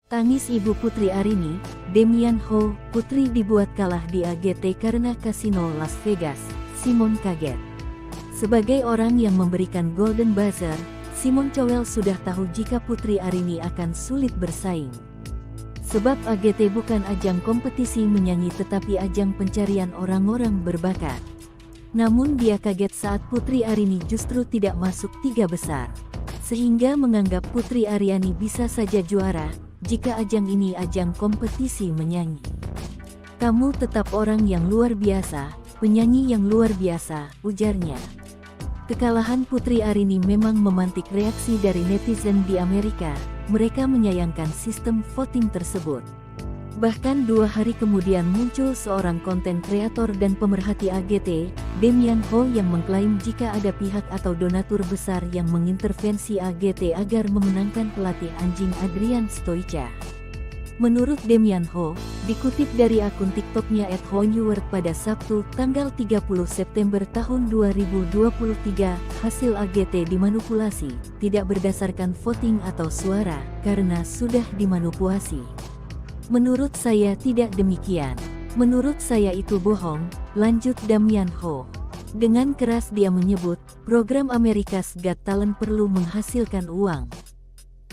Tangis ibu Putri Arini, Demian Ho, Putri dibuat kalah di AGT karena kasino Las Vegas. Simon kaget. Sebagai orang yang memberikan Golden Buzzer, Simon Cowell sudah tahu jika Putri Arini akan sulit bersaing. Sebab AGT bukan ajang kompetisi menyanyi tetapi ajang pencarian orang-orang berbakat. Namun dia kaget saat Putri Arini justru tidak masuk 3 besar. Sehingga menganggap Putri Aryani bisa saja juara, jika ajang ini ajang kompetisi menyanyi. Kamu tetap orang yang luar biasa, penyanyi yang luar biasa, ujarnya. Kekalahan Putri Arini memang memantik reaksi dari netizen di Amerika. Mereka menyayangkan sistem voting tersebut. Bahkan 2 hari kemudian muncul seorang konten kreator dan pemerhati AGT, Demian Ho, yang mengklaim jika ada pihak atau donatur besar yang mengintervensi AGT agar memenangkan pelatih anjing Adrian Stoica. Menurut Demian Ho, dikutip dari akun TikToknya @honeword pada Sabtu, tanggal 30 September tahun 2023, hasil AGT dimanipulasi, tidak berdasarkan voting atau suara, karena sudah dimanipulasi. Menurut saya tidak demikian. Menurut saya itu bohong, lanjut Demian Ho. Dengan keras dia menyebut, program America's Got Talent perlu menghasilkan uang.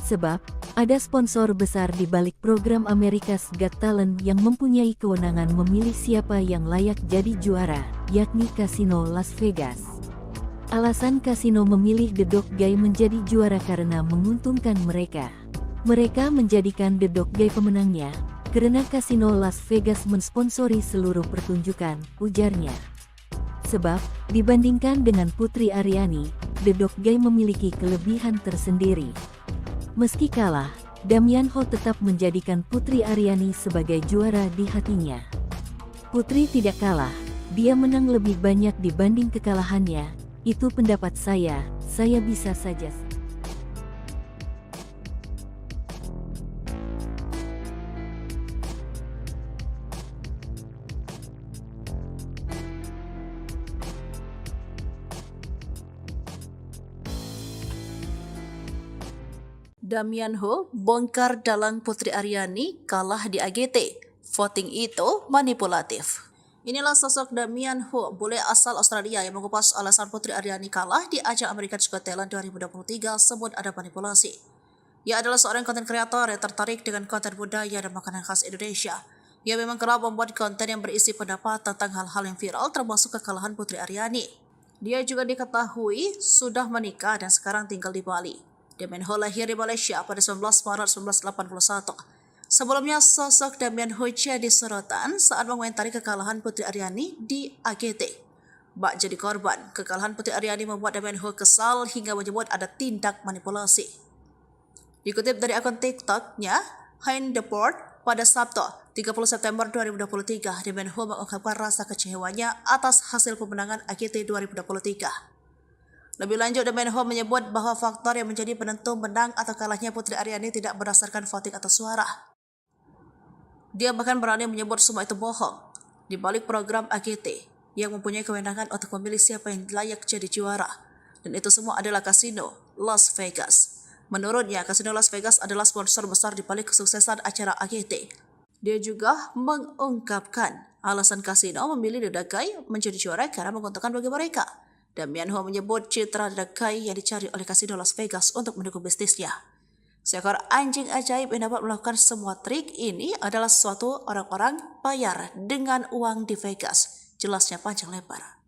Sebab, ada sponsor besar di balik program America's Got Talent yang mempunyai kewenangan memilih siapa yang layak jadi juara, yakni kasino Las Vegas. Alasan kasino memilih The Dog Guy menjadi juara karena menguntungkan mereka. Mereka menjadikan The Dog Guy pemenangnya, karena kasino Las Vegas mensponsori seluruh pertunjukan, ujarnya. Sebab, dibandingkan dengan Putri Aryani, The Dog Guy memiliki kelebihan tersendiri. Meski kalah, Demian Ho tetap menjadikan Putri Aryani sebagai juara di hatinya. Putri tidak kalah, dia menang lebih banyak dibanding kekalahannya, itu pendapat saya bisa saja. Demian Ho bongkar dalang Putri Aryani kalah di AGT. Voting itu manipulatif. Inilah sosok Demian Ho, bule asal Australia yang mengupas alasan Putri Aryani kalah di ajang America's Got Talent 2023 sebut ada manipulasi. Ia adalah seorang konten kreator yang tertarik dengan konten budaya dan makanan khas Indonesia. Ia memang kerap membuat konten yang berisi pendapat tentang hal-hal yang viral termasuk kekalahan Putri Aryani. Dia juga diketahui sudah menikah dan sekarang tinggal di Bali. Demian Ho lahir di Malaysia pada 19 Maret 1981. Sebelumnya, sosok Demian Ho jadi sorotan saat mengomentari kekalahan Putri Aryani di AGT. Bak jadi korban, kekalahan Putri Aryani membuat Demian Ho kesal hingga menyebut ada tindak manipulasi. Dikutip dari akun TikToknya, Hein Deport, pada Sabtu, 30 September 2023, Demian Ho mengungkapkan rasa kecewanya atas hasil pemenangan AGT 2023. Lebih lanjut, Demian Ho menyebut bahwa faktor yang menjadi penentu menang atau kalahnya Putri Aryani tidak berdasarkan voting atau suara. Dia bahkan berani menyebut semua itu bohong. Di balik program AGT, yang mempunyai kewenangan untuk memilih siapa yang layak jadi juara. Dan itu semua adalah kasino Las Vegas. Menurutnya, kasino Las Vegas adalah sponsor besar di balik kesuksesan acara AGT. Dia juga mengungkapkan alasan kasino memilih The Dog Guy menjadi juara karena menguntungkan bagi mereka. Demian Ho menyebut citra The Dog Guy yang dicari oleh kasino Las Vegas untuk mendukung bisnisnya. Seekor anjing ajaib yang dapat melakukan semua trik ini adalah suatu orang-orang bayar dengan uang di Vegas. Jelasnya panjang lebar.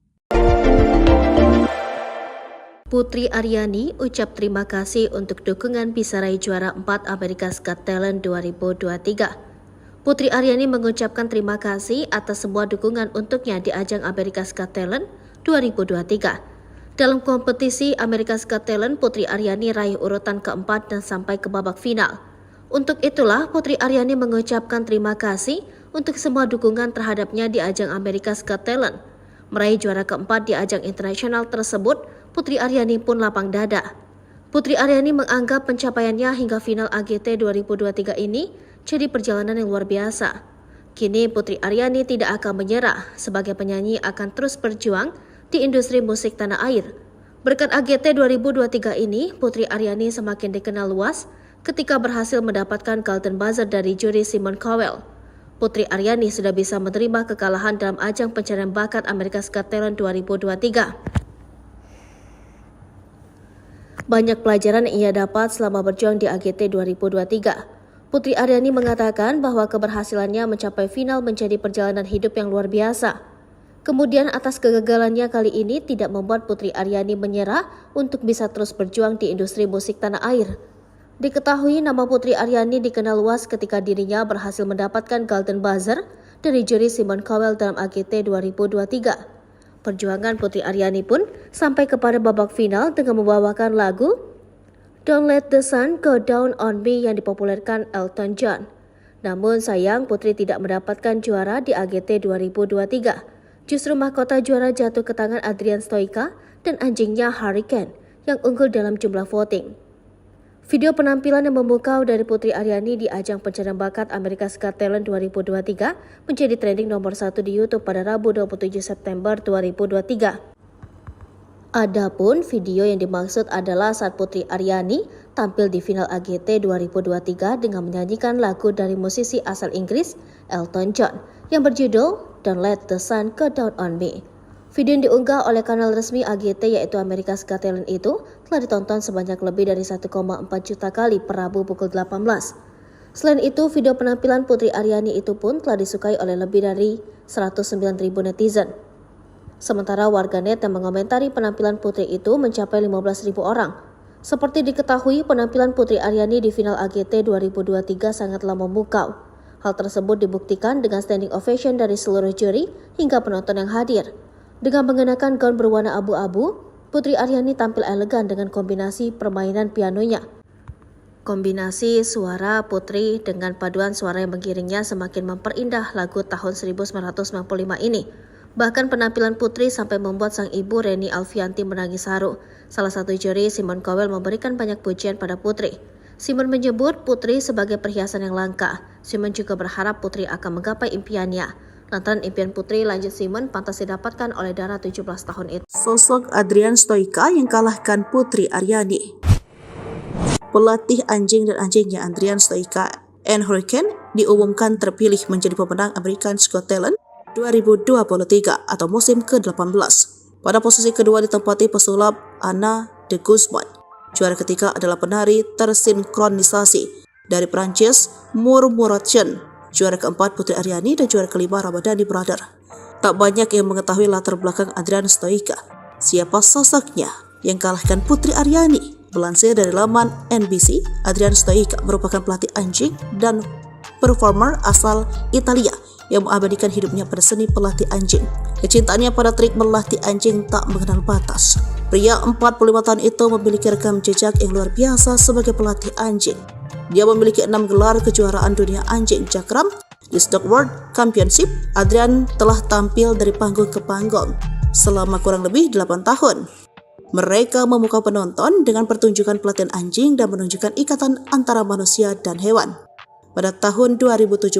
Putri Aryani ucap terima kasih untuk dukungan bisa raih juara 4 America's Got Talent 2023. Putri Aryani mengucapkan terima kasih atas semua dukungan untuknya di ajang America's Got Talent 2023. Dalam kompetisi America's Got Talent, Putri Aryani raih urutan keempat dan sampai ke babak final. Untuk itulah Putri Aryani mengucapkan terima kasih untuk semua dukungan terhadapnya di ajang America's Got Talent. Meraih juara keempat di ajang internasional tersebut, Putri Aryani pun lapang dada. Putri Aryani menganggap pencapaiannya hingga final AGT 2023 ini jadi perjalanan yang luar biasa. Kini Putri Aryani tidak akan menyerah, sebagai penyanyi akan terus berjuang di industri musik tanah air. Berkat AGT 2023 ini, Putri Aryani semakin dikenal luas ketika berhasil mendapatkan Golden Buzzer dari juri Simon Cowell. Putri Aryani sudah bisa menerima kekalahan dalam ajang pencarian bakat America's Got Talent 2023. Banyak pelajaran yang ia dapat selama berjuang di AGT 2023. Putri Aryani mengatakan bahwa keberhasilannya mencapai final menjadi perjalanan hidup yang luar biasa. Kemudian atas kegagalannya kali ini tidak membuat Putri Aryani menyerah untuk bisa terus berjuang di industri musik tanah air. Diketahui nama Putri Aryani dikenal luas ketika dirinya berhasil mendapatkan Golden Buzzer dari juri Simon Cowell dalam AGT 2023. Perjuangan Putri Aryani pun sampai kepada babak final dengan membawakan lagu Don't Let the Sun Go Down on Me yang dipopulerkan Elton John. Namun sayang Putri tidak mendapatkan juara di AGT 2023. Justru mahkota juara jatuh ke tangan Adrian Stoica dan anjingnya Hurricane yang unggul dalam jumlah voting. Video penampilan yang memukau dari Putri Aryani di ajang pencarian bakat America's Got Talent 2023 menjadi trending nomor 1 di YouTube pada Rabu 27 September 2023. Adapun video yang dimaksud adalah saat Putri Aryani tampil di final AGT 2023 dengan menyanyikan lagu dari musisi asal Inggris Elton John yang berjudul Don't Let the Sun Go Down on Me. Video yang diunggah oleh kanal resmi AGT yaitu America's Got Talent itu telah ditonton sebanyak lebih dari 1,4 juta kali per Rabu pukul 18. Selain itu, video penampilan Putri Aryani itu pun telah disukai oleh lebih dari 109.000 netizen. Sementara warganet yang mengomentari penampilan Putri itu mencapai 15.000 orang. Seperti diketahui, penampilan Putri Aryani di final AGT 2023 sangatlah memukau. Hal tersebut dibuktikan dengan standing ovation dari seluruh juri hingga penonton yang hadir. Dengan mengenakan gaun berwarna abu-abu, Putri Aryani tampil elegan dengan kombinasi permainan pianonya. Kombinasi suara Putri dengan paduan suara yang mengiringnya semakin memperindah lagu tahun 1995 ini. Bahkan penampilan Putri sampai membuat sang ibu Reni Alfianti menangis haru. Salah satu juri, Simon Cowell, memberikan banyak pujian pada Putri. Simon menyebut Putri sebagai perhiasan yang langka. Simon juga berharap Putri akan menggapai impiannya. Lantaran impian Putri, lanjut Simon, pantas didapatkan oleh Dara 17 tahun itu. Sosok Adrian Stoica yang kalahkan Putri Aryani. Pelatih anjing dan anjingnya Adrian Stoica and Hurricane diumumkan terpilih menjadi pemenang America's Got Talent 2023 atau musim ke-18. Pada posisi kedua ditempati pesulap Anna de Guzman. Juara ketiga adalah penari tersinkronisasi dari Prancis Murmuration. Juara keempat Putri Aryani dan juara kelima Ramadhani Brother. Tak banyak yang mengetahui latar belakang Adrian Stoica. Siapa sosoknya yang kalahkan Putri Aryani? Melansir dari laman NBC, Adrian Stoica merupakan pelatih anjing dan performer asal Italia yang mengabadikan hidupnya pada seni pelatih anjing. Kecintaannya pada trik melatih anjing tak mengenal batas. Pria 45 tahun itu memiliki rekam jejak yang luar biasa sebagai pelatih anjing. Dia memiliki 6 gelar kejuaraan dunia anjing cakram di Stock World Championship. Adrian telah tampil dari panggung ke panggung selama kurang lebih 8 tahun. Mereka memukau penonton dengan pertunjukan pelatihan anjing dan menunjukkan ikatan antara manusia dan hewan. Pada tahun 2017,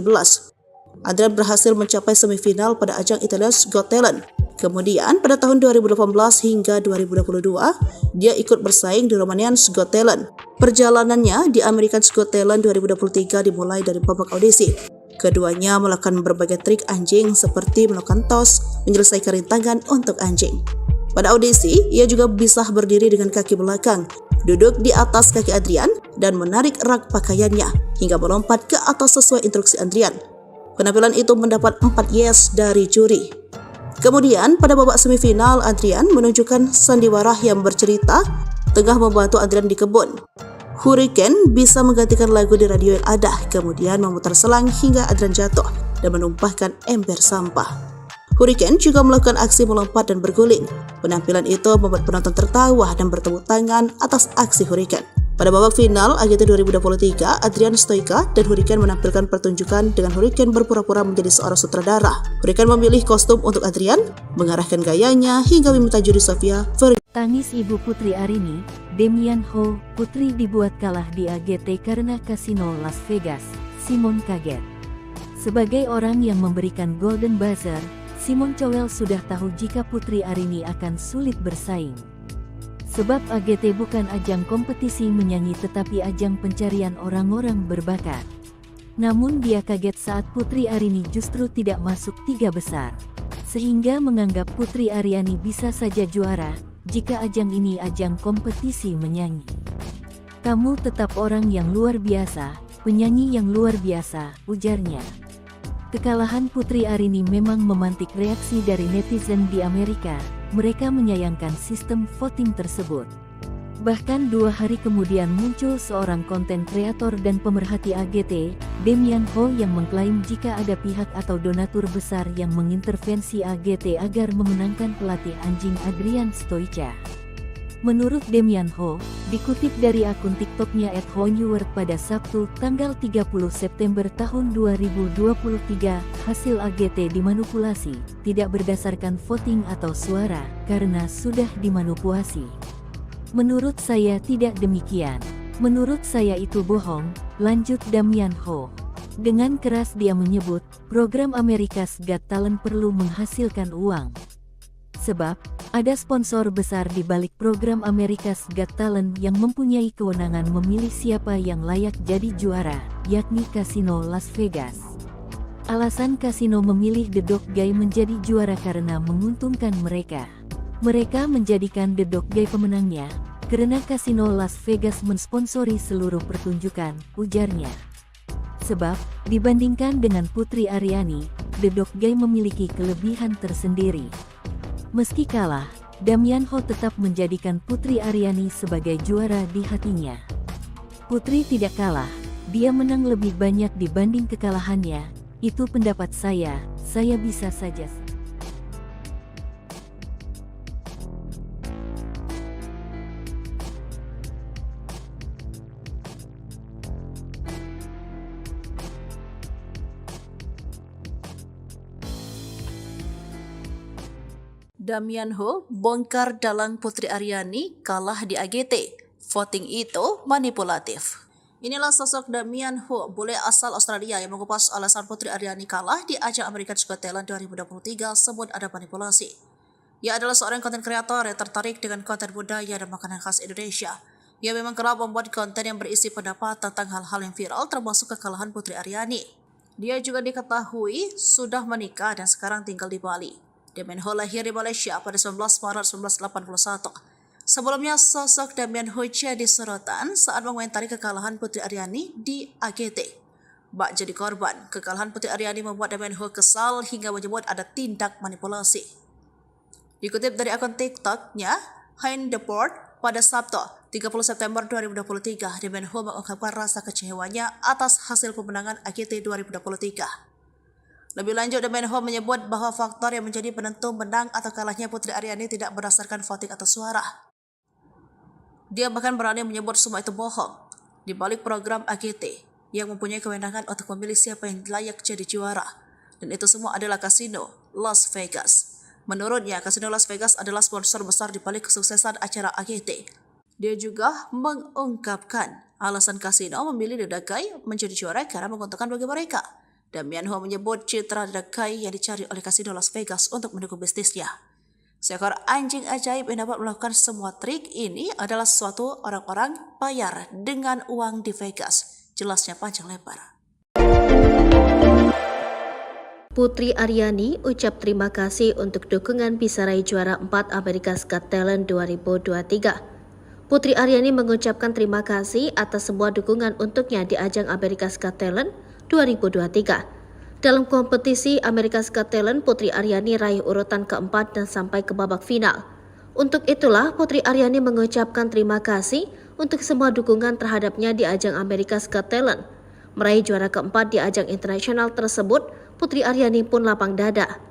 Adrian berhasil mencapai semifinal pada ajang Italia's Got Talent. Kemudian pada tahun 2018 hingga 2022, dia ikut bersaing di Romanian's Got Talent. Perjalanannya di America's Got Talent 2023 dimulai dari babak audisi. Keduanya melakukan berbagai trik anjing seperti melakukan toss, menyelesaikan rintangan untuk anjing. Pada audisi, ia juga bisa berdiri dengan kaki belakang, duduk di atas kaki Adrian, dan menarik rak pakaiannya hingga melompat ke atas sesuai instruksi Adrian. Penampilan itu mendapat 4 yes dari juri. Kemudian pada babak semifinal, Adrian menunjukkan sandiwara yang bercerita tengah membantu Adrian di kebun. Hurricane bisa menggantikan lagu di radio yang ada, kemudian memutar selang hingga Adrian jatuh dan menumpahkan ember sampah. Hurricane juga melakukan aksi melompat dan berguling. Penampilan itu membuat penonton tertawa dan bertepuk tangan atas aksi Hurricane. Pada babak final AGT 2023, Adrian Stoica dan Hurricane menampilkan pertunjukan dengan Hurricane berpura-pura menjadi seorang sutradara. Hurricane memilih kostum untuk Adrian, mengarahkan gayanya hingga meminta juri Sofia Tangis ibu Putri Aryani, Demian Ho, Putri dibuat kalah di AGT karena kasino Las Vegas. Simon kaget. Sebagai orang yang memberikan Golden Buzzer, Simon Cowell sudah tahu jika Putri Aryani akan sulit bersaing. Sebab AGT bukan ajang kompetisi menyanyi tetapi ajang pencarian orang-orang berbakat. Namun dia kaget saat Putri Arini justru tidak masuk 3 besar. Sehingga menganggap Putri Aryani bisa saja juara, jika ajang ini ajang kompetisi menyanyi. Kamu tetap orang yang luar biasa, penyanyi yang luar biasa, ujarnya. Kekalahan Putri Arini memang memantik reaksi dari netizen di Amerika. Mereka menyayangkan sistem voting tersebut. Bahkan 2 hari kemudian muncul seorang konten kreator dan pemerhati AGT, Damian Ho, yang mengklaim jika ada pihak atau donatur besar yang mengintervensi AGT agar memenangkan pelatih anjing Adrian Stoica. Menurut Damian Ho, dikutip dari akun TikToknya @honeword pada Sabtu, tanggal 30 September tahun 2023, hasil AGT dimanipulasi, tidak berdasarkan voting atau suara, karena sudah dimanipulasi. Menurut saya tidak demikian. Menurut saya itu bohong, lanjut Damian Ho. Dengan keras dia menyebut, program America's Got Talent perlu menghasilkan uang. Sebab, ada sponsor besar di balik program America's Got Talent yang mempunyai kewenangan memilih siapa yang layak jadi juara, yakni Kasino Las Vegas. Alasan kasino memilih The Dog Guy menjadi juara karena menguntungkan mereka. Mereka menjadikan The Dog Guy pemenangnya, karena Kasino Las Vegas mensponsori seluruh pertunjukan, ujarnya. Sebab, dibandingkan dengan Putri Aryani, The Dog Guy memiliki kelebihan tersendiri. Meski kalah, Damian Ho tetap menjadikan Putri Aryani sebagai juara di hatinya. Putri tidak kalah, dia menang lebih banyak dibanding kekalahannya, itu pendapat saya bisa saja. Damian Ho bongkar dalang Putri Aryani kalah di AGT. Voting itu manipulatif. Inilah sosok Damian Ho, bule asal Australia yang mengupas alasan Putri Aryani kalah di ajang America's Got Talent 2023 sebut ada manipulasi. Ia adalah seorang konten kreator yang tertarik dengan konten budaya dan makanan khas Indonesia. Ia memang kerap membuat konten yang berisi pendapat tentang hal-hal yang viral termasuk kekalahan Putri Aryani. Dia juga diketahui sudah menikah dan sekarang tinggal di Bali. Damian Ho lahir di Malaysia pada 19 Maret 1981. Sebelumnya, sosok Damian Ho jadi sorotan saat mengomentari kekalahan Putri Aryani di AGT. Bak jadi korban, kekalahan Putri Aryani membuat Damian Ho kesal hingga menyebut ada tindak manipulasi. Dikutip dari akun TikToknya, Hein Deport, pada Sabtu, 30 September 2023, Damian Ho mengungkapkan rasa kecewanya atas hasil pemenangan AGT 2023. Lebih lanjut, Damian Ho menyebut bahwa faktor yang menjadi penentu menang atau kalahnya Putri Aryani tidak berdasarkan voting atau suara. Dia bahkan berani menyebut semua itu bohong. Di balik program AGT yang mempunyai kewenangan untuk memilih siapa yang layak jadi juara. Dan itu semua adalah Kasino Las Vegas. Menurutnya, Kasino Las Vegas adalah sponsor besar di balik kesuksesan acara AGT. Dia juga mengungkapkan alasan Kasino memilih The Dog Guy menjadi juara karena menguntungkan bagi mereka. Damian Ho menyebut citra The Dog Guy yang dicari oleh Kasino Las Vegas untuk mendukung bisnisnya. Seekor anjing ajaib yang dapat melakukan semua trik ini adalah sesuatu orang-orang bayar dengan uang di Vegas. Jelasnya panjang lebar. Putri Aryani ucap terima kasih untuk dukungan bisa raih juara 4 America's Got Talent 2023. Putri Aryani mengucapkan terima kasih atas semua dukungan untuknya di ajang America's Got Talent 2023. Dalam kompetisi America's Got Talent, Putri Aryani raih urutan keempat dan sampai ke babak final. Untuk itulah, Putri Aryani mengucapkan terima kasih untuk semua dukungan terhadapnya di ajang America's Got Talent. Meraih juara keempat di ajang internasional tersebut, Putri Aryani pun lapang dada.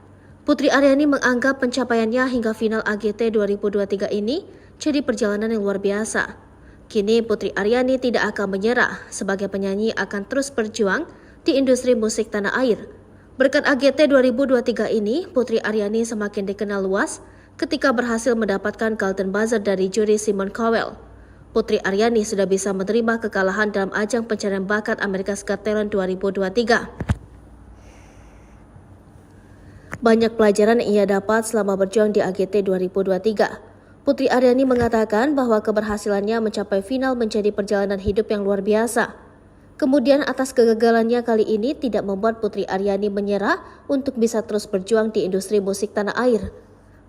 Putri Aryani menganggap pencapaiannya hingga final AGT 2023 ini jadi perjalanan yang luar biasa. Kini Putri Aryani tidak akan menyerah, sebagai penyanyi akan terus berjuang di industri musik tanah air. Berkat AGT 2023 ini, Putri Aryani semakin dikenal luas ketika berhasil mendapatkan Golden Buzzer dari juri Simon Cowell. Putri Aryani sudah bisa menerima kekalahan dalam ajang pencarian bakat America's Got Talent 2023. Banyak pelajaran yang ia dapat selama berjuang di AGT 2023. Putri Aryani mengatakan bahwa keberhasilannya mencapai final menjadi perjalanan hidup yang luar biasa. Kemudian atas kegagalannya kali ini tidak membuat Putri Aryani menyerah untuk bisa terus berjuang di industri musik tanah air.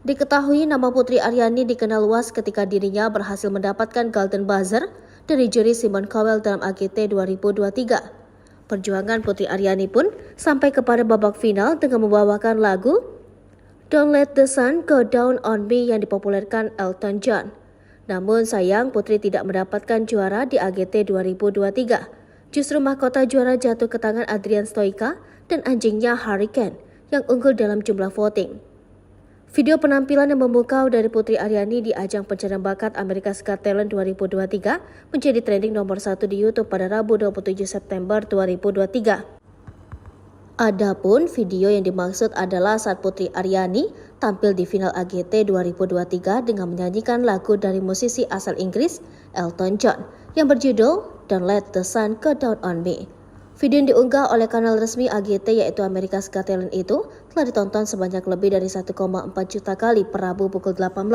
Diketahui nama Putri Aryani dikenal luas ketika dirinya berhasil mendapatkan Golden Buzzer dari juri Simon Cowell dalam AGT 2023. Perjuangan Putri Aryani pun sampai kepada babak final dengan membawakan lagu Don't Let the Sun Go Down on Me yang dipopulerkan Elton John. Namun sayang Putri tidak mendapatkan juara di AGT 2023. Justru mahkota juara jatuh ke tangan Adrian Stoica dan anjingnya Hurricane yang unggul dalam jumlah voting. Video penampilan yang memukau dari Putri Aryani di ajang pencarian bakat America's Got Talent 2023 menjadi trending nomor 1 di YouTube pada Rabu 27 September 2023. Adapun video yang dimaksud adalah saat Putri Aryani tampil di final AGT 2023 dengan menyanyikan lagu dari musisi asal Inggris Elton John yang berjudul Don't Let the Sun Go Down on Me. Video yang diunggah oleh kanal resmi AGT yaitu America's Got Talent itu telah ditonton sebanyak lebih dari 1,4 juta kali per Rabu pukul 18.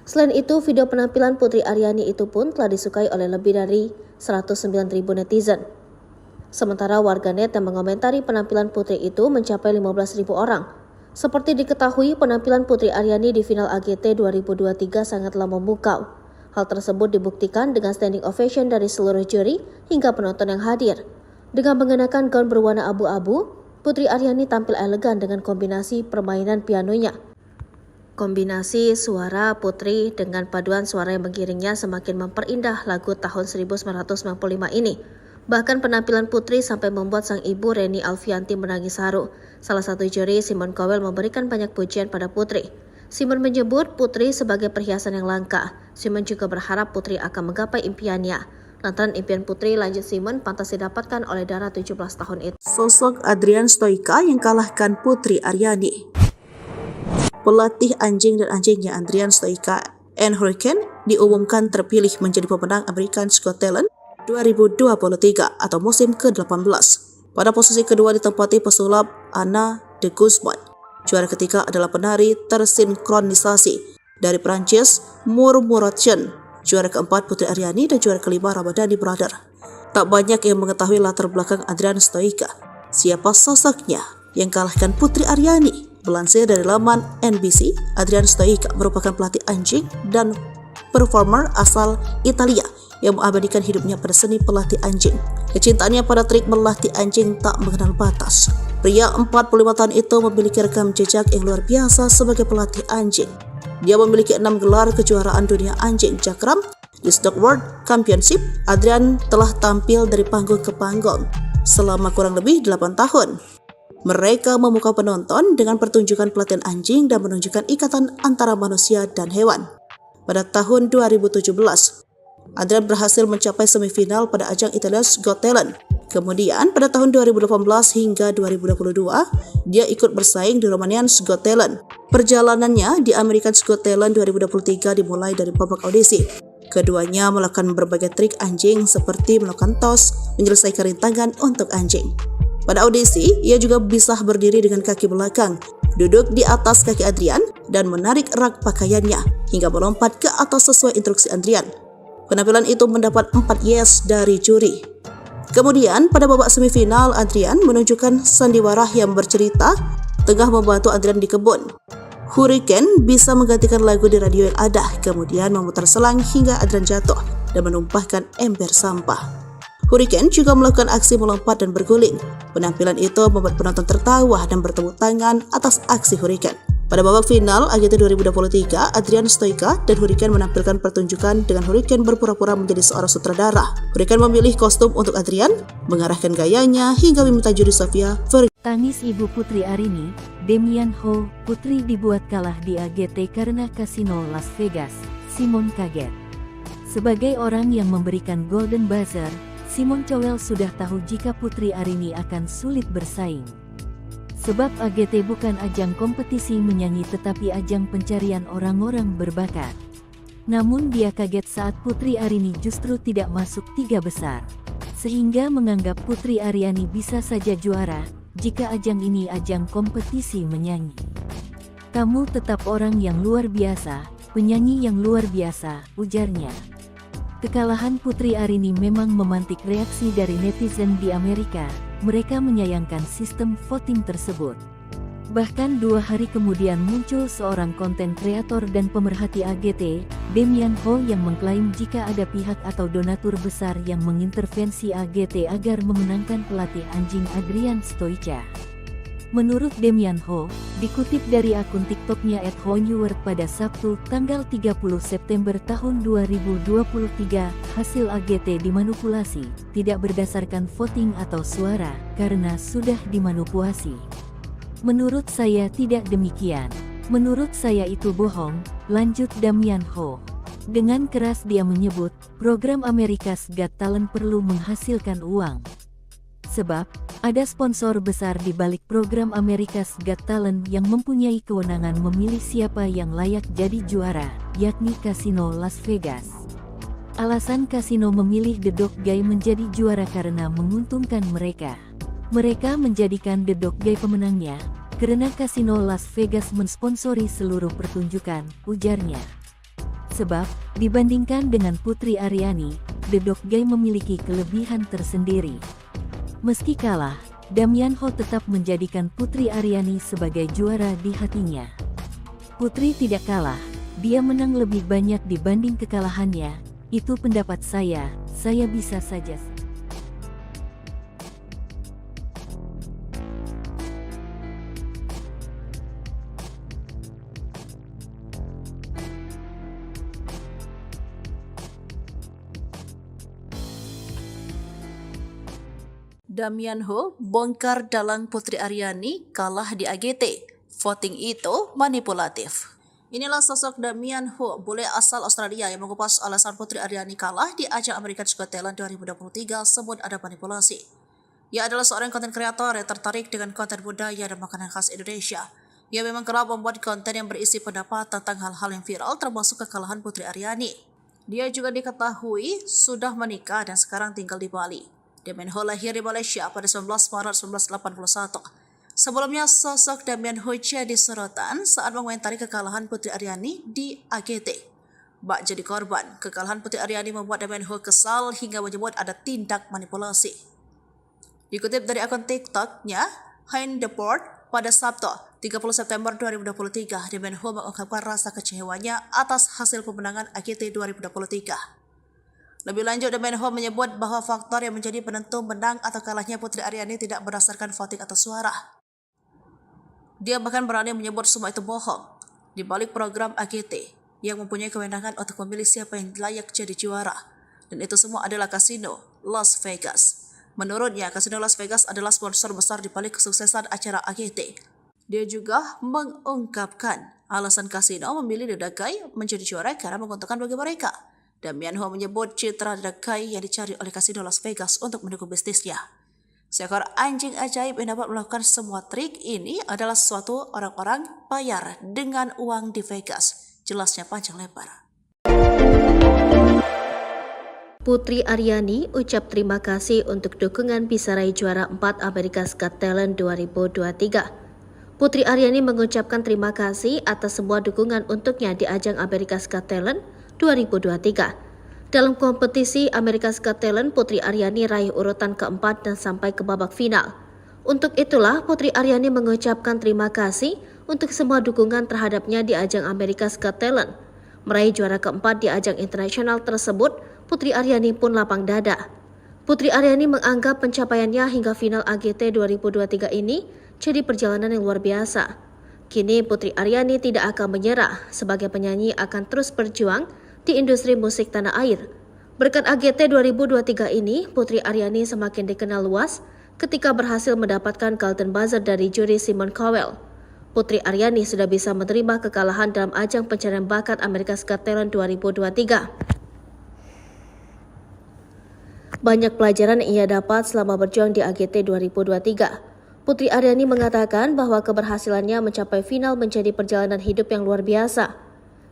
Selain itu, video penampilan Putri Aryani itu pun telah disukai oleh lebih dari 109.000 netizen. Sementara warganet yang mengomentari penampilan Putri itu mencapai 15.000 orang. Seperti diketahui, penampilan Putri Aryani di final AGT 2023 sangatlah memukau. Hal tersebut dibuktikan dengan standing ovation dari seluruh juri hingga penonton yang hadir. Dengan mengenakan gaun berwarna abu-abu, Putri Aryani tampil elegan dengan kombinasi permainan pianonya. Kombinasi suara Putri dengan paduan suara yang mengiringnya semakin memperindah lagu tahun 1995 ini. Bahkan penampilan Putri sampai membuat sang ibu Reni Alfianti menangis haru. Salah satu juri, Simon Cowell, memberikan banyak pujian pada Putri. Simon menyebut Putri sebagai perhiasan yang langka. Simon juga berharap Putri akan menggapai impiannya. Lantaran impian Putri, lanjut Simon, pantas didapatkan oleh Dara 17 tahun itu. Sosok Adrian Stoica yang kalahkan Putri Aryani. Pelatih anjing dan anjingnya Adrian Stoica and Hurricane diumumkan terpilih menjadi pemenang America's Got Talent 2023 atau musim ke-18. Pada posisi kedua ditempati pesulap Anna de Guzman. Juara ketiga adalah penari tersinkronisasi dari Prancis Murmuration. Juara keempat Putri Aryani dan juara kelima Ramadhani Brother. Tak banyak yang mengetahui latar belakang Adrian Stoica. Siapa sosoknya yang kalahkan Putri Aryani? Melansir dari laman NBC, Adrian Stoica merupakan pelatih anjing dan performer asal Italia yang mengabadikan hidupnya pada seni pelatih anjing. Kecintaannya pada trik melatih anjing tak mengenal batas. Pria 45 tahun itu memiliki rekam jejak yang luar biasa sebagai pelatih anjing. Dia memiliki 6 gelar kejuaraan dunia anjing Jakram di Stock World Championship. Adrian telah tampil dari panggung ke panggung selama kurang lebih 8 tahun. Mereka memukau penonton dengan pertunjukan pelatihan anjing dan menunjukkan ikatan antara manusia dan hewan. Pada tahun 2017, Adrian berhasil mencapai semifinal pada ajang Italia's Got Talent. Kemudian pada tahun 2018 hingga 2022, dia ikut bersaing di Romanian's Got Talent. Perjalanannya di America's Got Talent 2023 dimulai dari babak audisi. Keduanya melakukan berbagai trik anjing seperti melakukan tos, menyelesaikan rintangan untuk anjing. Pada audisi, ia juga bisa berdiri dengan kaki belakang, duduk di atas kaki Adrian, dan menarik rak pakaiannya hingga melompat ke atas sesuai instruksi Adrian. Penampilan itu mendapat 4 yes dari juri. Kemudian pada babak semifinal, Adrian menunjukkan sandiwara yang bercerita tengah membantu Adrian di kebun. Hurricane bisa menggantikan lagu di radio yang ada, kemudian memutar selang hingga Adrian jatuh dan menumpahkan ember sampah. Hurricane juga melakukan aksi melompat dan berguling. Penampilan itu membuat penonton tertawa dan bertepuk tangan atas aksi Hurricane. Pada babak final AGT 2023, Adrian Stoica dan Hurricane menampilkan pertunjukan dengan Hurricane berpura-pura menjadi seorang sutradara. Hurricane memilih kostum untuk Adrian, mengarahkan gayanya hingga meminta juri Sofia Vergara. Tangis ibu Putri Aryani, Damian Ho, Putri dibuat kalah di AGT karena kasino Las Vegas. Simon kaget. Sebagai orang yang memberikan Golden Buzzer, Simon Cowell sudah tahu jika Putri Aryani akan sulit bersaing. Sebab AGT bukan ajang kompetisi menyanyi tetapi ajang pencarian orang-orang berbakat. Namun dia kaget saat Putri Aryani justru tidak masuk 3 besar. Sehingga menganggap Putri Aryani bisa saja juara jika ajang ini ajang kompetisi menyanyi. Kamu tetap orang yang luar biasa, penyanyi yang luar biasa, ujarnya. Kekalahan Putri Aryani memang memantik reaksi dari netizen di Amerika. Mereka menyayangkan sistem voting tersebut. Bahkan 2 hari kemudian muncul seorang konten kreator dan pemerhati AGT, Damian Ho, yang mengklaim jika ada pihak atau donatur besar yang mengintervensi AGT agar memenangkan pelatih anjing Adrian Stoica. Menurut Damian Ho, dikutip dari akun TikToknya @honeword pada Sabtu, tanggal 30 September tahun 2023, hasil AGT dimanipulasi, tidak berdasarkan voting atau suara, karena sudah dimanipulasi. Menurut saya tidak demikian. Menurut saya itu bohong, lanjut Damian Ho. Dengan keras dia menyebut, program America's Got Talent perlu menghasilkan uang. Sebab, ada sponsor besar di balik program America's Got Talent yang mempunyai kewenangan memilih siapa yang layak jadi juara, yakni Kasino Las Vegas. Alasan kasino memilih The Dog Guy menjadi juara karena menguntungkan mereka. Mereka menjadikan The Dog Guy pemenangnya, karena Kasino Las Vegas mensponsori seluruh pertunjukan, ujarnya. Sebab, dibandingkan dengan Putri Aryani, The Dog Guy memiliki kelebihan tersendiri. Meski kalah, Damian Ho tetap menjadikan Putri Aryani sebagai juara di hatinya. Putri tidak kalah, dia menang lebih banyak dibanding kekalahannya, itu pendapat saya bisa saja. Damian Ho bongkar dalang Putri Aryani kalah di AGT. Voting itu manipulatif. Inilah sosok Damian Ho, bule asal Australia yang mengupas alasan Putri Aryani kalah di ajang America's Got Talent 2023 sebut ada manipulasi. Ia adalah seorang konten kreator yang tertarik dengan konten budaya dan makanan khas Indonesia. Ia memang kerap membuat konten yang berisi pendapat tentang hal-hal yang viral termasuk kekalahan Putri Aryani. Dia juga diketahui sudah menikah dan sekarang tinggal di Bali. Damian Ho lahir di Malaysia pada 19 Maret 1981. Sebelumnya, sosok Damian Ho jadi sorotan saat mengomentari kekalahan Putri Aryani di AGT. Bak jadi korban, kekalahan Putri Aryani membuat Damian Ho kesal hingga menyebut ada tindak manipulasi. Dikutip dari akun TikToknya, Hein Deport, pada Sabtu, 30 September 2023, Damian Ho mengungkapkan rasa kecewanya atas hasil pemenangan AGT 2023. Lebih lanjut, Damian Ho menyebut bahwa faktor yang menjadi penentu menang atau kalahnya Putri Aryani tidak berdasarkan voting atau suara. Dia bahkan berani menyebut semua itu bohong. Di balik program AGT yang mempunyai kewenangan untuk memilih siapa yang layak jadi juara. Dan itu semua adalah Kasino Las Vegas. Menurutnya, Kasino Las Vegas adalah sponsor besar di balik kesuksesan acara AGT. Dia juga mengungkapkan alasan Kasino memilih The Dog Guy menjadi juara karena menguntungkan bagi mereka. Damian Ho menyebut citra The Dog Guy yang dicari oleh Kasino Las Vegas untuk mendukung bisnisnya. Seekor anjing ajaib yang dapat melakukan semua trik ini adalah suatu orang-orang bayar dengan uang di Vegas. Jelasnya panjang lebar. Putri Aryani ucap terima kasih untuk dukungan bisa raih juara 4 America's Got Talent 2023. Putri Aryani mengucapkan terima kasih atas semua dukungan untuknya di ajang America's Got Talent 2023. Dalam kompetisi America's Got Talent, Putri Aryani raih urutan keempat dan sampai ke babak final. Untuk itulah, Putri Aryani mengucapkan terima kasih untuk semua dukungan terhadapnya di ajang America's Got Talent. Meraih juara keempat di ajang internasional tersebut, Putri Aryani pun lapang dada. Putri Aryani menganggap pencapaiannya hingga final AGT 2023 ini jadi perjalanan yang luar biasa. Kini Putri Aryani tidak akan menyerah, sebagai penyanyi akan terus berjuang di industri musik tanah air. Berkat AGT 2023 ini, Putri Aryani semakin dikenal luas ketika berhasil mendapatkan Golden Buzzer dari juri Simon Cowell. Putri Aryani sudah bisa menerima kekalahan dalam ajang pencarian bakat America's Got Talent 2023. Banyak pelajaran yang ia dapat selama berjuang di AGT 2023. Putri Aryani mengatakan bahwa keberhasilannya mencapai final menjadi perjalanan hidup yang luar biasa.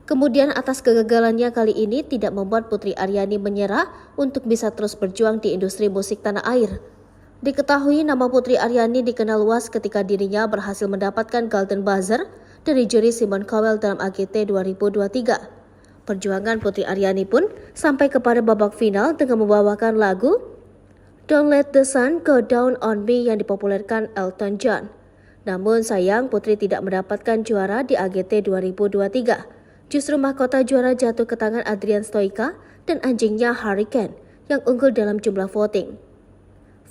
Kemudian atas kegagalannya kali ini tidak membuat Putri Aryani menyerah untuk bisa terus berjuang di industri musik tanah air. Diketahui nama Putri Aryani dikenal luas ketika dirinya berhasil mendapatkan Golden Buzzer dari juri Simon Cowell dalam AGT 2023. Perjuangan Putri Aryani pun sampai kepada babak final dengan membawakan lagu Don't Let the Sun Go Down on Me yang dipopulerkan Elton John. Namun sayang Putri tidak mendapatkan juara di AGT 2023. Justru mahkota juara jatuh ke tangan Adrian Stoica dan anjingnya Hurricane yang unggul dalam jumlah voting.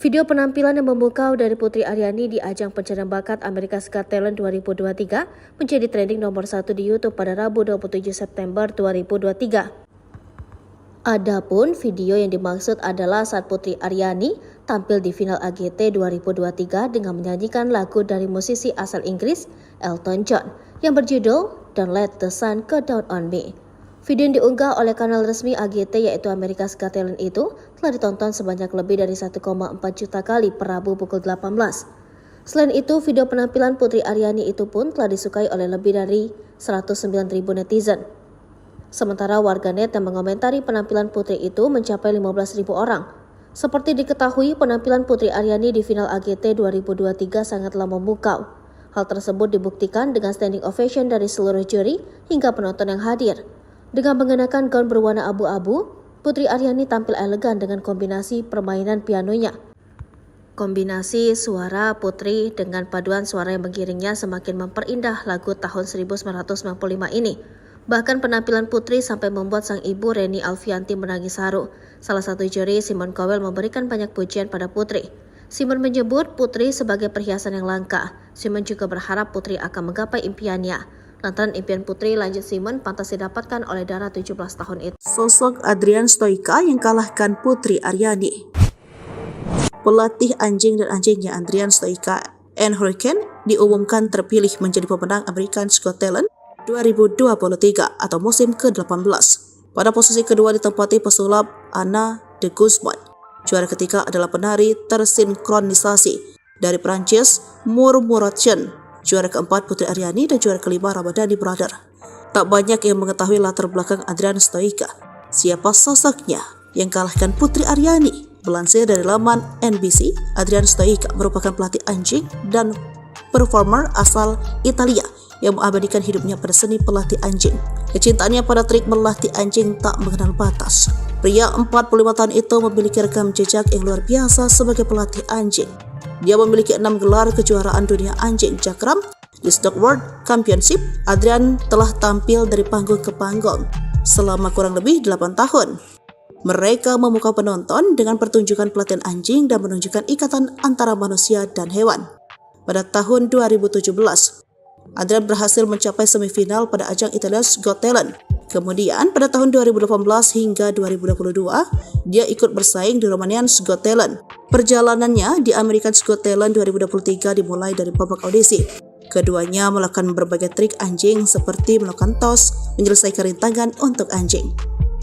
Video penampilan yang memukau dari Putri Aryani di ajang pencarian bakat America's Got Talent 2023 menjadi trending nomor 1 di YouTube pada Rabu 27 September 2023. Adapun video yang dimaksud adalah saat Putri Aryani tampil di final AGT 2023 dengan menyanyikan lagu dari musisi asal Inggris Elton John yang berjudul Don't Let the Sun Go Down on Me. Video yang diunggah oleh kanal resmi AGT yaitu America's Got Talent itu telah ditonton sebanyak lebih dari 1,4 juta kali per Rabu pukul 18. Selain itu, video penampilan Putri Aryani itu pun telah disukai oleh lebih dari 109.000 netizen. Sementara warganet yang mengomentari penampilan Putri itu mencapai 15.000 orang. Seperti diketahui, penampilan Putri Aryani di final AGT 2023 sangatlah memukau. Hal tersebut dibuktikan dengan standing ovation dari seluruh juri hingga penonton yang hadir. Dengan mengenakan gaun berwarna abu-abu, Putri Aryani tampil elegan dengan kombinasi permainan pianonya. Kombinasi suara Putri dengan paduan suara yang mengiringnya semakin memperindah lagu tahun 1995 ini. Bahkan penampilan Putri sampai membuat sang ibu Reni Alfianti menangis haru. Salah satu juri, Simon Cowell, memberikan banyak pujian pada Putri. Simon menyebut Putri sebagai perhiasan yang langka. Simon juga berharap Putri akan menggapai impiannya. Lantaran impian Putri, lanjut Simon, pantas didapatkan oleh Dara 17 tahun itu. Sosok Adrian Stoica yang kalahkan Putri Aryani. Pelatih anjing dan anjingnya Adrian Stoica and Hurricane diumumkan terpilih menjadi pemenang America's Got Talent 2023 atau musim ke-18. Pada posisi kedua ditempati pesulap Anna de Guzman. Juara ketiga adalah penari tersinkronisasi dari Prancis Murmuration. Juara keempat Putri Aryani dan juara kelima Ramadhani Brother. Tak banyak yang mengetahui latar belakang Adrian Stoica. Siapa sosoknya yang kalahkan Putri Aryani? Melansir dari laman NBC, Adrian Stoica merupakan pelatih anjing dan performer asal Italia yang mengabadikan hidupnya pada seni pelatih anjing. Kecintaannya pada trik melatih anjing tak mengenal batas. Pria 45 tahun itu memiliki rekam jejak yang luar biasa sebagai pelatih anjing. Dia memiliki 6 gelar kejuaraan dunia anjing cakram di Stock World Championship. Adrian telah tampil dari panggung ke panggung selama kurang lebih 8 tahun. Mereka memukau penonton dengan pertunjukan pelatihan anjing dan menunjukkan ikatan antara manusia dan hewan. Pada tahun 2017, Adrian berhasil mencapai semifinal pada ajang Italia's Got Talent. Kemudian pada tahun 2018 hingga 2022, dia ikut bersaing di Romania's Got Talent. Perjalanannya di America's Got Talent 2023 dimulai dari babak audisi. Keduanya melakukan berbagai trik anjing seperti melakukan tos, menyelesaikan rintangan untuk anjing.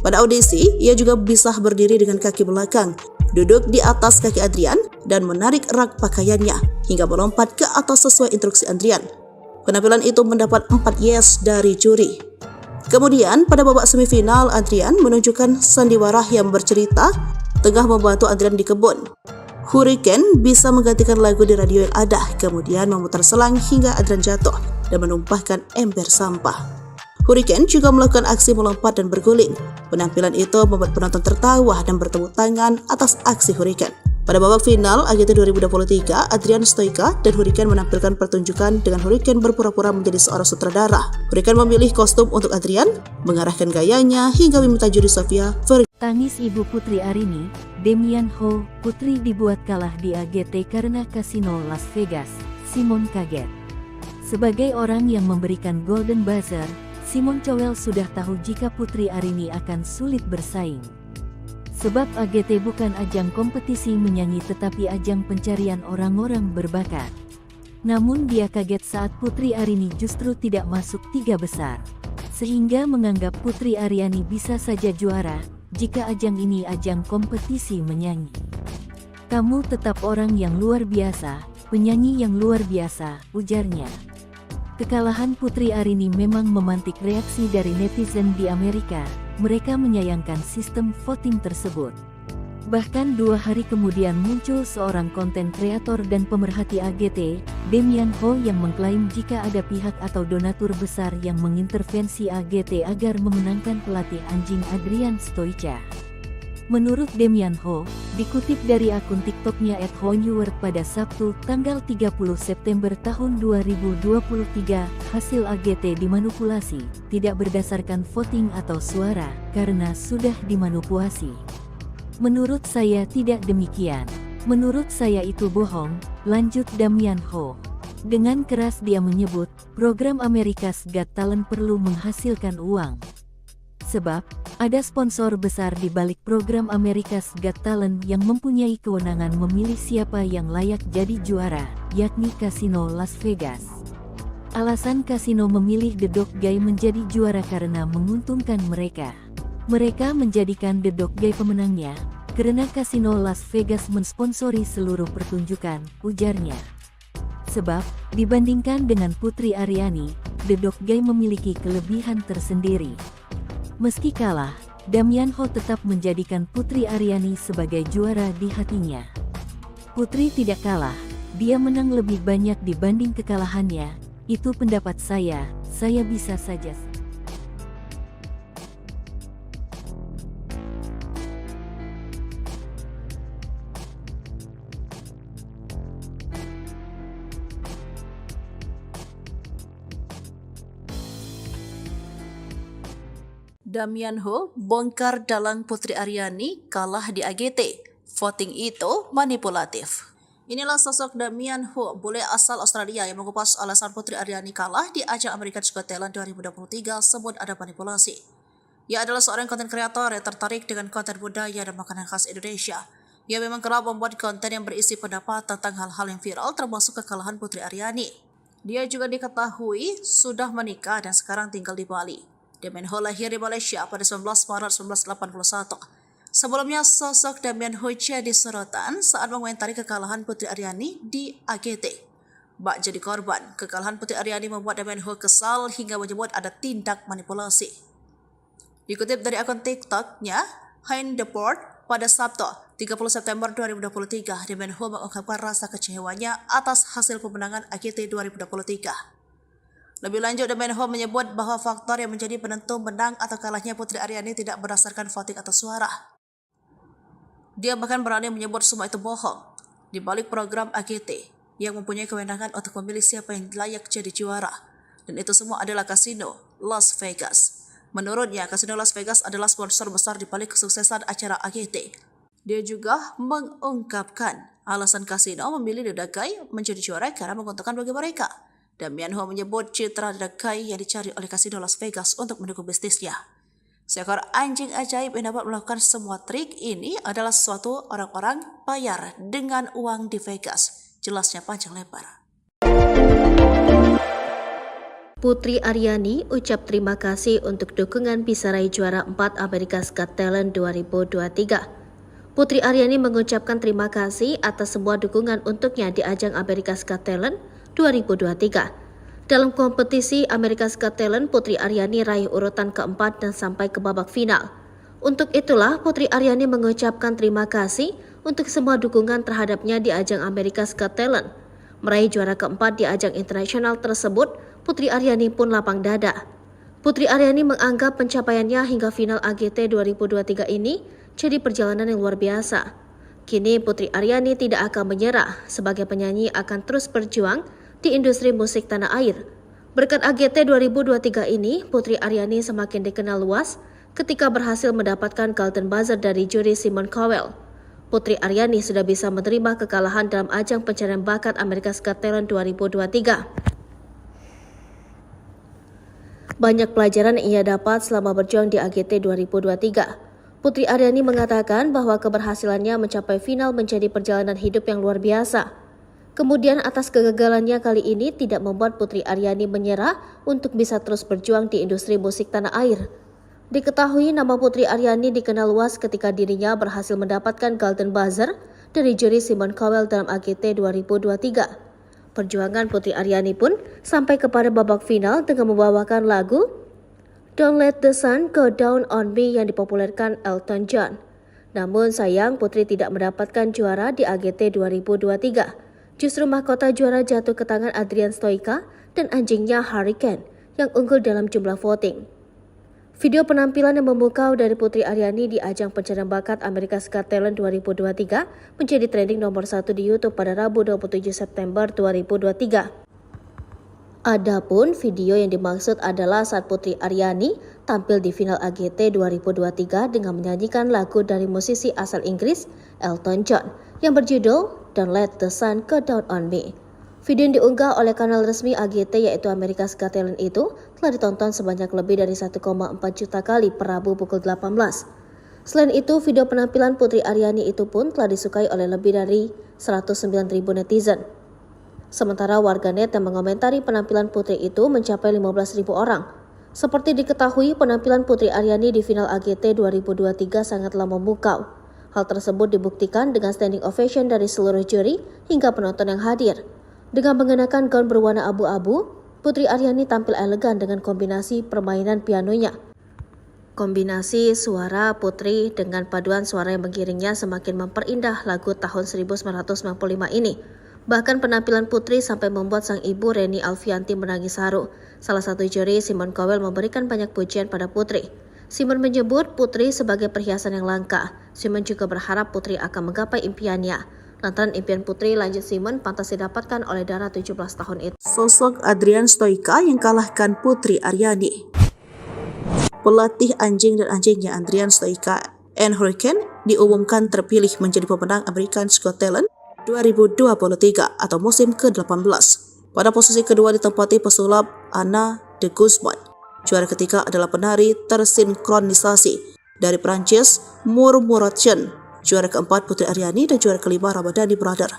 Pada audisi, ia juga bisa berdiri dengan kaki belakang, duduk di atas kaki Adrian, dan menarik rak pakaiannya hingga melompat ke atas sesuai instruksi Adrian. Penampilan itu mendapat 4 yes dari juri. Kemudian pada babak semifinal, Adrian menunjukkan sandiwara yang bercerita tengah membantu Adrian di kebun. Hurricane bisa menggantikan lagu di radio yang ada, kemudian memutar selang hingga Adrian jatuh dan menumpahkan ember sampah. Hurricane juga melakukan aksi melompat dan berguling. Penampilan itu membuat penonton tertawa dan bertepuk tangan atas aksi Hurricane. Pada babak final AGT 2023, Adrian Stoica dan Hurricane menampilkan pertunjukan dengan Hurricane berpura-pura menjadi seorang sutradara. Hurricane memilih kostum untuk Adrian, mengarahkan gayanya hingga meminta juri Sofia Tangis ibu Putri Aryani, Demian Ho, Putri dibuat kalah di AGT karena kasino Las Vegas. Simon kaget. Sebagai orang yang memberikan Golden Buzzer, Simon Cowell sudah tahu jika Putri Aryani akan sulit bersaing. Sebab AGT bukan ajang kompetisi menyanyi tetapi ajang pencarian orang-orang berbakat. Namun dia kaget saat Putri Aryani justru tidak masuk 3 besar. Sehingga menganggap Putri Aryani bisa saja juara jika ajang ini ajang kompetisi menyanyi. Kamu tetap orang yang luar biasa, penyanyi yang luar biasa, ujarnya. Kekalahan Putri Aryani memang memantik reaksi dari netizen di Amerika. Mereka menyayangkan sistem voting tersebut. Bahkan 2 hari kemudian muncul seorang konten kreator dan pemerhati AGT, Damian Ho, yang mengklaim jika ada pihak atau donatur besar yang mengintervensi AGT agar memenangkan pelatih anjing Adrian Stoica. Menurut Damian Ho, dikutip dari akun TikToknya @honeword pada Sabtu, tanggal 30 September tahun 2023, hasil AGT dimanipulasi, tidak berdasarkan voting atau suara, karena sudah dimanipulasi. Menurut saya tidak demikian. Menurut saya itu bohong, lanjut Damian Ho. Dengan keras dia menyebut, program America's Got Talent perlu menghasilkan uang. Sebab, ada sponsor besar di balik program America's Got Talent yang mempunyai kewenangan memilih siapa yang layak jadi juara, yakni Kasino Las Vegas. Alasan kasino memilih The Dog Guy menjadi juara karena menguntungkan mereka. Mereka menjadikan The Dog Guy pemenangnya, karena Kasino Las Vegas mensponsori seluruh pertunjukan, ujarnya. Sebab, dibandingkan dengan Putri Aryani, The Dog Guy memiliki kelebihan tersendiri. Meski kalah, Damian Ho tetap menjadikan Putri Aryani sebagai juara di hatinya. Putri tidak kalah, dia menang lebih banyak dibanding kekalahannya, itu pendapat saya bisa saja. Damian Ho bongkar dalang Putri Aryani kalah di AGT. Voting itu manipulatif. Inilah sosok Damian Ho, bule asal Australia yang mengupas alasan Putri Aryani kalah di ajang America's Got Talent 2023 sebut ada manipulasi. Ia adalah seorang konten kreator yang tertarik dengan konten budaya dan makanan khas Indonesia. Ia memang kerap membuat konten yang berisi pendapat tentang hal-hal yang viral termasuk kekalahan Putri Aryani. Dia juga diketahui sudah menikah dan sekarang tinggal di Bali. Damian Ho lahir di Malaysia pada 19 Maret 1981. Sebelumnya, sosok Damian Ho jadi sorotan saat mengomentari kekalahan Putri Aryani di AGT. Bak jadi korban, kekalahan Putri Aryani membuat Damian Ho kesal hingga menyebut ada tindak manipulasi. Dikutip dari akun TikToknya, Hein Deport, pada Sabtu, 30 September 2023, Damian Ho mengungkapkan rasa kecewanya atas hasil pemenangan AGT 2023. Lebih lanjut, Damian Ho menyebut bahwa faktor yang menjadi penentu menang atau kalahnya Putri Aryani tidak berdasarkan voting atau suara. Dia bahkan berani menyebut semua itu bohong. Di balik program AGT, yang mempunyai kewenangan untuk memilih siapa yang layak jadi juara. Dan itu semua adalah Kasino Las Vegas. Menurutnya, Kasino Las Vegas adalah sponsor besar di balik kesuksesan acara AGT. Dia juga mengungkapkan alasan Kasino memilih The Dog Guy menjadi juara karena menguntungkan bagi mereka. Damian Ho menyebut citra The Dog Guy yang dicari oleh Kasino Las Vegas untuk mendukung bisnisnya. Seekor anjing ajaib yang dapat melakukan semua trik ini adalah suatu orang-orang bayar dengan uang di Vegas. Jelasnya panjang lebar. Putri Aryani ucap terima kasih untuk dukungan bisa raih juara 4 America's Got Talent 2023. Putri Aryani mengucapkan terima kasih atas semua dukungan untuknya di ajang America's Got Talent 2023. Dalam kompetisi America's Got Talent, Putri Aryani raih urutan keempat dan sampai ke babak final. Untuk itulah, Putri Aryani mengucapkan terima kasih untuk semua dukungan terhadapnya di ajang America's Got Talent. Meraih juara keempat di ajang internasional tersebut, Putri Aryani pun lapang dada. Putri Aryani menganggap pencapaiannya hingga final AGT 2023 ini jadi perjalanan yang luar biasa. Kini Putri Aryani tidak akan menyerah, sebagai penyanyi akan terus berjuang di industri musik tanah air. Berkat AGT 2023 ini, Putri Aryani semakin dikenal luas ketika berhasil mendapatkan Golden Buzzer dari juri Simon Cowell. Putri Aryani sudah bisa menerima kekalahan dalam ajang pencarian bakat America's Got Talent 2023. Banyak pelajaran yang ia dapat selama berjuang di AGT 2023. Putri Aryani mengatakan bahwa keberhasilannya mencapai final menjadi perjalanan hidup yang luar biasa. Kemudian atas kegagalannya kali ini tidak membuat Putri Aryani menyerah untuk bisa terus berjuang di industri musik tanah air. Diketahui nama Putri Aryani dikenal luas ketika dirinya berhasil mendapatkan Golden Buzzer dari juri Simon Cowell dalam AGT 2023. Perjuangan Putri Aryani pun sampai kepada babak final dengan membawakan lagu Don't Let the Sun Go Down on Me yang dipopulerkan Elton John. Namun sayang Putri tidak mendapatkan juara di AGT 2023. Justru mahkota juara jatuh ke tangan Adrian Stoica dan anjingnya Hurricane yang unggul dalam jumlah voting. Video penampilan yang memukau dari Putri Aryani di ajang pencarian bakat America's Got Talent 2023 menjadi trending nomor 1 di YouTube pada Rabu 27 September 2023. Adapun video yang dimaksud adalah saat Putri Aryani tampil di final AGT 2023 dengan menyanyikan lagu dari musisi asal Inggris Elton John yang berjudul Don't Let the Sun Go Down on Me. Video yang diunggah oleh kanal resmi AGT yaitu America's Got Talent itu telah ditonton sebanyak lebih dari 1,4 juta kali per Rabu pukul 18. Selain itu, video penampilan Putri Aryani itu pun telah disukai oleh lebih dari 109.000 netizen. Sementara warganet yang mengomentari penampilan Putri itu mencapai 15.000 orang. Seperti diketahui, penampilan Putri Aryani di final AGT 2023 sangatlah memukau. Hal tersebut dibuktikan dengan standing ovation dari seluruh juri hingga penonton yang hadir. Dengan mengenakan gaun berwarna abu-abu, Putri Aryani tampil elegan dengan kombinasi permainan pianonya. Kombinasi suara Putri dengan paduan suara yang mengiringnya semakin memperindah lagu tahun 1995 ini. Bahkan penampilan Putri sampai membuat sang ibu Reni Alfianti menangis haru. Salah satu juri, Simon Cowell, memberikan banyak pujian pada Putri. Simon menyebut Putri sebagai perhiasan yang langka. Simon juga berharap Putri akan menggapai impiannya. Lantaran impian Putri, lanjut Simon, pantas didapatkan oleh Dara 17 tahun itu. Sosok Adrian Stoica yang kalahkan Putri Aryani. Pelatih anjing dan anjingnya Adrian Stoica and Hurricane diumumkan terpilih menjadi pemenang America's Got Talent 2023 atau musim ke-18. Pada posisi kedua ditempati pesulap Anna de Guzman. Juara ketiga adalah penari tersinkronisasi dari Prancis Murmuration. Juara keempat Putri Aryani dan juara kelima Ramadhani Brother.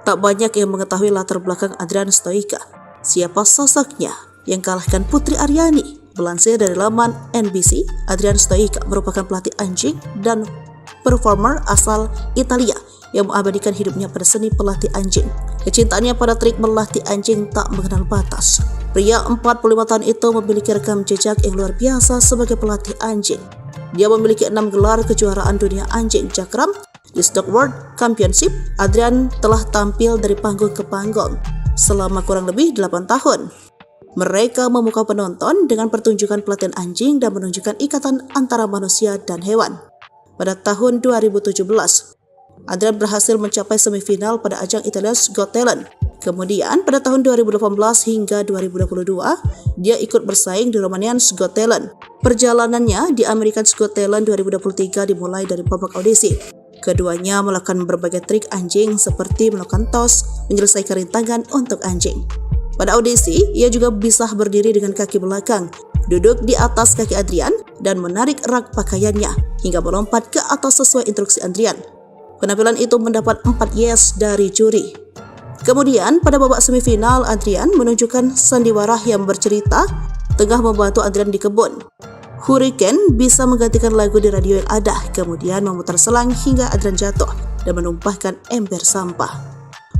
Tak banyak yang mengetahui latar belakang Adrian Stoica. Siapa sosoknya yang kalahkan Putri Aryani? Melansir dari laman NBC, Adrian Stoica merupakan pelatih anjing dan performer asal Italia yang mengabadikan hidupnya pada seni pelatih anjing. Kecintaannya pada trik melatih anjing tak mengenal batas. Pria 45 tahun itu memiliki rekam jejak yang luar biasa sebagai pelatih anjing. Dia memiliki 6 gelar kejuaraan dunia anjing cakram di Stock World Championship. Adrian telah tampil dari panggung ke panggung selama kurang lebih 8 tahun. Mereka memukau penonton dengan pertunjukan pelatihan anjing dan menunjukkan ikatan antara manusia dan hewan. Pada tahun 2017, Adrian berhasil mencapai semifinal pada ajang Italia's Got Talent. Kemudian pada tahun 2018 hingga 2022, dia ikut bersaing di Romanian's Got Talent. Perjalanannya di America's Got Talent 2023 dimulai dari babak audisi. Keduanya melakukan berbagai trik anjing seperti melakukan toss, menyelesaikan rintangan untuk anjing. Pada audisi, ia juga bisa berdiri dengan kaki belakang, duduk di atas kaki Adrian, dan menarik rak pakaiannya hingga melompat ke atas sesuai instruksi Adrian. Penampilan itu mendapat 4 yes dari juri. Kemudian pada babak semifinal, Adrian menunjukkan sandiwara yang bercerita tengah membantu Adrian di kebun. Hurricane bisa menggantikan lagu di radio yang ada, kemudian memutar selang hingga Adrian jatuh dan menumpahkan ember sampah.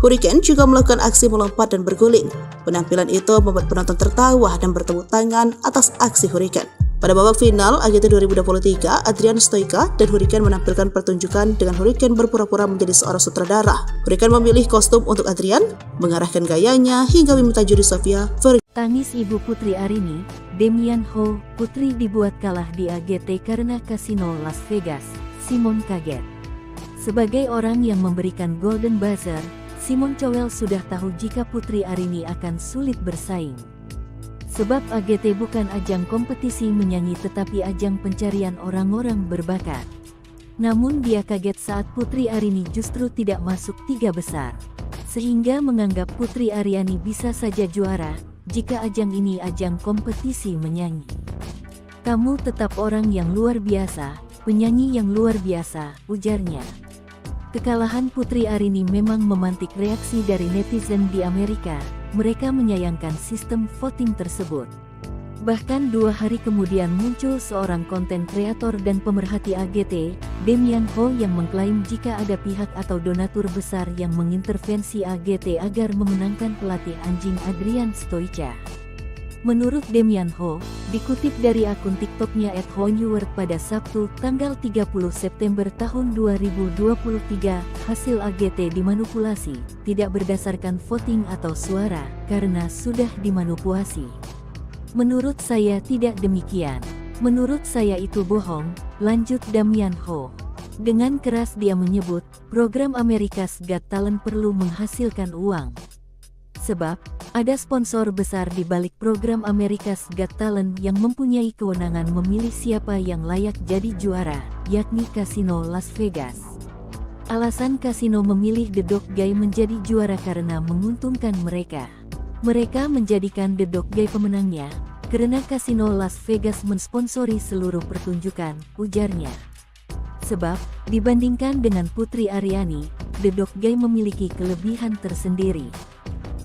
Hurricane juga melakukan aksi melompat dan berguling. Penampilan itu membuat penonton tertawa dan bertepuk tangan atas aksi Hurricane. Pada babak final AGT 2023, Adrian Stoica dan Hurricane menampilkan pertunjukan dengan Hurricane berpura-pura menjadi seorang sutradara. Hurricane memilih kostum untuk Adrian, mengarahkan gayanya hingga meminta juri Sofia Tangis ibu Putri Aryani, Demian Ho, Putri dibuat kalah di AGT karena kasino Las Vegas. Simon kaget. Sebagai orang yang memberikan Golden Buzzer, Simon Cowell sudah tahu jika Putri Aryani akan sulit bersaing. Sebab AGT bukan ajang kompetisi menyanyi tetapi ajang pencarian orang-orang berbakat. Namun dia kaget saat Putri Aryani justru tidak masuk 3 besar. Sehingga menganggap Putri Aryani bisa saja juara jika ajang ini ajang kompetisi menyanyi. Kamu tetap orang yang luar biasa, penyanyi yang luar biasa, ujarnya. Kekalahan Putri Aryani memang memantik reaksi dari netizen di Amerika. Mereka menyayangkan sistem voting tersebut. Bahkan 2 hari kemudian muncul seorang konten kreator dan pemerhati AGT, Demian Ho, yang mengklaim jika ada pihak atau donatur besar yang mengintervensi AGT agar memenangkan pelatih anjing Adrian Stoica. Menurut Damian Ho, dikutip dari akun TikToknya @honeyworld pada Sabtu, tanggal 30 September tahun 2023, hasil AGT dimanipulasi, tidak berdasarkan voting atau suara, karena sudah dimanipulasi. Menurut saya tidak demikian. Menurut saya itu bohong, lanjut Damian Ho. Dengan keras dia menyebut, program America's Got Talent perlu menghasilkan uang. Sebab, ada sponsor besar di balik program America's Got Talent yang mempunyai kewenangan memilih siapa yang layak jadi juara, yakni Kasino Las Vegas. Alasan kasino memilih The Dog Guy menjadi juara karena menguntungkan mereka. Mereka menjadikan The Dog Guy pemenangnya, karena Kasino Las Vegas mensponsori seluruh pertunjukan, ujarnya. Sebab, dibandingkan dengan Putri Aryani, The Dog Guy memiliki kelebihan tersendiri.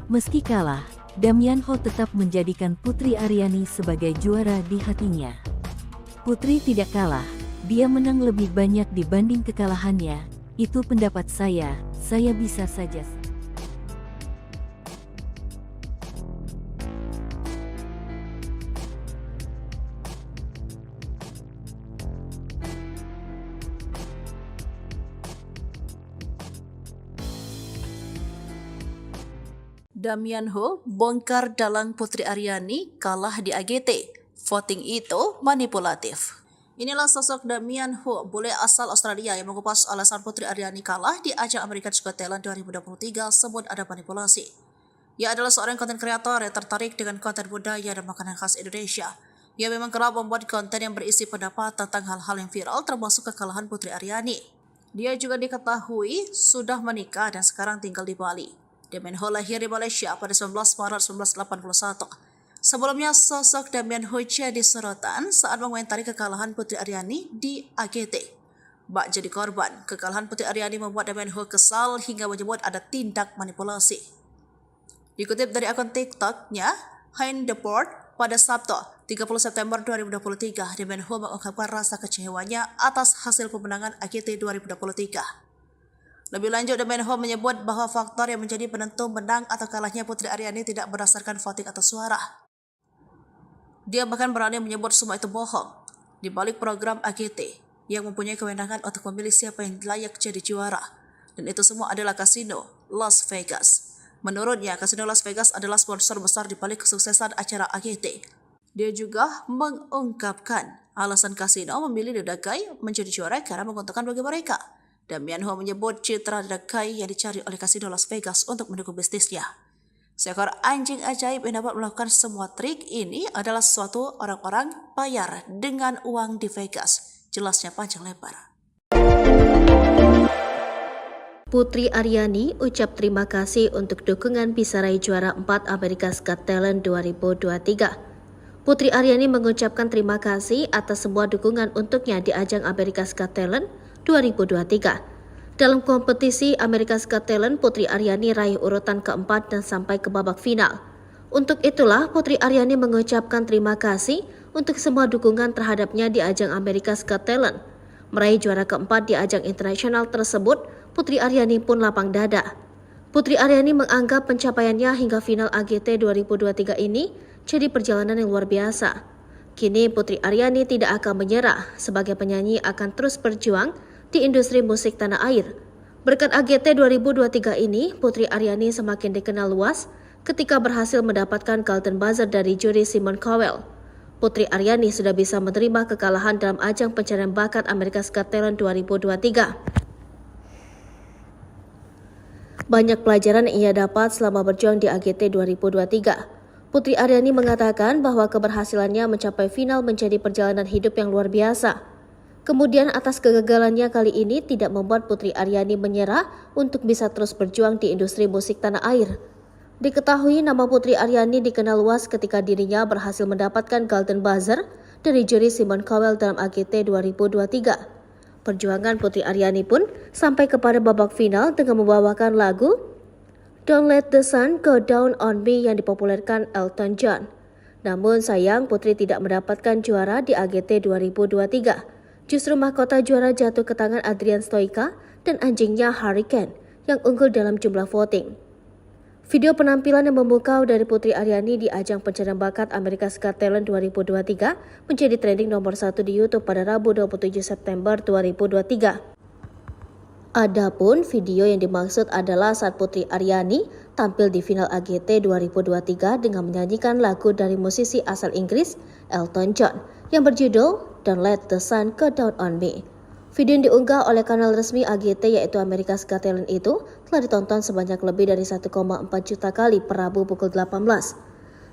Meski kalah, Damian Ho tetap menjadikan Putri Aryani sebagai juara di hatinya. Putri tidak kalah, dia menang lebih banyak dibanding kekalahannya, itu pendapat saya bisa saja. Damian Ho bongkar dalang Putri Aryani kalah di AGT. Voting itu manipulatif. Inilah sosok Damian Ho, bule asal Australia yang mengupas alasan Putri Aryani kalah di ajang America's Got Talent 2023 sebut ada manipulasi. Ia adalah seorang konten kreator yang tertarik dengan konten budaya dan makanan khas Indonesia. Ia memang kerap membuat konten yang berisi pendapat tentang hal-hal yang viral termasuk kekalahan Putri Aryani. Dia juga diketahui sudah menikah dan sekarang tinggal di Bali. Damian Ho lahir di Malaysia pada 19 Maret 1981. Sebelumnya, sosok Damian Ho jadi sorotan saat mengomentari kekalahan Putri Aryani di AGT. Bak jadi korban, kekalahan Putri Aryani membuat Damian Ho kesal hingga menyebut ada tindak manipulasi. Dikutip dari akun TikToknya, Hein Deport, pada Sabtu, 30 September 2023, Damian Ho mengungkapkan rasa kecewanya atas hasil pemenangan AGT 2023. Lebih lanjut, Damian Ho menyebut bahwa faktor yang menjadi penentu menang atau kalahnya Putri Aryani tidak berdasarkan voting atau suara. Dia bahkan berani menyebut semua itu bohong. Di balik program AGT yang mempunyai kewenangan untuk memilih siapa yang layak jadi juara. Dan itu semua adalah Kasino Las Vegas. Menurutnya, Kasino Las Vegas adalah sponsor besar di balik kesuksesan acara AGT. Dia juga mengungkapkan alasan Kasino memilih The Dog Guy menjadi juara karena menguntungkan bagi mereka. Damian Ho menyebut citra The Dog Guy yang dicari oleh Kasino Las Vegas untuk mendukung bisnisnya. Seekor anjing ajaib yang dapat melakukan semua trik ini adalah suatu orang-orang bayar dengan uang di Vegas. Jelasnya panjang lebar. Putri Aryani ucap terima kasih untuk dukungan bisa raih juara 4 America's Got Talent 2023. Putri Aryani mengucapkan terima kasih atas semua dukungan untuknya di ajang America's Got Talent 2023. Dalam kompetisi America's Got Talent, Putri Aryani raih urutan keempat dan sampai ke babak final. Untuk itulah, Putri Aryani mengucapkan terima kasih untuk semua dukungan terhadapnya di ajang America's Got Talent. Meraih juara keempat di ajang internasional tersebut, Putri Aryani pun lapang dada. Putri Aryani menganggap pencapaiannya hingga final AGT 2023 ini jadi perjalanan yang luar biasa. Kini Putri Aryani tidak akan menyerah, sebagai penyanyi akan terus berjuang di industri musik tanah air. Berkat AGT 2023 ini, Putri Aryani semakin dikenal luas ketika berhasil mendapatkan Golden Buzzer dari juri Simon Cowell. Putri Aryani sudah bisa menerima kekalahan dalam ajang pencarian bakat America's Got Talent 2023. Banyak pelajaran yang ia dapat selama berjuang di AGT 2023. Putri Aryani mengatakan bahwa keberhasilannya mencapai final menjadi perjalanan hidup yang luar biasa. Kemudian atas kegagalannya kali ini tidak membuat Putri Aryani menyerah untuk bisa terus berjuang di industri musik tanah air. Diketahui nama Putri Aryani dikenal luas ketika dirinya berhasil mendapatkan Golden Buzzer dari juri Simon Cowell dalam AGT 2023. Perjuangan Putri Aryani pun sampai kepada babak final dengan membawakan lagu Don't Let the Sun Go Down on Me yang dipopulerkan Elton John. Namun sayang Putri tidak mendapatkan juara di AGT 2023. Justru mahkota juara jatuh ke tangan Adrian Stoica dan anjingnya Hurricane yang unggul dalam jumlah voting. Video penampilan yang memukau dari Putri Aryani di ajang pencarian bakat America's Got Talent 2023 menjadi trending nomor 1 di YouTube pada Rabu 27 September 2023. Adapun video yang dimaksud adalah saat Putri Aryani tampil di final AGT 2023 dengan menyanyikan lagu dari musisi asal Inggris Elton John yang berjudul Don't Let the Sun Go Down on Me. Video yang diunggah oleh kanal resmi AGT yaitu America's Got Talent itu telah ditonton sebanyak lebih dari 1,4 juta kali per Rabu pukul 18.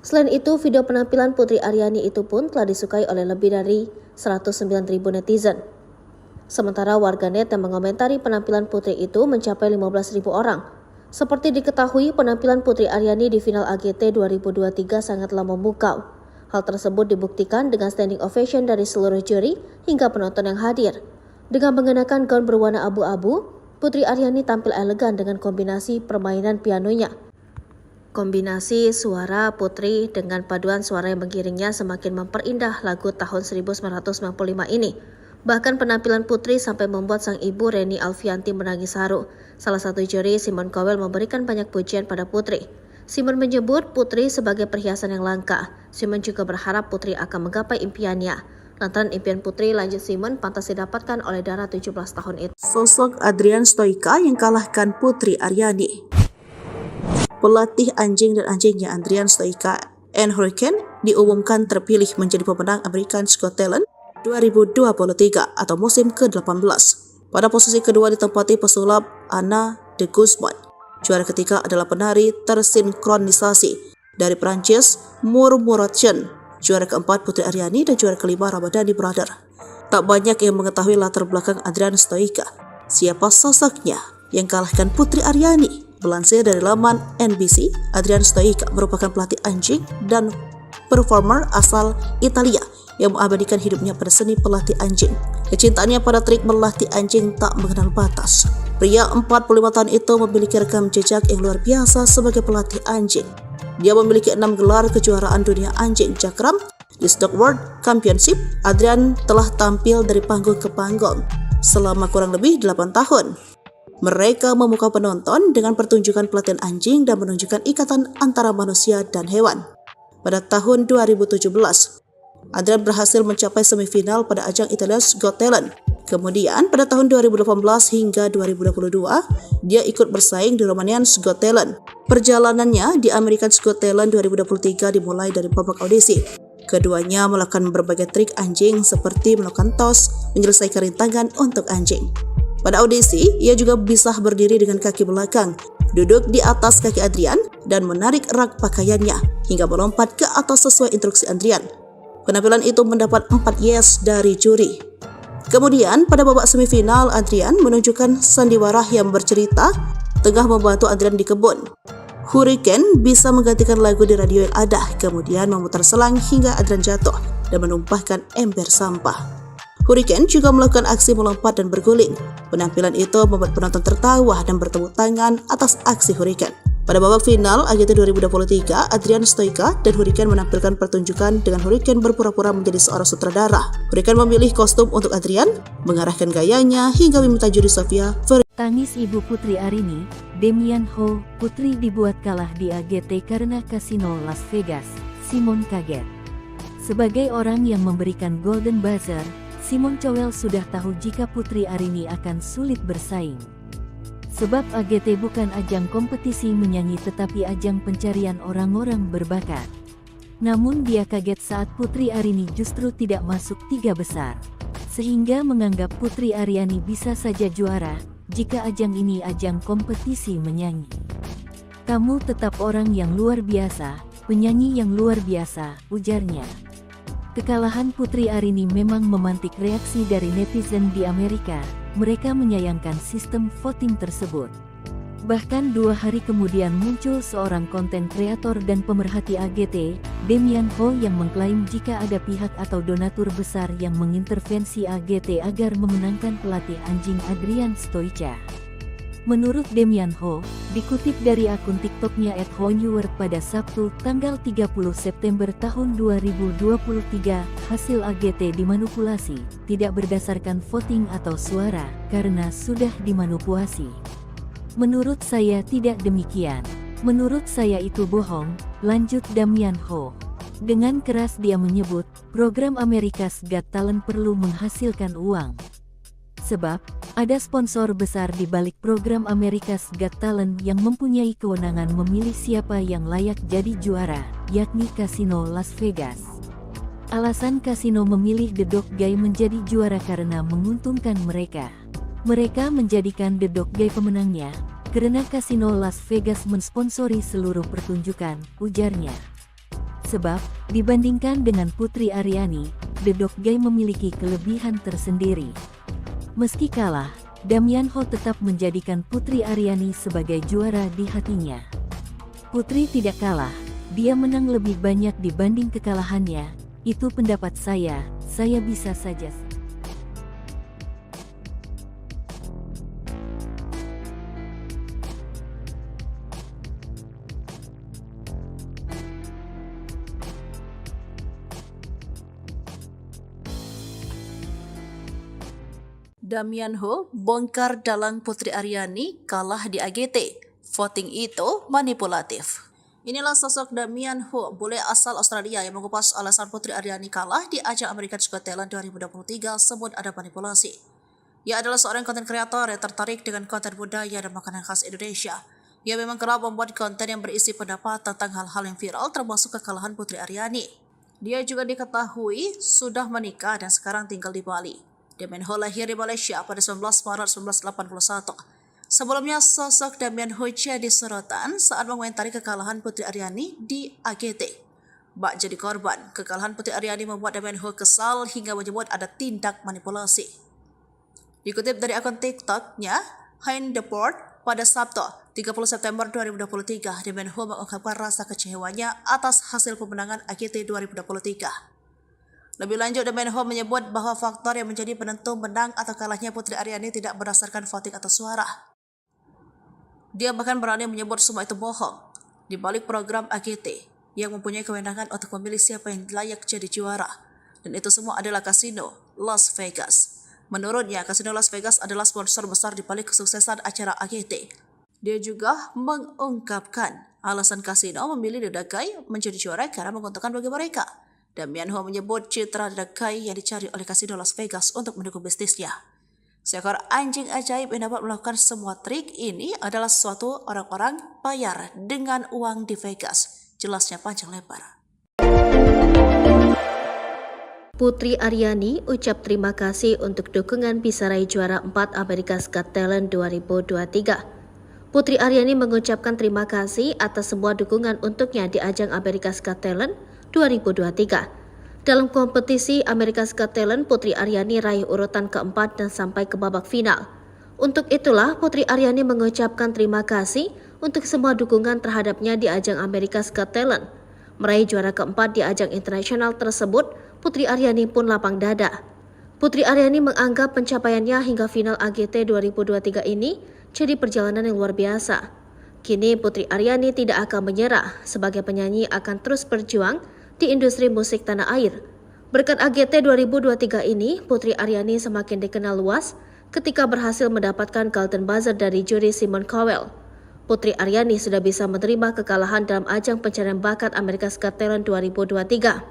Selain itu, video penampilan Putri Aryani itu pun telah disukai oleh lebih dari 109.000 netizen. Sementara warganet yang mengomentari penampilan Putri itu mencapai 15.000 orang. Seperti diketahui, penampilan Putri Aryani di final AGT 2023 sangatlah memukau. Hal tersebut dibuktikan dengan standing ovation dari seluruh juri hingga penonton yang hadir. Dengan mengenakan gaun berwarna abu-abu, Putri Aryani tampil elegan dengan kombinasi permainan pianonya. Kombinasi suara Putri dengan paduan suara yang mengiringnya semakin memperindah lagu tahun 1995 ini. Bahkan penampilan Putri sampai membuat sang ibu Reni Alfianti menangis haru. Salah satu juri, Simon Cowell, memberikan banyak pujian pada Putri. Simon menyebut Putri sebagai perhiasan yang langka. Simon juga berharap Putri akan menggapai impiannya. Lantaran impian Putri, lanjut Simon, pantas didapatkan oleh Dara 17 tahun itu. Sosok Adrian Stoica yang kalahkan Putri Aryani. Pelatih anjing dan anjingnya Adrian Stoica and Hurricane diumumkan terpilih menjadi pemenang America's Got Talent 2023 atau musim ke-18. Pada posisi kedua ditempati pesulap Anna de Guzman. Juara ketiga adalah penari tersinkronisasi dari Prancis Murmuration. Juara keempat Putri Aryani dan juara kelima Ramadhani Brother. Tak banyak yang mengetahui latar belakang Adrian Stoica. Siapa sosoknya yang kalahkan Putri Aryani? Melansir dari laman NBC, Adrian Stoica merupakan pelatih anjing dan performer asal Italia yang mengabadikan hidupnya pada seni pelatih anjing. Kecintaannya pada trik melatih anjing tak mengenal batas. Pria 45 tahun itu memiliki rekam jejak yang luar biasa sebagai pelatih anjing. Dia memiliki 6 gelar kejuaraan dunia anjing cakram di Stock World Championship. Adrian telah tampil dari panggung ke panggung selama kurang lebih 8 tahun. Mereka memukau penonton dengan pertunjukan pelatihan anjing dan menunjukkan ikatan antara manusia dan hewan. Pada tahun 2017, Adrian berhasil mencapai semifinal pada ajang Italia's Got Talent. Kemudian pada tahun 2018 hingga 2022, dia ikut bersaing di Romanian's Got Talent. Perjalanannya di America's Got Talent 2023 dimulai dari babak audisi. Keduanya melakukan berbagai trik anjing seperti melakukan tos, menyelesaikan rintangan untuk anjing. Pada audisi, ia juga bisa berdiri dengan kaki belakang, duduk di atas kaki Adrian, dan menarik rak pakaiannya hingga melompat ke atas sesuai instruksi Adrian. Penampilan itu mendapat 4 yes dari juri. Kemudian pada babak semifinal, Adrian menunjukkan sandiwara yang bercerita tengah membantu Adrian di kebun. Hurricane bisa menggantikan lagu di radio yang ada, kemudian memutar selang hingga Adrian jatuh dan menumpahkan ember sampah. Hurricane juga melakukan aksi melompat dan berguling. Penampilan itu membuat penonton tertawa dan bertepuk tangan atas aksi Hurricane. Pada babak final AGT 2023, Adrian Stoica dan Hurricane menampilkan pertunjukan dengan Hurricane berpura-pura menjadi seorang sutradara. Hurricane memilih kostum untuk Adrian, mengarahkan gayanya hingga meminta juri Sofia. Tangis ibu Putri Aryani, Demian Ho, Putri dibuat kalah di AGT karena kasino Las Vegas. Simon kaget. Sebagai orang yang memberikan Golden Buzzer, Simon Cowell sudah tahu jika Putri Aryani akan sulit bersaing. Sebab AGT bukan ajang kompetisi menyanyi tetapi ajang pencarian orang-orang berbakat. Namun dia kaget saat Putri Aryani justru tidak masuk 3 besar. Sehingga menganggap Putri Aryani bisa saja juara jika ajang ini ajang kompetisi menyanyi. Kamu tetap orang yang luar biasa, penyanyi yang luar biasa, ujarnya. Kekalahan Putri Aryani memang memantik reaksi dari netizen di Amerika. Mereka menyayangkan sistem voting tersebut. Bahkan 2 hari kemudian muncul seorang konten kreator dan pemerhati AGT, Demian Ho, yang mengklaim jika ada pihak atau donatur besar yang mengintervensi AGT agar memenangkan pelatih anjing Adrian Stoica. Menurut Demian Ho, dikutip dari akun TikToknya @honeword pada Sabtu, tanggal 30 September tahun 2023, hasil AGT dimanipulasi, tidak berdasarkan voting atau suara, karena sudah dimanipulasi. Menurut saya tidak demikian. Menurut saya itu bohong, lanjut Damian Ho. Dengan keras dia menyebut, program America's Got Talent perlu menghasilkan uang. Sebab, ada sponsor besar di balik program America's Got Talent yang mempunyai kewenangan memilih siapa yang layak jadi juara, yakni Kasino Las Vegas. Alasan kasino memilih The Dog Guy menjadi juara karena menguntungkan mereka. Mereka menjadikan The Dog Guy pemenangnya, karena Kasino Las Vegas mensponsori seluruh pertunjukan, ujarnya. Sebab, dibandingkan dengan Putri Aryani, The Dog Guy memiliki kelebihan tersendiri. Meski kalah, Damian Ho tetap menjadikan Putri Aryani sebagai juara di hatinya. Putri tidak kalah, dia menang lebih banyak dibanding kekalahannya, itu pendapat saya bisa saja. Damian Ho bongkar dalang Putri Aryani kalah di AGT. Voting itu manipulatif. Inilah sosok Damian Ho, bule asal Australia yang mengupas alasan Putri Aryani kalah di ajang America's Got Talent 2023 sebut ada manipulasi. Ia adalah seorang konten kreator yang tertarik dengan konten budaya dan makanan khas Indonesia. Ia memang kerap membuat konten yang berisi pendapat tentang hal-hal yang viral termasuk kekalahan Putri Aryani. Dia juga diketahui sudah menikah dan sekarang tinggal di Bali. Damian Ho lahir di Malaysia pada 19 Maret 1981. Sebelumnya, sosok Damian Ho jadi sorotan saat mengomentari kekalahan Putri Aryani di AGT. Bak jadi korban, kekalahan Putri Aryani membuat Damian Ho kesal hingga menyebut ada tindak manipulasi. Dikutip dari akun TikTok-nya, Hein Deport, pada Sabtu, 30 September 2023, Damian Ho mengungkapkan rasa kecewanya atas hasil pemenangan AGT 2023. Lebih lanjut, Damian Ho menyebut bahwa faktor yang menjadi penentu menang atau kalahnya Putri Aryani tidak berdasarkan voting atau suara. Dia bahkan berani menyebut semua itu bohong. Di balik program AGT yang mempunyai kewenangan untuk memilih siapa yang layak jadi juara. Dan itu semua adalah Kasino Las Vegas. Menurutnya, Kasino Las Vegas adalah sponsor besar di balik kesuksesan acara AGT. Dia juga mengungkapkan alasan Kasino memilih The Dog Guy menjadi juara karena menguntungkan bagi mereka. Damian Ho menyebut citra The Dog Guy yang dicari oleh Kasino Las Vegas untuk mendukung bisnisnya. Seekor anjing ajaib yang dapat melakukan semua trik ini adalah suatu orang-orang bayar dengan uang di Vegas. Jelasnya panjang lebar. Putri Aryani ucap terima kasih untuk dukungan bisa raih juara 4 America's Got Talent 2023. Putri Aryani mengucapkan terima kasih atas semua dukungan untuknya di ajang America's Got Talent 2023. Dalam kompetisi America's Got Talent, Putri Aryani raih urutan keempat dan sampai ke babak final. Untuk itulah, Putri Aryani mengucapkan terima kasih untuk semua dukungan terhadapnya di ajang America's Got Talent. Meraih juara keempat di ajang internasional tersebut, Putri Aryani pun lapang dada. Putri Aryani menganggap pencapaiannya hingga final AGT 2023 ini jadi perjalanan yang luar biasa. Kini Putri Aryani tidak akan menyerah, sebagai penyanyi akan terus berjuang di industri musik tanah air. Berkat AGT 2023 ini, Putri Aryani semakin dikenal luas ketika berhasil mendapatkan Golden Buzzer dari juri Simon Cowell. Putri Aryani sudah bisa menerima kekalahan dalam ajang pencarian bakat America's Got Talent 2023.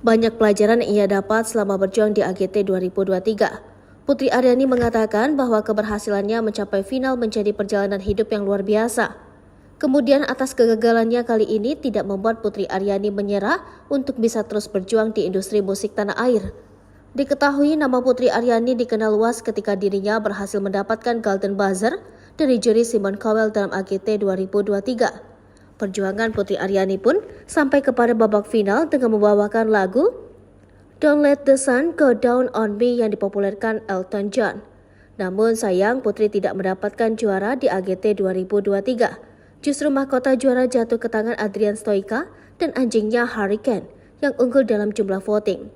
Banyak pelajaran yang ia dapat selama berjuang di AGT 2023. Putri Aryani mengatakan bahwa keberhasilannya mencapai final menjadi perjalanan hidup yang luar biasa. Kemudian atas kegagalannya kali ini tidak membuat Putri Aryani menyerah untuk bisa terus berjuang di industri musik tanah air. Diketahui nama Putri Aryani dikenal luas ketika dirinya berhasil mendapatkan Golden Buzzer dari juri Simon Cowell dalam AGT 2023. Perjuangan Putri Aryani pun sampai kepada babak final dengan membawakan lagu Don't Let the Sun Go Down on Me yang dipopulerkan Elton John. Namun sayang Putri tidak mendapatkan juara di AGT 2023. Justru mahkota juara jatuh ke tangan Adrian Stoica dan anjingnya Hurricane yang unggul dalam jumlah voting.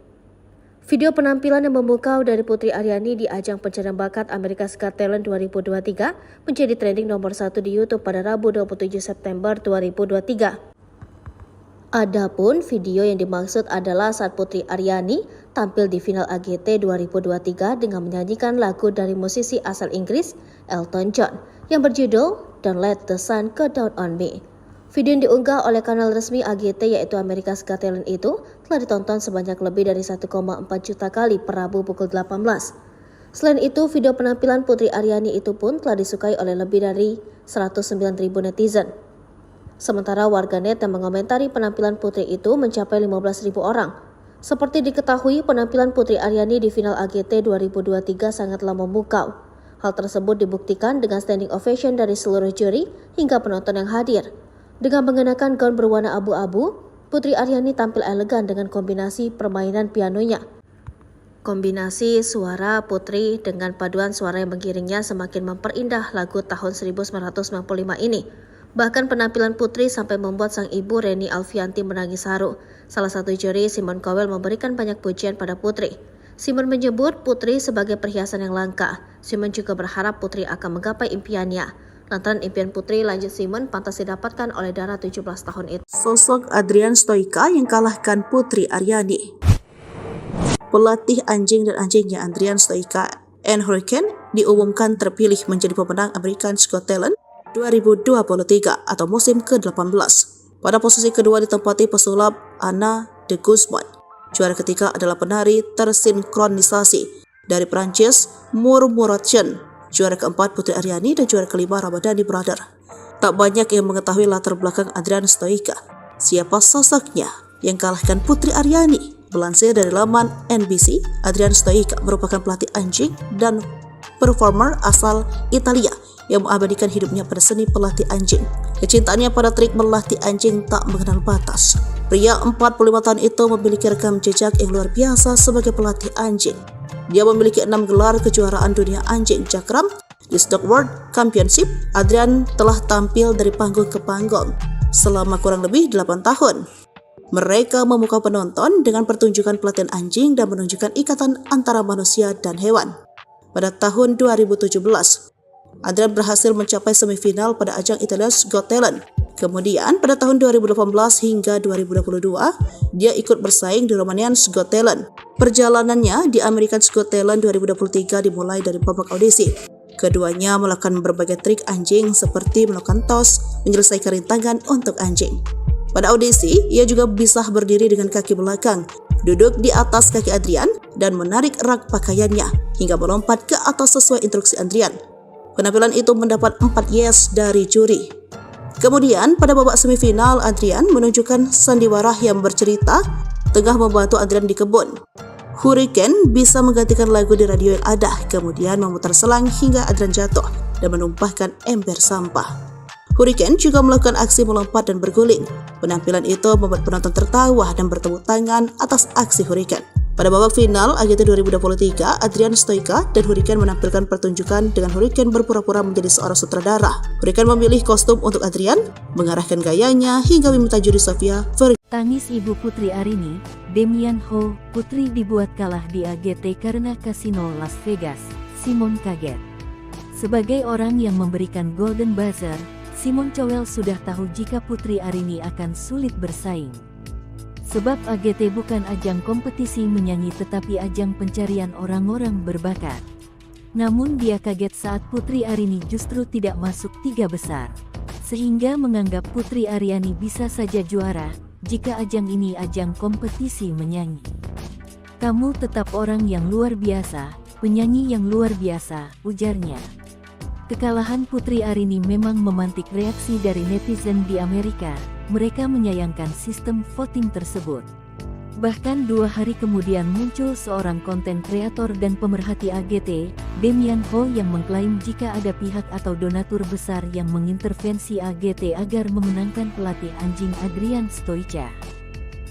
Video penampilan yang memukau dari Putri Aryani di ajang pencarian bakat America's Got Talent 2023 menjadi trending nomor 1 di YouTube pada Rabu 27 September 2023. Adapun video yang dimaksud adalah saat Putri Aryani tampil di final AGT 2023 dengan menyanyikan lagu dari musisi asal Inggris Elton John yang berjudul Don't Let the Sun Go Down on Me. Video yang diunggah oleh kanal resmi AGT yaitu America's Got Talent itu telah ditonton sebanyak lebih dari 1,4 juta kali per Rabu pukul 18. Selain itu, video penampilan Putri Aryani itu pun telah disukai oleh lebih dari 109.000 netizen. Sementara warganet yang mengomentari penampilan Putri itu mencapai 15.000 orang. Seperti diketahui, penampilan Putri Aryani di final AGT 2023 sangatlah memukau. Hal tersebut dibuktikan dengan standing ovation dari seluruh juri hingga penonton yang hadir. Dengan mengenakan gaun berwarna abu-abu, Putri Aryani tampil elegan dengan kombinasi permainan pianonya. Kombinasi suara Putri dengan paduan suara yang mengiringnya semakin memperindah lagu tahun 1995 ini. Bahkan penampilan Putri sampai membuat sang ibu Reni Alfianti menangis haru. Salah satu juri, Simon Cowell, memberikan banyak pujian pada Putri. Simon menyebut Putri sebagai perhiasan yang langka. Simon juga berharap Putri akan menggapai impiannya. Lantaran impian Putri, lanjut Simon, pantas didapatkan oleh Dara 17 tahun itu. Sosok Adrian Stoica yang kalahkan Putri Aryani. Pelatih anjing dan anjingnya Adrian Stoica and Hurricane diumumkan terpilih menjadi pemenang America's Got Talent 2023 atau musim ke-18. Pada posisi kedua ditempati pesulap Anna de Guzman. Juara ketiga adalah penari tersinkronisasi dari Prancis Murmuration. Juara keempat Putri Aryani dan juara kelima Ramadhani Brother. Tak banyak yang mengetahui latar belakang Adrian Stoica. Siapa sosoknya yang kalahkan Putri Aryani? Melansir dari laman NBC, Adrian Stoica merupakan pelatih anjing dan performer asal Italia yang mengabadikan hidupnya pada seni pelatih anjing. Kecintaannya pada trik melatih anjing tak mengenal batas. Pria 45 tahun itu memiliki rekam jejak yang luar biasa sebagai pelatih anjing. Dia memiliki 6 gelar kejuaraan dunia anjing cakram di Stock World Championship. Adrian telah tampil dari panggung ke panggung selama kurang lebih 8 tahun. Mereka memukau penonton dengan pertunjukan pelatihan anjing dan menunjukkan ikatan antara manusia dan hewan. Pada tahun 2017, Adrian berhasil mencapai semifinal pada ajang Italia's Got Talent. Kemudian pada tahun 2018 hingga 2022, dia ikut bersaing di Romanian's Got Talent. Perjalanannya di America's Got Talent 2023 dimulai dari babak audisi. Keduanya melakukan berbagai trik anjing seperti melakukan tos, menyelesaikan rintangan untuk anjing. Pada audisi, ia juga bisa berdiri dengan kaki belakang, duduk di atas kaki Adrian, dan menarik rak pakaiannya hingga melompat ke atas sesuai instruksi Adrian. Penampilan itu mendapat 4 yes dari juri. Kemudian pada babak semifinal, Adrian menunjukkan sandiwara yang bercerita tengah membantu Adrian di kebun. Hurricane bisa menggantikan lagu di radio yang ada, kemudian memutar selang hingga Adrian jatuh dan menumpahkan ember sampah. Hurricane juga melakukan aksi melompat dan berguling. Penampilan itu membuat penonton tertawa dan bertepuk tangan atas aksi Hurricane. Pada babak final AGT 2023, Adrian Stoica dan Hurricane menampilkan pertunjukan dengan Hurricane berpura-pura menjadi seorang sutradara. Hurricane memilih kostum untuk Adrian, mengarahkan gayanya hingga meminta juri Sofia Tangis ibu Putri Aryani, Demian Ho, Putri dibuat kalah di AGT karena kasino Las Vegas. Simon kaget. Sebagai orang yang memberikan Golden Buzzer, Simon Cowell sudah tahu jika Putri Aryani akan sulit bersaing. Sebab AGT bukan ajang kompetisi menyanyi tetapi ajang pencarian orang-orang berbakat. Namun dia kaget saat Putri Aryani justru tidak masuk 3 besar. Sehingga menganggap Putri Aryani bisa saja juara jika ajang ini ajang kompetisi menyanyi. Kamu tetap orang yang luar biasa, penyanyi yang luar biasa, ujarnya. Kekalahan Putri Aryani memang memantik reaksi dari netizen di Amerika. Mereka menyayangkan sistem voting tersebut. Bahkan 2 hari kemudian muncul seorang konten kreator dan pemerhati AGT, Demian Ho, yang mengklaim jika ada pihak atau donatur besar yang mengintervensi AGT agar memenangkan pelatih anjing Adrian Stoica.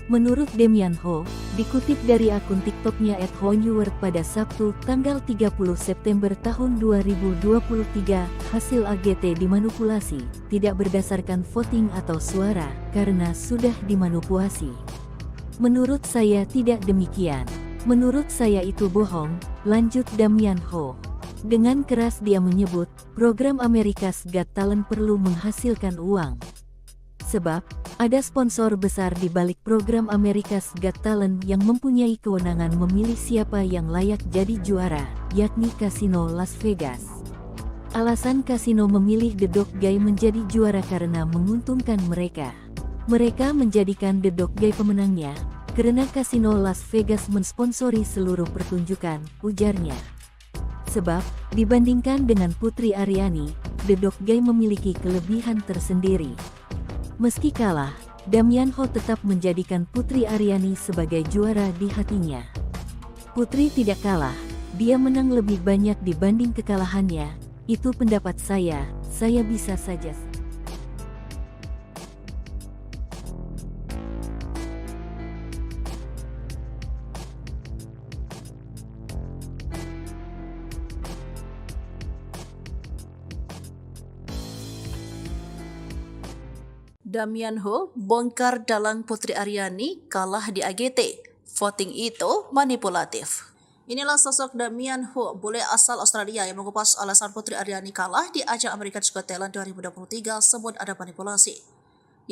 Menurut Demian Ho, dikutip dari akun TikToknya @honeword pada Sabtu, tanggal 30 September tahun 2023, hasil AGT dimanipulasi, tidak berdasarkan voting atau suara, karena sudah dimanipulasi. Menurut saya tidak demikian. Menurut saya itu bohong, lanjut Demian Ho. Dengan keras dia menyebut, program America's Got Talent perlu menghasilkan uang. Sebab, ada sponsor besar di balik program America's Got Talent yang mempunyai kewenangan memilih siapa yang layak jadi juara, yakni Kasino Las Vegas. Alasan kasino memilih The Dog Guy menjadi juara karena menguntungkan mereka. Mereka menjadikan The Dog Guy pemenangnya, karena kasino Las Vegas mensponsori seluruh pertunjukan, ujarnya. Sebab, dibandingkan dengan Putri Aryani, The Dog Guy memiliki kelebihan tersendiri. Meski kalah, Damian Ho tetap menjadikan Putri Aryani sebagai juara di hatinya. Putri tidak kalah, dia menang lebih banyak dibanding kekalahannya. Itu pendapat saya bisa saja. Damian Ho bongkar dalang Putri Aryani kalah di AGT. Voting itu manipulatif. Inilah sosok Damian Ho, bule asal Australia yang mengupas alasan Putri Aryani kalah di ajang America's Got Talent 2023 sebut ada manipulasi.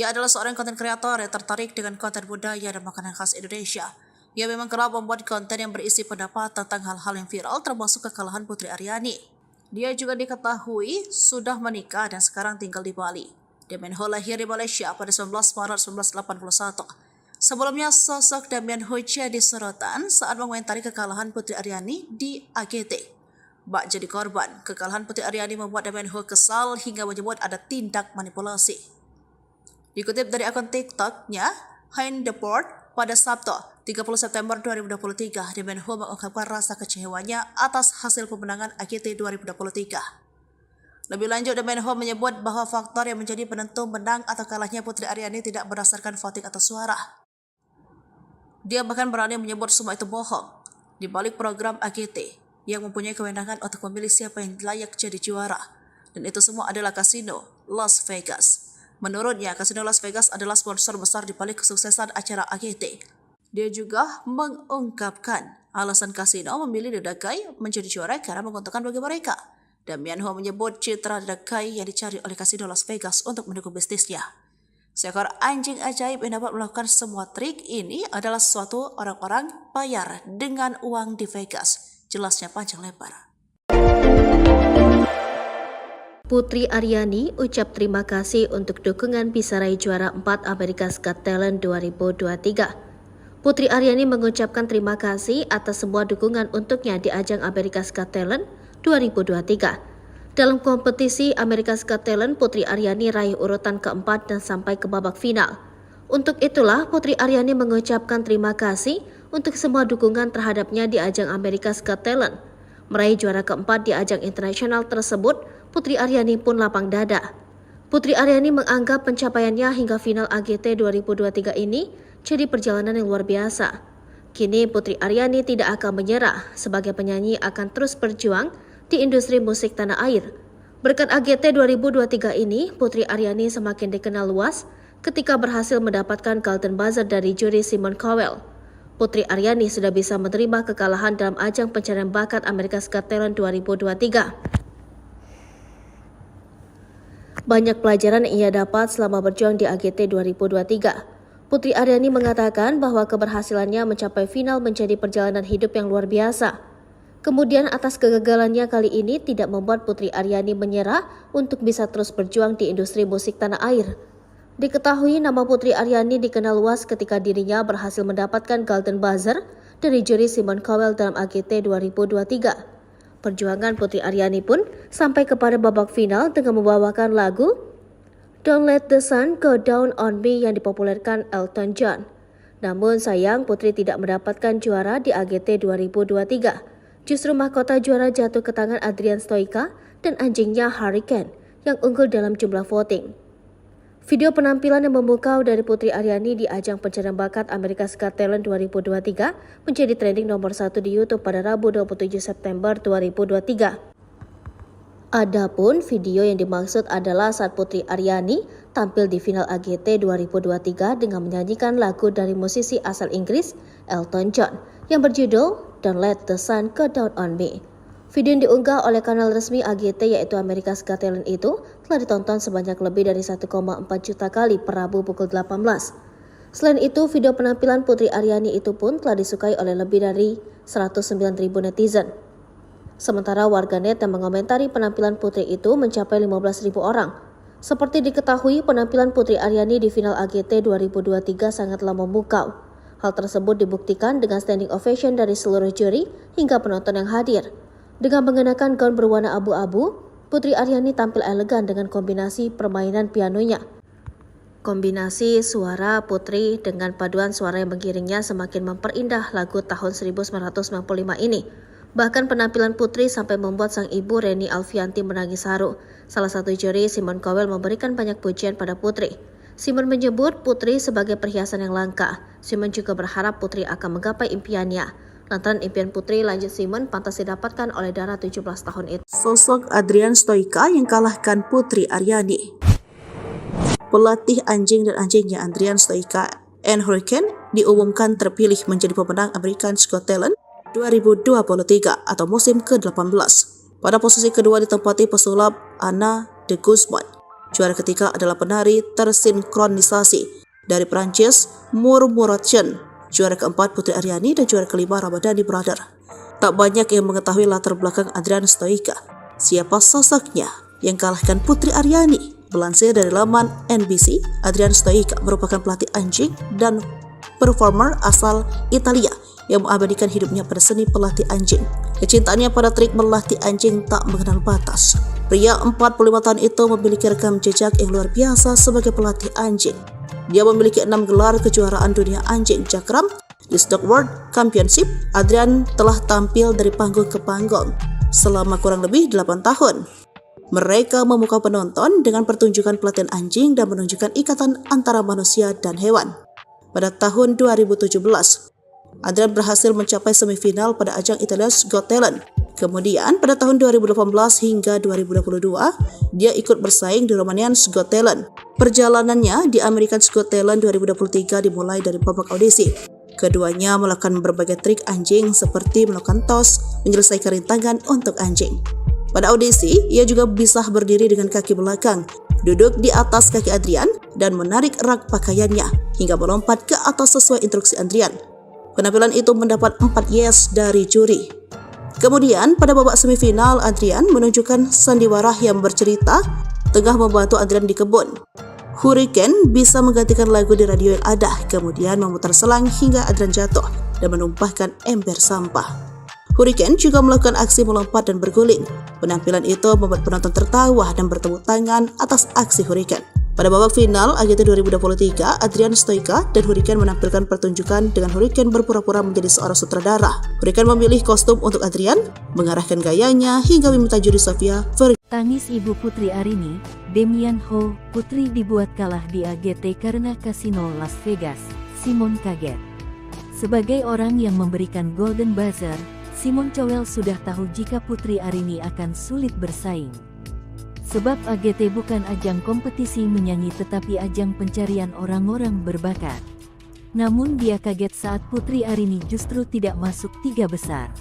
Ia adalah seorang konten kreator yang tertarik dengan konten budaya dan makanan khas Indonesia. Ia memang kerap membuat konten yang berisi pendapat tentang hal-hal yang viral termasuk kekalahan Putri Aryani. Dia juga diketahui sudah menikah dan sekarang tinggal di Bali. Damian Ho lahir di Malaysia pada 19 Maret 1981. Sebelumnya, sosok Damian Ho jadi sorotan saat mengomentari kekalahan Putri Aryani di AGT. Bak jadi korban, kekalahan Putri Aryani membuat Damian Ho kesal hingga menyebut ada tindak manipulasi. Dikutip dari akun TikTok-nya, Hein Deport, pada Sabtu, 30 September 2023, Damian Ho mengungkapkan rasa kecewanya atas hasil pemenangan AGT 2023. Lebih lanjut, Damian Ho menyebut bahwa faktor yang menjadi penentu menang atau kalahnya Putri Aryani tidak berdasarkan voting atau suara. Dia bahkan berani menyebut semua itu bohong. Di balik program AGT yang mempunyai kewenangan untuk memilih siapa yang layak jadi juara. Dan itu semua adalah kasino Las Vegas. Menurutnya, kasino Las Vegas adalah sponsor besar di balik kesuksesan acara AGT. Dia juga mengungkapkan alasan kasino memilih The Dog Guy menjadi juara karena menguntungkan bagi mereka. Damian Ho menyebut citra The Dog Guy yang dicari oleh kasino Las Vegas untuk mendukung bisnisnya. Seekor anjing ajaib yang dapat melakukan semua trik ini adalah sesuatu orang-orang bayar dengan uang di Vegas. Jelasnya panjang lebar. Putri Aryani ucap terima kasih untuk dukungan bisa raih juara 4 America's Got Talent 2023. Putri Aryani mengucapkan terima kasih atas semua dukungan untuknya di ajang America's Got Talent 2023. Dalam kompetisi America's Got Talent, Putri Aryani raih urutan keempat dan sampai ke babak final. Untuk itulah, Putri Aryani mengucapkan terima kasih untuk semua dukungan terhadapnya di ajang America's Got Talent. Meraih juara keempat di ajang internasional tersebut, Putri Aryani pun lapang dada. Putri Aryani menganggap pencapaiannya hingga final AGT 2023 ini jadi perjalanan yang luar biasa. Kini Putri Aryani tidak akan menyerah, sebagai penyanyi akan terus berjuang di industri musik tanah air. Berkat AGT 2023 ini, Putri Aryani semakin dikenal luas ketika berhasil mendapatkan Golden Buzzer dari juri Simon Cowell. Putri Aryani sudah bisa menerima kekalahan dalam ajang pencarian bakat America's Got Talent 2023. Banyak pelajaran yang ia dapat selama berjuang di AGT 2023. Putri Aryani mengatakan bahwa keberhasilannya mencapai final menjadi perjalanan hidup yang luar biasa. Kemudian atas kegagalannya kali ini tidak membuat Putri Aryani menyerah untuk bisa terus berjuang di industri musik tanah air. Diketahui nama Putri Aryani dikenal luas ketika dirinya berhasil mendapatkan Golden Buzzer dari juri Simon Cowell dalam AGT 2023. Perjuangan Putri Aryani pun sampai kepada babak final dengan membawakan lagu Don't Let the Sun Go Down on Me yang dipopulerkan Elton John. Namun sayang Putri tidak mendapatkan juara di AGT 2023. Justru mahkota juara jatuh ke tangan Adrian Stoica dan anjingnya Hurricane yang unggul dalam jumlah voting. Video penampilan yang memukau dari Putri Aryani di ajang pencarian bakat America's Got Talent 2023 menjadi trending nomor 1 di YouTube pada Rabu 27 September 2023. Adapun video yang dimaksud adalah saat Putri Aryani tampil di final AGT 2023 dengan menyanyikan lagu dari musisi asal Inggris Elton John yang berjudul Don't Let the Sun Go Down on Me. Video yang diunggah oleh kanal resmi AGT yaitu America's Got Talent itu telah ditonton sebanyak lebih dari 1,4 juta kali per Rabu pukul 18. Selain itu, video penampilan Putri Aryani itu pun telah disukai oleh lebih dari 109.000 netizen. Sementara warganet yang mengomentari penampilan Putri itu mencapai 15.000 orang. Seperti diketahui, penampilan Putri Aryani di final AGT 2023 sangatlah memukau. Hal tersebut dibuktikan dengan standing ovation dari seluruh juri hingga penonton yang hadir. Dengan mengenakan gaun berwarna abu-abu, Putri Aryani tampil elegan dengan kombinasi permainan pianonya. Kombinasi suara Putri dengan paduan suara yang mengiringnya semakin memperindah lagu tahun 1995 ini. Bahkan penampilan Putri sampai membuat sang ibu Reni Alfianti menangis haru. Salah satu juri, Simon Cowell, memberikan banyak pujian pada Putri. Simon menyebut Putri sebagai perhiasan yang langka. Simon juga berharap Putri akan menggapai impiannya. Lantaran impian Putri, lanjut Simon, pantas didapatkan oleh Dara 17 tahun itu. Sosok Adrian Stoica yang kalahkan Putri Aryani. Pelatih anjing dan anjingnya Adrian Stoica and Hurricane diumumkan terpilih menjadi pemenang America's Got Talent 2023 atau musim ke-18. Pada posisi kedua ditempati pesulap Anna de Guzman. Juara ketiga adalah penari tersinkronisasi dari Prancis Murmuration. Juara keempat Putri Aryani dan juara kelima Ramadhani Brother. Tak banyak yang mengetahui latar belakang Adrian Stoica. Siapa sosoknya yang kalahkan Putri Aryani? Melansir dari laman NBC, Adrian Stoica merupakan pelatih anjing dan performer asal Italia yang mengabadikan hidupnya pada seni pelatih anjing. Kecintaannya pada trik melatih anjing tak mengenal batas. Pria 45 tahun itu memiliki rekam jejak yang luar biasa sebagai pelatih anjing. Dia memiliki 6 gelar kejuaraan dunia anjing Jakram di Stock World Championship. Adrian telah tampil dari panggung ke panggung selama kurang lebih 8 tahun. Mereka memukau penonton dengan pertunjukan pelatihan anjing dan menunjukkan ikatan antara manusia dan hewan. Pada tahun 2017, Adrian berhasil mencapai semifinal pada ajang Italia's Got Talent. Kemudian pada tahun 2018 hingga 2022, dia ikut bersaing di Romania's Got Talent. Perjalanannya di America's Got Talent 2023 dimulai dari babak audisi. Keduanya melakukan berbagai trik anjing seperti melakukan tos, menyelesaikan rintangan untuk anjing. Pada audisi, ia juga bisa berdiri dengan kaki belakang, duduk di atas kaki Adrian, dan menarik rak pakaiannya hingga melompat ke atas sesuai instruksi Adrian. Penampilan itu mendapat 4 yes dari juri. Kemudian, pada babak semifinal, Adrian menunjukkan sandiwara yang bercerita tengah membantu Adrian di kebun. Hurricane bisa menggantikan lagu di radio yang ada, kemudian memutar selang hingga Adrian jatuh dan menumpahkan ember sampah. Hurricane juga melakukan aksi melompat dan berguling. Penampilan itu membuat penonton tertawa dan bertepuk tangan atas aksi Hurricane. Pada babak final AGT 2023, Adrian Stoica dan Hurricane menampilkan pertunjukan dengan Hurricane berpura-pura menjadi seorang sutradara. Hurricane memilih kostum untuk Adrian, mengarahkan gayanya hingga meminta juri Sofia Tangis ibu Putri Aryani, Damian Ho, Putri dibuat kalah di AGT karena kasino Las Vegas. Simon kaget. Sebagai orang yang memberikan Golden Buzzer, Simon Cowell sudah tahu jika Putri Aryani akan sulit bersaing. Sebab AGT bukan ajang kompetisi menyanyi tetapi ajang pencarian orang-orang berbakat. Namun dia kaget saat Putri Aryani justru tidak masuk 3 besar.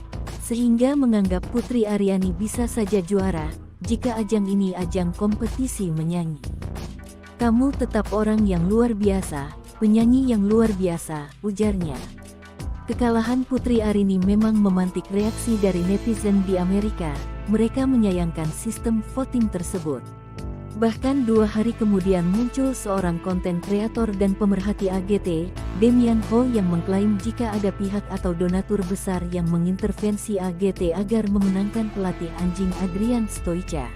Sehingga menganggap Putri Aryani bisa saja juara jika ajang ini ajang kompetisi menyanyi. Kamu tetap orang yang luar biasa, penyanyi yang luar biasa, ujarnya. Kekalahan Putri Aryani memang memantik reaksi dari netizen di Amerika. Mereka menyayangkan sistem voting tersebut. Bahkan 2 hari kemudian muncul seorang konten kreator dan pemerhati AGT, Damian Ho, yang mengklaim jika ada pihak atau donatur besar yang mengintervensi AGT agar memenangkan pelatih anjing Adrian Stoica.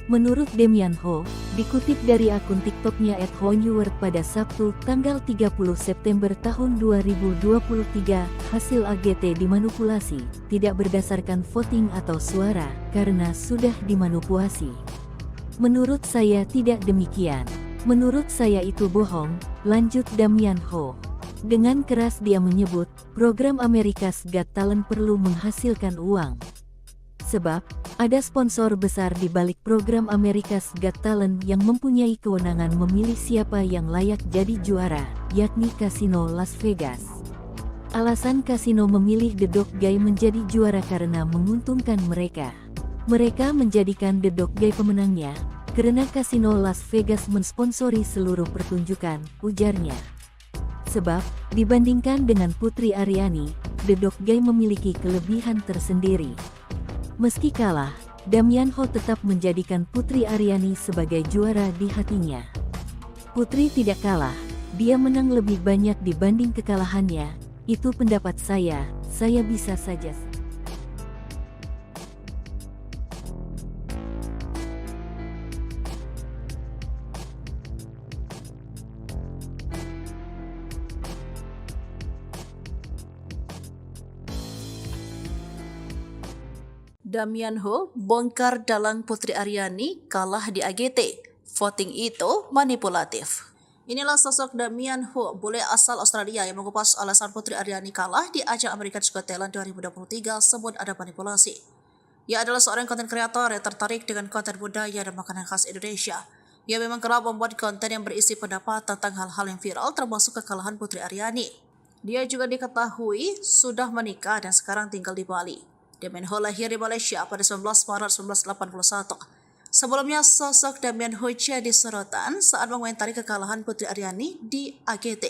Menurut Damian Ho, dikutip dari akun TikToknya @honeword pada Sabtu, tanggal 30 September tahun 2023, hasil AGT dimanipulasi, tidak berdasarkan voting atau suara, karena sudah dimanipulasi. Menurut saya tidak demikian. Menurut saya itu bohong, lanjut Damian Ho. Dengan keras dia menyebut, program America's Got Talent perlu menghasilkan uang. Sebab, ada sponsor besar di balik program America's Got Talent yang mempunyai kewenangan memilih siapa yang layak jadi juara, yakni Kasino Las Vegas. Alasan kasino memilih The Dog Guy menjadi juara karena menguntungkan mereka. Mereka menjadikan The Dog Guy pemenangnya, karena Kasino Las Vegas mensponsori seluruh pertunjukan, ujarnya. Sebab, dibandingkan dengan Putri Aryani, The Dog Guy memiliki kelebihan tersendiri. Meski kalah, Damian Ho tetap menjadikan Putri Aryani sebagai juara di hatinya. Putri tidak kalah, dia menang lebih banyak dibanding kekalahannya. Itu pendapat saya bisa saja. Damian Ho bongkar dalang Putri Aryani kalah di AGT. Voting itu manipulatif. Inilah sosok Damian Ho, bule asal Australia yang mengupas alasan Putri Aryani kalah di ajang America's Got Talent 2023 sebut ada manipulasi. Ia adalah seorang konten kreator yang tertarik dengan konten budaya dan makanan khas Indonesia. Ia memang kerap membuat konten yang berisi pendapat tentang hal-hal yang viral termasuk kekalahan Putri Aryani. Dia juga diketahui sudah menikah dan sekarang tinggal di Bali. Damian Ho lahir di Malaysia pada 19 Maret 1981. Sebelumnya, sosok Damian Ho jadi sorotan saat mengomentari kekalahan Putri Aryani di AGT.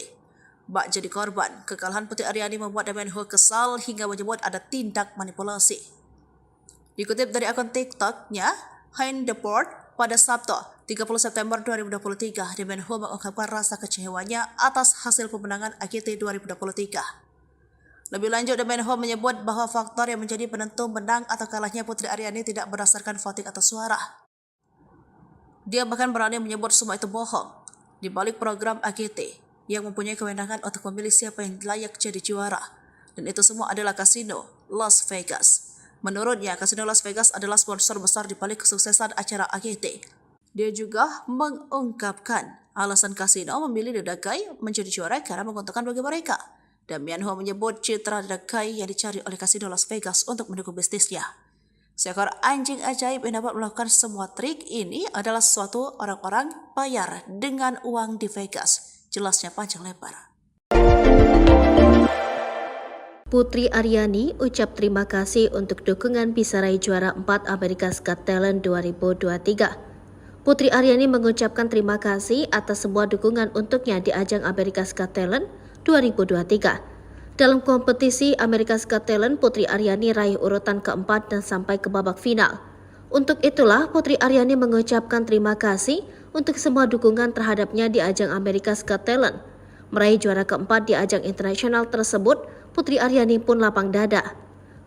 Bak jadi korban, kekalahan Putri Aryani membuat Damian Ho kesal hingga menyebut ada tindak manipulasi. Dikutip dari akun TikTok-nya, Hein Deport, pada Sabtu, 30 September 2023, Damian Ho mengungkapkan rasa kecewanya atas hasil pemenangan AGT 2023. Lebih lanjut, Damian Ho menyebut bahwa faktor yang menjadi penentu menang atau kalahnya Putri Aryani tidak berdasarkan voting atau suara. Dia bahkan berani menyebut semua itu bohong. Di balik program AGT yang mempunyai kewenangan untuk memilih siapa yang layak jadi juara. Dan itu semua adalah kasino Las Vegas. Menurutnya, kasino Las Vegas adalah sponsor besar di balik kesuksesan acara AGT. Dia juga mengungkapkan alasan kasino memilih The Dagai menjadi juara karena menguntungkan bagi mereka. Damian Ho menyebut citra The Dagai yang dicari oleh kasino Las Vegas untuk mendukung bisnisnya. Seekor anjing ajaib yang dapat melakukan semua trik ini adalah suatu orang-orang bayar dengan uang di Vegas. Jelasnya panjang lebar. Putri Aryani ucap terima kasih untuk dukungan bisa raih juara 4 America's Got Talent 2023. Putri Aryani mengucapkan terima kasih atas semua dukungan untuknya di ajang America's Got Talent 2023. Dalam kompetisi America's Got Talent, Putri Aryani raih urutan keempat dan sampai ke babak final. Untuk itulah, Putri Aryani mengucapkan terima kasih untuk semua dukungan terhadapnya di ajang America's Got Talent. Meraih juara keempat di ajang internasional tersebut, Putri Aryani pun lapang dada.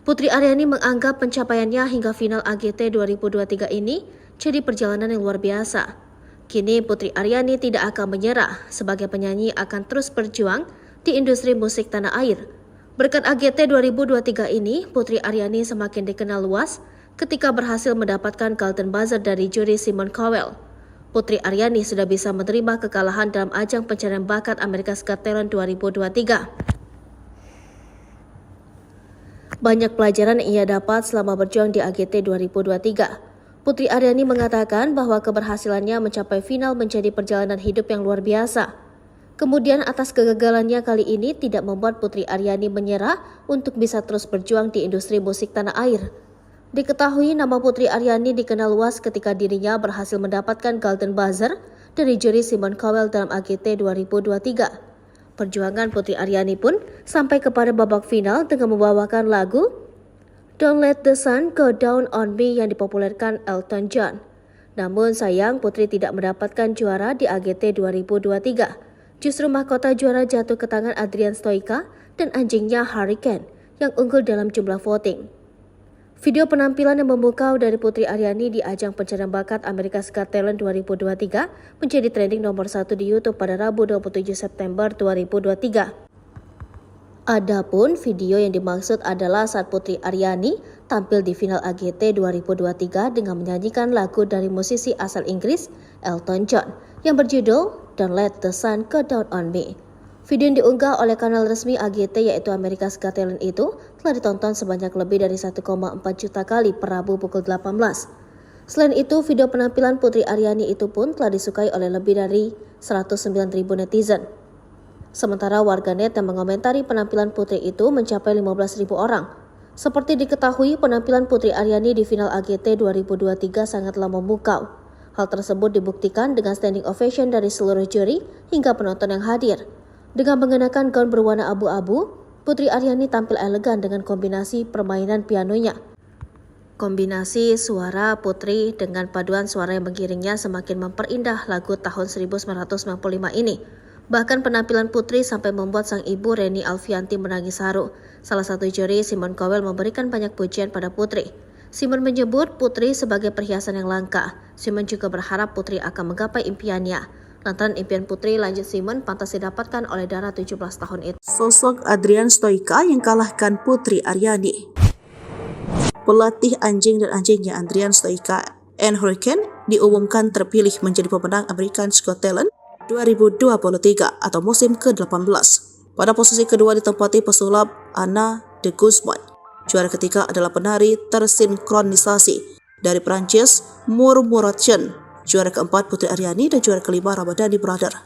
Putri Aryani menganggap pencapaiannya hingga final AGT 2023 ini jadi perjalanan yang luar biasa. Kini Putri Aryani tidak akan menyerah, sebagai penyanyi akan terus berjuang di industri musik tanah air. Berkat AGT 2023 ini, Putri Aryani semakin dikenal luas ketika berhasil mendapatkan Golden Buzzer dari juri Simon Cowell. Putri Aryani sudah bisa menerima kekalahan dalam ajang pencarian bakat America's Got Talent 2023. Banyak pelajaran yang ia dapat selama berjuang di AGT 2023. Putri Aryani mengatakan bahwa keberhasilannya mencapai final menjadi perjalanan hidup yang luar biasa. Kemudian atas kegagalannya kali ini tidak membuat Putri Aryani menyerah untuk bisa terus berjuang di industri musik tanah air. Diketahui nama Putri Aryani dikenal luas ketika dirinya berhasil mendapatkan Golden Buzzer dari juri Simon Cowell dalam AGT 2023. Perjuangan Putri Aryani pun sampai kepada babak final dengan membawakan lagu Don't Let the Sun Go Down on Me yang dipopulerkan Elton John. Namun sayang Putri tidak mendapatkan juara di AGT 2023. Justru mahkota juara jatuh ke tangan Adrian Stoica dan anjingnya Hurricane yang unggul dalam jumlah voting. Video penampilan yang memukau dari Putri Aryani di ajang pencarian bakat America's Got Talent 2023 menjadi trending nomor 1 di YouTube pada Rabu 27 September 2023. Adapun video yang dimaksud adalah saat Putri Aryani tampil di final AGT 2023 dengan menyanyikan lagu dari musisi asal Inggris Elton John yang berjudul Don't Let the Sun Go Down on Me. Video yang diunggah oleh kanal resmi AGT yaitu America's Got Talent itu telah ditonton sebanyak lebih dari 1,4 juta kali per Rabu pukul 18. Selain itu, video penampilan Putri Aryani itu pun telah disukai oleh lebih dari 109.000 netizen. Sementara warganet yang mengomentari penampilan Putri itu mencapai 15.000 orang. Seperti diketahui, penampilan Putri Aryani di final AGT 2023 sangatlah memukau. Hal tersebut dibuktikan dengan standing ovation dari seluruh juri hingga penonton yang hadir. Dengan mengenakan gaun berwarna abu-abu, Putri Aryani tampil elegan dengan kombinasi permainan pianonya. Kombinasi suara Putri dengan paduan suara yang mengiringnya semakin memperindah lagu tahun 1995 ini. Bahkan penampilan Putri sampai membuat sang ibu Reni Alfianti menangis haru. Salah satu juri, Simon Cowell, memberikan banyak pujian pada Putri. Simon menyebut Putri sebagai perhiasan yang langka. Simon juga berharap Putri akan menggapai impiannya. Lantaran impian Putri, lanjut Simon, pantas didapatkan oleh Dara 17 tahun itu. Sosok Adrian Stoica yang kalahkan Putri Aryani. Pelatih anjing dan anjingnya Adrian Stoica and Hurricane diumumkan terpilih menjadi pemenang America's Got Talent 2023 atau musim ke-18. Pada posisi kedua ditempati pesulap Anna de Guzman. Juara ketiga adalah penari tersinkronisasi dari Prancis Murmuration. Juara keempat Putri Aryani dan juara kelima Ramadhani Brother.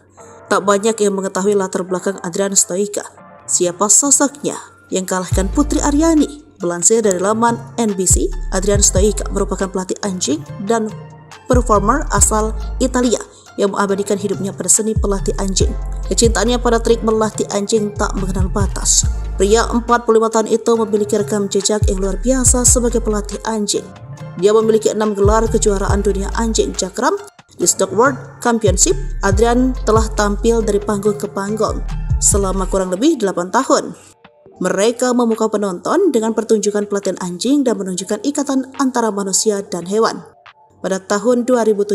Tak banyak yang mengetahui latar belakang Adrian Stoica. Siapa sosoknya yang kalahkan Putri Aryani? Melansir dari laman NBC, Adrian Stoica merupakan pelatih anjing dan performer asal Italia yang mengabadikan hidupnya pada seni pelatih anjing. Kecintaannya pada trik melatih anjing tak mengenal batas. Pria 45 tahun itu memiliki rekam jejak yang luar biasa sebagai pelatih anjing. Dia memiliki 6 gelar kejuaraan dunia anjing cakram di Stock World Championship. Adrian telah tampil dari panggung ke panggung selama kurang lebih 8 tahun. Mereka memukau penonton dengan pertunjukan pelatihan anjing dan menunjukkan ikatan antara manusia dan hewan. Pada tahun 2017,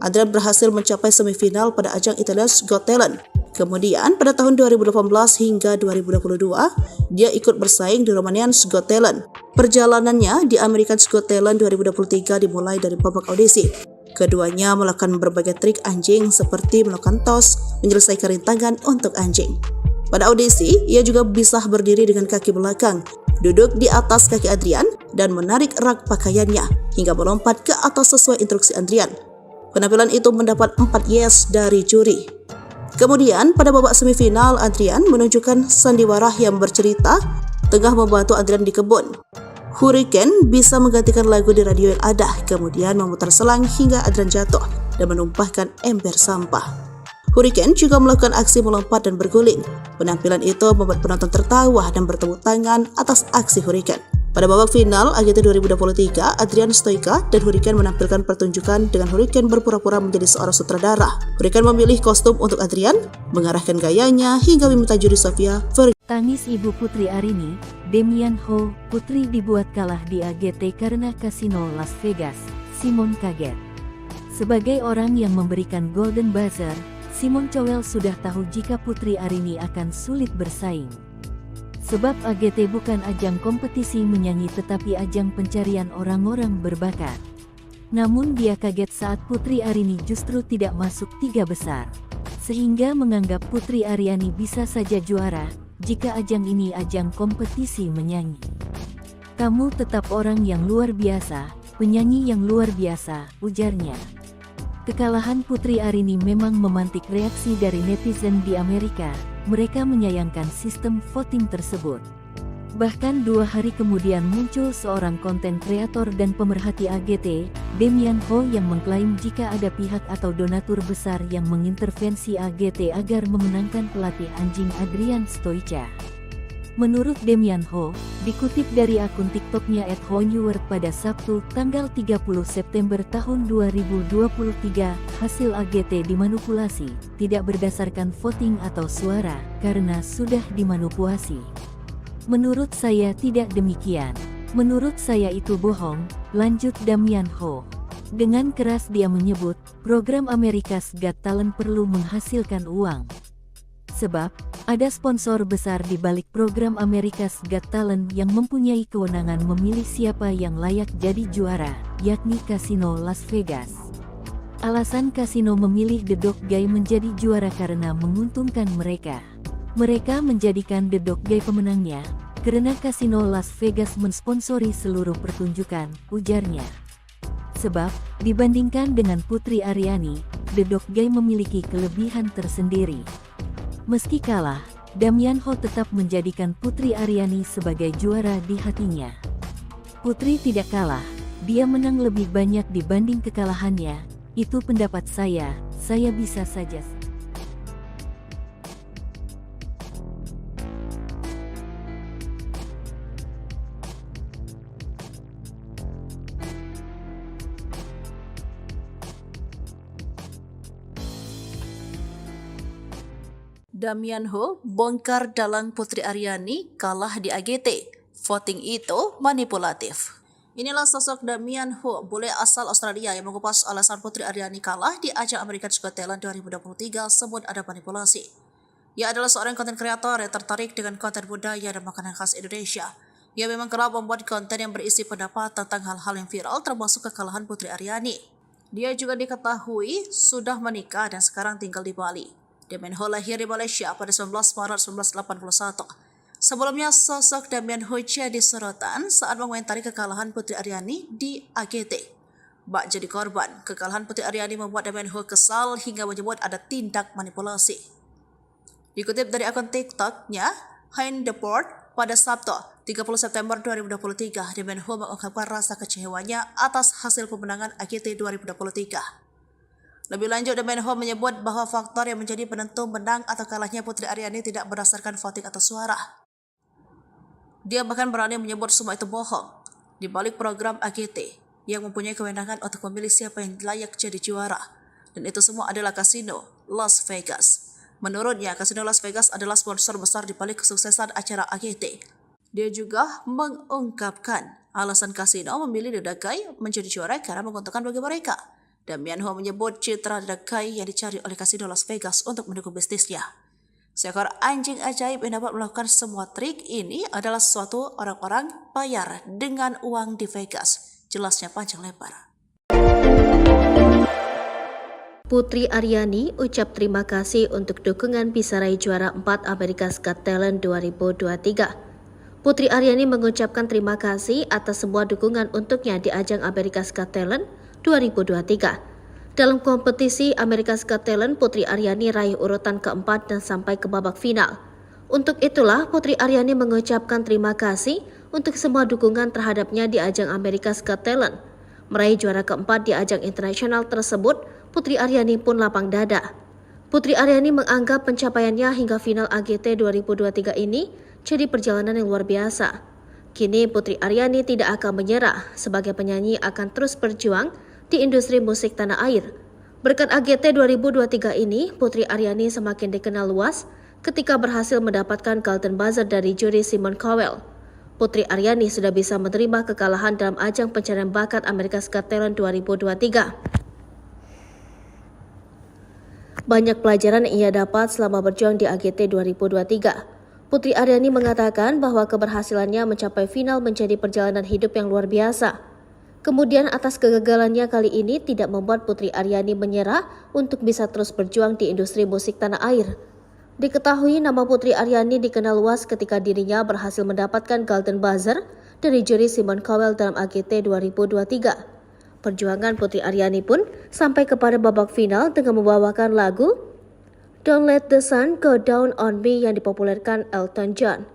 Adrian berhasil mencapai semifinal pada ajang Italia's Got Talent. Kemudian pada tahun 2018 hingga 2022, dia ikut bersaing di Romania's Got Talent. Perjalanannya di America's Got Talent 2023 dimulai dari babak audisi. Keduanya melakukan berbagai trik anjing seperti melakukan tos, menyelesaikan rintangan untuk anjing. Pada audisi, ia juga bisa berdiri dengan kaki belakang, duduk di atas kaki Adrian, dan menarik rak pakaiannya hingga melompat ke atas sesuai instruksi Adrian. Penampilan itu mendapat 4 yes dari juri. Kemudian, pada babak semifinal, Adrian menunjukkan sandiwara yang bercerita tengah membantu Adrian di kebun. Hurricane bisa menggantikan lagu di radio yang ada, kemudian memutar selang hingga Adrian jatuh dan menumpahkan ember sampah. Hurricane juga melakukan aksi melompat dan berguling. Penampilan itu membuat penonton tertawa dan bertepuk tangan atas aksi Hurricane. Pada babak final AGT 2023, Adrian Stoica dan Hurricane menampilkan pertunjukan dengan Hurricane berpura-pura menjadi seorang sutradara. Hurricane memilih kostum untuk Adrian, mengarahkan gayanya hingga meminta juri Sofia Tangis ibu Putri Aryani, Demian Ho, Putri dibuat kalah di AGT karena kasino Las Vegas. Simon kaget. Sebagai orang yang memberikan Golden Buzzer, Simon Cowell sudah tahu jika Putri Aryani akan sulit bersaing. Sebab AGT bukan ajang kompetisi menyanyi tetapi ajang pencarian orang-orang berbakat. Namun dia kaget saat Putri Aryani justru tidak masuk 3 besar. Sehingga menganggap Putri Aryani bisa saja juara jika ajang ini ajang kompetisi menyanyi. Kamu tetap orang yang luar biasa, penyanyi yang luar biasa, ujarnya. Kekalahan Putri Aryani memang memantik reaksi dari netizen di Amerika. Mereka menyayangkan sistem voting tersebut. Bahkan 2 hari kemudian muncul seorang konten kreator dan pemerhati AGT, Demian Ho, yang mengklaim jika ada pihak atau donatur besar yang mengintervensi AGT agar memenangkan pelatih anjing Adrian Stoica. Menurut Demian Ho, dikutip dari akun TikToknya @honeword pada Sabtu, tanggal 30 September tahun 2023, hasil AGT dimanipulasi, tidak berdasarkan voting atau suara, karena sudah dimanipulasi. Menurut saya tidak demikian. Menurut saya itu bohong, lanjut Demian Ho. Dengan keras dia menyebut, program America's Got Talent perlu menghasilkan uang. Sebab, ada sponsor besar di balik program America's Got Talent yang mempunyai kewenangan memilih siapa yang layak jadi juara, yakni Kasino Las Vegas. Alasan kasino memilih The Dog Guy menjadi juara karena menguntungkan mereka. Mereka menjadikan The Dog Guy pemenangnya, karena Kasino Las Vegas mensponsori seluruh pertunjukan, ujarnya. Sebab, dibandingkan dengan Putri Aryani, The Dog Guy memiliki kelebihan tersendiri. Meski kalah, Demian Ho tetap menjadikan Putri Aryani sebagai juara di hatinya. Putri tidak kalah, dia menang lebih banyak dibanding kekalahannya, itu pendapat saya bisa saja. Damian Ho bongkar dalang Putri Aryani kalah di AGT. Voting itu manipulatif. Inilah sosok Damian Ho, bule asal Australia yang mengupas alasan Putri Aryani kalah di ajang America's Got Talent 2023 sebut ada manipulasi. Ia adalah seorang konten kreator yang tertarik dengan konten budaya dan makanan khas Indonesia. Ia memang kerap membuat konten yang berisi pendapat tentang hal-hal yang viral termasuk kekalahan Putri Aryani. Dia juga diketahui sudah menikah dan sekarang tinggal di Bali. Damian Ho lahir di Malaysia pada 19 Maret 1981. Sebelumnya, sosok Damian Ho jadi sorotan saat mengomentari kekalahan Putri Aryani di AGT. Bak jadi korban, kekalahan Putri Aryani membuat Damian Ho kesal hingga menyebut ada tindak manipulasi. Dikutip dari akun TikTok-nya, Hein Deport, pada Sabtu, 30 September 2023, Damian Ho mengungkapkan rasa kecewanya atas hasil pemenangan AGT 2023. Lebih lanjut, Damian Ho menyebut bahwa faktor yang menjadi penentu menang atau kalahnya Putri Aryani tidak berdasarkan voting atau suara. Dia bahkan berani menyebut semua itu bohong. Di balik program AGT yang mempunyai kewenangan untuk memilih siapa yang layak jadi juara. Dan itu semua adalah kasino Las Vegas. Menurutnya, kasino Las Vegas adalah sponsor besar di balik kesuksesan acara AGT. Dia juga mengungkapkan alasan kasino memilih The Dagai menjadi juara karena menguntungkan bagi mereka. Damian Ho menyebut citra The Dagai yang dicari oleh kasino Las Vegas untuk mendukung bisnisnya. Seekor anjing ajaib yang dapat melakukan semua trik ini adalah suatu orang-orang bayar dengan uang di Vegas. Jelasnya panjang lebar. Putri Aryani ucap terima kasih untuk dukungan bisa raih juara 4 America's Got Talent 2023. Putri Aryani mengucapkan terima kasih atas semua dukungan untuknya di ajang America's Got Talent 2023. Dalam kompetisi America's Got Talent, Putri Aryani raih urutan keempat dan sampai ke babak final. Untuk itulah, Putri Aryani mengucapkan terima kasih untuk semua dukungan terhadapnya di ajang America's Got Talent. Meraih juara keempat di ajang internasional tersebut, Putri Aryani pun lapang dada. Putri Aryani menganggap pencapaiannya hingga final AGT 2023 ini jadi perjalanan yang luar biasa. Kini Putri Aryani tidak akan menyerah, sebagai penyanyi akan terus berjuang di industri musik tanah air. Berkat AGT 2023 ini, Putri Aryani semakin dikenal luas ketika berhasil mendapatkan Golden Buzzer dari juri Simon Cowell. Putri Aryani sudah bisa menerima kekalahan dalam ajang pencarian bakat America's Got Talent 2023. Banyak pelajaran yang ia dapat selama berjuang di AGT 2023. Putri Aryani mengatakan bahwa keberhasilannya mencapai final menjadi perjalanan hidup yang luar biasa. Kemudian atas kegagalannya kali ini tidak membuat Putri Aryani menyerah untuk bisa terus berjuang di industri musik tanah air. Diketahui nama Putri Aryani dikenal luas ketika dirinya berhasil mendapatkan Golden Buzzer dari juri Simon Cowell dalam AGT 2023. Perjuangan Putri Aryani pun sampai kepada babak final dengan membawakan lagu Don't Let the Sun Go Down on Me yang dipopulerkan Elton John.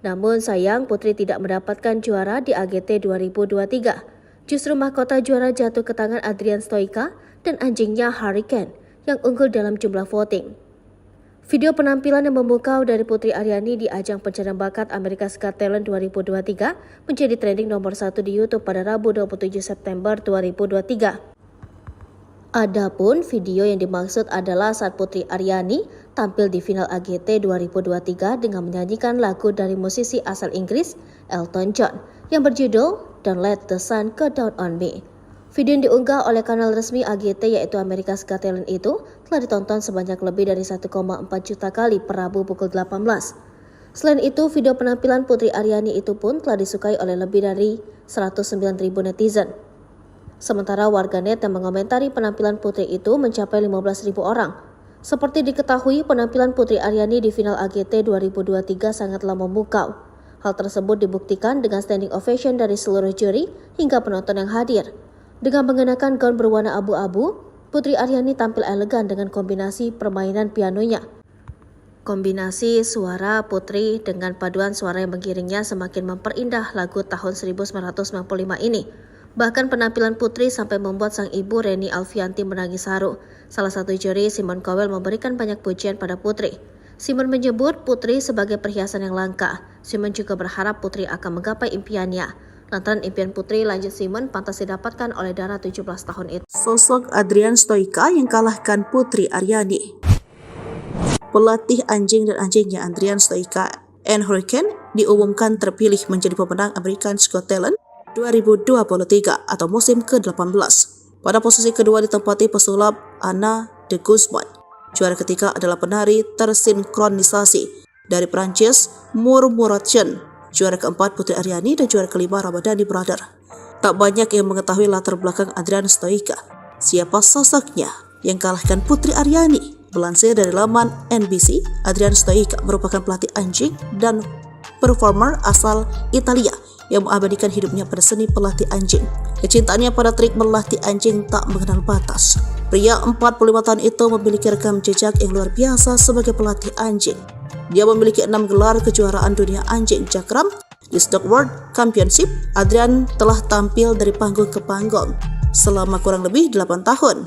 Namun sayang Putri tidak mendapatkan juara di AGT 2023. Justru mahkota juara jatuh ke tangan Adrian Stoica dan anjingnya Hurricane yang unggul dalam jumlah voting. Video penampilan yang memukau dari Putri Aryani di ajang pencarian bakat America's Got Talent 2023 menjadi trending nomor 1 di YouTube pada Rabu 27 September 2023. Adapun video yang dimaksud adalah saat Putri Aryani tampil di final AGT 2023 dengan menyanyikan lagu dari musisi asal Inggris Elton John yang berjudul Don't Let the Sun Go Down on Me. Video yang diunggah oleh kanal resmi AGT yaitu America's Got Talent itu telah ditonton sebanyak lebih dari 1,4 juta kali per Rabu pukul 18. Selain itu, video penampilan Putri Aryani itu pun telah disukai oleh lebih dari 109.000 netizen. Sementara warganet yang mengomentari penampilan Putri itu mencapai 15.000 orang. Seperti diketahui, penampilan Putri Aryani di final AGT 2023 sangatlah memukau. Hal tersebut dibuktikan dengan standing ovation dari seluruh juri hingga penonton yang hadir. Dengan mengenakan gaun berwarna abu-abu, Putri Aryani tampil elegan dengan kombinasi permainan pianonya. Kombinasi suara Putri dengan paduan suara yang mengiringnya semakin memperindah lagu tahun 1995 ini. Bahkan penampilan Putri sampai membuat sang ibu Reni Alfianti menangis haru. Salah satu juri, Simon Cowell, memberikan banyak pujian pada Putri. Simon menyebut Putri sebagai perhiasan yang langka. Simon juga berharap Putri akan menggapai impiannya. Lantaran impian Putri, lanjut Simon, pantas didapatkan oleh Dara 17 tahun itu. Sosok Adrian Stoica yang kalahkan Putri Aryani. pelatih anjing dan anjingnya Adrian Stoica and Hurricane diumumkan terpilih menjadi pemenang America's Got Talent 2023 atau musim ke-18. Pada posisi kedua ditempati pesulap Anna de Guzman. Juara ketiga adalah penari tersinkronisasi dari Prancis Murmuration. Juara keempat Putri Aryani dan juara kelima Ramadhani Brother. Tak banyak yang mengetahui latar belakang Adrian Stoica. Siapa sosoknya yang kalahkan Putri Aryani? Melansir dari laman NBC, Adrian Stoica merupakan pelatih anjing dan performer asal Italia yang mengabadikan hidupnya pada seni pelatih anjing. Kecintaannya pada trik melatih anjing tak mengenal batas. Pria 45 tahun itu memiliki rekam jejak yang luar biasa sebagai pelatih anjing. Dia memiliki 6 gelar kejuaraan dunia anjing cakram di Stock World Championship. Adrian telah tampil dari panggung ke panggung selama kurang lebih 8 tahun.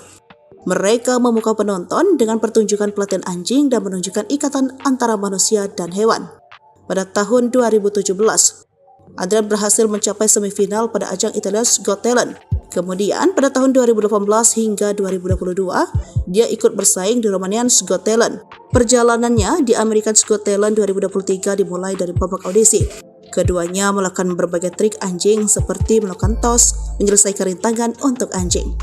Mereka memukau penonton dengan pertunjukan pelatihan anjing dan menunjukkan ikatan antara manusia dan hewan. Pada tahun 2017, Adrian berhasil mencapai semifinal pada ajang Italia's Got Talent. Kemudian pada tahun 2018 hingga 2022, dia ikut bersaing di Romanian's Got Talent. Perjalanannya di America's Got Talent 2023 dimulai dari babak audisi. Keduanya melakukan berbagai trik anjing seperti melakukan toss, menyelesaikan rintangan untuk anjing.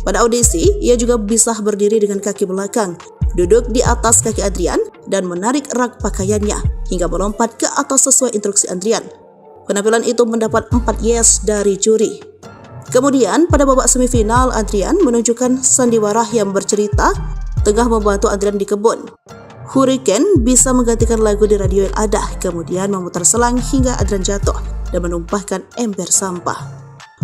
Pada audisi, ia juga bisa berdiri dengan kaki belakang, duduk di atas kaki Adrian, dan menarik rak pakaiannya hingga melompat ke atas sesuai instruksi Adrian. Penampilan itu mendapat 4 yes dari juri. Kemudian, pada babak semifinal, Adrian menunjukkan sandiwara yang bercerita tengah membantu Adrian di kebun. Hurricane bisa menggantikan lagu di radio yang ada, kemudian memutar selang hingga Adrian jatuh dan menumpahkan ember sampah.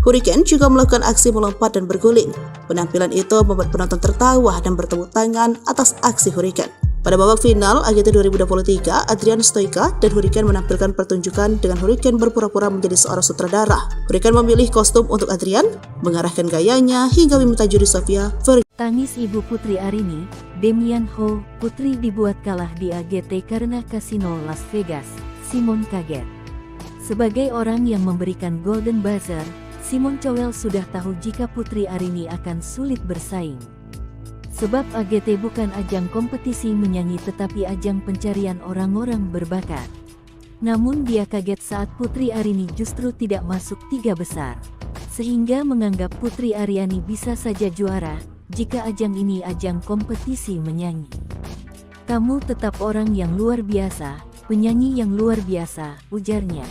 Hurricane juga melakukan aksi melompat dan berguling. Penampilan itu membuat penonton tertawa dan bertepuk tangan atas aksi Hurricane. Pada babak final AGT 2023, Adrian Stoica dan Hurricane menampilkan pertunjukan dengan Hurricane berpura-pura menjadi seorang sutradara. Hurricane memilih kostum untuk Adrian, mengarahkan gayanya hingga meminta juri Sofia Tangis ibu Putri Aryani, Demian Ho, putri dibuat kalah di AGT karena kasino Las Vegas. Simon kaget. Sebagai orang yang memberikan Golden Buzzer, Simon Cowell sudah tahu jika Putri Aryani akan sulit bersaing. Sebab AGT bukan ajang kompetisi menyanyi tetapi ajang pencarian orang-orang berbakat. Namun dia kaget saat Putri Aryani justru tidak masuk 3 besar. Sehingga menganggap Putri Aryani bisa saja juara jika ajang ini ajang kompetisi menyanyi. Kamu tetap orang yang luar biasa, penyanyi yang luar biasa, ujarnya.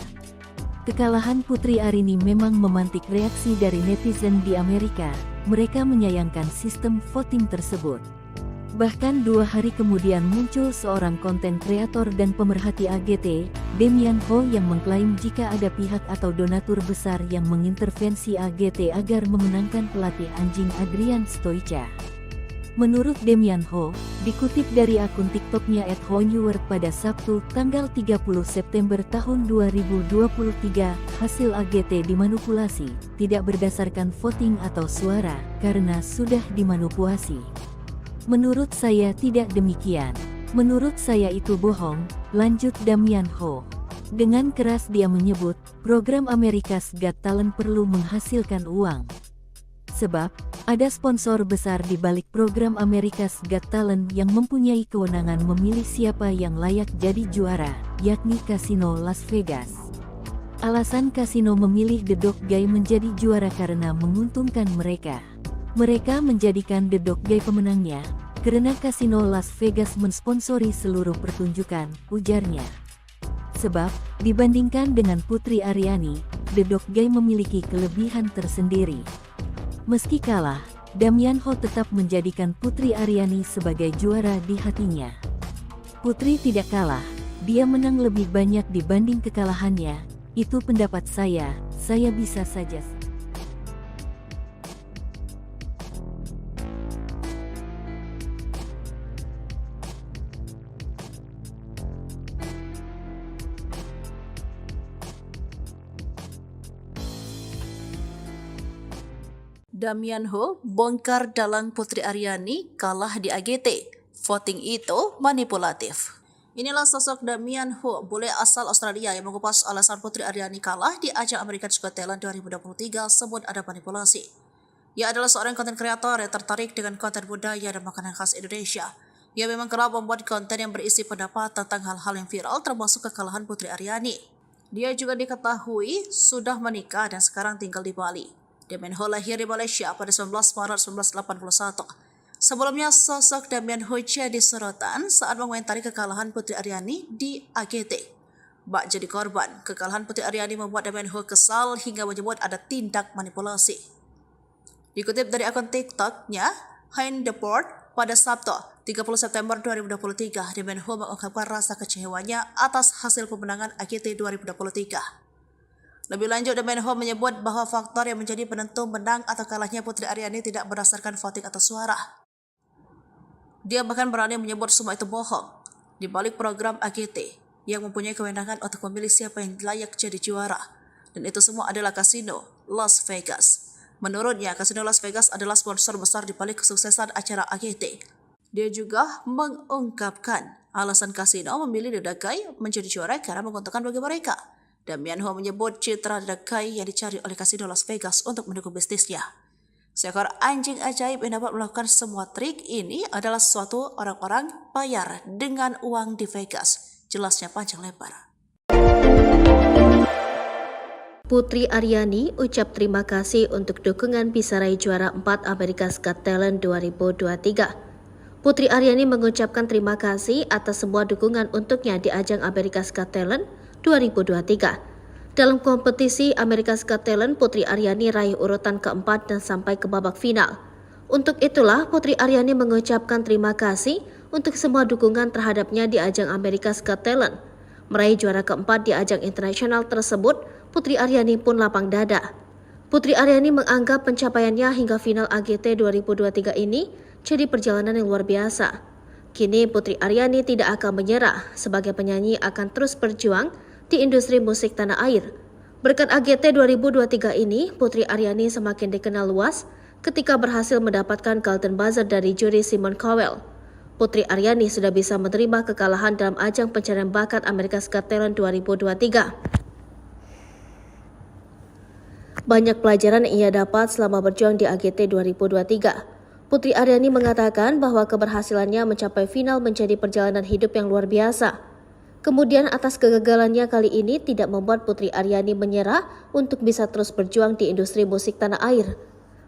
Kekalahan Putri Aryani memang memantik reaksi dari netizen di Amerika. Mereka menyayangkan sistem voting tersebut. Bahkan 2 hari kemudian muncul seorang konten kreator dan pemerhati AGT, Demian Ho, yang mengklaim jika ada pihak atau donatur besar yang mengintervensi AGT agar memenangkan pelatih anjing Adrian Stoica. Menurut Demian Ho, dikutip dari akun TikToknya @honeword pada Sabtu, tanggal 30 September tahun 2023, hasil AGT dimanipulasi, tidak berdasarkan voting atau suara, karena sudah dimanipulasi. Menurut saya tidak demikian. Menurut saya itu bohong, lanjut Demian Ho. Dengan keras dia menyebut, program America's Got Talent perlu menghasilkan uang. Sebab, ada sponsor besar di balik program America's Got Talent yang mempunyai kewenangan memilih siapa yang layak jadi juara, yakni Kasino Las Vegas. Alasan kasino memilih The Dog Guy menjadi juara karena menguntungkan mereka. Mereka menjadikan The Dog Guy pemenangnya, karena Kasino Las Vegas mensponsori seluruh pertunjukan, ujarnya. Sebab, dibandingkan dengan Putri Aryani, The Dog Guy memiliki kelebihan tersendiri. Meski kalah, Demian Ho tetap menjadikan Putri Aryani sebagai juara di hatinya. Putri tidak kalah, dia menang lebih banyak dibanding kekalahannya, itu pendapat saya bisa saja. Demian Ho bongkar dalang Putri Aryani kalah di AGT. Voting itu manipulatif. Inilah sosok Demian Ho, bule asal Australia yang mengupas alasan Putri Aryani kalah di ajang America's Got Talent 2023 sebut ada manipulasi. Ia adalah seorang konten kreator yang tertarik dengan konten budaya dan makanan khas Indonesia. Ia memang kerap membuat konten yang berisi pendapat tentang hal-hal yang viral termasuk kekalahan Putri Aryani. Dia juga diketahui sudah menikah dan sekarang tinggal di Bali. Damian Ho lahir di Malaysia pada 19 Maret 1981. Sebelumnya sosok Damian Ho jadi sorotan saat mengomentari kekalahan Putri Aryani di AGT. Bak jadi korban, kekalahan Putri Aryani membuat Damian Ho kesal hingga menyebut ada tindak manipulasi. Dikutip dari akun TikTok-nya, Hein Deport, pada Sabtu, 30 September 2023, Damian Ho mengungkapkan rasa kecewanya atas hasil pemenangan AGT 2023. Lebih lanjut, Damian Ho menyebut bahwa faktor yang menjadi penentu menang atau kalahnya Putri Aryani tidak berdasarkan voting atau suara. Dia bahkan berani menyebut semua itu bohong. Di balik program AGT, yang mempunyai kewenangan untuk memilih siapa yang layak jadi juara. Dan itu semua adalah kasino Las Vegas. Menurutnya, kasino Las Vegas adalah sponsor besar di balik kesuksesan acara AGT. Dia juga mengungkapkan alasan kasino memilih The Dagai menjadi juara karena menguntungkan bagi mereka. Damian Ho menyebut citra The Dagai yang dicari oleh kasino Las Vegas untuk mendukung bisnisnya. Seekor anjing ajaib yang dapat melakukan semua trik ini adalah suatu orang-orang bayar dengan uang di Vegas. Jelasnya panjang lebar. Putri Aryani ucap terima kasih untuk dukungan bisa raih juara 4 America's Got Talent 2023. Putri Aryani mengucapkan terima kasih atas semua dukungan untuknya di ajang America's Got Talent 2023. Dalam kompetisi America's Got Talent, Putri Aryani raih urutan keempat dan sampai ke babak final. Untuk itulah Putri Aryani mengucapkan terima kasih untuk semua dukungan terhadapnya di ajang America's Got Talent. Meraih juara keempat di ajang internasional tersebut, Putri Aryani pun lapang dada. Putri Aryani menganggap pencapaiannya hingga final AGT 2023 ini jadi perjalanan yang luar biasa. Kini Putri Aryani tidak akan menyerah, sebagai penyanyi akan terus berjuang di industri musik tanah air. Berkat AGT 2023 ini, Putri Aryani semakin dikenal luas ketika berhasil mendapatkan Golden Buzzer dari juri Simon Cowell. Putri Aryani sudah bisa menerima kekalahan dalam ajang pencarian bakat America's Got Talent 2023. Banyak pelajaran yang ia dapat selama berjuang di AGT 2023. Putri Aryani mengatakan bahwa keberhasilannya mencapai final menjadi perjalanan hidup yang luar biasa. Kemudian atas kegagalannya kali ini tidak membuat Putri Aryani menyerah untuk bisa terus berjuang di industri musik tanah air.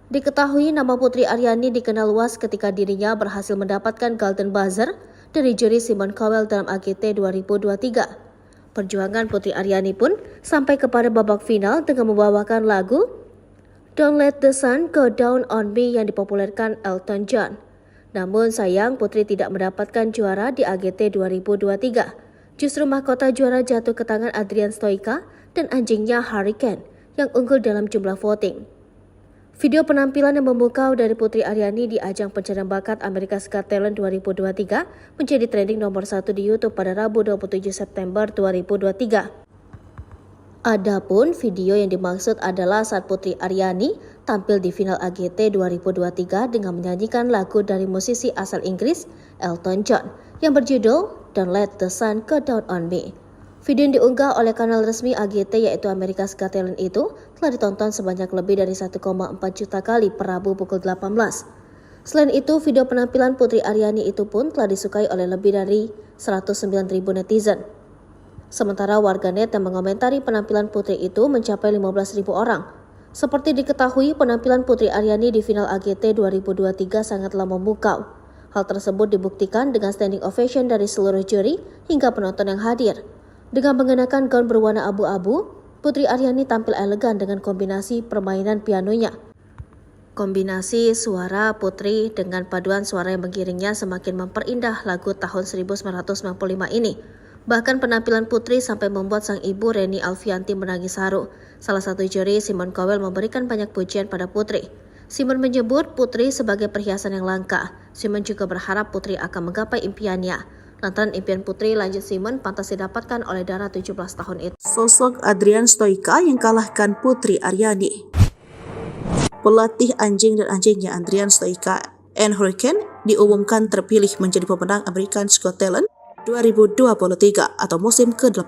Diketahui nama Putri Aryani dikenal luas ketika dirinya berhasil mendapatkan Golden Buzzer dari juri Simon Cowell dalam AGT 2023. Perjuangan Putri Aryani pun sampai kepada babak final dengan membawakan lagu Don't Let the Sun Go Down on Me yang dipopulerkan Elton John. Namun sayang Putri tidak mendapatkan juara di AGT 2023. Justru mahkota juara jatuh ke tangan Adrian Stoica dan anjingnya Hurricane yang unggul dalam jumlah voting. Video penampilan yang memukau dari Putri Aryani di ajang pencarian bakat America's Got Talent 2023 menjadi trending nomor 1 di YouTube pada Rabu 27 September 2023. Adapun video yang dimaksud adalah saat Putri Aryani tampil di final AGT 2023 dengan menyanyikan lagu dari musisi asal Inggris Elton John yang berjudul Don't Let the Sun Go Down on Me. Video yang diunggah oleh kanal resmi AGT yaitu America's Got Talent itu telah ditonton sebanyak lebih dari 1,4 juta kali per Rabu pukul 18. Selain itu, video penampilan Putri Aryani itu pun telah disukai oleh lebih dari 109.000 netizen. Sementara warganet yang mengomentari penampilan Putri itu mencapai 15.000 orang. Seperti diketahui, penampilan Putri Aryani di final AGT 2023 sangatlah memukau. Hal tersebut dibuktikan dengan standing ovation dari seluruh juri hingga penonton yang hadir. Dengan mengenakan gaun berwarna abu-abu, Putri Aryani tampil elegan dengan kombinasi permainan pianonya. Kombinasi suara Putri dengan paduan suara yang mengiringnya semakin memperindah lagu tahun 1995 ini. Bahkan penampilan Putri sampai membuat sang ibu Reni Alfianti menangis haru. Salah satu juri, Simon Cowell, memberikan banyak pujian pada Putri. Simon menyebut Putri sebagai perhiasan yang langka. Simon juga berharap Putri akan menggapai impiannya. Lantaran impian Putri, lanjut Simon, pantas didapatkan oleh Dara 17 tahun itu. Sosok Adrian Stoica yang kalahkan Putri Aryani. Pelatih anjing dan anjingnya Adrian Stoica and Hurricane diumumkan terpilih menjadi pemenang America's Got Talent 2023 atau musim ke-18.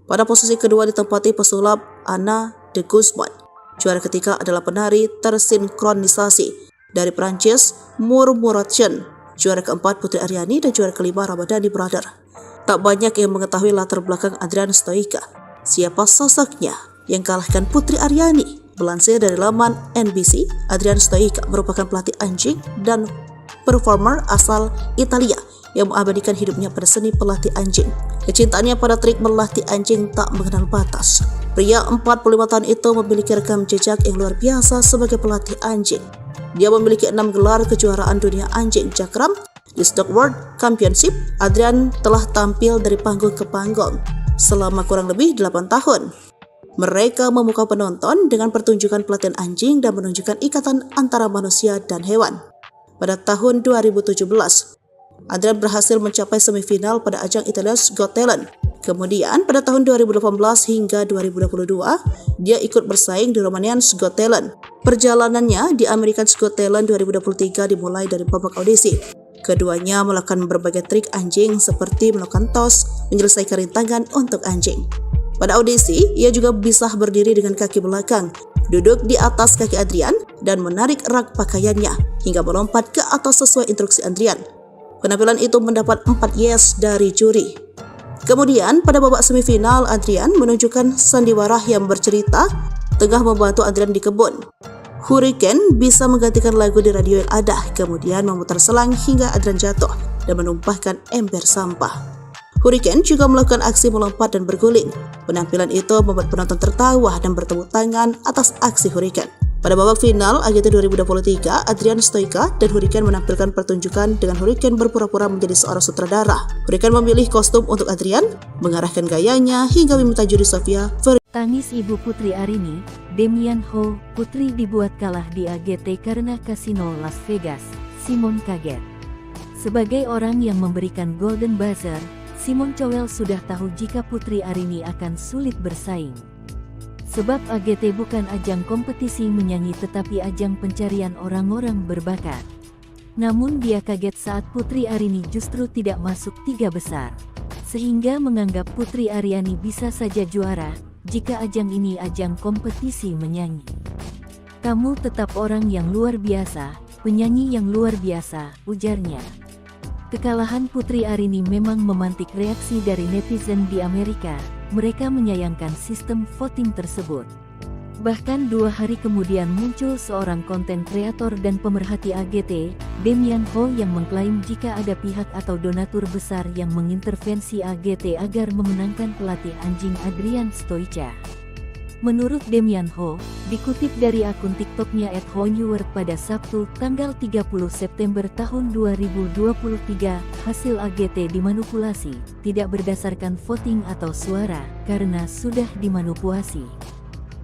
Pada posisi kedua ditempati pesulap Anna de Guzman. Juara ketiga adalah penari tersinkronisasi dari Prancis Murmuration. juara keempat Putri Aryani dan juara kelima Ramadhani Brother. Tak banyak yang mengetahui latar belakang Adrian Stoica. Siapa sosoknya yang kalahkan Putri Aryani? Melansir dari laman NBC, Adrian Stoica merupakan pelatih anjing dan performer asal Italia yang mengabadikan hidupnya pada seni pelatih anjing. Kecintaannya pada trik melatih anjing tak mengenal batas. Pria 45 tahun itu memiliki rekam jejak yang luar biasa sebagai pelatih anjing. Dia memiliki 6 gelar kejuaraan dunia anjing cakram. Di Stock World Championship, Adrian telah tampil dari panggung ke panggung selama kurang lebih 8 tahun. Mereka memukau penonton dengan pertunjukan pelatihan anjing dan menunjukkan ikatan antara manusia dan hewan. Pada tahun 2017, Adrian berhasil mencapai semifinal pada ajang Italia's Got Talent. Kemudian pada tahun 2018 hingga 2022, dia ikut bersaing di Romanian's Got Talent. Perjalanannya di American's Got Talent 2023 dimulai dari babak audisi. Keduanya melakukan berbagai trik anjing seperti melakukan tos, menyelesaikan rintangan untuk anjing. Pada audisi, ia juga bisa berdiri dengan kaki belakang, duduk di atas kaki Adrian, dan menarik rak pakaiannya hingga melompat ke atas sesuai instruksi Adrian. Penampilan itu mendapat 4 yes dari juri. Kemudian, pada babak semifinal, Adrian menunjukkan sandiwara yang bercerita tengah membantu Adrian di kebun. Hurricane bisa menggantikan lagu di radio yang ada, kemudian memutar selang hingga Adrian jatuh dan menumpahkan ember sampah. Hurricane juga melakukan aksi melompat dan berguling. Penampilan itu membuat penonton tertawa dan bertepuk tangan atas aksi Hurricane. Pada babak final AGT 2023, Adrian Stoica dan Hurricane menampilkan pertunjukan dengan Hurricane berpura-pura menjadi seorang sutradara. Hurricane memilih kostum untuk Adrian, mengarahkan gayanya hingga meminta juri Sofia. Tangis ibu Putri Aryani, Damian Ho, putri dibuat kalah di AGT karena kasino Las Vegas. Simon kaget. Sebagai orang yang memberikan Golden Buzzer, Simon Cowell sudah tahu jika Putri Aryani akan sulit bersaing. Sebab AGT bukan ajang kompetisi menyanyi tetapi ajang pencarian orang-orang berbakat. Namun dia kaget saat Putri Aryani justru tidak masuk 3 besar. Sehingga menganggap Putri Aryani bisa saja juara jika ajang ini ajang kompetisi menyanyi. Kamu tetap orang yang luar biasa, penyanyi yang luar biasa, ujarnya. Kekalahan Putri Aryani memang memantik reaksi dari netizen di Amerika. Mereka menyayangkan sistem voting tersebut. Bahkan 2 hari kemudian muncul seorang konten kreator dan pemerhati AGT, Damian Ho, yang mengklaim jika ada pihak atau donatur besar yang mengintervensi AGT agar memenangkan pelatih anjing Adrian Stoica. Menurut Damian Ho, dikutip dari akun TikToknya @honeword pada Sabtu, tanggal 30 September tahun 2023, hasil AGT dimanipulasi, tidak berdasarkan voting atau suara, karena sudah dimanipulasi.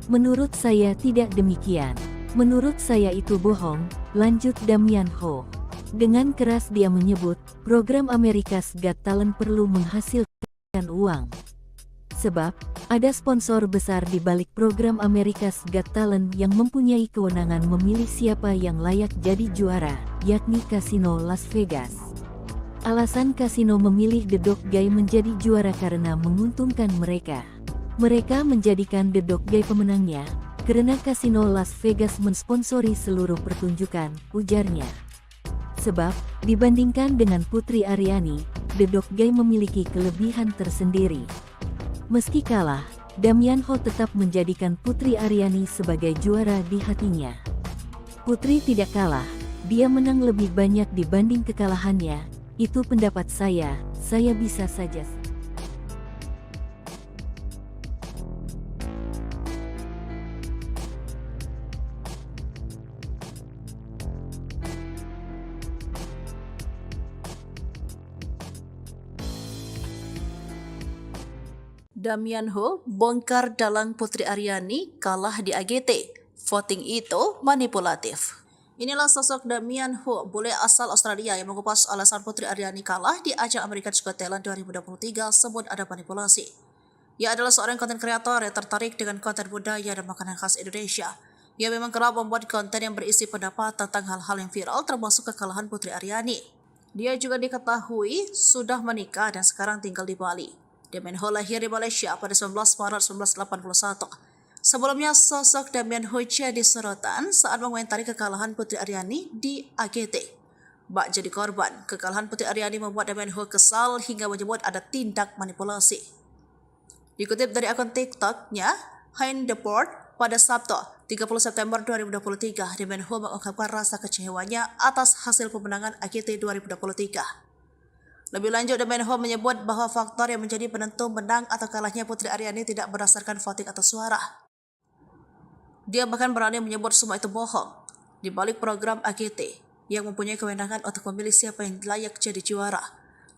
Menurut saya tidak demikian. Menurut saya itu bohong, lanjut Damian Ho. Dengan keras dia menyebut, program America's Got Talent perlu menghasilkan uang. Sebab, ada sponsor besar di balik program America's Got Talent yang mempunyai kewenangan memilih siapa yang layak jadi juara, yakni Kasino Las Vegas. Alasan kasino memilih The Dog Guy menjadi juara karena menguntungkan mereka. Mereka menjadikan The Dog Guy pemenangnya, karena Kasino Las Vegas mensponsori seluruh pertunjukan, ujarnya. Sebab, dibandingkan dengan Putri Aryani, The Dog Guy memiliki kelebihan tersendiri. Meski kalah, Damian Ho tetap menjadikan Putri Aryani sebagai juara di hatinya. Putri tidak kalah, dia menang lebih banyak dibanding kekalahannya, itu pendapat saya bisa saja. Damian Ho bongkar dalang Putri Aryani kalah di AGT. Voting itu manipulatif. Inilah sosok Damian Ho, bule asal Australia yang mengupas alasan Putri Aryani kalah di ajang America's Got Talent 2023 sebut ada manipulasi. Ia adalah seorang konten kreator yang tertarik dengan konten budaya dan makanan khas Indonesia. Ia memang kerap membuat konten yang berisi pendapat tentang hal-hal yang viral termasuk kekalahan Putri Aryani. Dia juga diketahui sudah menikah dan sekarang tinggal di Bali. Damian Ho lahir di Malaysia pada 19 Maret 1981. Sebelumnya, sosok Damian Ho jadi sorotan saat mengomentari kekalahan Putri Aryani di AGT. bak jadi korban. Kekalahan Putri Aryani membuat Damian Ho kesal hingga menyebut ada tindak manipulasi. Dikutip dari akun TikTok-nya, Hein Deport, pada Sabtu 30 September 2023, Damian Ho mengungkapkan rasa kecewaannya atas hasil pemenangan AGT 2023. Lebih lanjut, Damian Ho menyebut bahwa faktor yang menjadi penentu menang atau kalahnya Putri Aryani tidak berdasarkan voting atau suara. Dia bahkan berani menyebut semua itu bohong. Di balik program AGT yang mempunyai kewenangan untuk memilih siapa yang layak jadi juara,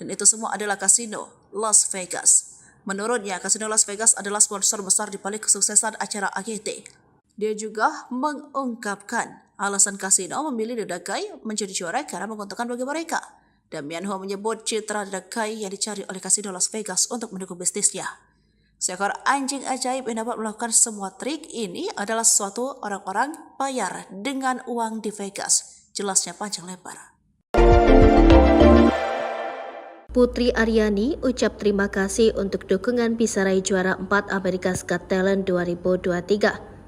dan itu semua adalah kasino Las Vegas. Menurutnya, kasino Las Vegas adalah sponsor besar di balik kesuksesan acara AGT. Dia juga mengungkapkan alasan kasino memilih The Dagai menjadi juara karena menguntungkan bagi mereka. Damian Ho menyebut citra The Dagai yang dicari oleh kasino Las Vegas untuk mendukung bisnisnya. Seekor anjing ajaib yang dapat melakukan semua trik ini adalah suatu orang-orang bayar dengan uang di Vegas. Jelasnya panjang lebar. Putri Aryani ucap terima kasih untuk dukungan bisa raih juara 4 America's Got Talent 2023.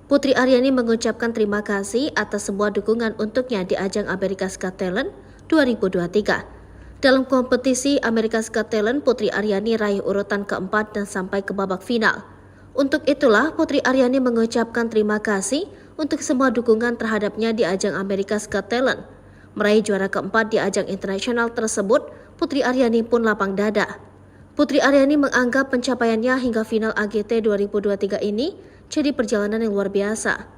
Putri Aryani mengucapkan terima kasih atas semua dukungan untuknya di ajang America's Got Talent 2023. Dalam kompetisi America's Got Talent, Putri Aryani raih urutan keempat dan sampai ke babak final. Untuk itulah Putri Aryani mengucapkan terima kasih untuk semua dukungan terhadapnya di ajang America's Got Talent. Meraih juara keempat di ajang internasional tersebut, Putri Aryani pun lapang dada. Putri Aryani menganggap pencapaiannya hingga final AGT 2023 ini jadi perjalanan yang luar biasa.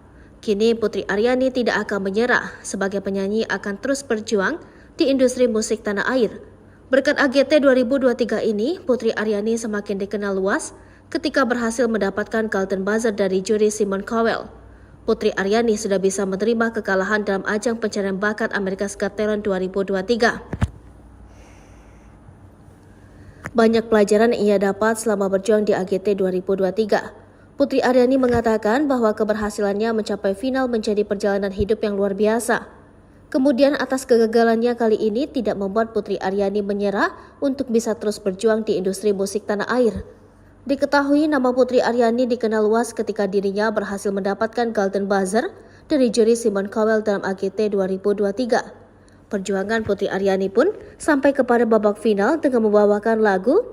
Kini Putri Aryani tidak akan menyerah, sebagai penyanyi akan terus berjuang di industri musik tanah air. Berkat AGT 2023 ini, Putri Aryani semakin dikenal luas ketika berhasil mendapatkan Golden Buzzer dari juri Simon Cowell. Putri Aryani sudah bisa menerima kekalahan dalam ajang pencarian bakat America's Got Talent 2023. Banyak pelajaran yang ia dapat selama berjuang di AGT 2023. Putri Aryani mengatakan bahwa keberhasilannya mencapai final menjadi perjalanan hidup yang luar biasa. Kemudian atas kegagalannya kali ini tidak membuat Putri Aryani menyerah untuk bisa terus berjuang di industri musik tanah air. Diketahui nama Putri Aryani dikenal luas ketika dirinya berhasil mendapatkan Golden Buzzer dari juri Simon Cowell dalam AGT 2023. Perjuangan Putri Aryani pun sampai kepada babak final dengan membawakan lagu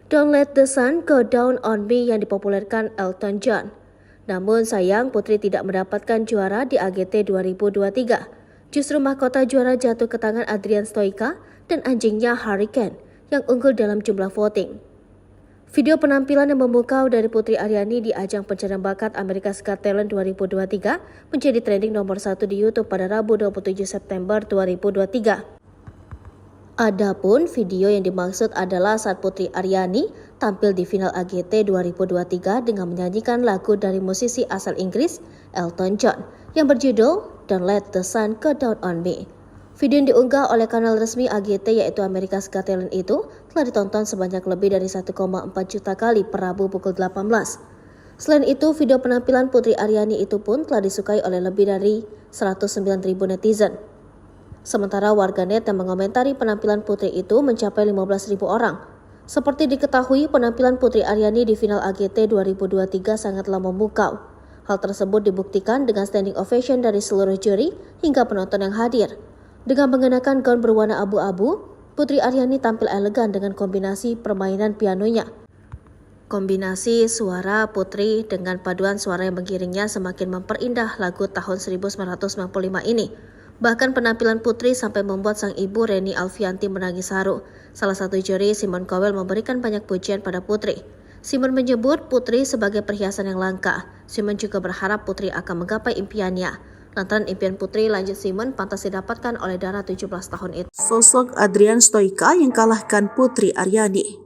Don't Let the Sun Go Down on Me yang dipopulerkan Elton John. Namun sayang Putri tidak mendapatkan juara di AGT 2023. Justru mahkota juara jatuh ke tangan Adrian Stoica dan anjingnya Hurricane yang unggul dalam jumlah voting. Video penampilan yang memukau dari Putri Aryani di ajang pencarian bakat America's Got Talent 2023 menjadi trending nomor 1 di YouTube pada Rabu 27 September 2023. Adapun video yang dimaksud adalah saat Putri Aryani tampil di final AGT 2023 dengan menyanyikan lagu dari musisi asal Inggris Elton John yang berjudul Don't Let the Sun Go Down on Me. Video yang diunggah oleh kanal resmi AGT yaitu America's Got Talent itu telah ditonton sebanyak lebih dari 1,4 juta kali per Rabu pukul 18. Selain itu, video penampilan Putri Aryani itu pun telah disukai oleh lebih dari 109.000 netizen. Sementara warganet yang mengomentari penampilan Putri itu mencapai 15.000 orang. Seperti diketahui, penampilan Putri Aryani di final AGT 2023 sangatlah memukau. Hal tersebut dibuktikan dengan standing ovation dari seluruh juri hingga penonton yang hadir. Dengan mengenakan gaun berwarna abu-abu, Putri Aryani tampil elegan dengan kombinasi permainan pianonya. Kombinasi suara Putri dengan paduan suara yang mengiringnya semakin memperindah lagu tahun 1995 ini. Bahkan penampilan Putri sampai membuat sang ibu Reni Alfianti menangis haru. Salah satu juri, Simon Cowell, memberikan banyak pujian pada Putri. Simon menyebut Putri sebagai perhiasan yang langka. Simon juga berharap Putri akan menggapai impiannya. Lantaran impian Putri, lanjut Simon, pantas didapatkan oleh Dara 17 tahun itu. Sosok Adrian Stoica yang kalahkan Putri Aryani.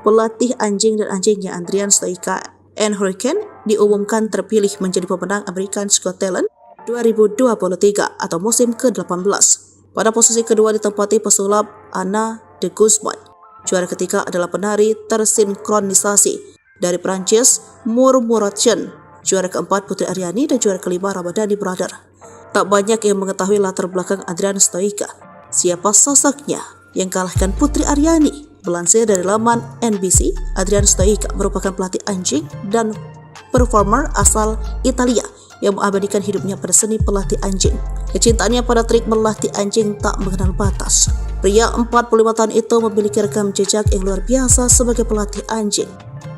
Pelatih anjing dan anjingnya Adrian Stoica and Hurricane diumumkan terpilih menjadi pemenang America's Got Talent 2023 atau musim ke-18. Pada posisi kedua ditempati pesulap Anna de Guzman. Juara ketiga adalah penari tersinkronisasi dari Prancis Murmuration. Juara keempat Putri Aryani dan juara kelima Ramadhani Brother. Tak banyak yang mengetahui latar belakang Adrian Stoica. Siapa sosoknya yang kalahkan Putri Aryani? Melansir dari laman NBC, Adrian Stoica merupakan pelatih anjing dan performer asal Italia yang mengabadikan hidupnya pada seni pelatih anjing. Kecintaannya pada trik melatih anjing tak mengenal batas. Pria 45 tahun itu memiliki rekam jejak yang luar biasa sebagai pelatih anjing.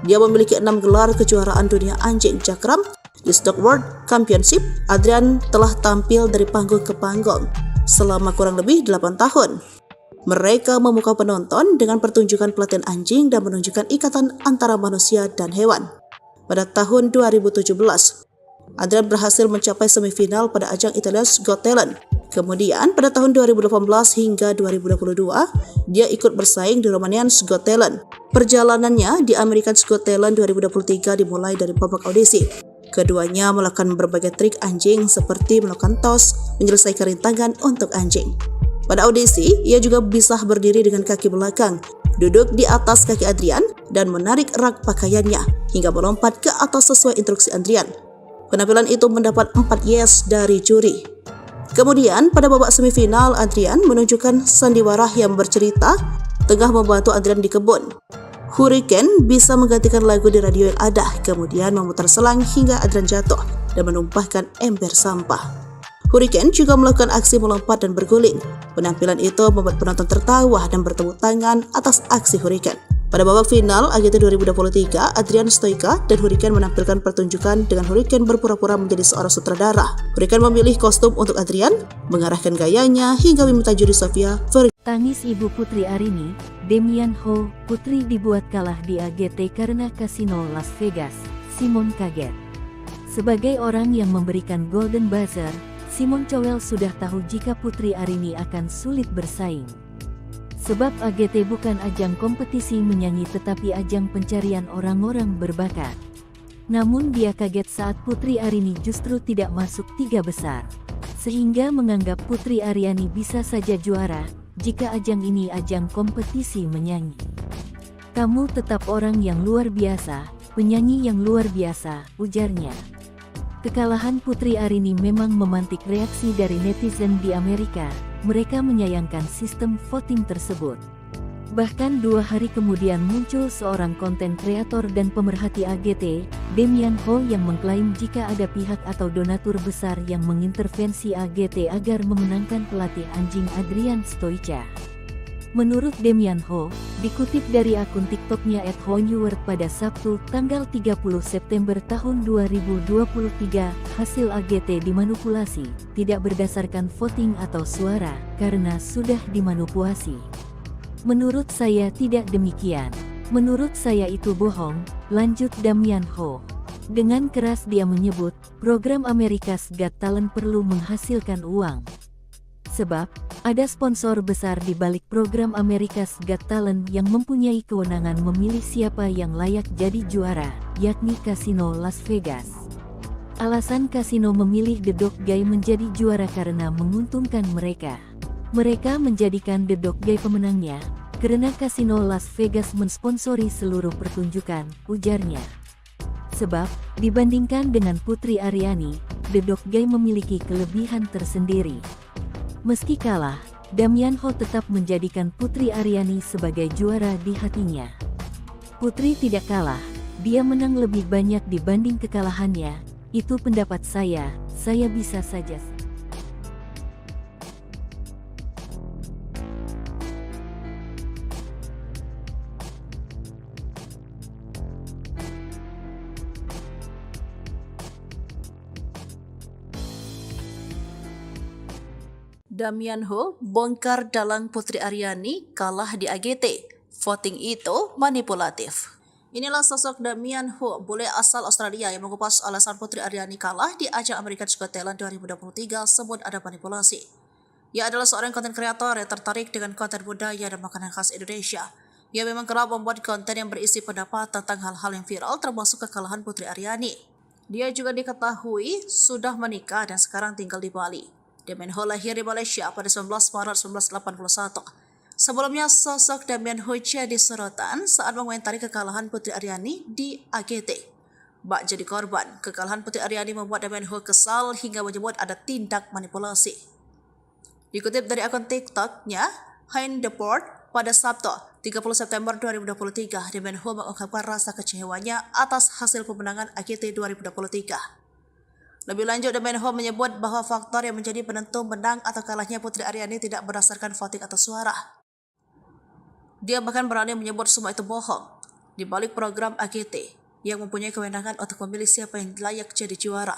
Dia memiliki 6 gelar kejuaraan dunia anjing jakram. Di Stock World Championship, Adrian telah tampil dari panggung ke panggung selama kurang lebih 8 tahun. Mereka memukau penonton dengan pertunjukan pelatihan anjing dan menunjukkan ikatan antara manusia dan hewan. Pada tahun 2017, Adrian berhasil mencapai semifinal pada ajang Italia's Got Talent. Kemudian pada tahun 2018 hingga 2022, dia ikut bersaing di Romanian's Got Talent. Perjalanannya di American's Got Talent 2023 dimulai dari babak audisi. Keduanya melakukan berbagai trik anjing seperti melakukan tos, menyelesaikan rintangan untuk anjing. Pada audisi, ia juga bisa berdiri dengan kaki belakang, duduk di atas kaki Adrian, dan menarik rak pakaiannya hingga melompat ke atas sesuai instruksi Adrian. Penampilan itu mendapat 4 yes dari juri. Kemudian, pada babak semifinal, Adrian menunjukkan sandiwara yang bercerita tengah membantu Adrian di kebun. Hurricane bisa menggantikan lagu di radio yang ada, kemudian memutar selang hingga Adrian jatuh dan menumpahkan ember sampah. Hurricane juga melakukan aksi melompat dan berguling. Penampilan itu membuat penonton tertawa dan bertepuk tangan atas aksi Hurricane. Pada babak final AGT 2023, Adrian Stoica dan Hurricane menampilkan pertunjukan dengan Hurricane berpura-pura menjadi seorang sutradara. Hurricane memilih kostum untuk Adrian, mengarahkan gayanya hingga meminta juri Sofia Vergara. Tangis ibu Putri Arini, Damian Ho, putri dibuat kalah di AGT karena kasino Las Vegas. Simon kaget. Sebagai orang yang memberikan Golden Buzzer, Simon Cowell sudah tahu jika Putri Arini akan sulit bersaing. Sebab AGT bukan ajang kompetisi menyanyi tetapi ajang pencarian orang-orang berbakat. Namun dia kaget saat Putri Arini justru tidak masuk 3 besar. Sehingga menganggap Putri Aryani bisa saja juara jika ajang ini ajang kompetisi menyanyi. Kamu tetap orang yang luar biasa, penyanyi yang luar biasa, ujarnya. Kekalahan Putri Arini memang memantik reaksi dari netizen di Amerika. Mereka menyayangkan sistem voting tersebut. Bahkan 2 hari kemudian muncul seorang konten kreator dan pemerhati AGT, Damian Ho, yang mengklaim jika ada pihak atau donatur besar yang mengintervensi AGT agar memenangkan pelatih anjing Adrian Stoica. Menurut Damian Ho, dikutip dari akun TikToknya @honeword pada Sabtu, tanggal 30 September tahun 2023, hasil AGT dimanipulasi, tidak berdasarkan voting atau suara, karena sudah dimanipulasi. Menurut saya tidak demikian. Menurut saya itu bohong, lanjut Damian Ho. Dengan keras dia menyebut, program America's Got Talent perlu menghasilkan uang. Sebab, ada sponsor besar di balik program America's Got Talent yang mempunyai kewenangan memilih siapa yang layak jadi juara, yakni Kasino Las Vegas. Alasan kasino memilih The Dog Guy menjadi juara karena menguntungkan mereka. Mereka menjadikan The Dog Guy pemenangnya, karena Kasino Las Vegas mensponsori seluruh pertunjukan, ujarnya. Sebab, dibandingkan dengan Putri Aryani, The Dog Guy memiliki kelebihan tersendiri. Meski kalah, Damian Ho tetap menjadikan Putri Aryani sebagai juara di hatinya. Putri tidak kalah, dia menang lebih banyak dibanding kekalahannya, itu pendapat saya bisa saja. Damian Ho bongkar dalang Putri Aryani kalah di AGT. Voting itu manipulatif. Inilah sosok Damian Ho, bule asal Australia yang mengupas alasan Putri Aryani kalah di ajang America's Got Talent 2023 sebut ada manipulasi. Ia adalah seorang konten kreator yang tertarik dengan konten budaya dan makanan khas Indonesia. Ia memang kerap membuat konten yang berisi pendapat tentang hal-hal yang viral termasuk kekalahan Putri Aryani. Dia juga diketahui sudah menikah dan sekarang tinggal di Bali. Damian Ho lahir di Malaysia pada 19 Maret 1981. Sebelumnya, sosok Damian Ho jadi sorotan saat mengomentari kekalahan Putri Aryani di AGT. Bak jadi korban, kekalahan Putri Aryani membuat Damian Ho kesal hingga menyebut ada tindak manipulasi. Dikutip dari akun TikTok-nya, Hein Deport, pada Sabtu, 30 September 2023, Damian Ho mengungkapkan rasa kecewanya atas hasil pemenangan AGT 2023. Lebih lanjut, Damian Ho menyebut bahwa faktor yang menjadi penentu menang atau kalahnya Putri Aryani tidak berdasarkan voting atau suara. Dia bahkan berani menyebut semua itu bohong. Di balik program AGT yang mempunyai kewenangan untuk memilih siapa yang layak jadi juara.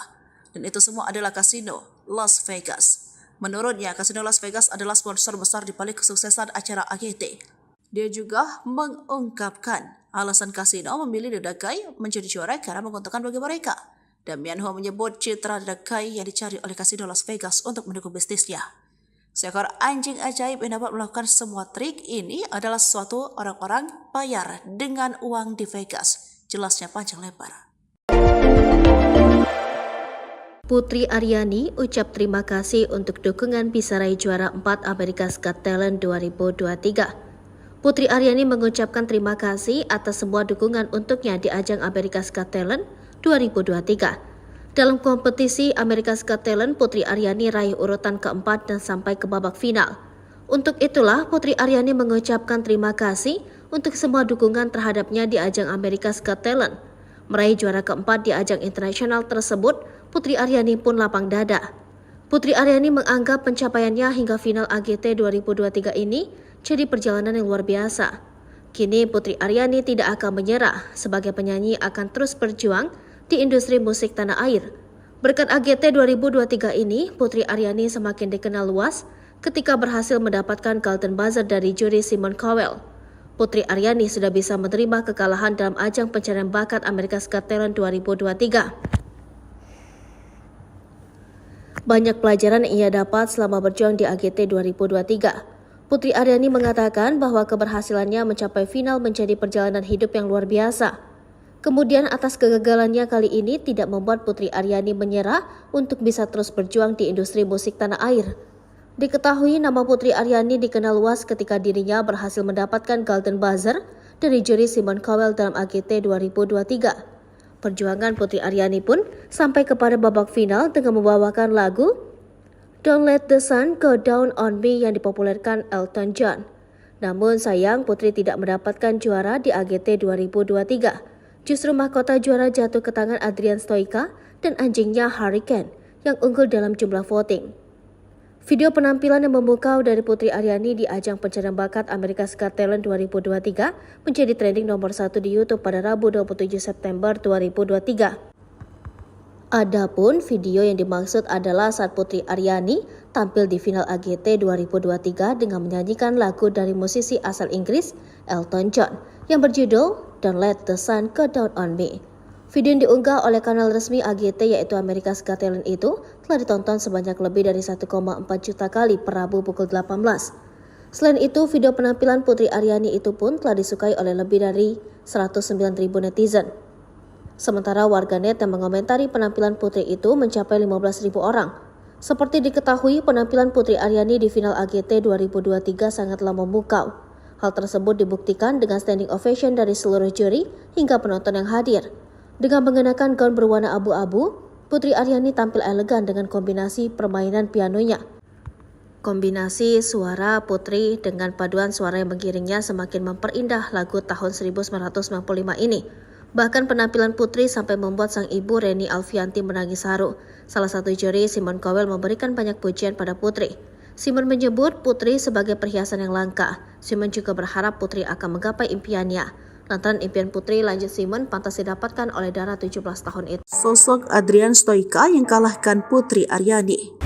Dan itu semua adalah kasino Las Vegas. Menurutnya, kasino Las Vegas adalah sponsor besar di balik kesuksesan acara AGT. Dia juga mengungkapkan alasan kasino memilih The Guy menjadi juara karena menguntungkan bagi mereka. Damian Ho menyebut citra The Guy yang dicari oleh kasino Las Vegas untuk mendukung bisnisnya. Seekor anjing ajaib yang dapat melakukan semua trik ini adalah sesuatu orang-orang bayar dengan uang di Vegas. Jelasnya panjang lebar. Putri Aryani ucap terima kasih untuk dukungan bisa raih juara 4 America's Got Talent 2023. Putri Aryani mengucapkan terima kasih atas semua dukungan untuknya di ajang America's Got Talent 2023. Dalam kompetisi America's Got Talent, Putri Aryani raih urutan keempat dan sampai ke babak final. Untuk itulah, Putri Aryani mengucapkan terima kasih untuk semua dukungan terhadapnya di ajang America's Got Talent. Meraih juara keempat di ajang internasional tersebut, Putri Aryani pun lapang dada. Putri Aryani menganggap pencapaiannya hingga final AGT 2023 ini jadi perjalanan yang luar biasa. Kini Putri Aryani tidak akan menyerah, sebagai penyanyi akan terus berjuang di industri musik tanah air. Berkat AGT 2023 ini, Putri Aryani semakin dikenal luas ketika berhasil mendapatkan Golden Buzzer dari juri Simon Cowell. Putri Aryani sudah bisa menerima kekalahan dalam ajang pencarian bakat America's Got Talent 2023. Banyak pelajaran yang ia dapat selama berjuang di AGT 2023. Putri Aryani mengatakan bahwa keberhasilannya mencapai final menjadi perjalanan hidup yang luar biasa. Kemudian atas kegagalannya kali ini tidak membuat Putri Aryani menyerah untuk bisa terus berjuang di industri musik tanah air. Diketahui nama Putri Aryani dikenal luas ketika dirinya berhasil mendapatkan Golden Buzzer dari juri Simon Cowell dalam AGT 2023. Perjuangan Putri Aryani pun sampai kepada babak final dengan membawakan lagu Don't Let the Sun Go Down on Me yang dipopulerkan Elton John. Namun sayang Putri tidak mendapatkan juara di AGT 2023. Justru mahkota juara jatuh ke tangan Adrian Stoica dan anjingnya Hurricane yang unggul dalam jumlah voting. Video penampilan yang memukau dari Putri Aryani di ajang pencarian bakat America's Got Talent 2023 menjadi trending nomor 1 di YouTube pada Rabu 27 September 2023. Adapun video yang dimaksud adalah saat Putri Aryani tampil di final AGT 2023 dengan menyanyikan lagu dari musisi asal Inggris Elton John yang berjudul Don't Let the Sun Go Down on Me. Video yang diunggah oleh kanal resmi AGT yaitu America's Got Talent itu telah ditonton sebanyak lebih dari 1,4 juta kali per Rabu pukul 18. Selain itu, video penampilan Putri Aryani itu pun telah disukai oleh lebih dari 109.000 netizen. Sementara warganet yang mengomentari penampilan Putri itu mencapai 15.000 orang. Seperti diketahui, penampilan Putri Aryani di final AGT 2023 sangatlah memukau. Hal tersebut dibuktikan dengan standing ovation dari seluruh juri hingga penonton yang hadir. Dengan mengenakan gaun berwarna abu-abu, Putri Aryani tampil elegan dengan kombinasi permainan pianonya. Kombinasi suara Putri dengan paduan suara yang mengiringnya semakin memperindah lagu tahun 1995 ini. Bahkan penampilan Putri sampai membuat sang ibu Reni Alfianti menangis haru. Salah satu juri, Simon Cowell, memberikan banyak pujian pada Putri. Simon menyebut Putri sebagai perhiasan yang langka. Simon juga berharap Putri akan menggapai impiannya. Lantaran impian Putri, lanjut Simon, pantas didapatkan oleh Dara 17 tahun itu. Sosok Adrian Stoica yang kalahkan Putri Aryani.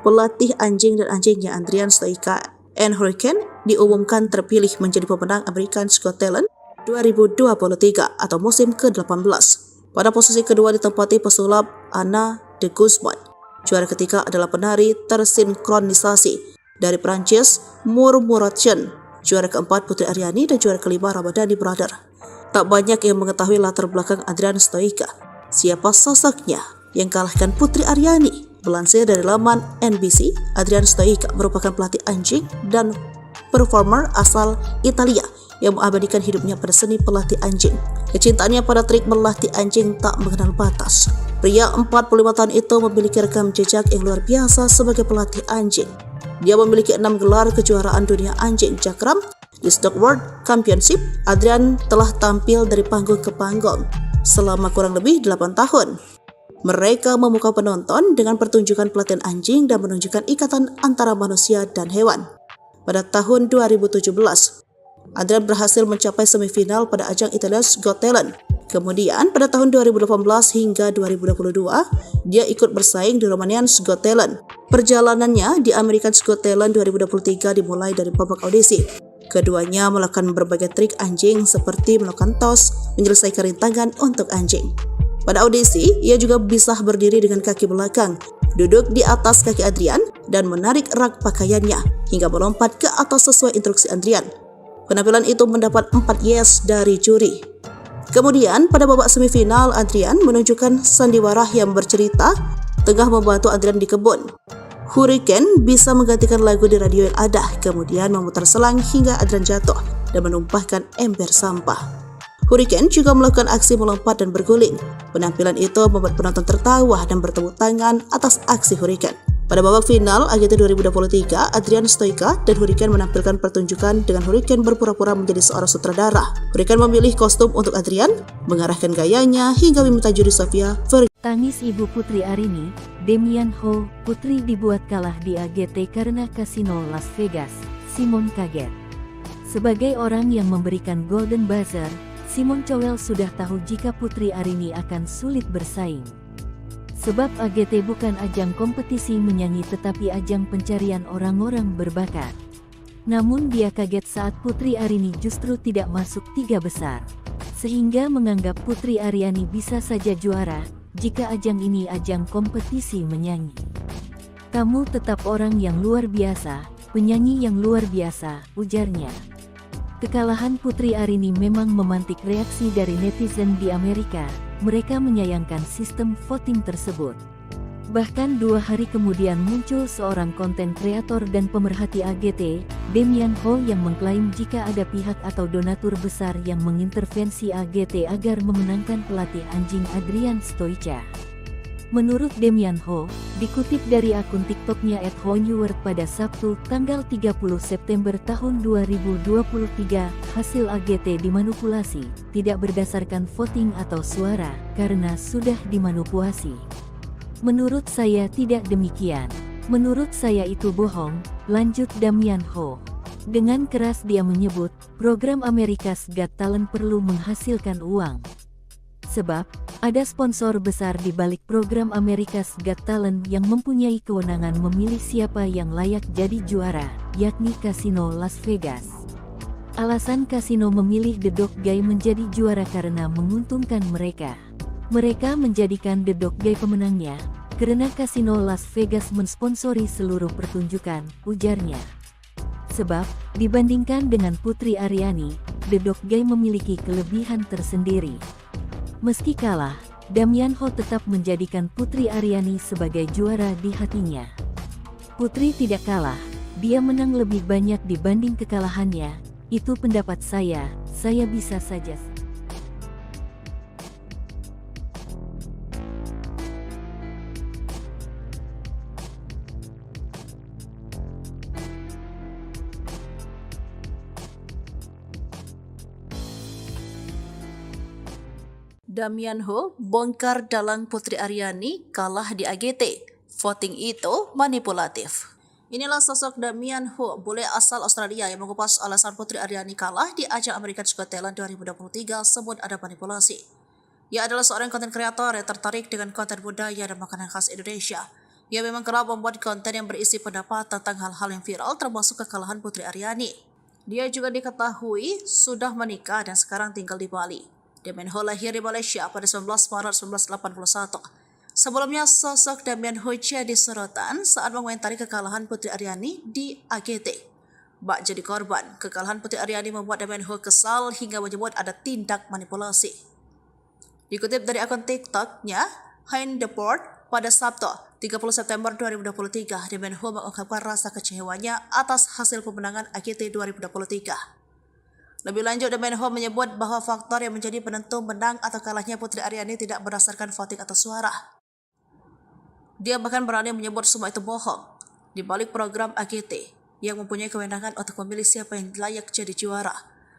Pelatih anjing dan anjingnya Adrian Stoica and Hurricane diumumkan terpilih menjadi pemenang America's Got Talent 2023 atau musim ke-18. Pada posisi kedua ditempati pesulap Anna de Guzman. Juara ketiga adalah penari tersinkronisasi dari Prancis Murmuration. Juara keempat Putri Aryani dan juara kelima Ramadhani Brother. Tak banyak yang mengetahui latar belakang Adrian Stoica. Siapa sosoknya yang kalahkan Putri Aryani? Melansir dari laman NBC, Adrian Stoica merupakan pelatih anjing dan performer asal Italia yang mengabadikan hidupnya pada seni pelatih anjing. Kecintaannya pada trik melatih anjing tak mengenal batas. Pria 45 tahun itu memiliki rekam jejak yang luar biasa sebagai pelatih anjing. Dia memiliki 6 gelar kejuaraan dunia anjing cakram di Stock World Championship. Adrian telah tampil dari panggung ke panggung selama kurang lebih 8 tahun. Mereka memukau penonton dengan pertunjukan pelatihan anjing dan menunjukkan ikatan antara manusia dan hewan. Pada tahun 2017, Adrian berhasil mencapai semifinal pada ajang Italia's Got Talent. Kemudian pada tahun 2018 hingga 2022, dia ikut bersaing di Romanian's Got Talent. Perjalanannya di American's Got Talent 2023 dimulai dari babak audisi. Keduanya melakukan berbagai trik anjing seperti melakukan tos, menyelesaikan rintangan untuk anjing. Pada audisi, ia juga bisa berdiri dengan kaki belakang, duduk di atas kaki Adrian, dan menarik rak pakaiannya hingga melompat ke atas sesuai instruksi Adrian. Penampilan itu mendapat 4 yes dari juri. Kemudian, pada babak semifinal, Adrian menunjukkan sandiwara yang bercerita tengah membantu Adrian di kebun. Hurricane bisa menggantikan lagu di radio yang ada, kemudian memutar selang hingga Adrian jatuh dan menumpahkan ember sampah. Hurricane juga melakukan aksi melompat dan berguling. Penampilan itu membuat penonton tertawa dan bertepuk tangan atas aksi Hurricane. Pada babak final AGT 2023, Adrian Stoica dan Hurricane menampilkan pertunjukan dengan Hurricane berpura-pura menjadi seorang sutradara. Hurricane memilih kostum untuk Adrian, mengarahkan gayanya hingga meminta juri Sofia Tangis ibu Putri Arini, Damian Ho, putri dibuat kalah di AGT karena kasino Las Vegas. Simon kaget. Sebagai orang yang memberikan Golden Buzzer, Simon Cowell sudah tahu jika Putri Arini akan sulit bersaing. Sebab AGT bukan ajang kompetisi menyanyi tetapi ajang pencarian orang-orang berbakat. Namun dia kaget saat Putri Arini justru tidak masuk 3 besar. Sehingga menganggap Putri Aryani bisa saja juara jika ajang ini ajang kompetisi menyanyi. Kamu tetap orang yang luar biasa, penyanyi yang luar biasa, ujarnya. Kekalahan Putri Arini memang memantik reaksi dari netizen di Amerika. Mereka menyayangkan sistem voting tersebut. Bahkan 2 hari kemudian muncul seorang konten kreator dan pemerhati AGT, Damian Ho, yang mengklaim jika ada pihak atau donatur besar yang mengintervensi AGT agar memenangkan pelatih anjing Adrian Stoica. Menurut Damian Ho, dikutip dari akun TikToknya @honeword pada Sabtu, tanggal 30 September tahun 2023, hasil AGT dimanipulasi, tidak berdasarkan voting atau suara, karena sudah dimanipulasi. Menurut saya tidak demikian. Menurut saya itu bohong, lanjut Damian Ho. Dengan keras dia menyebut, program America's Got Talent perlu menghasilkan uang. Sebab, ada sponsor besar di balik program America's Got Talent yang mempunyai kewenangan memilih siapa yang layak jadi juara, yakni Kasino Las Vegas. Alasan kasino memilih The Dog Guy menjadi juara karena menguntungkan mereka. Mereka menjadikan The Dog Guy pemenangnya, karena Kasino Las Vegas mensponsori seluruh pertunjukan, ujarnya. Sebab, dibandingkan dengan Putri Aryani, The Dog Guy memiliki kelebihan tersendiri. Meski kalah, Damian Ho tetap menjadikan Putri Aryani sebagai juara di hatinya. Putri tidak kalah, dia menang lebih banyak dibanding kekalahannya, itu pendapat saya bisa saja. Damian Ho bongkar dalang Putri Aryani kalah di AGT. Voting itu manipulatif. Inilah sosok Damian Ho, bule asal Australia yang mengupas alasan Putri Aryani kalah di ajang America's Got Talent 2023 sebut ada manipulasi. Ia adalah seorang konten kreator yang tertarik dengan konten budaya dan makanan khas Indonesia. Ia memang kerap membuat konten yang berisi pendapat tentang hal-hal yang viral termasuk kekalahan Putri Aryani. Dia juga diketahui sudah menikah dan sekarang tinggal di Bali. Damian Ho lahir di Malaysia pada 19 Maret 1981. Sebelumnya, sosok Damian Ho jadi sorotan saat mengomentari kekalahan Putri Aryani di AGT. Bak jadi korban, kekalahan Putri Aryani membuat Damian Ho kesal hingga menyebut ada tindak manipulasi. Dikutip dari akun TikToknya, Hein Deport, pada Sabtu, 30 September 2023, Damian Ho mengungkapkan rasa kecewanya atas hasil pemenangan AGT 2023. Lebih lanjut, Damian Ho menyebut bahwa faktor yang menjadi penentu menang atau kalahnya Putri Aryani tidak berdasarkan voting atau suara. Dia bahkan berani menyebut semua itu bohong. Di balik program AGT yang mempunyai kewenangan untuk memilih siapa yang layak jadi juara.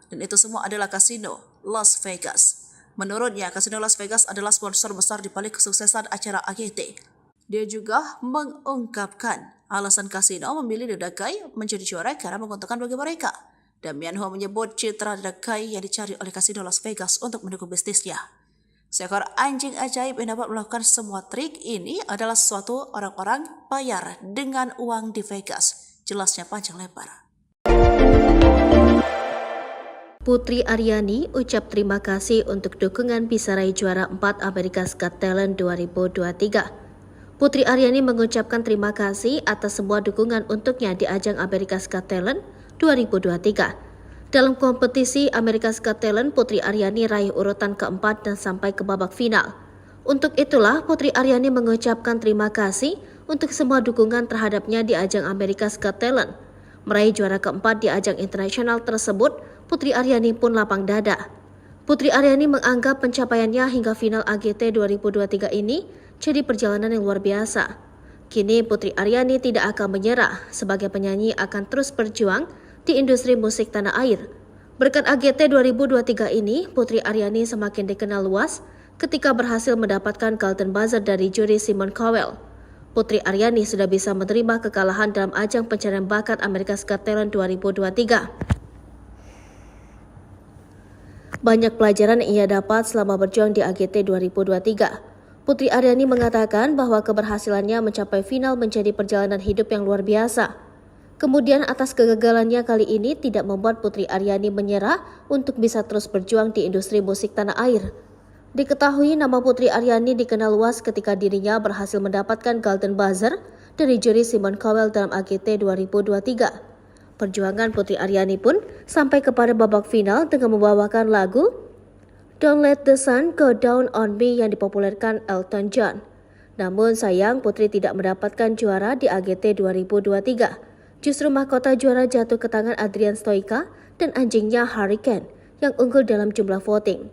Dan itu semua adalah kasino Las Vegas. Menurutnya, Kasino Las Vegas adalah sponsor besar di balik kesuksesan acara AGT. Dia juga mengungkapkan alasan kasino memilih The Dakai menjadi juara karena menguntungkan bagi mereka. Damian Ho menyebut citra The Dakai yang dicari oleh Kasino Las Vegas untuk mendukung bisnisnya. Seekor anjing ajaib yang dapat melakukan semua trik ini adalah sesuatu orang-orang bayar dengan uang di Vegas. Jelasnya panjang lebar. Putri Aryani ucap terima kasih untuk dukungan bisa raih juara 4 America's Got Talent 2023. Putri Aryani mengucapkan terima kasih atas semua dukungan untuknya di ajang America's Got Talent 2023. Dalam kompetisi America's Got Talent, Putri Aryani raih urutan keempat dan sampai ke babak final. Untuk itulah, Putri Aryani mengucapkan terima kasih untuk semua dukungan terhadapnya di ajang America's Got Talent. Meraih juara keempat di ajang internasional tersebut, Putri Aryani pun lapang dada. Putri Aryani menganggap pencapaiannya hingga final AGT 2023 ini jadi perjalanan yang luar biasa. Kini Putri Aryani tidak akan menyerah, sebagai penyanyi akan terus berjuang di industri musik tanah air. Berkat AGT 2023 ini, Putri Aryani semakin dikenal luas ketika berhasil mendapatkan Golden Buzzer dari juri Simon Cowell. Putri Aryani sudah bisa menerima kekalahan dalam ajang pencarian bakat America's Got Talent 2023. Banyak pelajaran yang ia dapat selama berjuang di AGT 2023. Putri Aryani mengatakan bahwa keberhasilannya mencapai final menjadi perjalanan hidup yang luar biasa. Kemudian atas kegagalannya kali ini tidak membuat Putri Aryani menyerah untuk bisa terus berjuang di industri musik tanah air. Diketahui nama Putri Aryani dikenal luas ketika dirinya berhasil mendapatkan Golden Buzzer dari juri Simon Cowell dalam AGT 2023. Perjuangan Putri Aryani pun sampai kepada babak final dengan membawakan lagu Don't Let the Sun Go Down on Me yang dipopulerkan Elton John. Namun sayang Putri tidak mendapatkan juara di AGT 2023. Justru mahkota juara jatuh ke tangan Adrian Stoica dan anjingnya Hurricane yang unggul dalam jumlah voting.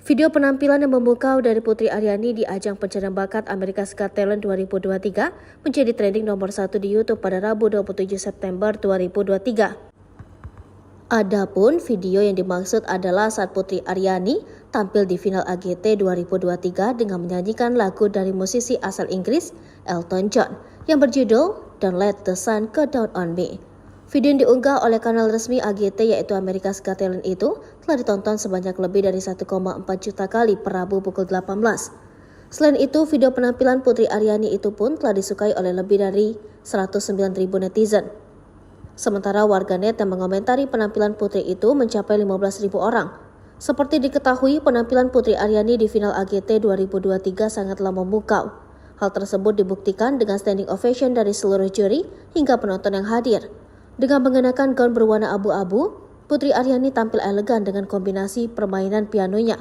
Video penampilan yang memukau dari Putri Aryani di ajang pencarian bakat America's Got Talent 2023 menjadi trending nomor 1 di YouTube pada Rabu 27 September 2023. Adapun video yang dimaksud adalah saat Putri Aryani tampil di final AGT 2023 dengan menyanyikan lagu dari musisi asal Inggris Elton John yang berjudul Don't Let the Sun Go Down on Me. Video yang diunggah oleh kanal resmi AGT yaitu America's Got Talent itu telah ditonton sebanyak lebih dari 1,4 juta kali per Rabu pukul 18. Selain itu, video penampilan Putri Aryani itu pun telah disukai oleh lebih dari 109.000 netizen. Sementara warganet yang mengomentari penampilan Putri itu mencapai 15.000 orang. Seperti diketahui, penampilan Putri Aryani di final AGT 2023 sangatlah memukau. Hal tersebut dibuktikan dengan standing ovation dari seluruh juri hingga penonton yang hadir. Dengan mengenakan gaun berwarna abu-abu, Putri Aryani tampil elegan dengan kombinasi permainan pianonya.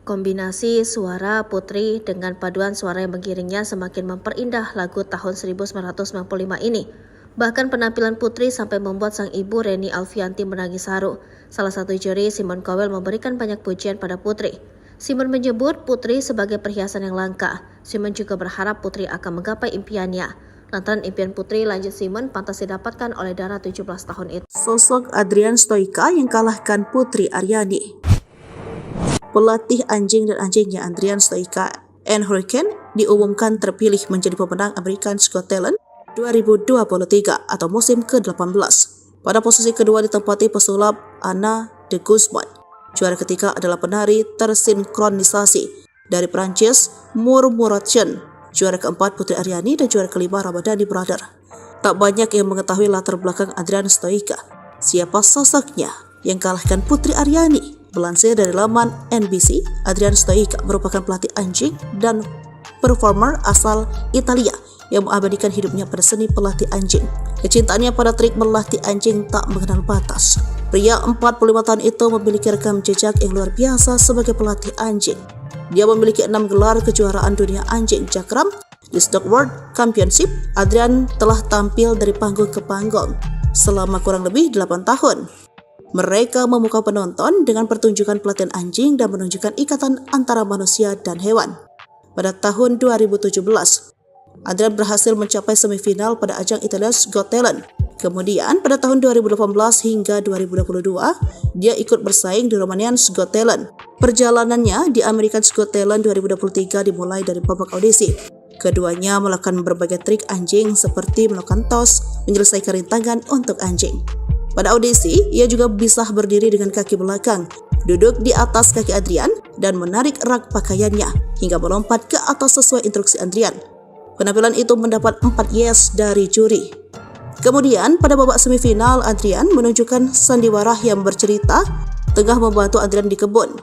Kombinasi suara Putri dengan paduan suara yang mengiringnya semakin memperindah lagu tahun 1995 ini. Bahkan penampilan Putri sampai membuat sang ibu Reni Alfianti menangis haru. Salah satu juri, Simon Cowell, memberikan banyak pujian pada Putri. Simon menyebut Putri sebagai perhiasan yang langka. Simon juga berharap Putri akan menggapai impiannya. Lantaran impian Putri, lanjut Simon, pantas didapatkan oleh Dara 17 tahun itu. Sosok Adrian Stoica yang kalahkan Putri Aryani. Pelatih anjing dan anjingnya Adrian Stoica and Hurricane diumumkan terpilih menjadi pemenang America's Got Talent 2023 atau musim ke-18. Pada posisi kedua ditempati pesulap Anna de Guzman. Juara ketiga adalah penari tersinkronisasi dari Prancis Murmuration. Juara keempat Putri Aryani dan juara kelima Ramadhani Brother. Tak banyak yang mengetahui latar belakang Adrian Stoica. Siapa sosoknya yang kalahkan Putri Aryani? Melansir dari laman NBC, Adrian Stoica merupakan pelatih anjing dan performer asal Italia yang mengabadikan hidupnya pada seni pelatih anjing. Kecintaannya pada trik melatih anjing tak mengenal batas. Pria 45 tahun itu memiliki rekam jejak yang luar biasa sebagai pelatih anjing. Dia memiliki 6 gelar kejuaraan dunia anjing cakram di Stock World Championship. Adrian telah tampil dari panggung ke panggung selama kurang lebih 8 tahun. Mereka memukau penonton dengan pertunjukan pelatihan anjing dan menunjukkan ikatan antara manusia dan hewan. Pada tahun 2017, Adrian berhasil mencapai semifinal pada ajang Italia's Got Talent Kemudian pada tahun 2018 hingga 2022, dia ikut bersaing di Romanian's Got Talent. Perjalanannya di America's Got Talent 2023 dimulai dari babak audisi. Keduanya melakukan berbagai trik anjing seperti melakukan tos, menyelesaikan rintangan untuk anjing. Pada audisi, ia juga bisa berdiri dengan kaki belakang, duduk di atas kaki Adrian, dan menarik rak pakaiannya hingga melompat ke atas sesuai instruksi Adrian. Penampilan itu mendapat 4 yes dari juri. Kemudian pada babak semifinal, Adrian menunjukkan sandiwara yang bercerita tengah membantu Adrian di kebun.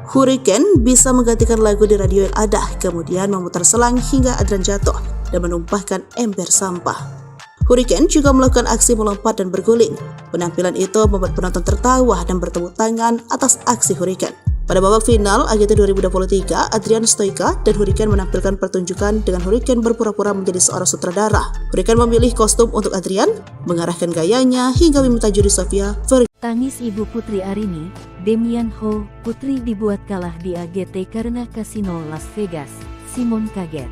Hurricane bisa menggantikan lagu di radio yang ada, kemudian memutar selang hingga Adrian jatuh dan menumpahkan ember sampah. Hurricane juga melakukan aksi melompat dan berguling. Penampilan itu membuat penonton tertawa dan bertepuk tangan atas aksi Hurricane. Pada babak final AGT 2023, Adrian Stoica dan Hurricane menampilkan pertunjukan dengan Hurricane berpura-pura menjadi seorang sutradara. Hurricane memilih kostum untuk Adrian, mengarahkan gayanya hingga meminta juri Sofia Tangis ibu Putri Arini, Damian Ho, Putri dibuat kalah di AGT karena kasino Las Vegas. Simon kaget.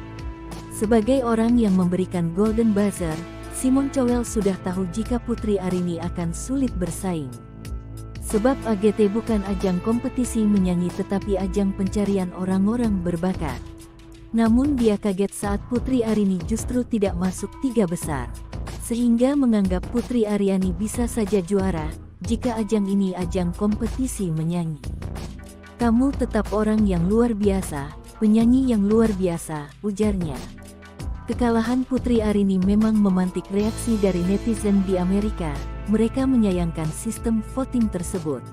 Sebagai orang yang memberikan Golden Buzzer, Simon Cowell sudah tahu jika Putri Arini akan sulit bersaing. Sebab AGT bukan ajang kompetisi menyanyi tetapi ajang pencarian orang-orang berbakat. Namun dia kaget saat Putri Arini justru tidak masuk 3 besar. Sehingga menganggap Putri Aryani bisa saja juara jika ajang ini ajang kompetisi menyanyi. Kamu tetap orang yang luar biasa, penyanyi yang luar biasa, ujarnya. Kekalahan Putri Arini memang memantik reaksi dari netizen di Amerika. Mereka menyayangkan sistem voting tersebut.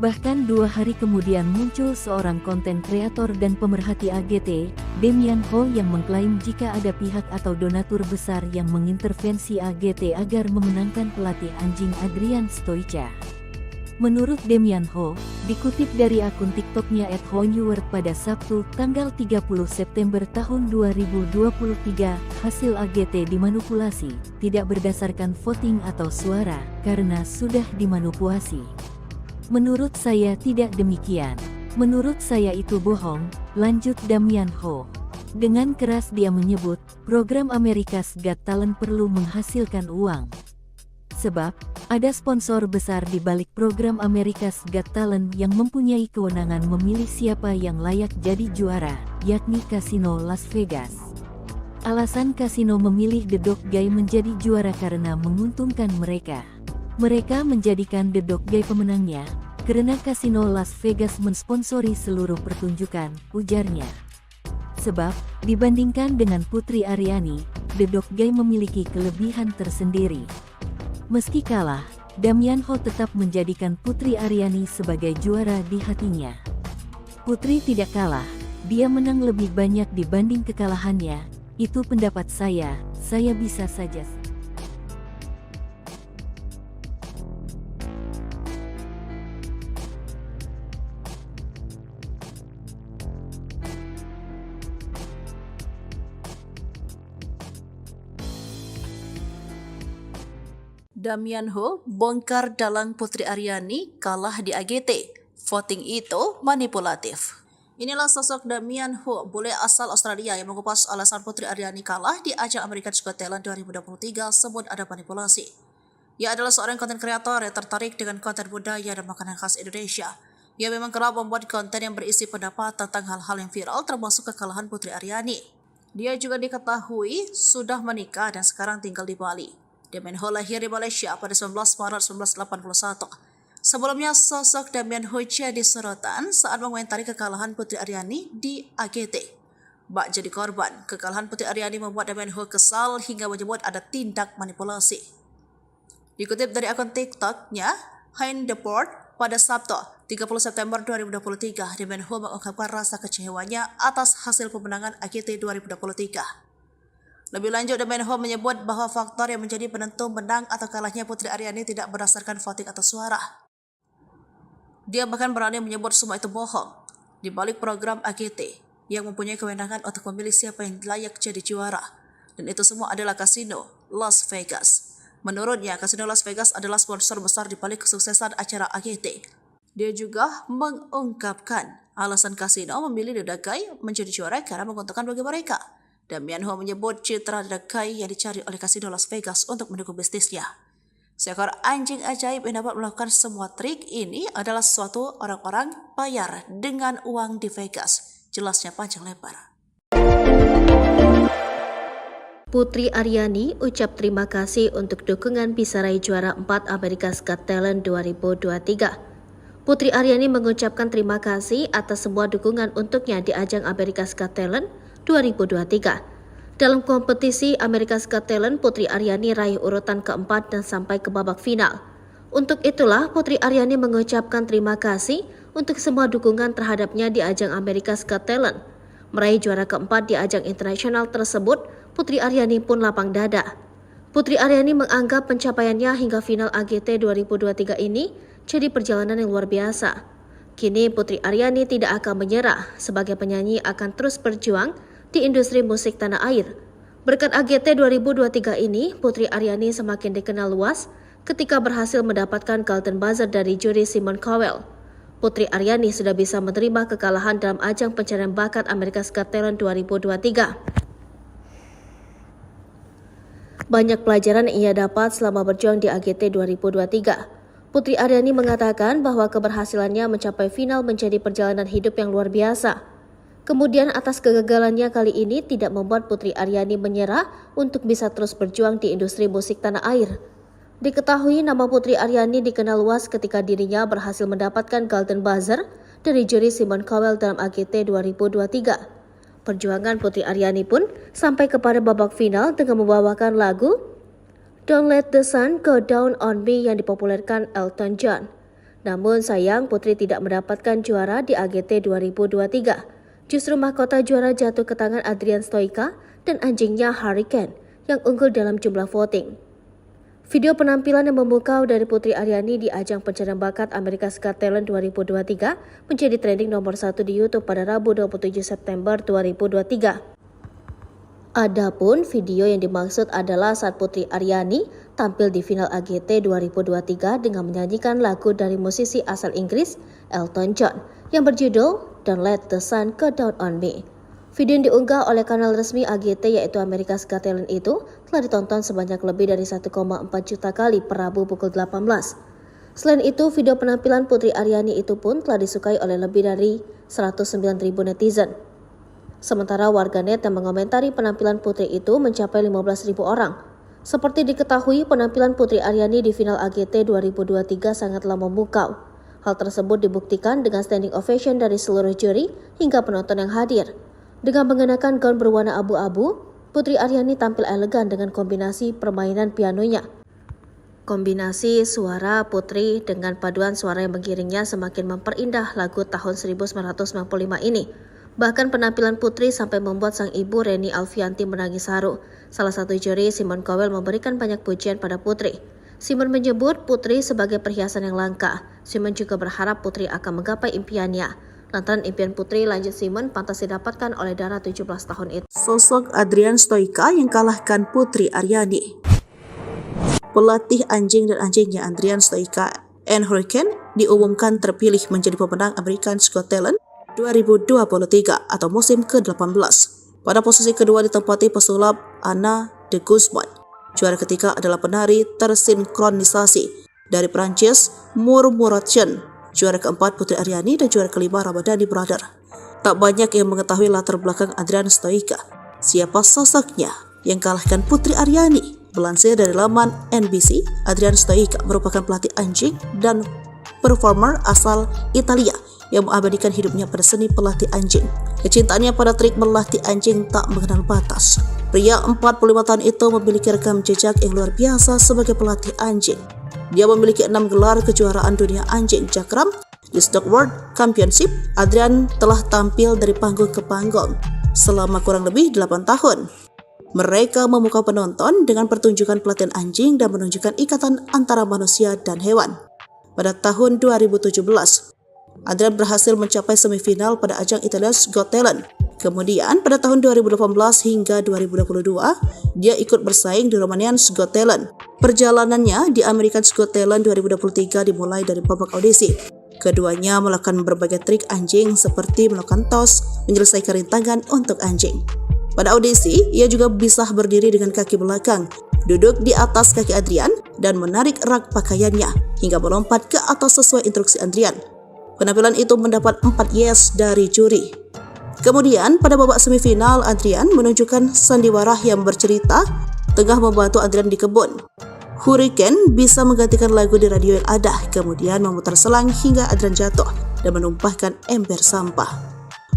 Bahkan 2 hari kemudian muncul seorang konten kreator dan pemerhati AGT, Damian Ho, yang mengklaim jika ada pihak atau donatur besar yang mengintervensi AGT agar memenangkan pelatih anjing Adrian Stoica. Menurut Damian Ho, dikutip dari akun TikToknya @honeword pada Sabtu, tanggal 30 September tahun 2023, hasil AGT dimanipulasi, tidak berdasarkan voting atau suara, karena sudah dimanipulasi. Menurut saya tidak demikian. Menurut saya itu bohong, lanjut Damian Ho. Dengan keras dia menyebut, program America's Got Talent perlu menghasilkan uang. Sebab, ada sponsor besar di balik program America's Got Talent yang mempunyai kewenangan memilih siapa yang layak jadi juara, yakni Kasino Las Vegas. Alasan kasino memilih The Dog Guy menjadi juara karena menguntungkan mereka. Mereka menjadikan The Dog Guy pemenangnya, karena Kasino Las Vegas mensponsori seluruh pertunjukan, ujarnya. Sebab, dibandingkan dengan Putri Aryani, The Dog Guy memiliki kelebihan tersendiri. Meski kalah, Damian Ho tetap menjadikan Putri Aryani sebagai juara di hatinya. Putri tidak kalah, dia menang lebih banyak dibanding kekalahannya, itu pendapat saya bisa saja. Damian Ho bongkar dalang Putri Aryani kalah di AGT. Voting itu manipulatif. Inilah sosok Damian Ho, bule asal Australia yang mengupas alasan Putri Aryani kalah di ajang America's Got Talent 2023 sebut ada manipulasi. Ia adalah seorang konten kreator yang tertarik dengan konten budaya dan makanan khas Indonesia. Ia memang kerap membuat konten yang berisi pendapat tentang hal-hal yang viral termasuk kekalahan Putri Aryani. Dia juga diketahui sudah menikah dan sekarang tinggal di Bali. Damian Ho lahir di Malaysia pada 19 Maret 1981. Sebelumnya, sosok Damian Ho jadi sorotan saat mengomentari kekalahan Putri Aryani di AGT. Bak jadi korban, kekalahan Putri Aryani membuat Damian Ho kesal hingga menyebut ada tindak manipulasi. Dikutip dari akun TikToknya, Hein Deport, pada Sabtu, 30 September 2023, Damian Ho mengungkapkan rasa kecewanya atas hasil pemenangan AGT 2023. Lebih lanjut, Damian Ho menyebut bahwa faktor yang menjadi penentu menang atau kalahnya Putri Aryani tidak berdasarkan voting atau suara. Dia bahkan berani menyebut semua itu bohong. Di balik program AGT yang mempunyai kewenangan untuk memilih siapa yang layak jadi juara. Dan itu semua adalah Kasino Las Vegas. Menurutnya, Kasino Las Vegas adalah sponsor besar di balik kesuksesan acara AGT. Dia juga mengungkapkan alasan Kasino memilih The Dog Guy menjadi juara karena menguntungkan bagi mereka. Damian Ho menyebut citra The Dog Guy yang dicari oleh Kasino Las Vegas untuk mendukung bisnisnya. Seekor anjing ajaib yang dapat melakukan semua trik ini adalah suatu orang-orang bayar dengan uang di Vegas. Jelasnya panjang lebar. Putri Aryani ucap terima kasih untuk dukungan bisa raih juara 4 America's Got Talent 2023. Putri Aryani mengucapkan terima kasih atas semua dukungan untuknya di ajang America's Got Talent 2023. Dalam kompetisi America's Got Talent, Putri Aryani raih urutan keempat dan sampai ke babak final. Untuk itulah, Putri Aryani mengucapkan terima kasih untuk semua dukungan terhadapnya di ajang America's Got Talent. Meraih juara keempat di ajang internasional tersebut, Putri Aryani pun lapang dada. Putri Aryani menganggap pencapaiannya hingga final AGT 2023 ini jadi perjalanan yang luar biasa. Kini Putri Aryani tidak akan menyerah, sebagai penyanyi akan terus berjuang di industri musik tanah air. Berkat AGT 2023 ini, Putri Aryani semakin dikenal luas ketika berhasil mendapatkan Golden Buzzer dari juri Simon Cowell. Putri Aryani sudah bisa menerima kekalahan dalam ajang pencarian bakat America's Got Talent 2023. Banyak pelajaran yang ia dapat selama berjuang di AGT 2023. Putri Aryani mengatakan bahwa keberhasilannya mencapai final menjadi perjalanan hidup yang luar biasa. Kemudian atas kegagalannya kali ini tidak membuat Putri Aryani menyerah untuk bisa terus berjuang di industri musik tanah air. Diketahui nama Putri Aryani dikenal luas ketika dirinya berhasil mendapatkan Golden Buzzer dari juri Simon Cowell dalam AGT 2023. Perjuangan Putri Aryani pun sampai kepada babak final dengan membawakan lagu Don't Let the Sun Go Down on Me yang dipopulerkan Elton John. Namun sayang Putri tidak mendapatkan juara di AGT 2023. Justru mahkota juara jatuh ke tangan Adrian Stoica dan anjingnya Hurricane yang unggul dalam jumlah voting. Video penampilan yang memukau dari Putri Aryani di ajang pencarian bakat America's Got Talent 2023 menjadi trending nomor 1 di YouTube pada Rabu 27 September 2023. Adapun video yang dimaksud adalah saat Putri Aryani tampil di final AGT 2023 dengan menyanyikan lagu dari musisi asal Inggris Elton John yang berjudul Don't Let the Sun Go Down on Me. Video yang diunggah oleh kanal resmi AGT yaitu America's Got Talent itu telah ditonton sebanyak lebih dari 1,4 juta kali per Rabu pukul 18. Selain itu, video penampilan Putri Aryani itu pun telah disukai oleh lebih dari 109.000 netizen. Sementara warganet yang mengomentari penampilan Putri itu mencapai 15.000 orang. Seperti diketahui, penampilan Putri Aryani di final AGT 2023 sangatlah memukau. Hal tersebut dibuktikan dengan standing ovation dari seluruh juri hingga penonton yang hadir. Dengan mengenakan gaun berwarna abu-abu, Putri Aryani tampil elegan dengan kombinasi permainan pianonya. Kombinasi suara Putri dengan paduan suara yang mengiringnya semakin memperindah lagu tahun 1995 ini. Bahkan penampilan Putri sampai membuat sang ibu Reni Alfianti menangis haru. Salah satu juri, Simon Cowell, memberikan banyak pujian pada Putri. Simon menyebut Putri sebagai perhiasan yang langka. Simon juga berharap Putri akan menggapai impiannya. Lantaran impian Putri, lanjut Simon, pantas didapatkan oleh Dara 17 tahun itu. Sosok Adrian Stoica yang kalahkan Putri Aryani. Pelatih anjing dan anjingnya Adrian Stoica and Hurricane diumumkan terpilih menjadi pemenang America's Got Talent 2023 atau musim ke-18. Pada posisi kedua ditempati pesulap Anna de Guzman. Juara ketiga adalah penari tersinkronisasi dari Prancis Murmuration. Juara keempat Putri Aryani dan juara kelima Ramadhani Brother. Tak banyak yang mengetahui latar belakang Adrian Stoica. Siapa sosoknya yang kalahkan Putri Aryani? Melansir dari laman NBC, Adrian Stoica merupakan pelatih anjing dan performer asal Italia yang mengabadikan hidupnya pada seni pelatih anjing. Kecintaannya pada trik melatih anjing tak mengenal batas. Pria 45 tahun itu memiliki rekam jejak yang luar biasa sebagai pelatih anjing. Dia memiliki 6 gelar kejuaraan dunia anjing Jakram di Stock World Championship. Adrian telah tampil dari panggung ke panggung selama kurang lebih 8 tahun. Mereka memukau penonton dengan pertunjukan pelatihan anjing dan menunjukkan ikatan antara manusia dan hewan. Pada tahun 2017, Adrian berhasil mencapai semifinal pada ajang Italia's Got Talent. Kemudian pada tahun 2018 hingga 2022, dia ikut bersaing di Romanian's Got Talent. Perjalanannya di America's Got Talent 2023 dimulai dari babak audisi. Keduanya melakukan berbagai trik anjing seperti melakukan tos, menyelesaikan rintangan untuk anjing. Pada audisi, ia juga bisa berdiri dengan kaki belakang, duduk di atas kaki Adrian, dan menarik rak pakaiannya hingga melompat ke atas sesuai instruksi Adrian. Penampilan itu mendapat 4 yes dari juri. Kemudian pada babak semifinal, Adrian menunjukkan sandiwara yang bercerita tengah membantu Adrian di kebun. Hurricane bisa menggantikan lagu di radio yang ada, kemudian memutar selang hingga Adrian jatuh dan menumpahkan ember sampah.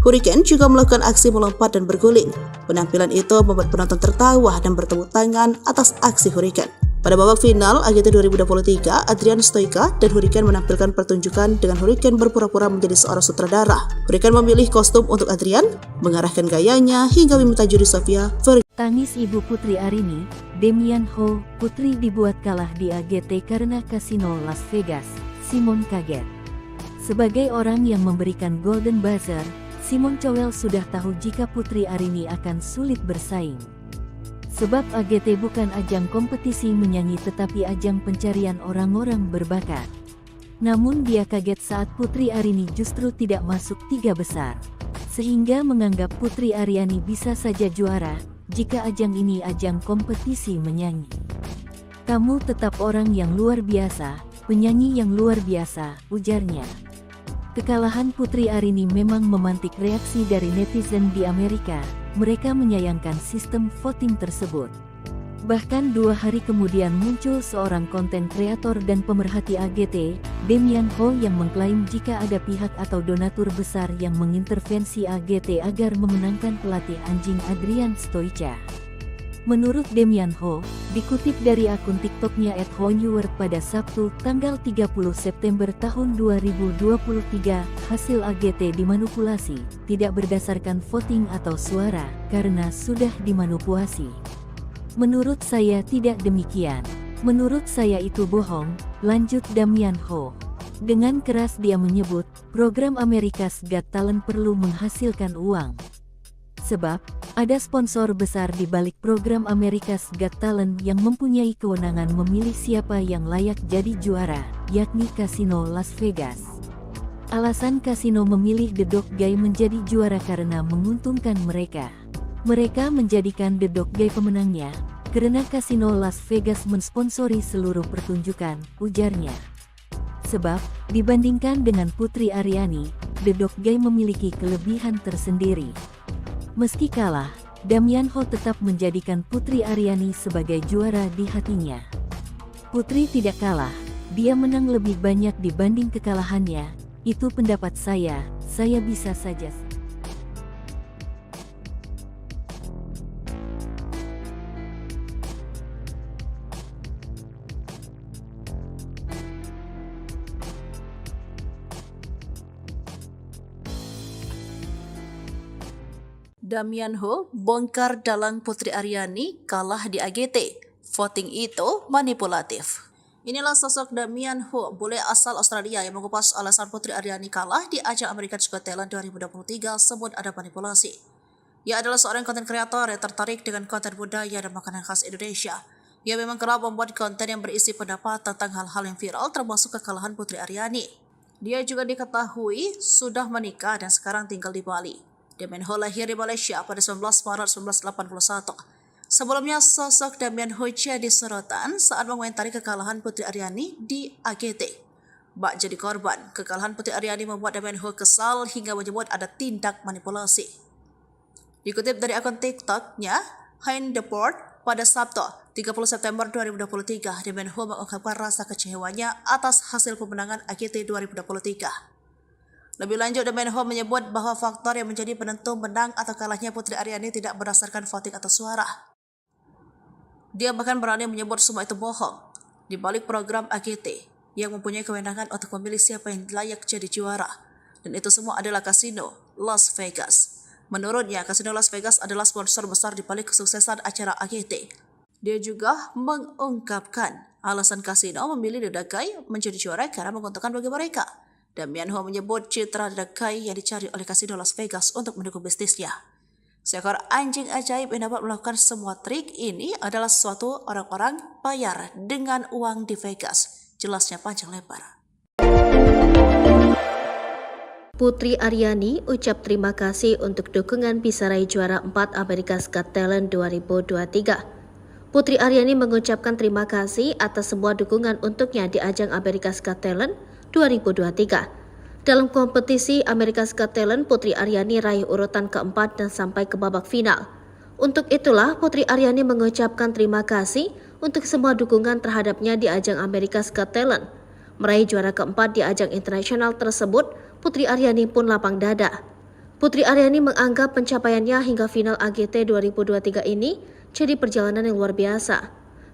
Hurricane juga melakukan aksi melompat dan berguling. Penampilan itu membuat penonton tertawa dan bertepuk tangan atas aksi Hurricane. Pada babak final AGT 2023, Adrian Stoica dan Hurricane menampilkan pertunjukan dengan Hurricane berpura-pura menjadi seorang sutradara. Hurricane memilih kostum untuk Adrian, mengarahkan gayanya hingga meminta juri Sofia Tangis ibu Putri Arini, Damian Ho, Putri dibuat kalah di AGT karena kasino Las Vegas. Simon kaget. Sebagai orang yang memberikan Golden Buzzer, Simon Cowell sudah tahu jika Putri Arini akan sulit bersaing. Sebab AGT bukan ajang kompetisi menyanyi tetapi ajang pencarian orang-orang berbakat. Namun dia kaget saat Putri Arini justru tidak masuk 3 besar. Sehingga menganggap Putri Aryani bisa saja juara jika ajang ini ajang kompetisi menyanyi. Kamu tetap orang yang luar biasa, penyanyi yang luar biasa, ujarnya. Kekalahan Putri Arini memang memantik reaksi dari netizen di Amerika. Mereka menyayangkan sistem voting tersebut. Bahkan 2 hari kemudian muncul seorang konten kreator dan pemerhati AGT, Damian Ho, yang mengklaim jika ada pihak atau donatur besar yang mengintervensi AGT agar memenangkan pelatih anjing Adrian Stoica. Menurut Damian Ho, dikutip dari akun TikToknya @honeword pada Sabtu, tanggal 30 September tahun 2023, hasil AGT dimanipulasi, tidak berdasarkan voting atau suara, karena sudah dimanipulasi. Menurut saya tidak demikian. Menurut saya itu bohong, lanjut Damian Ho. Dengan keras dia menyebut, program America's Got Talent perlu menghasilkan uang. Sebab, ada sponsor besar di balik program America's Got Talent yang mempunyai kewenangan memilih siapa yang layak jadi juara, yakni Kasino Las Vegas. Alasan kasino memilih The Dog Guy menjadi juara karena menguntungkan mereka. Mereka menjadikan The Dog Guy pemenangnya, karena Kasino Las Vegas mensponsori seluruh pertunjukan, ujarnya. Sebab, dibandingkan dengan Putri Aryani, The Dog Guy memiliki kelebihan tersendiri. Meski kalah, Damian Ho tetap menjadikan Putri Aryani sebagai juara di hatinya. Putri tidak kalah, dia menang lebih banyak dibanding kekalahannya, itu pendapat saya bisa saja. Damian Ho bongkar dalang Putri Aryani kalah di AGT. Voting itu manipulatif. Inilah sosok Damian Ho, bule asal Australia yang mengupas alasan Putri Aryani kalah di ajang America's Got Talent 2023 sebut ada manipulasi. Ia adalah seorang konten kreator yang tertarik dengan konten budaya dan makanan khas Indonesia. Ia memang kerap membuat konten yang berisi pendapat tentang hal-hal yang viral termasuk kekalahan Putri Aryani. Dia juga diketahui sudah menikah dan sekarang tinggal di Bali. Damian Ho lahir di Malaysia pada 19 Maret 1981. Sebelumnya, sosok Damian Ho jadi sorotan saat mengomentari kekalahan Putri Aryani di AGT. Bak jadi korban, kekalahan Putri Aryani membuat Damian Ho kesal hingga menyebut ada tindak manipulasi. Dikutip dari akun TikToknya, Hein Deport, pada Sabtu, 30 September 2023, Damian Ho mengungkapkan rasa kecewanya atas hasil pemenangan AGT 2023. Lebih lanjut, Damian Ho menyebut bahwa faktor yang menjadi penentu menang atau kalahnya Putri Aryani tidak berdasarkan voting atau suara. Dia bahkan berani menyebut semua itu bohong. Di balik program AGT yang mempunyai kewenangan untuk memilih siapa yang layak jadi juara, dan itu semua adalah Kasino Las Vegas. Menurutnya, Kasino Las Vegas adalah sponsor besar di balik kesuksesan acara AGT. Dia juga mengungkapkan alasan Kasino memilih The Dog Guy menjadi juara karena menguntungkan bagi mereka. Damian Ho menyebut citra The Dog Guy yang dicari oleh Kasino Las Vegas untuk mendukung bisnisnya. Seekor anjing ajaib yang dapat melakukan semua trik ini adalah sesuatu orang-orang bayar dengan uang di Vegas. Jelasnya panjang lebar. Putri Aryani ucap terima kasih untuk dukungan bisa raih juara 4 America's Got Talent 2023. Putri Aryani mengucapkan terima kasih atas semua dukungan untuknya di ajang America's Got Talent 2023. Dalam kompetisi America's Got Talent, Putri Aryani raih urutan keempat dan sampai ke babak final. Untuk itulah, Putri Aryani mengucapkan terima kasih untuk semua dukungan terhadapnya di ajang America's Got Talent. Meraih juara keempat di ajang internasional tersebut, Putri Aryani pun lapang dada. Putri Aryani menganggap pencapaiannya hingga final AGT 2023 ini jadi perjalanan yang luar biasa.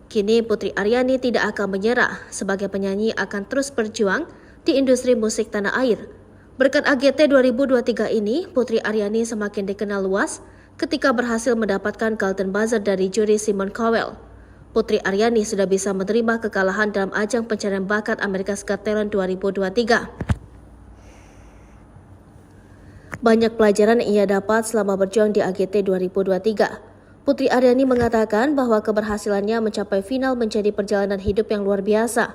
Kini Putri Aryani tidak akan menyerah, sebagai penyanyi akan terus berjuang di industri musik tanah air. Berkat AGT 2023 ini, Putri Aryani semakin dikenal luas ketika berhasil mendapatkan Golden Buzzer dari juri Simon Cowell. Putri Aryani sudah bisa menerima kekalahan dalam ajang pencarian bakat America's Got Talent 2023. Banyak pelajaran yang ia dapat selama berjuang di AGT 2023. Putri Aryani mengatakan bahwa keberhasilannya mencapai final menjadi perjalanan hidup yang luar biasa.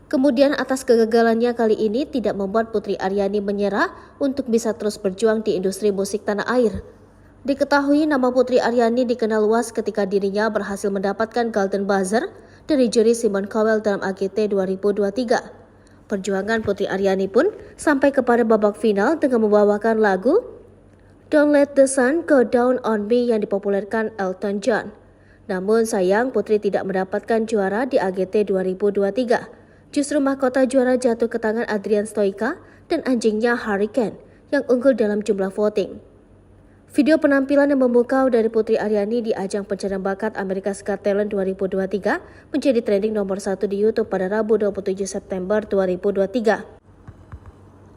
Kemudian atas kegagalannya kali ini tidak membuat Putri Aryani menyerah untuk bisa terus berjuang di industri musik tanah air. Diketahui nama Putri Aryani dikenal luas ketika dirinya berhasil mendapatkan Golden Buzzer dari juri Simon Cowell dalam AGT 2023. Perjuangan Putri Aryani pun sampai kepada babak final dengan membawakan lagu Don't Let the Sun Go Down on Me yang dipopulerkan Elton John. Namun sayang Putri tidak mendapatkan juara di AGT 2023. Justru mahkota juara jatuh ke tangan Adrian Stoica dan anjingnya Hurricane yang unggul dalam jumlah voting. Video penampilan yang memukau dari Putri Aryani di ajang pencarian bakat America's Got Talent 2023 menjadi trending nomor 1 di YouTube pada Rabu 27 September 2023.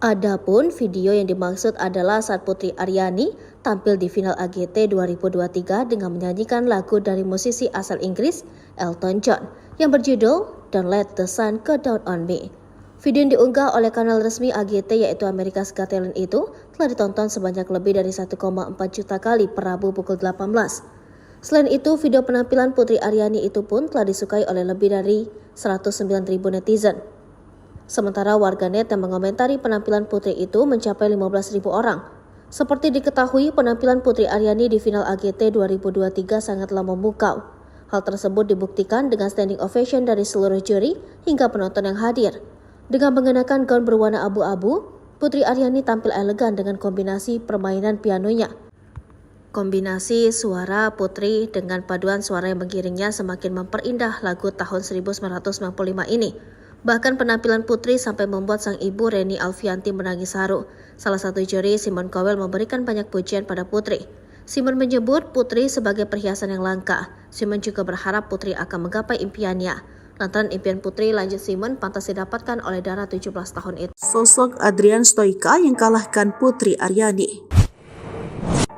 Adapun video yang dimaksud adalah saat Putri Aryani tampil di final AGT 2023 dengan menyanyikan lagu dari musisi asal Inggris Elton John yang berjudul Don't Let the Sun Go Down on Me. Video yang diunggah oleh kanal resmi AGT yaitu America's Got Talent itu telah ditonton sebanyak lebih dari 1,4 juta kali per Rabu pukul 18. Selain itu, video penampilan Putri Aryani itu pun telah disukai oleh lebih dari 109.000 netizen. Sementara warganet yang mengomentari penampilan Putri itu mencapai 15.000 orang. Seperti diketahui, penampilan Putri Aryani di final AGT 2023 sangatlah memukau. Hal tersebut dibuktikan dengan standing ovation dari seluruh juri hingga penonton yang hadir. Dengan mengenakan gaun berwarna abu-abu, Putri Aryani tampil elegan dengan kombinasi permainan pianonya. Kombinasi suara Putri dengan paduan suara yang mengiringnya semakin memperindah lagu tahun 1995 ini. Bahkan penampilan Putri sampai membuat sang ibu Reni Alfianti menangis haru. Salah satu juri Simon Cowell memberikan banyak pujian pada Putri. Simon menyebut Putri sebagai perhiasan yang langka. Simon juga berharap Putri akan menggapai impiannya. Lantaran impian Putri, lanjut Simon, pantas didapatkan oleh Dara 17 tahun itu. Sosok Adrian Stoica yang kalahkan Putri Aryani.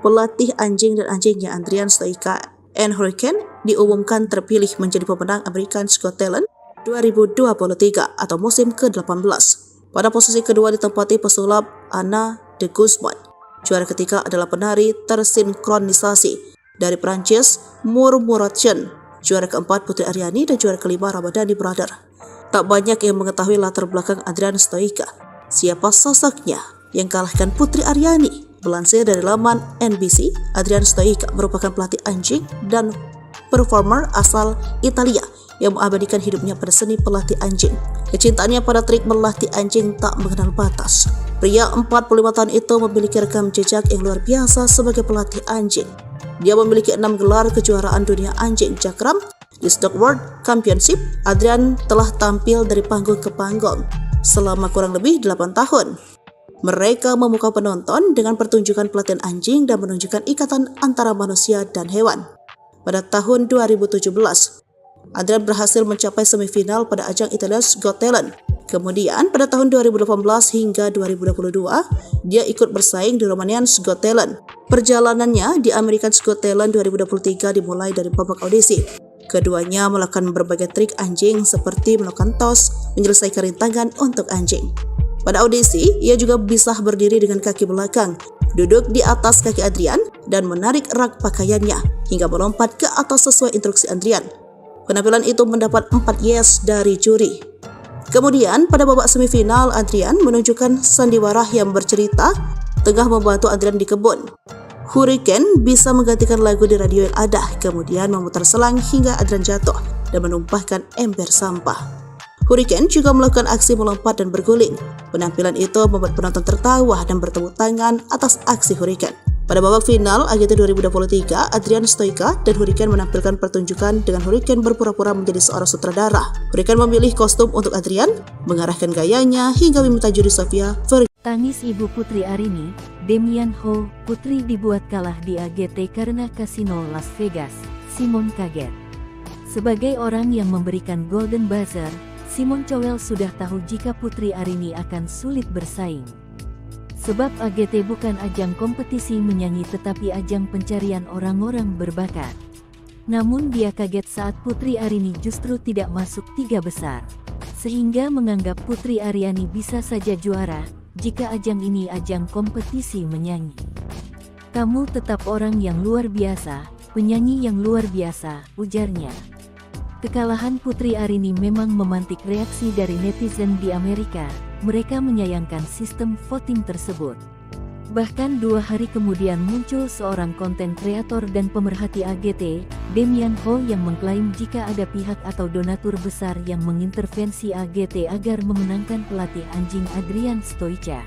Pelatih anjing dan anjingnya Adrian Stoica and Hurricane diumumkan terpilih menjadi pemenang America's Got Talent 2023 atau musim ke-18. Pada posisi kedua ditempati pesulap Anna de Guzman. Juara ketiga adalah penari tersinkronisasi dari Prancis Murmuration. Juara keempat Putri Aryani dan juara kelima Ramadhani Brother. Tak banyak yang mengetahui latar belakang Adrian Stoica. Siapa sosoknya yang kalahkan Putri Aryani? Melansir dari laman NBC, Adrian Stoica merupakan pelatih anjing dan performer asal Italia yang mengabadikan hidupnya pada seni pelatih anjing. Kecintaannya pada trik melatih anjing tak mengenal batas. Pria 45 tahun itu memiliki rekam jejak yang luar biasa sebagai pelatih anjing. Dia memiliki 6 gelar kejuaraan dunia anjing Jakram di Stock World Championship. Adrian telah tampil dari panggung ke panggung selama kurang lebih 8 tahun. Mereka memukau penonton dengan pertunjukan pelatihan anjing dan menunjukkan ikatan antara manusia dan hewan. Pada tahun 2017, Adrian berhasil mencapai semifinal pada ajang Italia's Got Talent. Kemudian pada tahun 2018 hingga 2022, dia ikut bersaing di Romania's Got Talent. Perjalanannya di America's Got Talent 2023 dimulai dari babak audisi. Keduanya melakukan berbagai trik anjing seperti melakukan tos, menyelesaikan rintangan untuk anjing. Pada audisi, ia juga bisa berdiri dengan kaki belakang, duduk di atas kaki Adrian, dan menarik rak pakaiannya hingga melompat ke atas sesuai instruksi Adrian. Penampilan itu mendapat 4 yes dari juri. Kemudian pada babak semifinal, Adrian menunjukkan sandiwara yang bercerita tengah membantu Adrian di kebun. Hurricane bisa menggantikan lagu di radio yang ada, kemudian memutar selang hingga Adrian jatuh dan menumpahkan ember sampah. Hurricane juga melakukan aksi melompat dan berguling. Penampilan itu membuat penonton tertawa dan bertepuk tangan atas aksi Hurricane. Pada babak final AGT 2023, Adrian Stoica dan Hurricane menampilkan pertunjukan dengan Hurricane berpura-pura menjadi seorang sutradara. Hurricane memilih kostum untuk Adrian, mengarahkan gayanya hingga meminta juri Sofia Vergara. Tangis ibu Putri Arini, Damian Ho, putri dibuat kalah di AGT karena kasino Las Vegas. Simon kaget. Sebagai orang yang memberikan Golden Buzzer, Simon Cowell sudah tahu jika Putri Arini akan sulit bersaing. Sebab AGT bukan ajang kompetisi menyanyi tetapi ajang pencarian orang-orang berbakat. Namun dia kaget saat Putri Arini justru tidak masuk 3 besar. Sehingga menganggap Putri Aryani bisa saja juara, jika ajang ini ajang kompetisi menyanyi. Kamu tetap orang yang luar biasa, penyanyi yang luar biasa, ujarnya. Kekalahan Putri Arini memang memantik reaksi dari netizen di Amerika. Mereka menyayangkan sistem voting tersebut. Bahkan 2 hari kemudian muncul seorang konten kreator dan pemerhati AGT, Damian Ho, yang mengklaim jika ada pihak atau donatur besar yang mengintervensi AGT agar memenangkan pelatih anjing Adrian Stoica.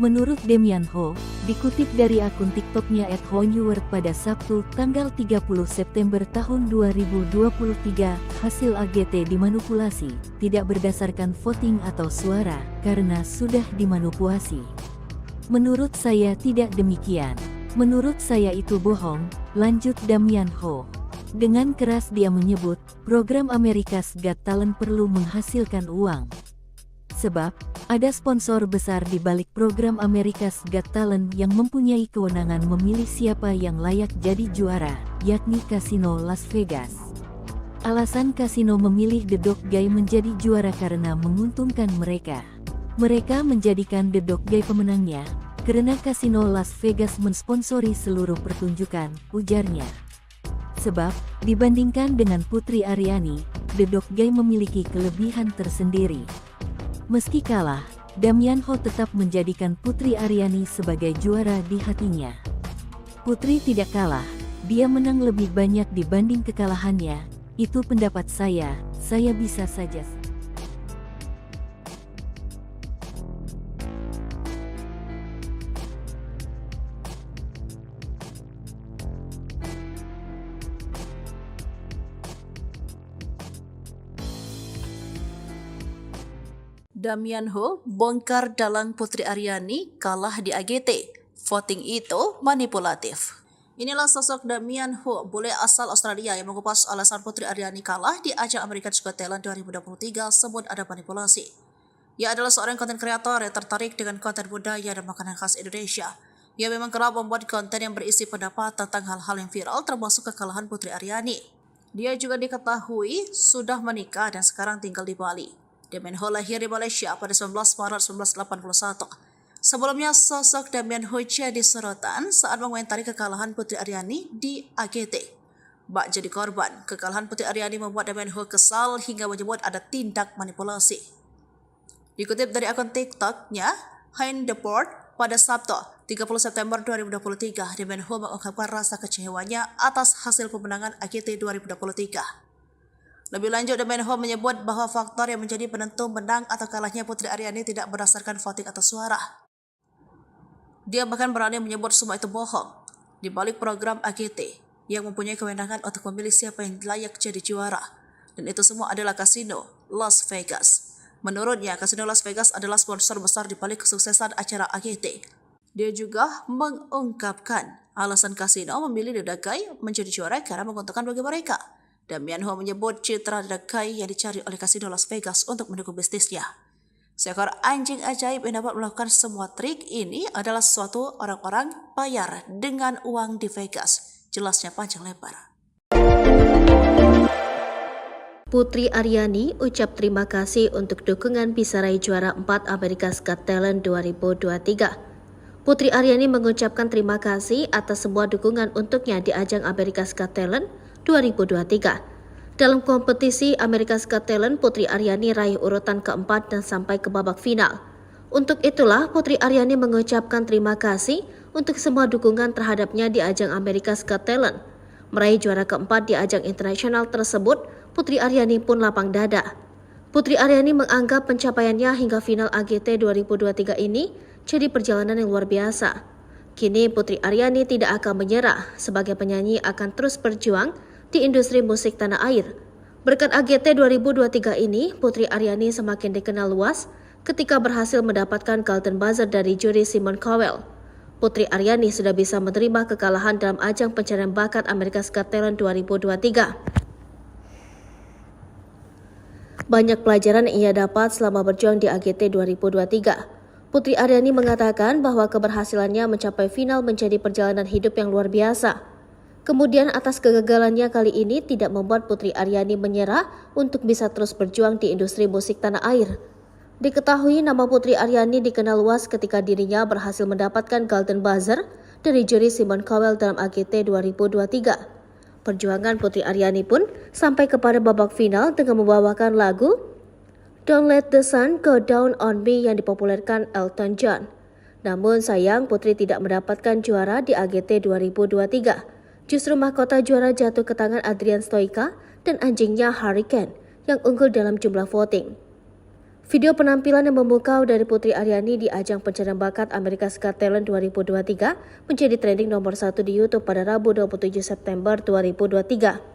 Menurut Damian Ho, dikutip dari akun TikToknya @honeword pada Sabtu, tanggal 30 September tahun 2023, hasil AGT dimanipulasi, tidak berdasarkan voting atau suara, karena sudah dimanipulasi. Menurut saya tidak demikian. Menurut saya itu bohong, lanjut Damian Ho. Dengan keras dia menyebut, program America's Got Talent perlu menghasilkan uang. Sebab, ada sponsor besar di balik program America's Got Talent yang mempunyai kewenangan memilih siapa yang layak jadi juara, yakni Kasino Las Vegas. Alasan kasino memilih The Dog Guy menjadi juara karena menguntungkan mereka. Mereka menjadikan The Dog Guy pemenangnya, karena Kasino Las Vegas mensponsori seluruh pertunjukan, ujarnya. Sebab, dibandingkan dengan Putri Aryani, The Dog Guy memiliki kelebihan tersendiri. Meski kalah, Damian Ho tetap menjadikan Putri Aryani sebagai juara di hatinya. Putri tidak kalah, dia menang lebih banyak dibanding kekalahannya, itu pendapat saya bisa saja. Damian Ho bongkar dalang Putri Aryani kalah di AGT. Voting itu manipulatif. Inilah sosok Damian Ho, bule asal Australia yang mengupas alasan Putri Aryani kalah di ajang America's Got Talent 2023 sebut ada manipulasi. Ia adalah seorang konten kreator yang tertarik dengan konten budaya dan makanan khas Indonesia. Ia memang kerap membuat konten yang berisi pendapat tentang hal-hal yang viral termasuk kekalahan Putri Aryani. Dia juga diketahui sudah menikah dan sekarang tinggal di Bali. Damian Ho lahir di Malaysia pada 19 Maret 1981. Sebelumnya, sosok Damian Ho jadi sorotan saat mengomentari kekalahan Putri Aryani di AGT. Bak jadi korban, kekalahan Putri Aryani membuat Damian Ho kesal hingga menyebut ada tindak manipulasi. Dikutip dari akun TikToknya, Hein Deport, pada Sabtu, 30 September 2023, Damian Ho mengungkapkan rasa kecewanya atas hasil pemenangan AGT 2023. Lebih lanjut, Damian Ho menyebut bahwa faktor yang menjadi penentu menang atau kalahnya Putri Aryani tidak berdasarkan voting atau suara. Dia bahkan berani menyebut semua itu bohong. Di balik program AGT yang mempunyai kewenangan untuk memilih siapa yang layak jadi juara. Dan itu semua adalah Kasino Las Vegas. Menurutnya, Kasino Las Vegas adalah sponsor besar di balik kesuksesan acara AGT. Dia juga mengungkapkan alasan Kasino memilih The Dog Guy menjadi juara karena menguntungkan bagi mereka. Damian Ho menyebut citra The Dog Guy yang dicari oleh Kasino Las Vegas untuk mendukung bisnisnya. Seekor anjing ajaib yang dapat melakukan semua trik ini adalah suatu orang-orang bayar dengan uang di Vegas. Jelasnya panjang lebar. Putri Aryani ucap terima kasih untuk dukungan bisa raih juara 4 America's Got Talent 2023. Putri Aryani mengucapkan terima kasih atas semua dukungan untuknya di ajang America's Got Talent 2023. Dalam kompetisi America's Got Talent, Putri Aryani raih urutan keempat dan sampai ke babak final. Untuk itulah Putri Aryani mengucapkan terima kasih untuk semua dukungan terhadapnya di ajang America's Got Talent. Meraih juara keempat di ajang internasional tersebut, Putri Aryani pun lapang dada. Putri Aryani menganggap pencapaiannya hingga final AGT 2023 ini jadi perjalanan yang luar biasa. Kini Putri Aryani tidak akan menyerah, sebagai penyanyi akan terus berjuang di industri musik tanah air. Berkat AGT 2023 ini, Putri Aryani semakin dikenal luas ketika berhasil mendapatkan Golden Buzzer dari juri Simon Cowell. Putri Aryani sudah bisa menerima kekalahan dalam ajang pencarian bakat America's Got Talent 2023. Banyak pelajaran yang ia dapat selama berjuang di AGT 2023. Putri Aryani mengatakan bahwa keberhasilannya mencapai final menjadi perjalanan hidup yang luar biasa. Kemudian atas kegagalannya kali ini tidak membuat Putri Aryani menyerah untuk bisa terus berjuang di industri musik tanah air. Diketahui nama Putri Aryani dikenal luas ketika dirinya berhasil mendapatkan Golden Buzzer dari juri Simon Cowell dalam AGT 2023. Perjuangan Putri Aryani pun sampai kepada babak final dengan membawakan lagu Don't Let the Sun Go Down on Me yang dipopulerkan Elton John. Namun sayang Putri tidak mendapatkan juara di AGT 2023. Justru mahkota juara jatuh ke tangan Adrian Stoica dan anjingnya Hurricane yang unggul dalam jumlah voting. Video penampilan yang memukau dari Putri Aryani di ajang pencarian bakat America's Got Talent 2023 menjadi trending nomor 1 di YouTube pada Rabu 27 September 2023.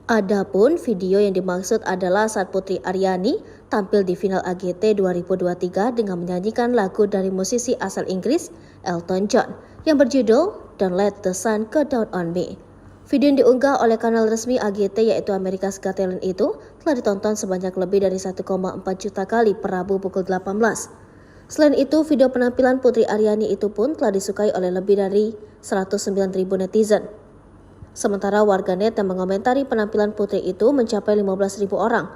Adapun video yang dimaksud adalah saat Putri Aryani tampil di final AGT 2023 dengan menyanyikan lagu dari musisi asal Inggris Elton John yang berjudul Don't Let the Sun Go Down on Me. Video yang diunggah oleh kanal resmi AGT yaitu America's Got Talent itu telah ditonton sebanyak lebih dari 1,4 juta kali per Rabu pukul 18. Selain itu, video penampilan Putri Aryani itu pun telah disukai oleh lebih dari 109.000 netizen. Sementara warganet yang mengomentari penampilan Putri itu mencapai 15.000 orang.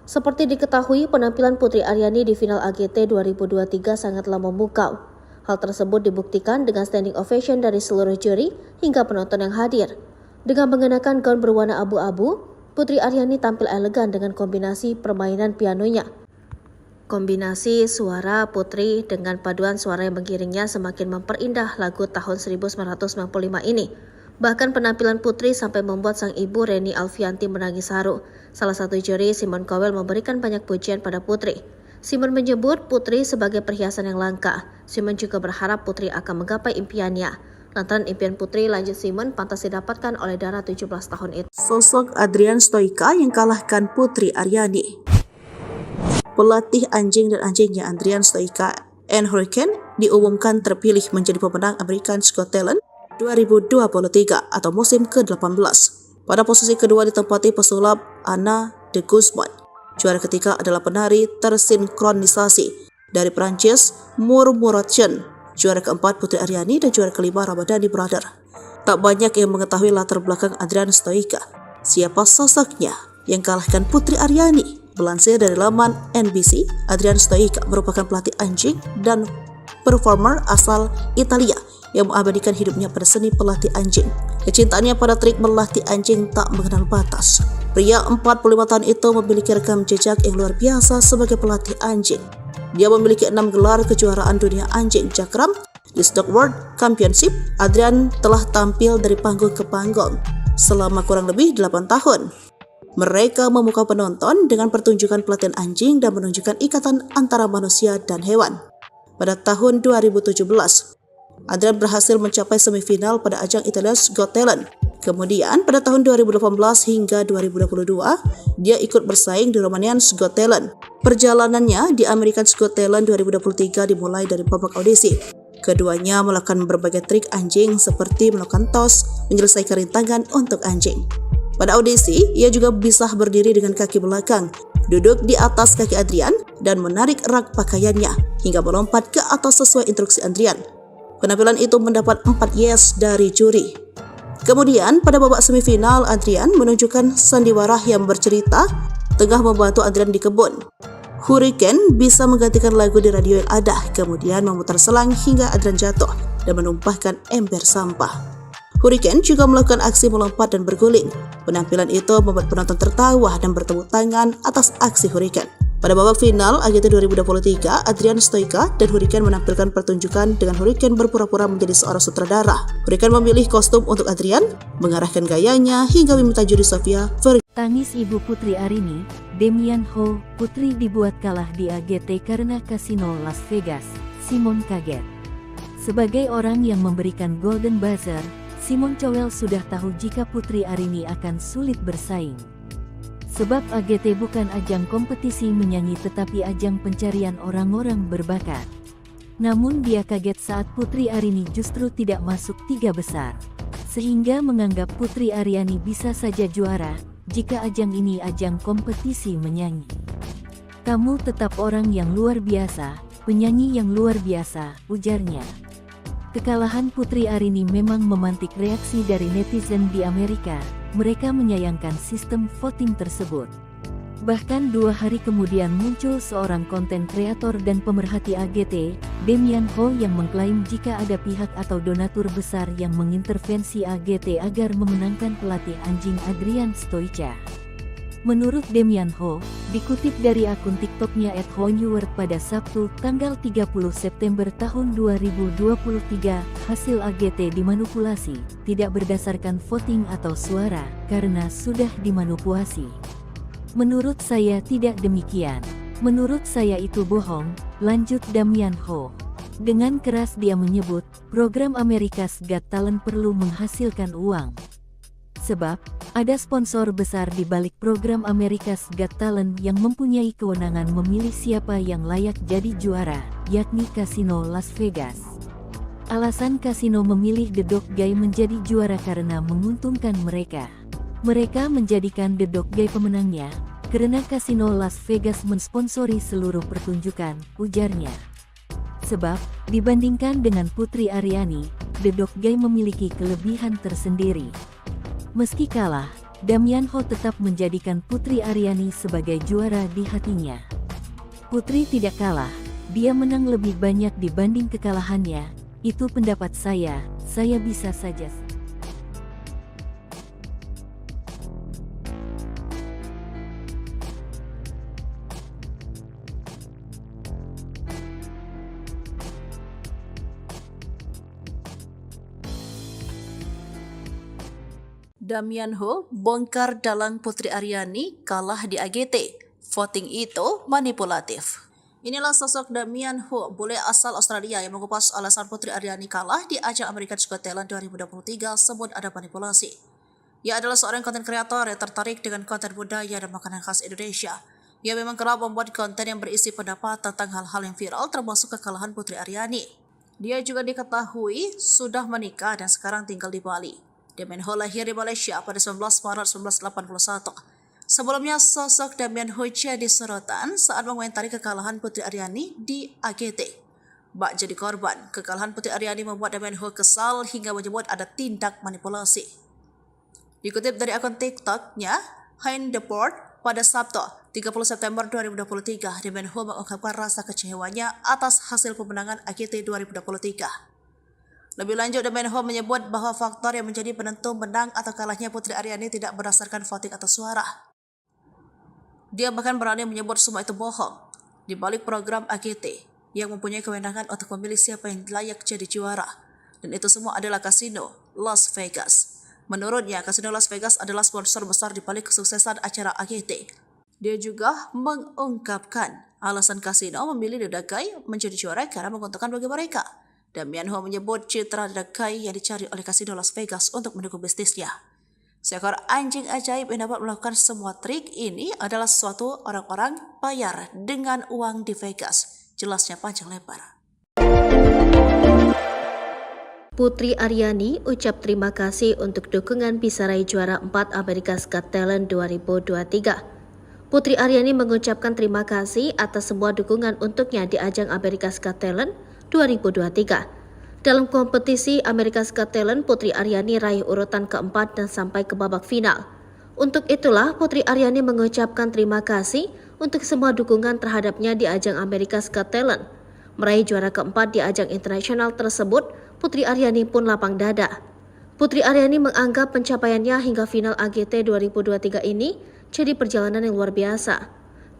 Seperti diketahui, penampilan Putri Aryani di final AGT 2023 sangatlah memukau. Hal tersebut dibuktikan dengan standing ovation dari seluruh juri hingga penonton yang hadir. Dengan mengenakan gaun berwarna abu-abu, Putri Aryani tampil elegan dengan kombinasi permainan pianonya. Kombinasi suara Putri dengan paduan suara yang mengiringnya semakin memperindah lagu tahun 1995 ini. Bahkan penampilan Putri sampai membuat sang ibu Reni Alfianti menangis haru. Salah satu juri, Simon Cowell, memberikan banyak pujian pada Putri. Simon menyebut Putri sebagai perhiasan yang langka. Simon juga berharap Putri akan menggapai impiannya. Lantaran impian Putri, lanjut Simon, pantas didapatkan oleh Dara 17 tahun itu. Sosok Adrian Stoica yang kalahkan Putri Aryani. Pelatih anjing dan anjingnya Adrian Stoica and Hurricane diumumkan terpilih menjadi pemenang America's Got Talent 2023 atau musim ke-18. Pada posisi kedua ditempati pesulap Anna de Guzman. Juara ketiga adalah penari tersinkronisasi dari Prancis Murmuration. Juara keempat Putri Aryani dan juara kelima Ramadhani Brother. Tak banyak yang mengetahui latar belakang Adrian Stoica. Siapa sosoknya yang kalahkan Putri Aryani? Melansir dari laman NBC, Adrian Stoica merupakan pelatih anjing dan performer asal Italia yang mengabadikan hidupnya pada seni pelatih anjing. Kecintaannya pada trik melatih anjing tak mengenal batas. Pria 45 tahun itu memiliki rekam jejak yang luar biasa sebagai pelatih anjing. Dia memiliki 6 gelar kejuaraan dunia anjing cakram di Stock World Championship. Adrian telah tampil dari panggung ke panggung selama kurang lebih 8 tahun. Mereka memukau penonton dengan pertunjukan pelatihan anjing dan menunjukkan ikatan antara manusia dan hewan. Pada tahun 2017, Adrian berhasil mencapai semifinal pada ajang Italia's Got Talent. Kemudian pada tahun 2018 hingga 2022, dia ikut bersaing di Romania's Got Talent. Perjalanannya di America's Got Talent 2023 dimulai dari babak audisi. Keduanya melakukan berbagai trik anjing seperti melakukan tos, menyelesaikan rintangan untuk anjing. Pada audisi, ia juga bisa berdiri dengan kaki belakang, duduk di atas kaki Adrian, dan menarik rak pakaiannya hingga melompat ke atas sesuai instruksi Adrian. Penampilan itu mendapat 4 yes dari juri. Kemudian pada babak semifinal, Adrian menunjukkan sandiwara yang bercerita tengah membantu Adrian di kebun. Hurricane bisa menggantikan lagu di radio yang ada, kemudian memutar selang hingga Adrian jatuh dan menumpahkan ember sampah. Hurricane juga melakukan aksi melompat dan berguling. Penampilan itu membuat penonton tertawa dan bertepuk tangan atas aksi Hurricane. Pada babak final AGT 2023, Adrian Stoica dan Hurricane menampilkan pertunjukan dengan Hurricane berpura-pura menjadi seorang sutradara. Hurricane memilih kostum untuk Adrian, mengarahkan gayanya hingga meminta juri Sofia Tangis ibu Putri Arini, Damian Ho, Putri dibuat kalah di AGT karena kasino Las Vegas. Simon kaget. Sebagai orang yang memberikan golden buzzer, Simon Cowell sudah tahu jika Putri Arini akan sulit bersaing. Sebab AGT bukan ajang kompetisi menyanyi tetapi ajang pencarian orang-orang berbakat. Namun dia kaget saat Putri Arini justru tidak masuk 3 besar. Sehingga menganggap Putri Aryani bisa saja juara, jika ajang ini ajang kompetisi menyanyi. Kamu tetap orang yang luar biasa, penyanyi yang luar biasa, ujarnya. Kekalahan Putri Arini memang memantik reaksi dari netizen di Amerika. Mereka menyayangkan sistem voting tersebut. Bahkan 2 hari kemudian muncul seorang konten kreator dan pemerhati AGT, Damian Ho, yang mengklaim jika ada pihak atau donatur besar yang mengintervensi AGT agar memenangkan pelatih anjing Adrian Stoica. Menurut Damian Ho, dikutip dari akun TikToknya @honeword pada Sabtu, tanggal 30 September tahun 2023, hasil AGT dimanipulasi, tidak berdasarkan voting atau suara, karena sudah dimanipulasi. Menurut saya tidak demikian. Menurut saya itu bohong, lanjut Damian Ho. Dengan keras dia menyebut, program America's Got Talent perlu menghasilkan uang. Sebab, ada sponsor besar di balik program America's Got Talent yang mempunyai kewenangan memilih siapa yang layak jadi juara, yakni Kasino Las Vegas. Alasan kasino memilih The Dog Guy menjadi juara karena menguntungkan mereka. Mereka menjadikan The Dog Guy pemenangnya, karena kasino Las Vegas mensponsori seluruh pertunjukan, ujarnya. Sebab, dibandingkan dengan Putri Aryani, The Dog Guy memiliki kelebihan tersendiri. Meski kalah, Damian Ho tetap menjadikan Putri Aryani sebagai juara di hatinya. Putri tidak kalah, dia menang lebih banyak dibanding kekalahannya, itu pendapat saya bisa saja. Damian Ho bongkar dalang Putri Aryani kalah di AGT. Voting itu manipulatif. Inilah sosok Damian Ho, bule asal Australia yang mengupas alasan Putri Aryani kalah di ajang America's Got Talent 2023 sebut ada manipulasi. Ia adalah seorang konten kreator yang tertarik dengan konten budaya dan makanan khas Indonesia. Ia memang kerap membuat konten yang berisi pendapat tentang hal-hal yang viral termasuk kekalahan Putri Aryani. Dia juga diketahui sudah menikah dan sekarang tinggal di Bali. Damian Ho lahir di Malaysia pada 19 Maret 1981. Sebelumnya, sosok Damian Ho jadi sorotan saat mengomentari kekalahan Putri Aryani di AGT. Bak jadi korban, kekalahan Putri Aryani membuat Damian Ho kesal hingga menyebut ada tindak manipulasi. Dikutip dari akun TikToknya, Hein Deport, pada Sabtu, 30 September 2023, Damian Ho mengungkapkan rasa kecewanya atas hasil pemenangan AGT 2023. Lebih lanjut, Damian Ho menyebut bahwa faktor yang menjadi penentu menang atau kalahnya Putri Aryani tidak berdasarkan voting atau suara. Dia bahkan berani menyebut semua itu bohong. Di balik program AGT yang mempunyai kewenangan untuk memilih siapa yang layak jadi juara. Dan itu semua adalah kasino Las Vegas. Menurutnya, kasino Las Vegas adalah sponsor besar di balik kesuksesan acara AGT. Dia juga mengungkapkan alasan kasino memilih The Dog Guy menjadi juara karena menguntungkan bagi mereka. Damian Ho menyebut citra The Dog Guy yang dicari oleh kasino Las Vegas untuk mendukung bisnisnya. Seekor anjing ajaib yang dapat melakukan semua trik ini adalah suatu orang-orang bayar dengan uang di Vegas. Jelasnya panjang lebar. Putri Aryani ucap terima kasih untuk dukungan bisa raih juara 4 America's Got Talent 2023. Putri Aryani mengucapkan terima kasih atas semua dukungan untuknya di ajang America's Got Talent 2023. Dalam kompetisi America's Got Talent, Putri Aryani raih urutan keempat dan sampai ke babak final. Untuk itulah Putri Aryani mengucapkan terima kasih untuk semua dukungan terhadapnya di ajang America's Got Talent. Meraih juara keempat di ajang internasional tersebut, Putri Aryani pun lapang dada. Putri Aryani menganggap pencapaiannya hingga final AGT 2023 ini jadi perjalanan yang luar biasa.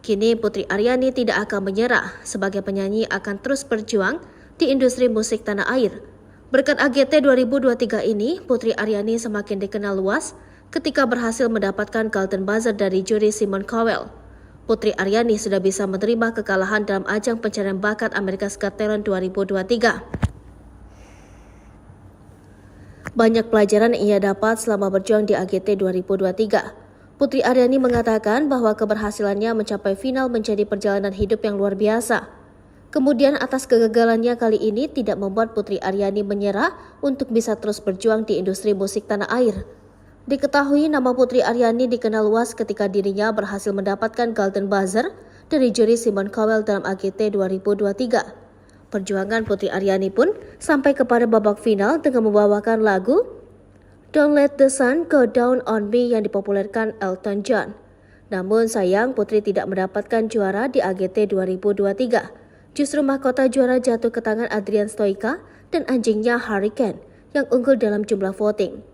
Kini Putri Aryani tidak akan menyerah, sebagai penyanyi akan terus berjuang di industri musik tanah air. Berkat AGT 2023 ini, Putri Aryani semakin dikenal luas ketika berhasil mendapatkan Golden Buzzer dari juri Simon Cowell. Putri Aryani sudah bisa menerima kekalahan dalam ajang pencarian bakat America's Got Talent 2023. Banyak pelajaran yang ia dapat selama berjuang di AGT 2023. Putri Aryani mengatakan bahwa keberhasilannya mencapai final menjadi perjalanan hidup yang luar biasa. Kemudian atas kegagalannya kali ini tidak membuat Putri Aryani menyerah untuk bisa terus berjuang di industri musik tanah air. Diketahui nama Putri Aryani dikenal luas ketika dirinya berhasil mendapatkan Golden Buzzer dari juri Simon Cowell dalam AGT 2023. Perjuangan Putri Aryani pun sampai kepada babak final dengan membawakan lagu Don't Let the Sun Go Down on Me yang dipopulerkan Elton John. Namun sayang Putri tidak mendapatkan juara di AGT 2023. Justru mahkota juara jatuh ke tangan Adrian Stoica dan anjingnya Hurricane yang unggul dalam jumlah voting.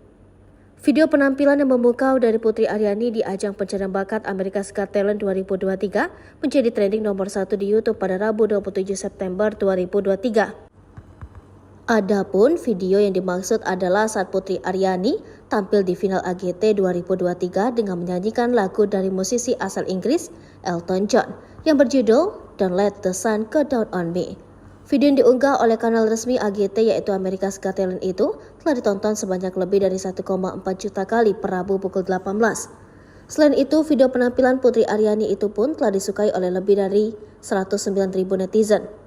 Video penampilan yang memukau dari Putri Aryani di ajang pencarian bakat America's Got Talent 2023 menjadi trending nomor 1 di YouTube pada Rabu 27 September 2023. Adapun video yang dimaksud adalah saat Putri Aryani tampil di final AGT 2023 dengan menyanyikan lagu dari musisi asal Inggris Elton John yang berjudul Don't Let the Sun Go Down on Me. Video yang diunggah oleh kanal resmi AGT yaitu America's Got Talent itu telah ditonton sebanyak lebih dari 1,4 juta kali per Rabu pukul 18. Selain itu, video penampilan Putri Aryani itu pun telah disukai oleh lebih dari 109.000 netizen.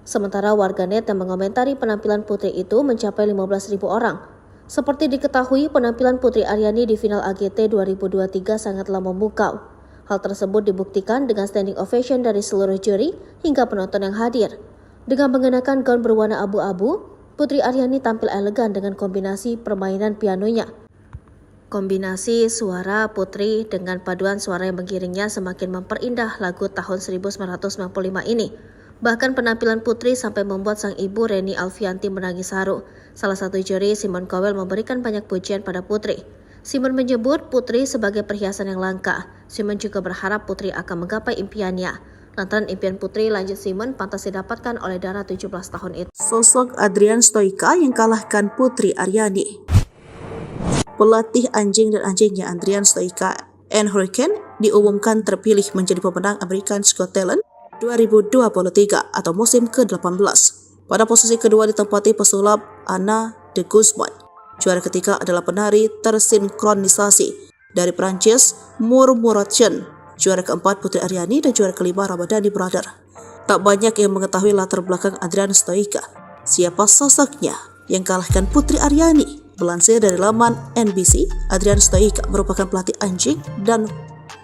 Sementara warganet yang mengomentari penampilan Putri itu mencapai 15.000 orang. Seperti diketahui, penampilan Putri Aryani di final AGT 2023 sangatlah memukau. Hal tersebut dibuktikan dengan standing ovation dari seluruh juri hingga penonton yang hadir. Dengan mengenakan gaun berwarna abu-abu, Putri Aryani tampil elegan dengan kombinasi permainan pianonya. Kombinasi suara Putri dengan paduan suara yang mengiringnya semakin memperindah lagu tahun 1995 ini. Bahkan penampilan Putri sampai membuat sang ibu Reni Alfianti menangis haru. Salah satu juri, Simon Cowell, memberikan banyak pujian pada Putri. Simon menyebut Putri sebagai perhiasan yang langka. Simon juga berharap Putri akan menggapai impiannya. Lantaran impian Putri, lanjut Simon, pantas didapatkan oleh Dara 17 tahun itu. Sosok Adrian Stoica yang kalahkan Putri Aryani. Pelatih anjing dan anjingnya Adrian Stoica and Hurricane diumumkan terpilih menjadi pemenang America's Got Talent 2023 atau musim ke-18. Pada posisi kedua ditempati pesulap Anna de Guzman. Juara ketiga adalah penari tersinkronisasi dari Prancis Murmuration. Juara keempat Putri Aryani dan juara kelima Ramadhani Brother. Tak banyak yang mengetahui latar belakang Adrian Stoica. Siapa sosoknya yang kalahkan Putri Aryani? Melansir dari laman NBC, Adrian Stoica merupakan pelatih anjing dan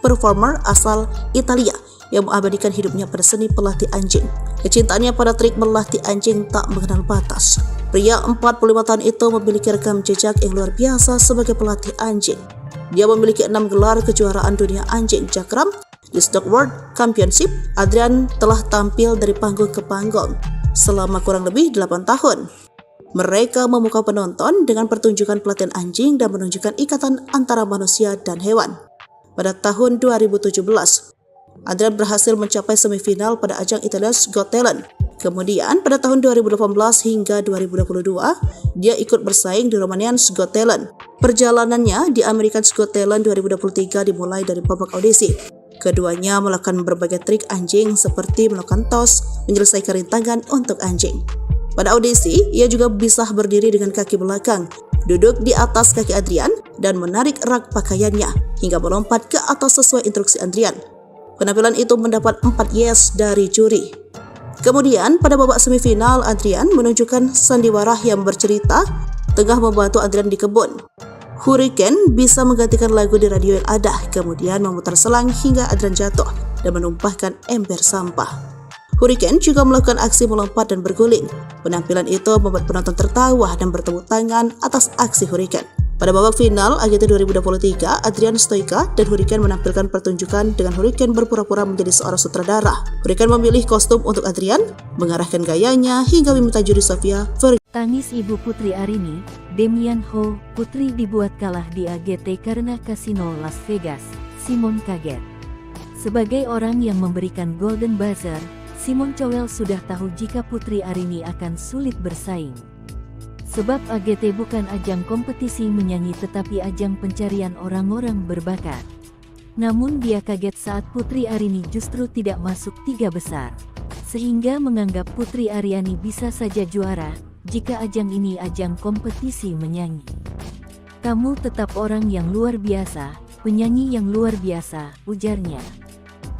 performer asal Italia yang mengabadikan hidupnya pada seni pelatih anjing. Kecintaannya pada trik melatih anjing tak mengenal batas. Pria 45 tahun itu memiliki rekam jejak yang luar biasa sebagai pelatih anjing. Dia memiliki 6 gelar kejuaraan dunia anjing Jakram di Stock World Championship. Adrian telah tampil dari panggung ke panggung selama kurang lebih 8 tahun. Mereka memukau penonton dengan pertunjukan pelatihan anjing dan menunjukkan ikatan antara manusia dan hewan. Pada tahun 2017, Adrian berhasil mencapai semifinal pada ajang Italia's Got Talent. Kemudian pada tahun 2018 hingga 2022, dia ikut bersaing di Romanian's Got Talent. Perjalanannya di America's Got Talent 2023 dimulai dari babak audisi. Keduanya melakukan berbagai trik anjing seperti melakukan toss, menyelesaikan rintangan untuk anjing. Pada audisi, ia juga bisa berdiri dengan kaki belakang, duduk di atas kaki Adrian, dan menarik rak pakaiannya hingga melompat ke atas sesuai instruksi Adrian. Penampilan itu mendapat 4 yes dari juri. Kemudian pada babak semifinal, Adrian menunjukkan sandiwara yang bercerita tengah membantu Adrian di kebun. Hurricane bisa menggantikan lagu di radio yang ada, kemudian memutar selang hingga Adrian jatuh dan menumpahkan ember sampah. Hurricane juga melakukan aksi melompat dan berguling. Penampilan itu membuat penonton tertawa dan bertepuk tangan atas aksi Hurricane. Pada babak final AGT 2023, Adrian Stoica dan Hurricane menampilkan pertunjukan dengan Hurricane berpura-pura menjadi seorang sutradara. Hurricane memilih kostum untuk Adrian, mengarahkan gayanya hingga meminta juri Sofia Tangis ibu Putri Aryani, Demian Ho, Putri dibuat kalah di AGT karena kasino Las Vegas. Simon kaget. Sebagai orang yang memberikan Golden Buzzer, Simon Cowell sudah tahu jika Putri Arini akan sulit bersaing. Sebab AGT bukan ajang kompetisi menyanyi tetapi ajang pencarian orang-orang berbakat. Namun dia kaget saat Putri Arini justru tidak masuk 3 besar. Sehingga menganggap Putri Aryani bisa saja juara, jika ajang ini ajang kompetisi menyanyi. Kamu tetap orang yang luar biasa, penyanyi yang luar biasa, ujarnya.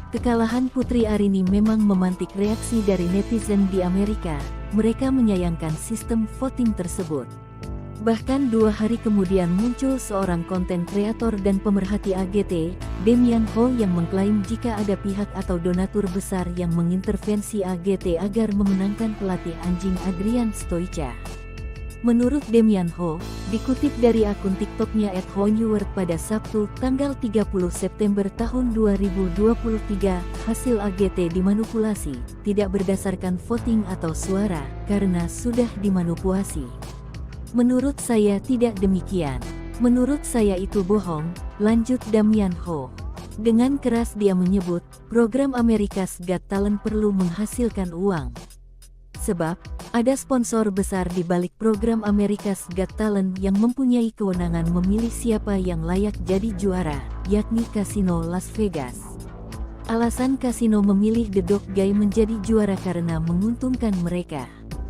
Kekalahan Putri Arini memang memantik reaksi dari netizen di Amerika. Mereka menyayangkan sistem voting tersebut. Bahkan 2 hari kemudian muncul seorang konten kreator dan pemerhati AGT, Damian Ho, yang mengklaim jika ada pihak atau donatur besar yang mengintervensi AGT agar memenangkan pelatih anjing Adrian Stoica. Menurut Damian Ho, dikutip dari akun TikToknya @honeword pada Sabtu, tanggal 30 September tahun 2023, hasil AGT dimanipulasi, tidak berdasarkan voting atau suara, karena sudah dimanipulasi. Menurut saya tidak demikian. Menurut saya itu bohong, lanjut Damian Ho. Dengan keras dia menyebut, program America's Got Talent perlu menghasilkan uang. Sebab, ada sponsor besar di balik program America's Got Talent yang mempunyai kewenangan memilih siapa yang layak jadi juara, yakni Kasino Las Vegas. Alasan kasino memilih The Dog Guy menjadi juara karena menguntungkan mereka.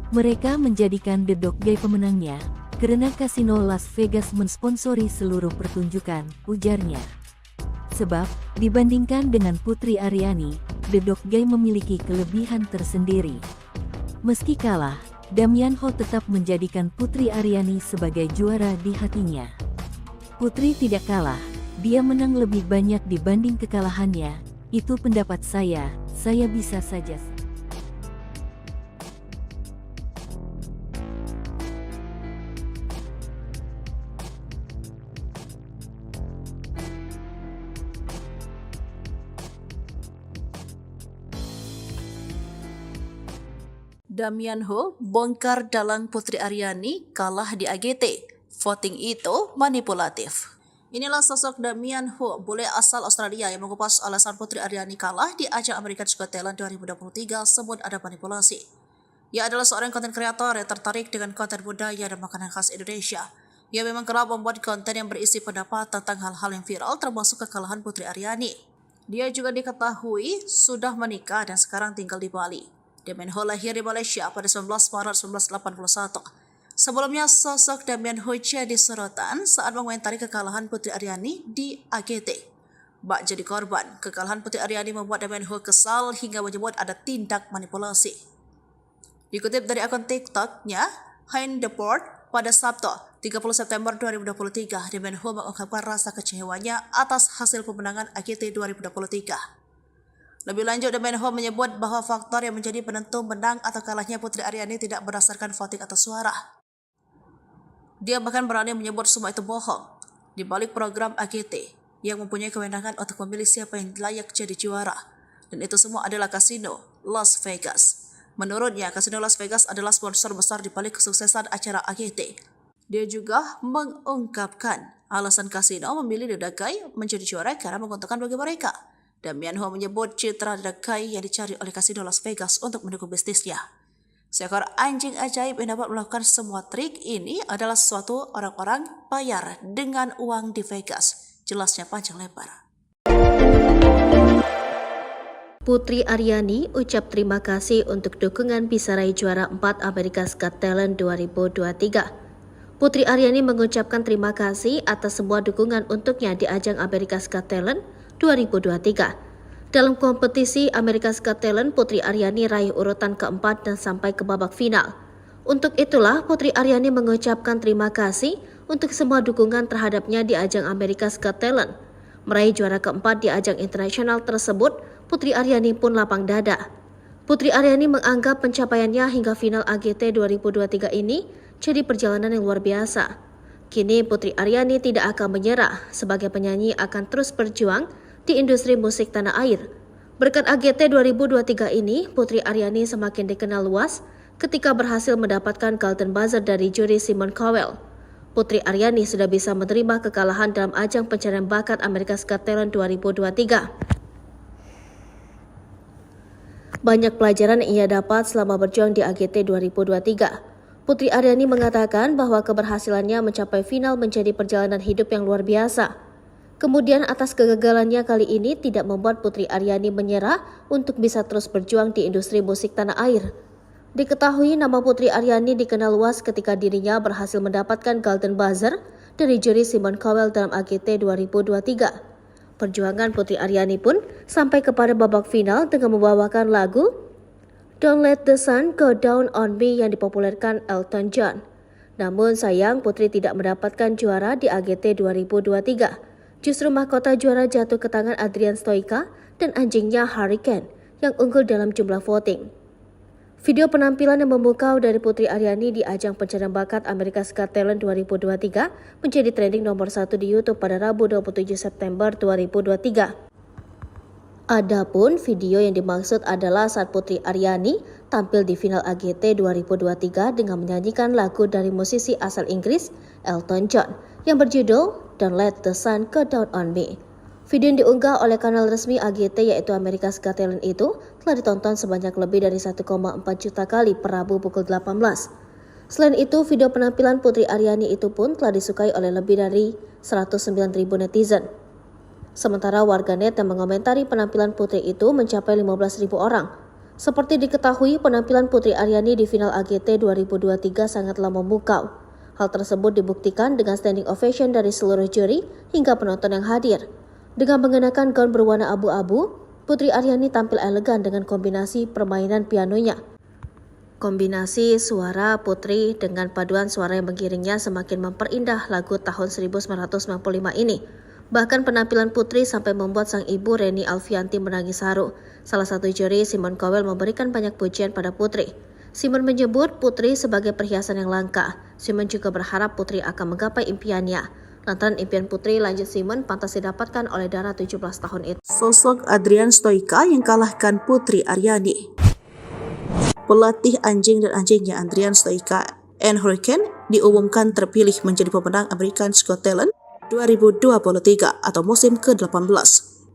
Mereka menjadikan The Dog Guy pemenangnya, karena Kasino Las Vegas mensponsori seluruh pertunjukan, ujarnya. Sebab, dibandingkan dengan Putri Aryani, The Dog Guy memiliki kelebihan tersendiri. Meski kalah, Damian Ho tetap menjadikan Putri Aryani sebagai juara di hatinya. Putri tidak kalah, dia menang lebih banyak dibanding kekalahannya, itu pendapat saya bisa saja. Damian Ho bongkar dalang Putri Aryani kalah di AGT. Voting itu manipulatif. Inilah sosok Damian Ho, bule asal Australia yang mengupas alasan Putri Aryani kalah di ajang America's Got Talent 2023 sebut ada manipulasi. Ia adalah seorang konten kreator yang tertarik dengan konten budaya dan makanan khas Indonesia. Ia memang kerap membuat konten yang berisi pendapat tentang hal-hal yang viral termasuk kekalahan Putri Aryani. Dia juga diketahui sudah menikah dan sekarang tinggal di Bali. Damian Ho lahir di Malaysia pada 19 Maret 1981. Sebelumnya, sosok Damian Ho jadi sorotan saat mengomentari kekalahan Putri Aryani di AGT. Bak jadi korban, kekalahan Putri Aryani membuat Damian Ho kesal hingga menyebut ada tindak manipulasi. Dikutip dari akun TikToknya, Hein Deport, pada Sabtu, 30 September 2023, Damian Ho mengungkapkan rasa kecewanya atas hasil pemenangan AGT 2023. Lebih lanjut, Damian Ho menyebut bahwa faktor yang menjadi penentu menang atau kalahnya Putri Aryani tidak berdasarkan voting atau suara. Dia bahkan berani menyebut semua itu bohong. Di balik program AGT yang mempunyai kewenangan untuk memilih siapa yang layak jadi juara. Dan itu semua adalah Kasino Las Vegas. Menurutnya, Kasino Las Vegas adalah sponsor besar di balik kesuksesan acara AGT. Dia juga mengungkapkan alasan Kasino memilih The Dog Guy menjadi juara karena menguntungkan bagi mereka. Damian Ho menyebut citra The Dog Guy yang dicari oleh Kasino Las Vegas untuk mendukung bisnisnya. Seekor anjing ajaib yang dapat melakukan semua trik ini adalah sesuatu orang-orang bayar dengan uang di Vegas. Jelasnya panjang lebar. Putri Aryani ucap terima kasih untuk dukungan bisa raih juara 4 America's Got Talent 2023. Putri Aryani mengucapkan terima kasih atas semua dukungan untuknya di ajang America's Got Talent 2023. Dalam kompetisi America's Got Talent, Putri Aryani raih urutan keempat dan sampai ke babak final. Untuk itulah, Putri Aryani mengucapkan terima kasih untuk semua dukungan terhadapnya di ajang America's Got Talent. Meraih juara keempat di ajang internasional tersebut, Putri Aryani pun lapang dada. Putri Aryani menganggap pencapaiannya hingga final AGT 2023 ini jadi perjalanan yang luar biasa. Kini Putri Aryani tidak akan menyerah, sebagai penyanyi akan terus berjuang di industri musik tanah air. Berkat AGT 2023 ini, Putri Aryani semakin dikenal luas ketika berhasil mendapatkan Golden Buzzer dari juri Simon Cowell. Putri Aryani sudah bisa menerima kekalahan dalam ajang pencarian bakat America's Got Talent 2023. banyak pelajaran yang ia dapat selama berjuang di AGT 2023. Putri Aryani mengatakan bahwa keberhasilannya mencapai final menjadi perjalanan hidup yang luar biasa. Kemudian atas kegagalannya kali ini tidak membuat Putri Aryani menyerah untuk bisa terus berjuang di industri musik tanah air. Diketahui nama Putri Aryani dikenal luas ketika dirinya berhasil mendapatkan Golden Buzzer dari juri Simon Cowell dalam AGT 2023. Perjuangan Putri Aryani pun sampai kepada babak final dengan membawakan lagu Don't Let the Sun Go Down on Me yang dipopulerkan Elton John. Namun sayang Putri tidak mendapatkan juara di AGT 2023. Justru mahkota juara jatuh ke tangan Adrian Stoica dan anjingnya Hurricane yang unggul dalam jumlah voting. Video penampilan yang memukau dari Putri Aryani di ajang pencarian bakat America's Got Talent 2023 menjadi trending nomor 1 di YouTube pada Rabu 27 September 2023. Adapun video yang dimaksud adalah saat Putri Aryani tampil di final AGT 2023 dengan menyanyikan lagu dari musisi asal Inggris Elton John yang berjudul Don't Let the Sun Go Down on Me. Video yang diunggah oleh kanal resmi AGT yaitu America's Got Talent itu telah ditonton sebanyak lebih dari 1,4 juta kali per Rabu pukul 18. Selain itu, video penampilan Putri Aryani itu pun telah disukai oleh lebih dari 109.000 netizen. Sementara warganet yang mengomentari penampilan Putri itu mencapai 15.000 orang. Seperti diketahui, penampilan Putri Aryani di final AGT 2023 sangatlah memukau. Hal tersebut dibuktikan dengan standing ovation dari seluruh juri hingga penonton yang hadir. Dengan mengenakan gaun berwarna abu-abu, Putri Aryani tampil elegan dengan kombinasi permainan pianonya. Kombinasi suara Putri dengan paduan suara yang mengiringnya semakin memperindah lagu tahun 1995 ini. Bahkan penampilan Putri sampai membuat sang ibu Reni Alfianti menangis haru. Salah satu juri, Simon Cowell, memberikan banyak pujian pada Putri. Simon menyebut Putri sebagai perhiasan yang langka. Simon juga berharap Putri akan menggapai impiannya. Lantaran impian Putri, lanjut Simon, pantas didapatkan oleh Dara 17 tahun itu. Sosok Adrian Stoica yang kalahkan Putri Aryani. Pelatih anjing dan anjingnya Adrian Stoica and Hurricane diumumkan terpilih menjadi pemenang America's Got Talent 2023 atau musim ke-18.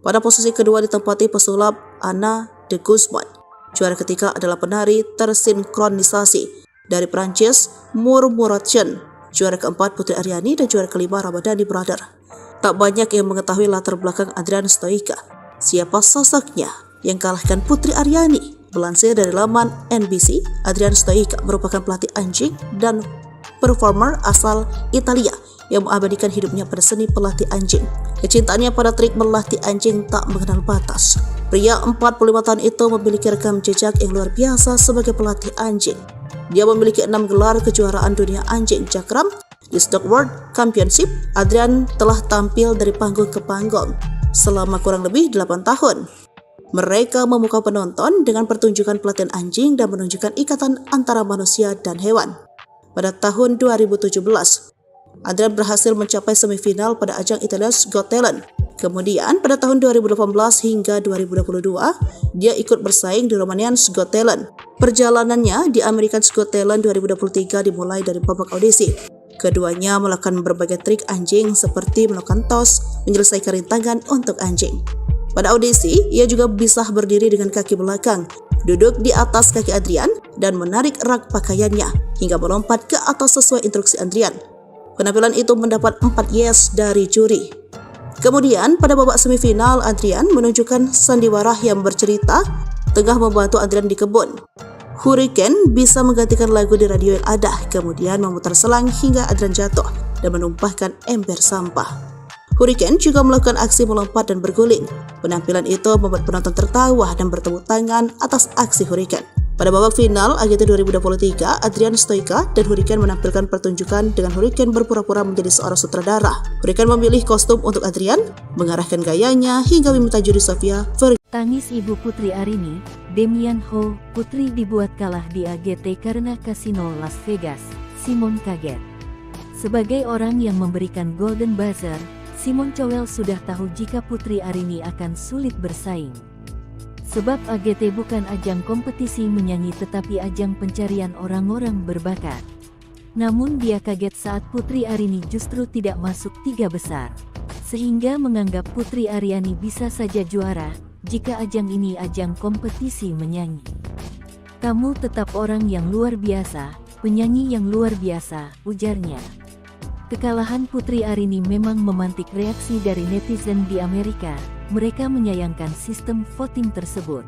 Pada posisi kedua ditempati pesulap Anna de Guzman. Juara ketiga adalah penari tersinkronisasi dari Prancis Murmuration. Juara keempat Putri Aryani dan juara kelima Ramadhani Brother. Tak banyak yang mengetahui latar belakang Adrian Stoica. Siapa sosoknya yang kalahkan Putri Aryani? Melansir dari laman NBC, Adrian Stoica merupakan pelatih anjing dan performer asal Italia yang mengabadikan hidupnya pada seni pelatih anjing. Kecintaannya pada trik melatih anjing tak mengenal batas. Pria 45 tahun itu memiliki rekam jejak yang luar biasa sebagai pelatih anjing. Dia memiliki 6 gelar kejuaraan dunia anjing cakram di Stock World Championship. Adrian telah tampil dari panggung ke panggung selama kurang lebih 8 tahun. Mereka memukau penonton dengan pertunjukan pelatihan anjing dan menunjukkan ikatan antara manusia dan hewan. Pada tahun 2017, Adrian berhasil mencapai semifinal pada ajang Italia's Got Talent. Kemudian pada tahun 2018 hingga 2022, dia ikut bersaing di Romanian's Got Talent. Perjalanannya di America's Got Talent 2023 dimulai dari babak audisi. Keduanya melakukan berbagai trik anjing seperti melakukan tos, menyelesaikan rintangan untuk anjing. Pada audisi, ia juga bisa berdiri dengan kaki belakang, duduk di atas kaki Adrian, dan menarik rak pakaiannya hingga melompat ke atas sesuai instruksi Adrian. Penampilan itu mendapat 4 yes dari juri. Kemudian pada babak semifinal, Adrian menunjukkan sandiwara yang bercerita tengah membantu Adrian di kebun. Hurricane bisa menggantikan lagu di radio yang ada, kemudian memutar selang hingga Adrian jatuh dan menumpahkan ember sampah. Hurricane juga melakukan aksi melompat dan berguling. Penampilan itu membuat penonton tertawa dan bertepuk tangan atas aksi Hurricane. Pada babak final AGT 2023, Adrian Stoica dan Hurricane menampilkan pertunjukan dengan Hurricane berpura-pura menjadi seorang sutradara. Hurricane memilih kostum untuk Adrian, mengarahkan gayanya hingga meminta juri Sofia Vergara. Tangis ibu Putri Aryani, Damian Ho, Putri dibuat kalah di AGT karena kasino Las Vegas. Simon kaget. Sebagai orang yang memberikan Golden Buzzer, Simon Cowell sudah tahu jika Putri Aryani akan sulit bersaing. Sebab AGT bukan ajang kompetisi menyanyi tetapi ajang pencarian orang-orang berbakat. Namun dia kaget saat Putri Aryani justru tidak masuk 3 besar. Sehingga menganggap Putri Aryani bisa saja juara, jika ajang ini ajang kompetisi menyanyi. Kamu tetap orang yang luar biasa, penyanyi yang luar biasa, ujarnya. Kekalahan Putri Aryani memang memantik reaksi dari netizen di Amerika. Mereka menyayangkan sistem voting tersebut.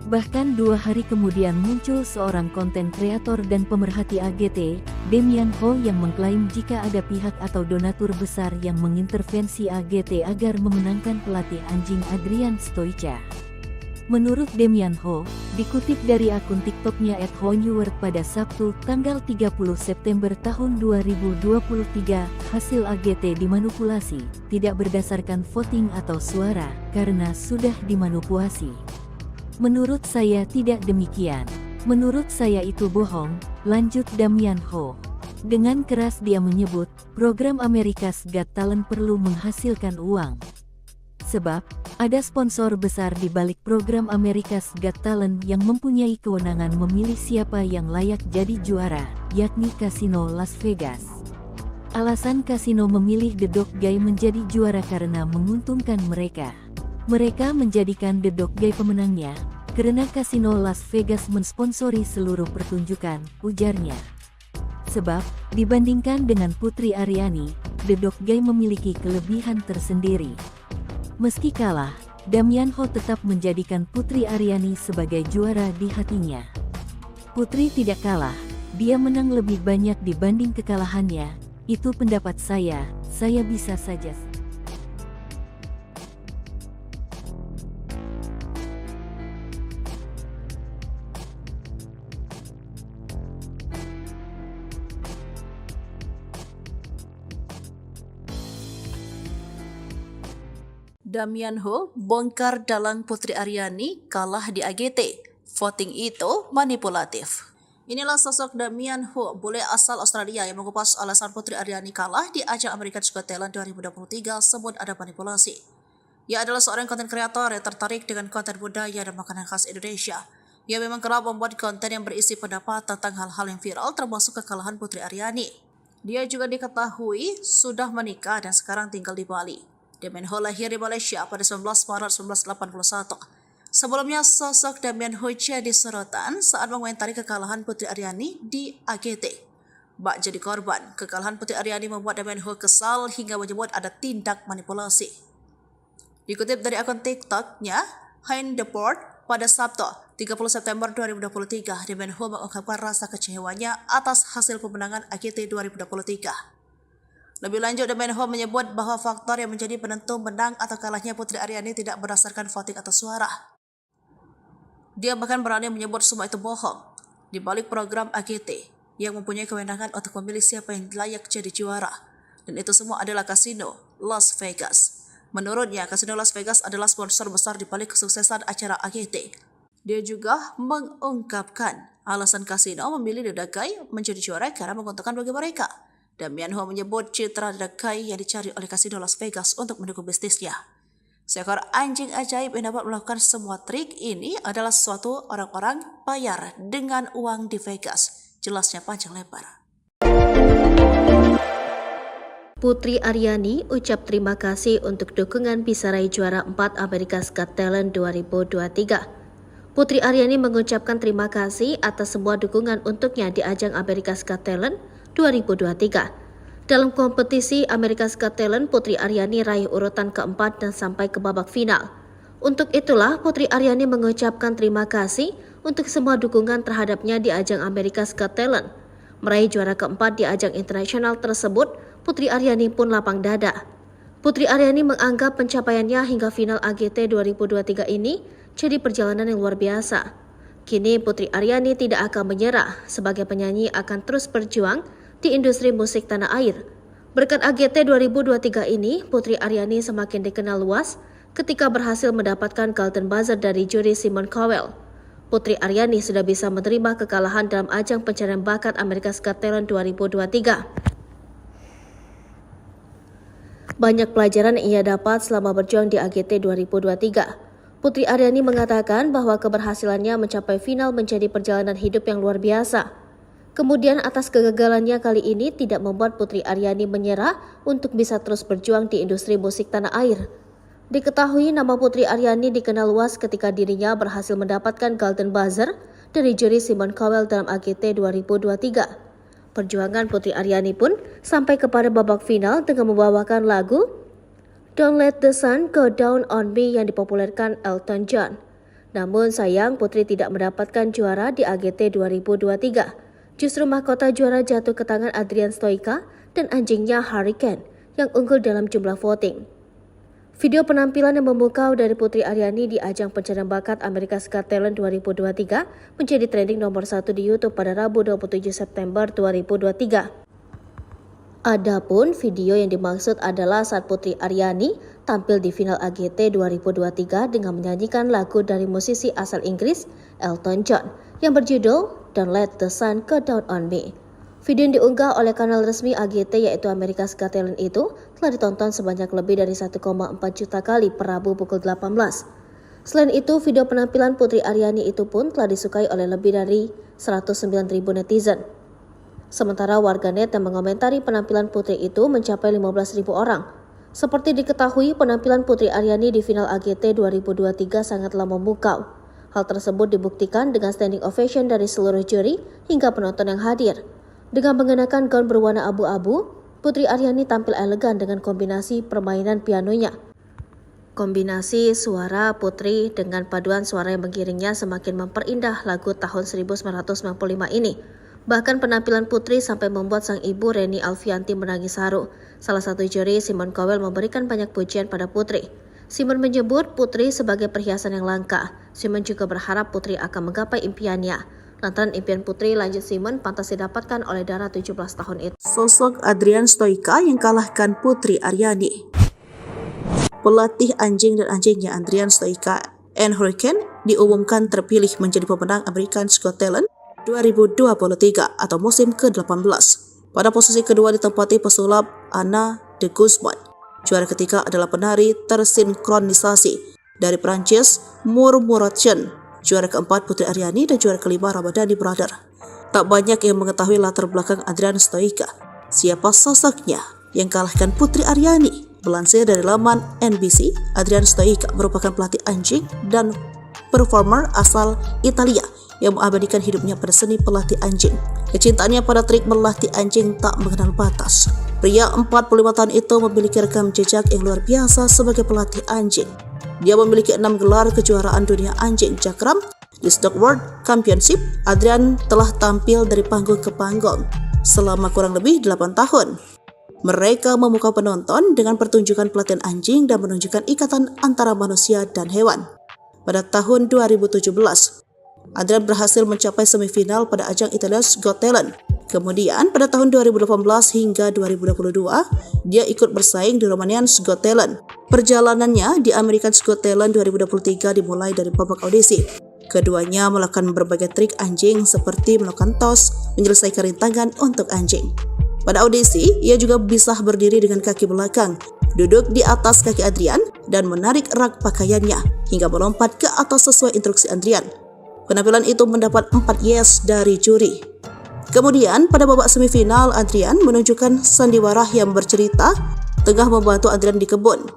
Bahkan 2 hari kemudian muncul seorang konten kreator dan pemerhati AGT, Damian Ho, yang mengklaim jika ada pihak atau donatur besar yang mengintervensi AGT agar memenangkan pelatih anjing Adrian Stoica. Menurut Damian Ho, dikutip dari akun TikToknya @honeword pada Sabtu, tanggal 30 September tahun 2023, hasil AGT dimanipulasi, tidak berdasarkan voting atau suara, karena sudah dimanipulasi. Menurut saya tidak demikian. Menurut saya itu bohong, lanjut Damian Ho. Dengan keras dia menyebut, program America's Got Talent perlu menghasilkan uang. Sebab, ada sponsor besar di balik program America's Got Talent yang mempunyai kewenangan memilih siapa yang layak jadi juara, yakni Kasino Las Vegas. Alasan kasino memilih The Dog Guy menjadi juara karena menguntungkan mereka. Mereka menjadikan The Dog Guy pemenangnya, karena Kasino Las Vegas mensponsori seluruh pertunjukan, ujarnya. Sebab, dibandingkan dengan Putri Aryani, The Dog Guy memiliki kelebihan tersendiri. Meski kalah, Damian Ho tetap menjadikan Putri Aryani sebagai juara di hatinya. Putri tidak kalah, dia menang lebih banyak dibanding kekalahannya, itu pendapat saya bisa saja. Damian Ho bongkar dalang Putri Aryani kalah di AGT. Voting itu manipulatif. Inilah sosok Damian Ho, bule asal Australia yang mengupas alasan Putri Aryani kalah di ajang America's Got Talent 2023 sebut ada manipulasi. Ia adalah seorang konten kreator yang tertarik dengan konten budaya dan makanan khas Indonesia. Ia memang kerap membuat konten yang berisi pendapat tentang hal-hal yang viral termasuk kekalahan Putri Aryani. Dia juga diketahui sudah menikah dan sekarang tinggal di Bali. Damian Ho lahir di Malaysia pada 19 Maret 1981. Sebelumnya, sosok Damian Ho jadi sorotan saat mengomentari kekalahan Putri Aryani di AGT. Bak jadi korban, kekalahan Putri Aryani membuat Damian Ho kesal hingga menyebut ada tindak manipulasi. Dikutip dari akun TikToknya, Hein The Board, pada Sabtu, 30 September 2023, Damian Ho mengungkapkan rasa kecewanya atas hasil pemenangan AGT 2023. Lebih lanjut, Damian Ho menyebut bahwa faktor yang menjadi penentu menang atau kalahnya Putri Aryani tidak berdasarkan voting atau suara. Dia bahkan berani menyebut semua itu bohong. Di balik program AGT, yang mempunyai kewenangan untuk memilih siapa yang layak jadi juara. Dan itu semua adalah Kasino Las Vegas. Menurutnya, Kasino Las Vegas adalah sponsor besar di balik kesuksesan acara AGT. Dia juga mengungkapkan alasan Kasino memilih The Dog Guy menjadi juara karena menguntungkan bagi mereka. Damian Ho menyebut citra The Dog Guy yang dicari oleh Kasino Las Vegas untuk mendukung bisnisnya. Seekor anjing ajaib yang dapat melakukan semua trik ini adalah suatu orang-orang bayar dengan uang di Vegas. Jelasnya panjang lebar. Putri Aryani ucap terima kasih untuk dukungan bisa raih juara 4 America's Got Talent 2023. Putri Aryani mengucapkan terima kasih atas semua dukungan untuknya di ajang America's Got Talent 2023. Dalam kompetisi America's Got Talent, Putri Aryani raih urutan keempat dan sampai ke babak final. Untuk itulah, Putri Aryani mengucapkan terima kasih untuk semua dukungan terhadapnya di ajang America's Got Talent. Meraih juara keempat di ajang internasional tersebut, Putri Aryani pun lapang dada. Putri Aryani menganggap pencapaiannya hingga final AGT 2023 ini jadi perjalanan yang luar biasa. Kini Putri Aryani tidak akan menyerah, sebagai penyanyi akan terus berjuang di industri musik tanah air. Berkat AGT 2023 ini, Putri Aryani semakin dikenal luas ketika berhasil mendapatkan Golden Buzzer dari juri Simon Cowell. Putri Aryani sudah bisa menerima kekalahan dalam ajang pencarian bakat America's Got Talent 2023. Banyak pelajaran yang ia dapat selama berjuang di AGT 2023. Putri Aryani mengatakan bahwa keberhasilannya mencapai final menjadi perjalanan hidup yang luar biasa. Kemudian atas kegagalannya kali ini tidak membuat Putri Aryani menyerah untuk bisa terus berjuang di industri musik tanah air. Diketahui nama Putri Aryani dikenal luas ketika dirinya berhasil mendapatkan Golden Buzzer dari juri Simon Cowell dalam AGT 2023. Perjuangan Putri Aryani pun sampai kepada babak final dengan membawakan lagu Don't Let the Sun Go Down on Me yang dipopulerkan Elton John. Namun sayang Putri tidak mendapatkan juara di AGT 2023. Justru mahkota juara jatuh ke tangan Adrian Stoica dan anjingnya Hurricane yang unggul dalam jumlah voting. Video penampilan yang memukau dari Putri Aryani di ajang pencarian bakat America's Got Talent 2023 menjadi trending nomor 1 di YouTube pada Rabu 27 September 2023. Adapun video yang dimaksud adalah saat Putri Aryani tampil di final AGT 2023 dengan menyanyikan lagu dari musisi asal Inggris Elton John yang berjudul Don't Let the Sun Go Down on Me. Video yang diunggah oleh kanal resmi AGT yaitu America's Got Talent itu telah ditonton sebanyak lebih dari 1,4 juta kali per Rabu pukul 18. Selain itu, video penampilan Putri Aryani itu pun telah disukai oleh lebih dari 109.000 netizen. Sementara warganet yang mengomentari penampilan Putri itu mencapai 15.000 orang. Seperti diketahui, penampilan Putri Aryani di final AGT 2023 sangatlah memukau. Hal tersebut dibuktikan dengan standing ovation dari seluruh juri hingga penonton yang hadir. Dengan mengenakan gaun berwarna abu-abu, Putri Aryani tampil elegan dengan kombinasi permainan pianonya. Kombinasi suara Putri dengan paduan suara yang mengiringnya semakin memperindah lagu tahun 1995 ini. Bahkan penampilan Putri sampai membuat sang ibu Reni Alfianti menangis haru. Salah satu juri, Simon Cowell, memberikan banyak pujian pada Putri. Simon menyebut Putri sebagai perhiasan yang langka. Simon juga berharap Putri akan menggapai impiannya. Lantaran impian Putri, lanjut Simon, pantas didapatkan oleh Dara 17 tahun itu. Sosok Adrian Stoica yang kalahkan Putri Aryani. Pelatih anjing dan anjingnya Adrian Stoica and Hurricane diumumkan terpilih menjadi pemenang America's Got Talent 2023 atau musim ke-18. Pada posisi kedua ditempati pesulap Anna de Guzman. Juara ketiga adalah penari tersinkronisasi dari Prancis Murmuration. Juara keempat Putri Aryani dan juara kelima Ramadhani Brother. Tak banyak yang mengetahui latar belakang Adrian Stoica. Siapa sosoknya yang kalahkan Putri Aryani? Melansir dari laman NBC, Adrian Stoica merupakan pelatih anjing dan performer asal Italia yang mengabadikan hidupnya pada seni pelatih anjing. Kecintaannya pada trik melatih anjing tak mengenal batas. Pria 45 tahun itu memiliki rekam jejak yang luar biasa sebagai pelatih anjing. Dia memiliki 6 gelar kejuaraan dunia anjing cakram di Stock World Championship. Adrian telah tampil dari panggung ke panggung selama kurang lebih 8 tahun. Mereka memukau penonton dengan pertunjukan pelatihan anjing dan menunjukkan ikatan antara manusia dan hewan. Pada tahun 2017, Adrian berhasil mencapai semifinal pada ajang Italia's Got Talent. Kemudian pada tahun 2018 hingga 2022, dia ikut bersaing di Romania's Got Talent. Perjalanannya di America's Got Talent 2023 dimulai dari babak audisi. Keduanya melakukan berbagai trik anjing seperti melakukan tos, menyelesaikan rintangan untuk anjing. Pada audisi, ia juga bisa berdiri dengan kaki belakang, duduk di atas kaki Adrian, dan menarik rak pakaiannya hingga melompat ke atas sesuai instruksi Adrian. Penampilan itu mendapat 4 yes dari juri. Kemudian pada babak semifinal, Adrian menunjukkan sandiwara yang bercerita tengah membantu Adrian di kebun.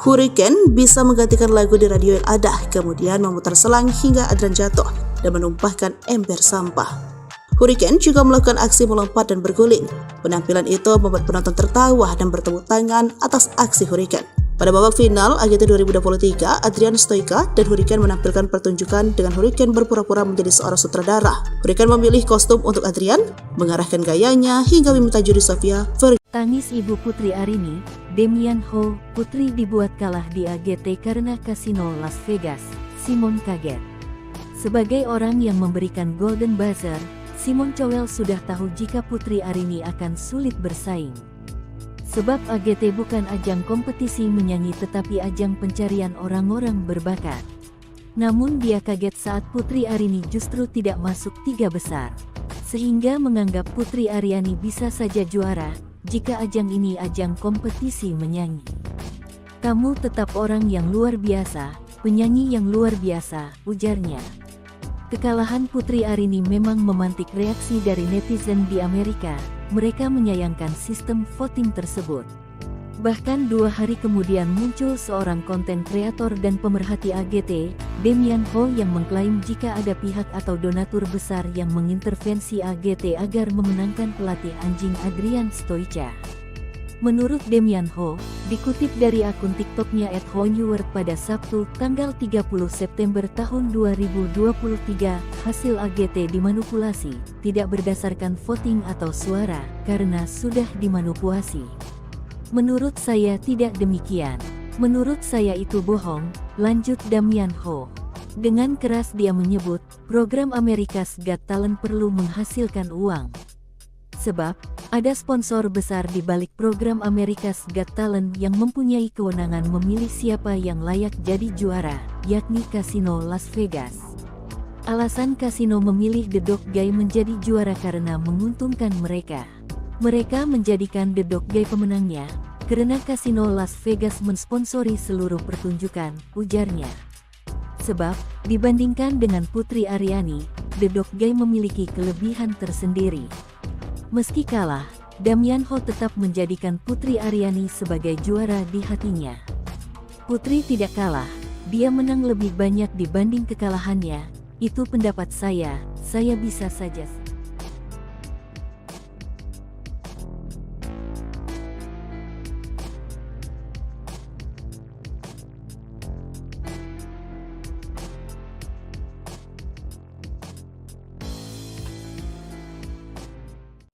Hurricane bisa menggantikan lagu di radio yang ada, kemudian memutar selang hingga Adrian jatuh dan menumpahkan ember sampah. Hurricane juga melakukan aksi melompat dan berguling. Penampilan itu membuat penonton tertawa dan bertepuk tangan atas aksi Hurricane. Pada babak final AGT 2023, Adrian Stoica dan Hurricane menampilkan pertunjukan dengan Hurricane berpura-pura menjadi seorang sutradara. Hurricane memilih kostum untuk Adrian, mengarahkan gayanya hingga meminta juri Sofia Tangis ibu Putri Aryani, Demian Ho, Putri dibuat kalah di AGT karena kasino Las Vegas. Simon kaget. Sebagai orang yang memberikan Golden Buzzer, Simon Cowell sudah tahu jika Putri Aryani akan sulit bersaing. Sebab AGT bukan ajang kompetisi menyanyi tetapi ajang pencarian orang-orang berbakat. Namun dia kaget saat Putri Aryani justru tidak masuk 3 besar. Sehingga menganggap Putri Aryani bisa saja juara jika ajang ini ajang kompetisi menyanyi. Kamu tetap orang yang luar biasa, penyanyi yang luar biasa, ujarnya. Kekalahan Putri Aryani memang memantik reaksi dari netizen di Amerika. Mereka menyayangkan sistem voting tersebut. Bahkan 2 hari kemudian muncul seorang konten kreator dan pemerhati AGT, Damian Ho, yang mengklaim jika ada pihak atau donatur besar yang mengintervensi AGT agar memenangkan pelatih anjing Adrian Stoica. Menurut Damian Ho, dikutip dari akun TikToknya @honeword pada Sabtu, tanggal 30 September tahun 2023, hasil AGT dimanipulasi, tidak berdasarkan voting atau suara, karena sudah dimanipulasi. Menurut saya tidak demikian. Menurut saya itu bohong, lanjut Damian Ho. Dengan keras dia menyebut, program America's Got Talent perlu menghasilkan uang. Sebab, ada sponsor besar di balik program America's Got Talent yang mempunyai kewenangan memilih siapa yang layak jadi juara, yakni Kasino Las Vegas. Alasan kasino memilih The Dog Guy menjadi juara karena menguntungkan mereka. Mereka menjadikan The Dog Guy pemenangnya, karena Kasino Las Vegas mensponsori seluruh pertunjukan, ujarnya. Sebab, dibandingkan dengan Putri Aryani, The Dog Guy memiliki kelebihan tersendiri. Meski kalah, Damian Ho tetap menjadikan Putri Aryani sebagai juara di hatinya. Putri tidak kalah, dia menang lebih banyak dibanding kekalahannya, itu pendapat saya bisa saja.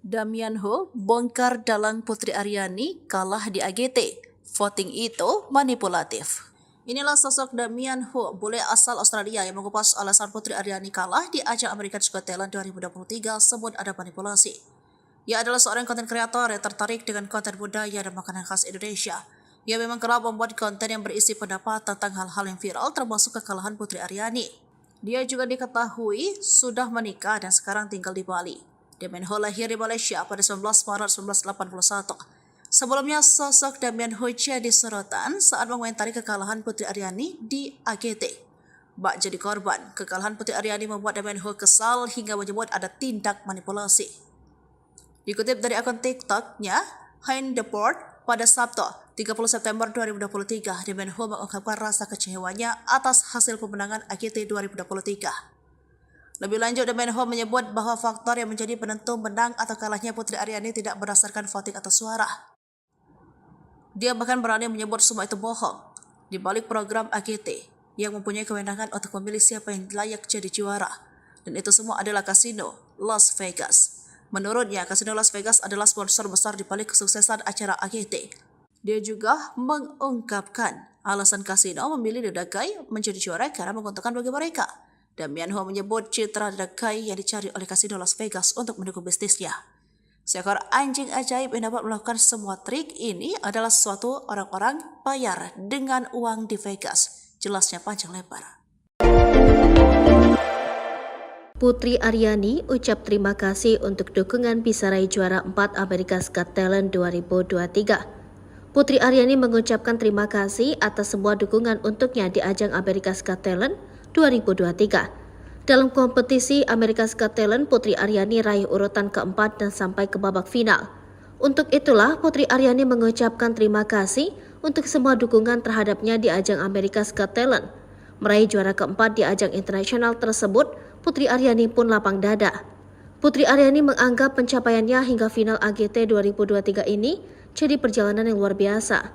Damian Ho bongkar dalang Putri Aryani kalah di AGT. Voting itu manipulatif. Inilah sosok Damian Ho, bule asal Australia yang mengupas alasan Putri Aryani kalah di ajang America's Got Talent 2023 sebut ada manipulasi. Ia adalah seorang konten kreator yang tertarik dengan konten budaya dan makanan khas Indonesia. Ia memang kerap membuat konten yang berisi pendapat tentang hal-hal yang viral termasuk kekalahan Putri Aryani. Dia juga diketahui sudah menikah dan sekarang tinggal di Bali. Damian Ho lahir di Malaysia pada 19 Maret 1981. Sebelumnya, sosok Damian Ho jadi sorotan saat mengomentari kekalahan Putri Aryani di AGT. Bak jadi korban, kekalahan Putri Aryani membuat Damian Ho kesal hingga menyebut ada tindak manipulasi. Dikutip dari akun TikToknya, Hein Deport, pada Sabtu, 30 September 2023, Damian Ho mengungkapkan rasa kecewanya atas hasil pemenangan AGT 2023. Lebih lanjut, Damian Ho menyebut bahwa faktor yang menjadi penentu menang atau kalahnya Putri Aryani tidak berdasarkan voting atau suara. Dia bahkan berani menyebut semua itu bohong. Di balik program AGT, yang mempunyai kewenangan untuk memilih siapa yang layak jadi juara. Dan itu semua adalah Kasino Las Vegas. Menurutnya, Kasino Las Vegas adalah sponsor besar di balik kesuksesan acara AGT. Dia juga mengungkapkan alasan Kasino memilih The Dog Guy menjadi juara karena menguntungkan bagi mereka. Damian Ho menyebut citra The Dog Guy yang dicari oleh Kasino Las Vegas untuk mendukung bisnisnya. Seekor anjing ajaib yang dapat melakukan semua trik ini adalah suatu orang-orang bayar dengan uang di Vegas. Jelasnya panjang lebar. Putri Aryani ucap terima kasih untuk dukungan bisa raih juara 4 America's Got Talent 2023. Putri Aryani mengucapkan terima kasih atas semua dukungan untuknya di ajang America's Got Talent 2023. Dalam kompetisi America's Got Talent, Putri Aryani raih urutan keempat dan sampai ke babak final. Untuk itulah, Putri Aryani mengucapkan terima kasih untuk semua dukungan terhadapnya di ajang America's Got Talent. Meraih juara keempat di ajang internasional tersebut, Putri Aryani pun lapang dada. Putri Aryani menganggap pencapaiannya hingga final AGT 2023 ini jadi perjalanan yang luar biasa.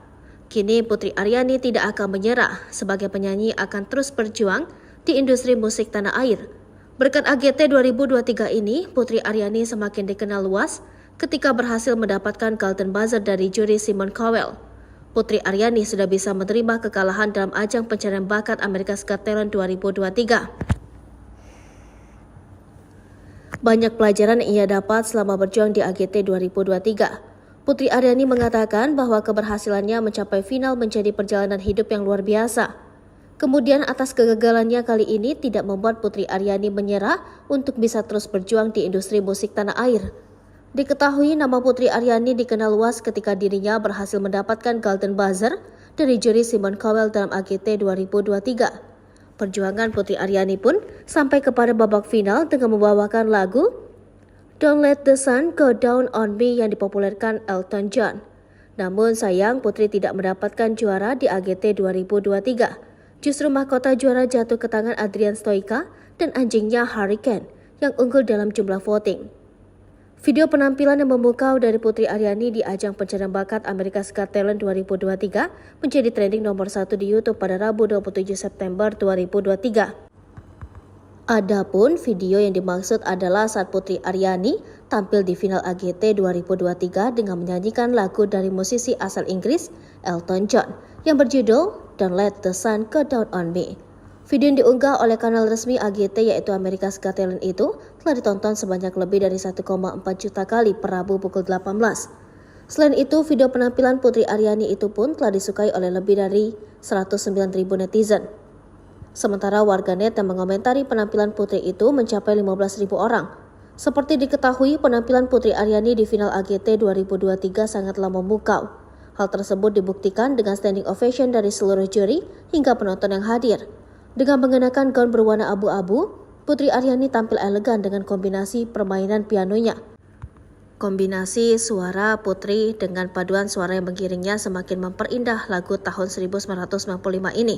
Kini Putri Aryani tidak akan menyerah, sebagai penyanyi akan terus berjuang di industri musik tanah air. Berkat AGT 2023 ini, Putri Aryani semakin dikenal luas ketika berhasil mendapatkan Golden Buzzer dari juri Simon Cowell. Putri Aryani sudah bisa menerima kekalahan dalam ajang pencarian bakat America's Got Talent 2023. Banyak pelajaran yang ia dapat selama berjuang di AGT 2023. Putri Aryani mengatakan bahwa keberhasilannya mencapai final menjadi perjalanan hidup yang luar biasa. Kemudian atas kegagalannya kali ini tidak membuat Putri Aryani menyerah untuk bisa terus berjuang di industri musik tanah air. Diketahui nama Putri Aryani dikenal luas ketika dirinya berhasil mendapatkan Golden Buzzer dari juri Simon Cowell dalam AGT 2023. Perjuangan Putri Aryani pun sampai kepada babak final dengan membawakan lagu Don't Let the Sun Go Down on Me yang dipopulerkan Elton John. Namun sayang Putri tidak mendapatkan juara di AGT 2023. Justru mahkota juara jatuh ke tangan Adrian Stoica dan anjingnya Hurricane yang unggul dalam jumlah voting. Video penampilan yang memukau dari Putri Aryani di ajang pencarian bakat America's Got Talent 2023 menjadi trending nomor 1 di YouTube pada Rabu 27 September 2023. Adapun video yang dimaksud adalah saat Putri Aryani tampil di final AGT 2023 dengan menyanyikan lagu dari musisi asal Inggris Elton John yang berjudul Don't Let the Sun Go Down on Me. Video yang diunggah oleh kanal resmi AGT yaitu America's Got Talent itu telah ditonton sebanyak lebih dari 1,4 juta kali per Rabu pukul 18. Selain itu, video penampilan Putri Aryani itu pun telah disukai oleh lebih dari 109.000 netizen. Sementara warganet yang mengomentari penampilan Putri itu mencapai 15.000 orang. Seperti diketahui, penampilan Putri Aryani di final AGT 2023 sangatlah memukau. Hal tersebut dibuktikan dengan standing ovation dari seluruh juri hingga penonton yang hadir. Dengan mengenakan gaun berwarna abu-abu, Putri Aryani tampil elegan dengan kombinasi permainan pianonya. Kombinasi suara Putri dengan paduan suara yang mengiringnya semakin memperindah lagu tahun 1995 ini.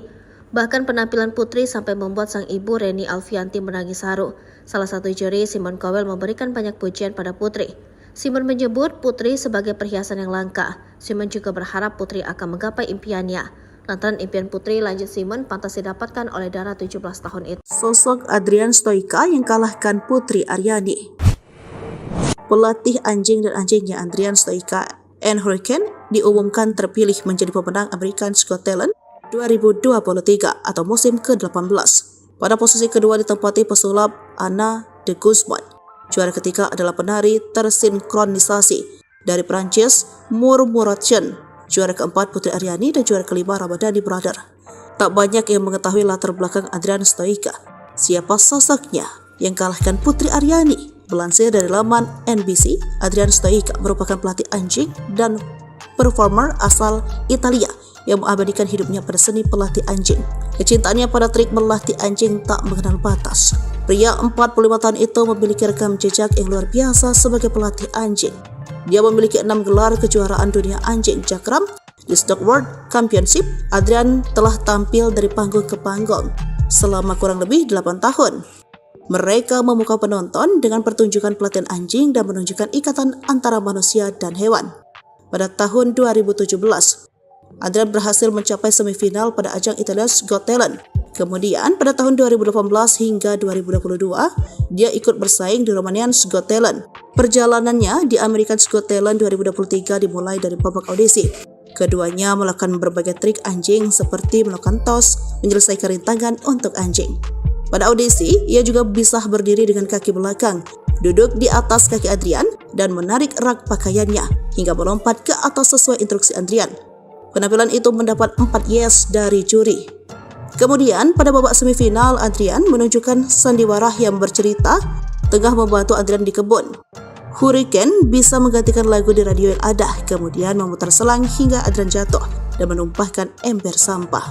Bahkan penampilan Putri sampai membuat sang ibu Reni Alfianti menangis haru. Salah satu juri, Simon Cowell, memberikan banyak pujian pada Putri. Simon menyebut Putri sebagai perhiasan yang langka. Simon juga berharap Putri akan menggapai impiannya. Lantaran impian Putri, lanjut Simon, pantas didapatkan oleh Dara 17 tahun itu. Sosok Adrian Stoica yang kalahkan Putri Aryani. Pelatih anjing dan anjingnya Adrian Stoica and Hurricane diumumkan terpilih menjadi pemenang America's Got Talent 2023 atau musim ke-18. Pada posisi kedua ditempati pesulap Anna de Guzman. Juara ketiga adalah penari tersinkronisasi dari Prancis Murmuration. Juara keempat Putri Aryani dan juara kelima Ramadhani Brother. Tak banyak yang mengetahui latar belakang Adrian Stoica. Siapa sosoknya yang kalahkan Putri Aryani? Melansir dari laman NBC, Adrian Stoica merupakan pelatih anjing dan performer asal Italia yang mengabadikan hidupnya pada seni pelatih anjing. Kecintaannya pada trik melatih anjing tak mengenal batas. Pria 45 tahun itu memiliki rekam jejak yang luar biasa sebagai pelatih anjing. Dia memiliki 6 gelar kejuaraan dunia anjing Jakram di Stock World Championship. Adrian telah tampil dari panggung ke panggung selama kurang lebih 8 tahun. Mereka memukau penonton dengan pertunjukan pelatihan anjing dan menunjukkan ikatan antara manusia dan hewan. Pada tahun 2017, Adrian berhasil mencapai semifinal pada ajang Italia's Got Talent. Kemudian pada tahun 2018 hingga 2022, dia ikut bersaing di Romanian's Got Talent. Perjalanannya di America's Got Talent 2023 dimulai dari babak audisi. Keduanya melakukan berbagai trik anjing seperti melakukan toss, menyelesaikan rintangan untuk anjing. Pada audisi, ia juga bisa berdiri dengan kaki belakang, duduk di atas kaki Adrian, dan menarik rak pakaiannya hingga melompat ke atas sesuai instruksi Adrian. Penampilan itu mendapat 4 yes dari juri. Kemudian pada babak semifinal, Adrian menunjukkan sandiwara yang bercerita tengah membantu Adrian di kebun. Hurricane bisa menggantikan lagu di radio yang ada, kemudian memutar selang hingga Adrian jatuh dan menumpahkan ember sampah.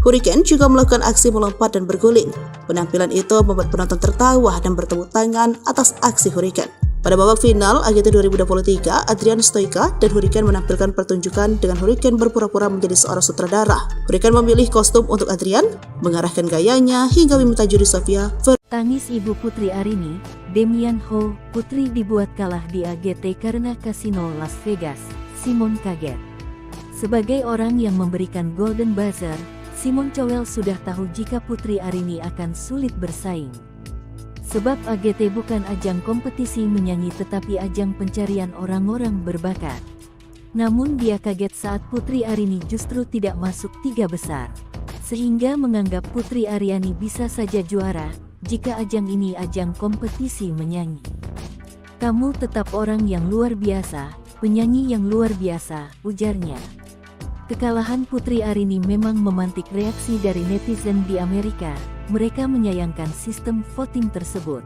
Hurricane juga melakukan aksi melompat dan berguling. Penampilan itu membuat penonton tertawa dan bertepuk tangan atas aksi Hurricane. Pada babak final AGT 2023, Adrian Stoica dan Hurricane menampilkan pertunjukan dengan Hurricane berpura-pura menjadi seorang sutradara. Hurricane memilih kostum untuk Adrian, mengarahkan gayanya hingga meminta juri Sofia. Tangis ibu Putri Aryani, Demian Ho, Putri dibuat kalah di AGT karena kasino Las Vegas. Simon kaget. Sebagai orang yang memberikan Golden Buzzer, Simon Cowell sudah tahu jika Putri Aryani akan sulit bersaing. Sebab AGT bukan ajang kompetisi menyanyi tetapi ajang pencarian orang-orang berbakat. Namun dia kaget saat Putri Aryani justru tidak masuk 3 besar. Sehingga menganggap Putri Aryani bisa saja juara jika ajang ini ajang kompetisi menyanyi. Kamu tetap orang yang luar biasa, penyanyi yang luar biasa, ujarnya. Kekalahan Putri Aryani memang memantik reaksi dari netizen di Amerika. Mereka menyayangkan sistem voting tersebut.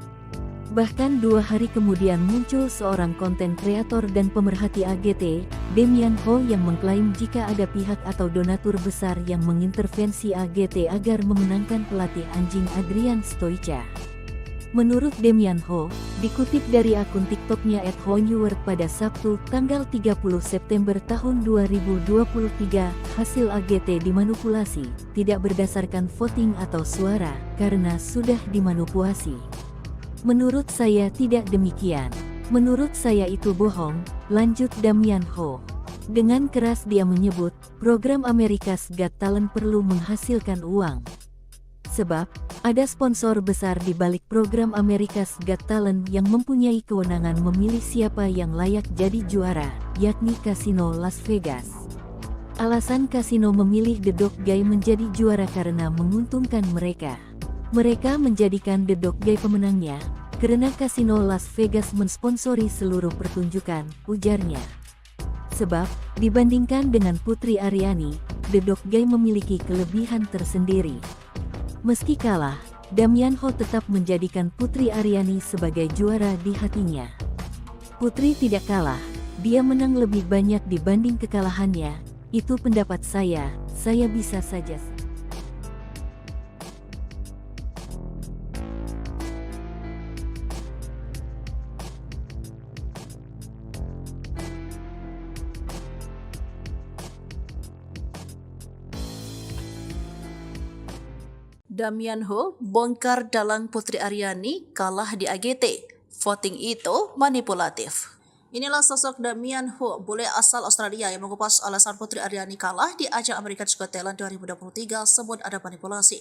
Bahkan 2 hari kemudian muncul seorang konten kreator dan pemerhati AGT, Demian Ho, yang mengklaim jika ada pihak atau donatur besar yang mengintervensi AGT agar memenangkan pelatih anjing Adrian Stoica. Menurut Damian Ho, dikutip dari akun TikToknya @honeword pada Sabtu, tanggal 30 September tahun 2023, hasil AGT dimanipulasi, tidak berdasarkan voting atau suara, karena sudah dimanipulasi. Menurut saya tidak demikian. Menurut saya itu bohong, lanjut Damian Ho. Dengan keras dia menyebut, program America's Got Talent perlu menghasilkan uang. Sebab, ada sponsor besar di balik program America's Got Talent yang mempunyai kewenangan memilih siapa yang layak jadi juara, yakni Kasino Las Vegas. Alasan kasino memilih The Dog Guy menjadi juara karena menguntungkan mereka. Mereka menjadikan The Dog Guy pemenangnya, karena Kasino Las Vegas mensponsori seluruh pertunjukan, ujarnya. Sebab, dibandingkan dengan Putri Aryani, The Dog Guy memiliki kelebihan tersendiri. Meski kalah, Damian Ho tetap menjadikan Putri Aryani sebagai juara di hatinya. Putri tidak kalah, dia menang lebih banyak dibanding kekalahannya, itu pendapat saya bisa saja. Damian Ho bongkar dalang Putri Aryani kalah di AGT. Voting itu manipulatif. Inilah sosok Damian Ho, bule asal Australia yang mengupas alasan Putri Aryani kalah di ajang America's Got Talent 2023 sebut ada manipulasi.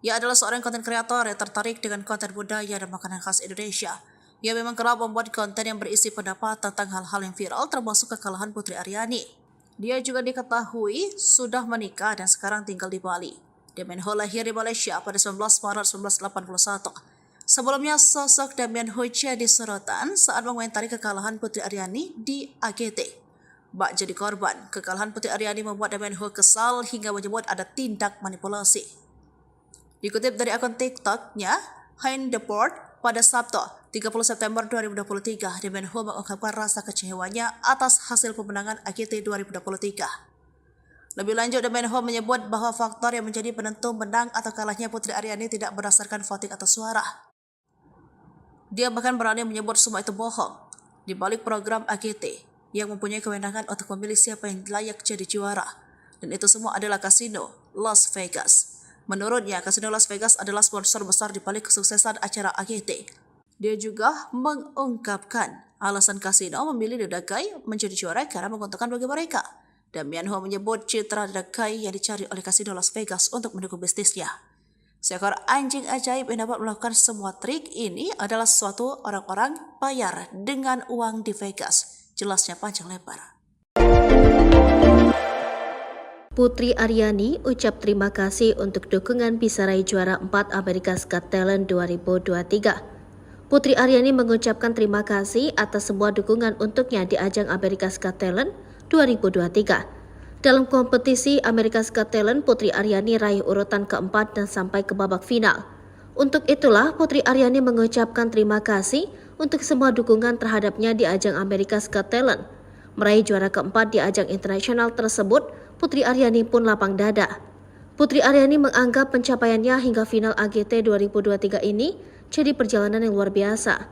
Ia adalah seorang konten kreator yang tertarik dengan konten budaya dan makanan khas Indonesia. Ia memang kerap membuat konten yang berisi pendapat tentang hal-hal yang viral termasuk kekalahan Putri Aryani. Dia juga diketahui sudah menikah dan sekarang tinggal di Bali. Damian Ho lahir di Malaysia pada 19 Maret 1981. Sebelumnya, sosok Damian Ho jadi sorotan saat mengomentari kekalahan Putri Aryani di AGT. Bak jadi korban, kekalahan Putri Aryani membuat Damian Ho kesal hingga menyebut ada tindak manipulasi. Dikutip dari akun TikToknya, Hein Deport, pada Sabtu, 30 September 2023, Damian Ho mengungkapkan rasa kecewanya atas hasil pemenangan AGT 2023. Lebih lanjut, Damian Ho menyebut bahwa faktor yang menjadi penentu menang atau kalahnya Putri Aryani tidak berdasarkan voting atau suara. Dia bahkan berani menyebut semua itu bohong. Di balik program AGT yang mempunyai kewenangan untuk memilih siapa yang layak jadi juara. Dan itu semua adalah Kasino Las Vegas. Menurutnya, Kasino Las Vegas adalah sponsor besar di balik kesuksesan acara AGT. Dia juga mengungkapkan alasan Kasino memilih The Dog Guy menjadi juara karena menguntungkan bagi mereka. Damian Ho menyebut citra The Dog Guy yang dicari oleh Kasino Las Vegas untuk mendukung bisnisnya. Seekor anjing ajaib yang dapat melakukan semua trik ini adalah suatu orang-orang bayar dengan uang di Vegas. Jelasnya panjang lebar. Putri Aryani ucap terima kasih untuk dukungan bisa raih juara 4 America's Got Talent 2023. Putri Aryani mengucapkan terima kasih atas semua dukungan untuknya di ajang America's Got Talent 2023. Dalam kompetisi America's Got Talent, Putri Aryani raih urutan keempat dan sampai ke babak final. Untuk itulah, Putri Aryani mengucapkan terima kasih untuk semua dukungan terhadapnya di ajang America's Got Talent. Meraih juara keempat di ajang internasional tersebut, Putri Aryani pun lapang dada. Putri Aryani menganggap pencapaiannya hingga final AGT 2023 ini jadi perjalanan yang luar biasa.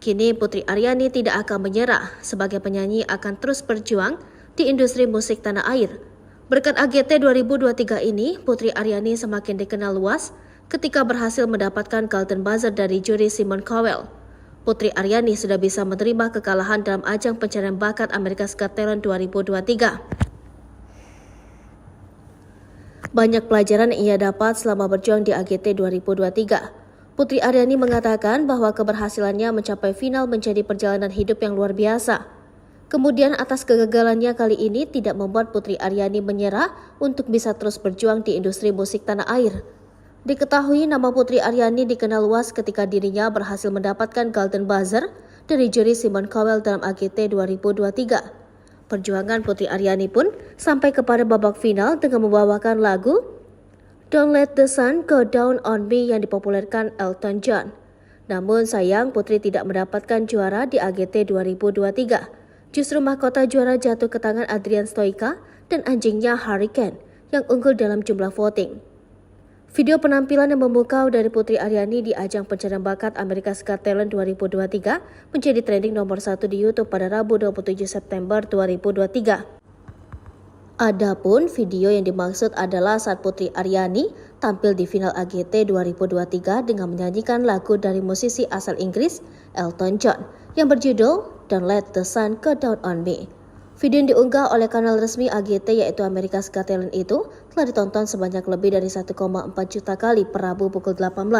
Kini Putri Aryani tidak akan menyerah, sebagai penyanyi akan terus berjuang di industri musik tanah air. Berkat AGT 2023 ini, Putri Aryani semakin dikenal luas ketika berhasil mendapatkan Golden Buzzer dari juri Simon Cowell. Putri Aryani sudah bisa menerima kekalahan dalam ajang pencarian bakat America's Got Talent 2023. Banyak pelajaran yang ia dapat selama berjuang di AGT 2023. Putri Aryani mengatakan bahwa keberhasilannya mencapai final menjadi perjalanan hidup yang luar biasa. Kemudian atas kegagalannya kali ini tidak membuat Putri Aryani menyerah untuk bisa terus berjuang di industri musik tanah air. Diketahui nama Putri Aryani dikenal luas ketika dirinya berhasil mendapatkan Golden Buzzer dari juri Simon Cowell dalam AGT 2023. Perjuangan Putri Aryani pun sampai kepada babak final dengan membawakan lagu Don't Let the Sun Go Down on Me yang dipopulerkan Elton John. Namun sayang Putri tidak mendapatkan juara di AGT 2023. Justru mahkota juara jatuh ke tangan Adrian Stoica dan anjingnya Hurricane yang unggul dalam jumlah voting. Video penampilan yang memukau dari Putri Aryani di ajang pencarian bakat America's Got Talent 2023 menjadi trending nomor 1 di YouTube pada Rabu 27 September 2023. Adapun video yang dimaksud adalah saat Putri Aryani tampil di final AGT 2023 dengan menyanyikan lagu dari musisi asal Inggris Elton John yang berjudul Don't Let the Sun Go Down on Me. Video yang diunggah oleh kanal resmi AGT yaitu America's Got Talent itu telah ditonton sebanyak lebih dari 1,4 juta kali per Rabu pukul 18.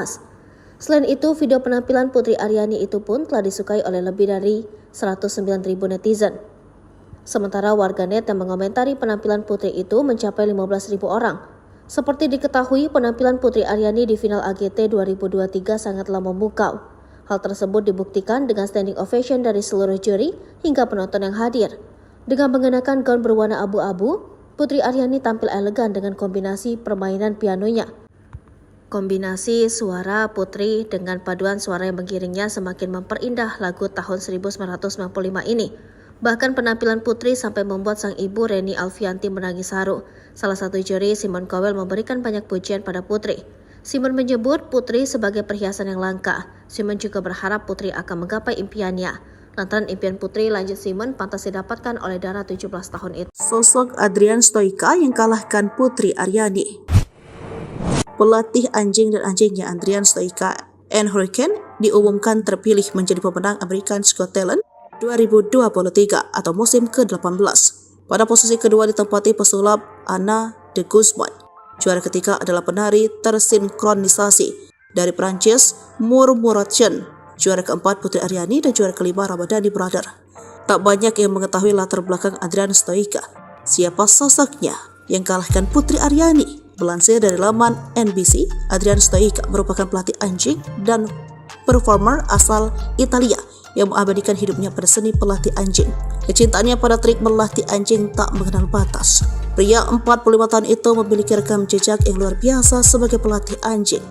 Selain itu, video penampilan Putri Aryani itu pun telah disukai oleh lebih dari 109.000 netizen. Sementara warganet yang mengomentari penampilan Putri itu mencapai 15.000 orang. Seperti diketahui, penampilan Putri Aryani di final AGT 2023 sangatlah memukau. Hal tersebut dibuktikan dengan standing ovation dari seluruh juri hingga penonton yang hadir. Dengan mengenakan gaun berwarna abu-abu, Putri Aryani tampil elegan dengan kombinasi permainan pianonya. Kombinasi suara Putri dengan paduan suara yang mengiringnya semakin memperindah lagu tahun 1995 ini. Bahkan penampilan Putri sampai membuat sang ibu Reni Alfianti menangis haru. Salah satu juri, Simon Cowell, memberikan banyak pujian pada Putri. Simon menyebut Putri sebagai perhiasan yang langka. Simon juga berharap Putri akan menggapai impiannya. Lantaran impian Putri, lanjut Simon, pantas didapatkan oleh Dara 17 tahun itu. Sosok Adrian Stoica yang kalahkan Putri Aryani. Pelatih anjing dan anjingnya Adrian Stoica and Hurricane diumumkan terpilih menjadi pemenang America's Got Talent 2023 atau musim ke-18. Pada posisi kedua ditempati pesulap Anna de Guzman. Juara ketiga adalah penari tersinkronisasi dari Prancis Murmuration. Juara keempat Putri Aryani dan juara kelima Ramadhani Brother. Tak banyak yang mengetahui latar belakang Adrian Stoica. Siapa sosoknya yang kalahkan Putri Aryani? Melansir dari laman NBC, Adrian Stoica merupakan pelatih anjing dan performer asal Italia yang mengabadikan hidupnya pada seni pelatih anjing. Kecintaannya pada trik melatih anjing tak mengenal batas. Pria 45 tahun itu memiliki rekam jejak yang luar biasa sebagai pelatih anjing.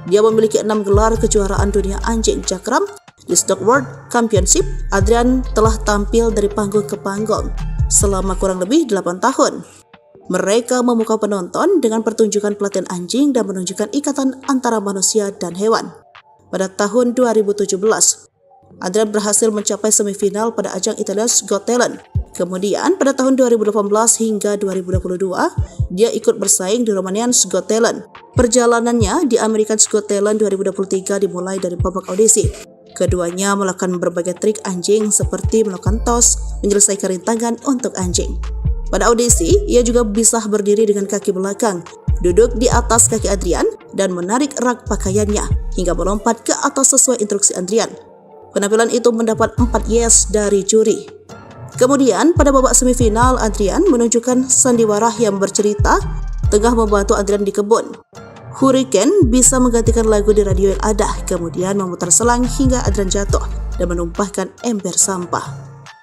Dia memiliki 6 gelar kejuaraan dunia anjing cakram di Stock World Championship. Adrian telah tampil dari panggung ke panggung selama kurang lebih 8 tahun. Mereka memukau penonton dengan pertunjukan pelatihan anjing dan menunjukkan ikatan antara manusia dan hewan. Pada tahun 2017, Adrian berhasil mencapai semifinal pada ajang Italia's Got Talent. Kemudian pada tahun 2018 hingga 2022, dia ikut bersaing di Romanian's Got Talent. Perjalanannya di America's Got Talent 2023 dimulai dari babak audisi. Keduanya melakukan berbagai trik anjing seperti melakukan tos, menyelesaikan rintangan untuk anjing. Pada audisi, ia juga bisa berdiri dengan kaki belakang, duduk di atas kaki Adrian, dan menarik rak pakaiannya hingga melompat ke atas sesuai instruksi Adrian. Penampilan itu mendapat 4 yes dari juri. Kemudian pada babak semifinal, Adrian menunjukkan sandiwara yang bercerita tengah membantu Adrian di kebun. Hurricane bisa menggantikan lagu di radio yang ada, kemudian memutar selang hingga Adrian jatuh dan menumpahkan ember sampah.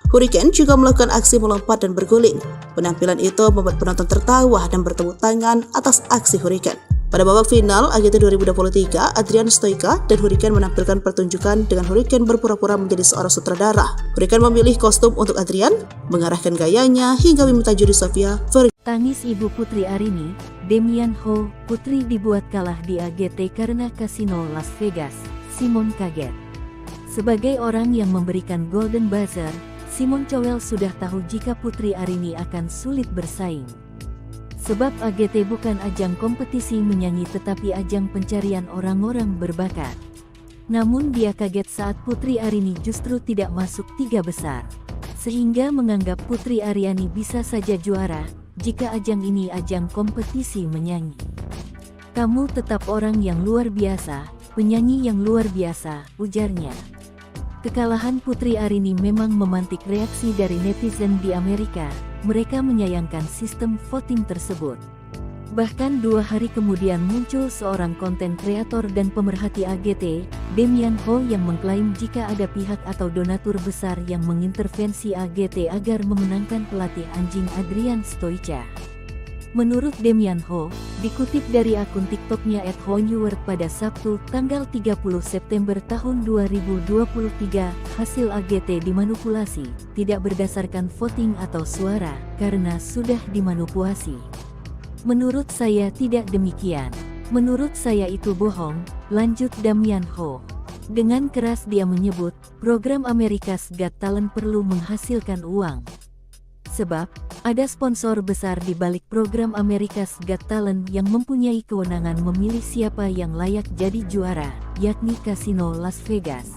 Hurricane juga melakukan aksi melompat dan berguling. Penampilan itu membuat penonton tertawa dan bertepuk tangan atas aksi Hurricane. Pada babak final AGT 2023, Adrian Stoica dan Hurricane menampilkan pertunjukan dengan Hurricane berpura-pura menjadi seorang sutradara. Hurricane memilih kostum untuk Adrian, mengarahkan gayanya hingga meminta juri Sofia Vergara. Tangis ibu Putri Aryani, Damian Ho, Putri dibuat kalah di AGT karena kasino Las Vegas. Simon kaget. Sebagai orang yang memberikan Golden Buzzer, Simon Cowell sudah tahu jika Putri Aryani akan sulit bersaing. Sebab AGT bukan ajang kompetisi menyanyi tetapi ajang pencarian orang-orang berbakat. Namun dia kaget saat Putri Aryani justru tidak masuk 3 besar. Sehingga menganggap Putri Aryani bisa saja juara jika ajang ini ajang kompetisi menyanyi. Kamu tetap orang yang luar biasa, penyanyi yang luar biasa, ujarnya. Kekalahan Putri Aryani memang memantik reaksi dari netizen di Amerika. Mereka menyayangkan sistem voting tersebut. Bahkan 2 hari kemudian muncul seorang konten kreator dan pemerhati AGT, Damian Ho, yang mengklaim jika ada pihak atau donatur besar yang mengintervensi AGT agar memenangkan pelatih anjing Adrian Stoica. Menurut Damian Ho, dikutip dari akun TikToknya @honeword pada Sabtu, tanggal 30 September tahun 2023, hasil AGT dimanipulasi, tidak berdasarkan voting atau suara, karena sudah dimanipulasi. Menurut saya tidak demikian. Menurut saya itu bohong, lanjut Damian Ho. Dengan keras dia menyebut, program America's Got Talent perlu menghasilkan uang. Sebab, ada sponsor besar di balik program America's Got Talent yang mempunyai kewenangan memilih siapa yang layak jadi juara, yakni Kasino Las Vegas.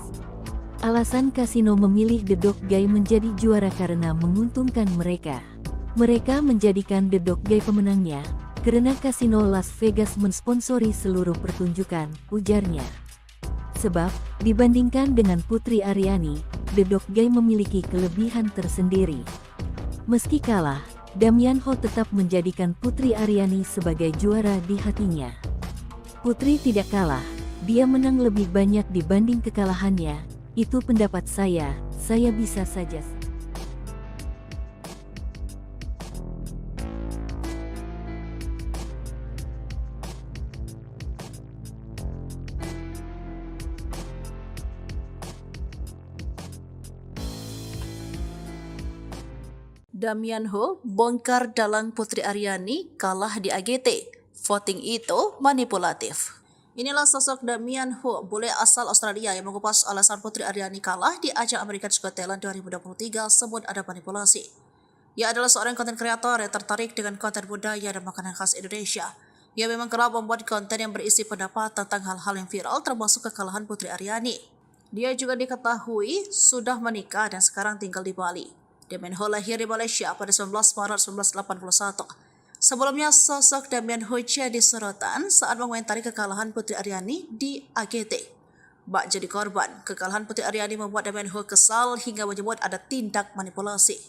Alasan kasino memilih The Dog Guy menjadi juara karena menguntungkan mereka. Mereka menjadikan The Dog Guy pemenangnya, karena Kasino Las Vegas mensponsori seluruh pertunjukan, ujarnya. Sebab, dibandingkan dengan Putri Aryani, The Dog Guy memiliki kelebihan tersendiri. Meski kalah, Damian Ho tetap menjadikan Putri Aryani sebagai juara di hatinya. Putri tidak kalah, dia menang lebih banyak dibanding kekalahannya, itu pendapat saya bisa saja. Damian Ho bongkar dalang Putri Aryani kalah di AGT. Voting itu manipulatif. Inilah sosok Damian Ho, bule asal Australia yang mengupas alasan Putri Aryani kalah di ajang America's Got Talent 2023 sebut ada manipulasi. Ia adalah seorang konten kreator yang tertarik dengan konten budaya dan makanan khas Indonesia. Ia memang kerap membuat konten yang berisi pendapat tentang hal-hal yang viral termasuk kekalahan Putri Aryani. Dia juga diketahui sudah menikah dan sekarang tinggal di Bali. Damian Ho lahir di Malaysia pada 19 Maret 1981. Sebelumnya, sosok Damian Ho jadi sorotan saat mengomentari kekalahan Putri Aryani di AGT. Bak jadi korban, kekalahan Putri Aryani membuat Damian Ho kesal hingga menyebut ada tindak manipulasi.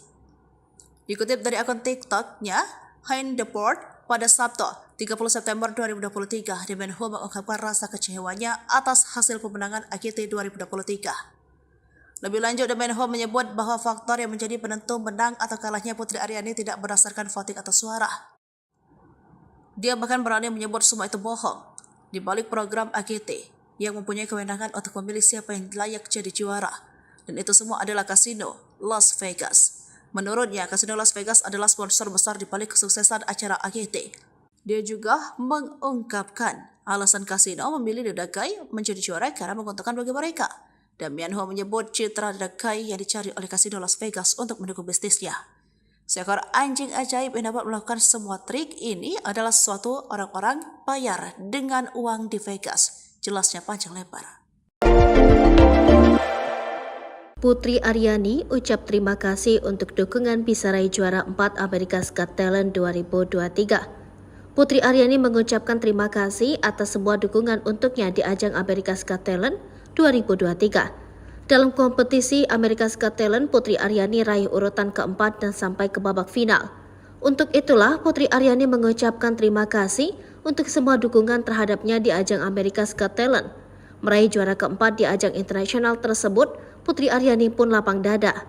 Dikutip dari akun TikTok-nya, Hein Deport, pada Sabtu, 30 September 2023, Damian Ho mengungkapkan rasa kecewanya atas hasil pemenangan AGT 2023. Lebih lanjut, Damian Ho menyebut bahwa faktor yang menjadi penentu menang atau kalahnya Putri Aryani tidak berdasarkan voting atau suara. Dia bahkan berani menyebut semua itu bohong. Di balik program AGT, yang mempunyai kewenangan untuk memilih siapa yang layak jadi juara. Dan itu semua adalah Kasino Las Vegas. Menurutnya, Kasino Las Vegas adalah sponsor besar di balik kesuksesan acara AGT. Dia juga mengungkapkan alasan Kasino memilih The Dog Guy menjadi juara karena menguntungkan bagi mereka. Damian Ho menyebut citra The Dog Guy yang dicari oleh Kasino Las Vegas untuk mendukung bisnisnya. Seekor anjing ajaib yang dapat melakukan semua trik ini adalah suatu orang-orang bayar dengan uang di Vegas. Jelasnya panjang lebar. Putri Aryani ucap terima kasih untuk dukungan bisa raih juara 4 America's Got Talent 2023. Putri Aryani mengucapkan terima kasih atas semua dukungan untuknya di ajang America's Got Talent 2023. Dalam kompetisi America's Got Talent, Putri Aryani raih urutan keempat dan sampai ke babak final. Untuk itulah, Putri Aryani mengucapkan terima kasih untuk semua dukungan terhadapnya di ajang America's Got Talent. Meraih juara keempat di ajang internasional tersebut, Putri Aryani pun lapang dada.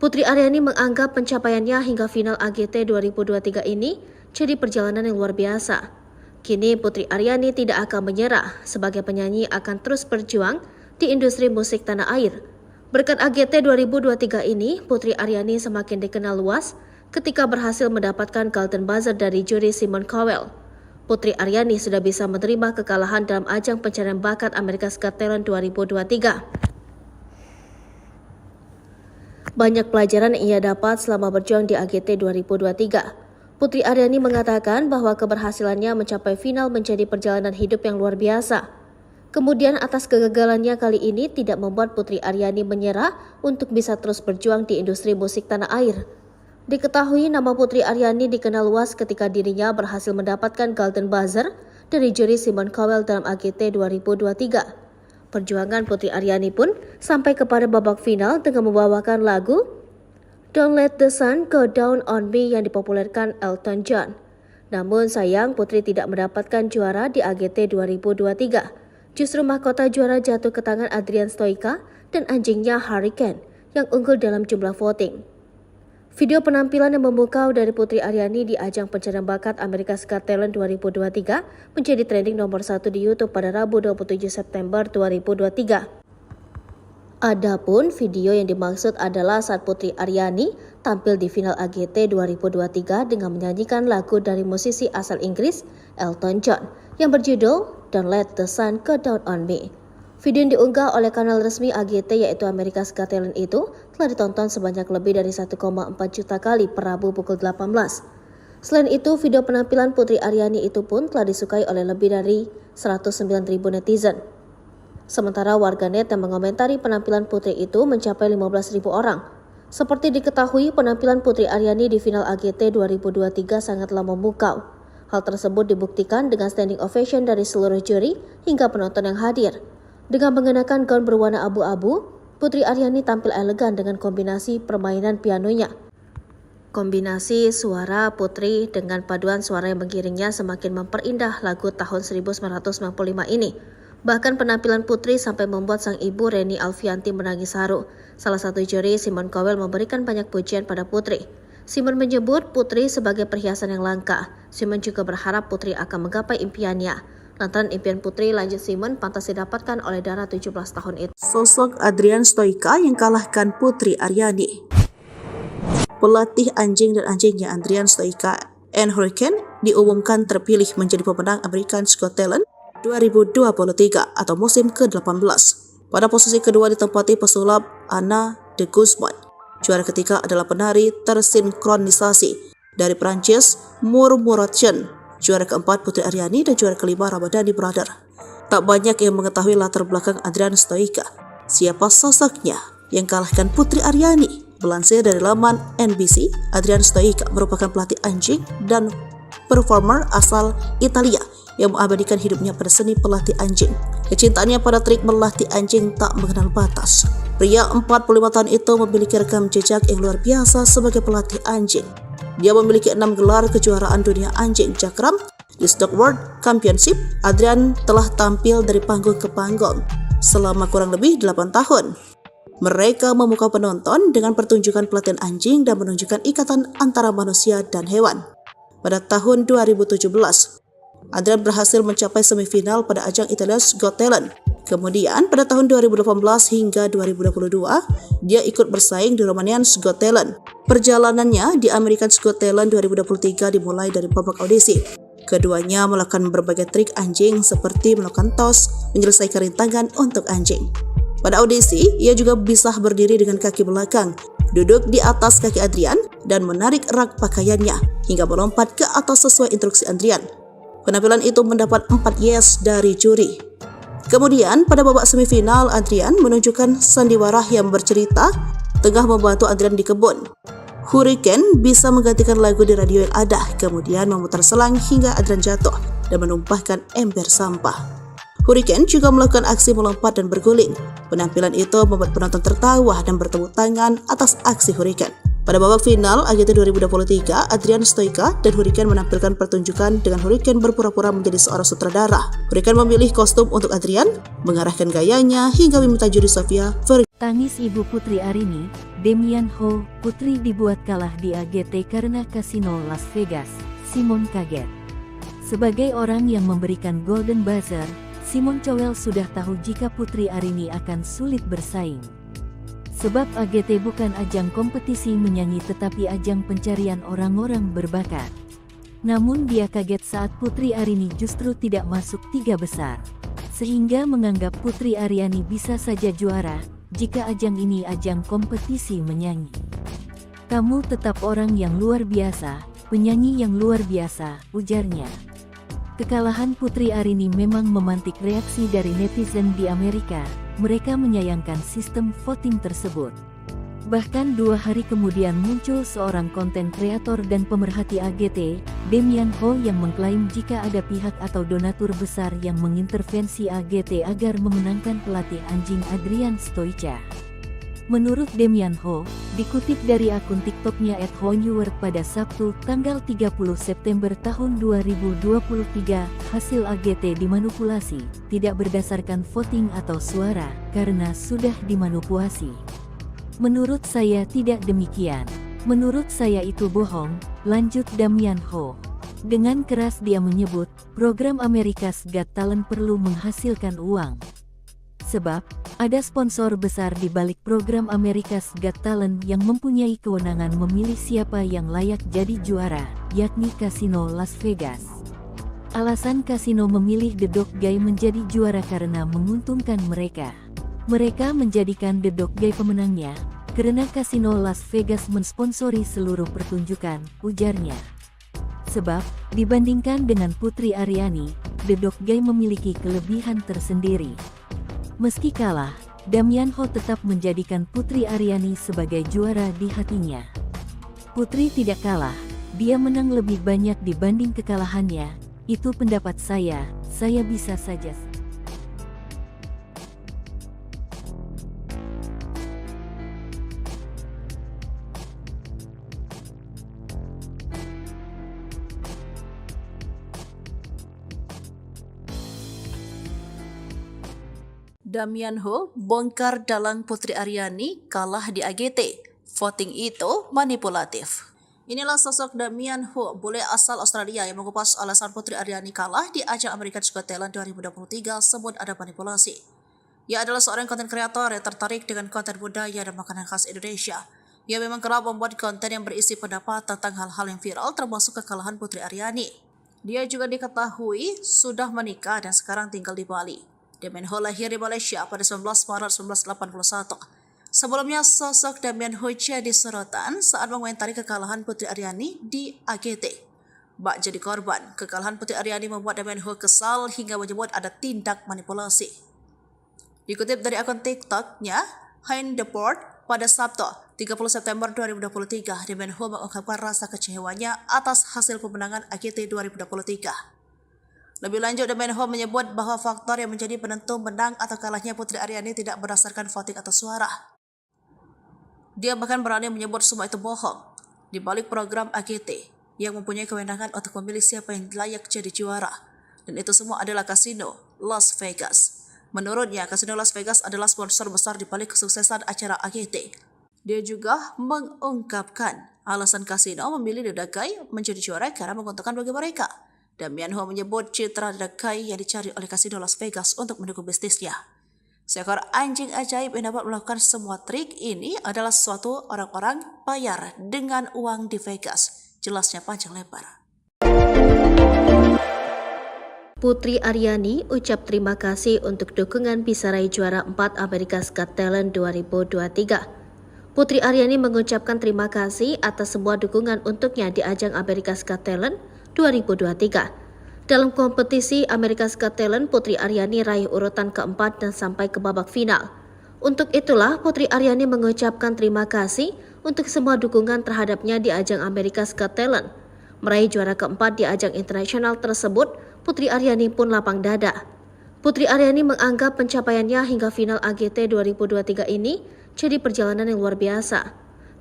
Putri Aryani menganggap pencapaiannya hingga final AGT 2023 ini jadi perjalanan yang luar biasa. Kini Putri Aryani tidak akan menyerah, sebagai penyanyi akan terus berjuang di industri musik tanah air. Berkat AGT 2023 ini, Putri Aryani semakin dikenal luas ketika berhasil mendapatkan Golden Buzzer dari juri Simon Cowell. Putri Aryani sudah bisa menerima kekalahan dalam ajang pencarian bakat America's Got Talent 2023. Banyak pelajaran yang ia dapat selama berjuang di AGT 2023. Putri Aryani mengatakan bahwa keberhasilannya mencapai final menjadi perjalanan hidup yang luar biasa. Kemudian atas kegagalannya kali ini tidak membuat Putri Aryani menyerah untuk bisa terus berjuang di industri musik tanah air. Diketahui nama Putri Aryani dikenal luas ketika dirinya berhasil mendapatkan Golden Buzzer dari juri Simon Cowell dalam AGT 2023. Perjuangan Putri Aryani pun sampai kepada babak final dengan membawakan lagu Don't Let the Sun Go Down on Me yang dipopulerkan Elton John. Namun sayang Putri tidak mendapatkan juara di AGT 2023. Justru mahkota juara jatuh ke tangan Adrian Stoica dan anjingnya Hurricane yang unggul dalam jumlah voting. Video penampilan yang memukau dari Putri Aryani di ajang pencarian bakat America's Got Talent 2023 menjadi trending nomor 1 di YouTube pada Rabu 27 September 2023. Adapun video yang dimaksud adalah saat Putri Aryani tampil di final AGT 2023 dengan menyanyikan lagu dari musisi asal Inggris Elton John yang berjudul Don't Let the Sun Go Down on Me. Video yang diunggah oleh kanal resmi AGT yaitu America's Got Talent itu telah ditonton sebanyak lebih dari 1,4 juta kali per Rabu pukul 18. Selain itu, video penampilan Putri Aryani itu pun telah disukai oleh lebih dari 109.000 netizen. Sementara warganet yang mengomentari penampilan Putri itu mencapai 15.000 orang. Seperti diketahui, penampilan Putri Aryani di final AGT 2023 sangatlah memukau. Hal tersebut dibuktikan dengan standing ovation dari seluruh juri hingga penonton yang hadir. Dengan mengenakan gaun berwarna abu-abu, Putri Aryani tampil elegan dengan kombinasi permainan pianonya. Kombinasi suara Putri dengan paduan suara yang mengiringnya semakin memperindah lagu tahun 1995 ini. Bahkan penampilan Putri sampai membuat sang ibu Reni Alfianti menangis haru. Salah satu juri, Simon Cowell, memberikan banyak pujian pada Putri. Simon menyebut Putri sebagai perhiasan yang langka. Simon juga berharap Putri akan menggapai impiannya. Lantaran impian Putri, lanjut Simon, pantas didapatkan oleh Dara 17 tahun itu. Sosok Adrian Stoica yang kalahkan Putri Aryani. Pelatih anjing dan anjingnya Adrian Stoica and Hurricane diumumkan terpilih menjadi pemenang America's Got Talent 2023 atau musim ke-18. Pada posisi kedua ditempati pesulap Anna de Guzman. Juara ketiga adalah penari tersinkronisasi dari Prancis Murmuration. Juara keempat Putri Aryani dan juara kelima Ramadhani Brother. Tak banyak yang mengetahui latar belakang Adrian Stoica. Siapa sosoknya yang kalahkan Putri Aryani? Melansir dari laman NBC, Adrian Stoica merupakan pelatih anjing dan performer asal Italia yang mengabadikan hidupnya pada seni pelatih anjing. Kecintaannya pada trik melatih anjing tak mengenal batas. Pria 45 tahun itu memiliki rekam jejak yang luar biasa sebagai pelatih anjing. Dia memiliki 6 gelar kejuaraan dunia anjing cakram di Stock World Championship. Adrian telah tampil dari panggung ke panggung selama kurang lebih 8 tahun. Mereka memukau penonton dengan pertunjukan pelatihan anjing dan menunjukkan ikatan antara manusia dan hewan. Pada tahun 2017, Adrian berhasil mencapai semifinal pada ajang Italia's Got Talent. Kemudian pada tahun 2018 hingga 2022, dia ikut bersaing di Romania's Got Talent. Perjalanannya di America's Got Talent 2023 dimulai dari babak audisi. Keduanya melakukan berbagai trik anjing seperti melakukan tos, menyelesaikan rintangan untuk anjing. Pada audisi, ia juga bisa berdiri dengan kaki belakang, duduk di atas kaki Adrian, dan menarik rak pakaiannya hingga melompat ke atas sesuai instruksi Adrian. Penampilan itu mendapat 4 yes dari juri. Kemudian, pada babak semifinal, Adrian menunjukkan sandiwara yang bercerita tengah membantu Adrian di kebun. Hurricane bisa menggantikan lagu di radio yang ada, kemudian memutar selang hingga Adrian jatuh dan menumpahkan ember sampah. Hurricane juga melakukan aksi melompat dan berguling. Penampilan itu membuat penonton tertawa dan bertepuk tangan atas aksi Hurricane. Pada babak final AGT 2023, Adrian Stoica dan Hurricane menampilkan pertunjukan dengan Hurricane berpura-pura menjadi seorang sutradara. Hurricane memilih kostum untuk Adrian, mengarahkan gayanya hingga meminta juri Sofia Tangis ibu Putri Aryani, Demian Ho, Putri dibuat kalah di AGT karena kasino Las Vegas. Simon kaget. Sebagai orang yang memberikan Golden Buzzer, Simon Cowell sudah tahu jika Putri Aryani akan sulit bersaing. Sebab AGT bukan ajang kompetisi menyanyi tetapi ajang pencarian orang-orang berbakat. Namun dia kaget saat Putri Aryani justru tidak masuk 3 besar. Sehingga menganggap Putri Aryani bisa saja juara jika ajang ini ajang kompetisi menyanyi. Kamu tetap orang yang luar biasa, penyanyi yang luar biasa, ujarnya. Kekalahan Putri Aryani memang memantik reaksi dari netizen di Amerika. Mereka menyayangkan sistem voting tersebut. Bahkan 2 hari kemudian muncul seorang konten kreator dan pemerhati AGT, Demian Ho, yang mengklaim jika ada pihak atau donatur besar yang mengintervensi AGT agar memenangkan pelatih anjing Adrian Stoica. Menurut Demian Ho, dikutip dari akun TikToknya @honeword pada Sabtu, tanggal 30 September tahun 2023, hasil AGT dimanipulasi, tidak berdasarkan voting atau suara, karena sudah dimanipulasi. Menurut saya tidak demikian. Menurut saya itu bohong, lanjut Demian Ho. Dengan keras dia menyebut, program America's Got Talent perlu menghasilkan uang. Sebab, ada sponsor besar di balik program America's Got Talent yang mempunyai kewenangan memilih siapa yang layak jadi juara, yakni Kasino Las Vegas. Alasan kasino memilih The Dog Guy menjadi juara karena menguntungkan mereka. Mereka menjadikan The Dog Guy pemenangnya, karena kasino Las Vegas mensponsori seluruh pertunjukan, ujarnya. Sebab, dibandingkan dengan Putri Aryani, The Dog Guy memiliki kelebihan tersendiri. Meski kalah, Damian Ho tetap menjadikan Putri Aryani sebagai juara di hatinya. Putri tidak kalah, dia menang lebih banyak dibanding kekalahannya, itu pendapat saya bisa saja. Damian Ho bongkar dalang Putri Aryani kalah di AGT. Voting itu manipulatif. Inilah sosok Damian Ho, bule asal Australia yang mengupas alasan Putri Aryani kalah di ajang America's Got Talent 2023 sebut ada manipulasi. Ia adalah seorang konten kreator yang tertarik dengan konten budaya dan makanan khas Indonesia. Ia memang kerap membuat konten yang berisi pendapat tentang hal-hal yang viral termasuk kekalahan Putri Aryani. Dia juga diketahui sudah menikah dan sekarang tinggal di Bali. Damian Ho lahir di Malaysia pada 19 Maret 1981. Sebelumnya, sosok Damian Ho jadi sorotan saat mengomentari kekalahan Putri Aryani di AGT. Bak jadi korban, kekalahan Putri Aryani membuat Damian Ho kesal hingga menyebut ada tindak manipulasi. Dikutip dari akun TikTok-nya, Hein Deport, pada Sabtu, 30 September 2023, Damian Ho mengungkapkan rasa kecewanya atas hasil pemenangan AGT 2023. Lebih lanjut, Damian Ho menyebut bahwa faktor yang menjadi penentu menang atau kalahnya Putri Aryani tidak berdasarkan voting atau suara. Dia bahkan berani menyebut semua itu bohong. Di balik program AGT yang mempunyai kewenangan untuk memilih siapa yang layak jadi juara. Dan itu semua adalah kasino Las Vegas. Menurutnya, kasino Las Vegas adalah sponsor besar di balik kesuksesan acara AGT. Dia juga mengungkapkan alasan kasino memilih The Dog Guy menjadi juara karena menguntungkan bagi mereka. Damian Ho menyebut citra The Dog Guy yang dicari oleh kasino Las Vegas untuk mendukung bisnisnya. Seekor anjing ajaib yang dapat melakukan semua trik ini adalah suatu orang-orang bayar dengan uang di Vegas. Jelasnya panjang lebar. Putri Aryani ucap terima kasih untuk dukungan bisa raih juara 4 America's Got Talent 2023. Putri Aryani mengucapkan terima kasih atas semua dukungan untuknya di ajang America's Got Talent 2023. Dalam kompetisi America's Got Talent, Putri Aryani raih urutan keempat dan sampai ke babak final. Untuk itulah, Putri Aryani mengucapkan terima kasih untuk semua dukungan terhadapnya di ajang America's Got Talent. Meraih juara keempat di ajang internasional tersebut, Putri Aryani pun lapang dada. Putri Aryani menganggap pencapaiannya hingga final AGT 2023 ini jadi perjalanan yang luar biasa.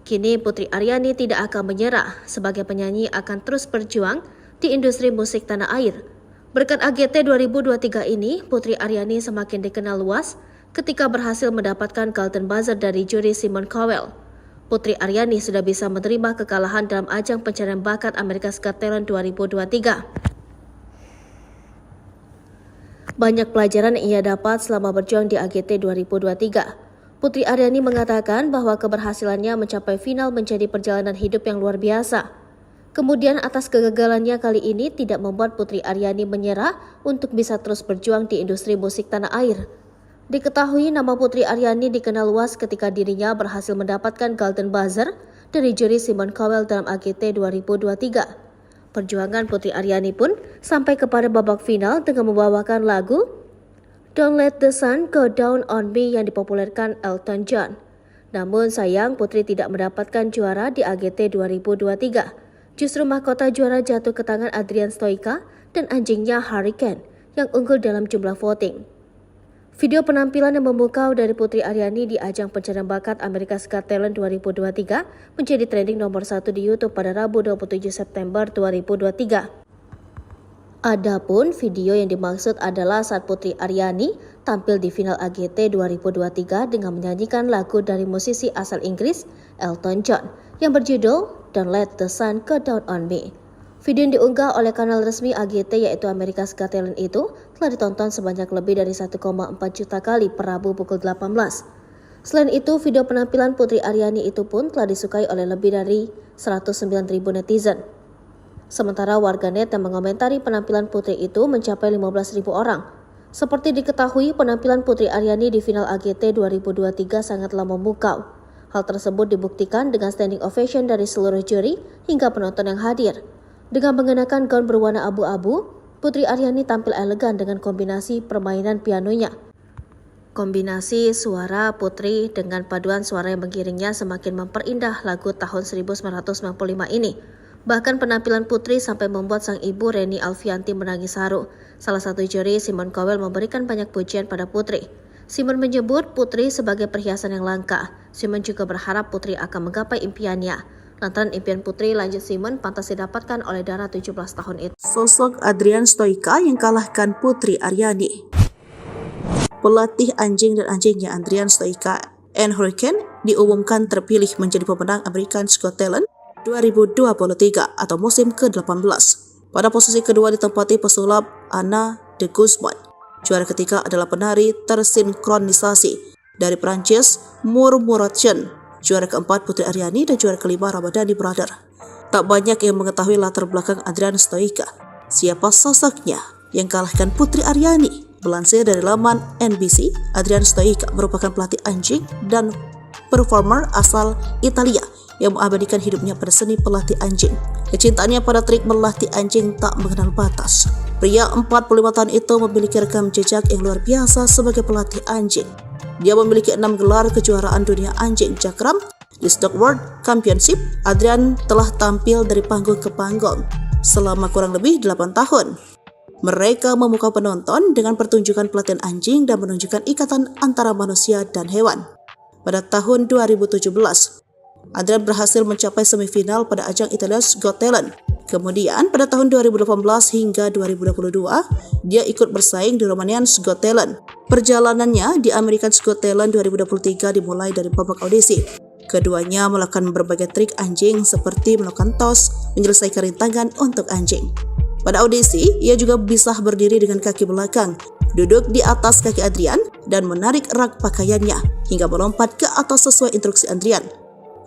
Kini Putri Aryani tidak akan menyerah, sebagai penyanyi akan terus berjuang di industri musik tanah air. Berkat AGT 2023 ini, Putri Aryani semakin dikenal luas ketika berhasil mendapatkan Golden Buzzer dari juri Simon Cowell. Putri Aryani sudah bisa menerima kekalahan dalam ajang pencarian bakat America's Got Talent 2023. Banyak pelajaran yang ia dapat selama berjuang di AGT 2023. Putri Aryani mengatakan bahwa keberhasilannya mencapai final menjadi perjalanan hidup yang luar biasa. Kemudian atas kegagalannya kali ini tidak membuat Putri Aryani menyerah untuk bisa terus berjuang di industri musik tanah air. Diketahui nama Putri Aryani dikenal luas ketika dirinya berhasil mendapatkan Golden Buzzer dari juri Simon Cowell dalam AGT 2023. Perjuangan Putri Aryani pun sampai kepada babak final dengan membawakan lagu Don't Let the Sun Go Down on Me yang dipopulerkan Elton John. Namun sayang Putri tidak mendapatkan juara di AGT 2023. Justru mahkota juara jatuh ke tangan Adrian Stoica dan anjingnya Hurricane yang unggul dalam jumlah voting. Video penampilan yang memukau dari Putri Aryani di ajang pencarian bakat America's Got Talent 2023 menjadi trending nomor 1 di YouTube pada Rabu 27 September 2023. Adapun video yang dimaksud adalah saat Putri Aryani tampil di final AGT 2023 dengan menyanyikan lagu dari musisi asal Inggris Elton John yang berjudul Don't Let the Sun Go Down on Me. Video yang diunggah oleh kanal resmi AGT yaitu America's Got Talent itu telah ditonton sebanyak lebih dari 1,4 juta kali per Rabu pukul 18. Selain itu, video penampilan Putri Aryani itu pun telah disukai oleh lebih dari 109.000 netizen. Sementara warganet yang mengomentari penampilan Putri itu mencapai 15.000 orang. Seperti diketahui, penampilan Putri Aryani di final AGT 2023 sangatlah memukau. Hal tersebut dibuktikan dengan standing ovation dari seluruh juri hingga penonton yang hadir. Dengan mengenakan gaun berwarna abu-abu, Putri Aryani tampil elegan dengan kombinasi permainan pianonya. Kombinasi suara Putri dengan paduan suara yang mengiringnya semakin memperindah lagu tahun 1995 ini. Bahkan penampilan Putri sampai membuat sang ibu Reni Alfianti menangis haru. Salah satu juri, Simon Cowell, memberikan banyak pujian pada Putri. Simon menyebut Putri sebagai perhiasan yang langka. Simon juga berharap Putri akan menggapai impiannya. Lantaran impian Putri, lanjut Simon, pantas didapatkan oleh Dara 17 tahun itu. Sosok Adrian Stoica yang kalahkan Putri Aryani. Pelatih anjing dan anjingnya Adrian Stoica and Hurricane diumumkan terpilih menjadi pemenang America's Got Talent 2023 atau musim ke-18. Pada posisi kedua ditempati pesulap Anna de Guzman. Juara ketiga adalah penari tersinkronisasi dari Prancis Murmuration. Juara keempat Putri Aryani dan juara kelima Ramadhani Brother. Tak banyak yang mengetahui latar belakang Adrian Stoica. Siapa sosoknya yang kalahkan Putri Aryani? Melansir dari laman NBC, Adrian Stoica merupakan pelatih anjing dan performer asal Italia yang mengabadikan hidupnya pada seni pelatih anjing. Kecintaannya pada trik melatih anjing tak mengenal batas. Pria 45 tahun itu memiliki rekam jejak yang luar biasa sebagai pelatih anjing. Dia memiliki 6 gelar kejuaraan dunia anjing cakram. Di Stock World Championship, Adrian telah tampil dari panggung ke panggung selama kurang lebih 8 tahun. Mereka memukau penonton dengan pertunjukan pelatihan anjing dan menunjukkan ikatan antara manusia dan hewan. Pada tahun 2017, Adrian berhasil mencapai semifinal pada ajang Italia's Got Talent. Kemudian pada tahun 2018 hingga 2022, dia ikut bersaing di Romanian's Got Talent. Perjalanannya di America's Got Talent 2023 dimulai dari babak audisi. Keduanya melakukan berbagai trik anjing seperti melakukan tos, menyelesaikan rintangan untuk anjing. Pada audisi, ia juga bisa berdiri dengan kaki belakang, duduk di atas kaki Adrian, dan menarik rak pakaiannya hingga melompat ke atas sesuai instruksi Adrian.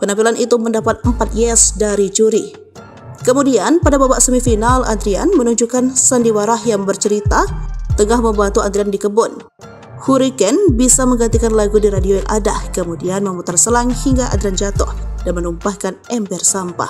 Penampilan itu mendapat 4 yes dari juri. Kemudian pada babak semifinal, Adrian menunjukkan sandiwara yang bercerita tengah membantu Adrian di kebun. Hurricane bisa menggantikan lagu di radio yang ada, kemudian memutar selang hingga Adrian jatuh dan menumpahkan ember sampah.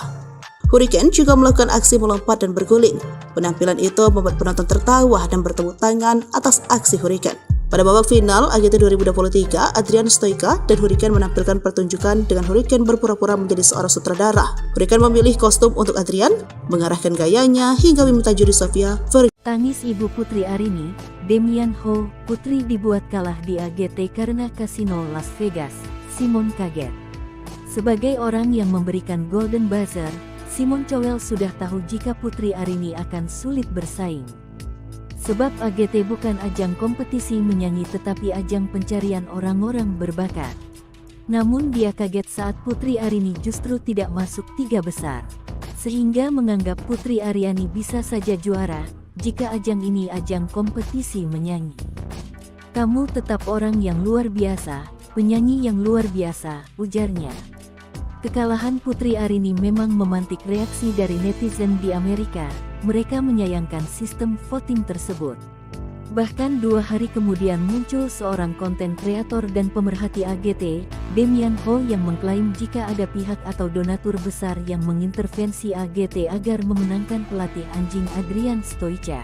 Hurricane juga melakukan aksi melompat dan berguling. Penampilan itu membuat penonton tertawa dan bertepuk tangan atas aksi Hurricane. Pada babak final AGT 2023, Adrian Stoica dan Hurricane menampilkan pertunjukan dengan Hurricane berpura-pura menjadi seorang sutradara. Hurricane memilih kostum untuk Adrian, mengarahkan gayanya hingga meminta juri Sofia Tangis ibu Putri Aryani, Demian Ho, Putri dibuat kalah di AGT karena kasino Las Vegas. Simon kaget. Sebagai orang yang memberikan Golden Buzzer, Simon Cowell sudah tahu jika Putri Aryani akan sulit bersaing. Sebab AGT bukan ajang kompetisi menyanyi tetapi ajang pencarian orang-orang berbakat. Namun dia kaget saat Putri Aryani justru tidak masuk 3 besar. Sehingga menganggap Putri Aryani bisa saja juara jika ajang ini ajang kompetisi menyanyi. Kamu tetap orang yang luar biasa, penyanyi yang luar biasa, ujarnya. Kekalahan Putri Aryani memang memantik reaksi dari netizen di Amerika. Mereka menyayangkan sistem voting tersebut. Bahkan 2 hari kemudian muncul seorang konten kreator dan pemerhati AGT, Demian Ho, yang mengklaim jika ada pihak atau donatur besar yang mengintervensi AGT agar memenangkan pelatih anjing Adrian Stoica.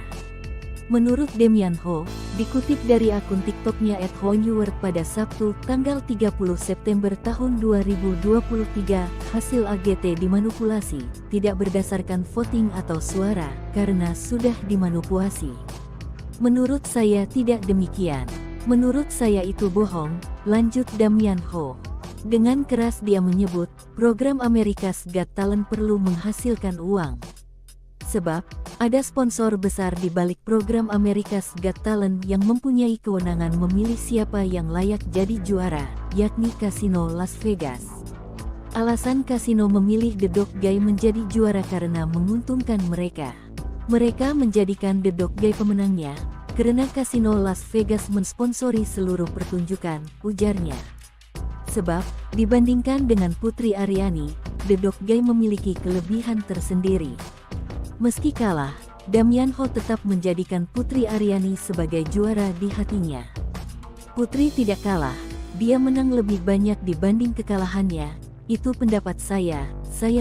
Menurut Demian Ho, dikutip dari akun TikToknya @honeword pada Sabtu, tanggal 30 September tahun 2023, hasil AGT dimanipulasi, tidak berdasarkan voting atau suara, karena sudah dimanipulasi. Menurut saya tidak demikian. Menurut saya itu bohong, lanjut Demian Ho. Dengan keras dia menyebut, program America's Got Talent perlu menghasilkan uang. Sebab, ada sponsor besar di balik program America's Got Talent yang mempunyai kewenangan memilih siapa yang layak jadi juara, yakni Kasino Las Vegas. Alasan kasino memilih The Dog Guy menjadi juara karena menguntungkan mereka. Mereka menjadikan The Dog Guy pemenangnya, karena Kasino Las Vegas mensponsori seluruh pertunjukan, ujarnya. Sebab, dibandingkan dengan Putri Aryani, The Dog Guy memiliki kelebihan tersendiri. Meski kalah, Damian Ho tetap menjadikan Putri Aryani sebagai juara di hatinya. Putri tidak kalah, dia menang lebih banyak dibanding kekalahannya. Itu pendapat saya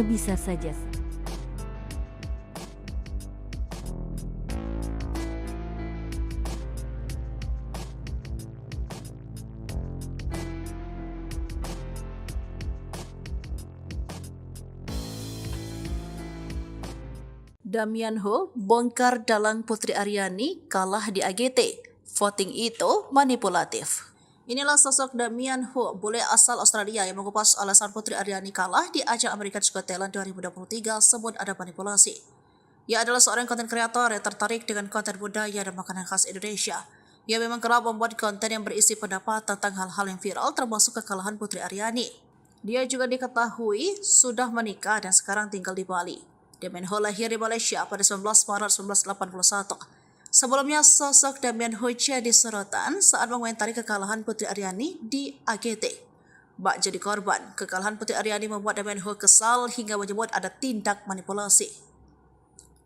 bisa saja. Damian Ho bongkar dalang Putri Aryani kalah di AGT. Voting itu manipulatif. Inilah sosok Damian Ho, bule asal Australia yang mengupas alasan Putri Aryani kalah di ajang America's Got Talent 2023 sebut ada manipulasi. Ia adalah seorang konten kreator yang tertarik dengan konten budaya dan makanan khas Indonesia. Ia memang kerap membuat konten yang berisi pendapat tentang hal-hal yang viral termasuk kekalahan Putri Aryani. Dia juga diketahui sudah menikah dan sekarang tinggal di Bali. Damian Ho lahir di Malaysia pada 19 Maret 1981. Sebelumnya, sosok Damian Ho jadi sorotan saat mengomentari kekalahan Putri Aryani di AGT. Bak jadi korban, kekalahan Putri Aryani membuat Damian Ho kesal hingga menyebut ada tindak manipulasi.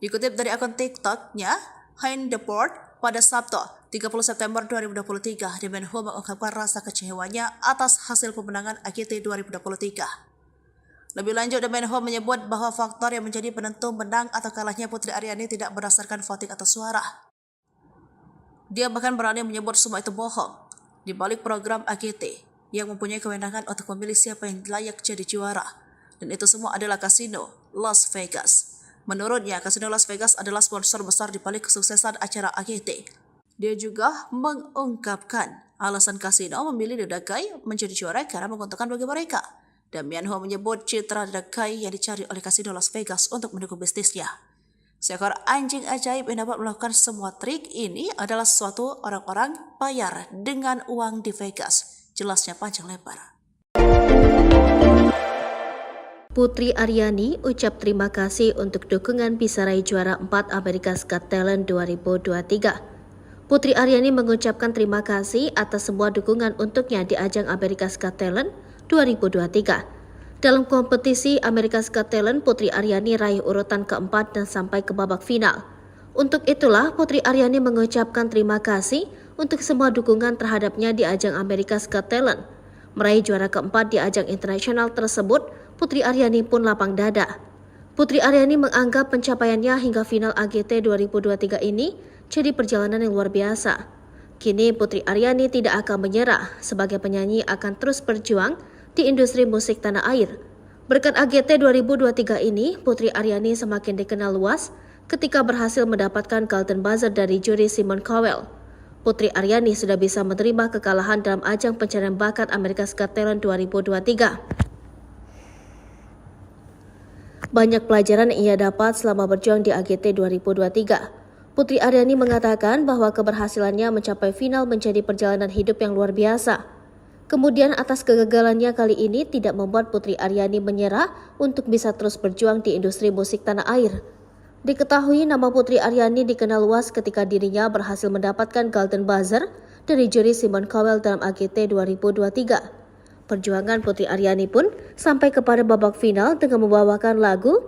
Dikutip dari akun TikTok-nya, Hein Deport, pada Sabtu, 30 September 2023, Damian Ho mengungkapkan rasa kecewanya atas hasil pemenangan AGT 2023. Lebih lanjut, Damian Ho menyebut bahwa faktor yang menjadi penentu menang atau kalahnya Putri Aryani tidak berdasarkan voting atau suara. Dia bahkan berani menyebut semua itu bohong. Di balik program AGT yang mempunyai kewenangan untuk memilih siapa yang layak jadi juara, dan itu semua adalah kasino Las Vegas. Menurutnya, kasino Las Vegas adalah sponsor besar di balik kesuksesan acara AGT. Dia juga mengungkapkan alasan kasino memilih The Dagai menjadi juara karena menguntungkan bagi mereka. Damian Ho menyebut citra The Dagai yang dicari oleh kasino Las Vegas untuk mendukung bisnisnya. Seekor anjing ajaib yang dapat melakukan semua trik ini adalah suatu orang-orang bayar dengan uang di Vegas. Jelasnya panjang lebar. Putri Aryani ucap terima kasih untuk dukungan bisa raih juara 4 America's Got Talent 2023. Putri Aryani mengucapkan terima kasih atas semua dukungan untuknya di ajang America's Got Talent 2023. Dalam kompetisi America's Got Talent, Putri Aryani raih urutan keempat dan sampai ke babak final. Untuk itulah, Putri Aryani mengucapkan terima kasih untuk semua dukungan terhadapnya di ajang America's Got Talent. Meraih juara keempat di ajang internasional tersebut, Putri Aryani pun lapang dada. Putri Aryani menganggap pencapaiannya hingga final AGT 2023 ini jadi perjalanan yang luar biasa. Kini Putri Aryani tidak akan menyerah, sebagai penyanyi akan terus berjuang di industri musik tanah air. Berkat AGT 2023 ini, Putri Aryani semakin dikenal luas ketika berhasil mendapatkan Golden Buzzer dari juri Simon Cowell. Putri Aryani sudah bisa menerima kekalahan dalam ajang pencarian bakat America's Got Talent 2023. Banyak pelajaran yang ia dapat selama berjuang di AGT 2023. Putri Aryani mengatakan bahwa keberhasilannya mencapai final menjadi perjalanan hidup yang luar biasa. Kemudian atas kegagalannya kali ini tidak membuat Putri Aryani menyerah untuk bisa terus berjuang di industri musik tanah air. Diketahui nama Putri Aryani dikenal luas ketika dirinya berhasil mendapatkan Golden Buzzer dari juri Simon Cowell dalam AGT 2023. Perjuangan Putri Aryani pun sampai kepada babak final dengan membawakan lagu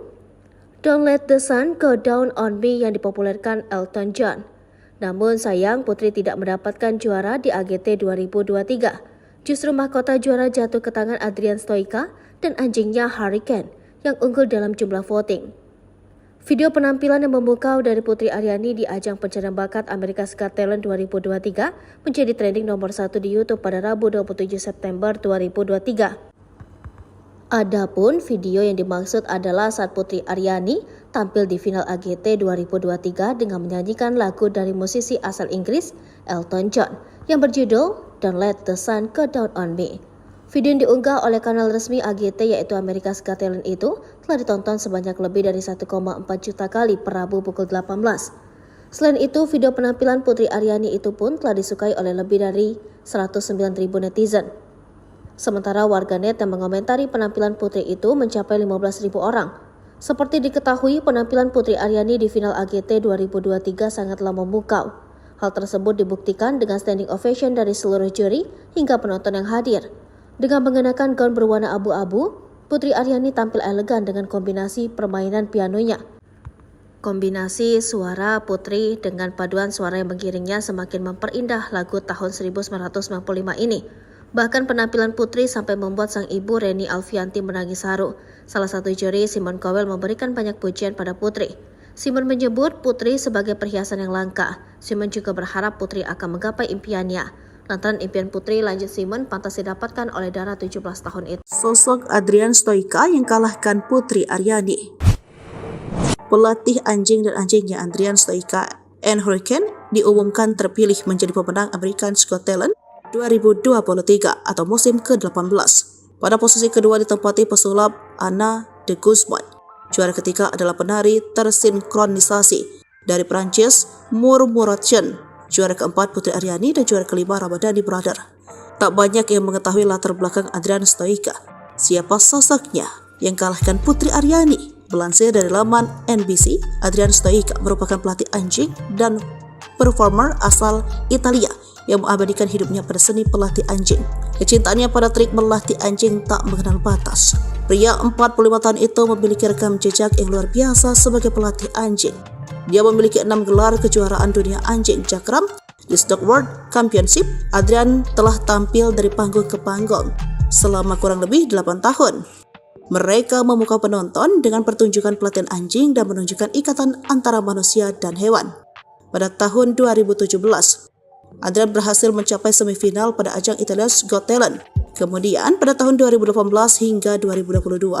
Don't Let the Sun Go Down on Me yang dipopulerkan Elton John. Namun sayang Putri tidak mendapatkan juara di AGT 2023. Justru mahkota juara jatuh ke tangan Adrian Stoica dan anjingnya Hurricane yang unggul dalam jumlah voting. Video penampilan yang memukau dari Putri Aryani di ajang pencarian bakat America's Got Talent 2023 menjadi trending nomor 1 di YouTube pada Rabu 27 September 2023. Adapun video yang dimaksud adalah saat Putri Aryani tampil di final AGT 2023 dengan menyanyikan lagu dari musisi asal Inggris Elton John yang berjudul Don't Let the Sun Go Down on Me. Video yang diunggah oleh kanal resmi AGT yaitu America's Got Talent itu telah ditonton sebanyak lebih dari 1,4 juta kali per Rabu pukul 18. Selain itu, video penampilan Putri Aryani itu pun telah disukai oleh lebih dari 109.000 netizen. Sementara warganet yang mengomentari penampilan Putri itu mencapai 15.000 orang. Seperti diketahui, penampilan Putri Aryani di final AGT 2023 sangatlah memukau. Hal tersebut dibuktikan dengan standing ovation dari seluruh juri hingga penonton yang hadir. Dengan mengenakan gaun berwarna abu-abu, Putri Aryani tampil elegan dengan kombinasi permainan pianonya. Kombinasi suara Putri dengan paduan suara yang mengiringnya semakin memperindah lagu tahun 1995 ini. Bahkan penampilan Putri sampai membuat sang ibu Reni Alfianti menangis haru. Salah satu juri, Simon Cowell, memberikan banyak pujian pada Putri. Simon menyebut Putri sebagai perhiasan yang langka. Simon juga berharap Putri akan menggapai impiannya. Lantaran impian Putri, lanjut Simon, pantas didapatkan oleh Dara 17 tahun itu. Sosok Adrian Stoica yang kalahkan Putri Aryani. Pelatih anjing dan anjingnya Adrian Stoica and Hurricane diumumkan terpilih menjadi pemenang America's Got Talent 2023 atau musim ke-18. Pada posisi kedua ditempati pesulap Anna de Guzman. Juara ketiga adalah penari tersinkronisasi dari Prancis Murmuration. Juara keempat Putri Aryani dan juara kelima Ramadhani Brother. Tak banyak yang mengetahui latar belakang Adrian Stoica. Siapa sosoknya yang kalahkan Putri Aryani? Melansir dari laman NBC, Adrian Stoica merupakan pelatih anjing dan performer asal Italia yang mengabadikan hidupnya pada seni pelatih anjing. Kecintaannya pada trik melatih anjing tak mengenal batas. Pria 45 tahun itu memiliki rekam jejak yang luar biasa sebagai pelatih anjing. Dia memiliki 6 gelar kejuaraan dunia anjing Jakram di Stock World Championship. Adrian telah tampil dari panggung ke panggung selama kurang lebih 8 tahun. Mereka memukau penonton dengan pertunjukan pelatihan anjing dan menunjukkan ikatan antara manusia dan hewan. Pada tahun 2017, Adrian berhasil mencapai semifinal pada ajang Italia's Got Talent. Kemudian pada tahun 2018 hingga 2022,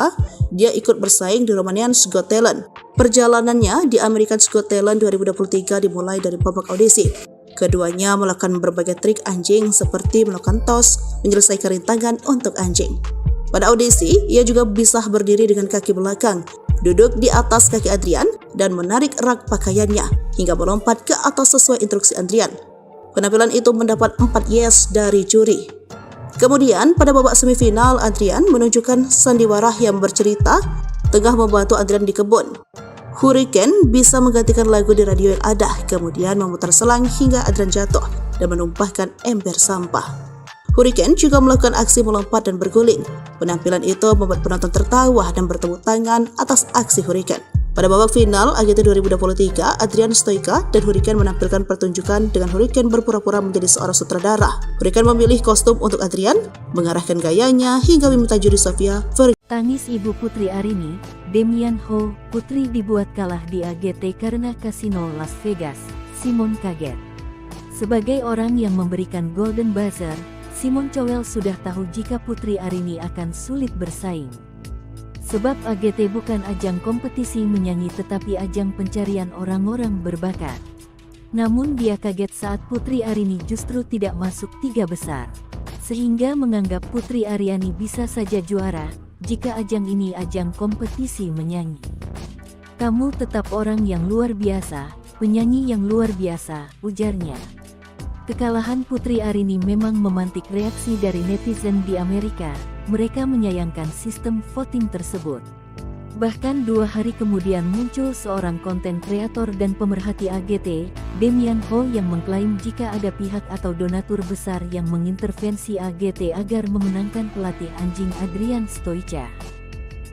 dia ikut bersaing di Romania's Got Talent. Perjalanannya di America's Got Talent 2023 dimulai dari babak audisi. Keduanya melakukan berbagai trik anjing seperti melakukan tos, menyelesaikan rintangan untuk anjing. Pada audisi, ia juga bisa berdiri dengan kaki belakang, duduk di atas kaki Adrian, dan menarik rak pakaiannya hingga melompat ke atas sesuai instruksi Adrian. Penampilan itu mendapat 4 yes dari juri. Kemudian, pada babak semifinal, Adrian menunjukkan sandiwara yang bercerita tengah membantu Adrian di kebun. Hurricane bisa menggantikan lagu di radio yang ada, kemudian memutar selang hingga Adrian jatuh dan menumpahkan ember sampah. Hurricane juga melakukan aksi melompat dan berguling. Penampilan itu membuat penonton tertawa dan bertepuk tangan atas aksi Hurricane. Pada babak final AGT 2023, Adrian Stoica dan Hurricane menampilkan pertunjukan dengan Hurricane berpura-pura menjadi seorang sutradara. Hurricane memilih kostum untuk Adrian, mengarahkan gayanya hingga meminta juri Sofia Vergara. Tangis ibu Putri Aryani, Damian Ho, Putri dibuat kalah di AGT karena kasino Las Vegas. Simon kaget. Sebagai orang yang memberikan Golden Buzzer, Simon Cowell sudah tahu jika Putri Aryani akan sulit bersaing. Sebab AGT bukan ajang kompetisi menyanyi tetapi ajang pencarian orang-orang berbakat. Namun dia kaget saat Putri Aryani justru tidak masuk 3 besar. Sehingga menganggap Putri Aryani bisa saja juara jika ajang ini ajang kompetisi menyanyi. Kamu tetap orang yang luar biasa, penyanyi yang luar biasa, ujarnya. Kekalahan Putri Aryani memang memantik reaksi dari netizen di Amerika. Mereka menyayangkan sistem voting tersebut. Bahkan 2 hari kemudian muncul seorang konten kreator dan pemerhati AGT, Damian Ho, yang mengklaim jika ada pihak atau donatur besar yang mengintervensi AGT agar memenangkan pelatih anjing Adrian Stoica.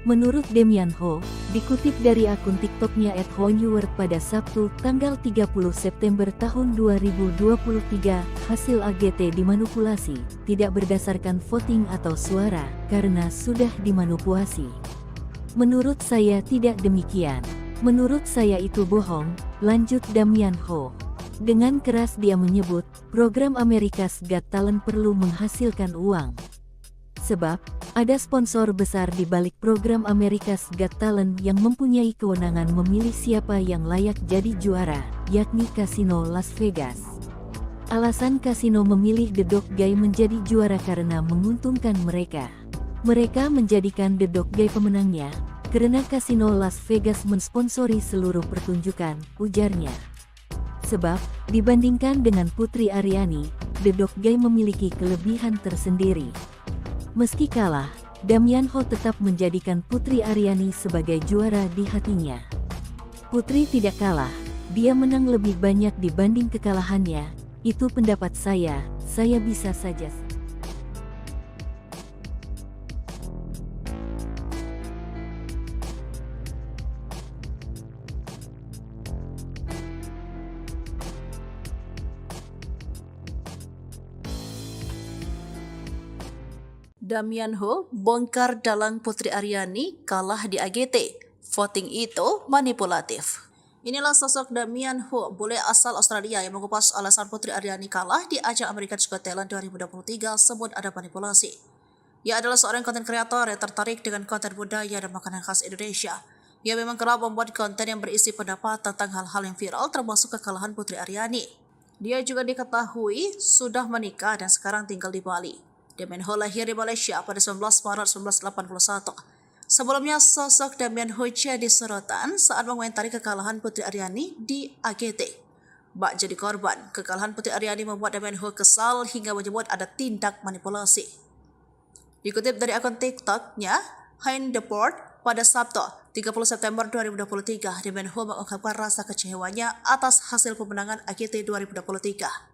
Menurut Damian Ho, dikutip dari akun TikToknya @honeword pada Sabtu, tanggal 30 September tahun 2023, hasil AGT dimanipulasi, tidak berdasarkan voting atau suara, karena sudah dimanipulasi. Menurut saya tidak demikian. Menurut saya itu bohong, lanjut Damian Ho. Dengan keras dia menyebut, program America's Got Talent perlu menghasilkan uang. Sebab, ada sponsor besar di balik program America's Got Talent yang mempunyai kewenangan memilih siapa yang layak jadi juara, yakni Kasino Las Vegas. Alasan kasino memilih The Dog Guy menjadi juara karena menguntungkan mereka. Mereka menjadikan The Dog Guy pemenangnya, karena Kasino Las Vegas mensponsori seluruh pertunjukan, ujarnya. Sebab, dibandingkan dengan Putri Aryani, The Dog Guy memiliki kelebihan tersendiri. Meski kalah, Damian Ho tetap menjadikan Putri Aryani sebagai juara di hatinya. Putri tidak kalah, dia menang lebih banyak dibanding kekalahannya, itu pendapat saya bisa saja. Damian Ho bongkar dalang Putri Aryani kalah di AGT. Voting itu manipulatif. Inilah sosok Damian Ho, bule asal Australia yang mengupas alasan Putri Aryani kalah di ajang America's Got Talent 2023 sebut ada manipulasi. Ia adalah seorang konten kreator yang tertarik dengan konten budaya dan makanan khas Indonesia. Ia memang kerap membuat konten yang berisi pendapat tentang hal-hal yang viral termasuk kekalahan Putri Aryani. Dia juga diketahui sudah menikah dan sekarang tinggal di Bali. Damian Ho lahir di Malaysia pada 19 Maret 1981. Sebelumnya, sosok Damian Ho jadi sorotan saat mengomentari kekalahan Putri Aryani di AGT. Bak jadi korban, kekalahan Putri Aryani membuat Damian Ho kesal hingga menyebut ada tindak manipulasi. Dikutip dari akun TikTok-nya, Hein Deport, pada Sabtu, 30 September 2023, Damian Ho mengungkapkan rasa kecewanya atas hasil pemenangan AGT 2023.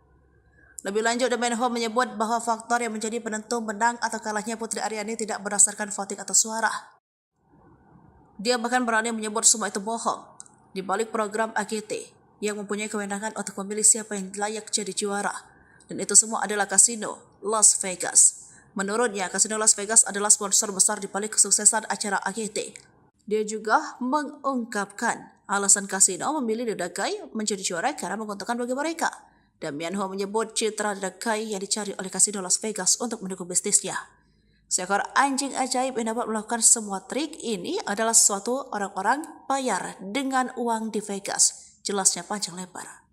Lebih lanjut, Damian Ho menyebut bahwa faktor yang menjadi penentu menang atau kalahnya Putri Aryani tidak berdasarkan voting atau suara. Dia bahkan berani menyebut semua itu bohong. Di balik program AGT yang mempunyai kewenangan untuk memilih siapa yang layak jadi juara. Dan itu semua adalah kasino Las Vegas. Menurutnya, kasino Las Vegas adalah sponsor besar di balik kesuksesan acara AGT. Dia juga mengungkapkan alasan kasino memilih The Dagai menjadi juara karena menguntungkan bagi mereka. Damian Ho menyebut citra The Dagai yang dicari oleh kasino Las Vegas untuk mendukung bisnisnya. Seekor anjing ajaib yang dapat melakukan semua trik ini adalah sesuatu orang-orang bayar dengan uang di Vegas. Jelasnya panjang lebar.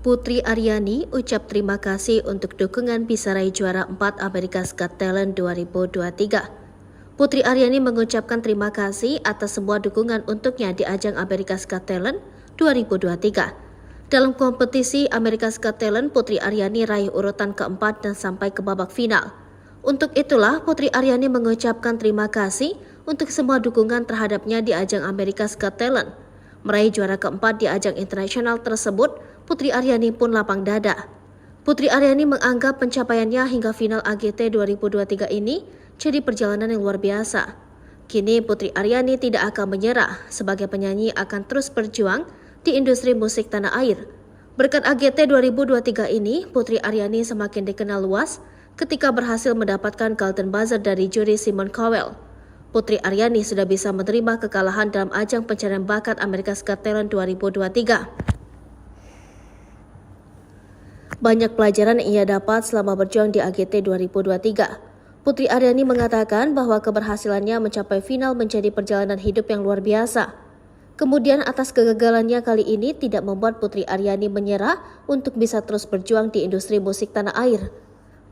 Putri Aryani ucap terima kasih untuk dukungan bisa raih juara 4 America's Got Talent 2023. Putri Aryani mengucapkan terima kasih atas semua dukungan untuknya di ajang America's Got Talent 2023. Dalam kompetisi America's Got Talent, Putri Aryani raih urutan keempat dan sampai ke babak final. Untuk itulah, Putri Aryani mengucapkan terima kasih untuk semua dukungan terhadapnya di ajang America's Got Talent. Meraih juara keempat di ajang internasional tersebut, Putri Aryani pun lapang dada. Putri Aryani menganggap pencapaiannya hingga final AGT 2023 ini jadi perjalanan yang luar biasa. Kini Putri Aryani tidak akan menyerah, sebagai penyanyi akan terus berjuang di industri musik tanah air. Berkat AGT 2023 ini, Putri Aryani semakin dikenal luas ketika berhasil mendapatkan Golden Buzzer dari juri Simon Cowell. Putri Aryani sudah bisa menerima kekalahan dalam ajang pencarian bakat America's Got Talent 2023. Banyak pelajaran yang ia dapat selama berjuang di AGT 2023. Putri Aryani mengatakan bahwa keberhasilannya mencapai final menjadi perjalanan hidup yang luar biasa. Kemudian atas kegagalannya kali ini tidak membuat Putri Aryani menyerah untuk bisa terus berjuang di industri musik tanah air.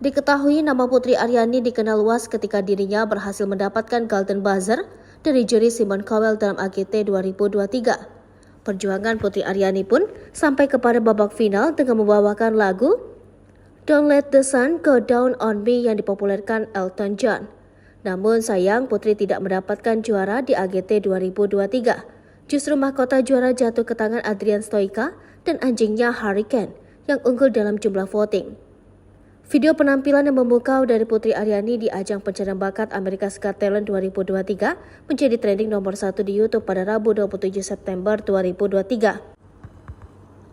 Diketahui nama Putri Aryani dikenal luas ketika dirinya berhasil mendapatkan Golden Buzzer dari juri Simon Cowell dalam AGT 2023. Perjuangan Putri Aryani pun sampai kepada babak final dengan membawakan lagu Don't Let the Sun Go Down on Me yang dipopulerkan Elton John. Namun sayang Putri tidak mendapatkan juara di AGT 2023. Justru mahkota juara jatuh ke tangan Adrian Stoica dan anjingnya Hurricane yang unggul dalam jumlah voting. Video penampilan yang memukau dari Putri Aryani di ajang pencarian bakat America's Got Talent 2023 menjadi trending nomor 1 di YouTube pada Rabu 27 September 2023.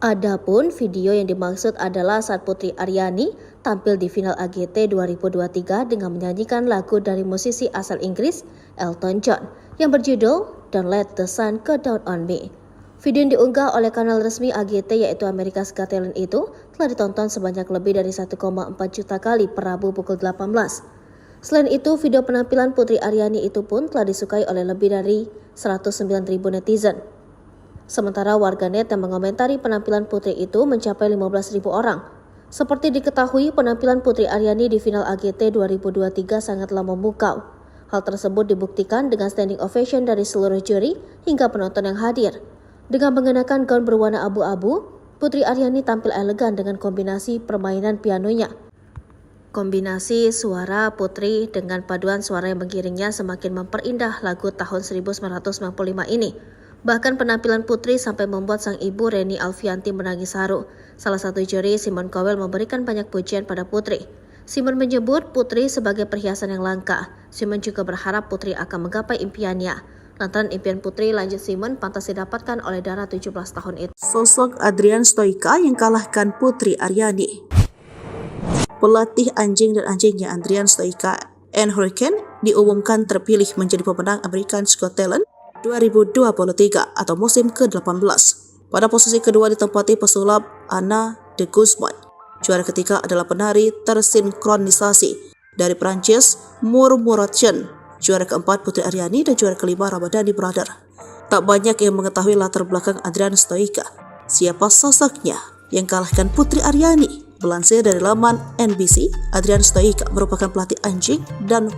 Adapun video yang dimaksud adalah saat Putri Aryani tampil di final AGT 2023 dengan menyanyikan lagu dari musisi asal Inggris Elton John yang berjudul Don't Let the Sun Go Down on Me. Video yang diunggah oleh kanal resmi AGT yaitu America's Got Talent itu telah ditonton sebanyak lebih dari 1,4 juta kali per Rabu pukul 18. Selain itu, video penampilan Putri Aryani itu pun telah disukai oleh lebih dari 109.000 netizen. Sementara warganet yang mengomentari penampilan Putri itu mencapai 15.000 orang. Seperti diketahui, penampilan Putri Aryani di final AGT 2023 sangatlah memukau. Hal tersebut dibuktikan dengan standing ovation dari seluruh juri hingga penonton yang hadir. Dengan mengenakan gaun berwarna abu-abu, Putri Aryani tampil elegan dengan kombinasi permainan pianonya. Kombinasi suara Putri dengan paduan suara yang mengiringnya semakin memperindah lagu tahun 1995 ini. Bahkan penampilan Putri sampai membuat sang ibu Reni Alfianti menangis haru. Salah satu juri, Simon Cowell, memberikan banyak pujian pada Putri. Simon menyebut Putri sebagai perhiasan yang langka. Simon juga berharap Putri akan menggapai impiannya. Lantaran impian Putri, lanjut Simon, pantas didapatkan oleh Dara 17 tahun itu. Sosok Adrian Stoica yang kalahkan Putri Aryani. pelatih anjing dan anjingnya Adrian Stoica and Hurricane diumumkan terpilih menjadi pemenang America's Got Talent 2023 atau musim ke-18. Pada posisi kedua ditempati pesulap Anna de Guzman. Juara ketiga adalah penari tersinkronisasi dari Prancis Murmuration. Juara keempat Putri Aryani dan juara kelima Ramadhani Brother. Tak banyak yang mengetahui latar belakang Adrian Stoica. Siapa sosoknya yang kalahkan Putri Aryani? Melansir dari laman NBC, Adrian Stoica merupakan pelatih anjing dan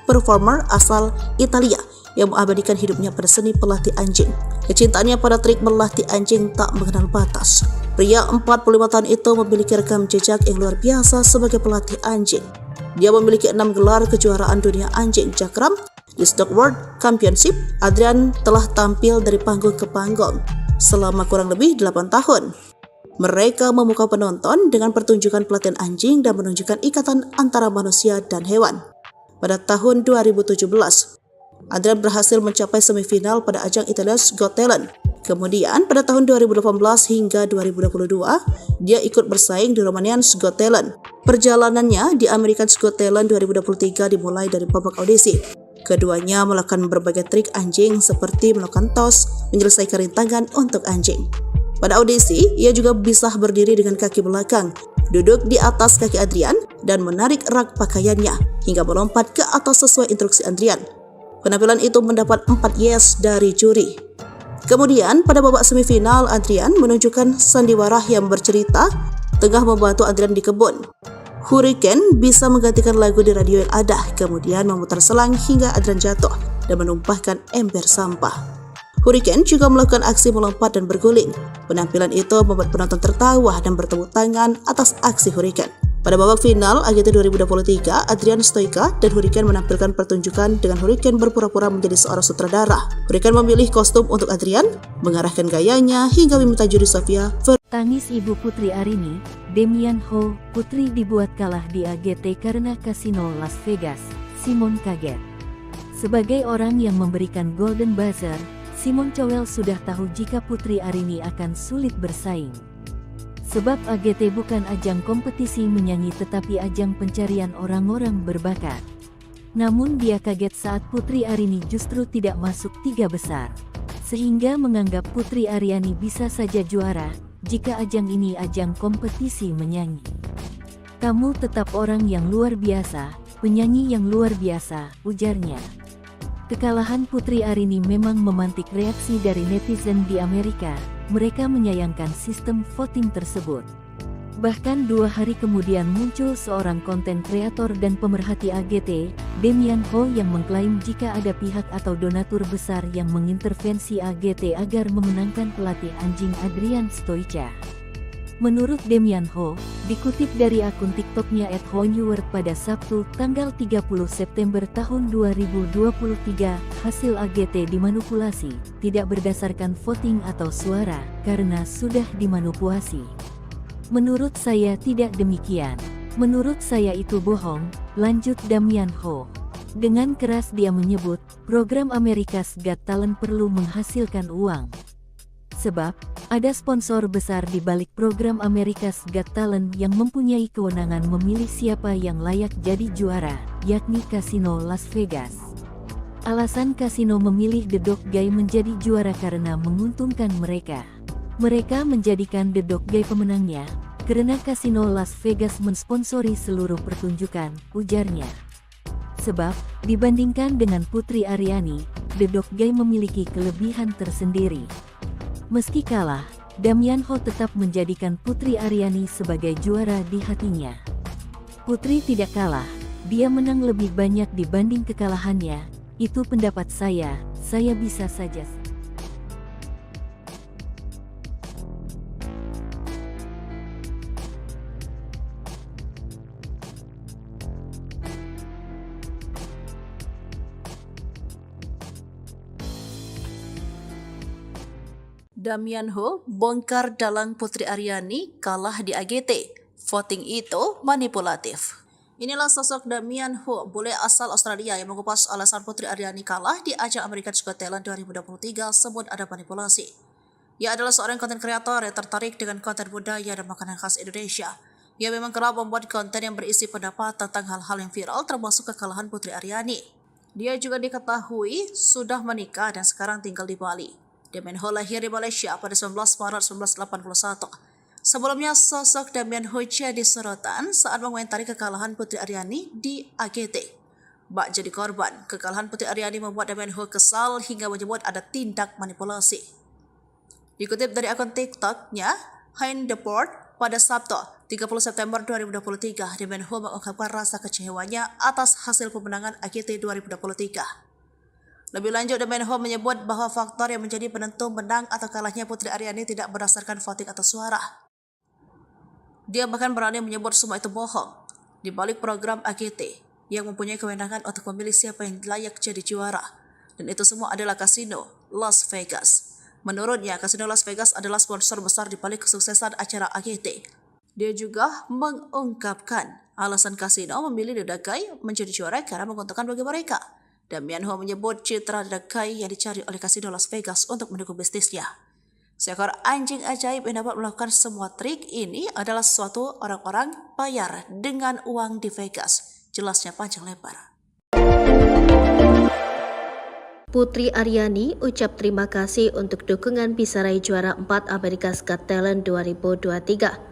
performer asal Italia yang mengabadikan hidupnya pada seni pelatih anjing. Kecintaannya pada trik melatih anjing tak mengenal batas. Pria 45 tahun itu memiliki rekam jejak yang luar biasa sebagai pelatih anjing. Dia memiliki 6 gelar kejuaraan dunia anjing cakram di Stock World Championship. Adrian telah tampil dari panggung ke panggung selama kurang lebih 8 tahun. Mereka memukau penonton dengan pertunjukan pelatihan anjing dan menunjukkan ikatan antara manusia dan hewan. Pada tahun 2017, Adrian berhasil mencapai semifinal pada ajang Italia's Got Talent. Kemudian pada tahun 2018 hingga 2022, dia ikut bersaing di Romanian's Got Talent. Perjalanannya di America's Got Talent 2023 dimulai dari babak audisi. Keduanya melakukan berbagai trik anjing seperti melakukan tos, menyelesaikan rintangan untuk anjing. Pada audisi, ia juga bisa berdiri dengan kaki belakang, duduk di atas kaki Adrian, dan menarik rak pakaiannya hingga melompat ke atas sesuai instruksi Adrian. Penampilan itu mendapat 4 yes dari juri. Kemudian pada babak semifinal, Adrian menunjukkan sandiwara yang bercerita tengah membantu Adrian di kebun. Hurricane bisa menggantikan lagu di radio yang ada, kemudian memutar selang hingga Adrian jatuh dan menumpahkan ember sampah. Hurricane juga melakukan aksi melompat dan berguling. Penampilan itu membuat penonton tertawa dan bertepuk tangan atas aksi Hurricane. Pada babak final AGT 2023, Adrian Stoica dan Hurricane menampilkan pertunjukan dengan Hurricane berpura-pura menjadi seorang sutradara. Hurricane memilih kostum untuk Adrian, mengarahkan gayanya hingga meminta juri Sofia. Tangis ibu Putri Aryani, Damian Ho, putri dibuat kalah di AGT karena kasino Las Vegas. Simon kaget. Sebagai orang yang memberikan Golden Buzzer, Simon Cowell sudah tahu jika Putri Aryani akan sulit bersaing. Sebab AGT bukan ajang kompetisi menyanyi tetapi ajang pencarian orang-orang berbakat. Namun dia kaget saat Putri Aryani justru tidak masuk 3 besar. Sehingga menganggap Putri Aryani bisa saja juara jika ajang ini ajang kompetisi menyanyi. Kamu tetap orang yang luar biasa, penyanyi yang luar biasa, ujarnya. Kekalahan Putri Aryani memang memantik reaksi dari netizen di Amerika. Mereka menyayangkan sistem voting tersebut. Bahkan 2 hari kemudian muncul seorang konten kreator dan pemerhati AGT, Damian Ho, yang mengklaim jika ada pihak atau donatur besar yang mengintervensi AGT agar memenangkan pelatih anjing Adrian Stoica. Menurut Damian Ho, dikutip dari akun TikToknya @honeword pada Sabtu, tanggal 30 September tahun 2023, hasil AGT dimanipulasi, tidak berdasarkan voting atau suara, karena sudah dimanipulasi. Menurut saya tidak demikian. Menurut saya itu bohong, lanjut Damian Ho. Dengan keras dia menyebut, program America's Got Talent perlu menghasilkan uang. Sebab, ada sponsor besar di balik program America's Got Talent yang mempunyai kewenangan memilih siapa yang layak jadi juara, yakni Kasino Las Vegas. Alasan kasino memilih The Dog Guy menjadi juara karena menguntungkan mereka. Mereka menjadikan The Dog Guy pemenangnya, karena Kasino Las Vegas mensponsori seluruh pertunjukan, ujarnya. Sebab, dibandingkan dengan Putri Aryani, The Dog Guy memiliki kelebihan tersendiri. Meski kalah, Damian Ho tetap menjadikan Putri Aryani sebagai juara di hatinya. Putri tidak kalah, dia menang lebih banyak dibanding kekalahannya, itu pendapat saya bisa saja. Damian Ho bongkar dalang Putri Aryani kalah di AGT. Voting itu manipulatif. Inilah sosok Damian Ho, bule asal Australia yang mengupas alasan Putri Aryani kalah di ajang America's Got Talent 2023 sebut ada manipulasi. Ia adalah seorang konten kreator yang tertarik dengan konten budaya dan makanan khas Indonesia. Ia memang kerap membuat konten yang berisi pendapat tentang hal-hal yang viral termasuk kekalahan Putri Aryani. Dia juga diketahui sudah menikah dan sekarang tinggal di Bali. Damian Ho lahir di Malaysia pada 19 Maret 1981. Sebelumnya sosok Damian Ho jadi sorotan saat mengomentari kekalahan Putri Aryani di AGT. Bak jadi korban, kekalahan Putri Aryani membuat Damian Ho kesal hingga menyebut ada tindak manipulasi. Dikutip dari akun TikTok-nya, Hein Deport, pada Sabtu, 30 September 2023, Damian Ho mengungkapkan rasa kecewanya atas hasil pemenangan AGT 2023. Lebih lanjut, Damian Ho menyebut bahwa faktor yang menjadi penentu menang atau kalahnya Putri Aryani tidak berdasarkan voting atau suara. Dia bahkan berani menyebut semua itu bohong. Di balik program AGT, yang mempunyai kewenangan untuk memilih siapa yang layak jadi juara. Dan itu semua adalah kasino Las Vegas. Menurutnya, kasino Las Vegas adalah sponsor besar di balik kesuksesan acara AGT. Dia juga mengungkapkan alasan kasino memilih The Dakai menjadi juara karena menguntungkan bagi mereka. Damian Ho menyebut citra The Dakai yang dicari oleh kasino Las Vegas untuk mendukung bisnisnya. Seekor anjing ajaib yang dapat melakukan semua trik ini adalah suatu orang-orang bayar dengan uang di Vegas. Jelasnya panjang lebar. Putri Aryani ucap terima kasih untuk dukungan bisa raih juara 4 America's Got Talent 2023.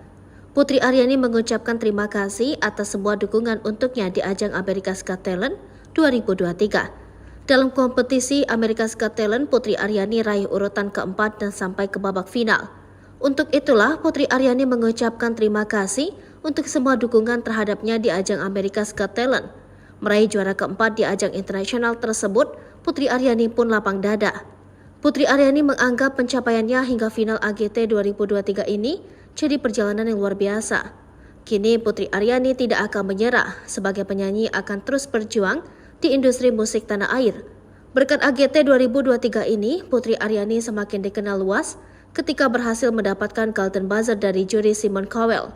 Putri Aryani mengucapkan terima kasih atas semua dukungan untuknya di ajang America's Got Talent 2023. Dalam kompetisi America's Got Talent, Putri Aryani raih urutan keempat dan sampai ke babak final. Untuk itulah Putri Aryani mengucapkan terima kasih untuk semua dukungan terhadapnya di ajang America's Got Talent. Meraih juara keempat di ajang internasional tersebut, Putri Aryani pun lapang dada. Putri Aryani menganggap pencapaiannya hingga final AGT 2023 ini jadi perjalanan yang luar biasa. Kini Putri Aryani tidak akan menyerah, sebagai penyanyi akan terus berjuang di industri musik tanah air. Berkat AGT 2023 ini, Putri Aryani semakin dikenal luas ketika berhasil mendapatkan Golden Buzzer dari juri Simon Cowell.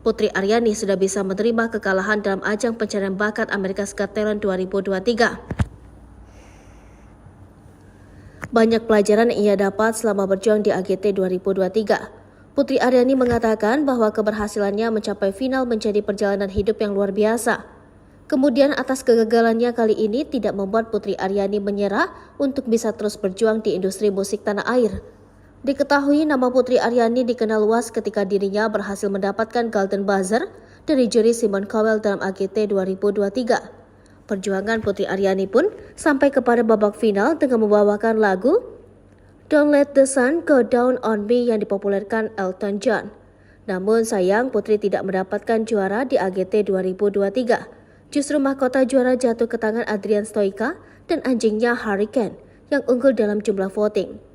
Putri Aryani sudah bisa menerima kekalahan dalam ajang pencarian bakat America's Got Talent 2023. Banyak pelajaran yang ia dapat selama berjuang di AGT 2023. Putri Aryani mengatakan bahwa keberhasilannya mencapai final menjadi perjalanan hidup yang luar biasa. Kemudian atas kegagalannya kali ini tidak membuat Putri Aryani menyerah untuk bisa terus berjuang di industri musik tanah air. Diketahui nama Putri Aryani dikenal luas ketika dirinya berhasil mendapatkan Golden Buzzer dari juri Simon Cowell dalam AGT 2023. Perjuangan Putri Aryani pun sampai kepada babak final dengan membawakan lagu Don't Let the Sun Go Down on Me yang dipopulerkan Elton John. Namun sayang Putri tidak mendapatkan juara di AGT 2023. Justru mahkota juara jatuh ke tangan Adrian Stoica dan anjingnya Hurricane yang unggul dalam jumlah voting.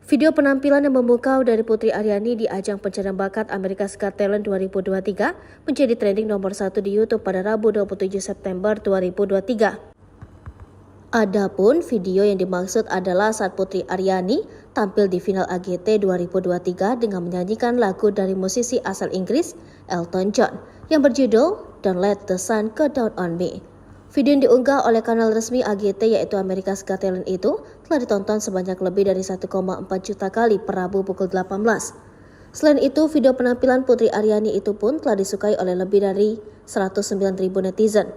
Video penampilan yang memukau dari Putri Aryani di ajang pencarian bakat America's Got Talent 2023 menjadi trending nomor 1 di YouTube pada Rabu 27 September 2023. Adapun video yang dimaksud adalah saat Putri Aryani tampil di final AGT 2023 dengan menyanyikan lagu dari musisi asal Inggris Elton John yang berjudul Don't Let the Sun Go Down on Me. Video yang diunggah oleh kanal resmi AGT yaitu America's Got Talent itu telah ditonton sebanyak lebih dari 1,4 juta kali per Rabu pukul 18. Selain itu, video penampilan Putri Aryani itu pun telah disukai oleh lebih dari 109.000 netizen.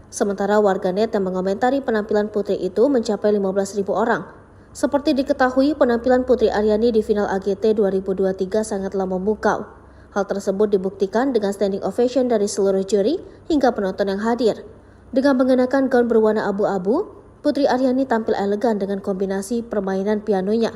Sementara warganet yang mengomentari penampilan Putri itu mencapai 15.000 orang. Seperti diketahui, penampilan Putri Aryani di final AGT 2023 sangatlah memukau. Hal tersebut dibuktikan dengan standing ovation dari seluruh juri hingga penonton yang hadir. Dengan mengenakan gaun berwarna abu-abu, Putri Aryani tampil elegan dengan kombinasi permainan pianonya.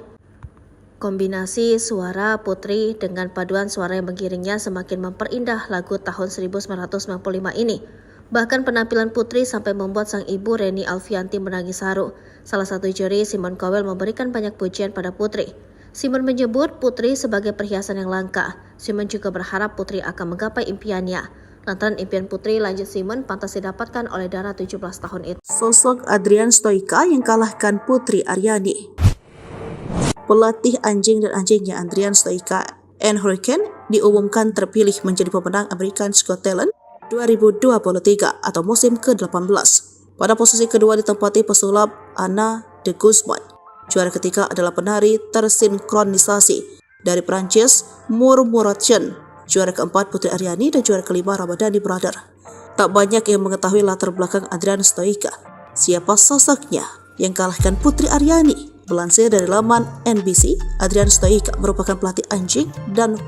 Kombinasi suara Putri dengan paduan suara yang mengiringnya semakin memperindah lagu tahun 1995 ini. Bahkan penampilan Putri sampai membuat sang ibu Reni Alfianti menangis haru. Salah satu juri, Simon Cowell, memberikan banyak pujian pada Putri. Simon menyebut Putri sebagai perhiasan yang langka. Simon juga berharap Putri akan menggapai impiannya. Lantaran impian Putri, lanjut Simon, pantas didapatkan oleh Dara 17 tahun itu. Sosok Adrian Stoica yang kalahkan Putri Aryani. Pelatih anjing dan anjingnya Adrian Stoica and Hurricane diumumkan terpilih menjadi pemenang America's Got Talent 2023 atau musim ke-18. Pada posisi kedua ditempati pesulap Anna de Guzman. Juara ketiga adalah penari tersinkronisasi dari Prancis Murmuration. juara keempat Putri Aryani dan juara kelima Ramadhani Brother. Tak banyak yang mengetahui latar belakang Adrian Stoica. Siapa sosoknya yang kalahkan Putri Aryani? Melansir dari laman NBC, Adrian Stoica merupakan pelatih anjing dan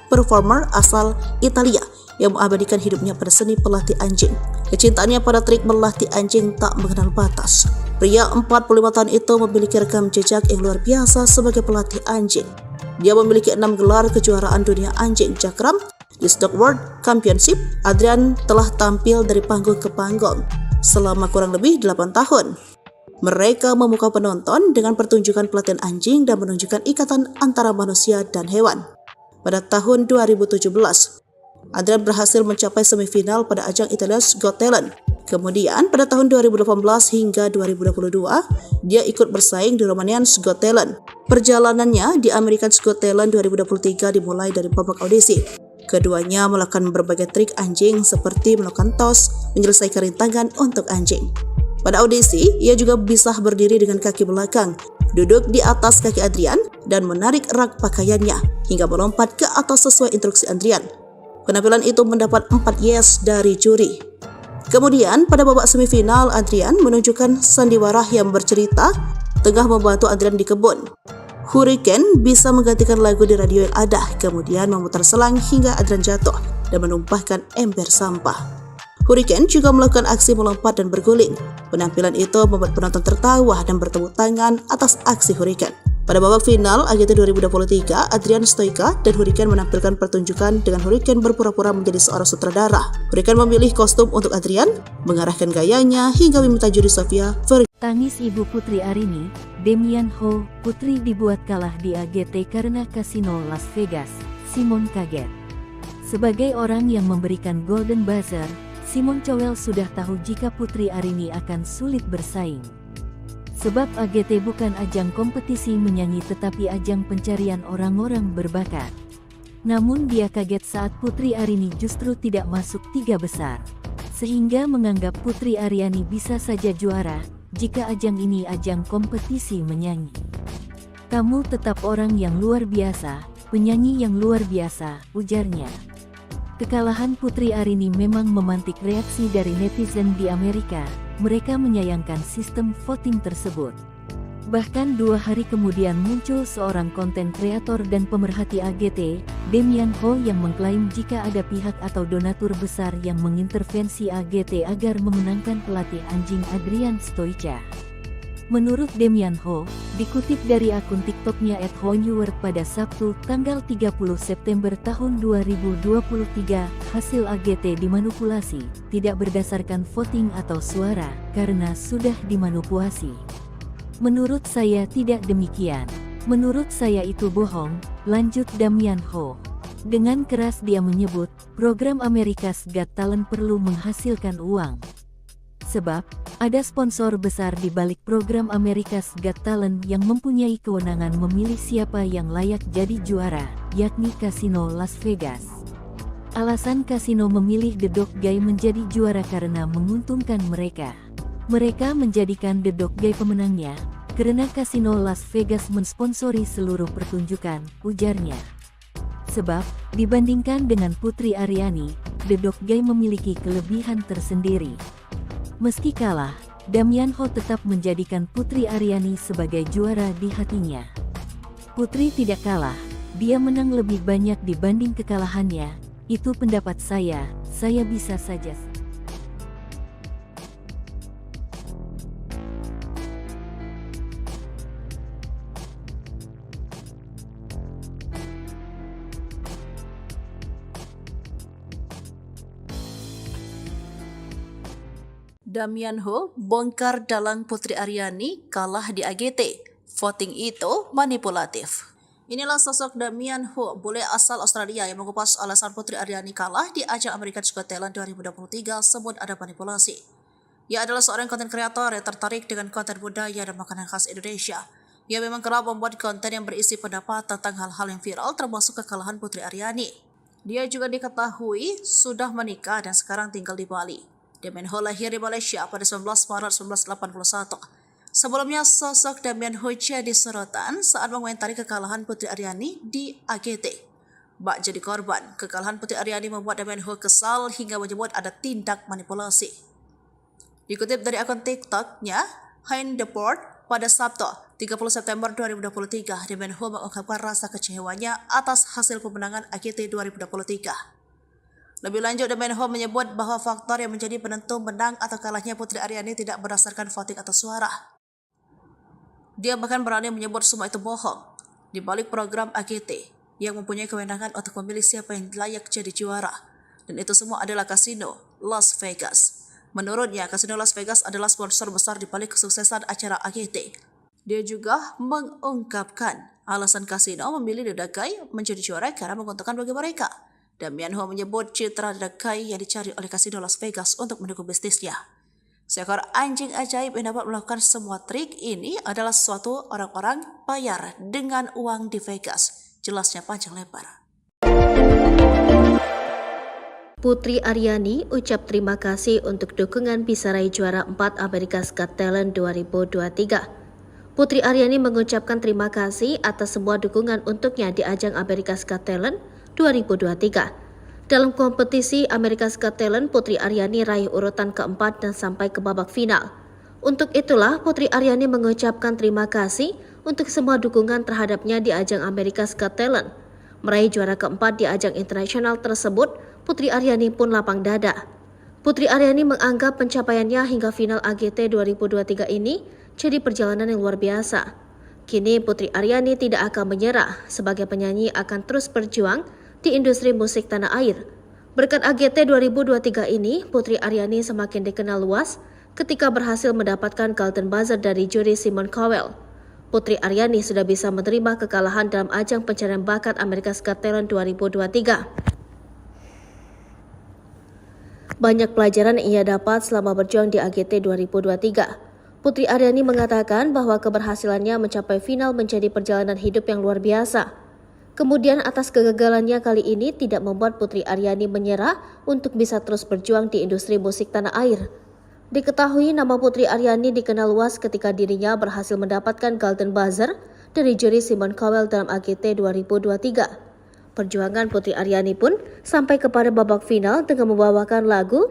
performer asal Italia yang mengabadikan hidupnya pada seni pelatih anjing. Kecintaannya pada trik melatih anjing tak mengenal batas. Pria 45 tahun itu memiliki rekam jejak yang luar biasa sebagai pelatih anjing. Dia memiliki 6 gelar kejuaraan dunia anjing cakram di Stock World Championship. Adrian telah tampil dari panggung ke panggung selama kurang lebih 8 tahun. Mereka memukau penonton dengan pertunjukan pelatihan anjing dan menunjukkan ikatan antara manusia dan hewan. Pada tahun 2017, Adrian berhasil mencapai semifinal pada ajang Italia's Got Talent. Kemudian pada tahun 2018 hingga 2022, dia ikut bersaing di Romanian's Got Talent. Perjalanannya di American's Got Talent 2023 dimulai dari babak audisi. Keduanya melakukan berbagai trik anjing seperti melakukan tos, menyelesaikan rintangan untuk anjing. Pada audisi, ia juga bisa berdiri dengan kaki belakang, duduk di atas kaki Adrian, dan menarik rak pakaiannya hingga melompat ke atas sesuai instruksi Adrian. Penampilan itu mendapat 4 yes dari juri. Kemudian pada babak semifinal, Adrian menunjukkan sandiwara yang bercerita tengah membantu Adrian di kebun. Hurricane bisa menggantikan lagu di radio yang ada, kemudian memutar selang hingga Adrian jatuh dan menumpahkan ember sampah. Hurricane juga melakukan aksi melompat dan berguling. Penampilan itu membuat penonton tertawa dan bertepuk tangan atas aksi Hurricane. Pada babak final AGT 2023, Adrian Stoica dan Hurricane menampilkan pertunjukan dengan Hurricane berpura-pura menjadi seorang sutradara. Hurricane memilih kostum untuk Adrian, mengarahkan gayanya hingga meminta juri Sofia Tangis ibu Putri Aryani, Damian Ho, putri dibuat kalah di AGT karena kasino Las Vegas. Simon kaget. Sebagai orang yang memberikan Golden Buzzer, Simon Cowell sudah tahu jika Putri Aryani akan sulit bersaing. Sebab AGT bukan ajang kompetisi menyanyi tetapi ajang pencarian orang-orang berbakat. Namun dia kaget saat Putri Aryani justru tidak masuk 3 besar. Sehingga menganggap Putri Aryani bisa saja juara jika ajang ini ajang kompetisi menyanyi. Kamu tetap orang yang luar biasa, penyanyi yang luar biasa, ujarnya. Kekalahan Putri Aryani memang memantik reaksi dari netizen di Amerika. Mereka menyayangkan sistem voting tersebut. Bahkan 2 hari kemudian muncul seorang konten kreator dan pemerhati AGT, Damian Ho, yang mengklaim jika ada pihak atau donatur besar yang mengintervensi AGT agar memenangkan pelatih anjing Adrian Stoica. Menurut Damian Ho, dikutip dari akun TikToknya @honeword pada Sabtu, tanggal 30 September tahun 2023, hasil AGT dimanipulasi, tidak berdasarkan voting atau suara, karena sudah dimanipulasi. Menurut saya tidak demikian. Menurut saya itu bohong, lanjut Damian Ho. Dengan keras dia menyebut, program America's Got Talent perlu menghasilkan uang. Sebab, ada sponsor besar di balik program America's Got Talent yang mempunyai kewenangan memilih siapa yang layak jadi juara, yakni Kasino Las Vegas. Alasan kasino memilih The Dog Guy menjadi juara karena menguntungkan mereka. Mereka menjadikan The Dog Guy pemenangnya, karena Kasino Las Vegas mensponsori seluruh pertunjukan, ujarnya. Sebab, dibandingkan dengan Putri Aryani, The Dog Guy memiliki kelebihan tersendiri. Meski kalah, Damian Ho tetap menjadikan Putri Aryani sebagai juara di hatinya. Putri tidak kalah, dia menang lebih banyak dibanding kekalahannya, itu pendapat saya bisa saja. Damian Ho bongkar dalang Putri Aryani kalah di AGT. Voting itu manipulatif. Inilah sosok Damian Ho, bule asal Australia yang mengupas alasan Putri Aryani kalah di ajang America's Got Talent 2023 sebut ada manipulasi. Ia adalah seorang konten kreator yang tertarik dengan konten budaya dan makanan khas Indonesia. Ia memang kerap membuat konten yang berisi pendapat tentang hal-hal yang viral termasuk kekalahan Putri Aryani. Dia juga diketahui sudah menikah dan sekarang tinggal di Bali. Damian Ho lahir di Malaysia pada 19 Maret 1981. Sebelumnya, sosok Damian Ho jadi sorotan saat mengomentari kekalahan Putri Aryani di AGT. bak jadi korban. Kekalahan Putri Aryani membuat Damian Ho kesal hingga menyebut ada tindak manipulasi. Dikutip dari akun TikTok-nya, Hein Deport, pada Sabtu 30 September 2023, Damian Ho mengungkapkan rasa kecewanya atas hasil pemenangan AGT 2023. Lebih lanjut, Damian Ho menyebut bahwa faktor yang menjadi penentu menang atau kalahnya Putri Aryani tidak berdasarkan voting atau suara. Dia bahkan berani menyebut semua itu bohong. Di balik program AGT yang mempunyai kewenangan untuk memilih siapa yang layak jadi juara, dan itu semua adalah kasino Las Vegas. Menurutnya, kasino Las Vegas adalah sponsor besar di balik kesuksesan acara AGT. Dia juga mengungkapkan alasan kasino memilih The Dakai menjadi juara karena menguntungkan bagi mereka. Damian Ho menyebut citra The Dakai yang dicari oleh kasino Las Vegas untuk mendukung bisnisnya. Seekor anjing ajaib yang dapat melakukan semua trik ini adalah sesuatu orang-orang bayar dengan uang di Vegas. Jelasnya panjang lebar. Putri Aryani ucap terima kasih untuk dukungan bisa raih juara 4 America's Got Talent 2023. Putri Aryani mengucapkan terima kasih atas semua dukungan untuknya di ajang America's Got Talent 2023. Dalam kompetisi America's Got Talent, Putri Aryani raih urutan keempat dan sampai ke babak final. Untuk itulah, Putri Aryani mengucapkan terima kasih untuk semua dukungan terhadapnya di ajang America's Got Talent. Meraih juara keempat di ajang internasional tersebut, Putri Aryani pun lapang dada. Putri Aryani menganggap pencapaiannya hingga final AGT 2023 ini jadi perjalanan yang luar biasa. Kini Putri Aryani tidak akan menyerah, sebagai penyanyi akan terus berjuang di industri musik tanah air. Berkat AGT 2023 ini, Putri Aryani semakin dikenal luas ketika berhasil mendapatkan Golden Buzzer dari juri Simon Cowell. Putri Aryani sudah bisa menerima kekalahan dalam ajang pencarian bakat America's Got Talent 2023. Banyak pelajaran yang ia dapat selama berjuang di AGT 2023. Putri Aryani mengatakan bahwa keberhasilannya mencapai final menjadi perjalanan hidup yang luar biasa. Kemudian atas kegagalannya kali ini tidak membuat Putri Aryani menyerah untuk bisa terus berjuang di industri musik tanah air. Diketahui nama Putri Aryani dikenal luas ketika dirinya berhasil mendapatkan Golden Buzzer dari juri Simon Cowell dalam AGT 2023. Perjuangan Putri Aryani pun sampai kepada babak final dengan membawakan lagu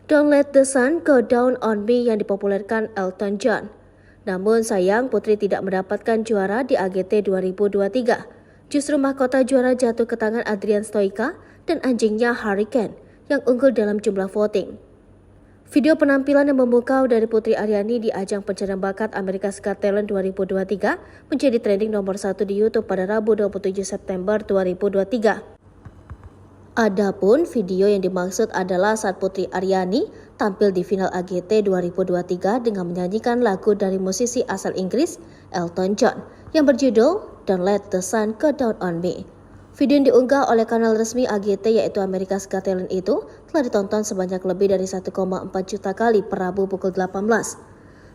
Don't Let the Sun Go Down on Me yang dipopulerkan Elton John. Namun sayang Putri tidak mendapatkan juara di AGT 2023. Justru mahkota juara jatuh ke tangan Adrian Stoica dan anjingnya Hurricane yang unggul dalam jumlah voting. Video penampilan yang memukau dari Putri Aryani di ajang pencarian bakat America's Got Talent 2023 menjadi trending nomor 1 di YouTube pada Rabu 27 September 2023. Adapun video yang dimaksud adalah saat Putri Aryani tampil di final AGT 2023 dengan menyanyikan lagu dari musisi asal Inggris Elton John yang berjudul Don't Let the Sun Go Down on Me. Video yang diunggah oleh kanal resmi AGT yaitu America's Got Talent itu telah ditonton sebanyak lebih dari 1,4 juta kali per Rabu pukul 18.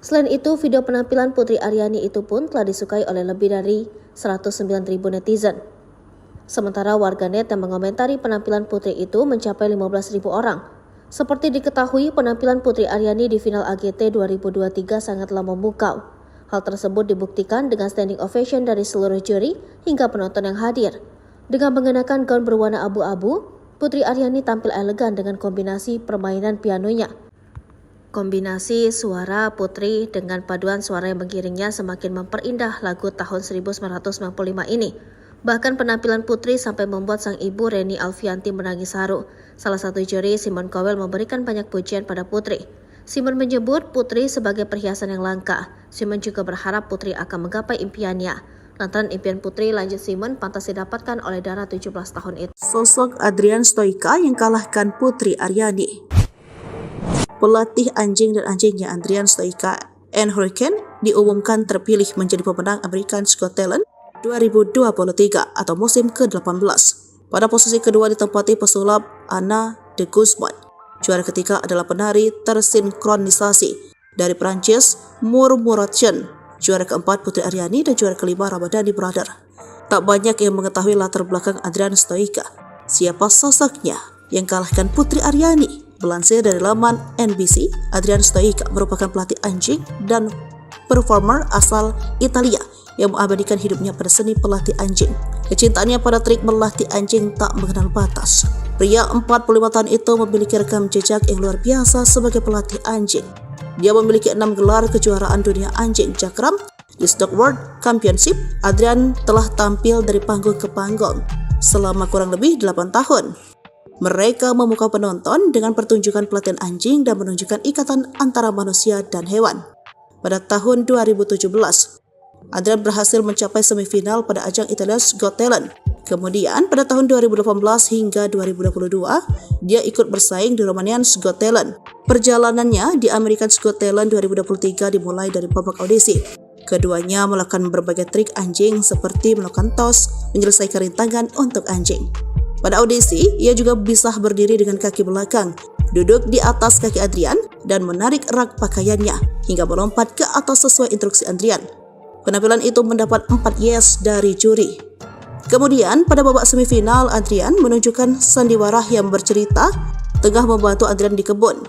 Selain itu, video penampilan Putri Aryani itu pun telah disukai oleh lebih dari 109.000 netizen. Sementara warganet yang mengomentari penampilan Putri itu mencapai 15.000 orang. Seperti diketahui, penampilan Putri Aryani di final AGT 2023 sangatlah memukau. Hal tersebut dibuktikan dengan standing ovation dari seluruh juri hingga penonton yang hadir. Dengan mengenakan gaun berwarna abu-abu, Putri Aryani tampil elegan dengan kombinasi permainan pianonya. Kombinasi suara Putri dengan paduan suara yang mengiringnya semakin memperindah lagu tahun 1995 ini. Bahkan penampilan Putri sampai membuat sang ibu Reni Alfianti menangis haru. Salah satu juri, Simon Cowell, memberikan banyak pujian pada Putri. Simon menyebut Putri sebagai perhiasan yang langka. Simon juga berharap Putri akan menggapai impiannya. Lantaran impian Putri, lanjut Simon, pantas didapatkan oleh Dara 17 tahun itu. Sosok Adrian Stoica yang kalahkan Putri Aryani. Pelatih anjing dan anjingnya Adrian Stoica and Hurricane diumumkan terpilih menjadi pemenang America's Got Talent 2023 atau musim ke-18. Pada posisi kedua ditempati pesulap Anna de Guzman. Juara ketiga adalah penari tersinkronisasi dari Prancis Murmuration. Juara keempat Putri Aryani dan juara kelima Ramadhani Brother. Tak banyak yang mengetahui latar belakang Adrian Stoica. Siapa sosoknya yang kalahkan Putri Aryani? Melansir dari laman NBC, Adrian Stoica merupakan pelatih anjing dan performer asal Italia yang mengabadikan hidupnya pada seni pelatih anjing. Kecintaannya pada trik melatih anjing tak mengenal batas. Pria 45 tahun itu memiliki rekam jejak yang luar biasa sebagai pelatih anjing. Dia memiliki 6 gelar kejuaraan dunia anjing jakram. Di Stock World Championship, Adrian telah tampil dari panggung ke panggung selama kurang lebih 8 tahun. Mereka memukau penonton dengan pertunjukan pelatihan anjing dan menunjukkan ikatan antara manusia dan hewan. Pada tahun 2017, Adrian berhasil mencapai semifinal pada ajang Italia's Got Talent. Kemudian pada tahun 2018 hingga 2022, dia ikut bersaing di Romanian's Got Talent. Perjalanannya di American's Got Talent 2023 dimulai dari babak audisi. Keduanya melakukan berbagai trik anjing seperti melakukan tos, menyelesaikan rintangan untuk anjing. Pada audisi, ia juga bisa berdiri dengan kaki belakang, duduk di atas kaki Adrian, dan menarik rak pakaiannya hingga melompat ke atas sesuai instruksi Adrian. Penampilan itu mendapat 4 yes dari juri. Kemudian pada babak semifinal, Adrian menunjukkan sandiwara yang bercerita tengah membantu Adrian di kebun.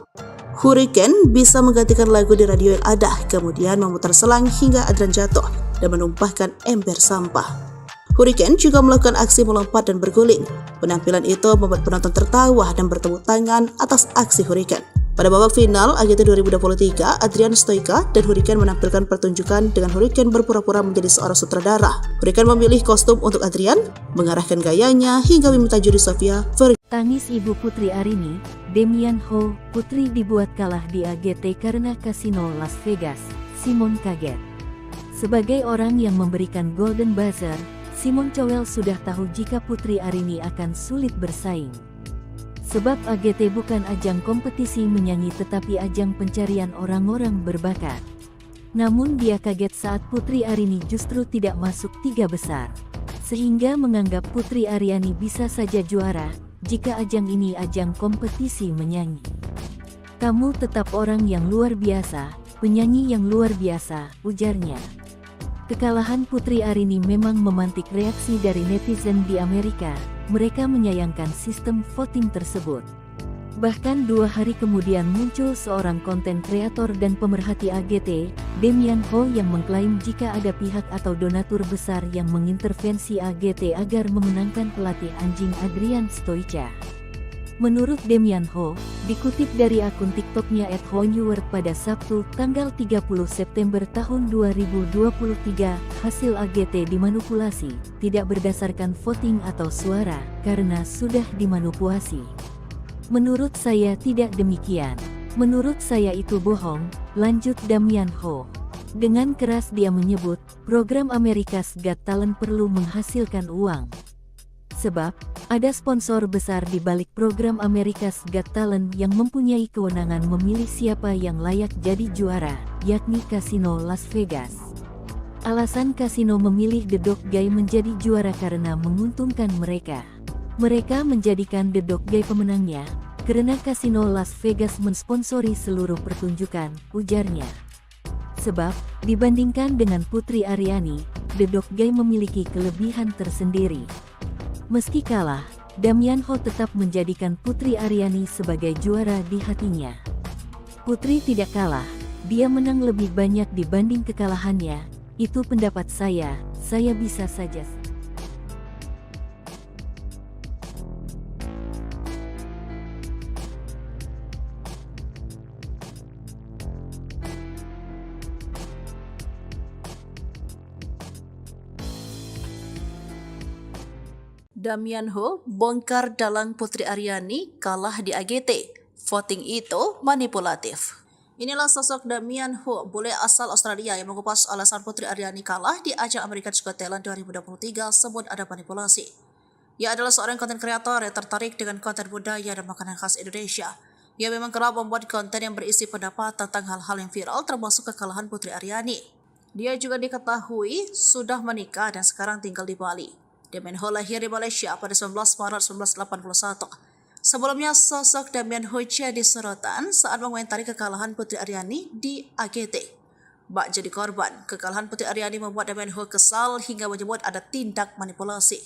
Hurricane bisa menggantikan lagu di radio yang ada, kemudian memutar selang hingga Adrian jatuh dan menumpahkan ember sampah. Hurricane juga melakukan aksi melompat dan berguling. Penampilan itu membuat penonton tertawa dan bertepuk tangan atas aksi Hurricane. Pada babak final AGT 2023, Adrian Stoica dan Hurricane menampilkan pertunjukan dengan Hurricane berpura-pura menjadi seorang sutradara. Hurricane memilih kostum untuk Adrian, mengarahkan gayanya hingga meminta juri Sofia Tangis ibu Putri Arini, Damian Ho, putri dibuat kalah di AGT karena kasino Las Vegas. Simon kaget. Sebagai orang yang memberikan Golden Buzzer, Simon Cowell sudah tahu jika Putri Arini akan sulit bersaing. Sebab AGT bukan ajang kompetisi menyanyi tetapi ajang pencarian orang-orang berbakat. Namun dia kaget saat Putri Arini justru tidak masuk 3 besar. Sehingga menganggap Putri Aryani bisa saja juara jika ajang ini ajang kompetisi menyanyi. Kamu tetap orang yang luar biasa, penyanyi yang luar biasa, ujarnya. Kekalahan Putri Arini memang memantik reaksi dari netizen di Amerika. Mereka menyayangkan sistem voting tersebut. Bahkan 2 hari kemudian muncul seorang konten kreator dan pemerhati AGT, Damian Ho, yang mengklaim jika ada pihak atau donatur besar yang mengintervensi AGT agar memenangkan pelatih anjing Adrian Stoica. Menurut Damian Ho, dikutip dari akun TikToknya @honeword pada Sabtu, tanggal 30 September tahun 2023, hasil AGT dimanipulasi, tidak berdasarkan voting atau suara, karena sudah dimanipulasi. Menurut saya tidak demikian. Menurut saya itu bohong, lanjut Damian Ho. Dengan keras dia menyebut, program America's Got Talent perlu menghasilkan uang. Sebab, ada sponsor besar di balik program America's Got Talent yang mempunyai kewenangan memilih siapa yang layak jadi juara, yakni Kasino Las Vegas. Alasan kasino memilih The Dog Guy menjadi juara karena menguntungkan mereka. Mereka menjadikan The Dog Guy pemenangnya, karena Kasino Las Vegas mensponsori seluruh pertunjukan, ujarnya. Sebab, dibandingkan dengan Putri Aryani, The Dog Guy memiliki kelebihan tersendiri. Meski kalah, Damian Ho tetap menjadikan Putri Aryani sebagai juara di hatinya. Putri tidak kalah, dia menang lebih banyak dibanding kekalahannya, itu pendapat saya bisa saja. Damian Ho bongkar dalang Putri Aryani kalah di AGT. Voting itu manipulatif. Inilah sosok Damian Ho, bule asal Australia yang mengupas alasan Putri Aryani kalah di ajang America's Got Talent 2023 sebut ada manipulasi. Ia adalah seorang konten kreator yang tertarik dengan konten budaya dan makanan khas Indonesia. Ia memang kerap membuat konten yang berisi pendapat tentang hal-hal yang viral termasuk kekalahan Putri Aryani. Dia juga diketahui sudah menikah dan sekarang tinggal di Bali. Damian Ho lahir di Malaysia pada 19 Maret 1981. Sebelumnya, sosok Damian Ho jadi sorotan saat mengomentari kekalahan Putri Aryani di AGT. Bak jadi korban, kekalahan Putri Aryani membuat Damian Ho kesal hingga menyebut ada tindak manipulasi.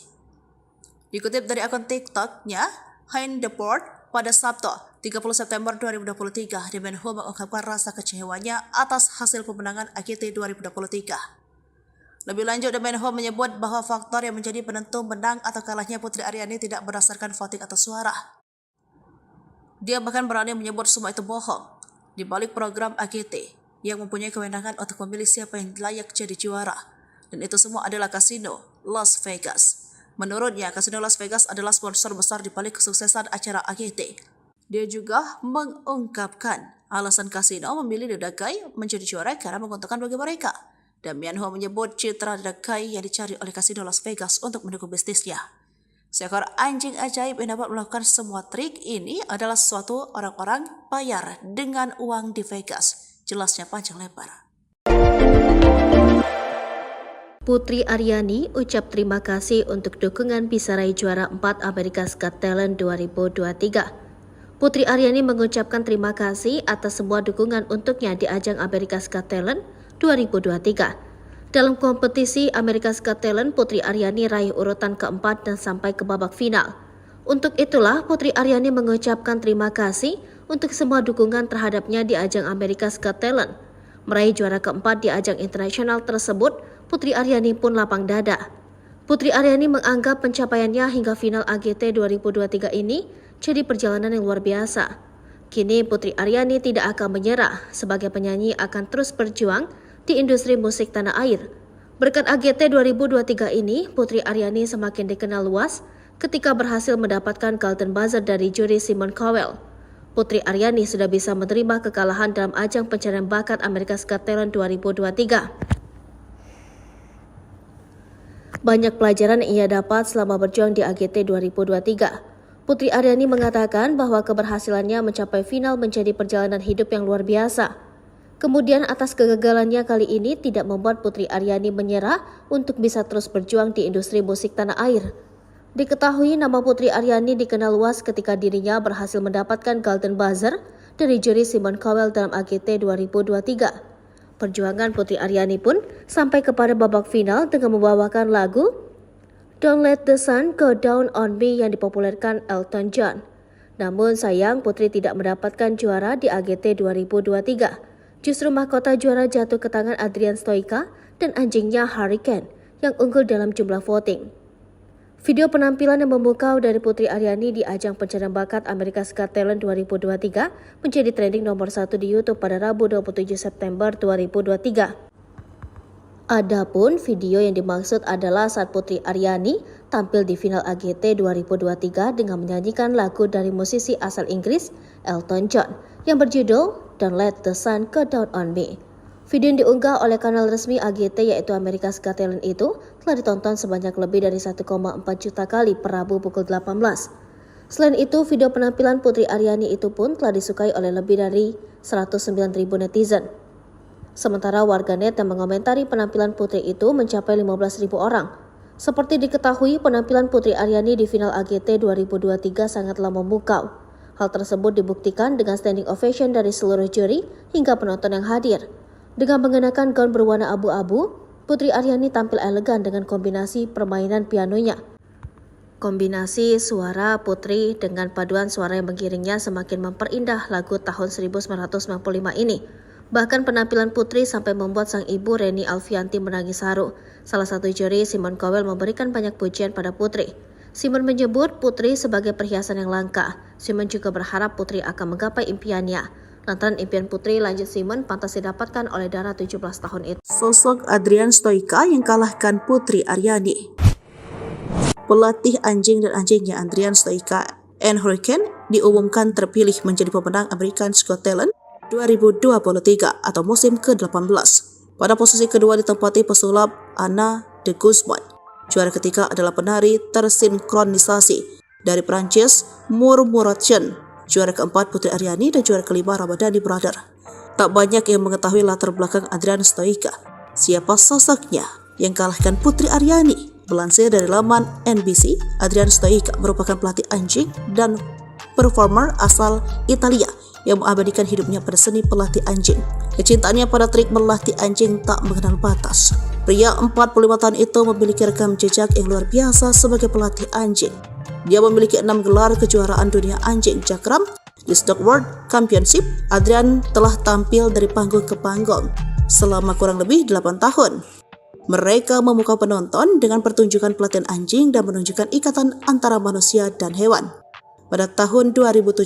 Dikutip dari akun TikTok-nya, Hein Deport, pada Sabtu, 30 September 2023, Damian Ho mengungkapkan rasa kecewanya atas hasil pemenangan AGT 2023. Lebih lanjut, Damian Ho menyebut bahwa faktor yang menjadi penentu menang atau kalahnya Putri Aryani tidak berdasarkan voting atau suara. Dia bahkan berani menyebut semua itu bohong. Di balik program AGT yang mempunyai kewenangan untuk memilih siapa yang layak jadi juara. Dan itu semua adalah kasino Las Vegas. Menurutnya, kasino Las Vegas adalah sponsor besar di balik kesuksesan acara AGT. Dia juga mengungkapkan alasan kasino memilih The Guy menjadi juara karena menguntungkan bagi mereka. Damian Ho menyebut citra The Guy yang dicari oleh kasino Las Vegas untuk mendukung bisnisnya. Seekor anjing ajaib yang dapat melakukan semua trik ini adalah suatu orang-orang bayar dengan uang di Vegas. Jelasnya panjang lebar. Putri Aryani ucap terima kasih untuk dukungan bisa raih juara 4 America's Got Talent 2023. Putri Aryani mengucapkan terima kasih atas semua dukungan untuknya di ajang America's Got Talent 2023. Dalam kompetisi America's Got Talent, Putri Aryani raih urutan keempat dan sampai ke babak final. Untuk itulah, Putri Aryani mengucapkan terima kasih untuk semua dukungan terhadapnya di ajang America's Got Talent. Meraih juara keempat di ajang internasional tersebut, Putri Aryani pun lapang dada. Putri Aryani menganggap pencapaiannya hingga final AGT 2023 ini jadi perjalanan yang luar biasa. Kini Putri Aryani tidak akan menyerah, sebagai penyanyi akan terus berjuang di industri musik tanah air. Berkat AGT 2023 ini, Putri Aryani semakin dikenal luas ketika berhasil mendapatkan Golden Buzzer dari juri Simon Cowell. Putri Aryani sudah bisa menerima kekalahan dalam ajang pencarian bakat America's Got Talent 2023. Banyak pelajaran yang ia dapat selama berjuang di AGT 2023. Putri Aryani mengatakan bahwa keberhasilannya mencapai final menjadi perjalanan hidup yang luar biasa. Kemudian atas kegagalannya kali ini tidak membuat Putri Aryani menyerah untuk bisa terus berjuang di industri musik tanah air. Diketahui nama Putri Aryani dikenal luas ketika dirinya berhasil mendapatkan Golden Buzzer dari juri Simon Cowell dalam AGT 2023. Perjuangan Putri Aryani pun sampai kepada babak final dengan membawakan lagu Don't Let the Sun Go Down on Me yang dipopulerkan Elton John. Namun sayang Putri tidak mendapatkan juara di AGT 2023. Justru mahkota juara jatuh ke tangan Adrian Stoica dan anjingnya Hurricane yang unggul dalam jumlah voting. Video penampilan yang memukau dari Putri Aryani di ajang pencarian bakat America's Got Talent 2023 menjadi trending nomor 1 di YouTube pada Rabu 27 September 2023. Adapun video yang dimaksud adalah saat Putri Aryani tampil di final AGT 2023 dengan menyanyikan lagu dari musisi asal Inggris Elton John yang berjudul Don't Let the Sun Go Down on Me. Video yang diunggah oleh kanal resmi AGT yaitu America's Got Talent itu telah ditonton sebanyak lebih dari 1,4 juta kali per Rabu pukul 18. Selain itu, video penampilan Putri Aryani itu pun telah disukai oleh lebih dari 109.000 netizen. Sementara warganet yang mengomentari penampilan Putri itu mencapai 15.000 orang. Seperti diketahui, penampilan Putri Aryani di final AGT 2023 sangatlah memukau. Hal tersebut dibuktikan dengan standing ovation dari seluruh juri hingga penonton yang hadir. Dengan mengenakan gaun berwarna abu-abu, Putri Aryani tampil elegan dengan kombinasi permainan pianonya. Kombinasi suara Putri dengan paduan suara yang mengiringnya semakin memperindah lagu tahun 1995 ini. Bahkan penampilan Putri sampai membuat sang ibu Reni Alfianti menangis haru. Salah satu juri, Simon Cowell, memberikan banyak pujian pada Putri. Simon menyebut Putri sebagai perhiasan yang langka. Simon juga berharap Putri akan menggapai impiannya. Lantaran impian Putri, lanjut Simon, pantas didapatkan oleh Dara 17 tahun itu. Sosok Adrian Stoica yang kalahkan Putri Aryani. Pelatih anjing dan anjingnya Adrian Stoica and Hurricane diumumkan terpilih menjadi pemenang America's Got Talent 2023 atau musim ke-18. Pada posisi kedua ditempati pesulap Anna de Guzman. Juara ketiga adalah penari tersinkronisasi dari Prancis Murmuration. Juara keempat Putri Aryani dan juara kelima Ramadhani Brother. Tak banyak yang mengetahui latar belakang Adrian Stoica. Siapa sosoknya yang kalahkan Putri Aryani? Melansir dari laman NBC, Adrian Stoica merupakan pelatih anjing dan performer asal Italia yang mengabadikan hidupnya pada seni pelatih anjing. Kecintaannya pada trik melatih anjing tak mengenal batas. Pria 45 tahun itu memiliki rekam jejak yang luar biasa sebagai pelatih anjing. Dia memiliki 6 gelar kejuaraan dunia anjing cakram di Stock World Championship. Adrian telah tampil dari panggung ke panggung selama kurang lebih 8 tahun. Mereka memukau penonton dengan pertunjukan pelatihan anjing dan menunjukkan ikatan antara manusia dan hewan. Pada tahun 2017,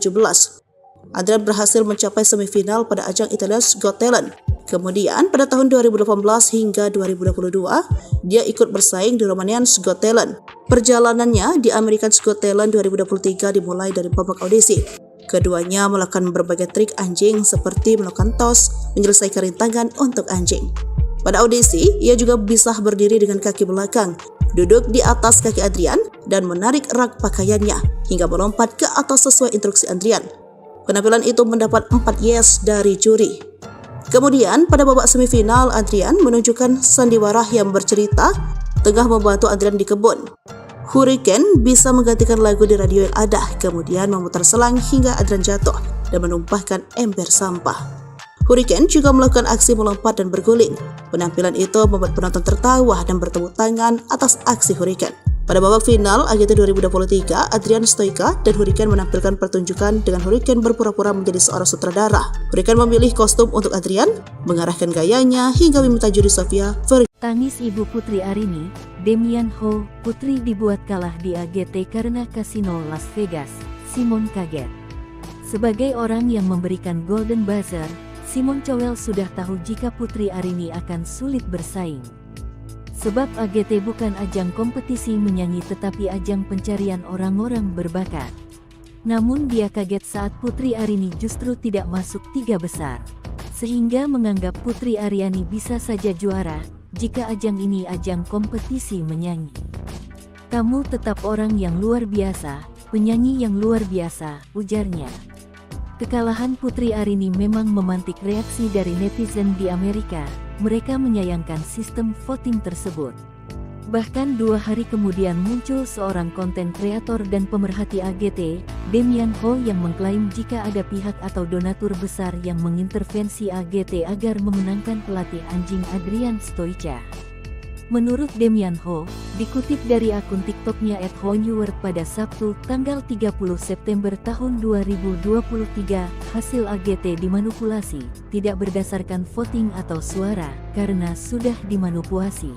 Adrian berhasil mencapai semifinal pada ajang Italia's Got Talent. Kemudian pada tahun 2018 hingga 2022, dia ikut bersaing di Romanian's Got Talent. Perjalanannya di American's Got Talent 2023 dimulai dari babak audisi. Keduanya melakukan berbagai trik anjing seperti melakukan tos, menyelesaikan rintangan untuk anjing. Pada audisi, ia juga bisa berdiri dengan kaki belakang, duduk di atas kaki Adrian, dan menarik rak pakaiannya hingga melompat ke atas sesuai instruksi Adrian. Penampilan itu mendapat 4 yes dari juri. Kemudian pada babak semifinal, Adrian menunjukkan sandiwara yang bercerita tengah membantu Adrian di kebun. Hurricane bisa menggantikan lagu di radio yang ada, kemudian memutar selang hingga Adrian jatuh dan menumpahkan ember sampah. Hurricane juga melakukan aksi melompat dan berguling. Penampilan itu membuat penonton tertawa dan bertepuk tangan atas aksi Hurricane. Pada babak final AGT 2023, Adrian Stoica dan Hurricane menampilkan pertunjukan dengan Hurricane berpura-pura menjadi seorang sutradara. Hurricane memilih kostum untuk Adrian, mengarahkan gayanya hingga meminta juri Sofia Tangis ibu Putri Arini, Damian Ho, Putri dibuat kalah di AGT karena kasino Las Vegas. Simon kaget. Sebagai orang yang memberikan Golden Buzzer, Simon Cowell sudah tahu jika Putri Arini akan sulit bersaing. Sebab AGT bukan ajang kompetisi menyanyi tetapi ajang pencarian orang-orang berbakat. Namun dia kaget saat Putri Arini justru tidak masuk 3 besar. Sehingga menganggap Putri Aryani bisa saja juara jika ajang ini ajang kompetisi menyanyi. Kamu tetap orang yang luar biasa, penyanyi yang luar biasa, ujarnya. Kekalahan Putri Arini memang memantik reaksi dari netizen di Amerika. Mereka menyayangkan sistem voting tersebut. Bahkan 2 hari kemudian muncul seorang konten kreator dan pemerhati AGT, Damian Ho, yang mengklaim jika ada pihak atau donatur besar yang mengintervensi AGT agar memenangkan pelatih anjing Adrian Stoica. Menurut Damian Ho, dikutip dari akun TikToknya @honeword pada Sabtu, tanggal 30 September tahun 2023, hasil AGT dimanipulasi, tidak berdasarkan voting atau suara, karena sudah dimanipulasi.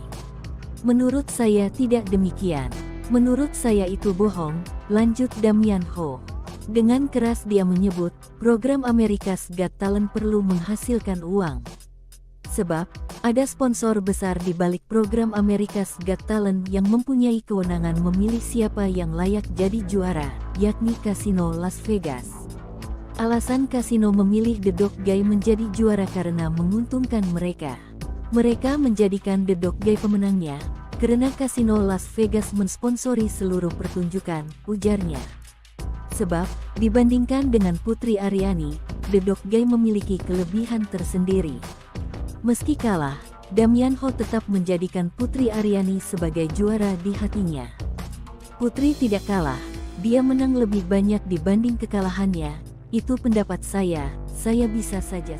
Menurut saya tidak demikian. Menurut saya itu bohong, lanjut Damian Ho. Dengan keras dia menyebut, program America's Got Talent perlu menghasilkan uang. Sebab, ada sponsor besar di balik program America's Got Talent yang mempunyai kewenangan memilih siapa yang layak jadi juara, yakni Kasino Las Vegas. Alasan kasino memilih The Dog Guy menjadi juara karena menguntungkan mereka. Mereka menjadikan The Dog Guy pemenangnya, karena Kasino Las Vegas mensponsori seluruh pertunjukan, ujarnya. Sebab, dibandingkan dengan Putri Aryani, The Dog Guy memiliki kelebihan tersendiri. Meski kalah, Damian Ho tetap menjadikan Putri Aryani sebagai juara di hatinya. Putri tidak kalah, dia menang lebih banyak dibanding kekalahannya, itu pendapat saya bisa saja.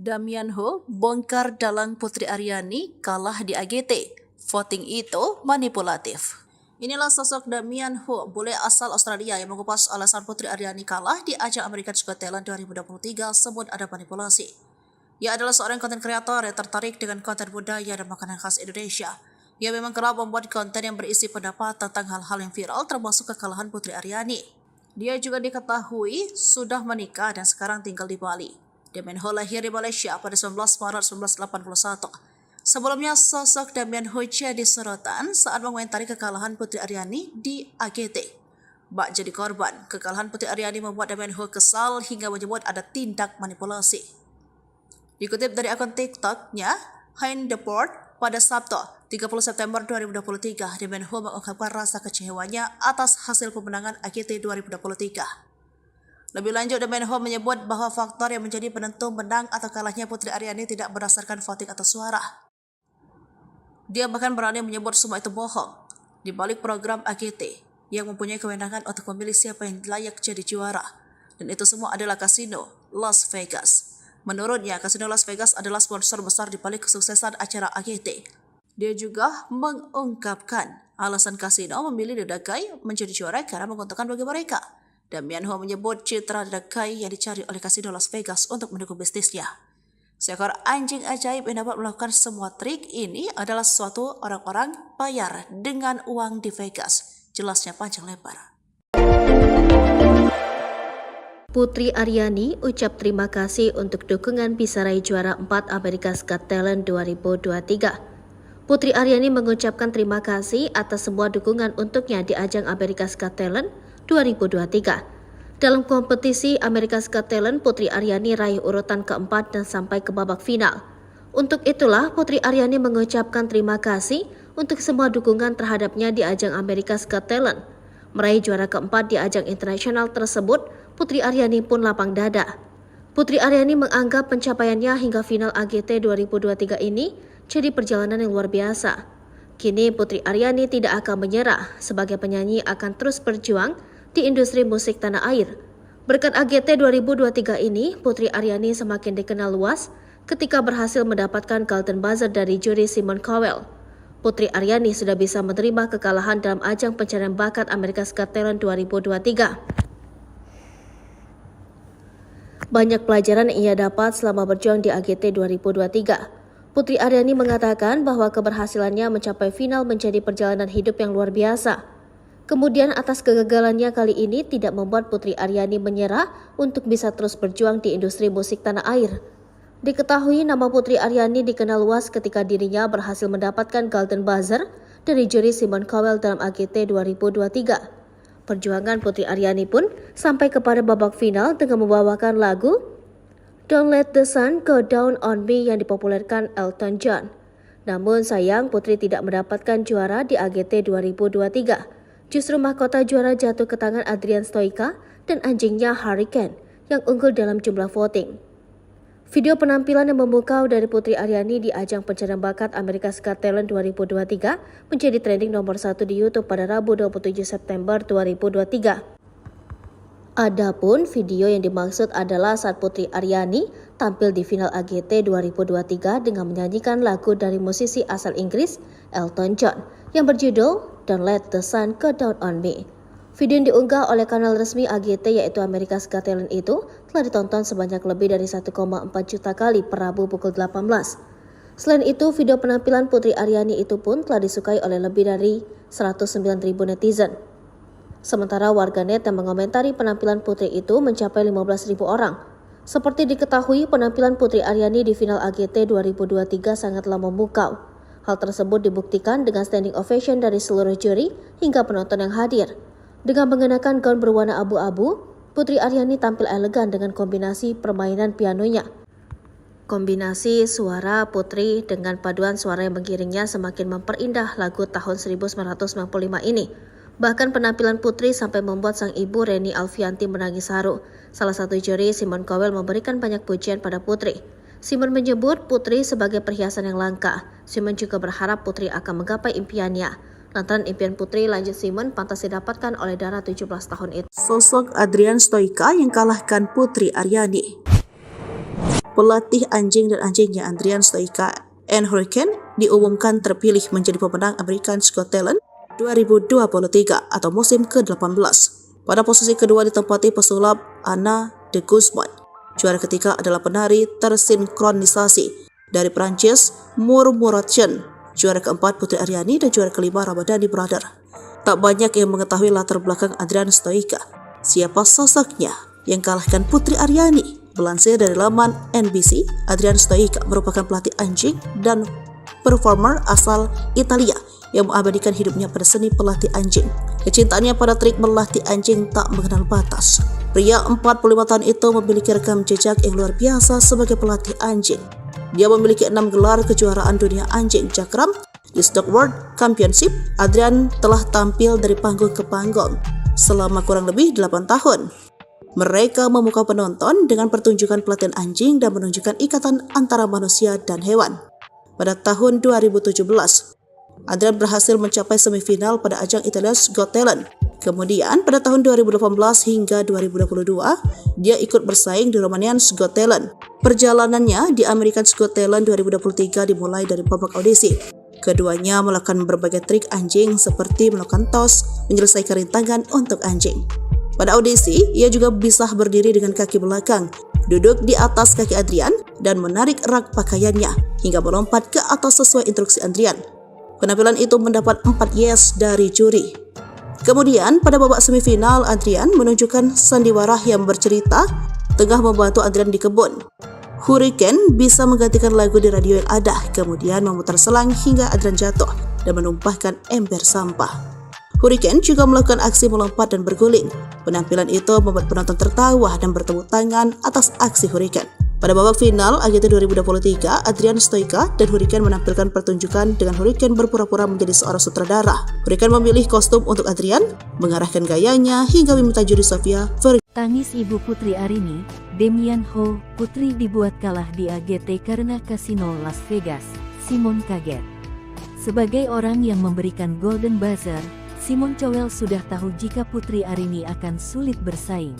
Damian Ho bongkar dalang Putri Aryani kalah di AGT. Voting itu manipulatif. Inilah sosok Damian Ho, bule asal Australia yang mengupas alasan Putri Aryani kalah di ajang America's Got Talent 2023 sebut ada manipulasi. Ia adalah seorang konten kreator yang tertarik dengan konten budaya dan makanan khas Indonesia. Ia memang kerap membuat konten yang berisi pendapat tentang hal-hal yang viral termasuk kekalahan Putri Aryani. Dia juga diketahui sudah menikah dan sekarang tinggal di Bali. Damian Ho lahir di Malaysia pada 19 Maret 1981. Sebelumnya, sosok Damian Ho jadi sorotan saat mengomentari kekalahan Putri Aryani di AGT. Bak jadi korban, kekalahan Putri Aryani membuat Damian Ho kesal hingga menyebut ada tindak manipulasi. Dikutip dari akun TikToknya, Hein Deport, pada Sabtu, 30 September 2023, Damian Ho mengungkapkan rasa kecewanya atas hasil pemenangan AGT 2023. Lebih lanjut, Damian Ho menyebut bahwa faktor yang menjadi penentu menang atau kalahnya Putri Aryani tidak berdasarkan voting atau suara. Dia bahkan berani menyebut semua itu bohong. Di balik program AGT yang mempunyai kewenangan untuk memilih siapa yang layak jadi juara. Dan itu semua adalah kasino Las Vegas. Menurutnya, Kasino Las Vegas adalah sponsor besar di balik kesuksesan acara AGT. Dia juga mengungkapkan alasan kasino memilih The Dakai menjadi juara karena menguntungkan bagi mereka. Damian Ho menyebut citra The Dakai yang dicari oleh Kasino Las Vegas untuk mendukung bisnisnya. Seekor anjing ajaib yang dapat melakukan semua trik ini adalah sesuatu orang-orang bayar dengan uang di Vegas. Jelasnya panjang lebar. Putri Aryani ucap terima kasih untuk dukungan bisa raih juara 4 America's Got Talent 2023. Putri Aryani mengucapkan terima kasih atas semua dukungan untuknya di ajang America's Got Talent 2023. Dalam kompetisi America's Got Talent, Putri Aryani raih urutan keempat dan sampai ke babak final. Untuk itulah Putri Aryani mengucapkan terima kasih untuk semua dukungan terhadapnya di ajang America's Got Talent. Meraih juara keempat di ajang internasional tersebut, Putri Aryani pun lapang dada. Putri Aryani menganggap pencapaiannya hingga final AGT 2023 ini jadi perjalanan yang luar biasa. Kini Putri Aryani tidak akan menyerah, sebagai penyanyi akan terus berjuang di industri musik tanah air. Berkat AGT 2023 ini, Putri Aryani semakin dikenal luas ketika berhasil mendapatkan Golden Buzzer dari juri Simon Cowell. Putri Aryani sudah bisa menerima kekalahan dalam ajang pencarian bakat America's Got Talent 2023. Banyak pelajaran yang ia dapat selama berjuang di AGT 2023. Putri Aryani mengatakan bahwa keberhasilannya mencapai final menjadi perjalanan hidup yang luar biasa. Kemudian atas kegagalannya kali ini tidak membuat Putri Aryani menyerah untuk bisa terus berjuang di industri musik tanah air. Diketahui nama Putri Aryani dikenal luas ketika dirinya berhasil mendapatkan Golden Buzzer dari juri Simon Cowell dalam AGT 2023. Perjuangan Putri Aryani pun sampai kepada babak final dengan membawakan lagu Don't Let the Sun Go Down on Me yang dipopulerkan Elton John. Namun sayang Putri tidak mendapatkan juara di AGT 2023. Justru mahkota juara jatuh ke tangan Adrian Stoica dan anjingnya Hurricane yang unggul dalam jumlah voting. Video penampilan yang memukau dari Putri Aryani di ajang pencarian bakat America's Got Talent 2023 menjadi trending nomor 1 di YouTube pada Rabu 27 September 2023. Adapun video yang dimaksud adalah saat Putri Aryani tampil di final AGT 2023 dengan menyanyikan lagu dari musisi asal Inggris Elton John yang berjudul Don't Let the Sun Go Down on Me. Video yang diunggah oleh kanal resmi AGT yaitu America's Got Talent itu telah ditonton sebanyak lebih dari 1,4 juta kali per Rabu pukul 18. Selain itu, video penampilan Putri Aryani itu pun telah disukai oleh lebih dari 109.000 netizen. Sementara warganet yang mengomentari penampilan Putri itu mencapai 15.000 orang. Seperti diketahui, penampilan Putri Aryani di final AGT 2023 sangatlah memukau. Hal tersebut dibuktikan dengan standing ovation dari seluruh juri hingga penonton yang hadir. Dengan mengenakan gaun berwarna abu-abu, Putri Aryani tampil elegan dengan kombinasi permainan pianonya. Kombinasi suara Putri dengan paduan suara yang mengiringnya semakin memperindah lagu tahun 1995 ini. Bahkan penampilan Putri sampai membuat sang ibu Reni Alfianti menangis haru. Salah satu juri, Simon Cowell, memberikan banyak pujian pada Putri. Simon menyebut Putri sebagai perhiasan yang langka. Simon juga berharap Putri akan menggapai impiannya. Lantaran impian Putri, lanjut Simon, pantas didapatkan oleh Dara 17 tahun itu. Sosok Adrian Stoica yang kalahkan Putri Aryani. Pelatih anjing dan anjingnya Adrian Stoica and Hurricane diumumkan terpilih menjadi pemenang America's Got Talent 2023 atau musim ke-18. Pada posisi kedua ditempati pesulap Anna de Guzman. Juara ketiga adalah penari tersinkronisasi dari Prancis Murmuration. Juara keempat Putri Aryani dan juara kelima Ramadhani Brother. Tak banyak yang mengetahui latar belakang Adrian Stoica. Siapa sosoknya yang kalahkan Putri Aryani? Melansir dari laman NBC, Adrian Stoica merupakan pelatih anjing dan performer asal Italia yang mengabadikan hidupnya pada seni pelatih anjing. Kecintaannya pada trik melatih anjing tak mengenal batas. Pria 45 tahun itu memiliki rekam jejak yang luar biasa sebagai pelatih anjing. Dia memiliki 6 gelar kejuaraan dunia anjing cakram. Di Stock World Championship, Adrian telah tampil dari panggung ke panggung selama kurang lebih 8 tahun. Mereka memukau penonton dengan pertunjukan pelatihan anjing dan menunjukkan ikatan antara manusia dan hewan. Pada tahun 2017, Adrian berhasil mencapai semifinal pada ajang Italia's Got Talent. Kemudian pada tahun 2018 hingga 2022, dia ikut bersaing di Romanian's Got Talent. Perjalanannya di American's Got Talent 2023 dimulai dari babak audisi. Keduanya melakukan berbagai trik anjing seperti melakukan tos, menyelesaikan rintangan untuk anjing. Pada audisi, ia juga bisa berdiri dengan kaki belakang, duduk di atas kaki Adrian, dan menarik rak pakaiannya hingga melompat ke atas sesuai instruksi Adrian. Penampilan itu mendapat 4 yes dari juri. Kemudian pada babak semifinal, Adrian menunjukkan sandiwara yang bercerita tengah membantu Adrian di kebun. Hurricane bisa menggantikan lagu di radio yang ada, kemudian memutar selang hingga Adrian jatuh dan menumpahkan ember sampah. Hurricane juga melakukan aksi melompat dan berguling. Penampilan itu membuat penonton tertawa dan bertepuk tangan atas aksi Hurricane. Pada babak final AGT 2023, Adrian Stoica dan Hurricane menampilkan pertunjukan dengan Hurricane berpura-pura menjadi seorang sutradara. Hurricane memilih kostum untuk Adrian, mengarahkan gayanya hingga meminta juri Sofia Tangis ibu Putri Arini, Damian Ho, Putri dibuat kalah di AGT karena kasino Las Vegas. Simon kaget. Sebagai orang yang memberikan Golden Buzzer, Simon Cowell sudah tahu jika Putri Arini akan sulit bersaing.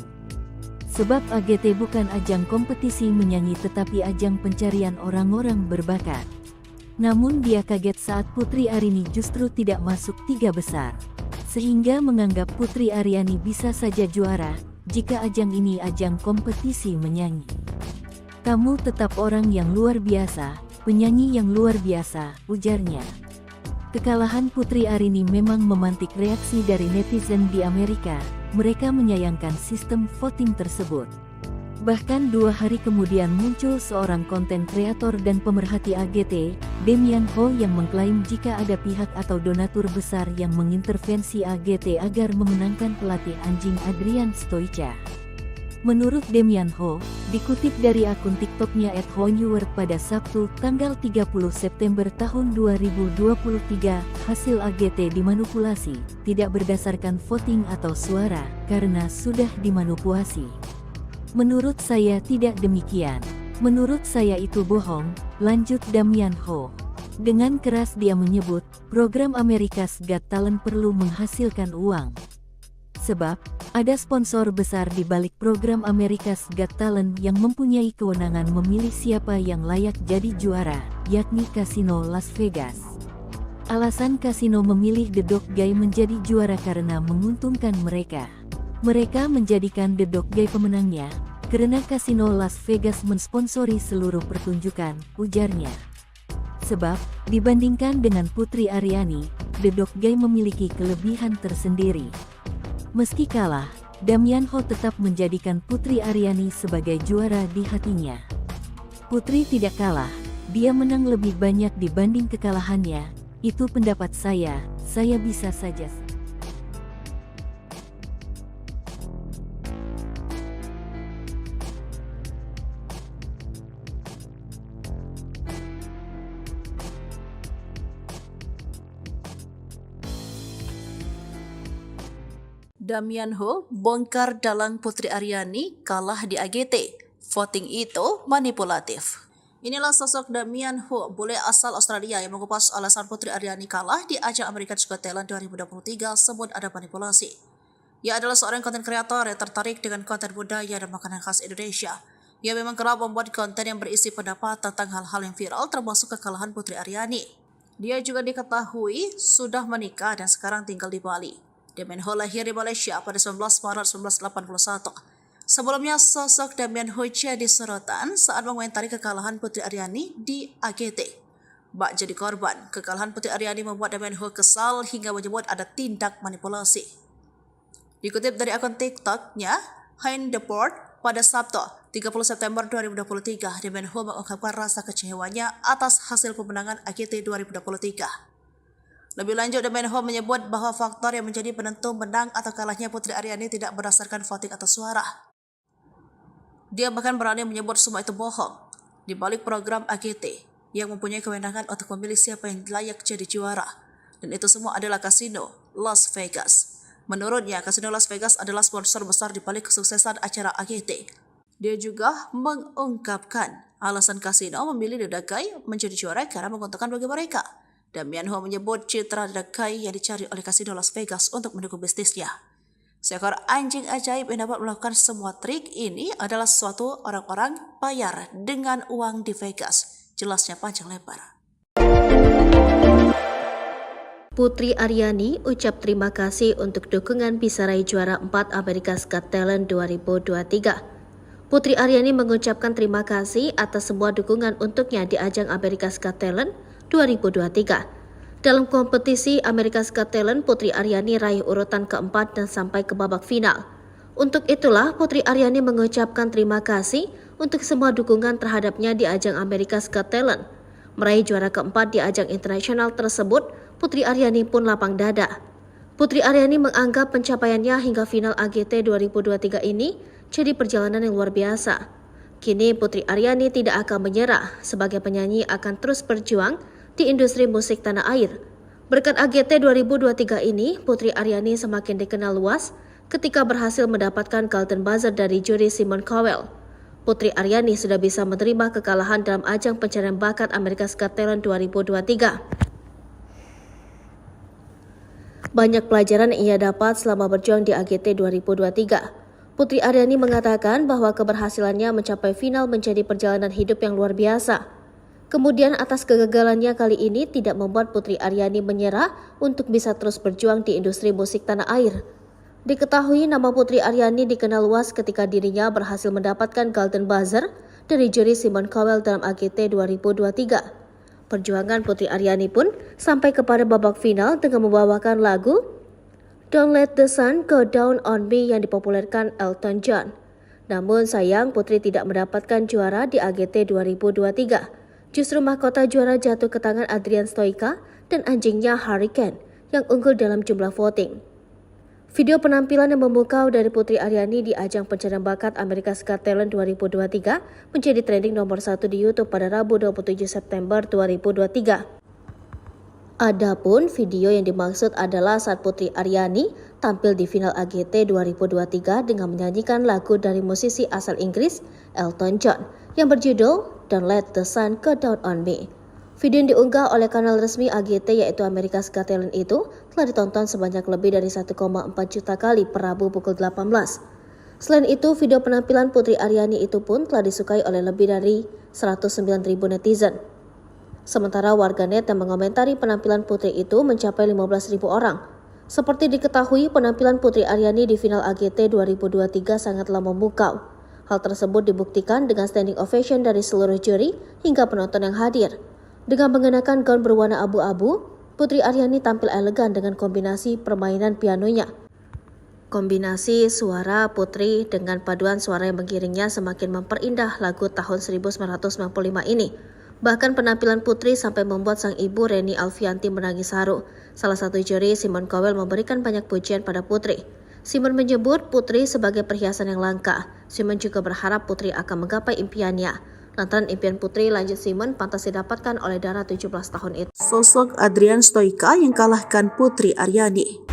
Sebab AGT bukan ajang kompetisi menyanyi tetapi ajang pencarian orang-orang berbakat. Namun dia kaget saat Putri Arini justru tidak masuk 3 besar. Sehingga menganggap Putri Aryani bisa saja juara, jika ajang ini ajang kompetisi menyanyi. Kamu tetap orang yang luar biasa, penyanyi yang luar biasa, ujarnya. Kekalahan Putri Arini memang memantik reaksi dari netizen di Amerika. Mereka menyayangkan sistem voting tersebut. Bahkan 2 hari kemudian muncul seorang konten kreator dan pemerhati AGT, Damian Ho, yang mengklaim jika ada pihak atau donatur besar yang mengintervensi AGT agar memenangkan pelatih anjing Adrian Stoica. Menurut Damian Ho, dikutip dari akun TikToknya @honewer pada Sabtu, tanggal 30 September tahun 2023, hasil AGT dimanipulasi, tidak berdasarkan voting atau suara, karena sudah dimanipulasi. Menurut saya tidak demikian. Menurut saya itu bohong, lanjut Damian Ho. Dengan keras dia menyebut, program America's Got Talent perlu menghasilkan uang. Sebab, ada sponsor besar di balik program America's Got Talent yang mempunyai kewenangan memilih siapa yang layak jadi juara, yakni Kasino Las Vegas. Alasan kasino memilih The Dog Guy menjadi juara karena menguntungkan mereka. Mereka menjadikan The Dog Guy pemenangnya, karena Kasino Las Vegas mensponsori seluruh pertunjukan, ujarnya. Sebab, dibandingkan dengan Putri Aryani, The Dog Guy memiliki kelebihan tersendiri. Meski kalah, Damian Ho tetap menjadikan Putri Aryani sebagai juara di hatinya. Putri tidak kalah, dia menang lebih banyak dibanding kekalahannya, itu pendapat saya bisa saja. Damian Ho bongkar dalang Putri Aryani kalah di AGT. Voting itu manipulatif. Inilah sosok Damian Ho, bule asal Australia yang mengupas alasan Putri Aryani kalah di ajang American's Got Talent 2023 sebut ada manipulasi. Ia adalah seorang konten kreator yang tertarik dengan konten budaya dan makanan khas Indonesia. Ia memang kerap membuat konten yang berisi pendapat tentang hal-hal yang viral termasuk kekalahan Putri Aryani. Dia juga diketahui sudah menikah dan sekarang tinggal di Bali. Damian Ho lahir di Malaysia pada 19 Maret 1981. Sebelumnya, sosok Damian Ho jadi sorotan saat mengomentari kekalahan Putri Aryani di AGT. Bak jadi korban, kekalahan Putri Aryani membuat Damian Ho kesal hingga menyebut ada tindak manipulasi. Dikutip dari akun TikToknya, Hein Deport, pada Sabtu, 30 September 2023, Damian Ho mengungkapkan rasa kecewanya atas hasil pemenangan AGT 2023. Lebih lanjut, Damian Ho menyebut bahwa faktor yang menjadi penentu menang atau kalahnya Putri Aryani tidak berdasarkan voting atau suara. Dia bahkan berani menyebut semua itu bohong. Di balik program AGT yang mempunyai kewenangan untuk memilih siapa yang layak jadi juara. Dan itu semua adalah Kasino Las Vegas. Menurutnya, Kasino Las Vegas adalah sponsor besar di balik kesuksesan acara AGT. Dia juga mengungkapkan alasan kasino memilih The Dog Guy menjadi juara karena menguntungkan bagi mereka. Damian Ho menyebut citra Kai yang dicari oleh kasino Las Vegas untuk mendukung bisnisnya. Seekor anjing ajaib yang dapat melakukan semua trik ini adalah suatu orang-orang bayar dengan uang di Vegas. Jelasnya panjang lebar. Putri Aryani ucap terima kasih untuk dukungan bisa raih juara 4 America's Got Talent 2023. Putri Aryani mengucapkan terima kasih atas semua dukungan untuknya di ajang America's Got Talent 2023. Dalam kompetisi America's Got Talent, Putri Aryani raih urutan keempat dan sampai ke babak final. Untuk itulah Putri Aryani mengucapkan terima kasih untuk semua dukungan terhadapnya di ajang America's Got Talent. Meraih juara keempat di ajang internasional tersebut, Putri Aryani pun lapang dada. Putri Aryani menganggap pencapaiannya hingga final AGT 2023 ini jadi perjalanan yang luar biasa. Kini Putri Aryani tidak akan menyerah, sebagai penyanyi akan terus berjuang di industri musik tanah air. Berkat AGT 2023 ini, Putri Aryani semakin dikenal luas ketika berhasil mendapatkan Golden Buzzer dari juri Simon Cowell. Putri Aryani sudah bisa menerima kekalahan dalam ajang pencarian bakat America's Got Talent 2023. Banyak pelajaran yang ia dapat selama berjuang di AGT 2023. Putri Aryani mengatakan bahwa keberhasilannya mencapai final menjadi perjalanan hidup yang luar biasa. Kemudian atas kegagalannya kali ini tidak membuat Putri Aryani menyerah untuk bisa terus berjuang di industri musik tanah air. Diketahui nama Putri Aryani dikenal luas ketika dirinya berhasil mendapatkan Golden Buzzer dari juri Simon Cowell dalam AGT 2023. Perjuangan Putri Aryani pun sampai kepada babak final dengan membawakan lagu Don't Let the Sun Go Down on Me yang dipopulerkan Elton John. Namun sayang Putri tidak mendapatkan juara di AGT 2023. Justru mahkota juara jatuh ke tangan Adrian Stoica dan anjingnya Hurricane yang unggul dalam jumlah voting. Video penampilan yang memukau dari Putri Aryani di ajang pencarian bakat America's Got Talent 2023 menjadi trending nomor 1 di YouTube pada Rabu 27 September 2023. Adapun video yang dimaksud adalah saat Putri Aryani tampil di final AGT 2023 dengan menyanyikan lagu dari musisi asal Inggris Elton John yang berjudul Don't Let the Sun Go Down on Me. Video yang diunggah oleh kanal resmi AGT yaitu America's Got Talent itu telah ditonton sebanyak lebih dari 1,4 juta kali per Rabu pukul 18. Selain itu, video penampilan Putri Aryani itu pun telah disukai oleh lebih dari 109.000 netizen. Sementara warganet yang mengomentari penampilan Putri itu mencapai 15.000 orang. Seperti diketahui, penampilan Putri Aryani di final AGT 2023 sangatlah memukau. Hal tersebut dibuktikan dengan standing ovation dari seluruh juri hingga penonton yang hadir. Dengan mengenakan gaun berwarna abu-abu, Putri Aryani tampil elegan dengan kombinasi permainan pianonya. Kombinasi suara Putri dengan paduan suara yang mengiringnya semakin memperindah lagu tahun 1995 ini. Bahkan penampilan Putri sampai membuat sang ibu Reni Alfianti menangis haru. Salah satu juri, Simon Cowell, memberikan banyak pujian pada Putri. Simon menyebut Putri sebagai perhiasan yang langka. Simon juga berharap Putri akan menggapai impiannya. Lantaran impian Putri, lanjut Simon, pantas didapatkan oleh Dara 17 tahun itu. Sosok Adrian Stoica yang kalahkan Putri Aryani.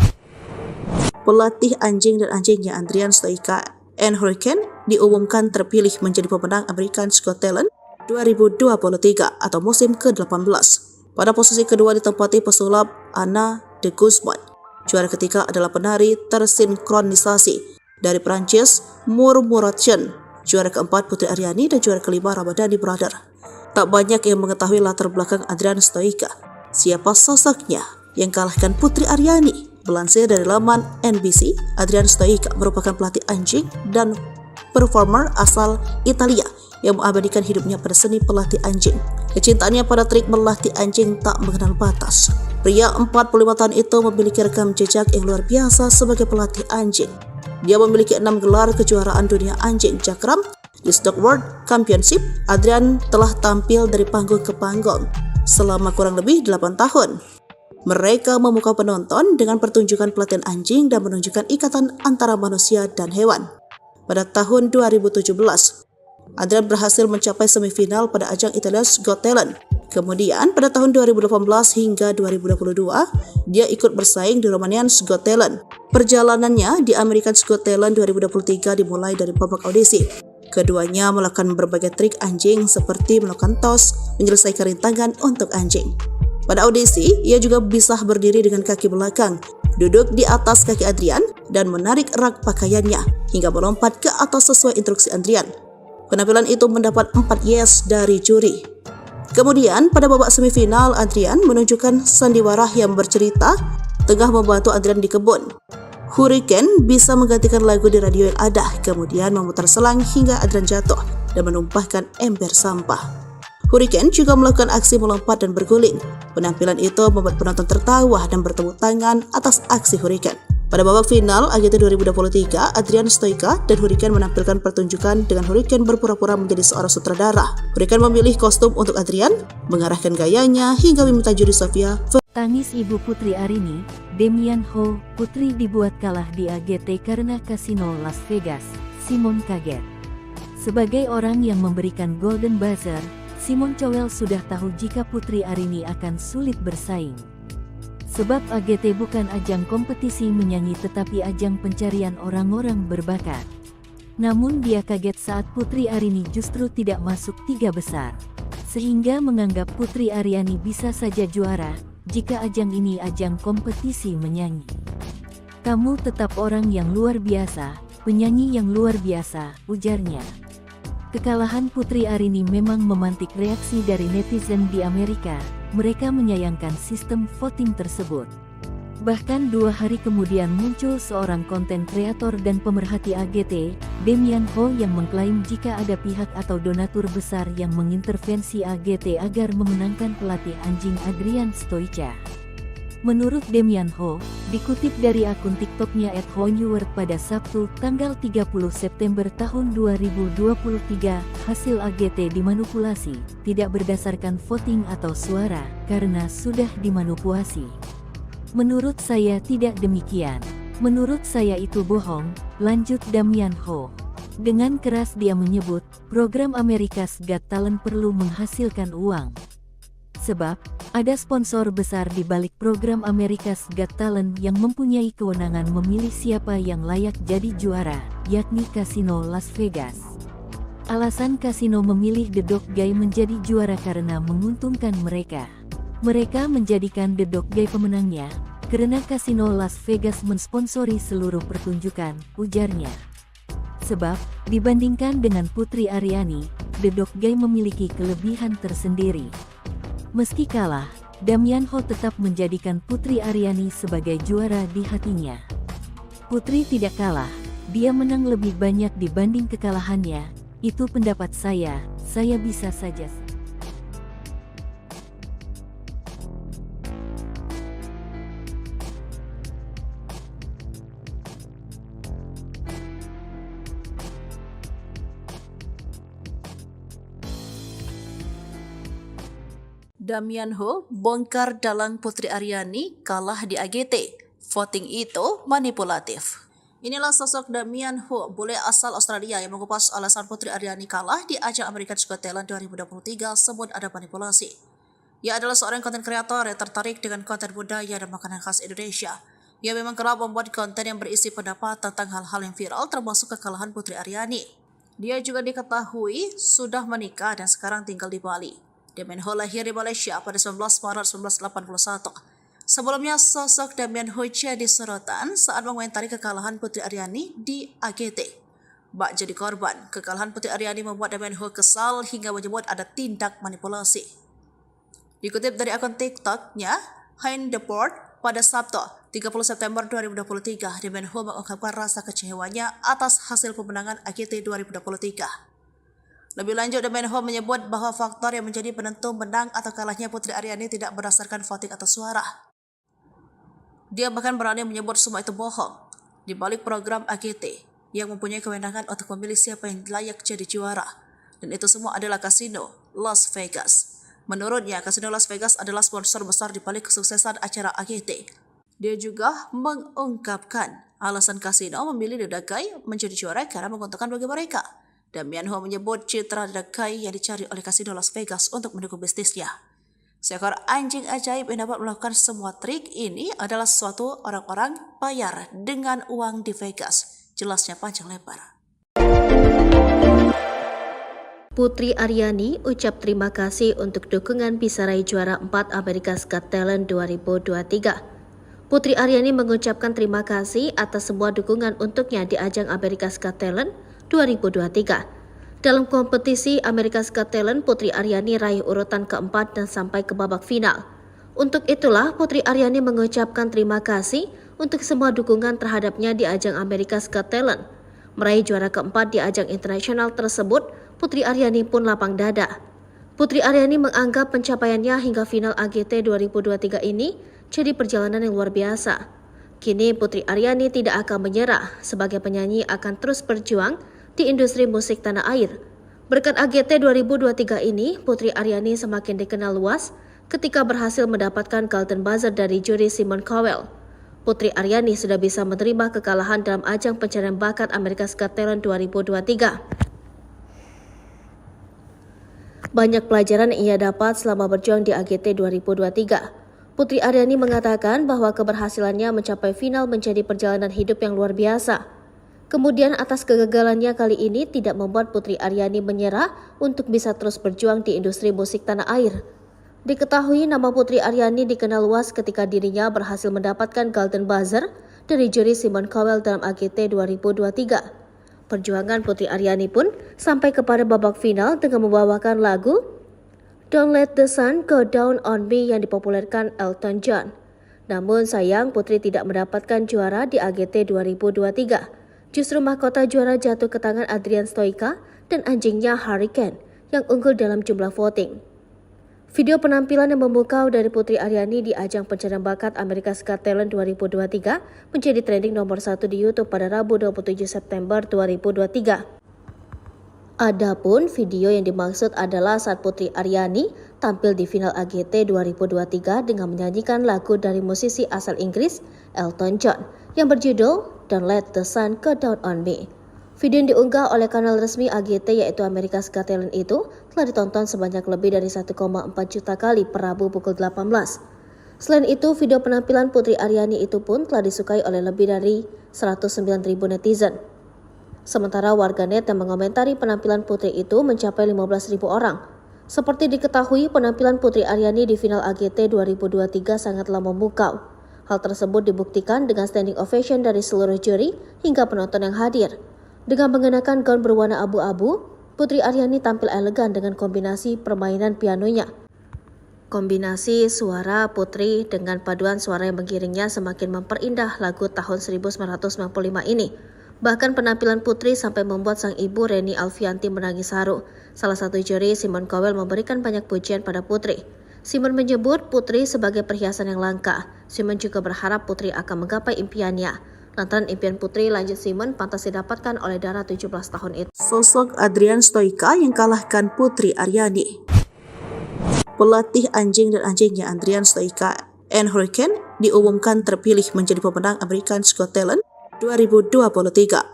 Pelatih anjing dan anjingnya Adrian Stoica and Hurricane diumumkan terpilih menjadi pemenang America's Got Talent 2023 atau musim ke-18. Pada posisi kedua ditempati pesulap Anna de Guzman. Juara ketiga adalah penari tersinkronisasi dari Prancis Murmuration. Juara keempat Putri Aryani dan juara kelima Ramadhani Brother. Tak banyak yang mengetahui latar belakang Adrian Stoica. Siapa sosoknya yang kalahkan Putri Aryani? Melansir dari laman NBC, Adrian Stoica merupakan pelatih anjing dan performer asal Italia yang mengabadikan hidupnya pada seni pelatih anjing. Kecintaannya pada trik melatih anjing tak mengenal batas. Pria 45 tahun itu memiliki rekam jejak yang luar biasa sebagai pelatih anjing. Dia memiliki 6 gelar kejuaraan dunia anjing Jakram di Stock World Championship. Adrian telah tampil dari panggung ke panggung selama kurang lebih 8 tahun. Mereka memukau penonton dengan pertunjukan pelatihan anjing dan menunjukkan ikatan antara manusia dan hewan. Pada tahun 2017, Adrian berhasil mencapai semifinal pada ajang Italia's Got Talent. Kemudian pada tahun 2018 hingga 2022, dia ikut bersaing di Romanian's Got Talent. Perjalanannya di America's Got Talent 2023 dimulai dari babak audisi. Keduanya melakukan berbagai trik anjing seperti melakukan tos, menyelesaikan rintangan untuk anjing. Pada audisi, ia juga bisa berdiri dengan kaki belakang, duduk di atas kaki Adrian, dan menarik rak pakaiannya hingga melompat ke atas sesuai instruksi Adrian. Penampilan itu mendapat 4 yes dari juri. Kemudian, pada babak semifinal, Adrian menunjukkan sandiwara yang bercerita tengah membantu Adrian di kebun. Hurricane bisa menggantikan lagu di radio yang ada, kemudian memutar selang hingga Adrian jatuh dan menumpahkan ember sampah. Hurricane juga melakukan aksi melompat dan berguling. Penampilan itu membuat penonton tertawa dan bertepuk tangan atas aksi Hurricane. Pada babak final AGT 2023, Adrian Stoica dan Hurricane menampilkan pertunjukan dengan Hurricane berpura-pura menjadi seorang sutradara. Hurricane memilih kostum untuk Adrian, mengarahkan gayanya hingga meminta juri Sofia. Tangis Ibu Putri Arini, Damian Ho, Putri dibuat kalah di AGT karena kasino Las Vegas. Simon kaget. Sebagai orang yang memberikan Golden Buzzer, Simon Cowell sudah tahu jika Putri Arini akan sulit bersaing. Sebab AGT bukan ajang kompetisi menyanyi tetapi ajang pencarian orang-orang berbakat. Namun dia kaget saat Putri Arini justru tidak masuk 3 besar. Sehingga menganggap Putri Aryani bisa saja juara jika ajang ini ajang kompetisi menyanyi. Kamu tetap orang yang luar biasa, penyanyi yang luar biasa, ujarnya. Kekalahan Putri Arini memang memantik reaksi dari netizen di Amerika. Mereka menyayangkan sistem voting tersebut. Bahkan 2 hari kemudian muncul seorang konten kreator dan pemerhati AGT, Damian Ho, yang mengklaim jika ada pihak atau donatur besar yang mengintervensi AGT agar memenangkan pelatih anjing Adrian Stoica. Menurut Damian Ho, dikutip dari akun TikToknya @honeword pada Sabtu, tanggal 30 September tahun 2023, hasil AGT dimanipulasi, tidak berdasarkan voting atau suara, karena sudah dimanipulasi. Menurut saya tidak demikian. Menurut saya itu bohong, lanjut Damian Ho. Dengan keras dia menyebut, program America's Got Talent perlu menghasilkan uang. Sebab, ada sponsor besar di balik program America's Got Talent yang mempunyai kewenangan memilih siapa yang layak jadi juara, yakni Kasino Las Vegas. Alasan kasino memilih The Dog Guy menjadi juara karena menguntungkan mereka. Mereka menjadikan The Dog Guy pemenangnya, karena Kasino Las Vegas mensponsori seluruh pertunjukan, ujarnya. Sebab, dibandingkan dengan Putri Aryani, The Dog Guy memiliki kelebihan tersendiri. Meski kalah, Damian Ho tetap menjadikan Putri Aryani sebagai juara di hatinya. Putri tidak kalah, dia menang lebih banyak dibanding kekalahannya, itu pendapat saya bisa saja. Damian Ho bongkar dalang Putri Aryani kalah di AGT. Voting itu manipulatif. Inilah sosok Damian Ho, bule asal Australia yang mengupas alasan Putri Aryani kalah di ajang America's Got Talent 2023 sebut ada manipulasi. Ia adalah seorang konten kreator yang tertarik dengan konten budaya dan makanan khas Indonesia. Ia memang kerap membuat konten yang berisi pendapat tentang hal-hal yang viral termasuk kekalahan Putri Aryani. Dia juga diketahui sudah menikah dan sekarang tinggal di Bali. Damian Ho lahir di Malaysia pada 19 Maret 1981. Sebelumnya, sosok Damian Ho jadi sorotan saat mengomentari kekalahan Putri Aryani di AGT. Bak jadi korban, kekalahan Putri Aryani membuat Damian Ho kesal hingga menyebut ada tindak manipulasi. Dikutip dari akun TikTok-nya, Hein Deport, pada Sabtu, 30 September 2023, Damian Ho mengungkapkan rasa kecewanya atas hasil pemenangan AGT 2023. Lebih lanjut, Damian Ho menyebut bahwa faktor yang menjadi penentu menang atau kalahnya Putri Aryani tidak berdasarkan voting atau suara. Dia bahkan berani menyebut semua itu bohong. Di balik program AGT yang mempunyai kewenangan untuk memilih siapa yang layak jadi juara. Dan itu semua adalah Kasino Las Vegas. Menurutnya, Kasino Las Vegas adalah sponsor besar di balik kesuksesan acara AGT. Dia juga mengungkapkan alasan Kasino memilih The Dog Guy menjadi juara karena menguntungkan bagi mereka. Damian Ho menyebut citra The Dog Guy yang dicari oleh Kasino Las Vegas untuk mendukung bisnisnya. Seekor anjing ajaib yang dapat melakukan semua trik ini adalah sesuatu orang-orang bayar dengan uang di Vegas. Jelasnya panjang lebar. Putri Aryani ucap terima kasih untuk dukungan bisa raih juara 4 America's Got Talent 2023. Putri Aryani mengucapkan terima kasih atas semua dukungan untuknya di ajang America's Got Talent 2023. Dalam kompetisi America's Got Talent, Putri Aryani raih urutan keempat dan sampai ke babak final. Untuk itulah Putri Aryani mengucapkan terima kasih untuk semua dukungan terhadapnya di ajang America's Got Talent. Meraih juara keempat di ajang internasional tersebut, Putri Aryani pun lapang dada. Putri Aryani menganggap pencapaiannya hingga final AGT 2023 ini jadi perjalanan yang luar biasa. Kini Putri Aryani tidak akan menyerah, sebagai penyanyi akan terus berjuang di industri musik tanah air. Berkat AGT 2023 ini, Putri Aryani semakin dikenal luas ketika berhasil mendapatkan Golden Buzzer dari juri Simon Cowell. Putri Aryani sudah bisa menerima kekalahan dalam ajang pencarian bakat America's Got Talent 2023. Banyak pelajaran yang ia dapat selama berjuang di AGT 2023. Putri Aryani mengatakan bahwa keberhasilannya mencapai final menjadi perjalanan hidup yang luar biasa. Kemudian atas kegagalannya kali ini tidak membuat Putri Aryani menyerah untuk bisa terus berjuang di industri musik tanah air. Diketahui nama Putri Aryani dikenal luas ketika dirinya berhasil mendapatkan Golden Buzzer dari juri Simon Cowell dalam AGT 2023. Perjuangan Putri Aryani pun sampai kepada babak final dengan membawakan lagu Don't Let the Sun Go Down on Me yang dipopulerkan Elton John. Namun sayang Putri tidak mendapatkan juara di AGT 2023. Justru mahkota juara jatuh ke tangan Adrian Stoica dan anjingnya Hurricane yang unggul dalam jumlah voting. Video penampilan yang memukau dari Putri Aryani di ajang pencarian bakat America's Got Talent 2023 menjadi trending nomor 1 di YouTube pada Rabu 27 September 2023. Adapun video yang dimaksud adalah saat Putri Aryani tampil di final AGT 2023 dengan menyanyikan lagu dari musisi asal Inggris Elton John yang berjudul Don't Let the Sun Go Down on Me. Video yang diunggah oleh kanal resmi AGT yaitu America's Got Talent itu telah ditonton sebanyak lebih dari 1,4 juta kali per Rabu pukul 18. Selain itu, video penampilan Putri Aryani itu pun telah disukai oleh lebih dari 109.000 netizen. Sementara warganet yang mengomentari penampilan Putri itu mencapai 15.000 orang. Seperti diketahui, penampilan Putri Aryani di final AGT 2023 sangatlah memukau. Hal tersebut dibuktikan dengan standing ovation dari seluruh juri hingga penonton yang hadir. Dengan mengenakan gaun berwarna abu-abu, Putri Aryani tampil elegan dengan kombinasi permainan pianonya. Kombinasi suara Putri dengan paduan suara yang mengiringnya semakin memperindah lagu tahun 1995 ini. Bahkan penampilan Putri sampai membuat sang ibu Reni Alfianti menangis haru. Salah satu juri, Simon Cowell, memberikan banyak pujian pada Putri. Simon menyebut Putri sebagai perhiasan yang langka. Simon juga berharap Putri akan menggapai impiannya. Lantaran impian Putri, lanjut Simon, pantas didapatkan oleh Dara 17 tahun itu. Sosok Adrian Stoica yang kalahkan Putri Aryani. Pelatih anjing dan anjingnya Adrian Stoica and Hurricane diumumkan terpilih menjadi pemenang America's Got Talent 2023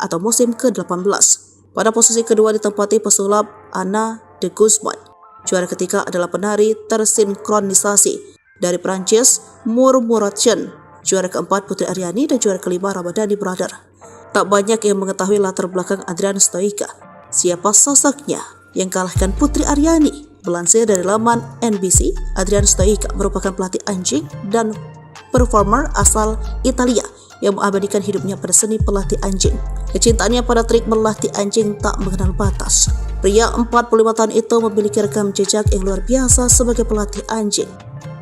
atau musim ke-18. Pada posisi kedua ditempati pesulap Anna de Guzman. Juara ketiga adalah penari tersinkronisasi dari Prancis Murmuration. Juara keempat Putri Aryani dan juara kelima Ramadhani Brother. Tak banyak yang mengetahui latar belakang Adrian Stoica. Siapa sosoknya yang kalahkan Putri Aryani? Melansir dari laman NBC, Adrian Stoica merupakan pelatih anjing dan performer asal Italia yang mengabadikan hidupnya pada seni pelatih anjing. Kecintaannya pada trik melatih anjing tak mengenal batas. Pria 45 tahun itu memiliki rekam jejak yang luar biasa sebagai pelatih anjing.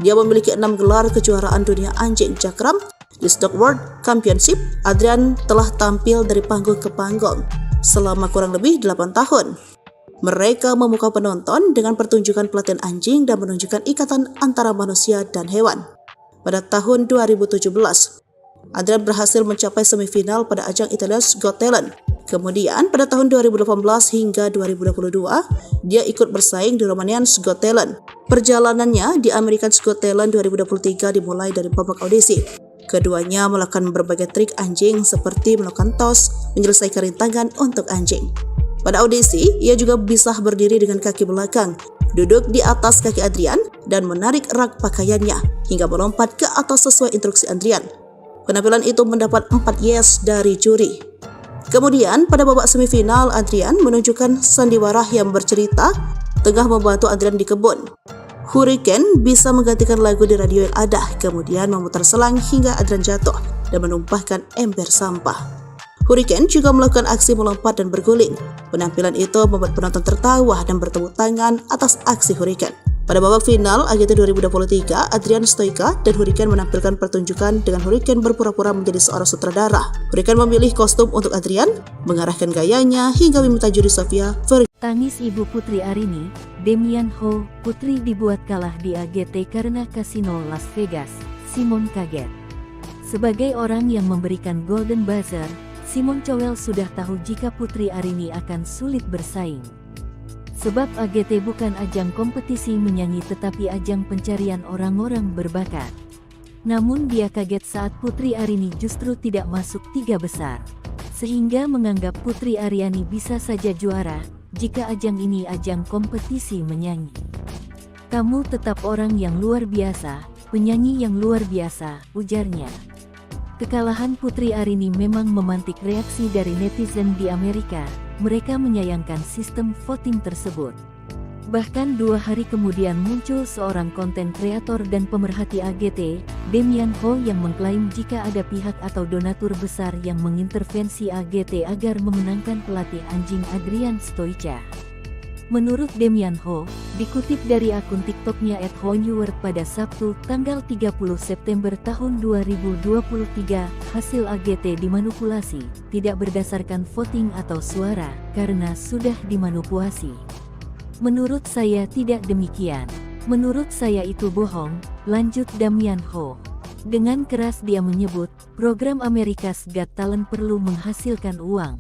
Dia memiliki 6 gelar kejuaraan dunia anjing Jakram di Stock World Championship. Adrian telah tampil dari panggung ke panggung selama kurang lebih 8 tahun. Mereka memukau penonton dengan pertunjukan pelatihan anjing dan menunjukkan ikatan antara manusia dan hewan. Pada tahun 2017, Adrian berhasil mencapai semifinal pada ajang Italia's Got Talent. Kemudian pada tahun 2018 hingga 2022, dia ikut bersaing di Romanian's Got Talent. Perjalanannya di America's Got Talent 2023 dimulai dari babak audisi. Keduanya melakukan berbagai trik anjing seperti melakukan tos, menyelesaikan rintangan untuk anjing. Pada audisi, ia juga bisa berdiri dengan kaki belakang, duduk di atas kaki Adrian, dan menarik rak pakaiannya hingga melompat ke atas sesuai instruksi Adrian. Penampilan itu mendapat 4 yes dari juri. Kemudian pada babak semifinal, Adrian menunjukkan sandiwara yang bercerita tengah membantu Adrian di kebun. Hurricane bisa menggantikan lagu di radio yang ada, kemudian memutar selang hingga Adrian jatuh dan menumpahkan ember sampah. Hurricane juga melakukan aksi melompat dan berguling. Penampilan itu membuat penonton tertawa dan bertepuk tangan atas aksi Hurricane. Pada babak final AGT 2023, Adrian Stoica dan Hurricane menampilkan pertunjukan dengan Hurricane berpura-pura menjadi seorang sutradara. Hurricane memilih kostum untuk Adrian, mengarahkan gayanya hingga meminta juri Sofia Tangis ibu Putri Arini, Damian Ho, putri dibuat kalah di AGT karena kasino Las Vegas. Simon kaget. Sebagai orang yang memberikan Golden Buzzer, Simon Cowell sudah tahu jika Putri Arini akan sulit bersaing. Sebab AGT bukan ajang kompetisi menyanyi tetapi ajang pencarian orang-orang berbakat. Namun dia kaget saat Putri Arini justru tidak masuk 3 besar. Sehingga menganggap Putri Aryani bisa saja juara jika ajang ini ajang kompetisi menyanyi. Kamu tetap orang yang luar biasa, penyanyi yang luar biasa, ujarnya. Kekalahan Putri Arini memang memantik reaksi dari netizen di Amerika. Mereka menyayangkan sistem voting tersebut. Bahkan 2 hari kemudian muncul seorang konten kreator dan pemerhati AGT, Damian Ho, yang mengklaim jika ada pihak atau donatur besar yang mengintervensi AGT agar memenangkan pelatih anjing Adrian Stoica. Menurut Damian Ho, dikutip dari akun TikToknya @honeword pada Sabtu, tanggal 30 September tahun 2023, hasil AGT dimanipulasi, tidak berdasarkan voting atau suara, karena sudah dimanipulasi. Menurut saya tidak demikian. Menurut saya itu bohong, lanjut Damian Ho. Dengan keras dia menyebut, program America's Got Talent perlu menghasilkan uang.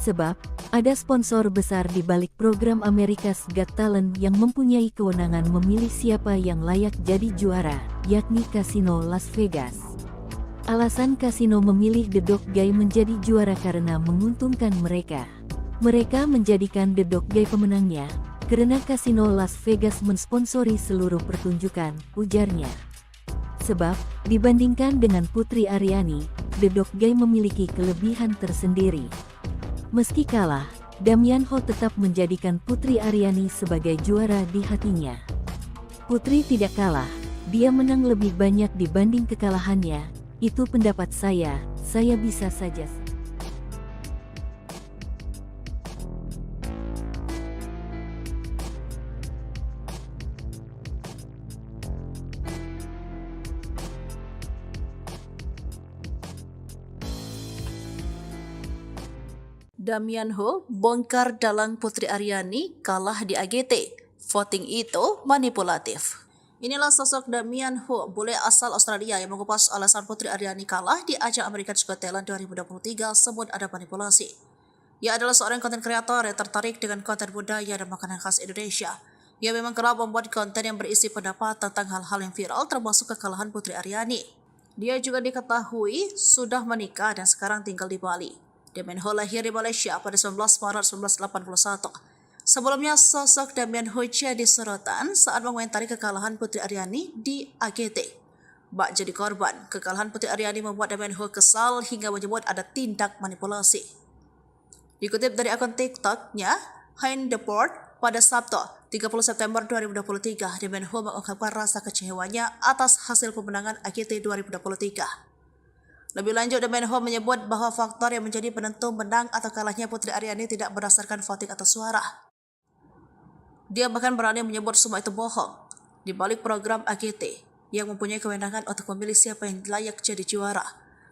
Sebab, ada sponsor besar di balik program America's Got Talent yang mempunyai kewenangan memilih siapa yang layak jadi juara, yakni Kasino Las Vegas. Alasan kasino memilih The Dog Guy menjadi juara karena menguntungkan mereka. Mereka menjadikan The Dog Guy pemenangnya, karena kasino Las Vegas mensponsori seluruh pertunjukan, ujarnya. Sebab, dibandingkan dengan Putri Aryani, The Dog Guy memiliki kelebihan tersendiri. Meski kalah, Damian Ho tetap menjadikan Putri Aryani sebagai juara di hatinya. Putri tidak kalah, dia menang lebih banyak dibanding kekalahannya, itu pendapat saya bisa saja. Damian Ho bongkar dalang Putri Aryani kalah di AGT. Voting itu manipulatif. Inilah sosok Damian Ho, bule asal Australia yang mengupas alasan Putri Aryani kalah di ajang America's Got Talent 2023 sebut ada manipulasi. Ia adalah seorang konten kreator yang tertarik dengan konten budaya dan makanan khas Indonesia. Ia memang kerap membuat konten yang berisi pendapat tentang hal-hal yang viral termasuk kekalahan Putri Aryani. Dia juga diketahui sudah menikah dan sekarang tinggal di Bali. Damian Ho lahir di Malaysia pada 19 Maret 1981. Sebelumnya, sosok Damian Ho jadi sorotan saat mengomentari kekalahan Putri Aryani di AGT. Bak jadi korban, kekalahan Putri Aryani membuat Damian Ho kesal hingga menyebut ada tindak manipulasi. Dikutip dari akun TikToknya, Hein Deport, pada Sabtu, 30 September 2023, Damian Ho mengungkapkan rasa kecewanya atas hasil pemenangan AGT 2023. Lebih lanjut, Damian Ho menyebut bahwa faktor yang menjadi penentu menang atau kalahnya Putri Aryani tidak berdasarkan voting atau suara. Dia bahkan berani menyebut semua itu bohong. Di balik program AGT yang mempunyai kewenangan untuk memilih siapa yang layak jadi juara.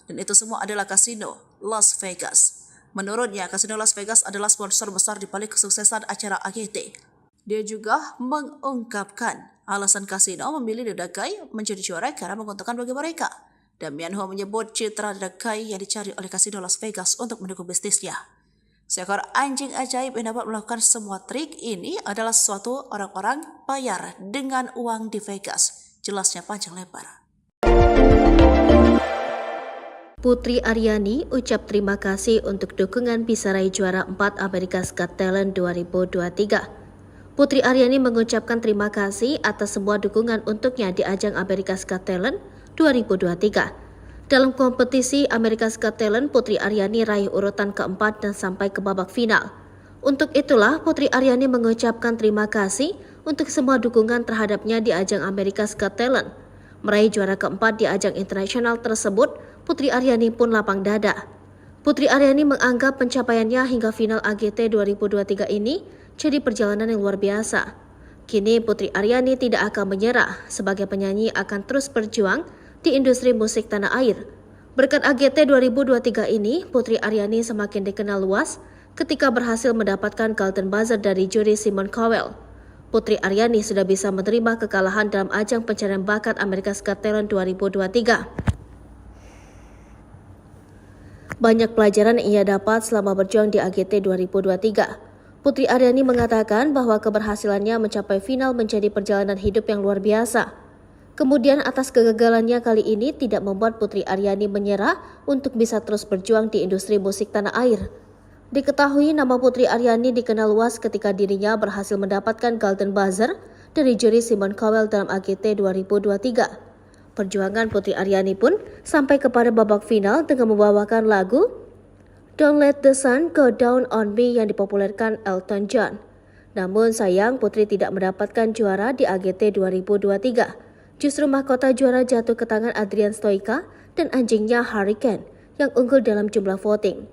Dan itu semua adalah kasino Las Vegas. Menurutnya, kasino Las Vegas adalah sponsor besar di balik kesuksesan acara AGT. Dia juga mengungkapkan alasan kasino memilih The Dog Guy menjadi juara karena menguntungkan bagi mereka. Damian Ho menyebut citra The Dog Guy yang dicari oleh kasino Las Vegas untuk mendukung bisnisnya. Seekor anjing ajaib yang dapat melakukan semua trik ini adalah suatu orang-orang bayar dengan uang di Vegas. Jelasnya panjang lebar. Putri Aryani ucap terima kasih untuk dukungan bisa raih juara 4 America's Got Talent 2023. Putri Aryani mengucapkan terima kasih atas semua dukungan untuknya di ajang America's Got Talent 2023. Dalam kompetisi America's Got Talent, Putri Aryani raih urutan keempat dan sampai ke babak final. Untuk itulah, Putri Aryani mengucapkan terima kasih untuk semua dukungan terhadapnya di ajang America's Got Talent. Meraih juara keempat di ajang internasional tersebut, Putri Aryani pun lapang dada. Putri Aryani menganggap pencapaiannya hingga final AGT 2023 ini jadi perjalanan yang luar biasa. Kini Putri Aryani tidak akan menyerah, sebagai penyanyi akan terus berjuang di industri musik tanah air. Berkat AGT 2023 ini, Putri Aryani semakin dikenal luas ketika berhasil mendapatkan Golden Buzzer dari juri Simon Cowell. Putri Aryani sudah bisa menerima kekalahan dalam ajang pencarian bakat America's Got Talent 2023. Banyak pelajaran yang ia dapat selama berjuang di AGT 2023. Putri Aryani mengatakan bahwa keberhasilannya mencapai final menjadi perjalanan hidup yang luar biasa. Kemudian atas kegagalannya kali ini tidak membuat Putri Aryani menyerah untuk bisa terus berjuang di industri musik tanah air. Diketahui nama Putri Aryani dikenal luas ketika dirinya berhasil mendapatkan Golden Buzzer dari juri Simon Cowell dalam AGT 2023. Perjuangan Putri Aryani pun sampai kepada babak final dengan membawakan lagu Don't Let the Sun Go Down on Me yang dipopulerkan Elton John. Namun sayang Putri tidak mendapatkan juara di AGT 2023. Justru mahkota juara jatuh ke tangan Adrian Stoica dan anjingnya Hurricane yang unggul dalam jumlah voting.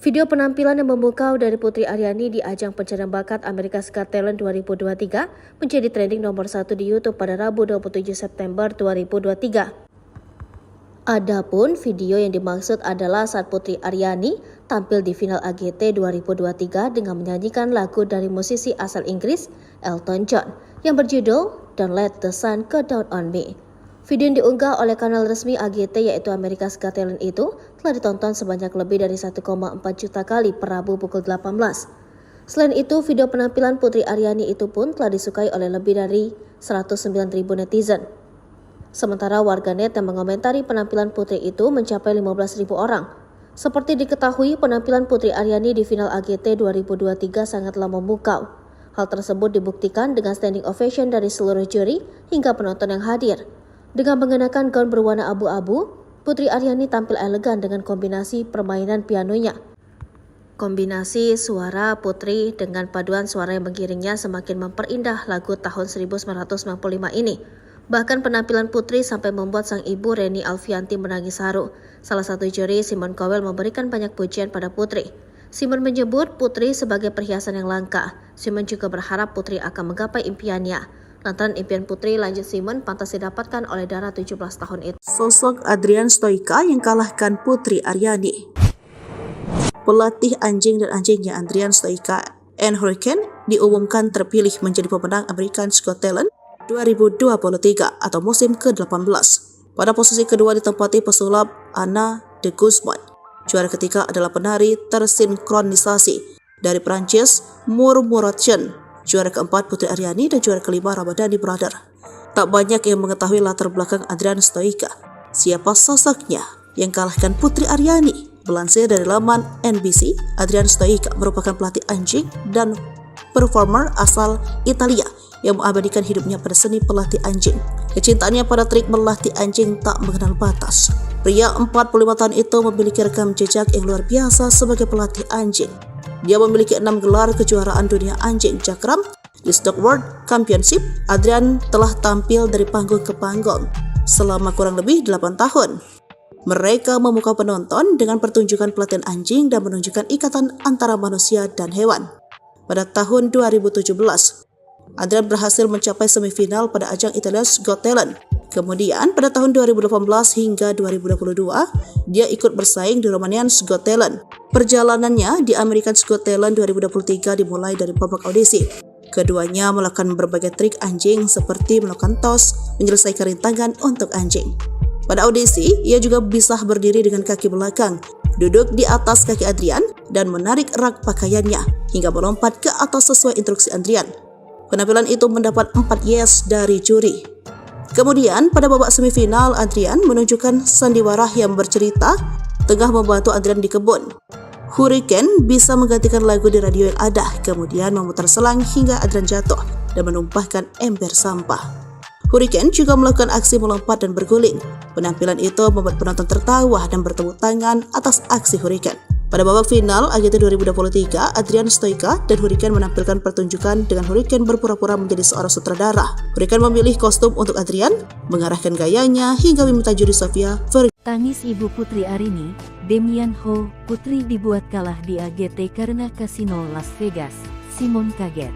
Video penampilan yang memukau dari Putri Aryani di ajang pencarian bakat America's Got Talent 2023 menjadi trending nomor 1 di YouTube pada Rabu 27 September 2023. Adapun video yang dimaksud adalah saat Putri Aryani tampil di final AGT 2023 dengan menyanyikan lagu dari musisi asal Inggris Elton John yang berjudul Don't Let the Sun Go Down on Me. Video yang diunggah oleh kanal resmi AGT yaitu America's Got Talent itu telah ditonton sebanyak lebih dari 1,4 juta kali per Rabu pukul 18. Selain itu, video penampilan Putri Aryani itu pun telah disukai oleh lebih dari 109.000 netizen. Sementara warganet yang mengomentari penampilan Putri itu mencapai 15.000 orang. Seperti diketahui, penampilan Putri Aryani di final AGT 2023 sangatlah memukau. Hal tersebut dibuktikan dengan standing ovation dari seluruh juri hingga penonton yang hadir. Dengan mengenakan gaun berwarna abu-abu, Putri Aryani tampil elegan dengan kombinasi permainan pianonya. Kombinasi suara Putri dengan paduan suara yang mengiringnya semakin memperindah lagu tahun 1995 ini. Bahkan penampilan Putri sampai membuat sang ibu Reni Alfianti menangis haru. Salah satu juri, Simon Cowell, memberikan banyak pujian pada Putri. Simon menyebut Putri sebagai perhiasan yang langka. Simon juga berharap Putri akan menggapai impiannya. Lantaran impian Putri, lanjut Simon, pantas didapatkan oleh Dara 17 tahun itu. Sosok Adrian Stoica yang kalahkan Putri Aryani. Pelatih anjing dan anjingnya Adrian Stoica and Hurricane diumumkan terpilih menjadi pemenang America's Got Talent 2023 atau musim ke-18. Pada posisi kedua ditempati pesulap Anna de Guzman. Juara ketiga adalah penari tersinkronisasi dari Prancis Murmuration. Juara keempat Putri Aryani dan juara kelima Ramadhani Brother. Tak banyak yang mengetahui latar belakang Adrian Stoica. Siapa sosoknya yang kalahkan Putri Aryani? Melansir dari laman NBC, Adrian Stoica merupakan pelatih anjing dan performer asal Italia yang mengabadikan hidupnya pada seni pelatih anjing. Kecintaannya pada trik melatih anjing tak mengenal batas. Pria 45 tahun itu memiliki rekam jejak yang luar biasa sebagai pelatih anjing. Dia memiliki 6 gelar kejuaraan dunia anjing cakram di Stock World Championship. Adrian telah tampil dari panggung ke panggung selama kurang lebih 8 tahun. Mereka memukau penonton dengan pertunjukan pelatihan anjing dan menunjukkan ikatan antara manusia dan hewan. Pada tahun 2017, Adrian berhasil mencapai semifinal pada ajang Italia's Got Talent. Kemudian pada tahun 2018 hingga 2022, dia ikut bersaing di Romanian's Got Talent. Perjalanannya di America's Got Talent 2023 dimulai dari babak audisi. Keduanya melakukan berbagai trik anjing seperti melakukan tos, menyelesaikan rintangan untuk anjing. Pada audisi, ia juga bisa berdiri dengan kaki belakang, duduk di atas kaki Adrian, dan menarik rak pakaiannya hingga melompat ke atas sesuai instruksi Adrian. Penampilan itu mendapat 4 yes dari juri. Kemudian pada babak semifinal, Adrian menunjukkan sandiwara yang bercerita tengah membantu Adrian di kebun. Hurricane bisa menggantikan lagu di radio yang ada, kemudian memutar selang hingga Adrian jatuh dan menumpahkan ember sampah. Hurricane juga melakukan aksi melompat dan berguling. Penampilan itu membuat penonton tertawa dan bertepuk tangan atas aksi Hurricane. Pada babak final AGT 2023, Adrian Stoica dan Hurricane menampilkan pertunjukan dengan Hurricane berpura-pura menjadi seorang sutradara. Hurricane memilih kostum untuk Adrian, mengarahkan gayanya hingga meminta juri Sofia Tangis ibu Putri Arini, Damian Ho, Putri dibuat kalah di AGT karena kasino Las Vegas. Simon kaget.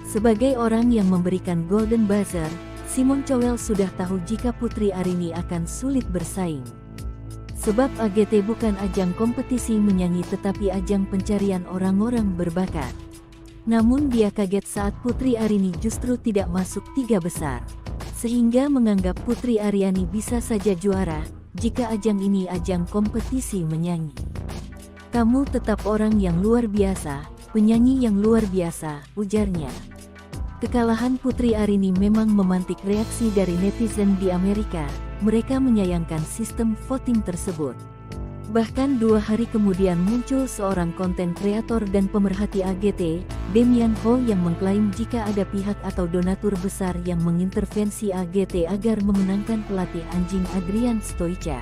Sebagai orang yang memberikan Golden Buzzer, Simon Cowell sudah tahu jika Putri Arini akan sulit bersaing. Sebab AGT bukan ajang kompetisi menyanyi tetapi ajang pencarian orang-orang berbakat. Namun dia kaget saat Putri Arini justru tidak masuk 3 besar. Sehingga menganggap Putri Aryani bisa saja juara, jika ajang ini ajang kompetisi menyanyi. Kamu tetap orang yang luar biasa, penyanyi yang luar biasa, ujarnya. Kekalahan Putri Arini memang memantik reaksi dari netizen di Amerika. Mereka menyayangkan sistem voting tersebut. Bahkan 2 hari kemudian muncul seorang konten kreator dan pemerhati AGT, Damian Ho, yang mengklaim jika ada pihak atau donatur besar yang mengintervensi AGT agar memenangkan pelatih anjing Adrian Stoica.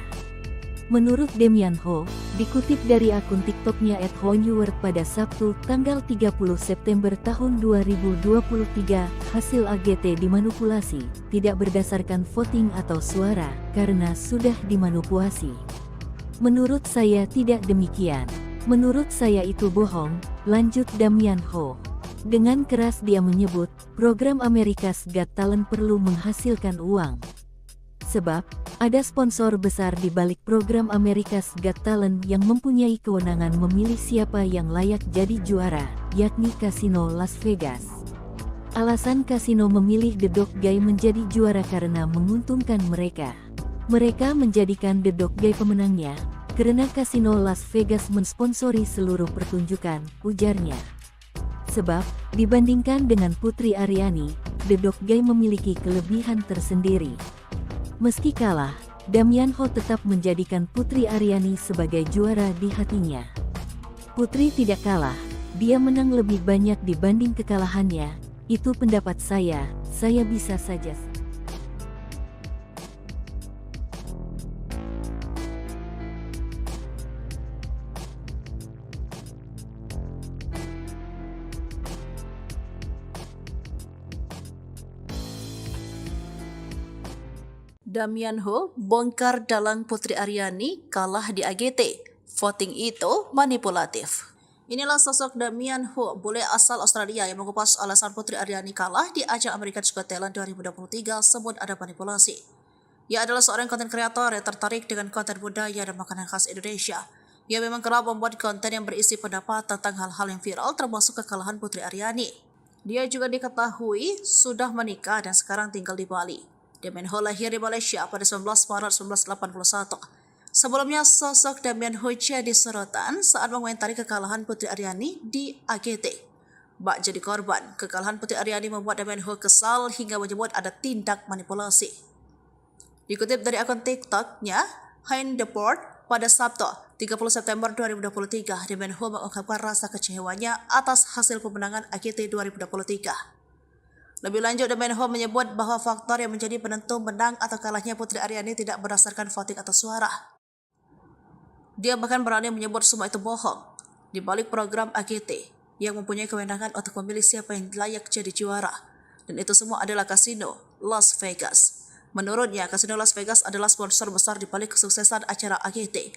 Menurut Damian Ho, dikutip dari akun TikToknya @honeword pada Sabtu, tanggal 30 September tahun 2023, hasil AGT dimanipulasi, tidak berdasarkan voting atau suara, karena sudah dimanipulasi. Menurut saya tidak demikian. Menurut saya itu bohong, lanjut Damian Ho. Dengan keras dia menyebut, program America's Got Talent perlu menghasilkan uang. Sebab, ada sponsor besar di balik program America's Got Talent yang mempunyai kewenangan memilih siapa yang layak jadi juara, yakni Kasino Las Vegas. Alasan kasino memilih The Dog Guy menjadi juara karena menguntungkan mereka. Mereka menjadikan The Dog Guy pemenangnya, karena Kasino Las Vegas mensponsori seluruh pertunjukan, ujarnya. Sebab, dibandingkan dengan Putri Aryani, The Dog Guy memiliki kelebihan tersendiri. Meski kalah, Damian Ho tetap menjadikan Putri Aryani sebagai juara di hatinya. Putri tidak kalah, dia menang lebih banyak dibanding kekalahannya, itu pendapat saya bisa saja. Damian Ho bongkar dalang Putri Aryani kalah di AGT. Voting itu manipulatif. Inilah sosok Damian Ho, bule asal Australia yang mengupas alasan Putri Aryani kalah di ajang America's Got Talent 2023 sebut ada manipulasi. Ia adalah seorang konten kreator yang tertarik dengan konten budaya dan makanan khas Indonesia. Ia memang kerap membuat konten yang berisi pendapat tentang hal-hal yang viral termasuk kekalahan Putri Aryani. Dia juga diketahui sudah menikah dan sekarang tinggal di Bali. Damian Ho lahir di Malaysia pada 19 Maret 1981. Sebelumnya, sosok Damian Ho jadi sorotan saat mengomentari kekalahan Putri Aryani di AGT. Bak jadi korban, kekalahan Putri Aryani membuat Damian Ho kesal hingga menyebut ada tindak manipulasi. Dikutip dari akun TikToknya, Hein Deport, pada Sabtu, 30 September 2023, Damian Ho mengungkapkan rasa kecewanya atas hasil pemenangan AGT 2023. Lebih lanjut, Damian Ho menyebut bahwa faktor yang menjadi penentu menang atau kalahnya Putri Aryani tidak berdasarkan voting atau suara. Dia bahkan berani menyebut semua itu bohong. Di balik program AGT yang mempunyai kewenangan untuk memilih siapa yang layak jadi juara. Dan itu semua adalah Kasino Las Vegas. Menurutnya, Kasino Las Vegas adalah sponsor besar di balik kesuksesan acara AGT.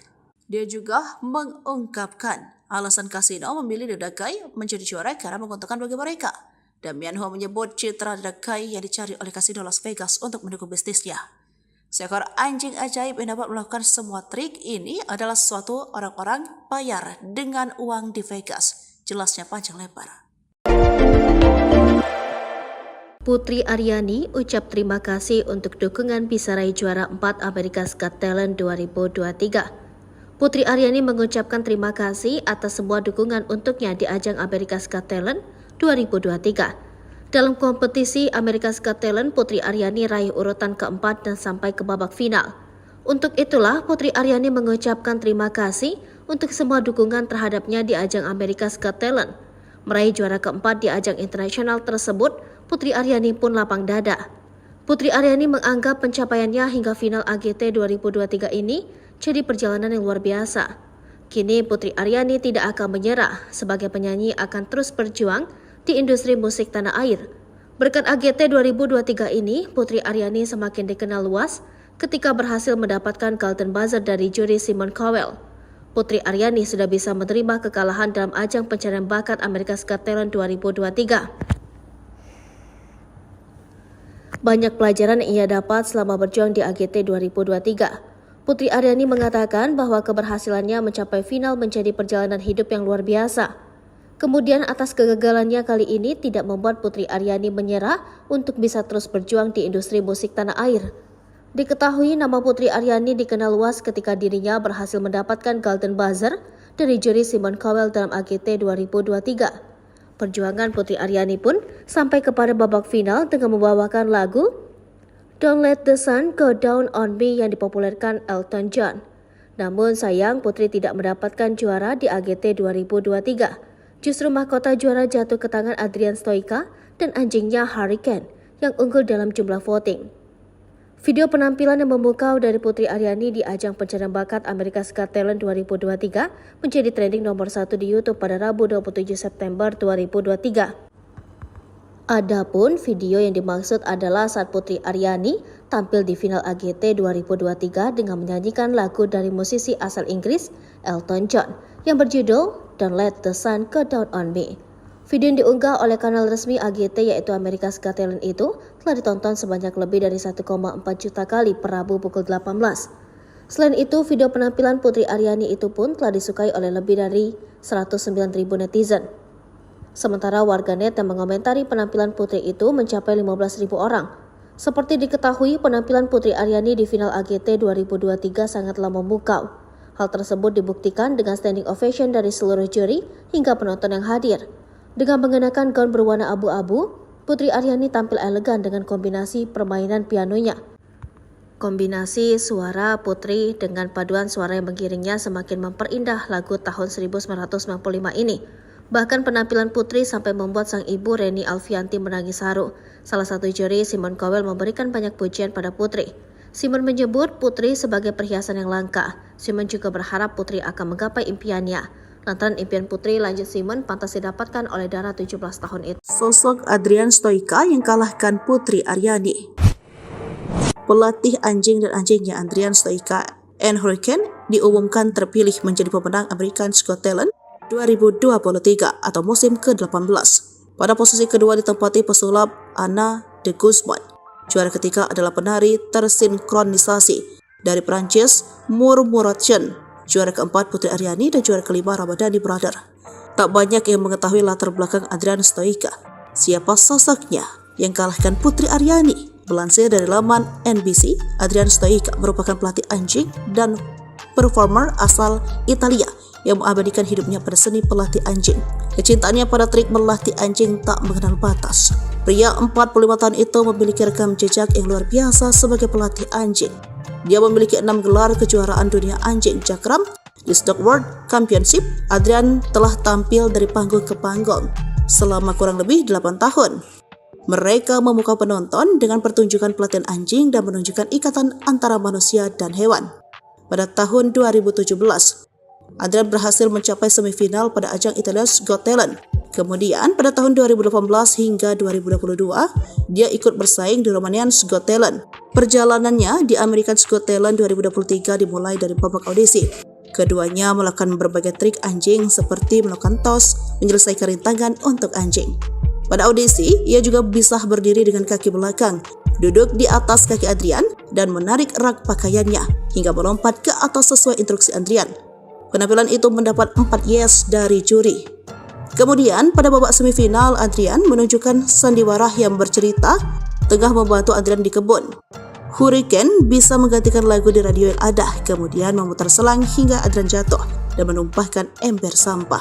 Dia juga mengungkapkan alasan Kasino memilih The Dog Guy menjadi juara karena menguntungkan bagi mereka. Damian Ho menyebut citra The Dog Guy yang dicari oleh Kasino Las Vegas untuk mendukung bisnisnya. Seekor anjing ajaib yang dapat melakukan semua trik ini adalah suatu orang-orang bayar dengan uang di Vegas. Jelasnya panjang lebar. Putri Aryani ucap terima kasih untuk dukungan bisa raih juara 4 America's Got Talent 2023. Putri Aryani mengucapkan terima kasih atas semua dukungan untuknya di ajang America's Got Talent 2023. Dalam kompetisi America's Got Talent, Putri Aryani raih urutan keempat dan sampai ke babak final. Untuk itulah Putri Aryani mengucapkan terima kasih untuk semua dukungan terhadapnya di ajang America's Got Talent. Meraih juara keempat di ajang internasional tersebut, Putri Aryani pun lapang dada. Putri Aryani menganggap pencapaiannya hingga final AGT 2023 ini jadi perjalanan yang luar biasa. Kini Putri Aryani tidak akan menyerah, sebagai penyanyi akan terus berjuang di industri musik tanah air. Berkat AGT 2023 ini, Putri Aryani semakin dikenal luas ketika berhasil mendapatkan Golden Buzzer dari juri Simon Cowell. Putri Aryani sudah bisa menerima kekalahan dalam ajang pencarian bakat America's Got Talent 2023. Banyak pelajaran yang ia dapat selama berjuang di AGT 2023. Putri Aryani mengatakan bahwa keberhasilannya mencapai final menjadi perjalanan hidup yang luar biasa. Kemudian atas kegagalannya kali ini tidak membuat Putri Aryani menyerah untuk bisa terus berjuang di industri musik tanah air. Diketahui nama Putri Aryani dikenal luas ketika dirinya berhasil mendapatkan Golden Buzzer dari juri Simon Cowell dalam AGT 2023. Perjuangan Putri Aryani pun sampai kepada babak final dengan membawakan lagu Don't Let the Sun Go Down on Me yang dipopulerkan Elton John. Namun sayang Putri tidak mendapatkan juara di AGT 2023. Justru mahkota juara jatuh ke tangan Adrian Stoica dan anjingnya Hurricane yang unggul dalam jumlah voting. Video penampilan yang memukau dari Putri Aryani di ajang pencarian bakat America's Got Talent 2023 menjadi trending nomor 1 di YouTube pada Rabu 27 September 2023. Adapun video yang dimaksud adalah saat Putri Aryani tampil di final AGT 2023 dengan menyanyikan lagu dari musisi asal Inggris Elton John yang berjudul Don't Let the Sun Go Down on Me. Video yang diunggah oleh kanal resmi AGT yaitu America's Got Talent itu telah ditonton sebanyak lebih dari 1,4 juta kali per Rabu pukul 18. Selain itu, video penampilan Putri Aryani itu pun telah disukai oleh lebih dari 109.000 netizen. Sementara warganet yang mengomentari penampilan Putri itu mencapai 15.000 orang. Seperti diketahui, penampilan Putri Aryani di final AGT 2023 sangatlah memukau. Hal tersebut dibuktikan dengan standing ovation dari seluruh juri hingga penonton yang hadir. Dengan mengenakan gaun berwarna abu-abu, Putri Aryani tampil elegan dengan kombinasi permainan pianonya. Kombinasi suara Putri dengan paduan suara yang mengiringnya semakin memperindah lagu tahun 1995 ini. Bahkan penampilan Putri sampai membuat sang ibu Reni Alfianti menangis haru. Salah satu juri, Simon Cowell, memberikan banyak pujian pada Putri. Simon menyebut Putri sebagai perhiasan yang langka. Simon juga berharap Putri akan menggapai impiannya. Lantaran impian Putri, lanjut Simon, pantas didapatkan oleh Dara 17 tahun itu. Sosok Adrian Stoica yang kalahkan Putri Aryani. Pelatih anjing dan anjingnya Adrian Stoica and Hurricane diumumkan terpilih menjadi pemenang America's Got Talent 2023 atau musim ke-18. Pada posisi kedua ditempati pesulap Anna de Guzman. Juara ketiga adalah penari tersinkronisasi dari Prancis Murmuration. Juara keempat Putri Aryani dan juara kelima Ramadhani Brother. Tak banyak yang mengetahui latar belakang Adrian Stoica. Siapa sosoknya yang kalahkan Putri Aryani? Melansir dari laman NBC, Adrian Stoica merupakan pelatih anjing dan performer asal Italia yang mengabadikan hidupnya pada seni pelatih anjing. Kecintaannya pada trik melatih anjing tak mengenal batas. Pria 45 tahun itu memiliki rekam jejak yang luar biasa sebagai pelatih anjing. Dia memiliki 6 gelar kejuaraan dunia anjing cakram di Stock World Championship. Adrian telah tampil dari panggung ke panggung selama kurang lebih 8 tahun. Mereka memukau penonton dengan pertunjukan pelatihan anjing dan menunjukkan ikatan antara manusia dan hewan. Pada tahun 2017, Adrian berhasil mencapai semifinal pada ajang Italia's Got Talent. Kemudian pada tahun 2018 hingga 2022, dia ikut bersaing di Romanian's Got Talent. Perjalanannya di America's Got Talent 2023 dimulai dari babak audisi. Keduanya melakukan berbagai trik anjing seperti melakukan toss, menyelesaikan rintangan untuk anjing. Pada audisi, ia juga bisa berdiri dengan kaki belakang, duduk di atas kaki Adrian, dan menarik rak pakaiannya hingga melompat ke atas sesuai instruksi Adrian. Penampilan itu mendapat 4 yes dari juri. Kemudian pada babak semifinal, Adrian menunjukkan sandiwara yang bercerita tengah membantu Adrian di kebun. Hurricane bisa menggantikan lagu di radio yang ada, kemudian memutar selang hingga Adrian jatuh dan menumpahkan ember sampah.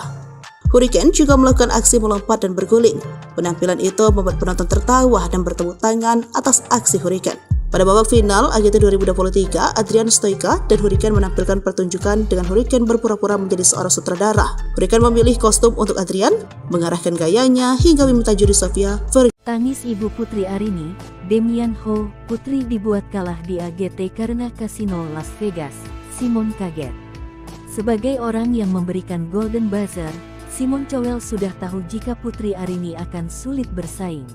Hurricane juga melakukan aksi melompat dan berguling. Penampilan itu membuat penonton tertawa dan bertepuk tangan atas aksi Hurricane. Pada babak final AGT 2023, Adrian Stoica dan Hurricane menampilkan pertunjukan dengan Hurricane berpura-pura menjadi seorang sutradara. Hurricane memilih kostum untuk Adrian, mengarahkan gayanya hingga meminta juri Sofia Tangis ibu Putri Arini, Demian Ho, putri dibuat kalah di AGT karena kasino Las Vegas. Simon kaget. Sebagai orang yang memberikan golden buzzer, Simon Cowell sudah tahu jika Putri Arini akan sulit bersaing.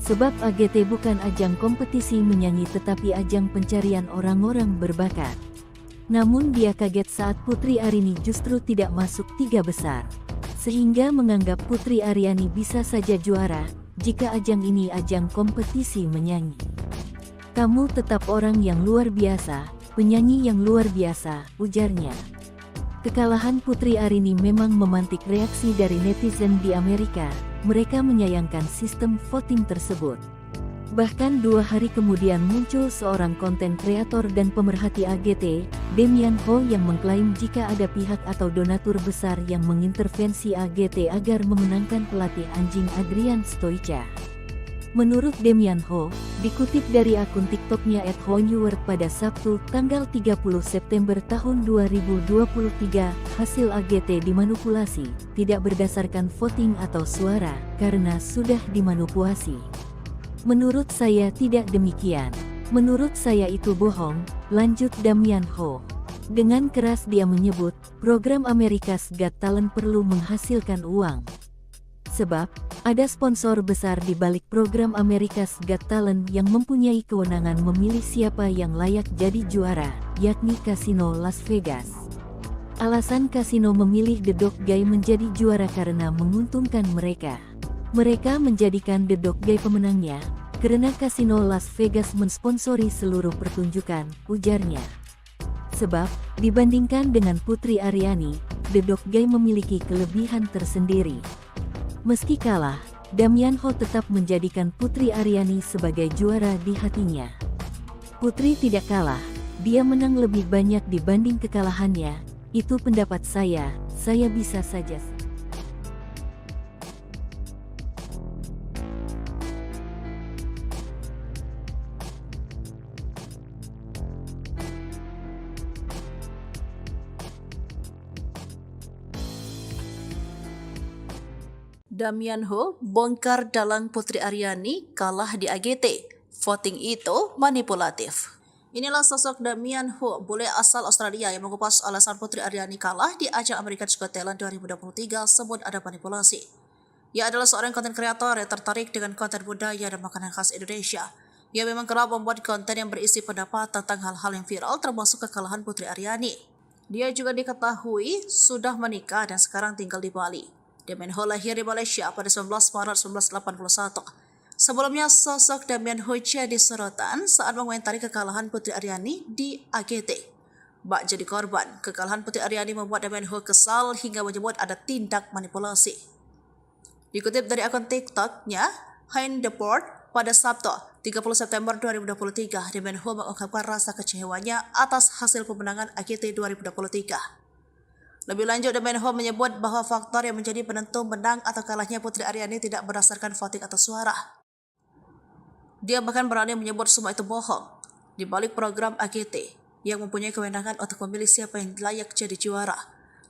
Sebab AGT bukan ajang kompetisi menyanyi tetapi ajang pencarian orang-orang berbakat. Namun dia kaget saat Putri Arini justru tidak masuk 3 besar. Sehingga menganggap Putri Aryani bisa saja juara, jika ajang ini ajang kompetisi menyanyi. Kamu tetap orang yang luar biasa, penyanyi yang luar biasa, ujarnya. Kekalahan Putri Arini memang memantik reaksi dari netizen di Amerika. Mereka menyayangkan sistem voting tersebut. Bahkan 2 hari kemudian muncul seorang konten kreator dan pemerhati AGT, Demian Ho, yang mengklaim jika ada pihak atau donatur besar yang mengintervensi AGT agar memenangkan pelatih anjing Adrian Stoica. Menurut Demian Ho, dikutip dari akun TikToknya @honewer pada Sabtu, tanggal 30 September tahun 2023, hasil AGT dimanipulasi, tidak berdasarkan voting atau suara, karena sudah dimanipulasi. Menurut saya tidak demikian. Menurut saya itu bohong, lanjut Demian Ho. Dengan keras dia menyebut, program America's Got Talent perlu menghasilkan uang. Sebab, ada sponsor besar di balik program America's Got Talent yang mempunyai kewenangan memilih siapa yang layak jadi juara, yakni Kasino Las Vegas. Alasan kasino memilih The Dog Guy menjadi juara karena menguntungkan mereka. Mereka menjadikan The Dog Guy pemenangnya, karena kasino Las Vegas mensponsori seluruh pertunjukan, ujarnya. Sebab, dibandingkan dengan Putri Aryani, The Dog Guy memiliki kelebihan tersendiri. Meski kalah, Demian Ho tetap menjadikan Putri Aryani sebagai juara di hatinya. Putri tidak kalah, dia menang lebih banyak dibanding kekalahannya, itu pendapat saya bisa saja. Demian Ho bongkar dalang Putri Aryani kalah di AGT. Voting itu manipulatif. Inilah sosok Demian Ho, bule asal Australia yang mengupas alasan Putri Aryani kalah di ajang America's Got Talent 2023 sebut ada manipulasi. Ia adalah seorang konten kreator yang tertarik dengan konten budaya dan makanan khas Indonesia. Ia memang kerap membuat konten yang berisi pendapat tentang hal-hal yang viral termasuk kekalahan Putri Aryani. Dia juga diketahui sudah menikah dan sekarang tinggal di Bali. Demian Ho lahir di Malaysia pada 19 Maret 1981. Sebelumnya, sosok Demian Ho jadi sorotan saat mengomentari kekalahan Putri Aryani di AGT. Bak jadi korban, kekalahan Putri Aryani membuat Demian Ho kesal hingga menyebut ada tindak manipulasi. Dikutip dari akun TikToknya, Hein Deport, pada Sabtu, 30 September 2023, Demian Ho mengungkapkan rasa kecewanya atas hasil pemenangan AGT 2023. Lebih lanjut, Demian Ho menyebut bahwa faktor yang menjadi penentu menang atau kalahnya Putri Aryani tidak berdasarkan voting atau suara. Dia bahkan berani menyebut semua itu bohong. Di balik program AGT yang mempunyai kewenangan untuk memilih siapa yang layak jadi juara.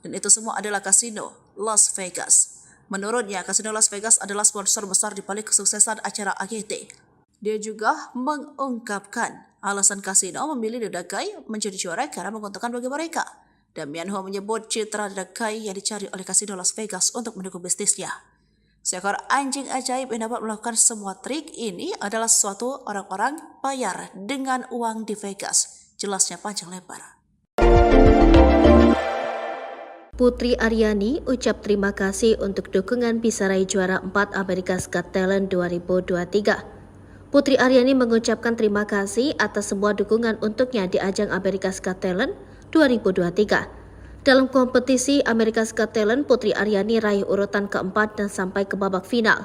Dan itu semua adalah kasino Las Vegas. Menurutnya, kasino Las Vegas adalah sponsor besar di balik kesuksesan acara AGT. Dia juga mengungkapkan alasan kasino memilih The Dog Guy menjadi juara karena menguntungkan bagi mereka. Demian Ho menyebut citra The Dog Guy yang dicari oleh kasino Las Vegas untuk mendukung bisnisnya. Seekor anjing ajaib yang dapat melakukan semua trik ini adalah suatu orang-orang bayar dengan uang di Vegas. Jelasnya panjang lebar. Putri Aryani ucap terima kasih untuk dukungan bisa raih juara 4 America's Got Talent 2023. Putri Aryani mengucapkan terima kasih atas semua dukungan untuknya di ajang America's Got Talent 2023. Dalam kompetisi America's Got Talent, Putri Aryani raih urutan keempat dan sampai ke babak final.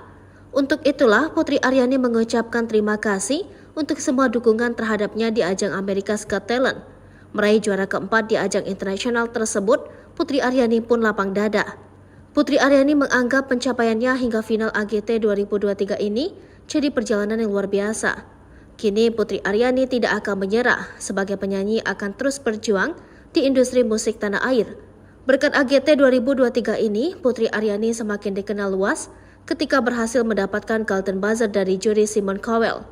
Untuk itulah, Putri Aryani mengucapkan terima kasih untuk semua dukungan terhadapnya di ajang America's Got Talent. Meraih juara keempat di ajang internasional tersebut, Putri Aryani pun lapang dada. Putri Aryani menganggap pencapaiannya hingga final AGT 2023 ini jadi perjalanan yang luar biasa. Kini Putri Aryani tidak akan menyerah, sebagai penyanyi akan terus berjuang di industri musik tanah air. Berkat AGT 2023 ini, Putri Aryani semakin dikenal luas ketika berhasil mendapatkan Golden Buzzer dari juri Simon Cowell.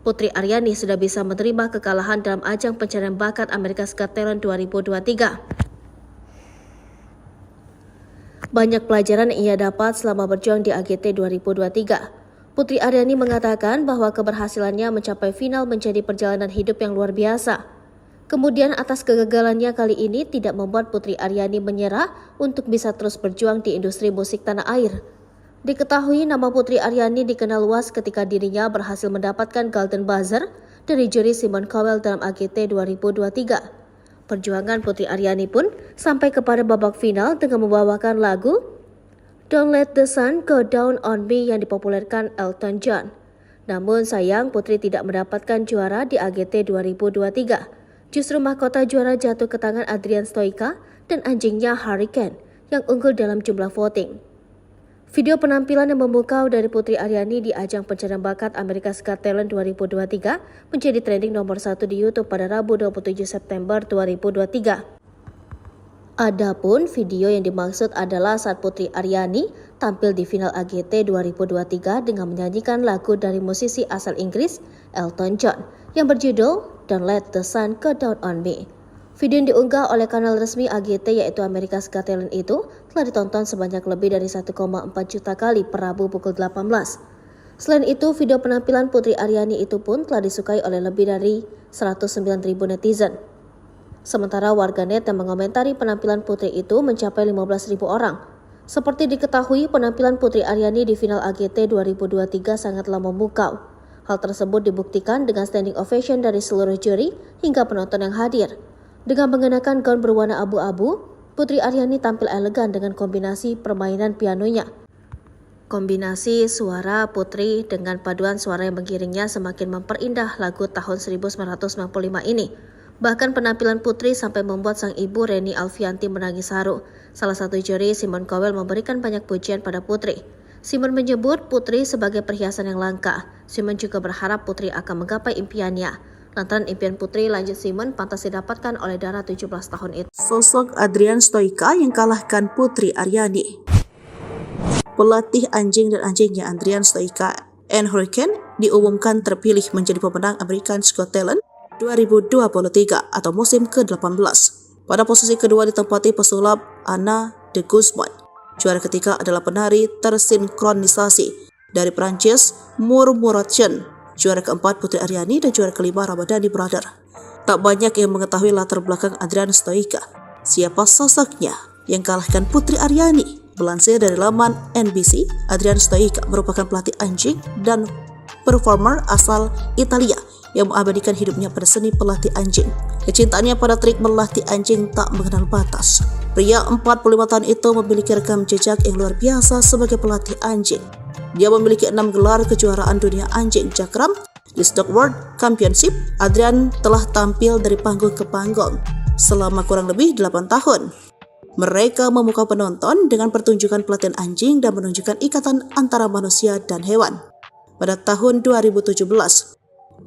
Putri Aryani sudah bisa menerima kekalahan dalam ajang pencarian bakat America's Got Talent 2023. Banyak pelajaran yang ia dapat selama berjuang di AGT 2023. Putri Aryani mengatakan bahwa keberhasilannya mencapai final menjadi perjalanan hidup yang luar biasa. Kemudian atas kegagalannya kali ini tidak membuat Putri Aryani menyerah untuk bisa terus berjuang di industri musik tanah air. Diketahui nama Putri Aryani dikenal luas ketika dirinya berhasil mendapatkan Golden Buzzer dari juri Simon Cowell dalam AGT 2023. Perjuangan Putri Aryani pun sampai kepada babak final dengan membawakan lagu Don't Let the Sun Go Down on Me yang dipopulerkan Elton John. Namun sayang Putri tidak mendapatkan juara di AGT 2023. Justru mahkota juara jatuh ke tangan Adrian Stoica dan anjingnya Hurricane yang unggul dalam jumlah voting. Video penampilan yang memukau dari Putri Aryani di ajang pencarian bakat America's Got Talent 2023 menjadi trending nomor 1 di YouTube pada Rabu 27 September 2023. Adapun video yang dimaksud adalah saat Putri Aryani tampil di final AGT 2023 dengan menyanyikan lagu dari musisi asal Inggris Elton John yang berjudul Don't Let the Sun Go Down on Me. Video yang diunggah oleh kanal resmi AGT yaitu America's Got Talent itu telah ditonton sebanyak lebih dari 1,4 juta kali per Rabu pukul 18. Selain itu, video penampilan Putri Aryani itu pun telah disukai oleh lebih dari 109.000 netizen. Sementara warganet yang mengomentari penampilan Putri itu mencapai 15.000 orang. Seperti diketahui, penampilan Putri Aryani di final AGT 2023 sangatlah memukau. Hal tersebut dibuktikan dengan standing ovation dari seluruh juri hingga penonton yang hadir. Dengan mengenakan gaun berwarna abu-abu, Putri Aryani tampil elegan dengan kombinasi permainan pianonya. Kombinasi suara Putri dengan paduan suara yang mengiringnya semakin memperindah lagu tahun 1995 ini. Bahkan penampilan Putri sampai membuat sang ibu Reni Alfianti menangis haru. Salah satu juri, Simon Cowell, memberikan banyak pujian pada Putri. Simon menyebut Putri sebagai perhiasan yang langka. Simon juga berharap Putri akan menggapai impiannya. Lantaran impian Putri, lanjut Simon, pantas didapatkan oleh Dara 17 tahun itu. Sosok Adrian Stoica yang kalahkan Putri Aryani. Pelatih anjing dan anjingnya Adrian Stoica and Hurricane diumumkan terpilih menjadi pemenang America's Got Talent 2023 atau musim ke-18. Pada posisi kedua ditempati pesulap Anna de Guzman. Juara ketiga adalah penari tersinkronisasi dari Prancis Murmuration. Juara keempat Putri Aryani dan juara kelima Ramadhani Brother. Tak banyak yang mengetahui latar belakang Adrian Stoica. Siapa sosoknya yang kalahkan Putri Aryani? Melansir dari laman NBC, Adrian Stoica merupakan pelatih anjing dan performer asal Italia yang mengabadikan hidupnya pada seni pelatih anjing. Kecintaannya pada trik melatih anjing tak mengenal batas. Pria 45 tahun itu memiliki rekam jejak yang luar biasa sebagai pelatih anjing. Dia memiliki 6 gelar kejuaraan dunia anjing Jakram di Stock World Championship. Adrian telah tampil dari panggung ke panggung selama kurang lebih 8 tahun. Mereka memukau penonton dengan pertunjukan pelatihan anjing dan menunjukkan ikatan antara manusia dan hewan. Pada tahun 2017,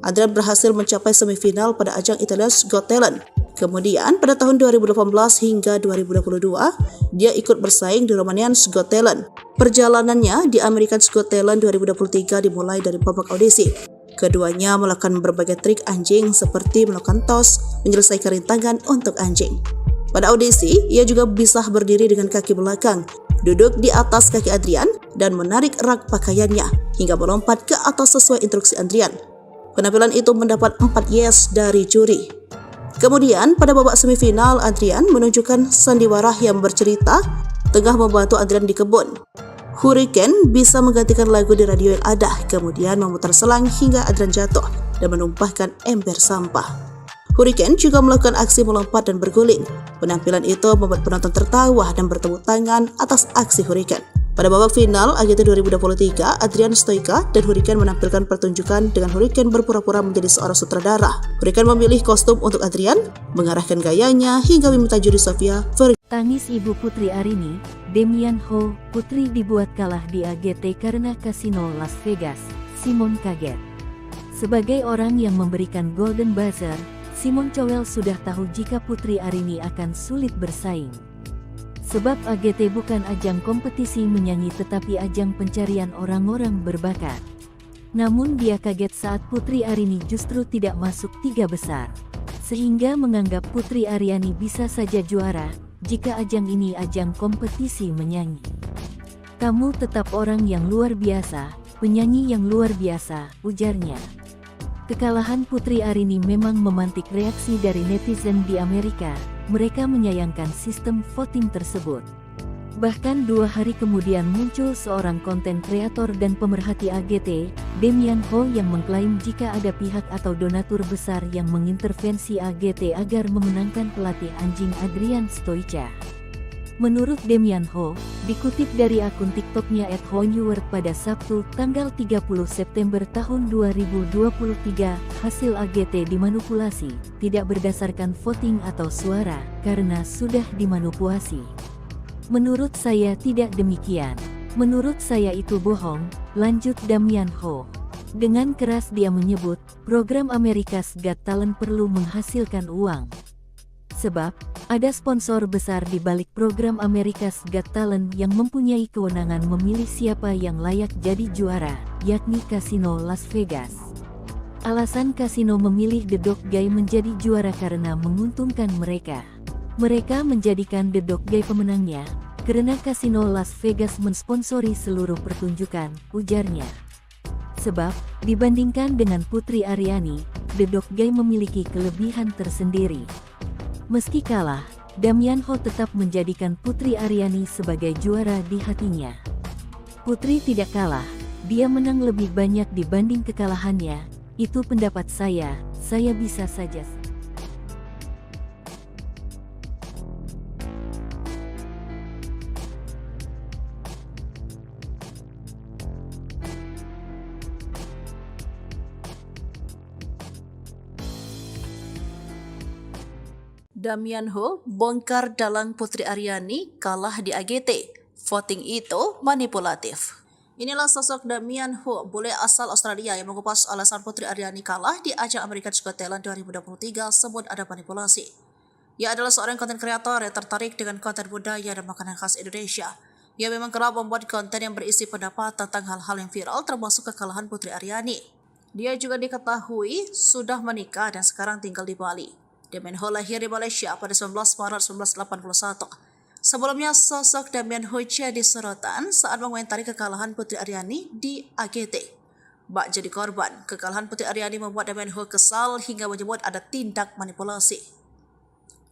Adrian berhasil mencapai semifinal pada ajang Italia's Got Talent. Kemudian pada tahun 2018 hingga 2022, dia ikut bersaing di Romanian's Got Talent. Perjalanannya di America's Got Talent 2023 dimulai dari babak audisi. Keduanya melakukan berbagai trik anjing seperti melakukan tos, menyelesaikan rintangan untuk anjing. Pada audisi, ia juga bisa berdiri dengan kaki belakang, duduk di atas kaki Adrian, dan menarik rak pakaiannya hingga melompat ke atas sesuai instruksi Adrian. Penampilan itu mendapat 4 yes dari juri. Kemudian pada babak semifinal, Adrian menunjukkan sandiwara yang bercerita tengah membantu Adrian di kebun. Hurricane bisa menggantikan lagu di radio yang ada, kemudian memutar selang hingga Adrian jatuh dan menumpahkan ember sampah. Hurricane juga melakukan aksi melompat dan berguling. Penampilan itu membuat penonton tertawa dan bertepuk tangan atas aksi Hurricane. Pada babak final AGT 2023, Adrian Stoica dan Hurricane menampilkan pertunjukan dengan Hurricane berpura-pura menjadi seorang sutradara. Hurricane memilih kostum untuk Adrian, mengarahkan gayanya hingga meminta juri Sofia Vergara. Tangis ibu Putri Aryani, Damian Ho, Putri dibuat kalah di AGT karena kasino Las Vegas. Simon kaget. Sebagai orang yang memberikan Golden Buzzer, Simon Cowell sudah tahu jika Putri Aryani akan sulit bersaing. Sebab AGT bukan ajang kompetisi menyanyi tetapi ajang pencarian orang-orang berbakat. Namun dia kaget saat Putri Arini justru tidak masuk 3 besar. Sehingga menganggap Putri Aryani bisa saja juara, jika ajang ini ajang kompetisi menyanyi. Kamu tetap orang yang luar biasa, penyanyi yang luar biasa, ujarnya. Kekalahan Putri Arini memang memantik reaksi dari netizen di Amerika. Mereka menyayangkan sistem voting tersebut. Bahkan 2 hari kemudian muncul seorang konten kreator dan pemerhati AGT, Damian Ho, yang mengklaim jika ada pihak atau donatur besar yang mengintervensi AGT agar memenangkan pelatih anjing Adrian Stoica. Menurut Damian Ho, dikutip dari akun TikToknya @honeword pada Sabtu, tanggal 30 September tahun 2023, hasil AGT dimanipulasi, tidak berdasarkan voting atau suara, karena sudah dimanipulasi. Menurut saya tidak demikian. Menurut saya itu bohong, lanjut Damian Ho. Dengan keras dia menyebut, program America's Got Talent perlu menghasilkan uang. Sebab, ada sponsor besar di balik program America's Got Talent yang mempunyai kewenangan memilih siapa yang layak jadi juara, yakni Kasino Las Vegas. Alasan kasino memilih The Dog Guy menjadi juara karena menguntungkan mereka. Mereka menjadikan The Dog Guy pemenangnya, karena Kasino Las Vegas mensponsori seluruh pertunjukan, ujarnya. Sebab, dibandingkan dengan Putri Aryani, The Dog Guy memiliki kelebihan tersendiri. Meski kalah, Damian Ho tetap menjadikan Putri Aryani sebagai juara di hatinya. Putri tidak kalah, dia menang lebih banyak dibanding kekalahannya, itu pendapat saya bisa saja. Damian Ho bongkar dalang Putri Aryani kalah di AGT. Voting itu manipulatif. Inilah sosok Damian Ho, bule asal Australia yang mengupas alasan Putri Aryani kalah di ajang America's Got Talent 2023 sebut ada manipulasi. Ia adalah seorang konten kreator yang tertarik dengan konten budaya dan makanan khas Indonesia. Ia memang kerap membuat konten yang berisi pendapat tentang hal-hal yang viral termasuk kekalahan Putri Aryani. Dia juga diketahui sudah menikah dan sekarang tinggal di Bali. Damian Ho lahir di Malaysia pada 19 Maret 1981. Sebelumnya, sosok Damian Ho jadi sorotan saat mengomentari kekalahan Putri Aryani di AGT. Bak jadi korban, kekalahan Putri Aryani membuat Damian Ho kesal hingga menyebut ada tindak manipulasi.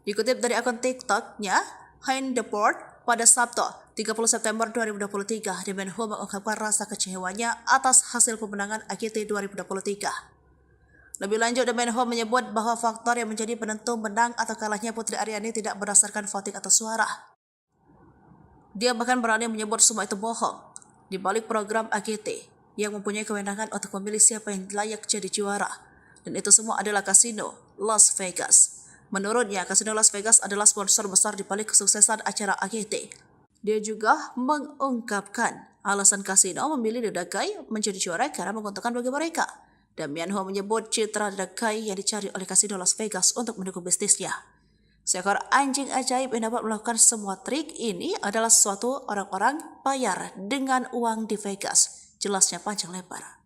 Dikutip dari akun TikToknya, Hein Deport, pada Sabtu, 30 September 2023, Damian Ho mengungkapkan rasa kecewanya atas hasil pemenangan AGT 2023. Lebih lanjut, Damian Ho menyebut bahwa faktor yang menjadi penentu menang atau kalahnya Putri Aryani tidak berdasarkan voting atau suara. Dia bahkan berani menyebut semua itu bohong. Di balik program AGT yang mempunyai kewenangan untuk memilih siapa yang layak jadi juara. Dan itu semua adalah Kasino Las Vegas. Menurutnya, Kasino Las Vegas adalah sponsor besar di balik kesuksesan acara AGT. Dia juga mengungkapkan alasan Kasino memilih The Dog Guy menjadi juara karena menguntungkan bagi mereka. Damian Ho menyebut citra The Dog Guy yang dicari oleh Kasino Las Vegas untuk mendukung bisnisnya. Seekor anjing ajaib yang dapat melakukan semua trik ini adalah suatu orang-orang bayar dengan uang di Vegas. Jelasnya panjang lebar.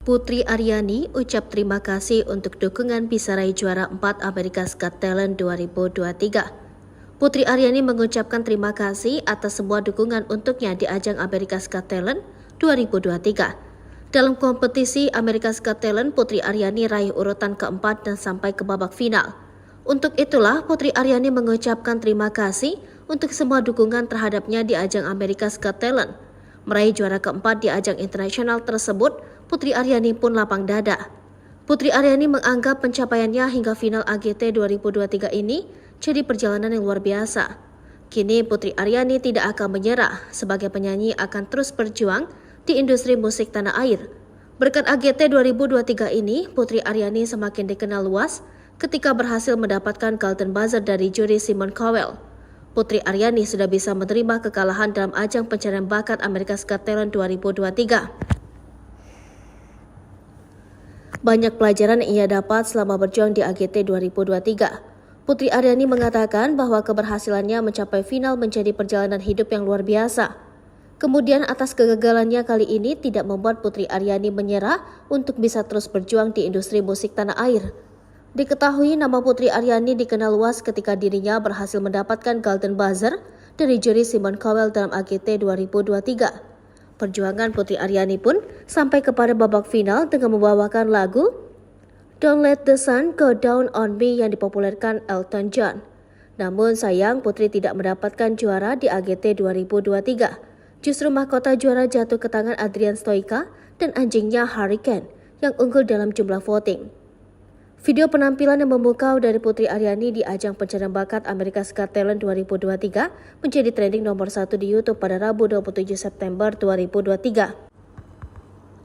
Putri Aryani ucap terima kasih untuk dukungan bisa raih juara 4 America's Got Talent 2023. Putri Aryani mengucapkan terima kasih atas semua dukungan untuknya di ajang America's Got Talent 2023. Dalam kompetisi America's Got Talent, Putri Aryani raih urutan keempat dan sampai ke babak final. Untuk itulah, Putri Aryani mengucapkan terima kasih untuk semua dukungan terhadapnya di ajang America's Got Talent. Meraih juara keempat di ajang internasional tersebut, Putri Aryani pun lapang dada. Putri Aryani menganggap pencapaiannya hingga final AGT 2023 ini jadi perjalanan yang luar biasa. Kini Putri Aryani tidak akan menyerah, sebagai penyanyi akan terus berjuang di industri musik tanah air. Berkat AGT 2023 ini, Putri Aryani semakin dikenal luas ketika berhasil mendapatkan Golden Buzzer dari juri Simon Cowell. Putri Aryani sudah bisa menerima kekalahan dalam ajang pencarian bakat America's Got Talent 2023. Banyak pelajaran yang ia dapat selama berjuang di AGT 2023. Putri Aryani mengatakan bahwa keberhasilannya mencapai final menjadi perjalanan hidup yang luar biasa. Kemudian atas kegagalannya kali ini tidak membuat Putri Aryani menyerah untuk bisa terus berjuang di industri musik tanah air. Diketahui nama Putri Aryani dikenal luas ketika dirinya berhasil mendapatkan Golden Buzzer dari juri Simon Cowell dalam AGT 2023. Perjuangan Putri Aryani pun sampai kepada babak final dengan membawakan lagu Don't Let the Sun Go Down on Me yang dipopulerkan Elton John. Namun sayang Putri tidak mendapatkan juara di AGT 2023. Justru mahkota juara jatuh ke tangan Adrian Stoica dan anjingnya Hurricane yang unggul dalam jumlah voting. Video penampilan yang memukau dari Putri Aryani di ajang pencarian bakat America's Got Talent 2023 menjadi trending nomor 1 di YouTube pada Rabu 27 September 2023.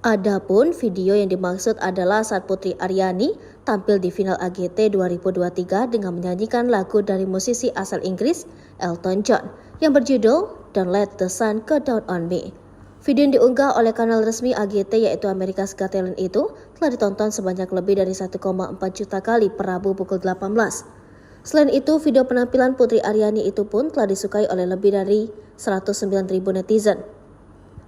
Adapun video yang dimaksud adalah saat Putri Aryani tampil di final AGT 2023 dengan menyanyikan lagu dari musisi asal Inggris Elton John yang berjudul Don't Let the Sun Go Down on Me. Video yang diunggah oleh kanal resmi AGT yaitu America's Got Talent itu telah ditonton sebanyak lebih dari 1,4 juta kali per Rabu pukul 18. Selain itu, video penampilan Putri Aryani itu pun telah disukai oleh lebih dari 109.000 netizen.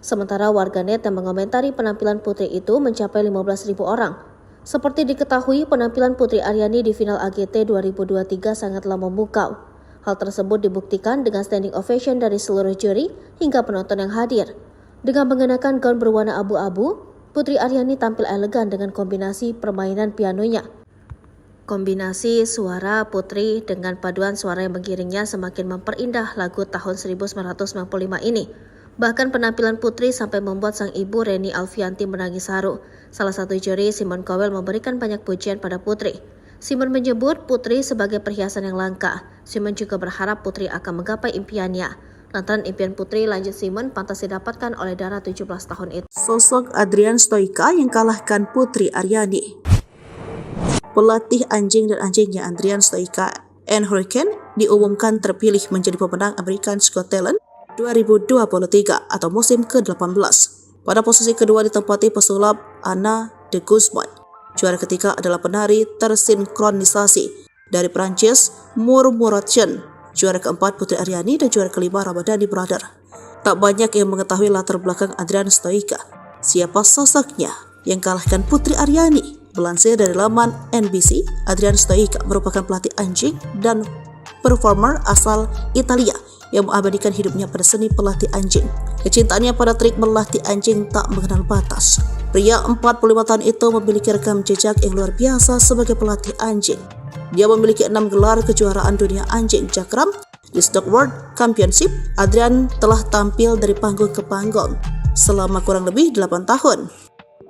Sementara warganet yang mengomentari penampilan Putri itu mencapai 15.000 orang. Seperti diketahui, penampilan Putri Aryani di final AGT 2023 sangatlah memukau. Hal tersebut dibuktikan dengan standing ovation dari seluruh juri hingga penonton yang hadir. Dengan mengenakan gaun berwarna abu-abu, Putri Aryani tampil elegan dengan kombinasi permainan pianonya. Kombinasi suara Putri dengan paduan suara yang mengiringnya semakin memperindah lagu tahun 1995 ini. Bahkan penampilan Putri sampai membuat sang ibu Reni Alfianti menangis haru. Salah satu juri, Simon Cowell, memberikan banyak pujian pada Putri. Simon menyebut Putri sebagai perhiasan yang langka. Simon juga berharap Putri akan menggapai impiannya. Lantaran impian Putri, lanjut Simon, pantas didapatkan oleh Dara 17 tahun itu. Sosok Adrian Stoica yang kalahkan Putri Aryani. Pelatih anjing dan anjingnya Adrian Stoica and Hurricane diumumkan terpilih menjadi pemenang America's Got Talent 2023 atau musim ke-18. Pada posisi kedua ditempati pesulap Anna de Guzman. Juara ketiga adalah penari tersinkronisasi dari Prancis Murmuration. Juara keempat Putri Aryani dan juara kelima Ramadhani Brother. Tak banyak yang mengetahui latar belakang Adrian Stoica. Siapa sosoknya yang kalahkan Putri Aryani? Melansir dari laman NBC, Adrian Stoica merupakan pelatih anjing dan performer asal Italia yang mengabadikan hidupnya pada seni pelatih anjing. Kecintaannya pada trik melatih anjing tak mengenal batas. Pria 45 tahun itu memiliki rekam jejak yang luar biasa sebagai pelatih anjing. Dia memiliki 6 gelar kejuaraan dunia anjing cakram di Stock World Championship. Adrian telah tampil dari panggung ke panggung selama kurang lebih 8 tahun.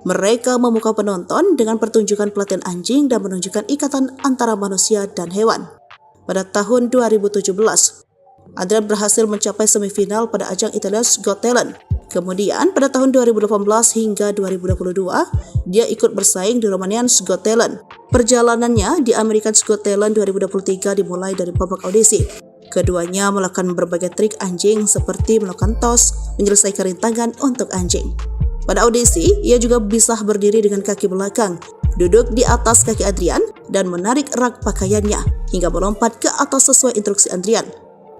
Mereka memukau penonton dengan pertunjukan pelatihan anjing dan menunjukkan ikatan antara manusia dan hewan. Pada tahun 2017, Adrian berhasil mencapai semifinal pada ajang Italia's Got Talent. Kemudian pada tahun 2018 hingga 2022, dia ikut bersaing di Romanian's Got Talent. Perjalanannya di America's Got Talent 2023 dimulai dari babak audisi. Keduanya melakukan berbagai trik anjing seperti melakukan tos, menyelesaikan rintangan untuk anjing. Pada audisi, ia juga bisa berdiri dengan kaki belakang, duduk di atas kaki Adrian, dan menarik rak pakaiannya hingga melompat ke atas sesuai instruksi Adrian.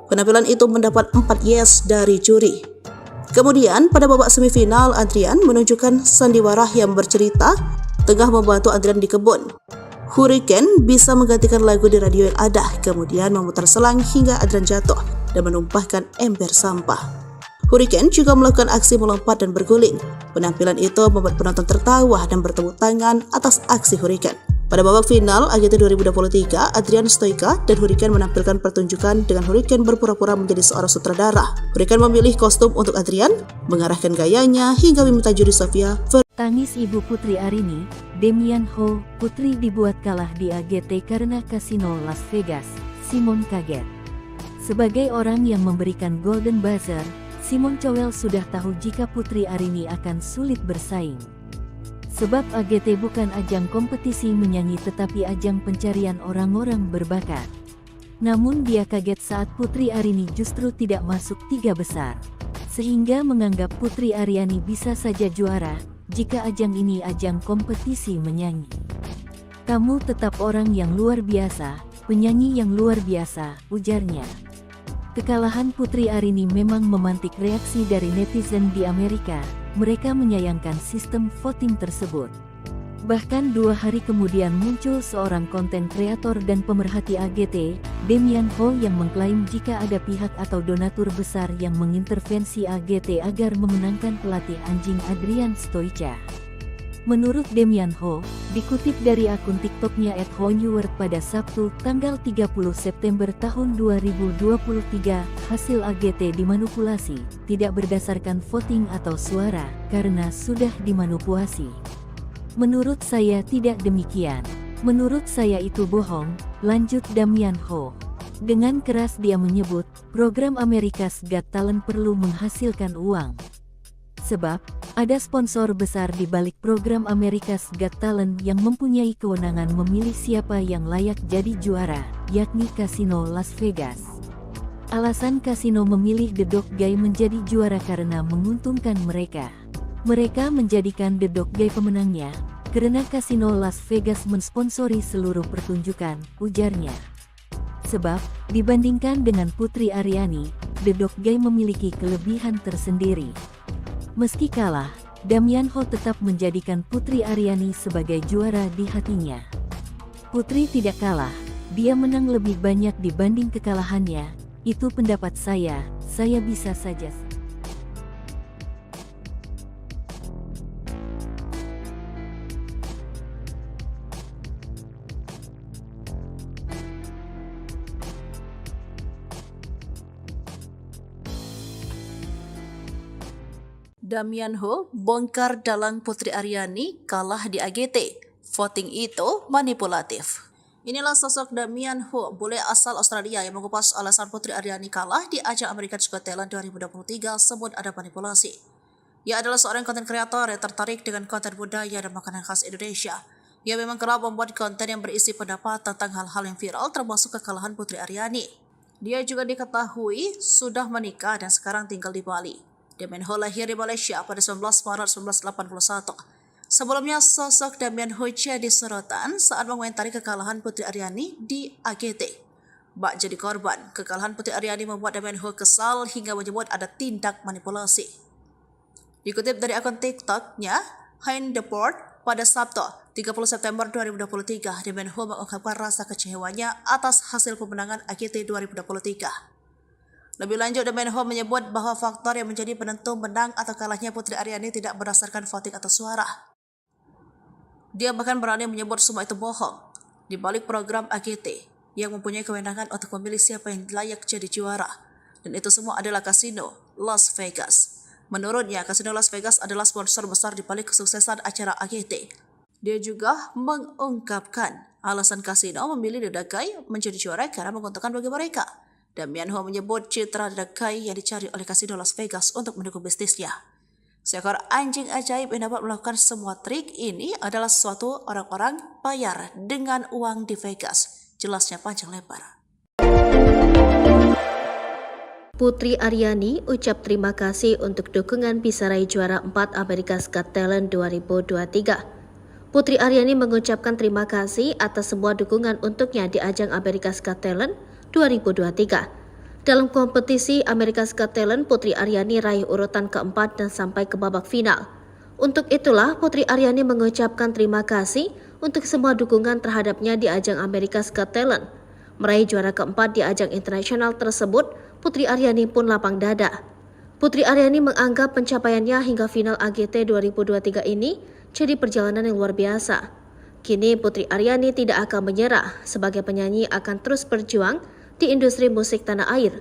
Penampilan itu mendapat 4 yes dari juri. Kemudian pada babak semifinal, Adrian menunjukkan sandiwara yang bercerita tengah membantu Adrian di kebun. Hurricane bisa menggantikan lagu di radio yang ada, kemudian memutar selang hingga Adrian jatuh dan menumpahkan ember sampah. Hurricane juga melakukan aksi melompat dan berguling. Penampilan itu membuat penonton tertawa dan bertepuk tangan atas aksi Hurricane. Pada babak final AGT 2023, Adrian Stoica dan Hurricane menampilkan pertunjukan dengan Hurricane berpura-pura menjadi seorang sutradara. Hurricane memilih kostum untuk Adrian, mengarahkan gayanya hingga meminta juri Sofia. Tangis ibu Putri Aryani, Demian Ho, Putri dibuat kalah di AGT karena kasino Las Vegas. Simon kaget. Sebagai orang yang memberikan Golden Buzzer, Simon Cowell sudah tahu jika Putri Aryani akan sulit bersaing. Sebab AGT bukan ajang kompetisi menyanyi tetapi ajang pencarian orang-orang berbakat. Namun dia kaget saat Putri Aryani justru tidak masuk 3 besar. Sehingga menganggap Putri Aryani bisa saja juara jika ajang ini ajang kompetisi menyanyi. Kamu tetap orang yang luar biasa, penyanyi yang luar biasa, ujarnya. Kekalahan Putri Aryani memang memantik reaksi dari netizen di Amerika. Mereka menyayangkan sistem voting tersebut. Bahkan 2 hari kemudian muncul seorang konten kreator dan pemerhati AGT, Damian Ho, yang mengklaim jika ada pihak atau donatur besar yang mengintervensi AGT agar memenangkan pelatih anjing Adrian Stoica. Menurut Damian Ho, dikutip dari akun TikToknya @honeword pada Sabtu, tanggal 30 September tahun 2023, hasil AGT dimanipulasi, tidak berdasarkan voting atau suara, karena sudah dimanipulasi. Menurut saya tidak demikian. Menurut saya itu bohong, lanjut Damian Ho. Dengan keras dia menyebut, program America's Got Talent perlu menghasilkan uang. Sebab, ada sponsor besar di balik program America's Got Talent yang mempunyai kewenangan memilih siapa yang layak jadi juara, yakni Kasino Las Vegas. Alasan kasino memilih The Dog Guy menjadi juara karena menguntungkan mereka. Mereka menjadikan The Dog Guy pemenangnya, karena Kasino Las Vegas mensponsori seluruh pertunjukan, ujarnya. Sebab, dibandingkan dengan Putri Aryani, The Dog Guy memiliki kelebihan tersendiri. Meski kalah, Damian Ho tetap menjadikan Putri Aryani sebagai juara di hatinya. Putri tidak kalah, dia menang lebih banyak dibanding kekalahannya, itu pendapat saya bisa saja. Damian Ho bongkar dalang Putri Aryani kalah di AGT. Voting itu manipulatif. Inilah sosok Damian Ho, bule asal Australia yang mengupas alasan Putri Aryani kalah di ajang America's Got Talent 2023 sebut ada manipulasi. Ia adalah seorang konten kreator yang tertarik dengan konten budaya dan makanan khas Indonesia. Ia memang kerap membuat konten yang berisi pendapat tentang hal-hal yang viral termasuk kekalahan Putri Aryani. Dia juga diketahui sudah menikah dan sekarang tinggal di Bali. Damian Ho lahir di Malaysia pada 19 Maret 1981. Sebelumnya, sosok Damian Ho jadi sorotan saat mengomentari kekalahan Putri Aryani di AGT. Bak jadi korban, kekalahan Putri Aryani membuat Damian Ho kesal hingga menyebut ada tindak manipulasi. Dikutip dari akun TikToknya, Hein Deport, pada Sabtu, 30 September 2023, Damian Ho mengungkapkan rasa kecewanya atas hasil pemenangan AGT 2023. Lebih lanjut, Damian Ho menyebut bahwa faktor yang menjadi penentu menang atau kalahnya Putri Aryani tidak berdasarkan voting atau suara. Dia bahkan berani menyebut semua itu bohong. Di balik program AGT yang mempunyai kewenangan untuk memilih siapa yang layak jadi juara. Dan itu semua adalah Kasino Las Vegas. Menurutnya, Kasino Las Vegas adalah sponsor besar di balik kesuksesan acara AGT. Dia juga mengungkapkan alasan Kasino memilih The Dog Guy menjadi juara karena menguntungkan bagi mereka. Damian Ho menyebut citra The Dog Guy yang dicari oleh Kasino Las Vegas untuk mendukung bisnisnya. Seekor anjing ajaib yang dapat melakukan semua trik ini adalah suatu orang-orang bayar dengan uang di Vegas. Jelasnya panjang lebar. Putri Aryani ucap terima kasih untuk dukungan bisa raih juara 4 America's Got Talent 2023. Putri Aryani mengucapkan terima kasih atas semua dukungan untuknya di ajang America's Got Talent 2023. Dalam kompetisi America's Got Talent, Putri Aryani raih urutan keempat dan sampai ke babak final. Untuk itulah, Putri Aryani mengucapkan terima kasih untuk semua dukungan terhadapnya di ajang America's Got Talent. Meraih juara keempat di ajang internasional tersebut, Putri Aryani pun lapang dada. Putri Aryani menganggap pencapaiannya hingga final AGT 2023 ini jadi perjalanan yang luar biasa. Kini Putri Aryani tidak akan menyerah, sebagai penyanyi akan terus berjuang di industri musik tanah air.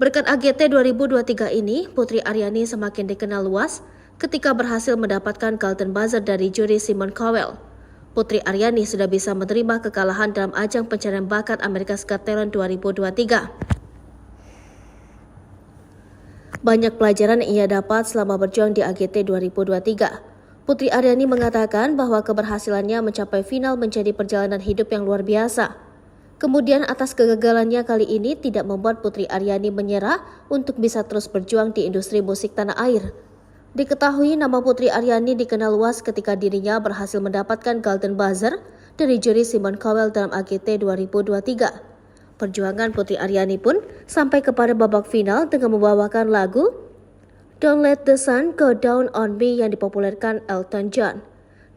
Berkat AGT 2023 ini, Putri Aryani semakin dikenal luas ketika berhasil mendapatkan Golden Buzzer dari juri Simon Cowell. Putri Aryani sudah bisa menerima kekalahan dalam ajang pencarian bakat America's Got Talent 2023. Banyak pelajaran yang ia dapat selama berjuang di AGT 2023. Putri Aryani mengatakan bahwa keberhasilannya mencapai final menjadi perjalanan hidup yang luar biasa. Kemudian atas kegagalannya kali ini tidak membuat Putri Aryani menyerah untuk bisa terus berjuang di industri musik tanah air. Diketahui nama Putri Aryani dikenal luas ketika dirinya berhasil mendapatkan Golden Buzzer dari juri Simon Cowell dalam AGT 2023. Perjuangan Putri Aryani pun sampai kepada babak final dengan membawakan lagu Don't Let the Sun Go Down on Me yang dipopulerkan Elton John.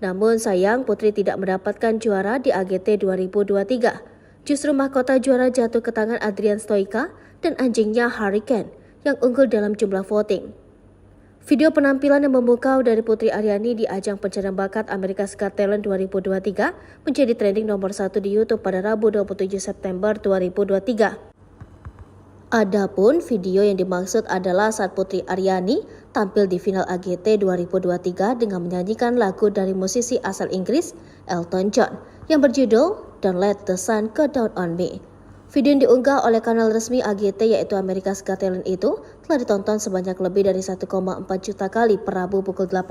Namun sayang Putri tidak mendapatkan juara di AGT 2023. Justru mahkota juara jatuh ke tangan Adrian Stoica dan anjingnya Hurricane yang unggul dalam jumlah voting. Video penampilan yang memukau dari Putri Aryani di ajang pencarian bakat America's Got Talent 2023 menjadi trending nomor 1 di YouTube pada Rabu 27 September 2023. Adapun video yang dimaksud adalah saat Putri Aryani tampil di final AGT 2023 dengan menyanyikan lagu dari musisi asal Inggris Elton John yang berjudul Don't Let the Sun Go Down on Me. Video yang diunggah oleh kanal resmi AGT yaitu America's Got Talent itu telah ditonton sebanyak lebih dari 1,4 juta kali per Rabu pukul 18.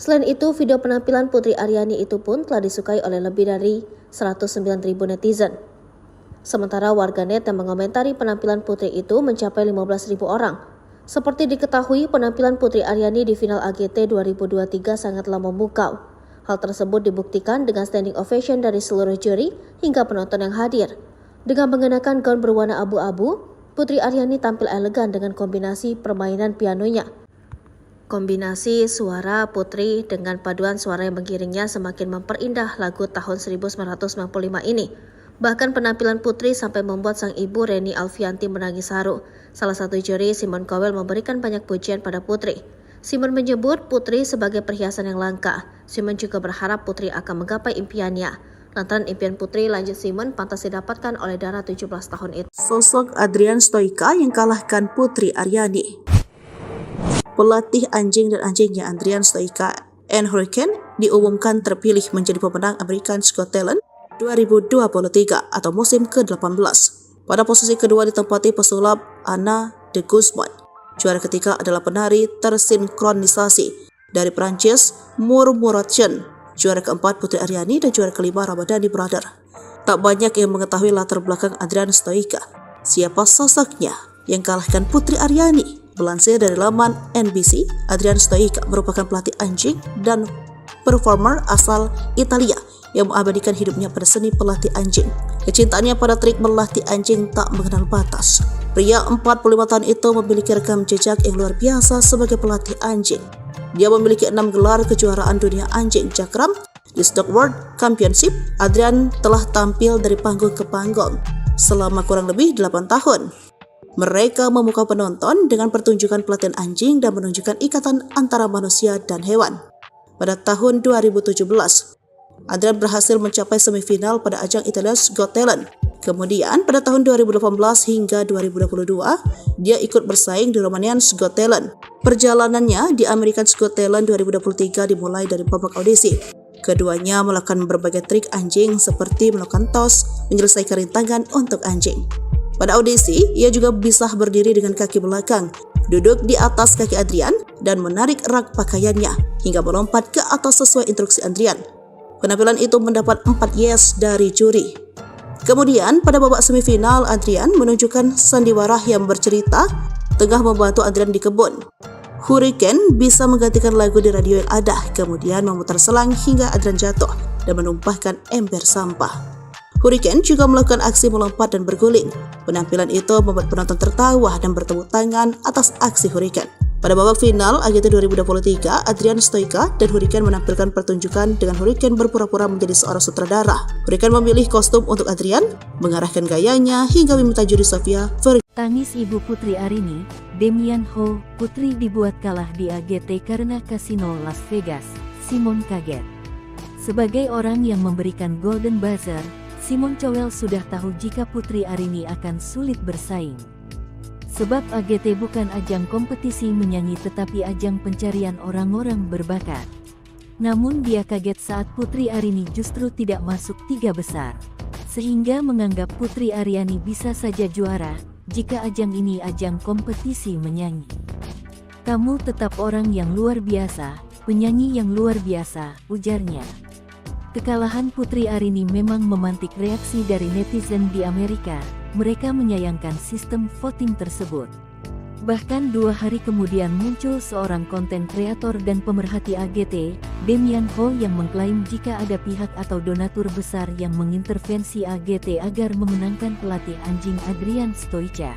Selain itu, video penampilan Putri Aryani itu pun telah disukai oleh lebih dari 109.000 netizen. Sementara warganet yang mengomentari penampilan Putri itu mencapai 15.000 orang. Seperti diketahui, penampilan Putri Aryani di final AGT 2023 sangatlah memukau. Hal tersebut dibuktikan dengan standing ovation dari seluruh juri hingga penonton yang hadir. Dengan mengenakan gaun berwarna abu-abu, Putri Aryani tampil elegan dengan kombinasi permainan pianonya. Kombinasi suara Putri dengan paduan suara yang mengiringnya semakin memperindah lagu tahun 1995 ini. Bahkan penampilan Putri sampai membuat sang ibu Reni Alfianti menangis haru. Salah satu juri, Simon Cowell, memberikan banyak pujian pada Putri. Simon menyebut Putri sebagai perhiasan yang langka. Simon juga berharap Putri akan menggapai impiannya. Lantaran impian Putri, lanjut Simon, pantas didapatkan oleh Dara 17 tahun itu. Sosok Adrian Stoica yang kalahkan Putri Aryani. Pelatih anjing dan anjingnya Adrian Stoica and Hurricane diumumkan terpilih menjadi pemenang America's Got Talent 2023 atau musim ke-18. Pada posisi kedua ditempati pesulap Anna de Guzman. Juara ketiga adalah penari tersinkronisasi dari Prancis Murmuration. Juara keempat Putri Aryani dan juara kelima Ramadhani Brother. Tak banyak yang mengetahui latar belakang Adrian Stoica. Siapa sosoknya yang kalahkan Putri Aryani? Melansir dari laman NBC, Adrian Stoica merupakan pelatih anjing dan performer asal Italia yang mengabadikan hidupnya pada seni pelatih anjing. Kecintaannya pada trik melatih anjing tak mengenal batas. Pria 45 tahun itu memiliki rekam jejak yang luar biasa sebagai pelatih anjing. Dia memiliki 6 gelar kejuaraan dunia anjing cakram di Stock World Championship. Adrian telah tampil dari panggung ke panggung selama kurang lebih 8 tahun. Mereka memukau penonton dengan pertunjukan pelatihan anjing dan menunjukkan ikatan antara manusia dan hewan. Pada tahun 2017, Adrian berhasil mencapai semifinal pada ajang Italia's Got Talent. Kemudian pada tahun 2018 hingga 2022, dia ikut bersaing di Romanian's Got Talent. Perjalanannya di America's Got Talent 2023 dimulai dari babak audisi. Keduanya melakukan berbagai trik anjing seperti melakukan tos, menyelesaikan rintangan untuk anjing. Pada audisi, ia juga bisa berdiri dengan kaki belakang, duduk di atas kaki Adrian, dan menarik rak pakaiannya hingga melompat ke atas sesuai instruksi Adrian. Penampilan itu mendapat 4 yes dari juri. Kemudian pada babak semifinal, Adrian menunjukkan sandiwara yang bercerita tengah membantu Adrian di kebun. Hurricane bisa menggantikan lagu di radio yang ada, kemudian memutar selang hingga Adrian jatuh dan menumpahkan ember sampah. Hurricane juga melakukan aksi melompat dan berguling. Penampilan itu membuat penonton tertawa dan bertepuk tangan atas aksi Hurricane. Pada babak final AGT 2023, Adrian Stoica dan Hurricane menampilkan pertunjukan dengan Hurricane berpura-pura menjadi seorang sutradara. Hurricane memilih kostum untuk Adrian, mengarahkan gayanya hingga meminta juri Sofia Tangis ibu Putri Aryani, Demian Ho, Putri dibuat kalah di AGT karena kasino Las Vegas. Simon kaget. Sebagai orang yang memberikan Golden Buzzer, Simon Cowell sudah tahu jika Putri Aryani akan sulit bersaing. Sebab AGT bukan ajang kompetisi menyanyi tetapi ajang pencarian orang-orang berbakat. Namun dia kaget saat Putri Aryani justru tidak masuk 3 besar. Sehingga menganggap Putri Aryani bisa saja juara jika ajang ini ajang kompetisi menyanyi. Kamu tetap orang yang luar biasa, penyanyi yang luar biasa, ujarnya. Kekalahan Putri Aryani memang memantik reaksi dari netizen di Amerika. Mereka menyayangkan sistem voting tersebut. Bahkan 2 hari kemudian muncul seorang konten kreator dan pemerhati AGT, Damian Ho, yang mengklaim jika ada pihak atau donatur besar yang mengintervensi AGT agar memenangkan pelatih anjing Adrian Stoica.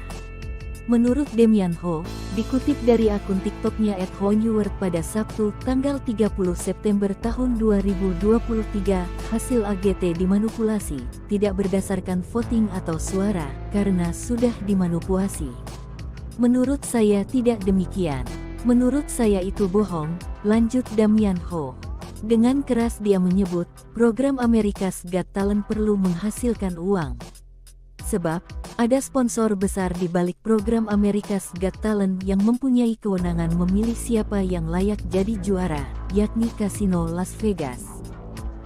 Menurut Damian Ho, dikutip dari akun TikToknya @honeword pada Sabtu, tanggal 30 September tahun 2023, hasil AGT dimanipulasi, tidak berdasarkan voting atau suara, karena sudah dimanipulasi. Menurut saya tidak demikian. Menurut saya itu bohong, lanjut Damian Ho. Dengan keras dia menyebut, program America's Got Talent perlu menghasilkan uang. Sebab, ada sponsor besar di balik program America's Got Talent yang mempunyai kewenangan memilih siapa yang layak jadi juara, yakni Kasino Las Vegas.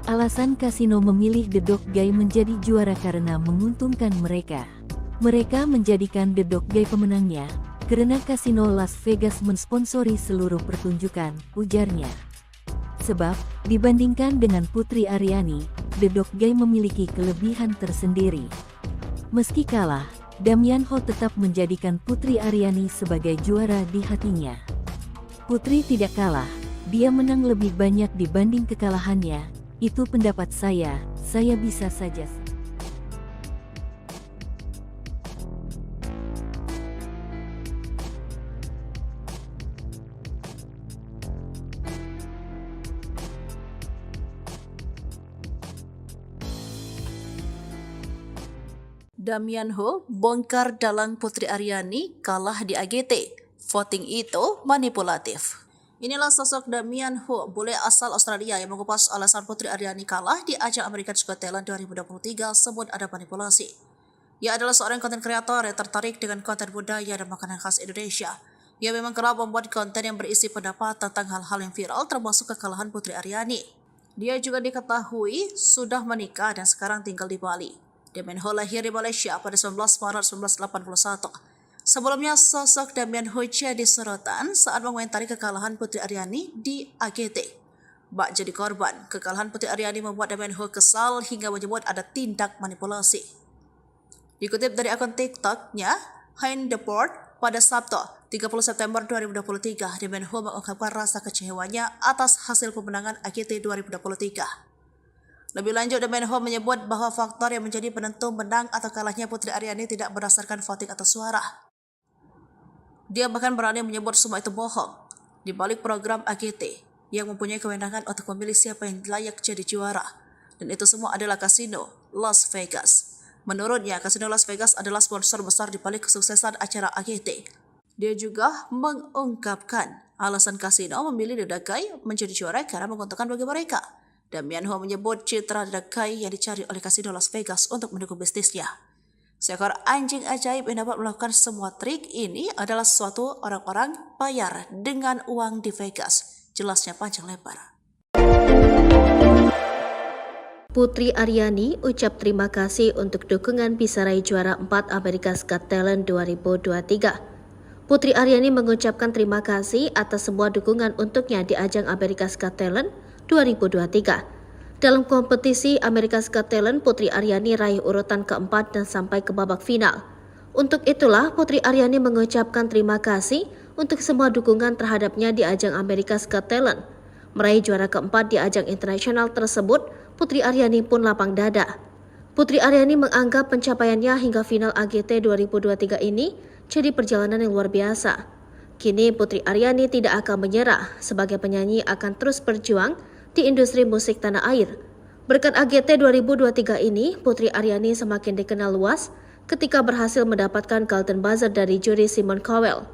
Alasan kasino memilih The Dog Guy menjadi juara karena menguntungkan mereka. Mereka menjadikan The Dog Guy pemenangnya, karena Kasino Las Vegas mensponsori seluruh pertunjukan, ujarnya. Sebab, dibandingkan dengan Putri Aryani, The Dog Guy memiliki kelebihan tersendiri. Meski kalah, Damian Ho tetap menjadikan Putri Aryani sebagai juara di hatinya. Putri tidak kalah, dia menang lebih banyak dibanding kekalahannya, itu pendapat saya bisa saja. Damian Ho bongkar dalang Putri Aryani kalah di AGT. Voting itu manipulatif. Inilah sosok Damian Ho, bule asal Australia yang mengupas alasan Putri Aryani kalah di ajang America's Got Talent 2023 sebut ada manipulasi. Ia adalah seorang konten kreator yang tertarik dengan konten budaya dan makanan khas Indonesia. Ia memang kerap membuat konten yang berisi pendapat tentang hal-hal yang viral termasuk kekalahan Putri Aryani. Dia juga diketahui sudah menikah dan sekarang tinggal di Bali. Damian Ho lahir di Malaysia pada 19 Maret 1981. Sebelumnya, sosok Damian Ho jadi sorotan saat mengomentari kekalahan Putri Aryani di AGT. Bak jadi korban, kekalahan Putri Aryani membuat Damian Ho kesal hingga menyebut ada tindak manipulasi. Dikutip dari akun TikToknya, Hein The Board, pada Sabtu, 30 September 2023, Damian Ho mengungkapkan rasa kecewanya atas hasil pemenangan AGT 2023. Lebih lanjut, Damian Ho menyebut bahwa faktor yang menjadi penentu menang atau kalahnya Putri Aryani tidak berdasarkan voting atau suara. Dia bahkan berani menyebut semua itu bohong. Di balik program AGT yang mempunyai kewenangan untuk memilih siapa yang layak jadi juara, dan itu semua adalah Kasino Las Vegas. Menurutnya, Kasino Las Vegas adalah sponsor besar di balik kesuksesan acara AGT. Dia juga mengungkapkan alasan Kasino memilih The Dog Guy menjadi juara karena menguntungkan bagi mereka. Damian Ho menyebut citra The Dog Guy yang dicari oleh Kasino Las Vegas untuk mendukung bisnisnya. Seekor anjing ajaib yang dapat melakukan semua trik ini adalah sesuatu orang-orang bayar dengan uang di Vegas. Jelasnya panjang lebar. Putri Aryani ucap terima kasih untuk dukungan bisa raih juara 4 America's Got Talent 2023. Putri Aryani mengucapkan terima kasih atas semua dukungan untuknya di ajang America's Got Talent 2023. Dalam kompetisi America's Got Talent, Putri Aryani raih urutan keempat dan sampai ke babak final. Untuk itulah, Putri Aryani mengucapkan terima kasih untuk semua dukungan terhadapnya di ajang America's Got Talent. Meraih juara keempat di ajang internasional tersebut, Putri Aryani pun lapang dada. Putri Aryani menganggap pencapaiannya hingga final AGT 2023 ini jadi perjalanan yang luar biasa. Kini Putri Aryani tidak akan menyerah, sebagai penyanyi akan terus berjuang di industri musik tanah air. Berkat AGT 2023 ini, Putri Aryani semakin dikenal luas ketika berhasil mendapatkan Golden Buzzer dari juri Simon Cowell.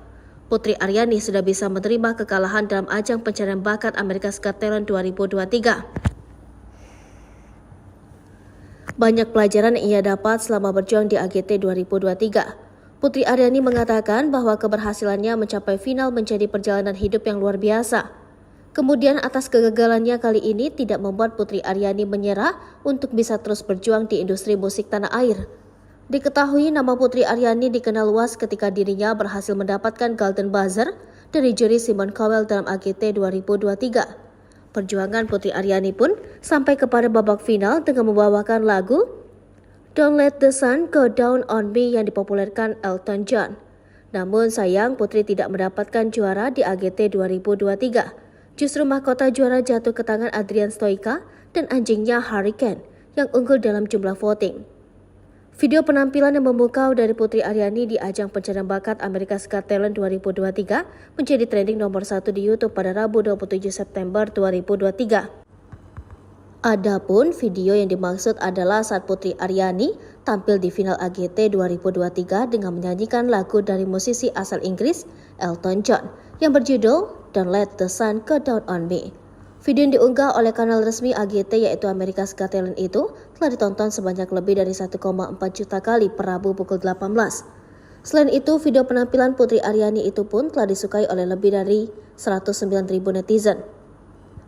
Putri Aryani sudah bisa menerima kekalahan dalam ajang pencarian bakat America's Got Talent 2023. Banyak pelajaran yang ia dapat selama berjuang di AGT 2023. Putri Aryani mengatakan bahwa keberhasilannya mencapai final menjadi perjalanan hidup yang luar biasa. Kemudian atas kegagalannya kali ini tidak membuat Putri Aryani menyerah untuk bisa terus berjuang di industri musik tanah air. Diketahui nama Putri Aryani dikenal luas ketika dirinya berhasil mendapatkan Golden Buzzer dari juri Simon Cowell dalam AGT 2023. Perjuangan Putri Aryani pun sampai kepada babak final dengan membawakan lagu Don't Let the Sun Go Down on Me yang dipopulerkan Elton John. Namun sayang Putri tidak mendapatkan juara di AGT 2023. Justru mahkota juara jatuh ke tangan Adrian Stoica dan anjingnya Hurricane yang unggul dalam jumlah voting. Video penampilan yang memukau dari Putri Aryani di ajang pencarian bakat America's Got Talent 2023 menjadi trending nomor 1 di YouTube pada Rabu 27 September 2023. Adapun video yang dimaksud adalah saat Putri Aryani tampil di final AGT 2023 dengan menyanyikan lagu dari musisi asal Inggris Elton John yang berjudul Don't Let the Sun Go Down on Me. Video yang diunggah oleh kanal resmi AGT yaitu America's Got Talent itu telah ditonton sebanyak lebih dari 1,4 juta kali per Rabu pukul 18. Selain itu, video penampilan Putri Aryani itu pun telah disukai oleh lebih dari 109.000 netizen.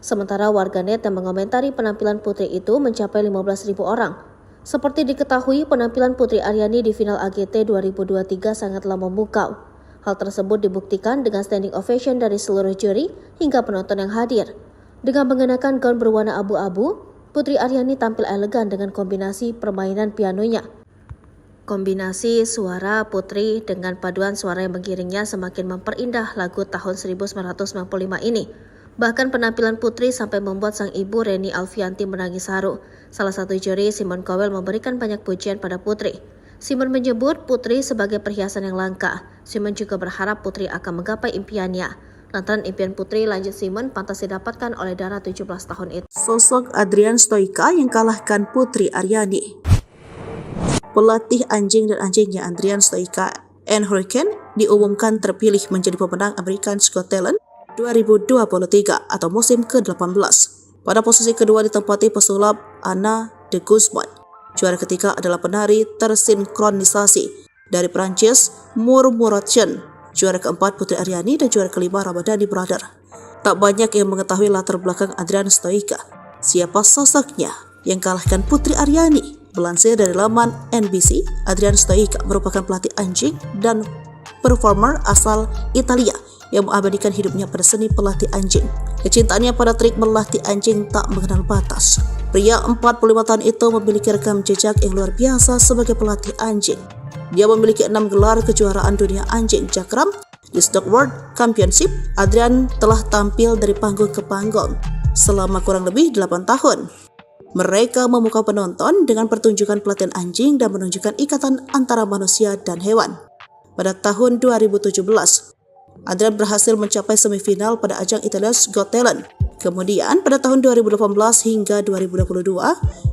Sementara warganet yang mengomentari penampilan Putri itu mencapai 15.000 orang. Seperti diketahui, penampilan Putri Aryani di final AGT 2023 sangatlah memukau. Hal tersebut dibuktikan dengan standing ovation dari seluruh juri hingga penonton yang hadir. Dengan mengenakan gaun berwarna abu-abu, Putri Aryani tampil elegan dengan kombinasi permainan pianonya. Kombinasi suara Putri dengan paduan suara yang mengiringnya semakin memperindah lagu tahun 1995 ini. Bahkan penampilan Putri sampai membuat sang ibu Reni Alfianti menangis haru. Salah satu juri, Simon Cowell, memberikan banyak pujian pada Putri. Simon menyebut Putri sebagai perhiasan yang langka. Simon juga berharap Putri akan menggapai impiannya. Lantaran impian Putri, lanjut Simon, pantas didapatkan oleh Dara 17 tahun itu. Sosok Adrian Stoica yang kalahkan Putri Aryani. Pelatih anjing dan anjingnya Adrian Stoica and Hurricane diumumkan terpilih menjadi pemenang America's Got Talent 2023 atau musim ke-18. Pada posisi kedua ditempati pesulap Anna de Guzman. Juara ketiga adalah penari tersinkronisasi dari Prancis Murmuration. Juara keempat Putri Aryani dan juara kelima Ramadhani Brother. Tak banyak yang mengetahui latar belakang Adrian Stoica. Siapa sosoknya yang kalahkan Putri Aryani? Melansir dari laman NBC, Adrian Stoica merupakan pelatih anjing dan performer asal Italia yang mengabadikan hidupnya pada seni pelatih anjing. Kecintaannya pada trik melatih anjing tak mengenal batas. Pria 45 tahun itu memiliki rekam jejak yang luar biasa sebagai pelatih anjing. Dia memiliki 6 gelar kejuaraan dunia anjing Jakram di Stock World Championship. Adrian telah tampil dari panggung ke panggung selama kurang lebih 8 tahun. Mereka memukau penonton dengan pertunjukan pelatihan anjing dan menunjukkan ikatan antara manusia dan hewan. Pada tahun 2017, Adrian berhasil mencapai semifinal pada ajang Italia's Got Talent. Kemudian pada tahun 2018 hingga 2022,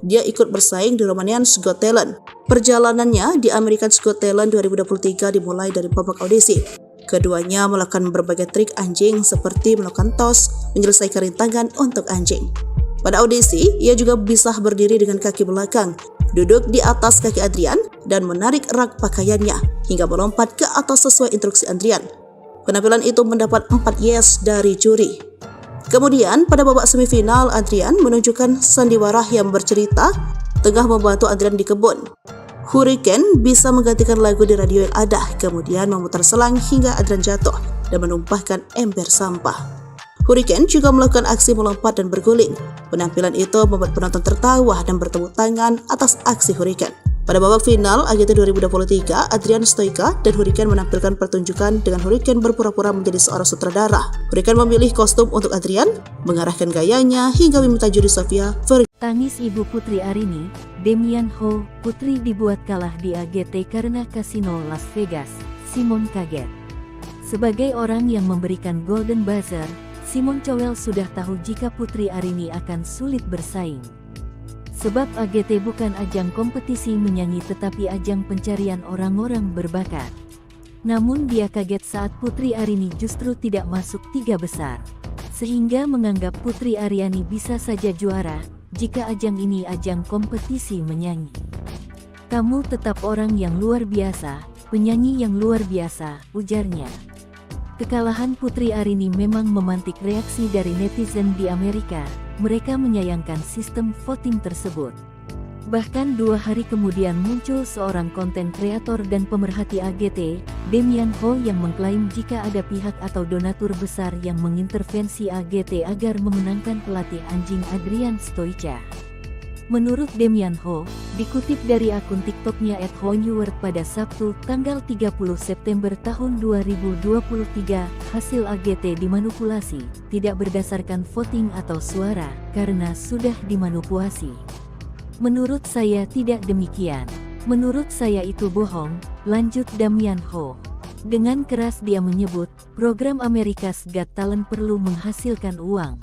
dia ikut bersaing di Romanian's Got Talent. Perjalanannya di America's Got Talent 2023 dimulai dari babak audisi. Keduanya melakukan berbagai trik anjing seperti melakukan tos, menyelesaikan rintangan untuk anjing. Pada audisi, ia juga bisa berdiri dengan kaki belakang, duduk di atas kaki Adrian, dan menarik rak pakaiannya hingga melompat ke atas sesuai instruksi Adrian. Penampilan itu mendapat 4 yes dari juri. Kemudian pada babak semifinal, Adrian menunjukkan sandiwara yang bercerita tengah membantu Adrian di kebun. Hurricane bisa menggantikan lagu di radio yang ada, kemudian memutar selang hingga Adrian jatuh dan menumpahkan ember sampah. Hurricane juga melakukan aksi melompat dan berguling. Penampilan itu membuat penonton tertawa dan bertepuk tangan atas aksi Hurricane. Pada babak final AGT 2023, Adrian Stoica dan Hurricane menampilkan pertunjukan dengan Hurricane berpura-pura menjadi seorang sutradara. Hurricane memilih kostum untuk Adrian, mengarahkan gayanya hingga meminta juri Sofia Vergara. Tangis ibu Putri Aryani, Damian Ho, Putri dibuat kalah di AGT karena kasino Las Vegas. Simon kaget. Sebagai orang yang memberikan Golden Buzzer, Simon Cowell sudah tahu jika Putri Aryani akan sulit bersaing. Sebab AGT bukan ajang kompetisi menyanyi tetapi ajang pencarian orang-orang berbakat. Namun dia kaget saat Putri Aryani justru tidak masuk 3 besar. Sehingga menganggap Putri Aryani bisa saja juara jika ajang ini ajang kompetisi menyanyi. Kamu tetap orang yang luar biasa, penyanyi yang luar biasa, ujarnya. Kekalahan Putri Aryani memang memantik reaksi dari netizen di Amerika. Mereka menyayangkan sistem voting tersebut. Bahkan 2 hari kemudian muncul seorang konten kreator dan pemerhati AGT, Damian Ho, yang mengklaim jika ada pihak atau donatur besar yang mengintervensi AGT agar memenangkan pelatih anjing Adrian Stoica. Menurut Damian Ho, dikutip dari akun TikToknya @honeword pada Sabtu, tanggal 30 September tahun 2023, hasil AGT dimanipulasi, tidak berdasarkan voting atau suara, karena sudah dimanipulasi. Menurut saya tidak demikian. Menurut saya itu bohong, lanjut Damian Ho. Dengan keras dia menyebut, program America's Got Talent perlu menghasilkan uang.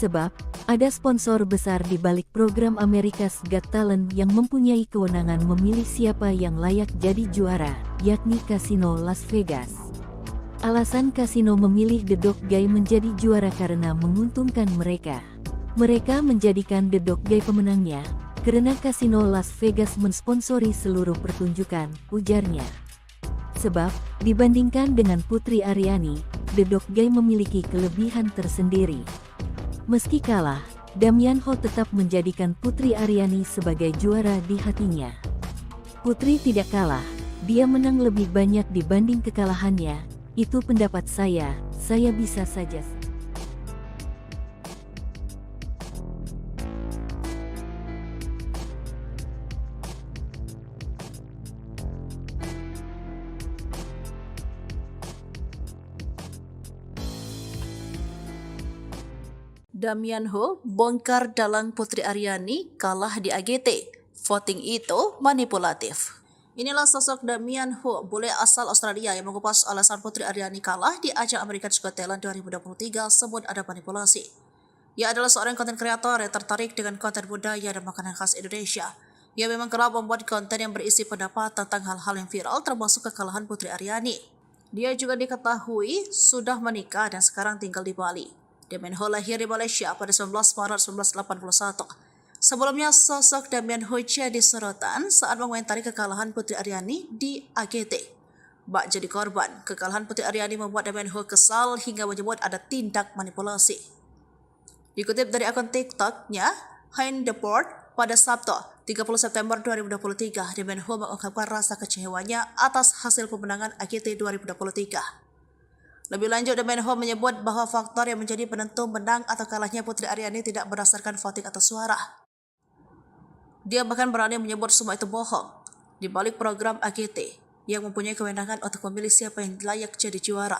Sebab, ada sponsor besar di balik program America's Got Talent yang mempunyai kewenangan memilih siapa yang layak jadi juara, yakni Kasino Las Vegas. Alasan kasino memilih The Dog Guy menjadi juara karena menguntungkan mereka. Mereka menjadikan The Dog Guy pemenangnya, karena Kasino Las Vegas mensponsori seluruh pertunjukan, ujarnya. Sebab, dibandingkan dengan Putri Aryani, The Dog Guy memiliki kelebihan tersendiri. Meski kalah, Damian Ho tetap menjadikan Putri Aryani sebagai juara di hatinya. Putri tidak kalah, dia menang lebih banyak dibanding kekalahannya, itu pendapat saya bisa saja. Damian Ho bongkar dalang Putri Aryani kalah di AGT. Voting itu manipulatif. Inilah sosok Damian Ho, bule asal Australia yang mengupas alasan Putri Aryani kalah di ajang America's Got Talent 2023 sebut ada manipulasi. Ia adalah seorang konten kreator yang tertarik dengan konten budaya dan makanan khas Indonesia. Ia memang kerap membuat konten yang berisi pendapat tentang hal-hal yang viral termasuk kekalahan Putri Aryani. Dia juga diketahui sudah menikah dan sekarang tinggal di Bali. Damian Ho lahir di Malaysia pada 19 Maret 1981. Sebelumnya, sosok Damian Ho jadi sorotan saat mengomentari kekalahan Putri Aryani di AGT. Bak jadi korban, kekalahan Putri Aryani membuat Damian Ho kesal hingga menyebut ada tindak manipulasi. Dikutip dari akun TikToknya, Hein Deport, pada Sabtu, 30 September 2023, Damian Ho mengungkapkan rasa kecewanya atas hasil pemenangan AGT 2023. Lebih lanjut, Damian Ho menyebut bahwa faktor yang menjadi penentu menang atau kalahnya Putri Aryani tidak berdasarkan voting atau suara. Dia bahkan berani menyebut semua itu bohong. Di balik program AGT, yang mempunyai kewenangan untuk memilih siapa yang layak jadi juara.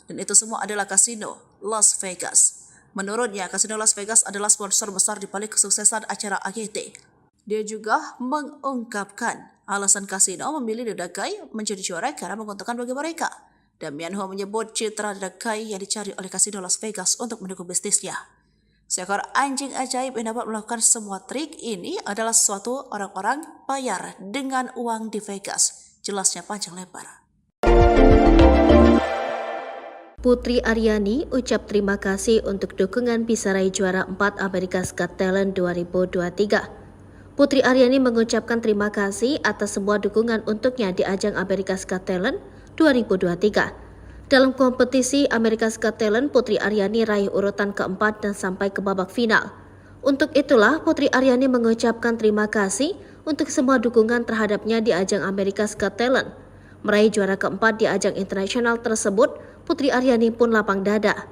Dan itu semua adalah Kasino Las Vegas. Menurutnya, Kasino Las Vegas adalah sponsor besar di balik kesuksesan acara AGT. Dia juga mengungkapkan alasan Kasino memilih The Dog Guy menjadi juara karena menguntungkan bagi mereka. Damian Ho menyebut citra The Dog Guy yang dicari oleh Kasino Las Vegas untuk mendukung bisnisnya. Seekor anjing ajaib yang dapat melakukan semua trik ini adalah suatu orang-orang bayar dengan uang di Vegas. Jelasnya panjang lebar. Putri Aryani ucap terima kasih untuk dukungan bisa raih juara 4 America's Got Talent 2023. Putri Aryani mengucapkan terima kasih atas semua dukungan untuknya di ajang America's Got Talent 2023. Dalam kompetisi America's Got Talent, Putri Aryani raih urutan keempat dan sampai ke babak final. Untuk itulah, Putri Aryani mengucapkan terima kasih untuk semua dukungan terhadapnya di ajang America's Got Talent. Meraih juara keempat di ajang internasional tersebut, Putri Aryani pun lapang dada.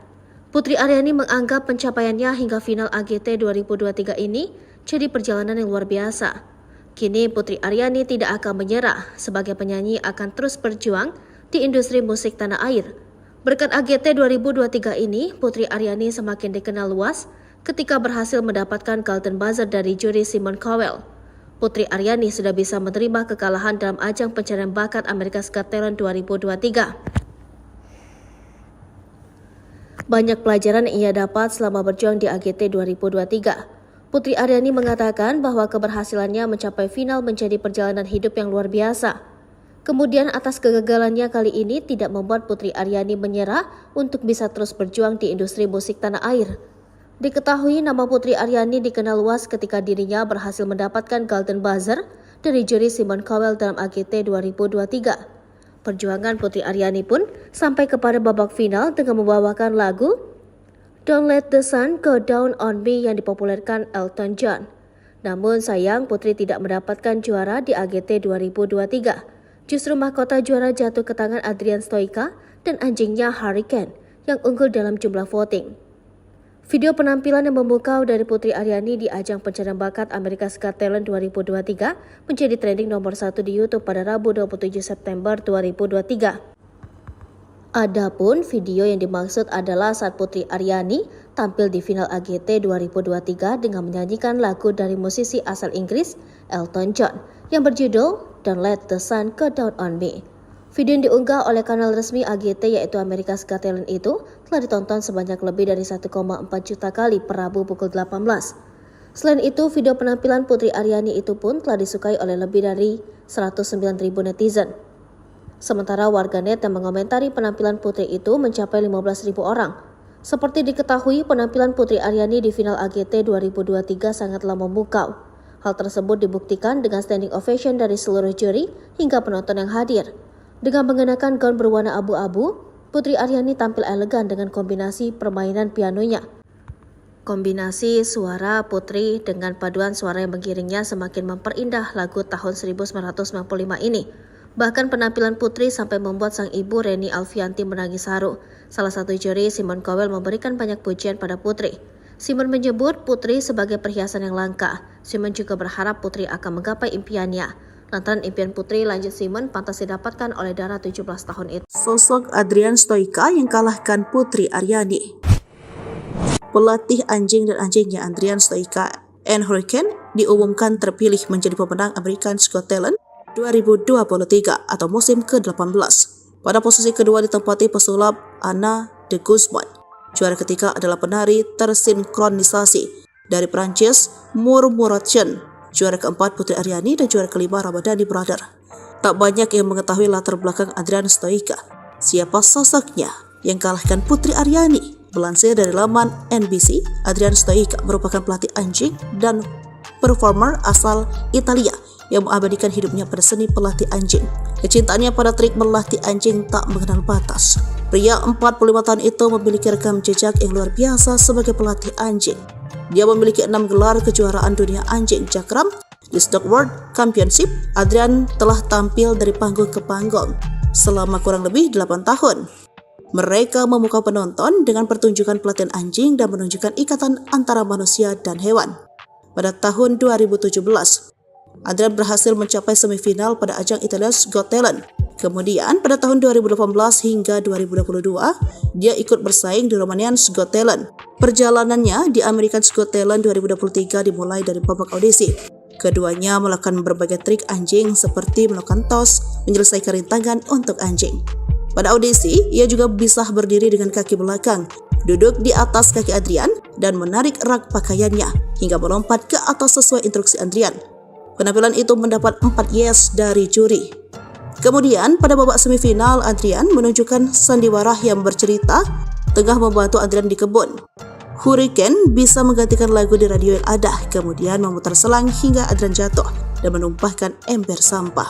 Putri Aryani menganggap pencapaiannya hingga final AGT 2023 ini jadi perjalanan yang luar biasa. Kini Putri Aryani tidak akan menyerah, sebagai penyanyi akan terus berjuang di industri musik tanah air. Berkat AGT 2023 ini, Putri Aryani semakin dikenal luas ketika berhasil mendapatkan Golden Buzzer dari juri Simon Cowell. Putri Aryani sudah bisa menerima kekalahan dalam ajang pencarian bakat America's Got Talent 2023. Banyak pelajaran yang ia dapat selama berjuang di AGT 2023. Putri Aryani mengatakan bahwa keberhasilannya mencapai final menjadi perjalanan hidup yang luar biasa. Kemudian atas kegagalannya kali ini tidak membuat Putri Aryani menyerah untuk bisa terus berjuang di industri musik tanah air. Diketahui nama Putri Aryani dikenal luas ketika dirinya berhasil mendapatkan Golden Buzzer dari juri Simon Cowell dalam AGT 2023. Perjuangan Putri Aryani pun sampai kepada babak final dengan membawakan lagu Don't Let the Sun Go Down on Me yang dipopulerkan Elton John. Namun sayang Putri tidak mendapatkan juara di AGT 2023. Justru mahkota juara jatuh ke tangan Adrian Stoica dan anjingnya Hurricane yang unggul dalam jumlah voting. Video penampilan yang memukau dari Putri Aryani di ajang pencarian bakat America's Got Talent 2023 menjadi trending nomor 1 di YouTube pada Rabu 27 September 2023. Adapun video yang dimaksud adalah saat Putri Aryani tampil di final AGT 2023 dengan menyanyikan lagu dari musisi asal Inggris Elton John yang berjudul Don't Let the Sun Go Down on Me. Video yang diunggah oleh kanal resmi AGT yaitu America's Got Talent itu telah ditonton sebanyak lebih dari 1,4 juta kali per Rabu pukul 18. Selain itu, video penampilan Putri Aryani itu pun telah disukai oleh lebih dari 109.000 netizen. Sementara warganet yang mengomentari penampilan Putri itu mencapai 15.000 orang. Seperti diketahui, penampilan Putri Aryani di final AGT 2023 sangatlah memukau. Hal tersebut dibuktikan dengan standing ovation dari seluruh juri hingga penonton yang hadir. Dengan mengenakan gaun berwarna abu-abu, Putri Aryani tampil elegan dengan kombinasi permainan pianonya. Kombinasi suara Putri dengan paduan suara yang mengiringnya semakin memperindah lagu tahun 1995 ini. Bahkan penampilan Putri sampai membuat sang ibu Reni Alfianti menangis haru. Salah satu juri, Simon Cowell, memberikan banyak pujian pada Putri. Simon menyebut Putri sebagai perhiasan yang langka. Simon juga berharap Putri akan menggapai impiannya. Lantaran impian Putri, lanjut Simon, pantas didapatkan oleh Dara 17 tahun itu. Sosok Adrian Stoica yang kalahkan Putri Aryani. Pelatih anjing dan anjingnya Adrian Stoica and Hurricane diumumkan terpilih menjadi pemenang America's Got Talent 2023 atau musim ke-18. Pada posisi kedua ditempati pesulap Anna de Guzman. Juara ketiga adalah penari tersinkronisasi dari Prancis Murmuration. Juara keempat Putri Aryani dan juara kelima Ramadhani Brother. Tak banyak yang mengetahui latar belakang Adrian Stoica. Siapa sosoknya yang kalahkan Putri Aryani? Melansir dari laman NBC, Adrian Stoica merupakan pelatih anjing dan performer asal Italia yang mengabadikan hidupnya pada seni pelatih anjing. Kecintaannya pada trik melatih anjing tak mengenal batas. Pria 45 tahun itu memiliki rekam jejak yang luar biasa sebagai pelatih anjing. Dia memiliki 6 gelar kejuaraan dunia anjing cakram di Stock World Championship. Adrian telah tampil dari panggung ke panggung selama kurang lebih 8 tahun. Mereka memukau penonton dengan pertunjukan pelatihan anjing dan menunjukkan ikatan antara manusia dan hewan. Pada tahun 2017, Adrian berhasil mencapai semifinal pada ajang Italia's Got Talent. Kemudian pada tahun 2018 hingga 2022, dia ikut bersaing di Romania's Got Talent. Perjalanannya di America's Got Talent 2023 dimulai dari babak audisi. Keduanya melakukan berbagai trik anjing seperti melakukan tos, menyelesaikan rintangan untuk anjing. Pada audisi, ia juga bisa berdiri dengan kaki belakang, duduk di atas kaki Adrian, dan menarik rak pakaiannya hingga melompat ke atas sesuai instruksi Adrian. Penampilan itu mendapat 4 yes dari juri. Kemudian pada babak semifinal, Adrian menunjukkan sandiwara yang bercerita tengah membantu Adrian di kebun. Hurricane bisa menggantikan lagu di radio yang ada, kemudian memutar selang hingga Adrian jatuh dan menumpahkan ember sampah.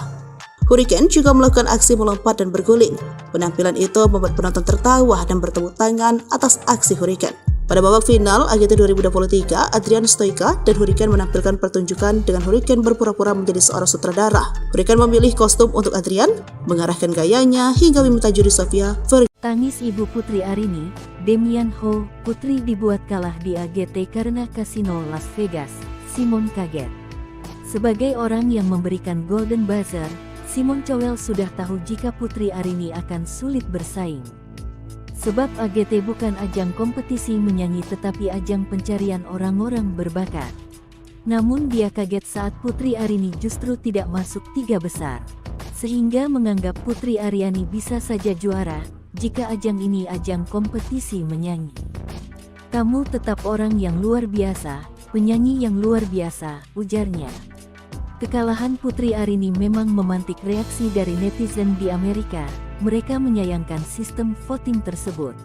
Hurricane juga melakukan aksi melompat dan berguling. Penampilan itu membuat penonton tertawa dan bertepuk tangan atas aksi Hurricane. Pada babak final AGT 2023, Adrian Stoica dan Hurricane menampilkan pertunjukan dengan Hurricane berpura-pura menjadi seorang sutradara. Hurricane memilih kostum untuk Adrian, mengarahkan gayanya hingga meminta juri Sofia Tangis ibu Putri Aryani, Demian Ho, Putri dibuat kalah di AGT karena kasino Las Vegas. Simon kaget. Sebagai orang yang memberikan Golden Buzzer, Simon Cowell sudah tahu jika Putri Aryani akan sulit bersaing. Sebab AGT bukan ajang kompetisi menyanyi tetapi ajang pencarian orang-orang berbakat. Namun dia kaget saat Putri Aryani justru tidak masuk 3 besar. Sehingga menganggap Putri Aryani bisa saja juara jika ajang ini ajang kompetisi menyanyi. Kamu tetap orang yang luar biasa, penyanyi yang luar biasa, ujarnya. Kekalahan Putri Aryani memang memantik reaksi dari netizen di Amerika. Mereka menyayangkan sistem voting tersebut.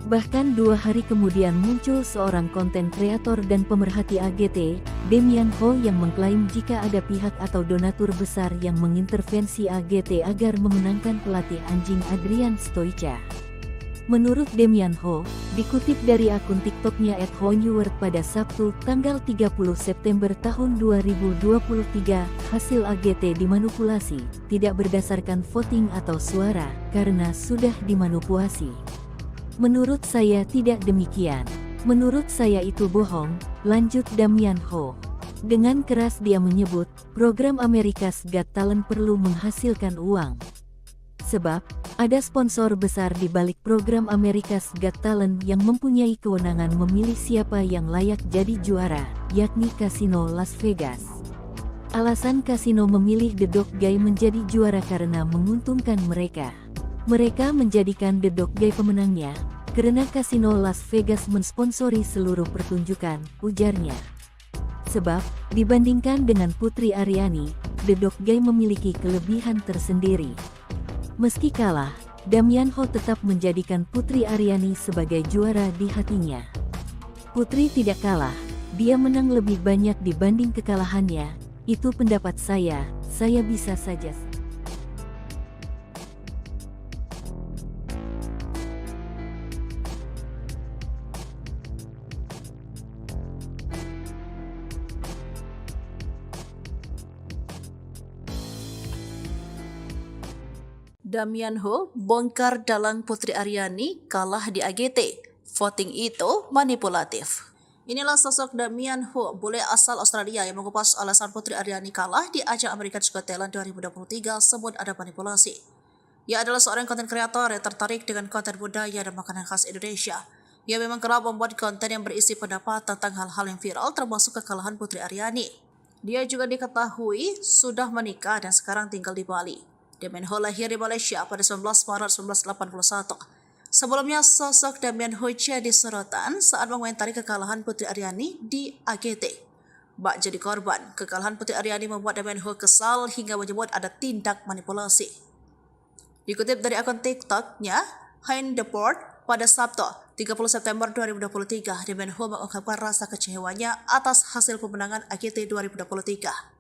Bahkan 2 hari kemudian muncul seorang konten kreator dan pemerhati AGT, Demian Ho, yang mengklaim jika ada pihak atau donatur besar yang mengintervensi AGT agar memenangkan pelatih anjing Adrian Stoica. Menurut Demian Ho, dikutip dari akun TikToknya @honeword pada Sabtu, tanggal 30 September tahun 2023, hasil AGT dimanipulasi, tidak berdasarkan voting atau suara, karena sudah dimanipulasi. Menurut saya tidak demikian. Menurut saya itu bohong, lanjut Damian Ho. Dengan keras dia menyebut, program America's Got Talent perlu menghasilkan uang. Sebab, ada sponsor besar di balik program America's Got Talent yang mempunyai kewenangan memilih siapa yang layak jadi juara, yakni Kasino Las Vegas. Alasan kasino memilih The Dog Guy menjadi juara karena menguntungkan mereka. Mereka menjadikan The Dog Guy pemenangnya, karena kasino Las Vegas mensponsori seluruh pertunjukan, ujarnya. Sebab, dibandingkan dengan Putri Aryani, The Dog Guy memiliki kelebihan tersendiri. Meski kalah, Damian Ho tetap menjadikan Putri Aryani sebagai juara di hatinya. Putri tidak kalah, dia menang lebih banyak dibanding kekalahannya, itu pendapat saya bisa saja. Damian Ho bongkar dalang Putri Aryani kalah di AGT. Voting itu manipulatif. Inilah sosok Damian Ho, bule asal Australia yang mengupas alasan Putri Aryani kalah di ajang America's Got Talent 2023 sebut ada manipulasi. Ia adalah seorang konten kreator yang tertarik dengan konten budaya dan makanan khas Indonesia. Ia memang kerap membuat konten yang berisi pendapat tentang hal-hal yang viral termasuk kekalahan Putri Aryani. Dia juga diketahui sudah menikah dan sekarang tinggal di Bali. Damian Ho lahir di Malaysia pada 19 Maret 1981. Sebelumnya, sosok Damian Ho jadi sorotan saat mengomentari kekalahan Putri Aryani di AGT. Bak jadi korban, kekalahan Putri Aryani membuat Damian Ho kesal hingga menyebut ada tindak manipulasi. Dikutip dari akun TikTok-nya, Hein Deport, pada Sabtu, 30 September 2023, Damian Ho mengungkapkan rasa kecewanya atas hasil pemenangan AGT 2023.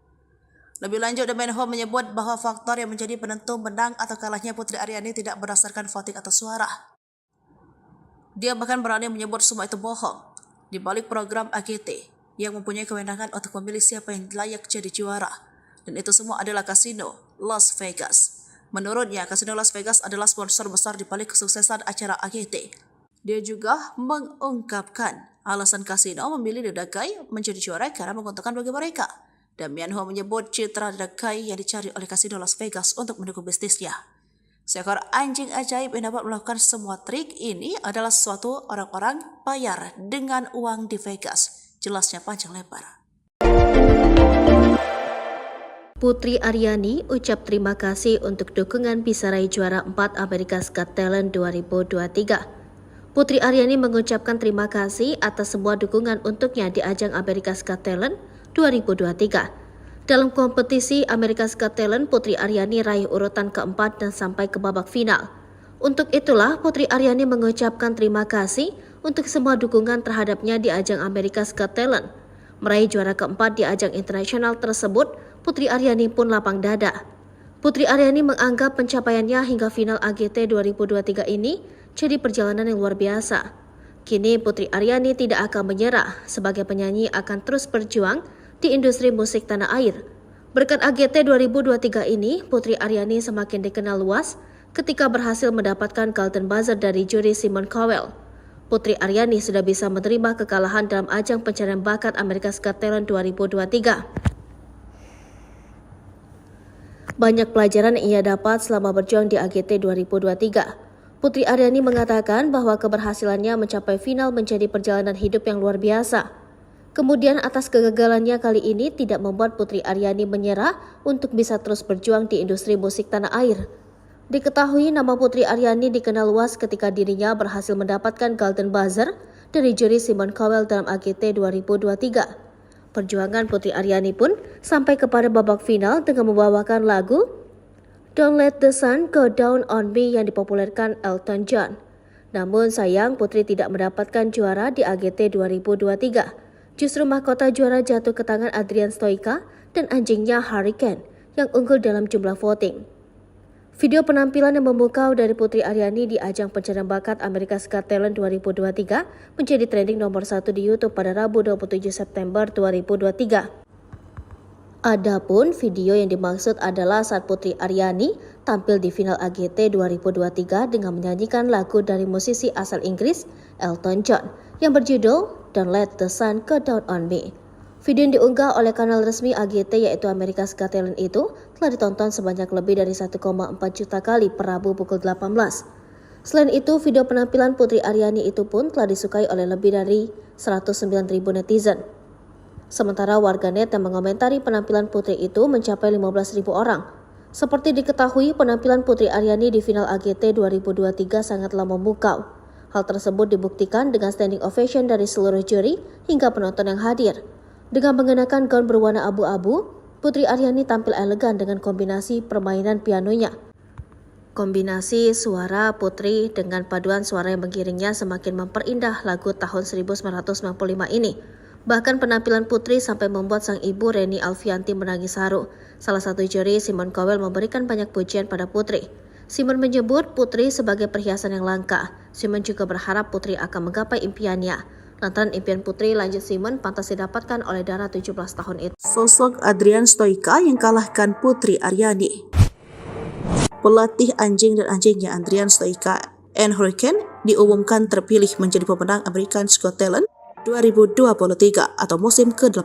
Lebih lanjut, Damian Ho menyebut bahwa faktor yang menjadi penentu menang atau kalahnya Putri Aryani tidak berdasarkan voting atau suara. Dia bahkan berani menyebut semua itu bohong. Di balik program AGT yang mempunyai kewenangan untuk memilih siapa yang layak jadi juara. Dan itu semua adalah kasino Las Vegas. Menurutnya, kasino Las Vegas adalah sponsor besar di balik kesuksesan acara AGT. Dia juga mengungkapkan alasan kasino memilih The Dog Guy menjadi juara karena menguntungkan bagi mereka. Damian Ho menyebut citra The Dog Guy yang dicari oleh kasino Las Vegas untuk mendukung bisnisnya. Seekor anjing ajaib yang dapat melakukan semua trik ini adalah suatu orang-orang bayar dengan uang di Vegas. Jelasnya panjang lebar. Putri Aryani ucap terima kasih untuk dukungan bisa raih juara 4 America's Got Talent 2023. Putri Aryani mengucapkan terima kasih atas semua dukungan untuknya di ajang America's Got Talent 2023. Dalam kompetisi America's Got Talent, Putri Aryani raih urutan keempat dan sampai ke babak final. Untuk itulah, Putri Aryani mengucapkan terima kasih untuk semua dukungan terhadapnya di ajang America's Got Talent. Meraih juara keempat di ajang internasional tersebut, Putri Aryani pun lapang dada. Putri Aryani menganggap pencapaiannya hingga final AGT 2023 ini jadi perjalanan yang luar biasa. Kini Putri Aryani tidak akan menyerah, sebagai penyanyi akan terus berjuang di industri musik tanah air. Berkat AGT 2023 ini, Putri Aryani semakin dikenal luas ketika berhasil mendapatkan Golden Buzzer dari juri Simon Cowell. Putri Aryani sudah bisa menerima kekalahan dalam ajang pencarian bakat America's Got Talent 2023. Banyak pelajaran yang ia dapat selama berjuang di AGT 2023. Putri Aryani mengatakan bahwa keberhasilannya mencapai final menjadi perjalanan hidup yang luar biasa. Kemudian atas kegagalannya kali ini tidak membuat Putri Aryani menyerah untuk bisa terus berjuang di industri musik tanah air. Diketahui nama Putri Aryani dikenal luas ketika dirinya berhasil mendapatkan Golden Buzzer dari juri Simon Cowell dalam AGT 2023. Perjuangan Putri Aryani pun sampai kepada babak final dengan membawakan lagu Don't Let the Sun Go Down on Me yang dipopulerkan Elton John. Namun sayang Putri tidak mendapatkan juara di AGT 2023. Justru mahkota juara jatuh ke tangan Adrian Stoica dan anjingnya Hurricane yang unggul dalam jumlah voting. Video penampilan yang memukau dari Putri Aryani di ajang pencarian bakat America's Got Talent 2023 menjadi trending nomor 1 di YouTube pada Rabu 27 September 2023. Adapun video yang dimaksud adalah saat Putri Aryani tampil di final AGT 2023 dengan menyanyikan lagu dari musisi asal Inggris Elton John yang berjudul Don't Let the Sun Go Down on Me. Video yang diunggah oleh kanal resmi AGT yaitu America's Got Talent itu telah ditonton sebanyak lebih dari 1,4 juta kali per Rabu pukul 18. Selain itu, video penampilan Putri Aryani itu pun telah disukai oleh lebih dari 109.000 netizen. Sementara warganet yang mengomentari penampilan Putri itu mencapai 15.000 orang. Seperti diketahui, penampilan Putri Aryani di final AGT 2023 sangatlah memukau. Hal tersebut dibuktikan dengan standing ovation dari seluruh juri hingga penonton yang hadir. Dengan mengenakan gaun berwarna abu-abu, Putri Aryani tampil elegan dengan kombinasi permainan pianonya. Kombinasi suara Putri dengan paduan suara yang mengiringnya semakin memperindah lagu tahun 1995 ini. Bahkan penampilan Putri sampai membuat sang ibu Reni Alfianti menangis haru. Salah satu juri, Simon Cowell, memberikan banyak pujian pada Putri. Simon menyebut Putri sebagai perhiasan yang langka. Simon juga berharap Putri akan menggapai impiannya. Lantaran impian Putri, lanjut Simon, pantas didapatkan oleh Dara 17 tahun itu. Sosok Adrian Stoica yang kalahkan Putri Aryani. Pelatih anjing dan anjingnya Adrian Stoica and Hurricane diumumkan terpilih menjadi pemenang America's Got Talent 2023 atau musim ke-18.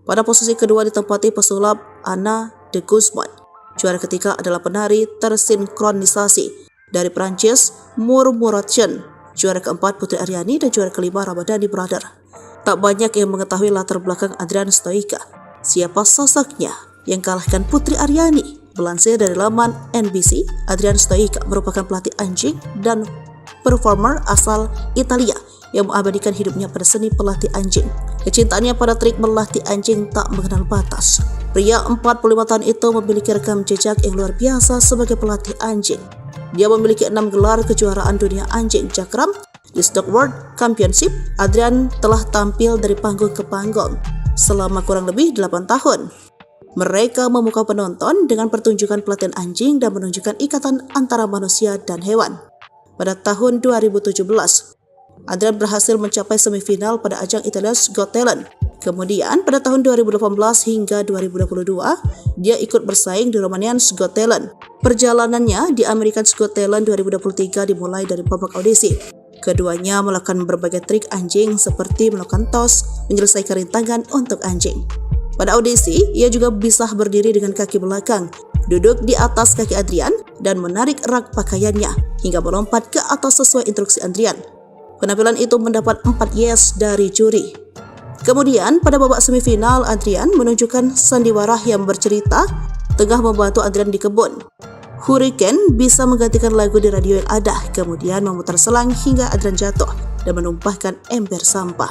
Pada posisi kedua ditempati pesulap Anna de Guzman. Juara ketiga adalah penari tersinkronisasi dari Prancis Murmuration. Juara keempat Putri Aryani dan juara kelima Ramadhani Brother. Tak banyak yang mengetahui latar belakang Adrian Stoica. Siapa sosoknya yang kalahkan Putri Aryani? Melansir dari laman NBC, Adrian Stoica merupakan pelatih anjing dan performer asal Italia yang mengabadikan hidupnya pada seni pelatih anjing. Kecintaannya pada trik melatih anjing tak mengenal batas. Pria 45 tahun itu memiliki rekam jejak yang luar biasa sebagai pelatih anjing. Dia memiliki 6 gelar kejuaraan dunia anjing cakram di Stock World Championship. Adrian telah tampil dari panggung ke panggung selama kurang lebih 8 tahun. Mereka memukau penonton dengan pertunjukan pelatihan anjing dan menunjukkan ikatan antara manusia dan hewan. Pada tahun 2017, Adrian berhasil mencapai semifinal pada ajang Italia's Got Talent. Kemudian pada tahun 2018 hingga 2022, dia ikut bersaing di Romanian's Got Talent. Perjalanannya di America's Got Talent 2023 dimulai dari babak audisi. Keduanya melakukan berbagai trik anjing seperti melakukan tos, menyelesaikan rintangan untuk anjing. Pada audisi, ia juga bisa berdiri dengan kaki belakang, duduk di atas kaki Adrian, dan menarik rak pakaiannya hingga melompat ke atas sesuai instruksi Adrian. Penampilan itu mendapat 4 yes dari juri. Kemudian pada babak semifinal, Adrian menunjukkan sandiwara yang bercerita tengah membantu Adrian di kebun. Hurricane bisa menggantikan lagu di radio yang ada, kemudian memutar selang hingga Adrian jatuh dan menumpahkan ember sampah.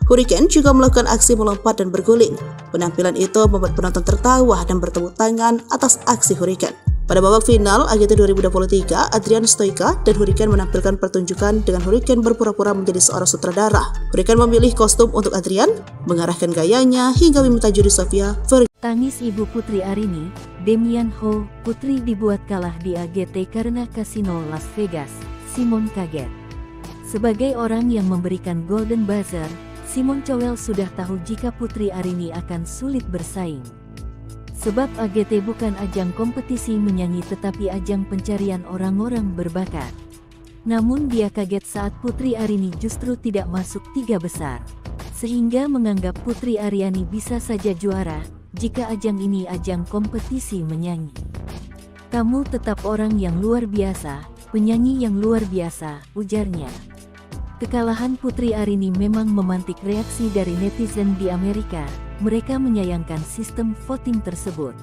Hurricane juga melakukan aksi melompat dan berguling. Penampilan itu membuat penonton tertawa dan bertepuk tangan atas aksi Hurricane. Pada babak final AGT 2023, Adrian Stoica dan Hurricane menampilkan pertunjukan dengan Hurricane berpura-pura menjadi seorang sutradara. Hurricane memilih kostum untuk Adrian, mengarahkan gayanya hingga meminta juri Sofia Tangis ibu Putri Aryani, Demian Ho, Putri dibuat kalah di AGT karena kasino Las Vegas. Simon kaget. Sebagai orang yang memberikan Golden Buzzer, Simon Cowell sudah tahu jika Putri Aryani akan sulit bersaing. Sebab AGT bukan ajang kompetisi menyanyi tetapi ajang pencarian orang-orang berbakat. Namun dia kaget saat Putri Aryani justru tidak masuk 3 besar. Sehingga menganggap Putri Aryani bisa saja juara jika ajang ini ajang kompetisi menyanyi. Kamu tetap orang yang luar biasa, penyanyi yang luar biasa, ujarnya. Kekalahan Putri Aryani memang memantik reaksi dari netizen di Amerika. Mereka menyayangkan sistem voting tersebut.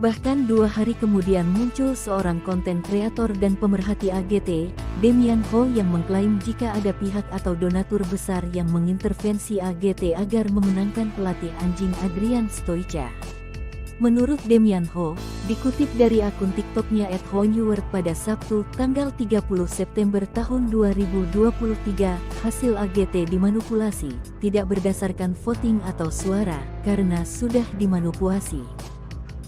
Bahkan 2 hari kemudian muncul seorang konten kreator dan pemerhati AGT, Demian Ho, yang mengklaim jika ada pihak atau donatur besar yang mengintervensi AGT agar memenangkan pelatih anjing Adrian Stoica. Menurut Demian Ho, dikutip dari akun TikToknya @honewer pada Sabtu, tanggal 30 September tahun 2023, hasil AGT dimanipulasi, tidak berdasarkan voting atau suara, karena sudah dimanipulasi.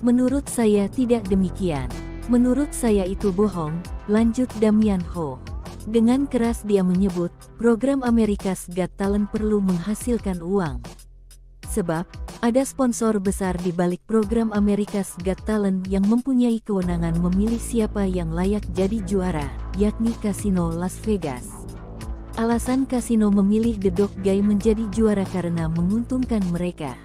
Menurut saya tidak demikian. Menurut saya itu bohong, lanjut Demian Ho. Dengan keras dia menyebut, program America's Got Talent perlu menghasilkan uang. Sebab, ada sponsor besar di balik program America's Got Talent yang mempunyai kewenangan memilih siapa yang layak jadi juara, yakni Kasino Las Vegas. Alasan kasino memilih The Dog Guy menjadi juara karena menguntungkan mereka.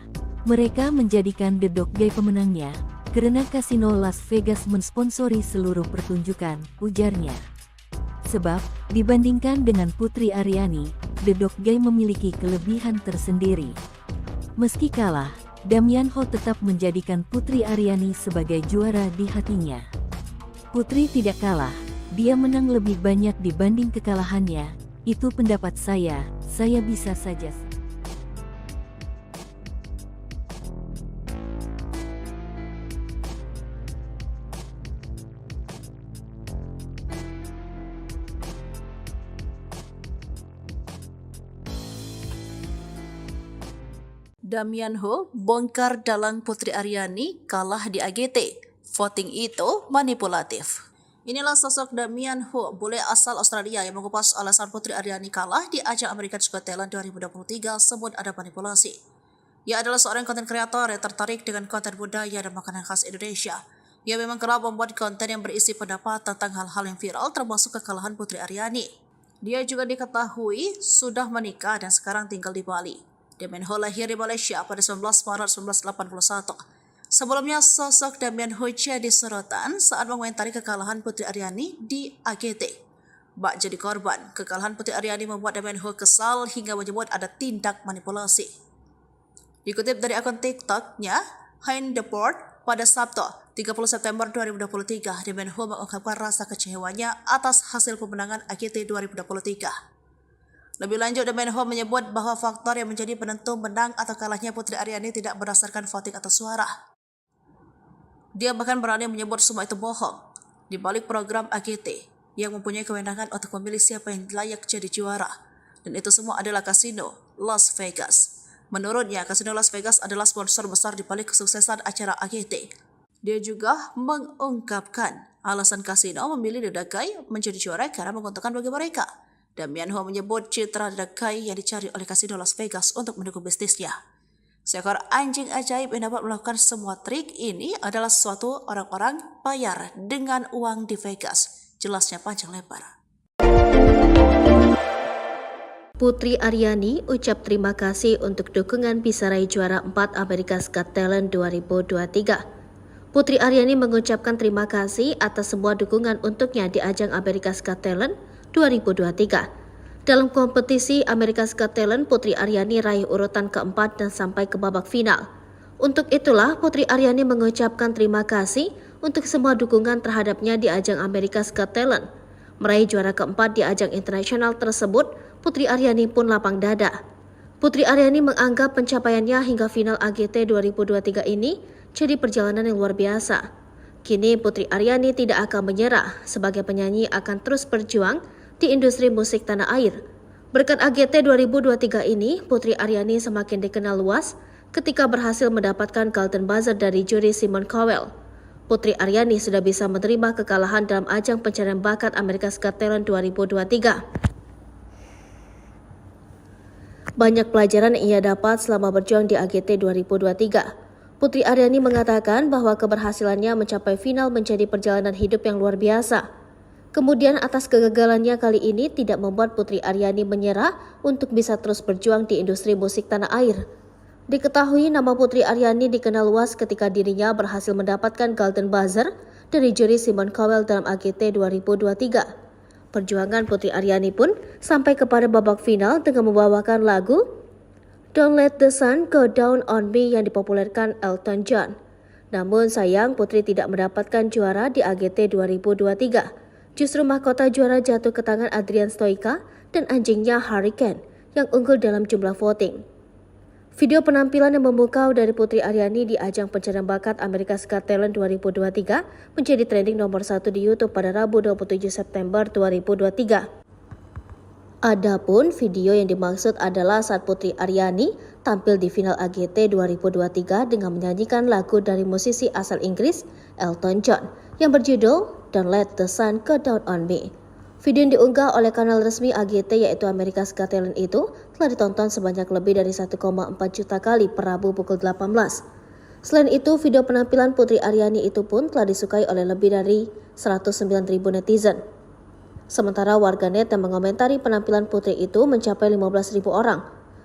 Mereka menjadikan The Dog Guy pemenangnya, karena kasino Las Vegas mensponsori seluruh pertunjukan, ujarnya. Sebab, dibandingkan dengan Putri Aryani, The Dog Guy memiliki kelebihan tersendiri. Meski kalah, Damian Ho tetap menjadikan Putri Aryani sebagai juara di hatinya. Putri tidak kalah, dia menang lebih banyak dibanding kekalahannya, itu pendapat saya bisa saja. Damian Ho bongkar dalang Putri Aryani kalah di AGT. Voting itu manipulatif. Inilah sosok Damian Ho, bule asal Australia yang mengupas alasan Putri Aryani kalah di ajang America's Got Talent 2023 sebut ada manipulasi. Ia adalah seorang konten kreator yang tertarik dengan konten budaya dan makanan khas Indonesia. Ia memang kerap membuat konten yang berisi pendapat tentang hal-hal yang viral termasuk kekalahan Putri Aryani. Dia juga diketahui sudah menikah dan sekarang tinggal di Bali. Damian Ho lahir di Malaysia pada 19 Maret 1981. Sebelumnya, sosok Damian Ho jadi sorotan saat mengomentari kekalahan Putri Aryani di AGT. Bak jadi korban, kekalahan Putri Aryani membuat Damian Ho kesal hingga menyebut ada tindak manipulasi. Dikutip dari akun TikTok-nya, Hein Deport, pada Sabtu, 30 September 2023, Damian Ho mengungkapkan rasa kecewanya atas hasil pemenangan AGT 2023. Lebih lanjut, Damian Ho menyebut bahwa faktor yang menjadi penentu menang atau kalahnya Putri Aryani tidak berdasarkan voting atau suara. Dia bahkan berani menyebut semua itu bohong. Di balik program AGT yang mempunyai kewenangan untuk memilih siapa yang layak jadi juara. Dan itu semua adalah kasino Las Vegas. Menurutnya, kasino Las Vegas adalah sponsor besar di balik kesuksesan acara AGT. Dia juga mengungkapkan alasan kasino memilih The Dog Guy menjadi juara karena menguntungkan bagi mereka. Damian Ho menyebut citra The Dog Guy yang dicari oleh kasino Las Vegas untuk mendukung bisnisnya. Seekor anjing ajaib yang dapat melakukan semua trik ini adalah suatu orang-orang bayar dengan uang di Vegas. Jelasnya panjang lebar. Putri Aryani ucap terima kasih untuk dukungan bisa raih juara 4 America's Got Talent 2023. Putri Aryani mengucapkan terima kasih atas semua dukungan untuknya di ajang America's Got Talent 2023. Dalam kompetisi America's Got Talent, Putri Aryani raih urutan keempat dan sampai ke babak final. Untuk itulah, Putri Aryani mengucapkan terima kasih untuk semua dukungan terhadapnya di ajang America's Got Talent. Meraih juara keempat di ajang internasional tersebut, Putri Aryani pun lapang dada. Putri Aryani menganggap pencapaiannya hingga final AGT 2023 ini jadi perjalanan yang luar biasa. Kini Putri Aryani tidak akan menyerah, sebagai penyanyi akan terus berjuang di industri musik tanah air. Berkat AGT 2023 ini, Putri Aryani semakin dikenal luas ketika berhasil mendapatkan Golden Buzzer dari juri Simon Cowell. Putri Aryani sudah bisa menerima kekalahan dalam ajang pencarian bakat America's Got Talent 2023. Banyak pelajaran yang ia dapat selama berjuang di AGT 2023. Putri Aryani mengatakan bahwa keberhasilannya mencapai final menjadi perjalanan hidup yang luar biasa. Kemudian atas kegagalannya kali ini tidak membuat Putri Aryani menyerah untuk bisa terus berjuang di industri musik tanah air. Diketahui nama Putri Aryani dikenal luas ketika dirinya berhasil mendapatkan Golden Buzzer dari juri Simon Cowell dalam AGT 2023. Perjuangan Putri Aryani pun sampai kepada babak final dengan membawakan lagu Don't Let the Sun Go Down on Me yang dipopulerkan Elton John. Namun sayang Putri tidak mendapatkan juara di AGT 2023. Justru mahkota juara jatuh ke tangan Adrian Stoica dan anjingnya Hurricane yang unggul dalam jumlah voting. Video penampilan yang memukau dari Putri Aryani di ajang pencarian bakat America's Got Talent 2023 menjadi trending nomor 1 di YouTube pada Rabu 27 September 2023. Adapun video yang dimaksud adalah saat Putri Aryani tampil di final AGT 2023 dengan menyanyikan lagu dari musisi asal Inggris Elton John yang berjudul Don't Let the Sun Go Down on Me. Video yang diunggah oleh kanal resmi AGT yaitu America's Got Talent itu telah ditonton sebanyak lebih dari 1,4 juta kali per Rabu pukul 18. Selain itu, video penampilan Putri Aryani itu pun telah disukai oleh lebih dari 109.000 netizen. Sementara warganet yang mengomentari penampilan Putri itu mencapai 15.000 orang.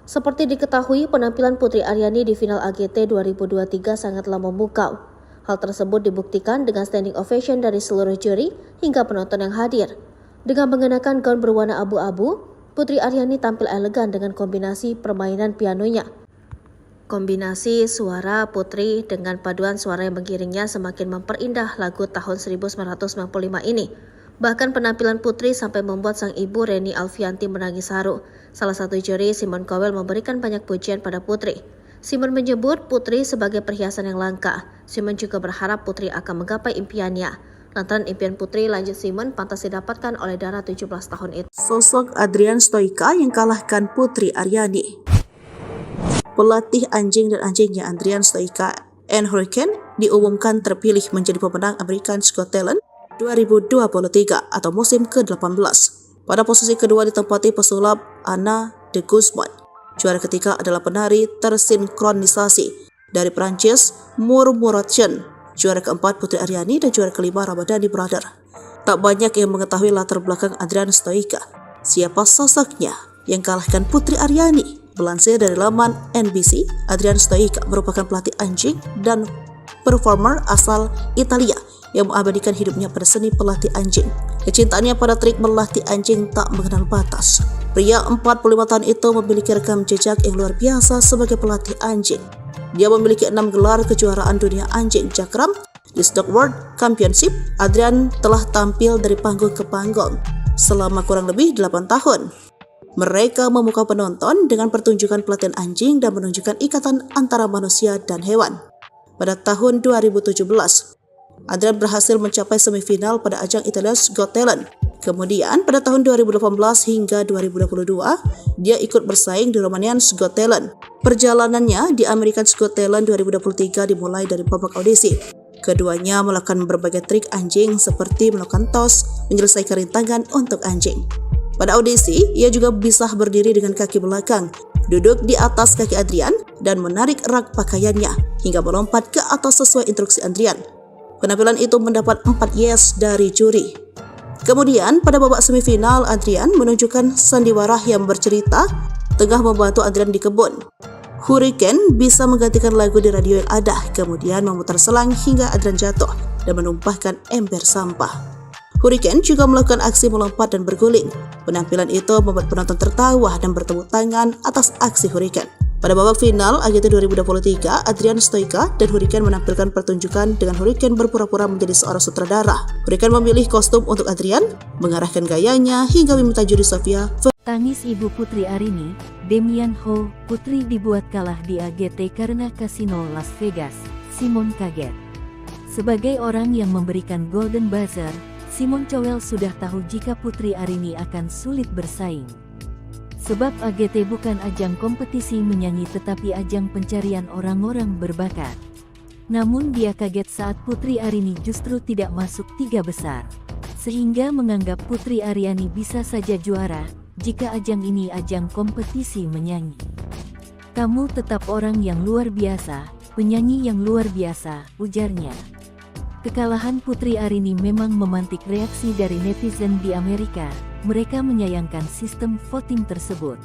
Seperti diketahui, penampilan Putri Aryani di final AGT 2023 sangatlah memukau. Hal tersebut dibuktikan dengan standing ovation dari seluruh juri hingga penonton yang hadir. Dengan mengenakan gaun berwarna abu-abu, Putri Aryani tampil elegan dengan kombinasi permainan pianonya. Kombinasi suara Putri dengan paduan suara yang mengiringnya semakin memperindah lagu tahun 1995 ini. Bahkan penampilan Putri sampai membuat sang ibu Reni Alfianti menangis haru. Salah satu juri, Simon Cowell, memberikan banyak pujian pada Putri. Simon menyebut Putri sebagai perhiasan yang langka. Simon juga berharap Putri akan menggapai impiannya. Lantaran impian Putri, lanjut Simon, pantas didapatkan oleh Dara 17 tahun itu. Sosok Adrian Stoica yang kalahkan Putri Aryani. Pelatih anjing dan anjingnya Adrian Stoica and Hurricane diumumkan terpilih menjadi pemenang America's Got Talent 2023 atau musim ke-18. Pada posisi kedua ditempati pesulap Anna de Guzman. Juara ketiga adalah penari tersinkronisasi dari Prancis Murmuration. Juara keempat Putri Aryani dan juara kelima Ramadhani Brother. Tak banyak yang mengetahui latar belakang Adrian Stoica. Siapa sosoknya yang kalahkan Putri Aryani? Melansir dari laman NBC, Adrian Stoica merupakan pelatih anjing dan performer asal Italia yang mengabadikan hidupnya pada seni pelatih anjing. Kecintaannya pada trik melatih anjing tak mengenal batas. Pria 45 tahun itu memiliki rekam jejak yang luar biasa sebagai pelatih anjing. Dia memiliki 6 gelar kejuaraan dunia anjing Jakram di Stock World Championship. Adrian telah tampil dari panggung ke panggung selama kurang lebih 8 tahun. Mereka memukau penonton dengan pertunjukan pelatihan anjing dan menunjukkan ikatan antara manusia dan hewan. Pada tahun 2017, Adrian berhasil mencapai semifinal pada ajang Italia's Got Talent. Kemudian pada tahun 2018 hingga 2022, dia ikut bersaing di Romanian's Got Talent. Perjalanannya di America's Got Talent 2023 dimulai dari babak audisi. Keduanya melakukan berbagai trik anjing seperti melakukan tos, menyelesaikan rintangan untuk anjing. Pada audisi, ia juga bisa berdiri dengan kaki belakang, duduk di atas kaki Adrian, dan menarik rak pakaiannya hingga melompat ke atas sesuai instruksi Adrian. Penampilan itu mendapat 4 yes dari juri. Kemudian pada babak semifinal, Adrian menunjukkan sandiwara yang bercerita tengah membantu Adrian di kebun. Hurricane bisa menggantikan lagu di radio yang ada, kemudian memutar selang hingga Adrian jatuh dan menumpahkan ember sampah. Hurricane juga melakukan aksi melompat dan berguling. Penampilan itu membuat penonton tertawa dan bertepuk tangan atas aksi Hurricane. Pada babak final AGT 2023, Adrian Stoica dan Hurricane menampilkan pertunjukan dengan Hurricane berpura-pura menjadi seorang sutradara. Hurricane memilih kostum untuk Adrian, mengarahkan gayanya hingga meminta juri Sofia. Tangis ibu Putri Aryani, Demian Ho, Putri dibuat kalah di AGT karena kasino Las Vegas. Simon kaget. Sebagai orang yang memberikan Golden Buzzer, Simon Cowell sudah tahu jika Putri Aryani akan sulit bersaing. Sebab AGT bukan ajang kompetisi menyanyi tetapi ajang pencarian orang-orang berbakat. Namun dia kaget saat Putri Aryani justru tidak masuk 3 besar. Sehingga menganggap Putri Aryani bisa saja juara jika ajang ini ajang kompetisi menyanyi. Kamu tetap orang yang luar biasa, penyanyi yang luar biasa, ujarnya. Kekalahan Putri Aryani memang memantik reaksi dari netizen di Amerika. Mereka menyayangkan sistem voting tersebut.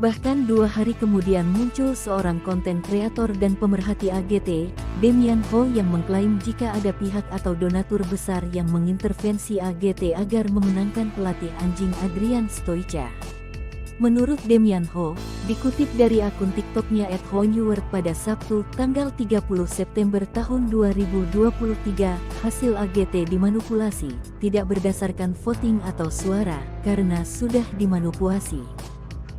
Bahkan 2 hari kemudian muncul seorang konten kreator dan pemerhati AGT, Demian Ho, yang mengklaim jika ada pihak atau donatur besar yang mengintervensi AGT agar memenangkan pelatih anjing Adrian Stoica. Menurut Demian Ho, dikutip dari akun TikToknya @honeword pada Sabtu, tanggal 30 September tahun 2023, hasil AGT dimanipulasi, tidak berdasarkan voting atau suara, karena sudah dimanipulasi.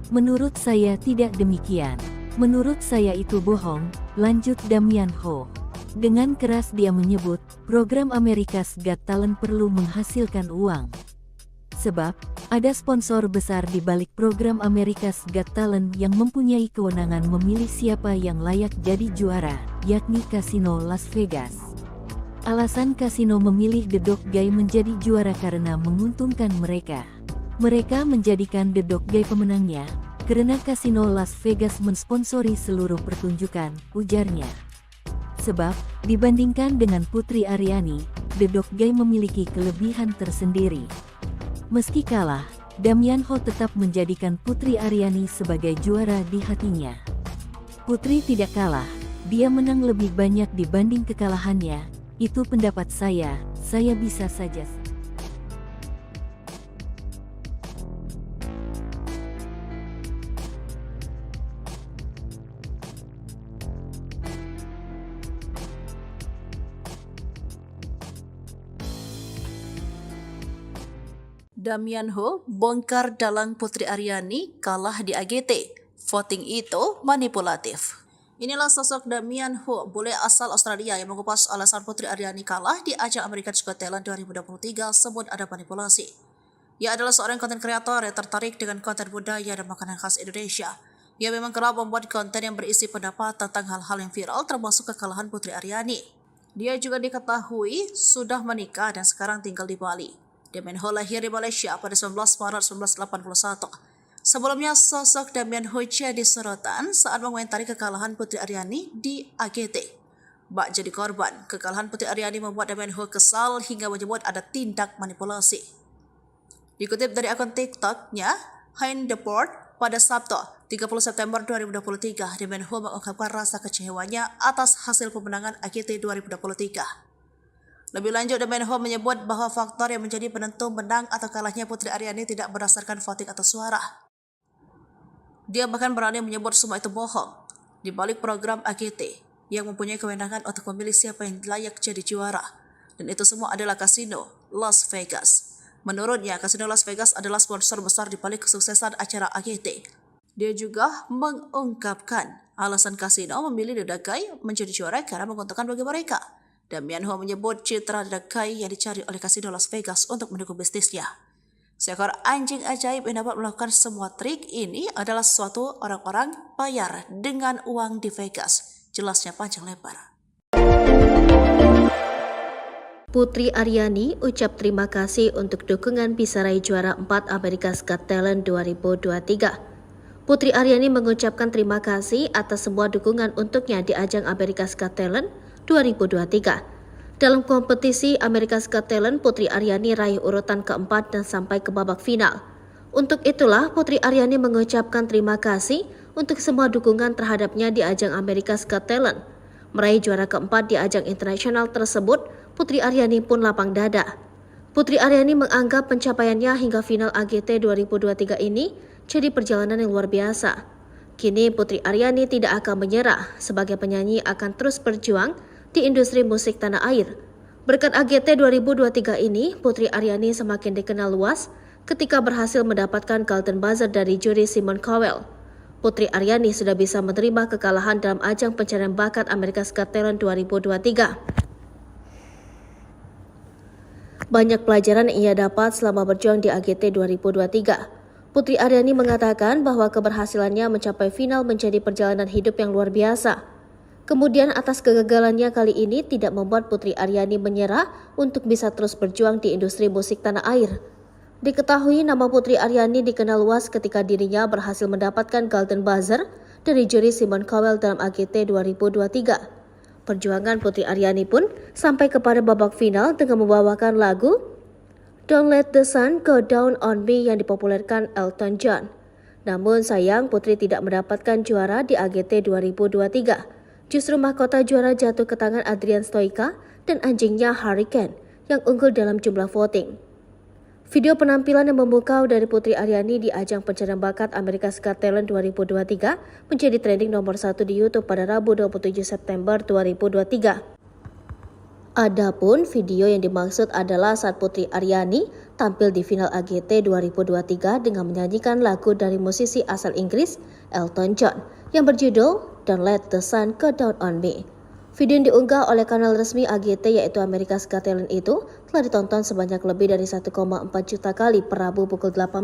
Menurut saya tidak demikian. Menurut saya itu bohong, lanjut Demian Ho. Dengan keras dia menyebut, program America's Got Talent perlu menghasilkan uang. Sebab, ada sponsor besar di balik program America's Got Talent yang mempunyai kewenangan memilih siapa yang layak jadi juara, yakni Kasino Las Vegas. Alasan kasino memilih The Dog Guy menjadi juara karena menguntungkan mereka. Mereka menjadikan The Dog Guy pemenangnya, karena Kasino Las Vegas mensponsori seluruh pertunjukan, ujarnya. Sebab, dibandingkan dengan Putri Aryani, The Dog Guy memiliki kelebihan tersendiri. Meski kalah, Damian Ho tetap menjadikan Putri Aryani sebagai juara di hatinya. Putri tidak kalah, dia menang lebih banyak dibanding kekalahannya. Itu pendapat saya bisa saja. Damian Ho bongkar dalang Putri Aryani kalah di AGT. Voting itu manipulatif. Inilah sosok Damian Ho, bule asal Australia yang mengupas alasan Putri Aryani kalah di ajang America's Got Talent 2023 sebut ada manipulasi. Ia adalah seorang konten kreator yang tertarik dengan konten budaya dan makanan khas Indonesia. Ia memang kerap membuat konten yang berisi pendapat tentang hal-hal yang viral termasuk kekalahan Putri Aryani. Dia juga diketahui sudah menikah dan sekarang tinggal di Bali. Damian Ho lahir di Malaysia pada 19 Maret 1981. Sebelumnya, sosok Damian Ho jadi sorotan saat mengomentari kekalahan Putri Aryani di AGT. Bak jadi korban, kekalahan Putri Aryani membuat Damian Ho kesal hingga menyebut ada tindak manipulasi. Dikutip dari akun TikTok-nya, Hein Deport, pada Sabtu, 30 September 2023, Damian Ho mengungkapkan rasa kecewanya atas hasil pemenangan AGT 2023. Lebih lanjut, Damian Ho menyebut bahwa faktor yang menjadi penentu menang atau kalahnya Putri Aryani tidak berdasarkan voting atau suara. Dia bahkan berani menyebut semua itu bohong. Di balik program AGT yang mempunyai kewenangan untuk memilih siapa yang layak jadi juara. Dan itu semua adalah kasino Las Vegas. Menurutnya, kasino Las Vegas adalah sponsor besar di balik kesuksesan acara AGT. Dia juga mengungkapkan alasan kasino memilih The Dagai menjadi juara karena menguntungkan bagi mereka. Damian Ho menyebut citra The Dagai yang dicari oleh kasino Las Vegas untuk mendukung bisnisnya. Seekor anjing ajaib yang dapat melakukan semua trik ini adalah suatu orang-orang bayar dengan uang di Vegas. Jelasnya panjang lebar. Putri Aryani ucap terima kasih untuk dukungan bisa raih juara 4 America's Got Talent 2023. Putri Aryani mengucapkan terima kasih atas semua dukungan untuknya di ajang America's Got Talent 2023. Dalam kompetisi America's Got Talent, Putri Aryani raih urutan keempat dan sampai ke babak final. Untuk itulah, Putri Aryani mengucapkan terima kasih untuk semua dukungan terhadapnya di ajang America's Got Talent. Meraih juara keempat di ajang internasional tersebut, Putri Aryani pun lapang dada. Putri Aryani menganggap pencapaiannya hingga final AGT 2023 ini jadi perjalanan yang luar biasa. Kini Putri Aryani tidak akan menyerah, sebagai penyanyi akan terus berjuang di industri musik tanah air. Berkat AGT 2023 ini, Putri Aryani semakin dikenal luas ketika berhasil mendapatkan Golden Buzzer dari juri Simon Cowell. Putri Aryani sudah bisa menerima kekalahan dalam ajang pencarian bakat America's Got Talent 2023. Banyak pelajaran yang ia dapat selama berjuang di AGT 2023. Putri Aryani mengatakan bahwa keberhasilannya mencapai final menjadi perjalanan hidup yang luar biasa. Kemudian atas kegagalannya kali ini tidak membuat Putri Aryani menyerah untuk bisa terus berjuang di industri musik tanah air. Diketahui nama Putri Aryani dikenal luas ketika dirinya berhasil mendapatkan Golden Buzzer dari juri Simon Cowell dalam AGT 2023. Perjuangan Putri Aryani pun sampai kepada babak final dengan membawakan lagu Don't Let the Sun Go Down on Me yang dipopulerkan Elton John. Namun sayang Putri tidak mendapatkan juara di AGT 2023. Justru mahkota juara jatuh ke tangan Adrian Stoica dan anjingnya Hurricane yang unggul dalam jumlah voting. Video penampilan yang memukau dari Putri Aryani di ajang pencarian bakat America's Got Talent 2023 menjadi trending nomor 1 di YouTube pada Rabu 27 September 2023. Adapun video yang dimaksud adalah saat Putri Aryani tampil di final AGT 2023 dengan menyanyikan lagu dari musisi asal Inggris Elton John yang berjudul Don't Let the Sun Go Down on Me. Video yang diunggah oleh kanal resmi AGT yaitu America's Got Talent itu telah ditonton sebanyak lebih dari 1,4 juta kali per Rabu pukul 18.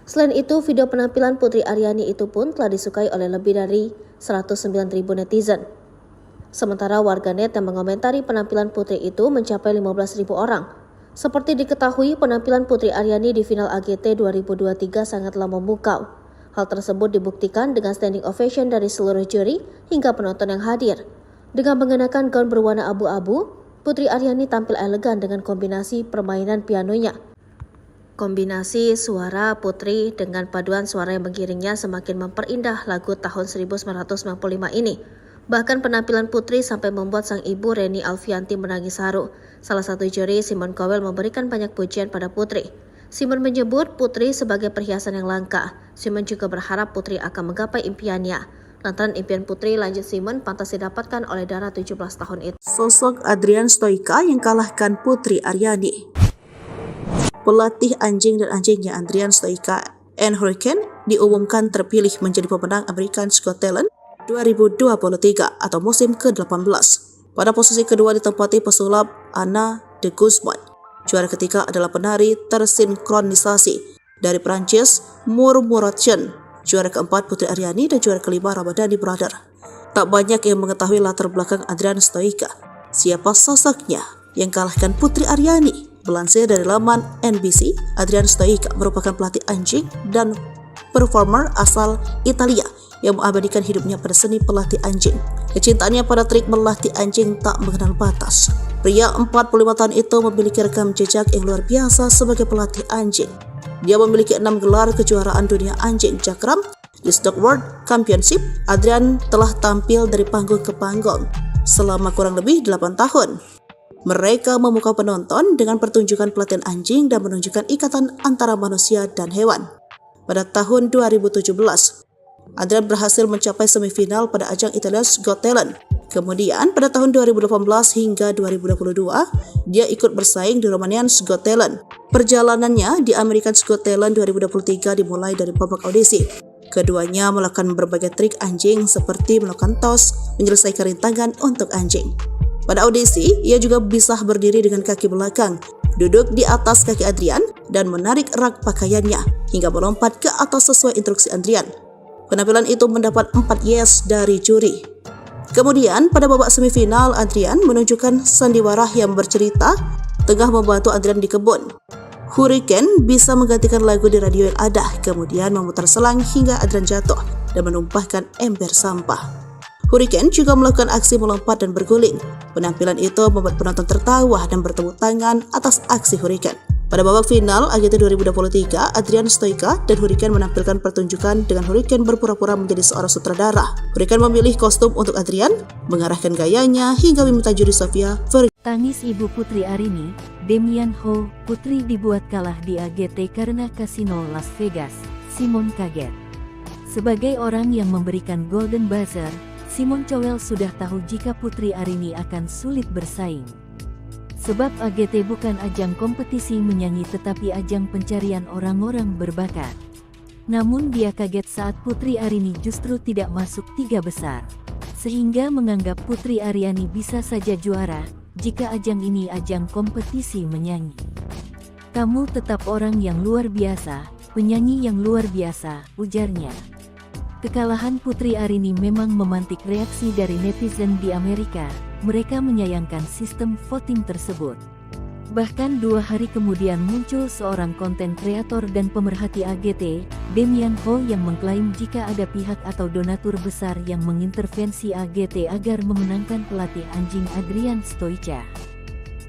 Selain itu, video penampilan Putri Aryani itu pun telah disukai oleh lebih dari 109.000 netizen. Sementara warganet yang mengomentari penampilan Putri itu mencapai 15.000 orang. Seperti diketahui, penampilan Putri Aryani di final AGT 2023 sangatlah memukau. Hal tersebut dibuktikan dengan standing ovation dari seluruh juri hingga penonton yang hadir. Dengan mengenakan gaun berwarna abu-abu, Putri Aryani tampil elegan dengan kombinasi permainan pianonya. Kombinasi suara Putri dengan paduan suara yang mengiringnya semakin memperindah lagu tahun 1995 ini. Bahkan penampilan Putri sampai membuat sang ibu Reni Alfianti menangis haru. Salah satu juri, Simon Cowell, memberikan banyak pujian pada Putri. Simon menyebut Putri sebagai perhiasan yang langka. Simon juga berharap Putri akan menggapai impiannya. Lantaran impian Putri, lanjut Simon, pantas didapatkan oleh Dara 17 tahun itu. Sosok Adrian Stoica yang kalahkan Putri Aryani. Pelatih anjing dan anjingnya Adrian Stoica and Hurricane diumumkan terpilih menjadi pemenang American Got Talent 2023 atau musim ke-18. Pada posisi kedua ditempati pesulap Anna de Guzman. Juara ketiga adalah penari tersinkronisasi dari Prancis Murmuration. Juara keempat Putri Aryani dan juara kelima Ramadhani Brother. Tak banyak yang mengetahui latar belakang Adrian Stoica. Siapa sosoknya yang kalahkan Putri Aryani? Melansir dari laman NBC, Adrian Stoica merupakan pelatih anjing dan performer asal Italia yang mengabadikan hidupnya pada seni pelatih anjing. Kecintaannya pada trik melatih anjing tak mengenal batas. Pria 45 tahun itu memiliki rekam jejak yang luar biasa sebagai pelatih anjing. Dia memiliki 6 gelar kejuaraan dunia anjing Jakram di Stock World Championship. Adrian telah tampil dari panggung ke panggung selama kurang lebih 8 tahun. Mereka memukau penonton dengan pertunjukan pelatihan anjing dan menunjukkan ikatan antara manusia dan hewan. Pada tahun 2017, Adrian berhasil mencapai semifinal pada ajang Italia's Got Talent. Kemudian pada tahun 2018 hingga 2022, dia ikut bersaing di Romanian's Got Talent. Perjalanannya di American's Got Talent 2023 dimulai dari babak audisi. Keduanya melakukan berbagai trik anjing seperti melakukan tos, menyelesaikan rintangan untuk anjing. Pada audisi, ia juga bisa berdiri dengan kaki belakang, duduk di atas kaki Adrian, dan menarik rak pakaiannya hingga melompat ke atas sesuai instruksi Adrian. Penampilan itu mendapat 4 yes dari juri. Kemudian, pada babak semifinal, Adrian menunjukkan sandiwara yang bercerita tengah membantu Adrian di kebun. Hurricane bisa menggantikan lagu di radio yang ada, kemudian memutar selang hingga Adrian jatuh dan menumpahkan ember sampah. Hurricane juga melakukan aksi melompat dan berguling. Penampilan itu membuat penonton tertawa dan bertepuk tangan atas aksi Hurricane. Pada babak final AGT 2023, Adrian Stoica dan Hurricane menampilkan pertunjukan dengan Hurricane berpura-pura menjadi seorang sutradara. Hurricane memilih kostum untuk Adrian, mengarahkan gayanya hingga meminta juri Sofia Vergara. Tangis ibu Putri Aryani, Damian Ho, Putri dibuat kalah di AGT karena kasino Las Vegas. Simon kaget. Sebagai orang yang memberikan Golden Buzzer, Simon Cowell sudah tahu jika Putri Aryani akan sulit bersaing. Sebab AGT bukan ajang kompetisi menyanyi tetapi ajang pencarian orang-orang berbakat. Namun dia kaget saat Putri Aryani justru tidak masuk 3 besar. Sehingga menganggap Putri Aryani bisa saja juara jika ajang ini ajang kompetisi menyanyi. Kamu tetap orang yang luar biasa, penyanyi yang luar biasa, ujarnya. Kekalahan Putri Aryani memang memantik reaksi dari netizen di Amerika. Mereka menyayangkan sistem voting tersebut. Bahkan 2 hari kemudian muncul seorang konten kreator dan pemerhati AGT, Damian Ho, yang mengklaim jika ada pihak atau donatur besar yang mengintervensi AGT agar memenangkan pelatih anjing Adrian Stoica.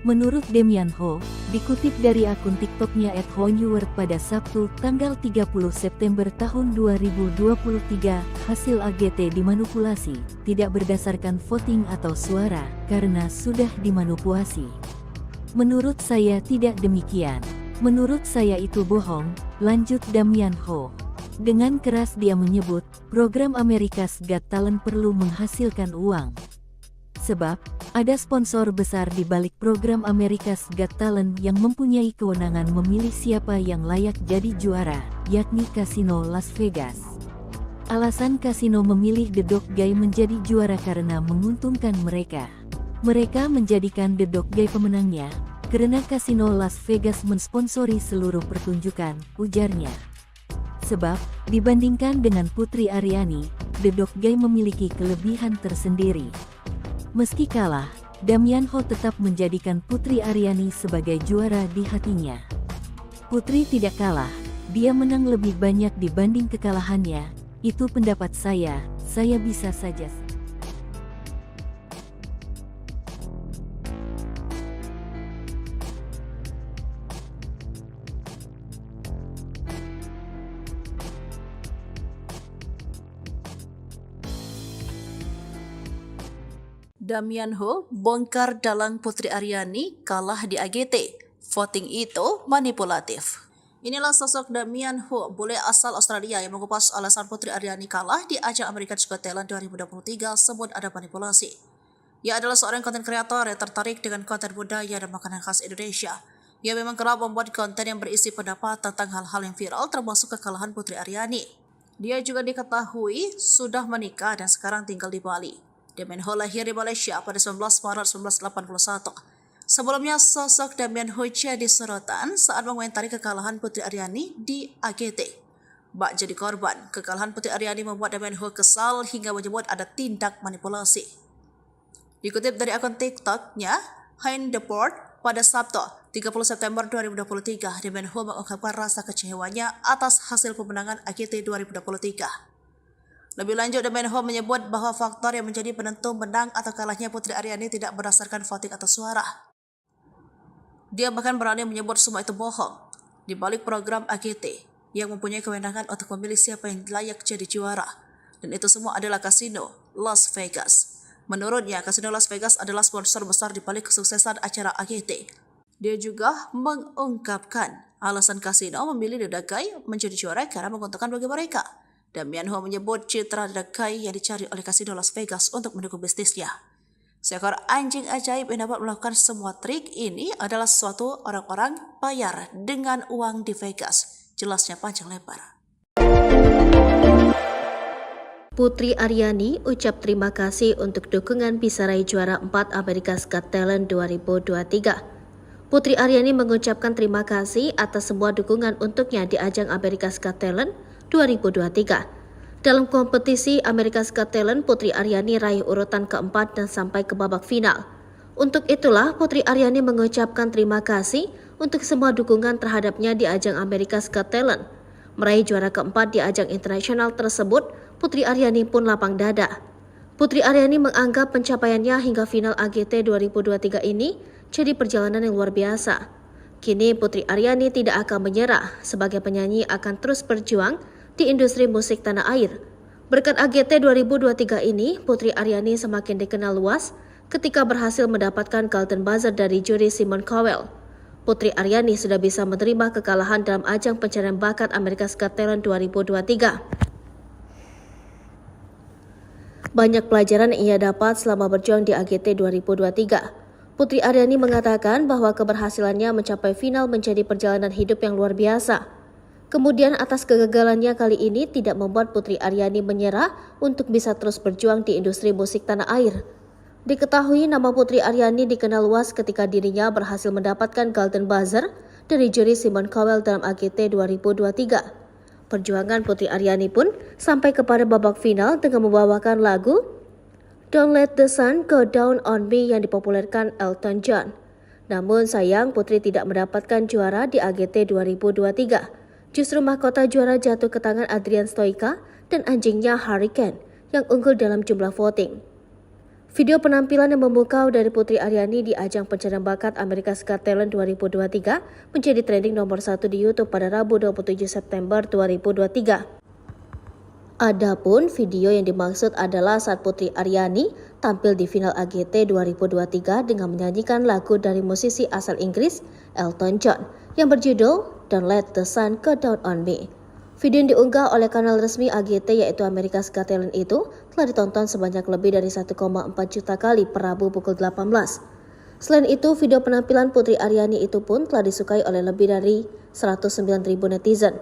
Menurut Damian Ho, dikutip dari akun TikToknya @honeword pada Sabtu, tanggal 30 September tahun 2023, hasil AGT dimanipulasi, tidak berdasarkan voting atau suara, karena sudah dimanipulasi. Menurut saya tidak demikian. Menurut saya itu bohong, lanjut Damian Ho. Dengan keras dia menyebut, program America's Got Talent perlu menghasilkan uang. Sebab, ada sponsor besar di balik program America's Got Talent yang mempunyai kewenangan memilih siapa yang layak jadi juara, yakni Kasino Las Vegas. Alasan kasino memilih The Dog Guy menjadi juara karena menguntungkan mereka. Mereka menjadikan The Dog Guy pemenangnya, karena Kasino Las Vegas mensponsori seluruh pertunjukan, ujarnya. Sebab, dibandingkan dengan Putri Aryani, The Dog Guy memiliki kelebihan tersendiri. Meski kalah, Damian Ho tetap menjadikan Putri Aryani sebagai juara di hatinya. Putri tidak kalah, dia menang lebih banyak dibanding kekalahannya, itu pendapat saya bisa saja. Damian Ho bongkar dalang Putri Aryani kalah di AGT. Voting itu manipulatif. Inilah sosok Damian Ho, bule asal Australia yang mengupas alasan Putri Aryani kalah di ajang America's Got Talent 2023 sebut ada manipulasi. Ia adalah seorang konten kreator yang tertarik dengan konten budaya dan makanan khas Indonesia. Ia memang kerap membuat konten yang berisi pendapat tentang hal-hal yang viral termasuk kekalahan Putri Aryani. Dia juga diketahui sudah menikah dan sekarang tinggal di Bali. Damian Ho lahir di Malaysia pada 19 Maret 1981. Sebelumnya, sosok Damian Ho jadi sorotan saat mengomentari kekalahan Putri Aryani di AGT. Bak jadi korban, kekalahan Putri Aryani membuat Damian Ho kesal hingga menyebut ada tindak manipulasi. Dikutip dari akun TikTok-nya, Hein Deport, pada Sabtu, 30 September 2023, Damian Ho mengungkapkan rasa kecewanya atas hasil pemenangan AGT 2023. Lebih lanjut, Damian Ho menyebut bahwa faktor yang menjadi penentu menang atau kalahnya Putri Aryani tidak berdasarkan voting atau suara. Dia bahkan berani menyebut semua itu bohong. Di balik program AGT yang mempunyai kewenangan untuk memilih siapa yang layak jadi juara. Dan itu semua adalah kasino Las Vegas. Menurutnya, kasino Las Vegas adalah sponsor besar di balik kesuksesan acara AGT. Dia juga mengungkapkan alasan kasino memilih The Dagai menjadi juara karena menguntungkan bagi mereka. Damian Ho menyebut citra The Dagai yang dicari oleh kasino Las Vegas untuk mendukung bisnisnya. Seekor anjing ajaib yang dapat melakukan semua trik ini adalah suatu orang-orang bayar dengan uang di Vegas. Jelasnya panjang lebar. Putri Aryani ucap terima kasih untuk dukungan bisa raih juara 4 America's Got Talent 2023. Putri Aryani mengucapkan terima kasih atas semua dukungan untuknya di ajang America's Got Talent 2023. Dalam kompetisi America's Got Talent, Putri Aryani raih urutan keempat dan sampai ke babak final. Untuk itulah, Putri Aryani mengucapkan terima kasih untuk semua dukungan terhadapnya di ajang America's Got Talent. Meraih juara keempat di ajang internasional tersebut, Putri Aryani pun lapang dada. Putri Aryani menganggap pencapaiannya hingga final AGT 2023 ini jadi perjalanan yang luar biasa. Kini Putri Aryani tidak akan menyerah, sebagai penyanyi akan terus berjuang di industri musik tanah air. Berkat AGT 2023 ini, Putri Aryani semakin dikenal luas ketika berhasil mendapatkan Golden Buzzer dari juri Simon Cowell. Putri Aryani sudah bisa menerima kekalahan dalam ajang pencarian bakat America's Got Talent 2023. Banyak pelajaran yang ia dapat selama berjuang di AGT 2023. Putri Aryani mengatakan bahwa keberhasilannya mencapai final menjadi perjalanan hidup yang luar biasa. Kemudian atas kegagalannya kali ini tidak membuat Putri Aryani menyerah untuk bisa terus berjuang di industri musik tanah air. Diketahui nama Putri Aryani dikenal luas ketika dirinya berhasil mendapatkan Golden Buzzer dari juri Simon Cowell dalam AGT 2023. Perjuangan Putri Aryani pun sampai kepada babak final dengan membawakan lagu Don't Let the Sun Go Down on Me yang dipopulerkan Elton John. Namun sayang Putri tidak mendapatkan juara di AGT 2023. Justru mahkota juara jatuh ke tangan Adrian Stoica dan anjingnya Hurricane yang unggul dalam jumlah voting. Video penampilan yang memukau dari Putri Aryani di ajang pencarian bakat America's Got Talent 2023 menjadi trending nomor 1 di YouTube pada Rabu 27 September 2023. Adapun video yang dimaksud adalah saat Putri Aryani tampil di final AGT 2023 dengan menyanyikan lagu dari musisi asal Inggris Elton John yang berjudul Don't Let the Sun Go Down on Me. Video yang diunggah oleh kanal resmi AGT yaitu America's Got Talent itu telah ditonton sebanyak lebih dari 1,4 juta kali per Rabu pukul 18. Selain itu, video penampilan Putri Aryani itu pun telah disukai oleh lebih dari 109.000 netizen.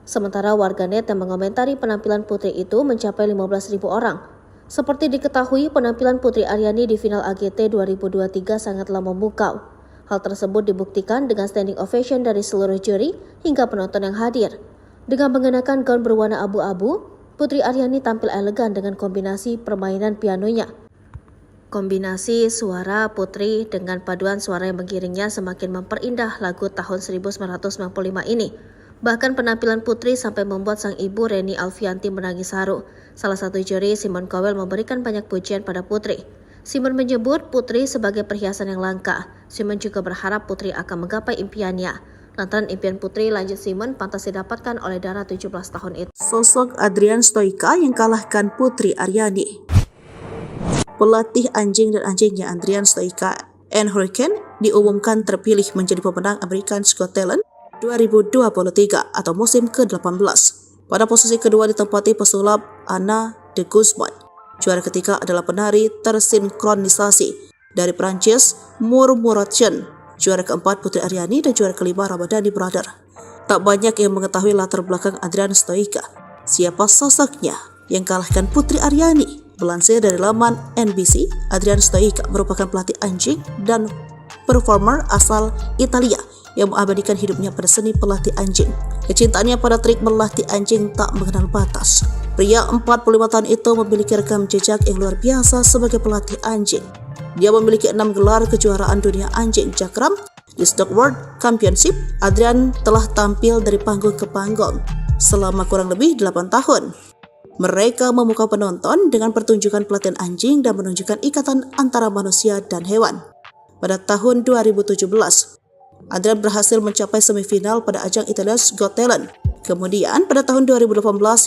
Sementara warganet yang mengomentari penampilan Putri itu mencapai 15.000 orang. Seperti diketahui, penampilan Putri Aryani di final AGT 2023 sangatlah memukau. Hal tersebut dibuktikan dengan standing ovation dari seluruh juri hingga penonton yang hadir. Dengan mengenakan gaun berwarna abu-abu, Putri Aryani tampil elegan dengan kombinasi permainan pianonya. Kombinasi suara Putri dengan paduan suara yang mengiringnya semakin memperindah lagu tahun 1995 ini. Bahkan penampilan Putri sampai membuat sang ibu Reni Alfianti menangis haru. Salah satu juri, Simon Cowell, memberikan banyak pujian pada Putri. Simon menyebut Putri sebagai perhiasan yang langka. Simon juga berharap Putri akan menggapai impiannya. Lantaran impian Putri, lanjut Simon, pantas didapatkan oleh Dara 17 tahun itu. Sosok Adrian Stoica yang kalahkan Putri Aryani. pelatih anjing dan anjingnya Adrian Stoica and Hurricane diumumkan terpilih menjadi pemenang America's Got Talent 2023 atau musim ke-18. Pada posisi kedua ditempati pesulap Anna de Guzman. Juara ketiga adalah penari tersinkronisasi dari Prancis Murmuration. Juara keempat Putri Aryani dan juara kelima Ramadhani Brother. Tak banyak yang mengetahui latar belakang Adrian Stoica. Siapa sosoknya yang kalahkan Putri Aryani? Melansir dari laman NBC, Adrian Stoica merupakan pelatih anjing dan performer asal Italia yang mengabadikan hidupnya pada seni pelatih anjing. Kecintaannya pada trik melatih anjing tak mengenal batas. Pria 45 tahun itu memiliki rekam jejak yang luar biasa sebagai pelatih anjing. Dia memiliki 6 gelar kejuaraan dunia anjing cakram. Di Stock World Championship, Adrian telah tampil dari panggung ke panggung selama kurang lebih 8 tahun. Mereka memukau penonton dengan pertunjukan pelatihan anjing dan menunjukkan ikatan antara manusia dan hewan. Pada tahun 2017, Adrian berhasil mencapai semifinal pada ajang Italia's Got Talent. Kemudian pada tahun 2018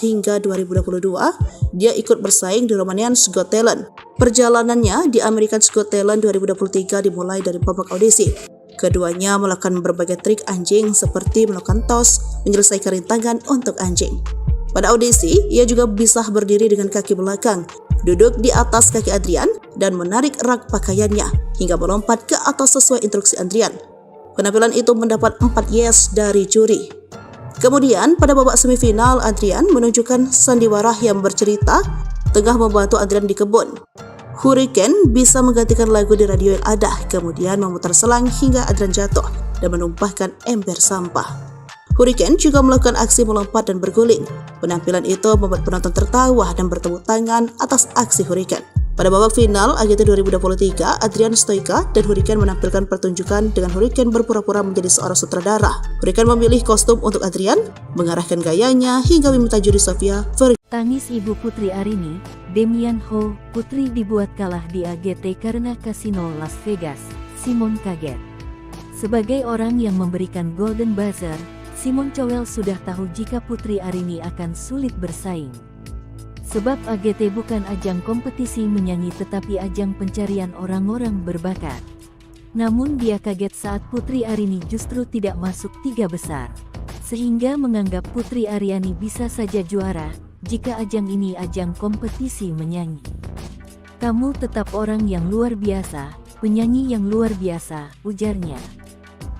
hingga 2022, dia ikut bersaing di Romania's Got Talent. Perjalanannya di America's Got Talent 2023 dimulai dari babak audisi. Keduanya melakukan berbagai trik anjing seperti melakukan tos, menyelesaikan rintangan untuk anjing. Pada audisi, ia juga bisa berdiri dengan kaki belakang, duduk di atas kaki Adrian, dan menarik rak pakaiannya hingga melompat ke atas sesuai instruksi Adrian. Penampilan itu mendapat 4 yes dari juri. Kemudian pada babak semifinal, Adrian menunjukkan sandiwara yang bercerita tengah membantu Adrian di kebun. Hurricane bisa menggantikan lagu di radio yang ada, kemudian memutar selang hingga Adrian jatuh dan menumpahkan ember sampah. Hurricane juga melakukan aksi melompat dan berguling. Penampilan itu membuat penonton tertawa dan bertepuk tangan atas aksi Hurricane. Pada babak final AGT 2023, Adrian Stoica dan Hurricane menampilkan pertunjukan dengan Hurricane berpura-pura menjadi seorang sutradara. Hurricane memilih kostum untuk Adrian, mengarahkan gayanya hingga meminta juri Sofia Tangis ibu Putri Aryani, Demian Ho, putri dibuat kalah di AGT karena kasino Las Vegas. Simon kaget. Sebagai orang yang memberikan Golden Buzzer, Simon Cowell sudah tahu jika Putri Aryani akan sulit bersaing. Sebab AGT bukan ajang kompetisi menyanyi tetapi ajang pencarian orang-orang berbakat. Namun dia kaget saat Putri Aryani justru tidak masuk 3 besar. Sehingga menganggap Putri Aryani bisa saja juara, jika ajang ini ajang kompetisi menyanyi. Kamu tetap orang yang luar biasa, penyanyi yang luar biasa, ujarnya.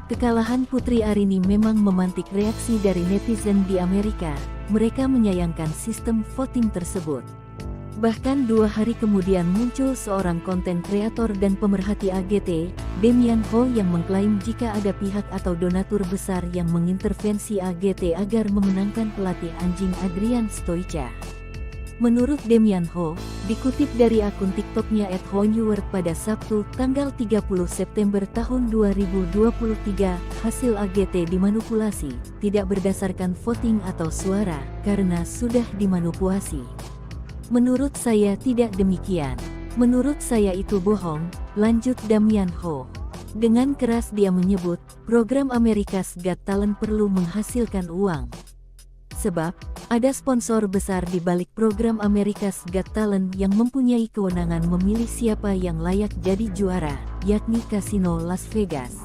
Kekalahan Putri Aryani memang memantik reaksi dari netizen di Amerika. Mereka menyayangkan sistem voting tersebut. Bahkan 2 hari kemudian muncul seorang konten kreator dan pemerhati AGT, Demian Ho, yang mengklaim jika ada pihak atau donatur besar yang mengintervensi AGT agar memenangkan pelatih anjing Adrian Stoica. Menurut Demian Ho, dikutip dari akun TikToknya @honeword pada Sabtu, tanggal 30 September tahun 2023, hasil AGT dimanipulasi, tidak berdasarkan voting atau suara, karena sudah dimanipulasi. Menurut saya tidak demikian. Menurut saya itu bohong, lanjut Demian Ho. Dengan keras dia menyebut, program America's Got Talent perlu menghasilkan uang. Sebab, ada sponsor besar di balik program America's Got Talent yang mempunyai kewenangan memilih siapa yang layak jadi juara, yakni Kasino Las Vegas.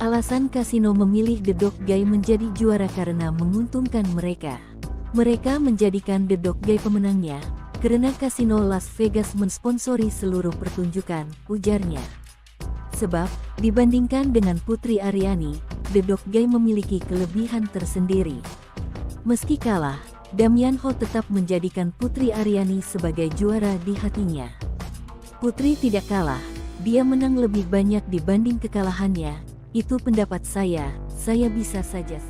Alasan kasino memilih The Dog Guy menjadi juara karena menguntungkan mereka. Mereka menjadikan The Dog Guy pemenangnya, karena Kasino Las Vegas mensponsori seluruh pertunjukan, ujarnya. Sebab, dibandingkan dengan Putri Aryani, The Dog Guy memiliki kelebihan tersendiri. Meski kalah, Demian Ho tetap menjadikan Putri Aryani sebagai juara di hatinya. Putri tidak kalah, dia menang lebih banyak dibanding kekalahannya, itu pendapat saya bisa saja.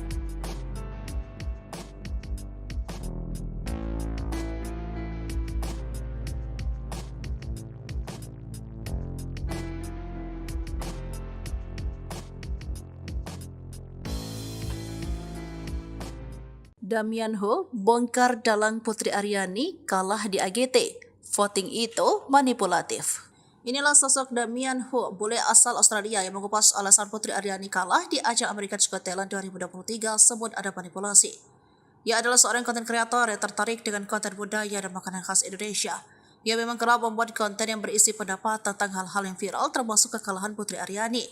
Demian Ho bongkar dalang Putri Aryani kalah di AGT. Voting itu manipulatif. Inilah sosok Demian Ho, bule asal Australia yang mengupas alasan Putri Aryani kalah di ajang America's Got Talent 2023 sebut ada manipulasi. Ia adalah seorang konten kreator yang tertarik dengan konten budaya dan makanan khas Indonesia. Ia memang kerap membuat konten yang berisi pendapat tentang hal-hal yang viral termasuk kekalahan Putri Aryani.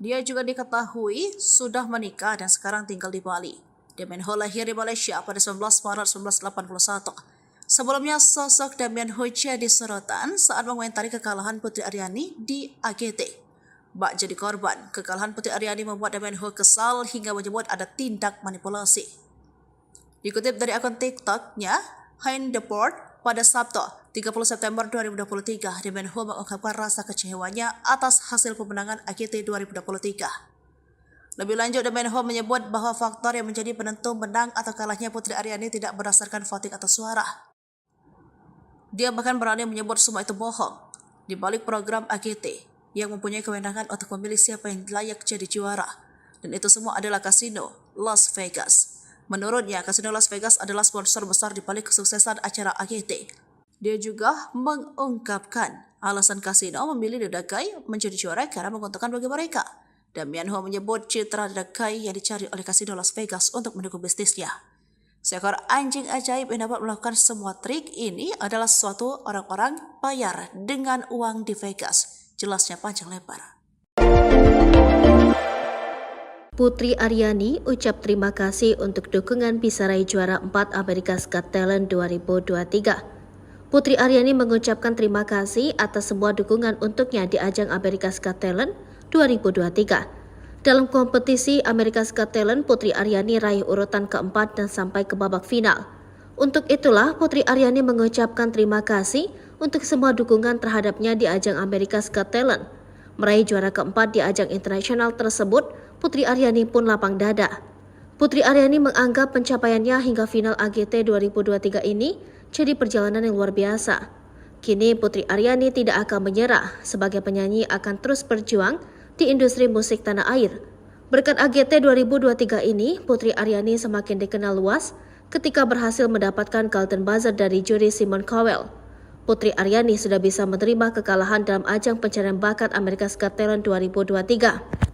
Dia juga diketahui sudah menikah dan sekarang tinggal di Bali. Damian Ho lahir di Malaysia pada 19 Maret 1981. Sebelumnya, sosok Damian Ho jadi sorotan saat mengomentari kekalahan Putri Aryani di AGT. Bak jadi korban, kekalahan Putri Aryani membuat Damian Ho kesal hingga menyebut ada tindak manipulasi. Dikutip dari akun TikTok-nya, Hein Deport, pada Sabtu, 30 September 2023, Damian Ho mengungkapkan rasa kecewanya atas hasil pemenangan AGT 2023. Lebih lanjut, Damian Ho menyebut bahwa faktor yang menjadi penentu menang atau kalahnya Putri Aryani tidak berdasarkan voting atau suara. Dia bahkan berani menyebut semua itu bohong. Di balik program AGT yang mempunyai kewenangan untuk memilih siapa yang layak jadi juara. Dan itu semua adalah kasino Las Vegas. Menurutnya, kasino Las Vegas adalah sponsor besar di balik kesuksesan acara AGT. Dia juga mengungkapkan alasan kasino memilih The Dakai menjadi juara karena menguntungkan bagi mereka. Damian Ho menyebut citra The Dakai yang dicari oleh kasino Las Vegas untuk mendukung bisnisnya. Seekor anjing ajaib yang dapat melakukan semua trik ini adalah suatu orang-orang bayar dengan uang di Vegas. Jelasnya panjang lebar. Putri Aryani ucap terima kasih untuk dukungan bisa raih juara 4 America's Got Talent 2023. Putri Aryani mengucapkan terima kasih atas semua dukungan untuknya di ajang America's Got Talent 2023. Dalam kompetisi America's Got Talent, Putri Aryani raih urutan keempat dan sampai ke babak final. Untuk itulah Putri Aryani mengucapkan terima kasih untuk semua dukungan terhadapnya di ajang America's Got Talent. Meraih juara keempat di ajang internasional tersebut, Putri Aryani pun lapang dada. Putri Aryani menganggap pencapaiannya hingga final AGT 2023 ini jadi perjalanan yang luar biasa. Kini Putri Aryani tidak akan menyerah, sebagai penyanyi akan terus berjuang di industri musik tanah air. Berkat AGT 2023 ini, Putri Aryani semakin dikenal luas ketika berhasil mendapatkan Golden Buzzer dari juri Simon Cowell. Putri Aryani sudah bisa menerima kekalahan dalam ajang pencarian bakat America's Got Talent 2023.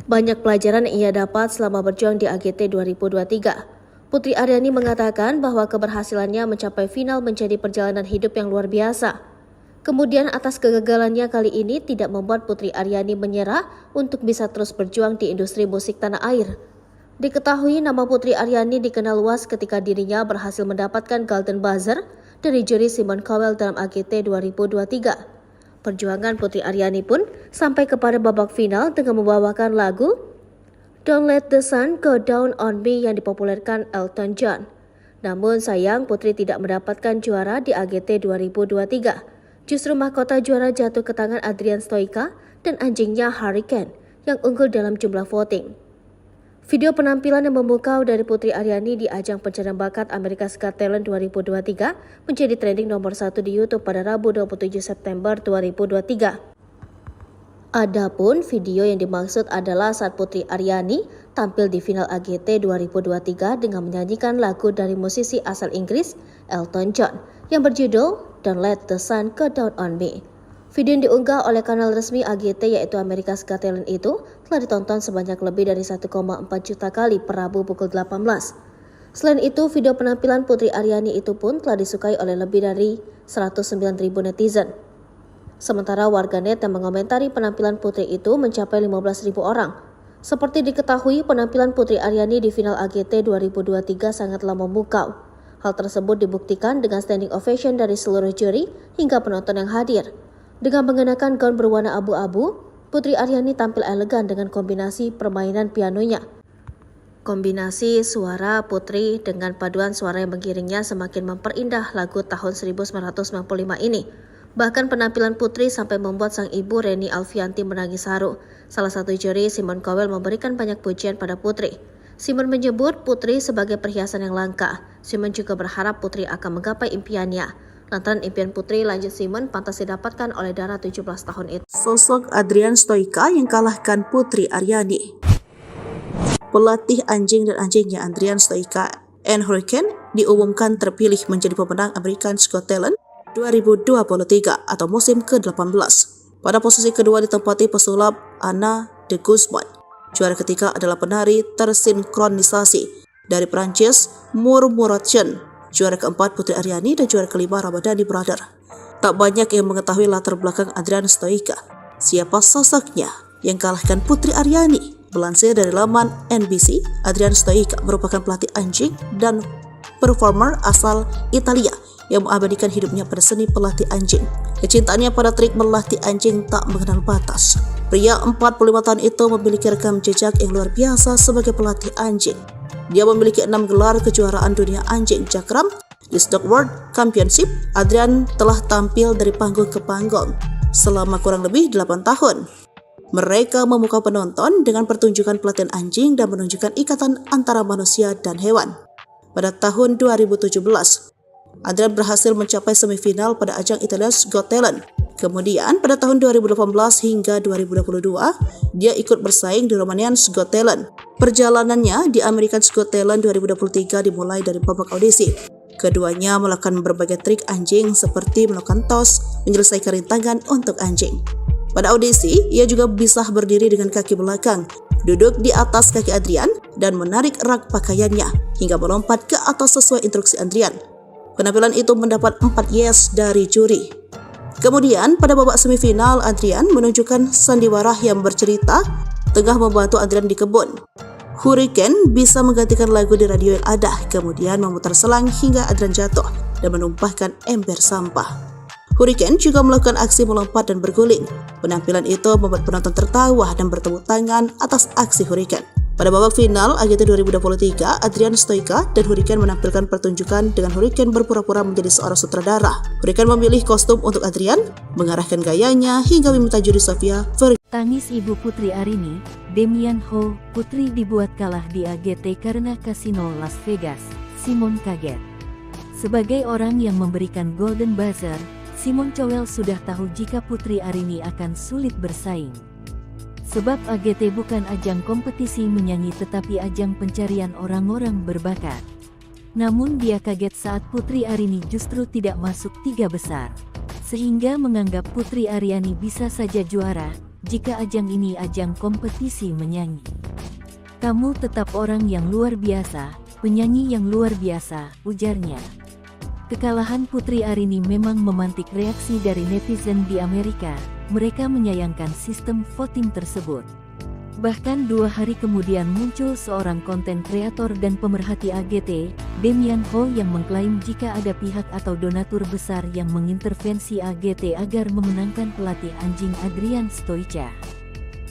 Banyak pelajaran yang ia dapat selama berjuang di AGT 2023. Putri Aryani mengatakan bahwa keberhasilannya mencapai final menjadi perjalanan hidup yang luar biasa. Kemudian atas kegagalannya kali ini tidak membuat Putri Aryani menyerah untuk bisa terus berjuang di industri musik tanah air. Diketahui nama Putri Aryani dikenal luas ketika dirinya berhasil mendapatkan Golden Buzzer dari juri Simon Cowell dalam AGT 2023. Perjuangan Putri Aryani pun sampai kepada babak final dengan membawakan lagu Don't Let the Sun Go Down on Me yang dipopulerkan Elton John. Namun sayang Putri tidak mendapatkan juara di AGT 2023. Justru mahkota juara jatuh ke tangan Adrian Stoica dan anjingnya Hurricane yang unggul dalam jumlah voting. Video penampilan yang memukau dari Putri Aryani di ajang pencarian bakat America's Got Talent 2023 menjadi trending nomor 1 di YouTube pada Rabu 27 September 2023. Adapun video yang dimaksud adalah saat Putri Aryani tampil di final AGT 2023 dengan menyanyikan lagu dari musisi asal Inggris Elton John yang berjudul Don't Let the Sun Go Down on Me. Video yang diunggah oleh kanal resmi AGT yaitu America's Got Talent itu telah ditonton sebanyak lebih dari 1,4 juta kali per Rabu pukul 18. Selain itu, video penampilan Putri Aryani itu pun telah disukai oleh lebih dari 109.000 netizen. Sementara warganet yang mengomentari penampilan Putri itu mencapai 15.000 orang. Seperti diketahui, penampilan Putri Aryani di final AGT 2023 sangatlah memukau. Hal tersebut dibuktikan dengan standing ovation dari seluruh juri hingga penonton yang hadir. Dengan mengenakan gaun berwarna abu-abu, Putri Aryani tampil elegan dengan kombinasi permainan pianonya. Kombinasi suara Putri dengan paduan suara yang mengiringnya semakin memperindah lagu tahun 1995 ini. Bahkan penampilan Putri sampai membuat sang ibu Reni Alfianti menangis haru. Salah satu juri, Simon Cowell, memberikan banyak pujian pada Putri. Simon menyebut Putri sebagai perhiasan yang langka. Simon juga berharap Putri akan menggapai impiannya. Lantaran impian Putri, lanjut Simon, pantas didapatkan oleh Dara 17 tahun itu. Sosok Adrian Stoica yang kalahkan Putri Aryani. Pelatih anjing dan anjingnya Adrian Stoica and Hurricane diumumkan terpilih menjadi pemenang America's Got Talent 2023 atau musim ke-18. Pada posisi kedua ditempati pesulap Anna de Guzman. Juara ketiga adalah penari tersinkronisasi dari Prancis Murmuration juara keempat Putri Aryani dan juara kelima Ramadhani Brother. Tak banyak yang mengetahui latar belakang Adrian Stoica. Siapa sosoknya yang kalahkan Putri Aryani? Melansir dari laman NBC, Adrian Stoica merupakan pelatih anjing dan performer asal Italia yang mengabadikan hidupnya pada seni pelatih anjing. Kecintaannya pada trik melatih anjing tak mengenal batas. Pria 45 tahun itu memiliki rekam jejak yang luar biasa sebagai pelatih anjing. Dia memiliki 6 gelar kejuaraan dunia anjing cakram. Di Stock World Championship, Adrian telah tampil dari panggung ke panggung selama kurang lebih 8 tahun. Mereka memukau penonton dengan pertunjukan pelatihan anjing dan menunjukkan ikatan antara manusia dan hewan. Pada tahun 2017, Adrian berhasil mencapai semifinal pada ajang Italia's Got Talent. Kemudian pada tahun 2018 hingga 2022, dia ikut bersaing di Romanian's Got Talent. Perjalanannya di American's Got Talent 2023 dimulai dari babak audisi. Keduanya melakukan berbagai trik anjing seperti melakukan tos, menyelesaikan rintangan untuk anjing. Pada audisi, ia juga bisa berdiri dengan kaki belakang, duduk di atas kaki Adrian, dan menarik rak pakaiannya hingga melompat ke atas sesuai instruksi Adrian. Penampilan itu mendapat 4 yes dari juri. Kemudian pada babak semifinal, Adrian menunjukkan sandiwara yang bercerita tengah membantu Adrian di kebun. Hurricane bisa menggantikan lagu di radio yang ada, kemudian memutar selang hingga Adrian jatuh dan menumpahkan ember sampah. Hurricane juga melakukan aksi melompat dan berguling. Penampilan itu membuat penonton tertawa dan bertepuk tangan atas aksi Hurricane. Pada babak final AGT 2023, Adrian Stoica dan Hurricane menampilkan pertunjukan dengan Hurricane berpura-pura menjadi seorang sutradara. Hurricane memilih kostum untuk Adrian, mengarahkan gayanya hingga meminta juri Sofia Tangis ibu Putri Aryani, Damian Ho, putri dibuat kalah di AGT karena kasino Las Vegas. Simon kaget. Sebagai orang yang memberikan Golden Buzzer, Simon Cowell sudah tahu jika Putri Aryani akan sulit bersaing. Sebab AGT bukan ajang kompetisi menyanyi tetapi ajang pencarian orang-orang berbakat. Namun dia kaget saat Putri Aryani justru tidak masuk 3 besar. Sehingga menganggap Putri Aryani bisa saja juara, jika ajang ini ajang kompetisi menyanyi. Kamu tetap orang yang luar biasa, penyanyi yang luar biasa, ujarnya. Kekalahan Putri Aryani memang memantik reaksi dari netizen di Amerika. Mereka menyayangkan sistem voting tersebut. Bahkan 2 hari kemudian muncul seorang konten kreator dan pemerhati AGT, Damian Ho, yang mengklaim jika ada pihak atau donatur besar yang mengintervensi AGT agar memenangkan pelatih anjing Adrian Stoica.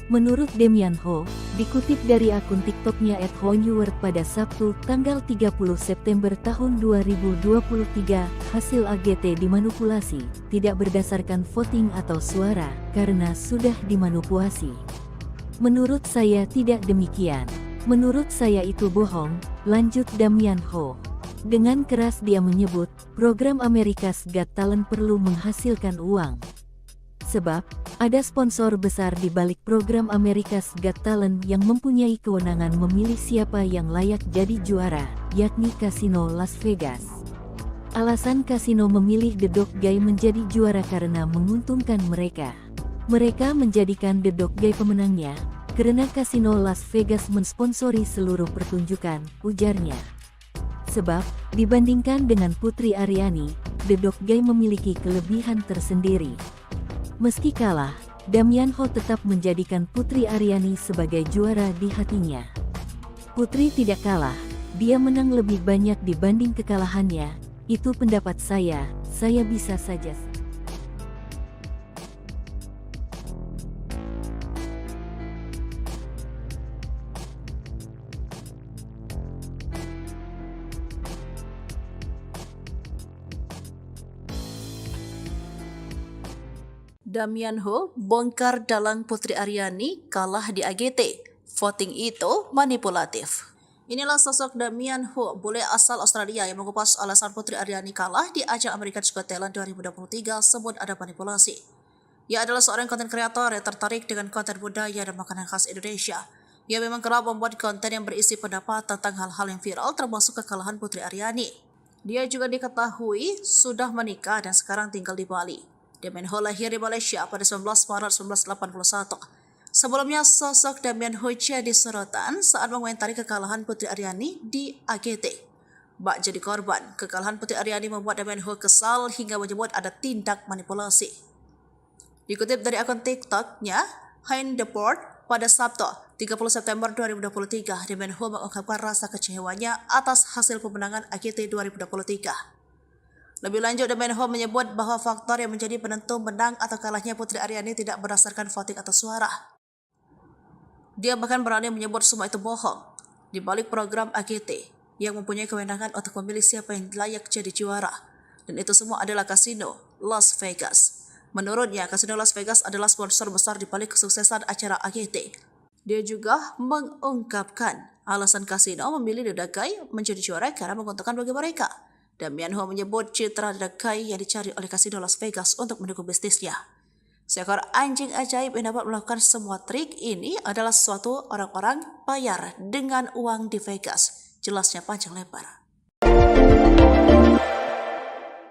Menurut Damian Ho, dikutip dari akun TikToknya @honeword pada Sabtu, tanggal 30 September tahun 2023, hasil AGT dimanipulasi, tidak berdasarkan voting atau suara, karena sudah dimanipulasi. Menurut saya tidak demikian. Menurut saya itu bohong, lanjut Damian Ho. Dengan keras dia menyebut, program America's Got Talent perlu menghasilkan uang. Sebab, ada sponsor besar di balik program America's Got Talent yang mempunyai kewenangan memilih siapa yang layak jadi juara, yakni Kasino Las Vegas. Alasan kasino memilih The Dog Guy menjadi juara karena menguntungkan mereka. Mereka menjadikan The Dog Guy pemenangnya, karena Kasino Las Vegas mensponsori seluruh pertunjukan, ujarnya. Sebab, dibandingkan dengan Putri Aryani, The Dog Guy memiliki kelebihan tersendiri. Meski kalah, Damian Ho tetap menjadikan Putri Aryani sebagai juara di hatinya. Putri tidak kalah, dia menang lebih banyak dibanding kekalahannya, itu pendapat saya bisa saja. Damian Ho bongkar dalang Putri Aryani kalah di AGT. Voting itu manipulatif. Inilah sosok Damian Ho, bule asal Australia yang mengupas alasan Putri Aryani kalah di ajang America's Got Talent 2023 sebut ada manipulasi. Ia adalah seorang konten kreator yang tertarik dengan konten budaya dan makanan khas Indonesia. Ia memang kerap membuat konten yang berisi pendapat tentang hal-hal yang viral termasuk kekalahan Putri Aryani. Dia juga diketahui sudah menikah dan sekarang tinggal di Bali. Damian Ho lahir di Malaysia pada 19 Maret 1981. Sebelumnya, sosok Damian Ho jadi sorotan saat mengomentari kekalahan Putri Aryani di AGT. bak jadi korban. Kekalahan Putri Aryani membuat Damian Ho kesal hingga menyebut ada tindak manipulasi. Dikutip dari akun TikTok-nya, Hein Deport, pada Sabtu 30 September 2023, Damian Ho mengungkapkan rasa kecewaannya atas hasil pemenangan AGT 2023. Lebih lanjut, Damian Ho menyebut bahwa faktor yang menjadi penentu menang atau kalahnya Putri Aryani tidak berdasarkan voting atau suara. Dia bahkan berani menyebut semua itu bohong. Di balik program AGT yang mempunyai kewenangan untuk memilih siapa yang layak jadi juara, dan itu semua adalah kasino Las Vegas. Menurutnya, kasino Las Vegas adalah sponsor besar di balik kesuksesan acara AGT. Dia juga mengungkapkan alasan kasino memilih The Dagai menjadi juara karena menguntungkan bagi mereka. Damian Ho menyebut citra The Dagai yang dicari oleh kasino Las Vegas untuk mendukung bisnisnya. Seekor anjing ajaib yang dapat melakukan semua trik ini adalah suatu orang-orang bayar dengan uang di Vegas. Jelasnya panjang lebar.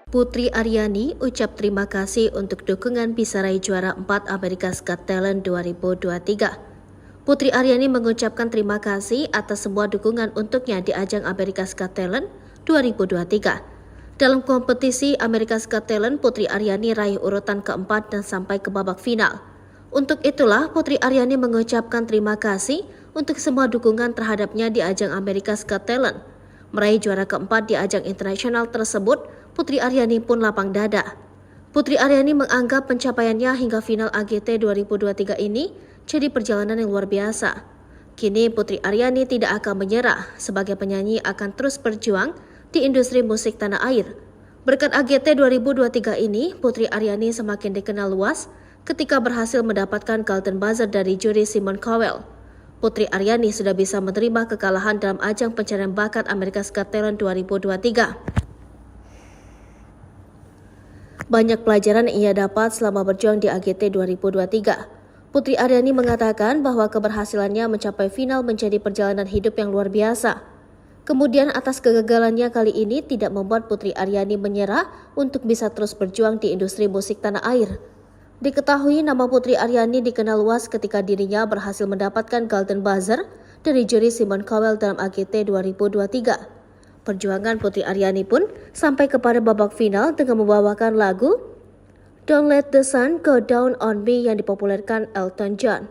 Putri Aryani ucap terima kasih untuk dukungan bisa raih juara 4 America's Got Talent 2023. Putri Aryani mengucapkan terima kasih atas semua dukungan untuknya di ajang America's Got Talent 2023. Dalam kompetisi America's Got Talent, Putri Aryani raih urutan keempat dan sampai ke babak final. Untuk itulah Putri Aryani mengucapkan terima kasih untuk semua dukungan terhadapnya di ajang America's Got Talent. Meraih juara keempat di ajang internasional tersebut, Putri Aryani pun lapang dada. Putri Aryani menganggap pencapaiannya hingga final AGT 2023 ini jadi perjalanan yang luar biasa. Kini Putri Aryani tidak akan menyerah, sebagai penyanyi akan terus berjuang di industri musik tanah air. Berkat AGT 2023 ini, Putri Aryani semakin dikenal luas ketika berhasil mendapatkan Golden Buzzer dari juri Simon Cowell. Putri Aryani sudah bisa menerima kekalahan dalam ajang pencarian bakat America's Got Talent 2023. Banyak pelajaran yang ia dapat selama berjuang di AGT 2023. Putri Aryani mengatakan bahwa keberhasilannya mencapai final menjadi perjalanan hidup yang luar biasa. Kemudian atas kegagalannya kali ini tidak membuat Putri Aryani menyerah untuk bisa terus berjuang di industri musik tanah air. Diketahui nama Putri Aryani dikenal luas ketika dirinya berhasil mendapatkan Golden Buzzer dari juri Simon Cowell dalam AGT 2023. Perjuangan Putri Aryani pun sampai kepada babak final dengan membawakan lagu Don't Let the Sun Go Down on Me yang dipopulerkan Elton John.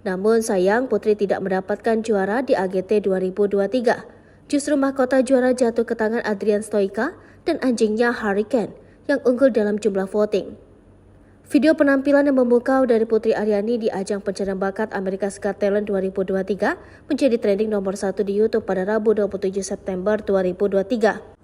Namun sayang Putri tidak mendapatkan juara di AGT 2023. Justru mahkota juara jatuh ke tangan Adrian Stoica dan anjingnya Hurricane yang unggul dalam jumlah voting. Video penampilan yang memukau dari Putri Aryani di ajang pencarian bakat America's Got Talent 2023 menjadi trending nomor 1 di YouTube pada Rabu 27 September 2023.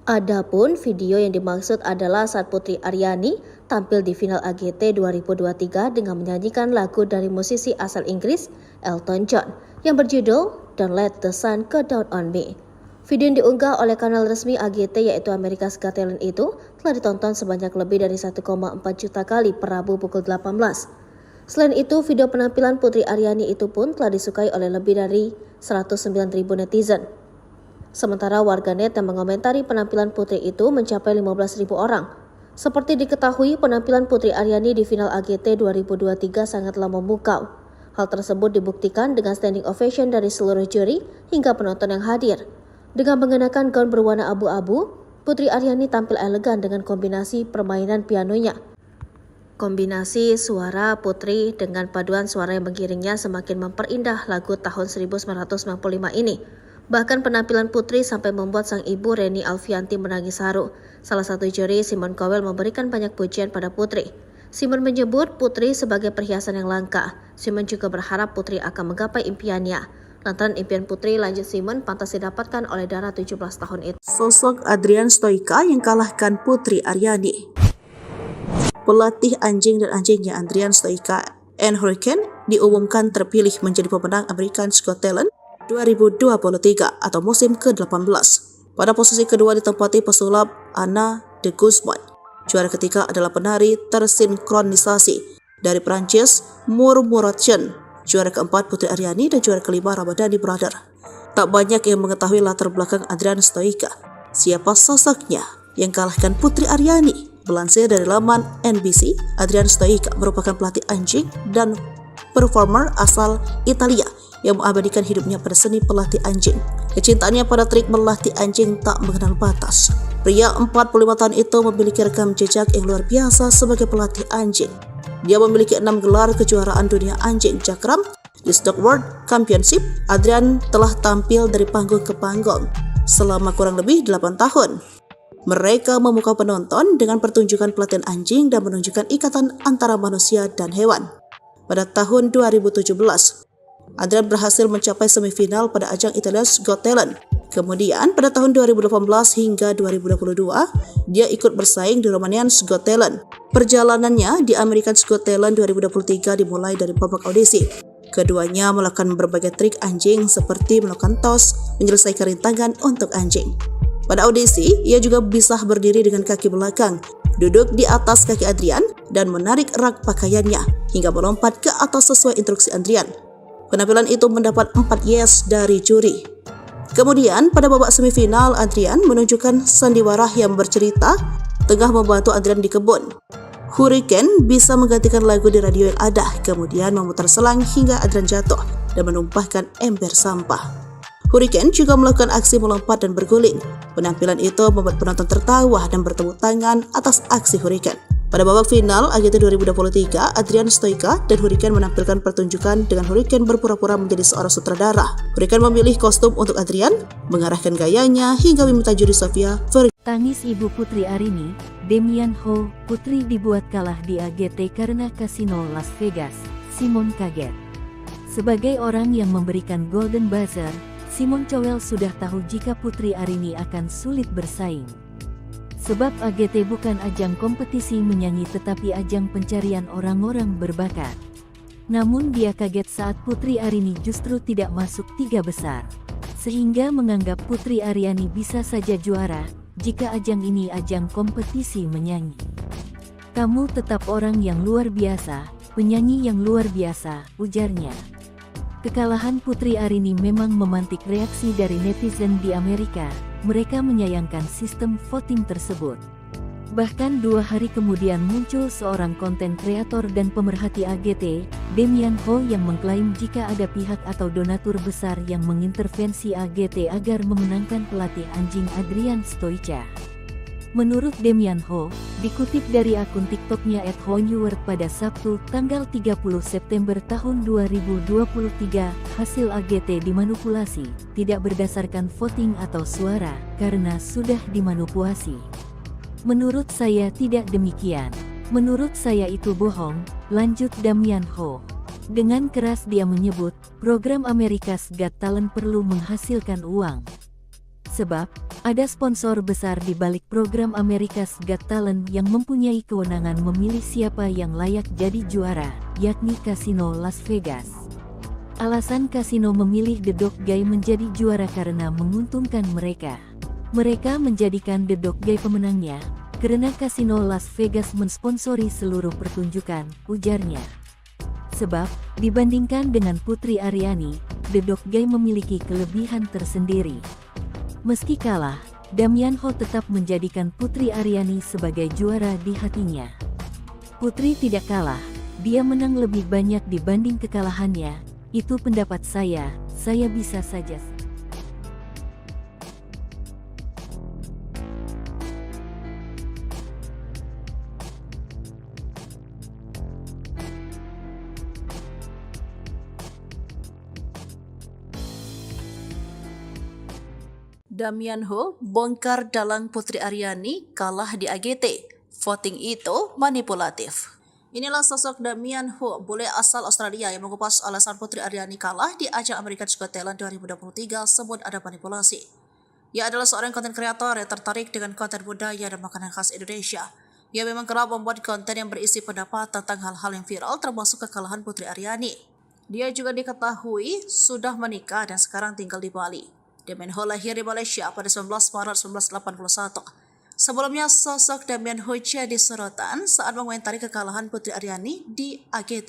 Adapun video yang dimaksud adalah saat Putri Aryani tampil di final AGT 2023 dengan menyanyikan lagu dari musisi asal Inggris Elton John yang berjudul Don't Let the Sun Go Down on Me. Video yang diunggah oleh kanal resmi AGT yaitu America's Got Talent itu telah ditonton sebanyak lebih dari 1,4 juta kali per Rabu pukul 18. Selain itu, video penampilan Putri Aryani itu pun telah disukai oleh lebih dari 109.000 netizen. Sementara warganet yang mengomentari penampilan Putri itu mencapai 15.000 orang. Seperti diketahui, penampilan Putri Aryani di final AGT 2023 sangatlah memukau. Hal tersebut dibuktikan dengan standing ovation dari seluruh juri hingga penonton yang hadir. Dengan mengenakan gaun berwarna abu-abu, Putri Aryani tampil elegan dengan kombinasi permainan pianonya. Kombinasi suara Putri dengan paduan suara yang mengiringnya semakin memperindah lagu tahun 1995 ini. Bahkan penampilan Putri sampai membuat sang ibu Reni Alfianti menangis haru. Salah satu juri, Simon Cowell, memberikan banyak pujian pada Putri. Simon menyebut Putri sebagai perhiasan yang langka. Simon juga berharap Putri akan menggapai impiannya. Lantaran impian Putri, lanjut Simon, pantas didapatkan oleh Dara 17 tahun itu. Sosok Adrian Stoica yang kalahkan Putri Aryani. Pelatih anjing dan anjingnya Adrian Stoica and Hurricane diumumkan terpilih menjadi pemenang America's Got Talent 2023 atau musim ke-18. Pada posisi kedua ditempati pesulap Anna de Guzman. Juara ketiga adalah penari tersinkronisasi dari Prancis Murmuration. Juara keempat Putri Aryani dan juara kelima Ramadhani Brother. Tak banyak yang mengetahui latar belakang Adrian Stoica. Siapa sosoknya yang kalahkan Putri Aryani? Melansir dari laman NBC, Adrian Stoica merupakan pelatih anjing dan performer asal Italia yang mengabadikan hidupnya pada seni pelatih anjing. Kecintaannya pada trik melatih anjing tak mengenal batas. Pria 45 tahun itu memiliki rekam jejak yang luar biasa sebagai pelatih anjing. Dia memiliki 6 gelar kejuaraan dunia anjing cakram di Stock World Championship. Adrian telah tampil dari panggung ke panggung selama kurang lebih 8 tahun. Mereka memukau penonton dengan pertunjukan pelatihan anjing dan menunjukkan ikatan antara manusia dan hewan. Pada tahun 2017, Adrian berhasil mencapai semifinal pada ajang Italia's Got Talent. Kemudian pada tahun 2018 hingga 2022, dia ikut bersaing di Romanian's Got Talent. Perjalanannya di American's Got Talent 2023 dimulai dari babak audisi. Keduanya melakukan berbagai trik anjing seperti melakukan tos, menyelesaikan rintangan untuk anjing. Pada audisi, ia juga bisa berdiri dengan kaki belakang, duduk di atas kaki Adrian, dan menarik rak pakaiannya hingga melompat ke atas sesuai instruksi Adrian. Penampilan itu mendapat 4 yes dari juri. Kemudian, pada babak semifinal, Adrian menunjukkan sandiwara yang bercerita tengah membantu Adrian di kebun. Hurricane bisa menggantikan lagu di radio yang ada, kemudian memutar selang hingga Adrian jatuh dan menumpahkan ember sampah. Hurricane juga melakukan aksi melompat dan berguling. Penampilan itu membuat penonton tertawa dan bertepuk tangan atas aksi Hurricane. Pada babak final AGT 2023, Adrian Stoica dan Hurricane menampilkan pertunjukan dengan Hurricane berpura-pura menjadi seorang sutradara. Hurricane memilih kostum untuk Adrian, mengarahkan gayanya hingga meminta juri Sofia Vergara. Tangis ibu Putri Arini, Damian Ho, putri dibuat kalah di AGT karena kasino Las Vegas. Simon kaget. Sebagai orang yang memberikan Golden Buzzer, Simon Cowell sudah tahu jika Putri Arini akan sulit bersaing. Sebab AGT bukan ajang kompetisi menyanyi tetapi ajang pencarian orang-orang berbakat. Namun dia kaget saat Putri Arini justru tidak masuk 3 besar. Sehingga menganggap Putri Aryani bisa saja juara jika ajang ini ajang kompetisi menyanyi. Kamu tetap orang yang luar biasa, penyanyi yang luar biasa, ujarnya. Kekalahan Putri Arini memang memantik reaksi dari netizen di Amerika. Mereka menyayangkan sistem voting tersebut. Bahkan 2 hari kemudian muncul seorang konten kreator dan pemerhati AGT, Damian Ho, yang mengklaim jika ada pihak atau donatur besar yang mengintervensi AGT agar memenangkan pelatih anjing Adrian Stoica. Menurut Damian Ho, dikutip dari akun TikToknya @honeword pada Sabtu, tanggal 30 September tahun 2023, hasil AGT dimanipulasi, tidak berdasarkan voting atau suara, karena sudah dimanipulasi. Menurut saya tidak demikian. Menurut saya itu bohong, lanjut Damian Ho. Dengan keras dia menyebut, program America's Got Talent perlu menghasilkan uang. Sebab, ada sponsor besar di balik program America's Got Talent yang mempunyai kewenangan memilih siapa yang layak jadi juara, yakni Kasino Las Vegas. Alasan kasino memilih The Dog Guy menjadi juara karena menguntungkan mereka. Mereka menjadikan The Dog Guy pemenangnya, karena Kasino Las Vegas mensponsori seluruh pertunjukan, ujarnya. Sebab, dibandingkan dengan Putri Aryani, The Dog Guy memiliki kelebihan tersendiri. Meski kalah, Damian Ho tetap menjadikan Putri Aryani sebagai juara di hatinya. Putri tidak kalah, dia menang lebih banyak dibanding kekalahannya, itu pendapat saya bisa saja. Damian Ho bongkar dalang Putri Aryani kalah di AGT. Voting itu manipulatif. Inilah sosok Damian Ho, bule asal Australia yang mengupas alasan Putri Aryani kalah di ajang America's Got Talent 2023 sebut ada manipulasi. Ia adalah seorang konten kreator yang tertarik dengan konten budaya dan makanan khas Indonesia. Ia memang kerap membuat konten yang berisi pendapat tentang hal-hal yang viral termasuk kekalahan Putri Aryani. Dia juga diketahui sudah menikah dan sekarang tinggal di Bali. Damian Ho lahir di Malaysia pada 19 Maret 1981. Sebelumnya, sosok Damian Ho jadi sorotan saat mengomentari kekalahan Putri Aryani di AGT.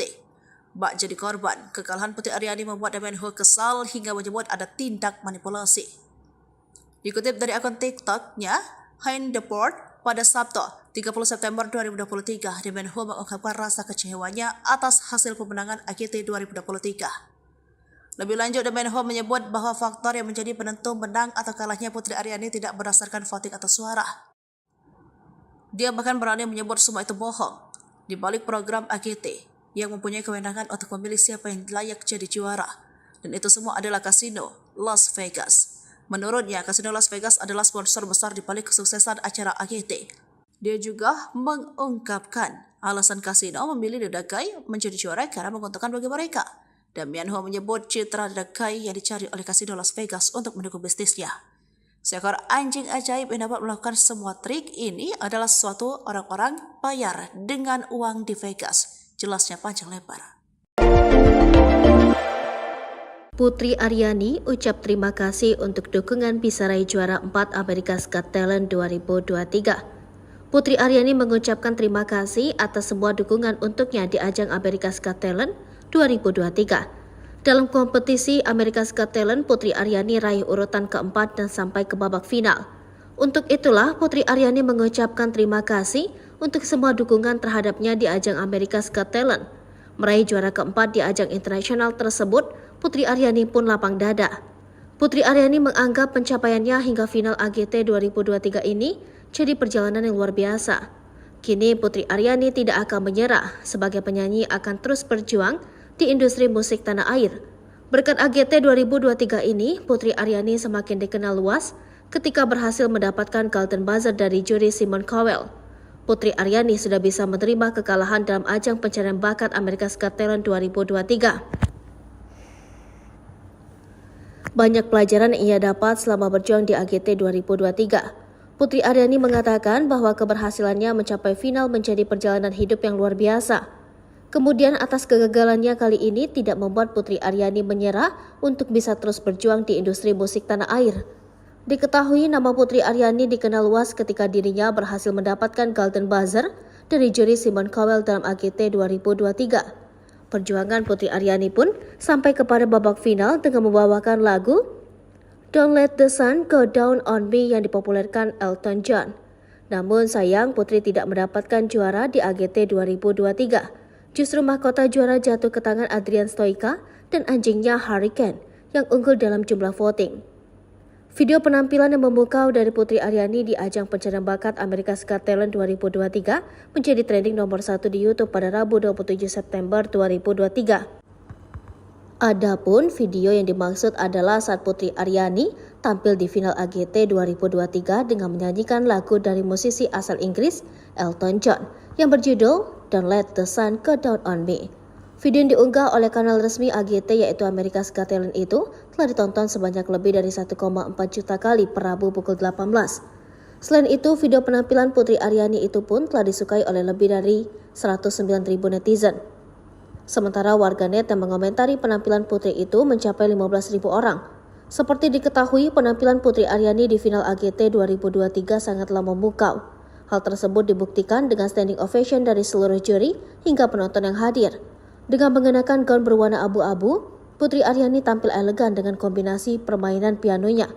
Bak jadi korban, kekalahan Putri Aryani membuat Damian Ho kesal hingga menyebut ada tindak manipulasi. Dikutip dari akun TikTok-nya, Hein Deport, pada Sabtu, 30 September 2023, Damian Ho mengungkapkan rasa kecewanya atas hasil pemenangan AGT 2023. Lebih lanjut, Damian Ho menyebut bahwa faktor yang menjadi penentu menang atau kalahnya Putri Aryani tidak berdasarkan voting atau suara. Dia bahkan berani menyebut semua itu bohong. Di balik program AGT yang mempunyai kewenangan untuk memilih siapa yang layak jadi juara. Dan itu semua adalah kasino Las Vegas. Menurutnya, kasino Las Vegas adalah sponsor besar di balik kesuksesan acara AGT. Dia juga mengungkapkan alasan kasino memilih The Guy menjadi juara karena menguntungkan bagi mereka. Damian Ho menyebut citra The Guy yang dicari oleh kasino Las Vegas untuk mendukung bisnisnya. Seekor anjing ajaib yang dapat melakukan semua trik ini adalah sesuatu orang-orang bayar dengan uang di Vegas. Jelasnya panjang lebar. Putri Aryani ucap terima kasih untuk dukungan bisa raih juara 4 America's Got Talent 2023. Putri Aryani mengucapkan terima kasih atas semua dukungan untuknya di ajang America's Got Talent 2023. Dalam kompetisi America's Got Talent, Putri Aryani raih urutan keempat dan sampai ke babak final. Untuk itulah, Putri Aryani mengucapkan terima kasih untuk semua dukungan terhadapnya di ajang America's Got Talent. Meraih juara keempat di ajang internasional tersebut, Putri Aryani pun lapang dada. Putri Aryani menganggap pencapaiannya hingga final AGT 2023 ini jadi perjalanan yang luar biasa. Kini Putri Aryani tidak akan menyerah, sebagai penyanyi akan terus berjuang di industri musik tanah air. Berkat AGT 2023 ini, Putri Aryani semakin dikenal luas ketika berhasil mendapatkan Golden Buzzer dari juri Simon Cowell. Putri Aryani sudah bisa menerima kekalahan dalam ajang pencarian bakat America's Got Talent 2023. Banyak pelajaran yang ia dapat selama berjuang di AGT 2023. Putri Aryani mengatakan bahwa keberhasilannya mencapai final menjadi perjalanan hidup yang luar biasa. Kemudian atas kegagalannya kali ini tidak membuat Putri Aryani menyerah untuk bisa terus berjuang di industri musik tanah air. Diketahui nama Putri Aryani dikenal luas ketika dirinya berhasil mendapatkan Golden Buzzer dari juri Simon Cowell dalam AGT 2023. Perjuangan Putri Aryani pun sampai kepada babak final dengan membawakan lagu Don't Let the Sun Go Down on Me yang dipopulerkan Elton John. Namun sayang Putri tidak mendapatkan juara di AGT 2023. Justru mahkota juara jatuh ke tangan Adrian Stoica dan anjingnya Hurricane yang unggul dalam jumlah voting. Video penampilan yang memukau dari Putri Aryani di ajang pencarian bakat America's Got Talent 2023 menjadi trending nomor 1 di YouTube pada Rabu 27 September 2023. Adapun video yang dimaksud adalah saat Putri Aryani tampil di final AGT 2023 dengan menyanyikan lagu dari musisi asal Inggris Elton John yang berjudul Don't Let the Sun Go Down on Me. Video yang diunggah oleh kanal resmi AGT yaitu America's Got Talent itu telah ditonton sebanyak lebih dari 1,4 juta kali per Rabu pukul 18. Selain itu, video penampilan Putri Aryani itu pun telah disukai oleh lebih dari 109.000 netizen. Sementara warganet yang mengomentari penampilan Putri itu mencapai 15.000 orang. Seperti diketahui, penampilan Putri Aryani di final AGT 2023 sangatlah memukau. Hal tersebut dibuktikan dengan standing ovation dari seluruh juri hingga penonton yang hadir. Dengan mengenakan gaun berwarna abu-abu, Putri Aryani tampil elegan dengan kombinasi permainan pianonya.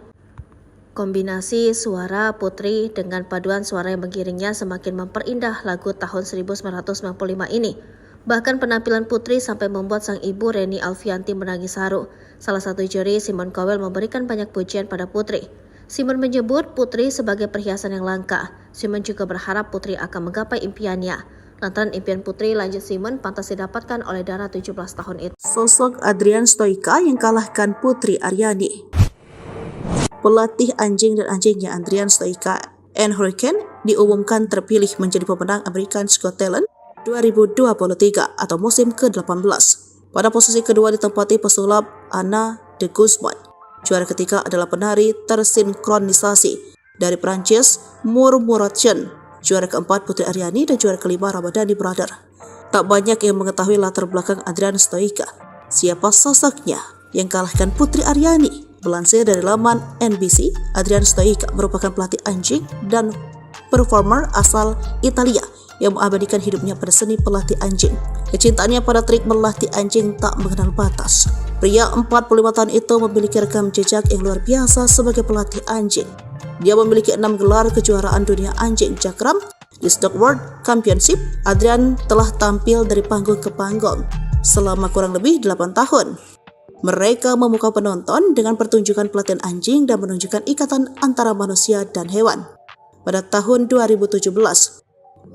Kombinasi suara Putri dengan paduan suara yang mengiringnya semakin memperindah lagu tahun 1995 ini. Bahkan penampilan Putri sampai membuat sang ibu Reni Alfianti menangis haru. Salah satu juri, Simon Cowell, memberikan banyak pujian pada Putri. Simon menyebut Putri sebagai perhiasan yang langka. Simon juga berharap Putri akan menggapai impiannya. Lantaran impian Putri, lanjut Simon, pantas didapatkan oleh Dara 17 tahun itu. Sosok Adrian Stoica yang kalahkan Putri Aryani. Pelatih anjing dan anjingnya Adrian Stoica and Hurricane diumumkan terpilih menjadi pemenang America's Got Talent 2023 atau musim ke-18. Pada posisi kedua ditempati pesulap Anna de Guzman. Juara ketiga adalah penari tersinkronisasi dari Prancis Murmuration. Juara keempat Putri Aryani dan juara kelima Ramadhani Brother. Tak banyak yang mengetahui latar belakang Adrian Stoica. Siapa sosoknya yang kalahkan Putri Aryani? Melansir dari laman NBC, Adrian Stoica merupakan pelatih anjing dan performer asal Italia yang mengabadikan hidupnya pada seni pelatih anjing. Kecintaannya pada trik melatih anjing tak mengenal batas. Pria 45 tahun itu memiliki rekam jejak yang luar biasa sebagai pelatih anjing. Dia memiliki 6 gelar kejuaraan dunia anjing cakram di Stock World Championship. Adrian telah tampil dari panggung ke panggung selama kurang lebih 8 tahun. Mereka memukau penonton dengan pertunjukan pelatihan anjing dan menunjukkan ikatan antara manusia dan hewan. Pada tahun 2017,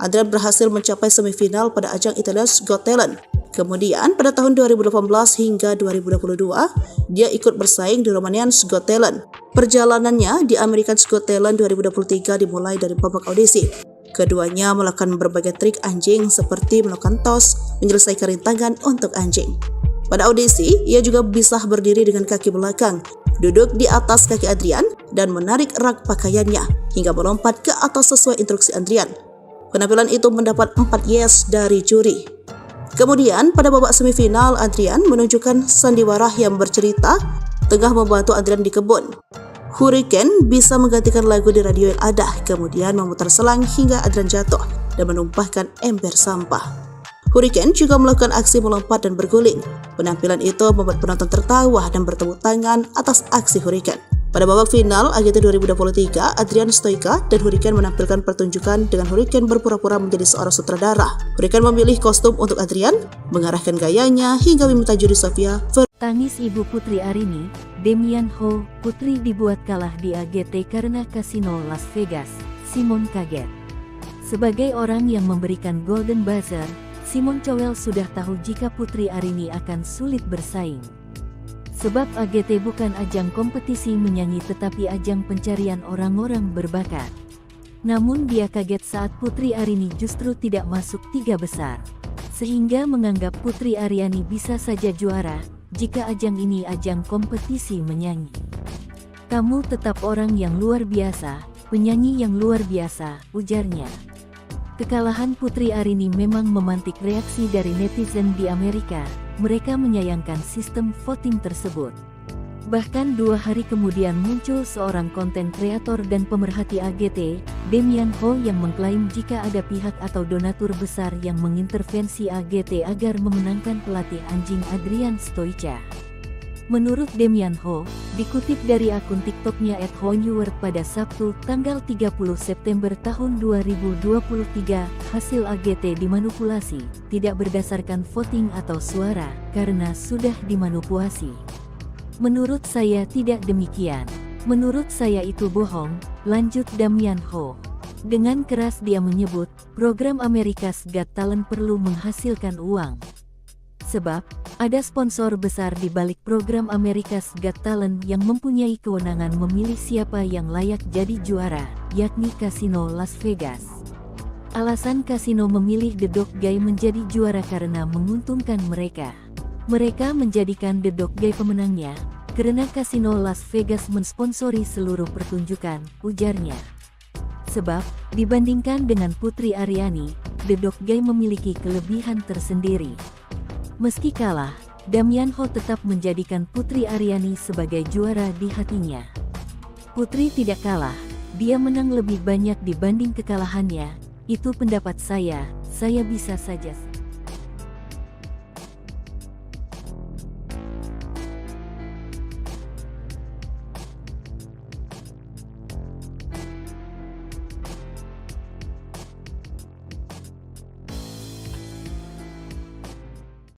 Adrian berhasil mencapai semifinal pada ajang Italia's Got Talent. Kemudian pada tahun 2018 hingga 2022, dia ikut bersaing di Romanian's Got Talent. Perjalanannya di American's Got Talent 2023 dimulai dari babak audisi. Keduanya melakukan berbagai trik anjing seperti melakukan tos, menyelesaikan rintangan untuk anjing. Pada audisi, ia juga bisa berdiri dengan kaki belakang, duduk di atas kaki Adrian, dan menarik rak pakaiannya hingga melompat ke atas sesuai instruksi Adrian. Penampilan itu mendapat 4 yes dari juri. Kemudian, pada babak semifinal, Adrian menunjukkan sandiwara yang bercerita tengah membantu Adrian di kebun. Hurricane bisa menggantikan lagu di radio yang ada, kemudian memutar selang hingga Adrian jatuh dan menumpahkan ember sampah. Hurricane juga melakukan aksi melompat dan berguling. Penampilan itu membuat penonton tertawa dan bertepuk tangan atas aksi Hurricane. Pada babak final AGT 2023, Adrian Stoica dan Hurricane menampilkan pertunjukan dengan Hurricane berpura-pura menjadi seorang sutradara. Hurricane memilih kostum untuk Adrian, mengarahkan gayanya hingga meminta juri Sofia. Tangis ibu Putri Arini, Damian Ho, putri dibuat kalah di AGT karena kasino Las Vegas. Simon kaget. Sebagai orang yang memberikan Golden Buzzer, Simon Cowell sudah tahu jika Putri Arini akan sulit bersaing. Sebab AGT bukan ajang kompetisi menyanyi tetapi ajang pencarian orang-orang berbakat. Namun dia kaget saat Putri Arini justru tidak masuk 3 besar. Sehingga menganggap Putri Aryani bisa saja juara jika ajang ini ajang kompetisi menyanyi. Kamu tetap orang yang luar biasa, penyanyi yang luar biasa, ujarnya. Kekalahan Putri Arini memang memantik reaksi dari netizen di Amerika. Mereka menyayangkan sistem voting tersebut. Bahkan 2 hari kemudian muncul seorang konten kreator dan pemerhati AGT, Damian Ho, yang mengklaim jika ada pihak atau donatur besar yang mengintervensi AGT agar memenangkan pelatih anjing Adrian Stoica. Menurut Damian Ho, dikutip dari akun TikToknya @honewer pada Sabtu, tanggal 30 September tahun 2023, hasil AGT dimanipulasi, tidak berdasarkan voting atau suara, karena sudah dimanipulasi. Menurut saya tidak demikian. Menurut saya itu bohong, lanjut Damian Ho. Dengan keras dia menyebut, program America's Got Talent perlu menghasilkan uang. Sebab, ada sponsor besar di balik program America's Got Talent yang mempunyai kewenangan memilih siapa yang layak jadi juara, yakni Kasino Las Vegas. Alasan kasino memilih The Dog Guy menjadi juara karena menguntungkan mereka. Mereka menjadikan The Dog Guy pemenangnya, karena Kasino Las Vegas mensponsori seluruh pertunjukan, ujarnya. Sebab, dibandingkan dengan Putri Aryani, The Dog Guy memiliki kelebihan tersendiri. Meski kalah, Damian Ho tetap menjadikan Putri Aryani sebagai juara di hatinya. Putri tidak kalah, dia menang lebih banyak dibanding kekalahannya, itu pendapat saya bisa saja.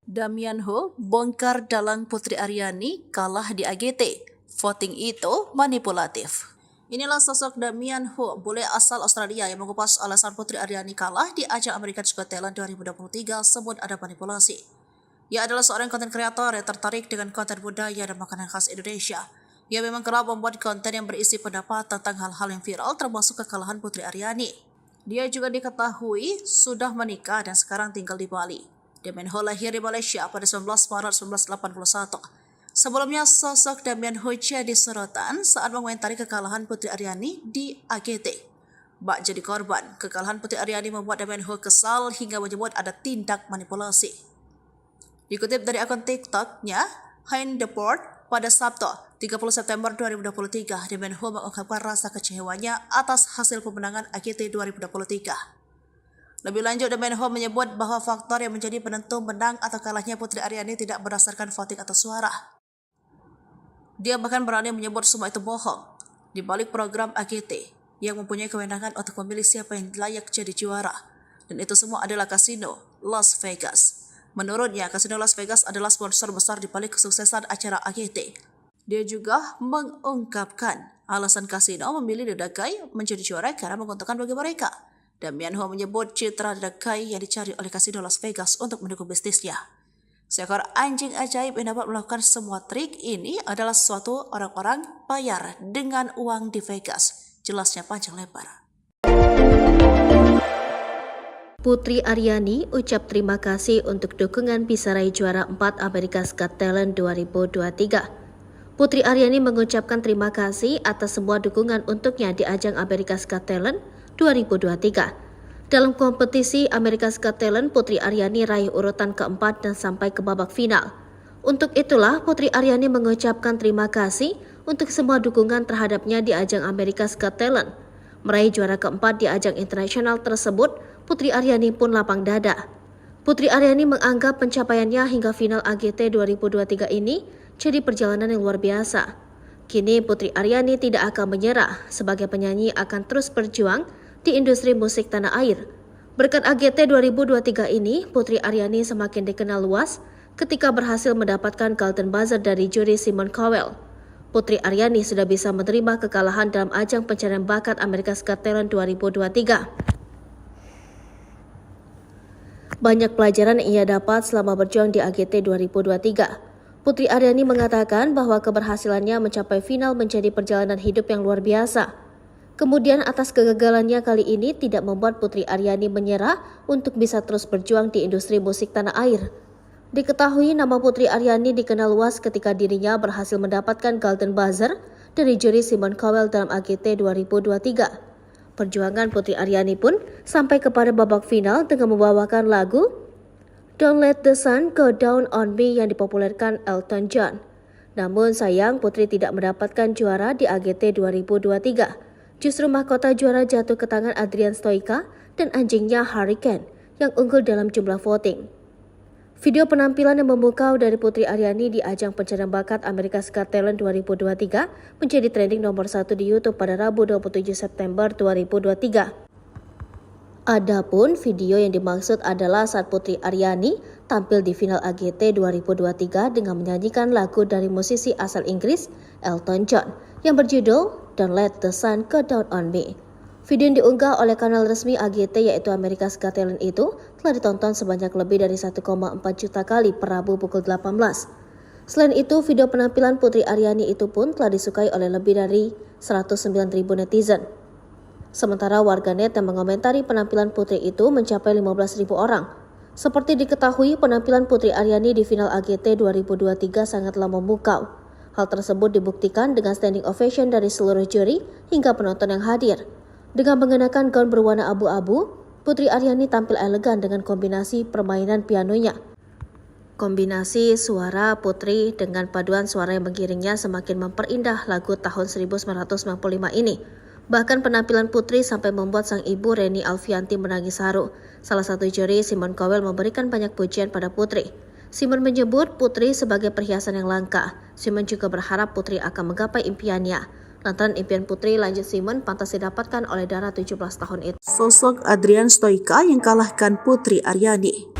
Damian Ho bongkar dalang Putri Aryani kalah di AGT. Voting itu manipulatif. Inilah sosok Damian Ho, bule asal Australia yang mengupas alasan Putri Aryani kalah di ajang American's Got Talent 2023 sebut ada manipulasi. Ia adalah seorang konten kreator yang tertarik dengan konten budaya dan makanan khas Indonesia. Ia memang kerap membuat konten yang berisi pendapat tentang hal-hal yang viral termasuk kekalahan Putri Aryani. Dia juga diketahui sudah menikah dan sekarang tinggal di Bali. Damian Ho lahir di Malaysia pada 19 Maret 1981. Sebelumnya, sosok Damian Ho jadi sorotan saat mengomentari kekalahan Putri Aryani di AGT. Bak jadi korban, kekalahan Putri Aryani membuat Damian Ho kesal hingga menyebut ada tindak manipulasi. Dikutip dari akun TikToknya, Hein Deport, pada Sabtu, 30 September 2023, Damian Ho mengungkapkan rasa kecewanya atas hasil pemenangan AGT 2023. Lebih lanjut, Damian Ho menyebut bahwa faktor yang menjadi penentu menang atau kalahnya Putri Aryani tidak berdasarkan voting atau suara. Dia bahkan berani menyebut semua itu bohong. Di balik program AGT yang mempunyai kewenangan untuk memilih siapa yang layak jadi juara, dan itu semua adalah kasino Las Vegas. Menurutnya, Kasino Las Vegas adalah sponsor besar di balik kesuksesan acara AGT. Dia juga mengungkapkan alasan kasino memilih The Dakai menjadi juara karena menguntungkan bagi mereka. Damian Ho menyebut citra The Dakai yang dicari oleh Kasino Las Vegas untuk mendukung bisnisnya. Seekor anjing ajaib yang dapat melakukan semua trik ini adalah suatu orang-orang bayar dengan uang di Vegas. Jelasnya panjang lebar. Putri Aryani ucap terima kasih untuk dukungan bisa raih juara 4 America's Got Talent 2023. Putri Aryani mengucapkan terima kasih atas semua dukungan untuknya di ajang America's Got Talent 2023. Dalam kompetisi America's Got Talent, Putri Aryani raih urutan keempat dan sampai ke babak final. Untuk itulah, Putri Aryani mengucapkan terima kasih untuk semua dukungan terhadapnya di ajang America's Got Talent. Meraih juara keempat di ajang internasional tersebut, Putri Aryani pun lapang dada. Putri Aryani menganggap pencapaiannya hingga final AGT 2023 ini jadi perjalanan yang luar biasa. Kini Putri Aryani tidak akan menyerah, sebagai penyanyi akan terus berjuang di industri musik tanah air. Berkat AGT 2023 ini, Putri Aryani semakin dikenal luas ketika berhasil mendapatkan Golden Buzzer dari juri Simon Cowell. Putri Aryani sudah bisa menerima kekalahan dalam ajang pencarian bakat America's Got Talent 2023. Banyak pelajaran yang ia dapat selama berjuang di AGT 2023. Putri Aryani mengatakan bahwa keberhasilannya mencapai final menjadi perjalanan hidup yang luar biasa. Kemudian atas kegagalannya kali ini tidak membuat Putri Aryani menyerah untuk bisa terus berjuang di industri musik tanah air. Diketahui nama Putri Aryani dikenal luas ketika dirinya berhasil mendapatkan Golden Buzzer dari juri Simon Cowell dalam AGT 2023. Perjuangan Putri Aryani pun sampai kepada babak final dengan membawakan lagu Don't Let the Sun Go Down on Me yang dipopulerkan Elton John. Namun sayang Putri tidak mendapatkan juara di AGT 2023. Justru mahkota juara jatuh ke tangan Adrian Stoica dan anjingnya Hurricane yang unggul dalam jumlah voting. Video penampilan yang memukau dari Putri Aryani di ajang pencarian bakat America's Got Talent 2023 menjadi trending nomor 1 di YouTube pada Rabu 27 September 2023. Adapun video yang dimaksud adalah saat Putri Aryani tampil di final AGT 2023 dengan menyanyikan lagu dari musisi asal Inggris Elton John yang berjudul Don't Let the Sun Go Down on Me. Video yang diunggah oleh kanal resmi AGT yaitu America's Got Talent itu telah ditonton sebanyak lebih dari 1,4 juta kali per Rabu pukul 18. Selain itu, video penampilan Putri Aryani itu pun telah disukai oleh lebih dari 109.000 netizen. Sementara warganet yang mengomentari penampilan Putri itu mencapai 15.000 orang. Seperti diketahui, penampilan Putri Aryani di final AGT 2023 sangatlah memukau. Hal tersebut dibuktikan dengan standing ovation dari seluruh juri hingga penonton yang hadir. Dengan mengenakan gaun berwarna abu-abu, Putri Aryani tampil elegan dengan kombinasi permainan pianonya. Kombinasi suara Putri dengan paduan suara yang mengiringnya semakin memperindah lagu tahun 1995 ini. Bahkan penampilan Putri sampai membuat sang ibu Reni Alfianti menangis haru. Salah satu juri, Simon Cowell, memberikan banyak pujian pada Putri. Simon menyebut Putri sebagai perhiasan yang langka. Simon juga berharap Putri akan menggapai impiannya. Lantaran impian Putri, lanjut Simon, pantas didapatkan oleh Dara 17 tahun itu. Sosok Adrian Stoica yang kalahkan Putri Aryani.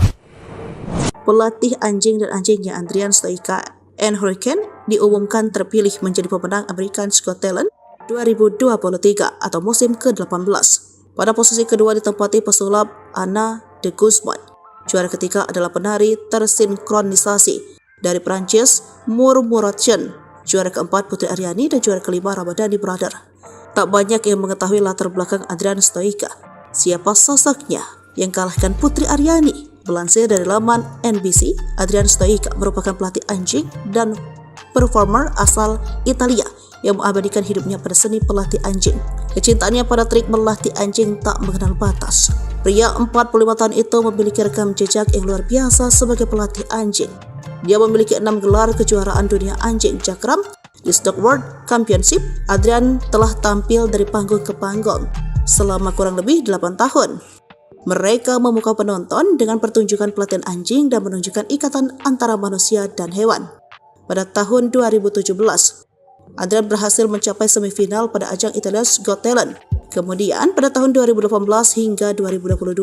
Pelatih anjing dan anjingnya Adrian Stoica and Hurricane diumumkan terpilih menjadi pemenang America's Got Talent 2023 atau musim ke-18. Pada posisi kedua ditempati pesulap Anna de Guzman. Juara ketiga adalah penari tersinkronisasi dari Prancis Murmuration. Juara keempat Putri Aryani dan juara kelima Ramadhani Brother. Tak banyak yang mengetahui latar belakang Adrian Stoica. Siapa sosoknya yang kalahkan Putri Aryani? Melansir dari laman NBC, Adrian Stoica merupakan pelatih anjing dan performer asal Italia yang mengabadikan hidupnya pada seni pelatih anjing. Kecintaannya pada trik melatih anjing tak mengenal batas. Pria 45 tahun itu memiliki rekam jejak yang luar biasa sebagai pelatih anjing. Dia memiliki 6 gelar kejuaraan dunia anjing Jakram di Stock World Championship. Adrian telah tampil dari panggung ke panggung selama kurang lebih 8 tahun. Mereka memukau penonton dengan pertunjukan pelatihan anjing dan menunjukkan ikatan antara manusia dan hewan. Pada tahun 2017, Adrian berhasil mencapai semifinal pada ajang Italia's Got Talent. Kemudian pada tahun 2018 hingga 2022,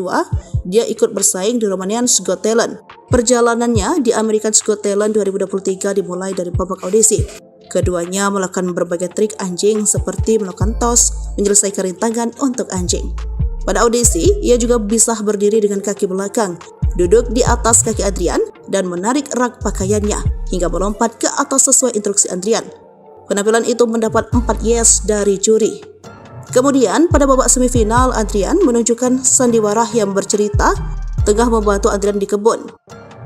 dia ikut bersaing di Romania's Got Talent. Perjalanannya di American Got Talent 2023 dimulai dari babak audisi. Keduanya melakukan berbagai trik anjing seperti melakukan tos, menyelesaikan rintangan untuk anjing. Pada audisi, ia juga bisa berdiri dengan kaki belakang, duduk di atas kaki Adrian, dan menarik rak pakaiannya hingga melompat ke atas sesuai instruksi Adrian. Penampilan itu mendapat 4 yes dari juri. Kemudian pada babak semifinal, Adrian menunjukkan sandiwara yang bercerita tengah membantu Adrian di kebun.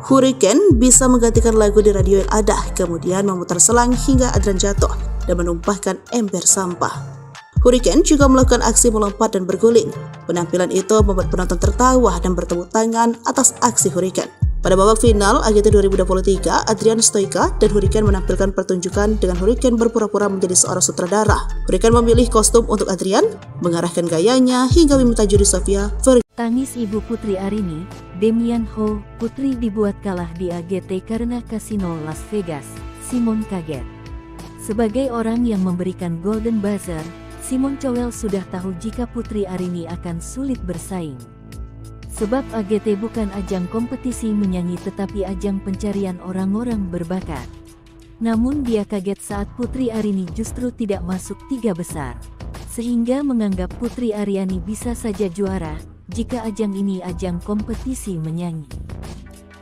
Hurricane bisa menggantikan lagu di radio yang ada, kemudian memutar selang hingga Adrian jatuh dan menumpahkan ember sampah. Hurricane juga melakukan aksi melompat dan berguling. Penampilan itu membuat penonton tertawa dan bertepuk tangan atas aksi Hurricane. Pada babak final AGT 2023, Adrian Stoica dan Hurricane menampilkan pertunjukan dengan Hurricane berpura-pura menjadi seorang sutradara. Hurricane memilih kostum untuk Adrian, mengarahkan gayanya hingga meminta juri Sofia Tangis ibu Putri Arini, Damian Ho, Putri dibuat kalah di AGT karena kasino Las Vegas. Simon kaget. Sebagai orang yang memberikan Golden Buzzer, Simon Cowell sudah tahu jika Putri Arini akan sulit bersaing. Sebab AGT bukan ajang kompetisi menyanyi tetapi ajang pencarian orang-orang berbakat. Namun dia kaget saat Putri Arini justru tidak masuk 3 besar. Sehingga menganggap Putri Aryani bisa saja juara jika ajang ini ajang kompetisi menyanyi.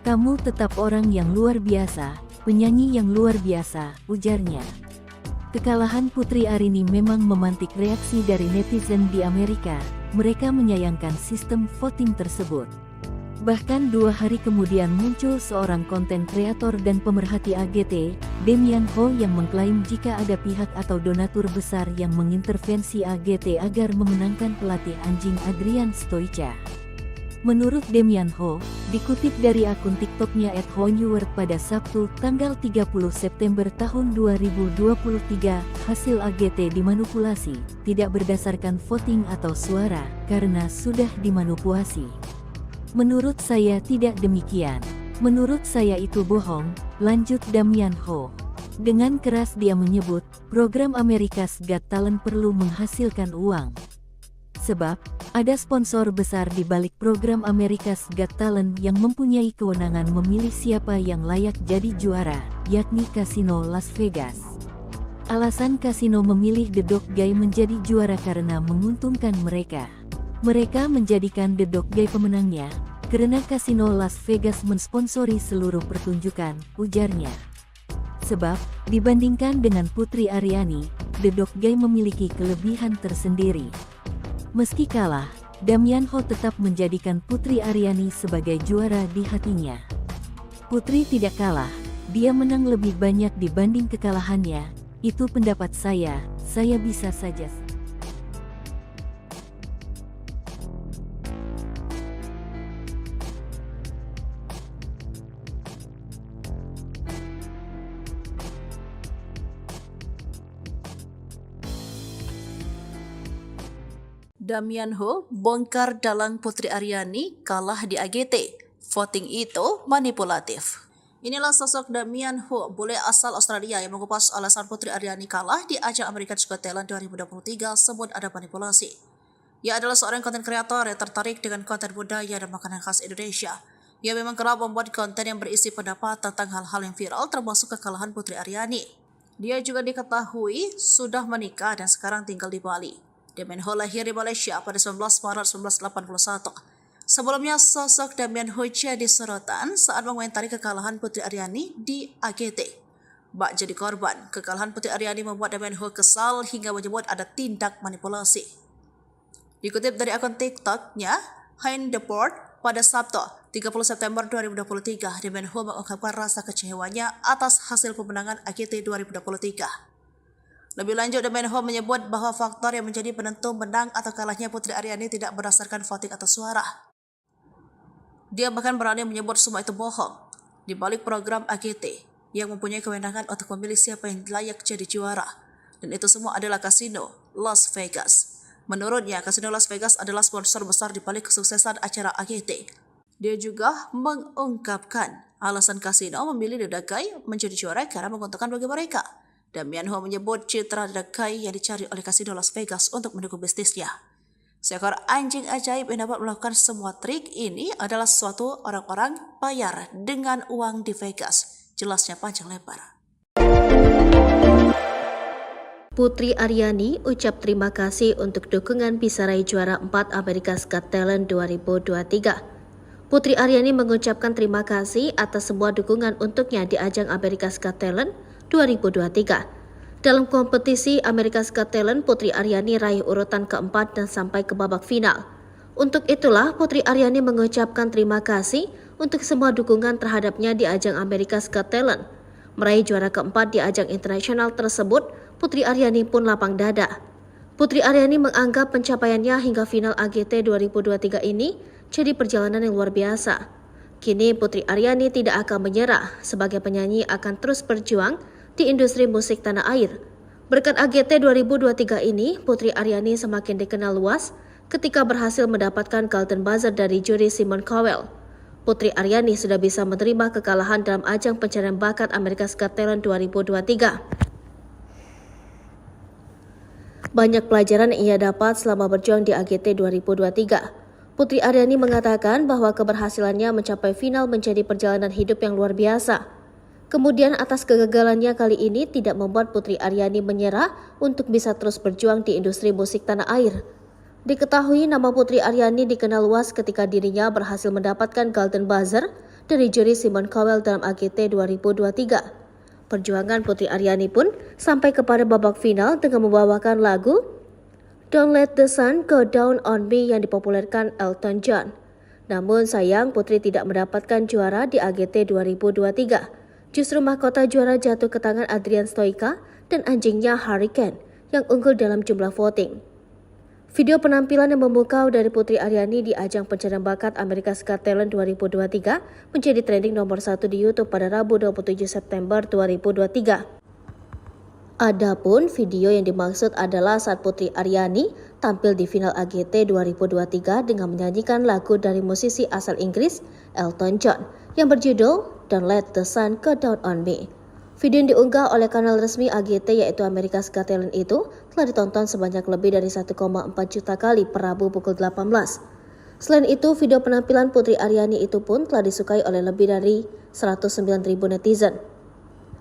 Kamu tetap orang yang luar biasa, penyanyi yang luar biasa, ujarnya. Kekalahan Putri Arini memang memantik reaksi dari netizen di Amerika. Mereka menyayangkan sistem voting tersebut. Bahkan 2 hari kemudian muncul seorang konten kreator dan pemerhati AGT, Damian Ho, yang mengklaim jika ada pihak atau donatur besar yang mengintervensi AGT agar memenangkan pelatih anjing Adrian Stoica. Menurut Damian Ho, dikutip dari akun TikToknya @honeword pada Sabtu, tanggal 30 September tahun 2023, hasil AGT dimanipulasi, tidak berdasarkan voting atau suara, karena sudah dimanipulasi. Menurut saya tidak demikian. Menurut saya itu bohong, lanjut Damian Ho. Dengan keras dia menyebut, program America's Got Talent perlu menghasilkan uang. Sebab, ada sponsor besar di balik program America's Got Talent yang mempunyai kewenangan memilih siapa yang layak jadi juara, yakni Kasino Las Vegas. Alasan kasino memilih The Dog Guy menjadi juara karena menguntungkan mereka. Mereka menjadikan The Dog Guy pemenangnya, karena Kasino Las Vegas mensponsori seluruh pertunjukan, ujarnya. Sebab, dibandingkan dengan Putri Aryani, The Dog Guy memiliki kelebihan tersendiri. Meski kalah, Damian Ho tetap menjadikan Putri Aryani sebagai juara di hatinya. Putri tidak kalah, dia menang lebih banyak dibanding kekalahannya, itu pendapat saya bisa saja. Damian Ho bongkar dalang Putri Aryani kalah di AGT. Voting itu manipulatif. Inilah sosok Damian Ho, bule asal Australia yang mengupas alasan Putri Aryani kalah di ajang American Got Talent 2023 sebut ada manipulasi. Ia adalah seorang konten kreator yang tertarik dengan konten budaya dan makanan khas Indonesia. Ia memang kerap membuat konten yang berisi pendapat tentang hal-hal yang viral termasuk kekalahan Putri Aryani. Dia juga diketahui sudah menikah dan sekarang tinggal di Bali. Damian Ho lahir di Malaysia pada 19 Maret 1981. Sebelumnya, sosok Damian Ho jadi sorotan saat mengomentari kekalahan Putri Aryani di AGT. Bak jadi korban, kekalahan Putri Aryani membuat Damian Ho kesal hingga menyebut ada tindak manipulasi. Dikutip dari akun TikToknya, Hein Deport, pada Sabtu, 30 September 2023, Damian Ho mengungkapkan rasa kecewanya atas hasil pemenangan AGT 2023. Lebih lanjut, Damian Ho menyebut bahwa faktor yang menjadi penentu menang atau kalahnya Putri Aryani tidak berdasarkan voting atau suara. Dia bahkan berani menyebut semua itu bohong. Di balik program AGT yang mempunyai kewenangan untuk memilih siapa yang layak jadi juara. Dan itu semua adalah Kasino Las Vegas. Menurutnya, Kasino Las Vegas adalah sponsor besar di balik kesuksesan acara AGT. Dia juga mengungkapkan alasan Kasino memilih The Dog Guy menjadi juara karena menguntungkan bagi mereka. Damian Ho menyebut citra The Dog Guy yang dicari oleh Kasino Las Vegas untuk mendukung bisnisnya. Seekor anjing ajaib yang dapat melakukan semua trik ini adalah sesuatu orang-orang bayar dengan uang di Vegas. Jelasnya panjang lebar. Putri Aryani ucap terima kasih untuk dukungan bisa raih juara 4 America's Got Talent 2023. Putri Aryani mengucapkan terima kasih atas semua dukungan untuknya di ajang America's Got Talent 2023. Dalam kompetisi America's Got Talent, Putri Aryani raih urutan keempat dan sampai ke babak final. Untuk itulah, Putri Aryani mengucapkan terima kasih untuk semua dukungan terhadapnya di ajang America's Got Talent. Meraih juara keempat di ajang internasional tersebut, Putri Aryani pun lapang dada. Putri Aryani menganggap pencapaiannya hingga final AGT 2023 ini jadi perjalanan yang luar biasa. Kini Putri Aryani tidak akan menyerah, sebagai penyanyi akan terus berjuang di industri musik tanah air. Berkat AGT 2023 ini, Putri Aryani semakin dikenal luas ketika berhasil mendapatkan Golden Buzzer dari juri Simon Cowell. Putri Aryani sudah bisa menerima kekalahan dalam ajang pencarian bakat America's Got Talent 2023. Banyak pelajaran yang ia dapat selama berjuang di AGT 2023. Putri Aryani mengatakan bahwa keberhasilannya mencapai final menjadi perjalanan hidup yang luar biasa. Kemudian atas kegagalannya kali ini tidak membuat Putri Aryani menyerah untuk bisa terus berjuang di industri musik tanah air. Diketahui nama Putri Aryani dikenal luas ketika dirinya berhasil mendapatkan Golden Buzzer dari juri Simon Cowell dalam AGT 2023. Perjuangan Putri Aryani pun sampai kepada babak final dengan membawakan lagu Don't Let the Sun Go Down on Me yang dipopulerkan Elton John. Namun sayang Putri tidak mendapatkan juara di AGT 2023. Justru mahkota juara jatuh ke tangan Adrian Stoica dan anjingnya Hurricane yang unggul dalam jumlah voting. Video penampilan yang memukau dari Putri Aryani di ajang pencarian bakat America's Got Talent 2023 menjadi trending nomor 1 di YouTube pada Rabu 27 September 2023. Adapun video yang dimaksud adalah saat Putri Aryani tampil di final AGT 2023 dengan menyanyikan lagu dari musisi asal Inggris Elton John yang berjudul Don't Let the Sun Go Down on Me. Video yang diunggah oleh kanal resmi AGT yaitu America's Got Talent itu telah ditonton sebanyak lebih dari 1,4 juta kali per Rabu pukul 18. Selain itu, video penampilan Putri Aryani itu pun telah disukai oleh lebih dari 109.000 netizen.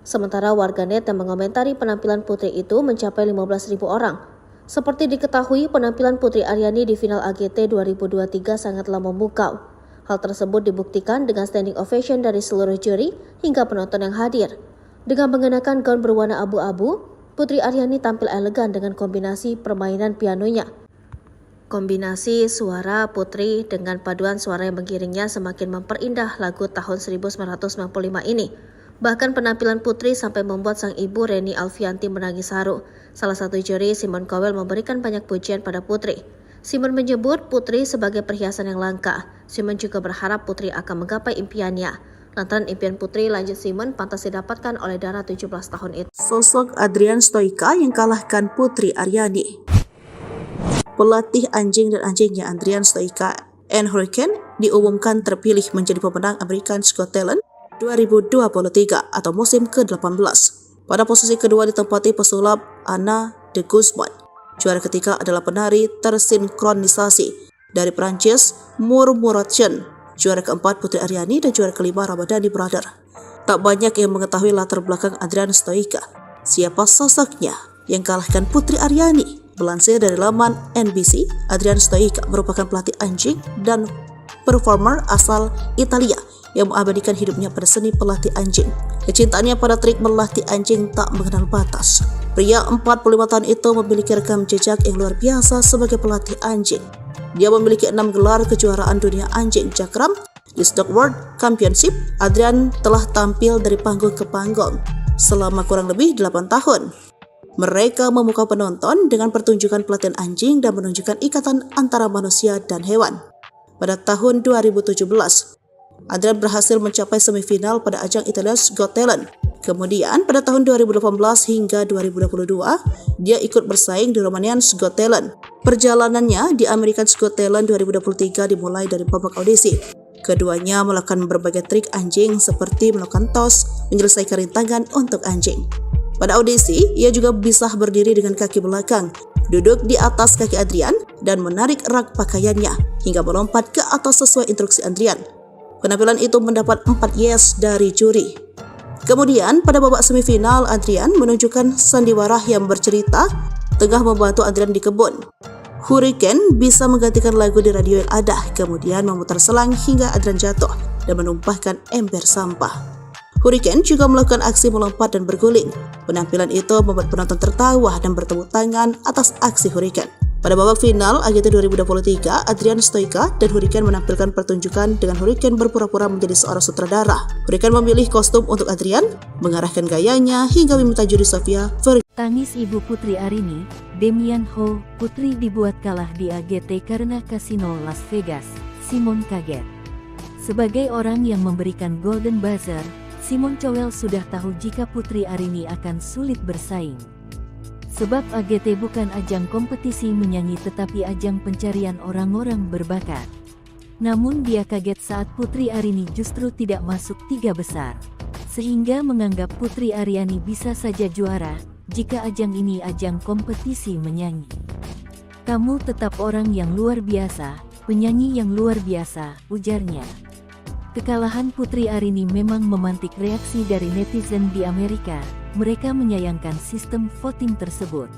Sementara warganet yang mengomentari penampilan Putri itu mencapai 15.000 orang. Seperti diketahui, penampilan Putri Aryani di final AGT 2023 sangatlah memukau. Hal tersebut dibuktikan dengan standing ovation dari seluruh juri hingga penonton yang hadir. Dengan mengenakan gaun berwarna abu-abu, Putri Aryani tampil elegan dengan kombinasi permainan pianonya. Kombinasi suara Putri dengan paduan suara yang mengiringnya semakin memperindah lagu tahun 1995 ini. Bahkan penampilan Putri sampai membuat sang ibu Reni Alfianti menangis haru. Salah satu juri, Simon Cowell, memberikan banyak pujian pada Putri. Simon menyebut Putri sebagai perhiasan yang langka. Simon juga berharap Putri akan menggapai impiannya. Lantaran impian Putri, lanjut Simon, pantas didapatkan oleh Dara 17 tahun itu. Sosok Adrian Stoica yang kalahkan Putri Aryani. Pelatih anjing dan anjingnya Adrian Stoica and Hurricane diumumkan terpilih menjadi pemenang America's Got Talent 2023 atau musim ke-18. Pada posisi kedua ditempati pesulap Anna de Guzman. Juara ketiga adalah penari tersinkronisasi dari Prancis Murmuration. Juara keempat Putri Aryani dan juara kelima Ramadhani Brother. Tak banyak yang mengetahui latar belakang Adrian Stoica. Siapa sosoknya yang kalahkan Putri Aryani? Melansir dari laman NBC, Adrian Stoica merupakan pelatih anjing dan performer asal Italia yang mengabadikan hidupnya pada seni pelatih anjing. Kecintaannya pada trik melatih anjing tak mengenal batas. Pria 45 tahun itu memiliki rekam jejak yang luar biasa sebagai pelatih anjing. Dia memiliki 6 gelar kejuaraan dunia anjing Jakram di Stock World Championship. Adrian telah tampil dari panggung ke panggung selama kurang lebih 8 tahun. Mereka memukau penonton dengan pertunjukan pelatihan anjing dan menunjukkan ikatan antara manusia dan hewan. Pada tahun 2017, Adrian berhasil mencapai semifinal pada ajang Italia's Got Talent. Kemudian pada tahun 2018 hingga 2022, dia ikut bersaing di Romanian's Got Talent. Perjalanannya di America's Got Talent 2023 dimulai dari babak audisi. Keduanya melakukan berbagai trik anjing seperti melakukan tos, menyelesaikan rintangan untuk anjing. Pada audisi, ia juga bisa berdiri dengan kaki belakang duduk di atas kaki Adrian dan menarik rak pakaiannya hingga melompat ke atas sesuai instruksi Adrian. Penampilan itu mendapat 4 yes dari juri. Kemudian pada babak semifinal, Adrian menunjukkan sandiwara yang bercerita tengah membantu Adrian di kebun. Hurricane bisa menggantikan lagu di radio yang ada, kemudian memutar selang hingga Adrian jatuh dan menumpahkan ember sampah. Hurricane juga melakukan aksi melompat dan berguling. Penampilan itu membuat penonton tertawa dan bertepuk tangan atas aksi Hurricane. Pada babak final AGT 2023, Adrian Stoica dan Hurricane menampilkan pertunjukan dengan Hurricane berpura-pura menjadi seorang sutradara. Hurricane memilih kostum untuk Adrian, mengarahkan gayanya hingga meminta juri Sofia Tangis ibu Putri Arini, Damian Ho, putri dibuat kalah di AGT karena kasino Las Vegas. Simon kaget. Sebagai orang yang memberikan Golden Buzzer, Simon Cowell sudah tahu jika Putri Arini akan sulit bersaing. Sebab AGT bukan ajang kompetisi menyanyi tetapi ajang pencarian orang-orang berbakat. Namun dia kaget saat Putri Arini justru tidak masuk 3 besar. Sehingga menganggap Putri Aryani bisa saja juara jika ajang ini ajang kompetisi menyanyi. Kamu tetap orang yang luar biasa, penyanyi yang luar biasa, ujarnya. Kekalahan Putri Arini memang memantik reaksi dari netizen di Amerika. Mereka menyayangkan sistem voting tersebut.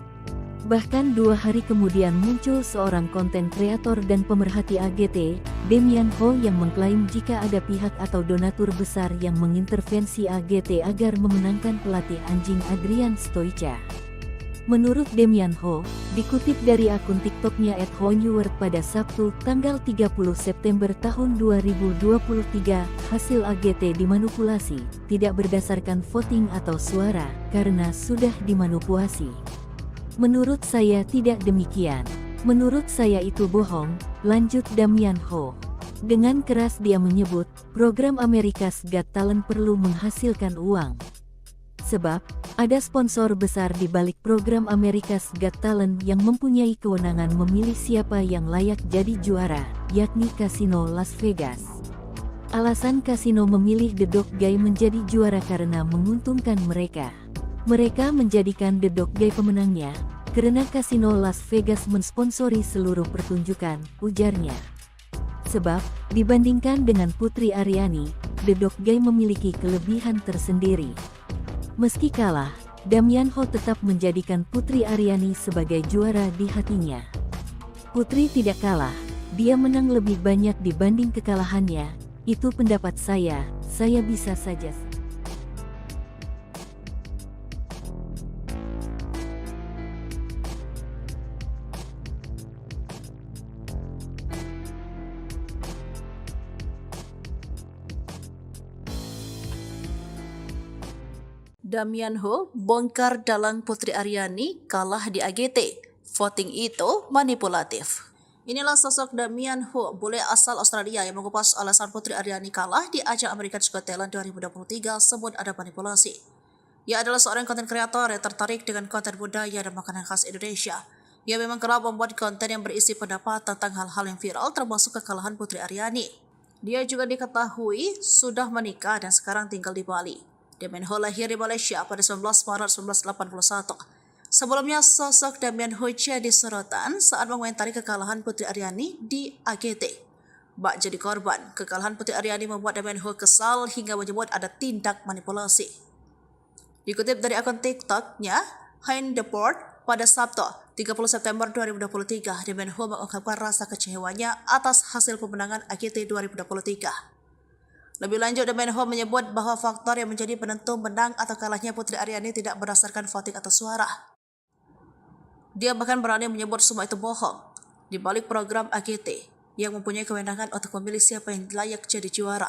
Bahkan 2 hari kemudian muncul seorang konten kreator dan pemerhati AGT, Damian Ho, yang mengklaim jika ada pihak atau donatur besar yang mengintervensi AGT agar memenangkan pelatih anjing Adrian Stoica. Menurut Damian Ho, dikutip dari akun TikToknya @honeword pada Sabtu, tanggal 30 September tahun 2023, hasil AGT dimanipulasi, tidak berdasarkan voting atau suara, karena sudah dimanipulasi. Menurut saya tidak demikian. Menurut saya itu bohong, lanjut Damian Ho. Dengan keras dia menyebut, program America's Got Talent perlu menghasilkan uang. Sebab, ada sponsor besar di balik program America's Got Talent yang mempunyai kewenangan memilih siapa yang layak jadi juara, yakni Kasino Las Vegas. Alasan kasino memilih The Dog Guy menjadi juara karena menguntungkan mereka. Mereka menjadikan The Dog Guy pemenangnya, karena kasino Las Vegas mensponsori seluruh pertunjukan, ujarnya. Sebab, dibandingkan dengan Putri Aryani, The Dog Guy memiliki kelebihan tersendiri. Meski kalah, Damian Ho tetap menjadikan Putri Aryani sebagai juara di hatinya. Putri tidak kalah, dia menang lebih banyak dibanding kekalahannya, itu pendapat saya bisa saja. Damian Ho bongkar dalang Putri Aryani kalah di AGT. Voting itu manipulatif. Inilah sosok Damian Ho, bule asal Australia yang mengupas alasan Putri Aryani kalah di ajang America's Got Talent 2023 sebut ada manipulasi. Ia adalah seorang konten kreator yang tertarik dengan konten budaya dan makanan khas Indonesia. Ia memang kerap membuat konten yang berisi pendapat tentang hal-hal yang viral termasuk kekalahan Putri Aryani. Dia juga diketahui sudah menikah dan sekarang tinggal di Bali. Damian Ho lahir di Malaysia pada 19 Maret 1981. Sebelumnya, sosok Damian Ho jadi sorotan saat mengomentari kekalahan Putri Aryani di AGT. Bak jadi korban, kekalahan Putri Aryani membuat Damian Ho kesal hingga menyebut ada tindak manipulasi. Dikutip dari akun TikTok-nya, Hein Deport, pada Sabtu, 30 September 2023, Damian Ho mengungkapkan rasa kecewanya atas hasil pemenangan AGT 2023. Lebih lanjut, Damian Ho menyebut bahwa faktor yang menjadi penentu menang atau kalahnya Putri Aryani tidak berdasarkan voting atau suara. Dia bahkan berani menyebut semua itu bohong. Di balik program AGT yang mempunyai kewenangan untuk memilih siapa yang layak jadi juara.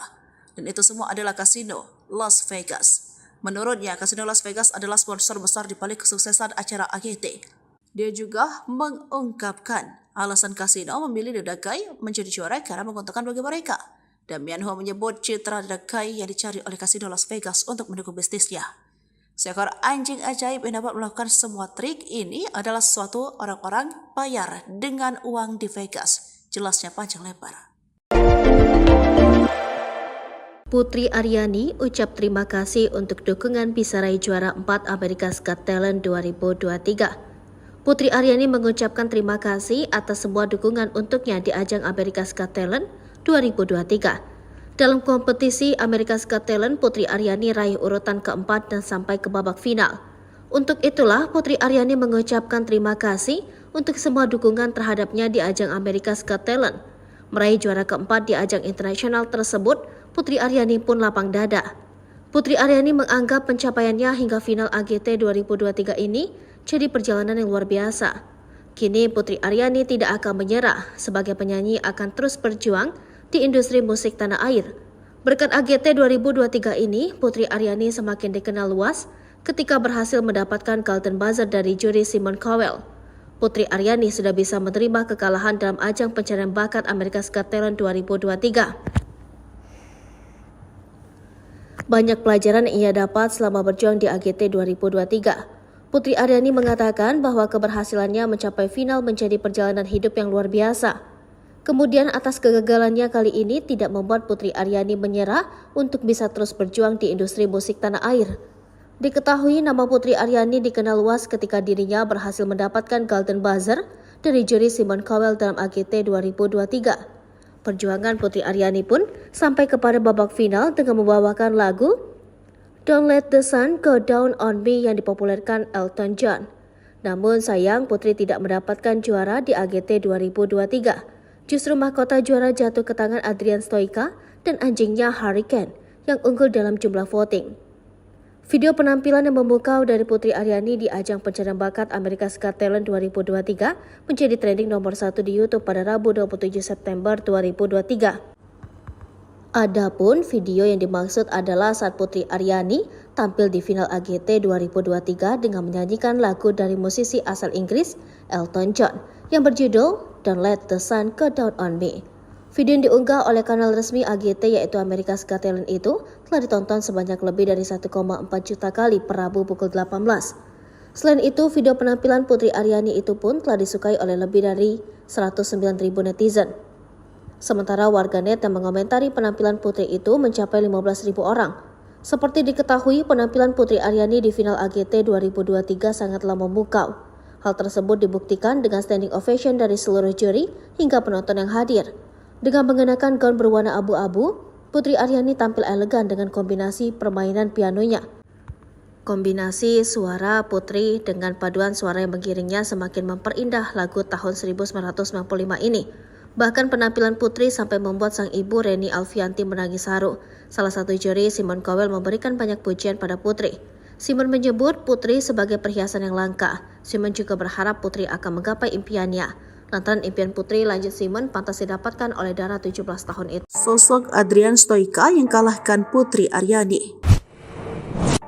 Dan itu semua adalah kasino Las Vegas. Menurutnya, kasino Las Vegas adalah sponsor besar di balik kesuksesan acara AGT. Dia juga mengungkapkan alasan kasino memilih The Dog Guy menjadi juara karena menguntungkan bagi mereka. Damian Ho menyebut citra The Dog Guy yang dicari oleh kasino Las Vegas untuk mendukung bisnisnya. Seekor anjing ajaib yang dapat melakukan semua trik ini adalah suatu orang-orang bayar dengan uang di Vegas. Jelasnya panjang lebar. Putri Aryani ucap terima kasih untuk dukungan bisa raih juara 4 America's Got Talent 2023. Putri Aryani mengucapkan terima kasih atas semua dukungan untuknya di ajang America's Got Talent 2023. Dalam kompetisi America's Got Talent, Putri Aryani raih urutan keempat dan sampai ke babak final. Untuk itulah, Putri Aryani mengucapkan terima kasih untuk semua dukungan terhadapnya di ajang America's Got Talent. Meraih juara keempat di ajang internasional tersebut, Putri Aryani pun lapang dada. Putri Aryani menganggap pencapaiannya hingga final AGT 2023 ini jadi perjalanan yang luar biasa. Kini Putri Aryani tidak akan menyerah, sebagai penyanyi akan terus berjuang di industri musik tanah air. Berkat AGT 2023 ini, Putri Aryani semakin dikenal luas ketika berhasil mendapatkan Golden Buzzer dari juri Simon Cowell. Putri Aryani sudah bisa menerima kekalahan dalam ajang pencarian bakat America's Got Talent 2023. Banyak pelajaran yang ia dapat selama berjuang di AGT 2023. Putri Aryani mengatakan bahwa keberhasilannya mencapai final menjadi perjalanan hidup yang luar biasa. Kemudian atas kegagalannya kali ini tidak membuat Putri Aryani menyerah untuk bisa terus berjuang di industri musik tanah air. Diketahui nama Putri Aryani dikenal luas ketika dirinya berhasil mendapatkan Golden Buzzer dari juri Simon Cowell dalam AGT 2023. Perjuangan Putri Aryani pun sampai kepada babak final dengan membawakan lagu Don't Let the Sun Go Down on Me yang dipopulerkan Elton John. Namun sayang Putri tidak mendapatkan juara di AGT 2023. Justru mahkota juara jatuh ke tangan Adrian Stoica dan anjingnya Hurricane yang unggul dalam jumlah voting. Video penampilan yang memukau dari Putri Aryani di ajang pencarian bakat America's Got Talent 2023 menjadi trending nomor 1 di YouTube pada Rabu 27 September 2023. Adapun video yang dimaksud adalah saat Putri Aryani tampil di final AGT 2023 dengan menyanyikan lagu dari musisi asal Inggris Elton John yang berjudul Don't Let the Sun Go Down on Me. Video yang diunggah oleh kanal resmi AGT yaitu America's Got Talent itu telah ditonton sebanyak lebih dari 1,4 juta kali per Rabu pukul 18. Selain itu, video penampilan Putri Aryani itu pun telah disukai oleh lebih dari 109.000 netizen. Sementara warganet yang mengomentari penampilan Putri itu mencapai 15.000 orang. Seperti diketahui, penampilan Putri Aryani di final AGT 2023 sangatlah memukau. Hal tersebut dibuktikan dengan standing ovation dari seluruh juri hingga penonton yang hadir. Dengan mengenakan gaun berwarna abu-abu, Putri Aryani tampil elegan dengan kombinasi permainan pianonya. Kombinasi suara Putri dengan paduan suara yang mengiringnya semakin memperindah lagu tahun 1995 ini. Bahkan penampilan Putri sampai membuat sang ibu Reni Alfianti menangis haru. Salah satu juri, Simon Cowell, memberikan banyak pujian pada Putri. Simon menyebut Putri sebagai perhiasan yang langka. Simon juga berharap Putri akan menggapai impiannya. Lantaran impian Putri, lanjut Simon, pantas didapatkan oleh Dara 17 tahun itu. Sosok Adrian Stoica yang kalahkan Putri Aryani.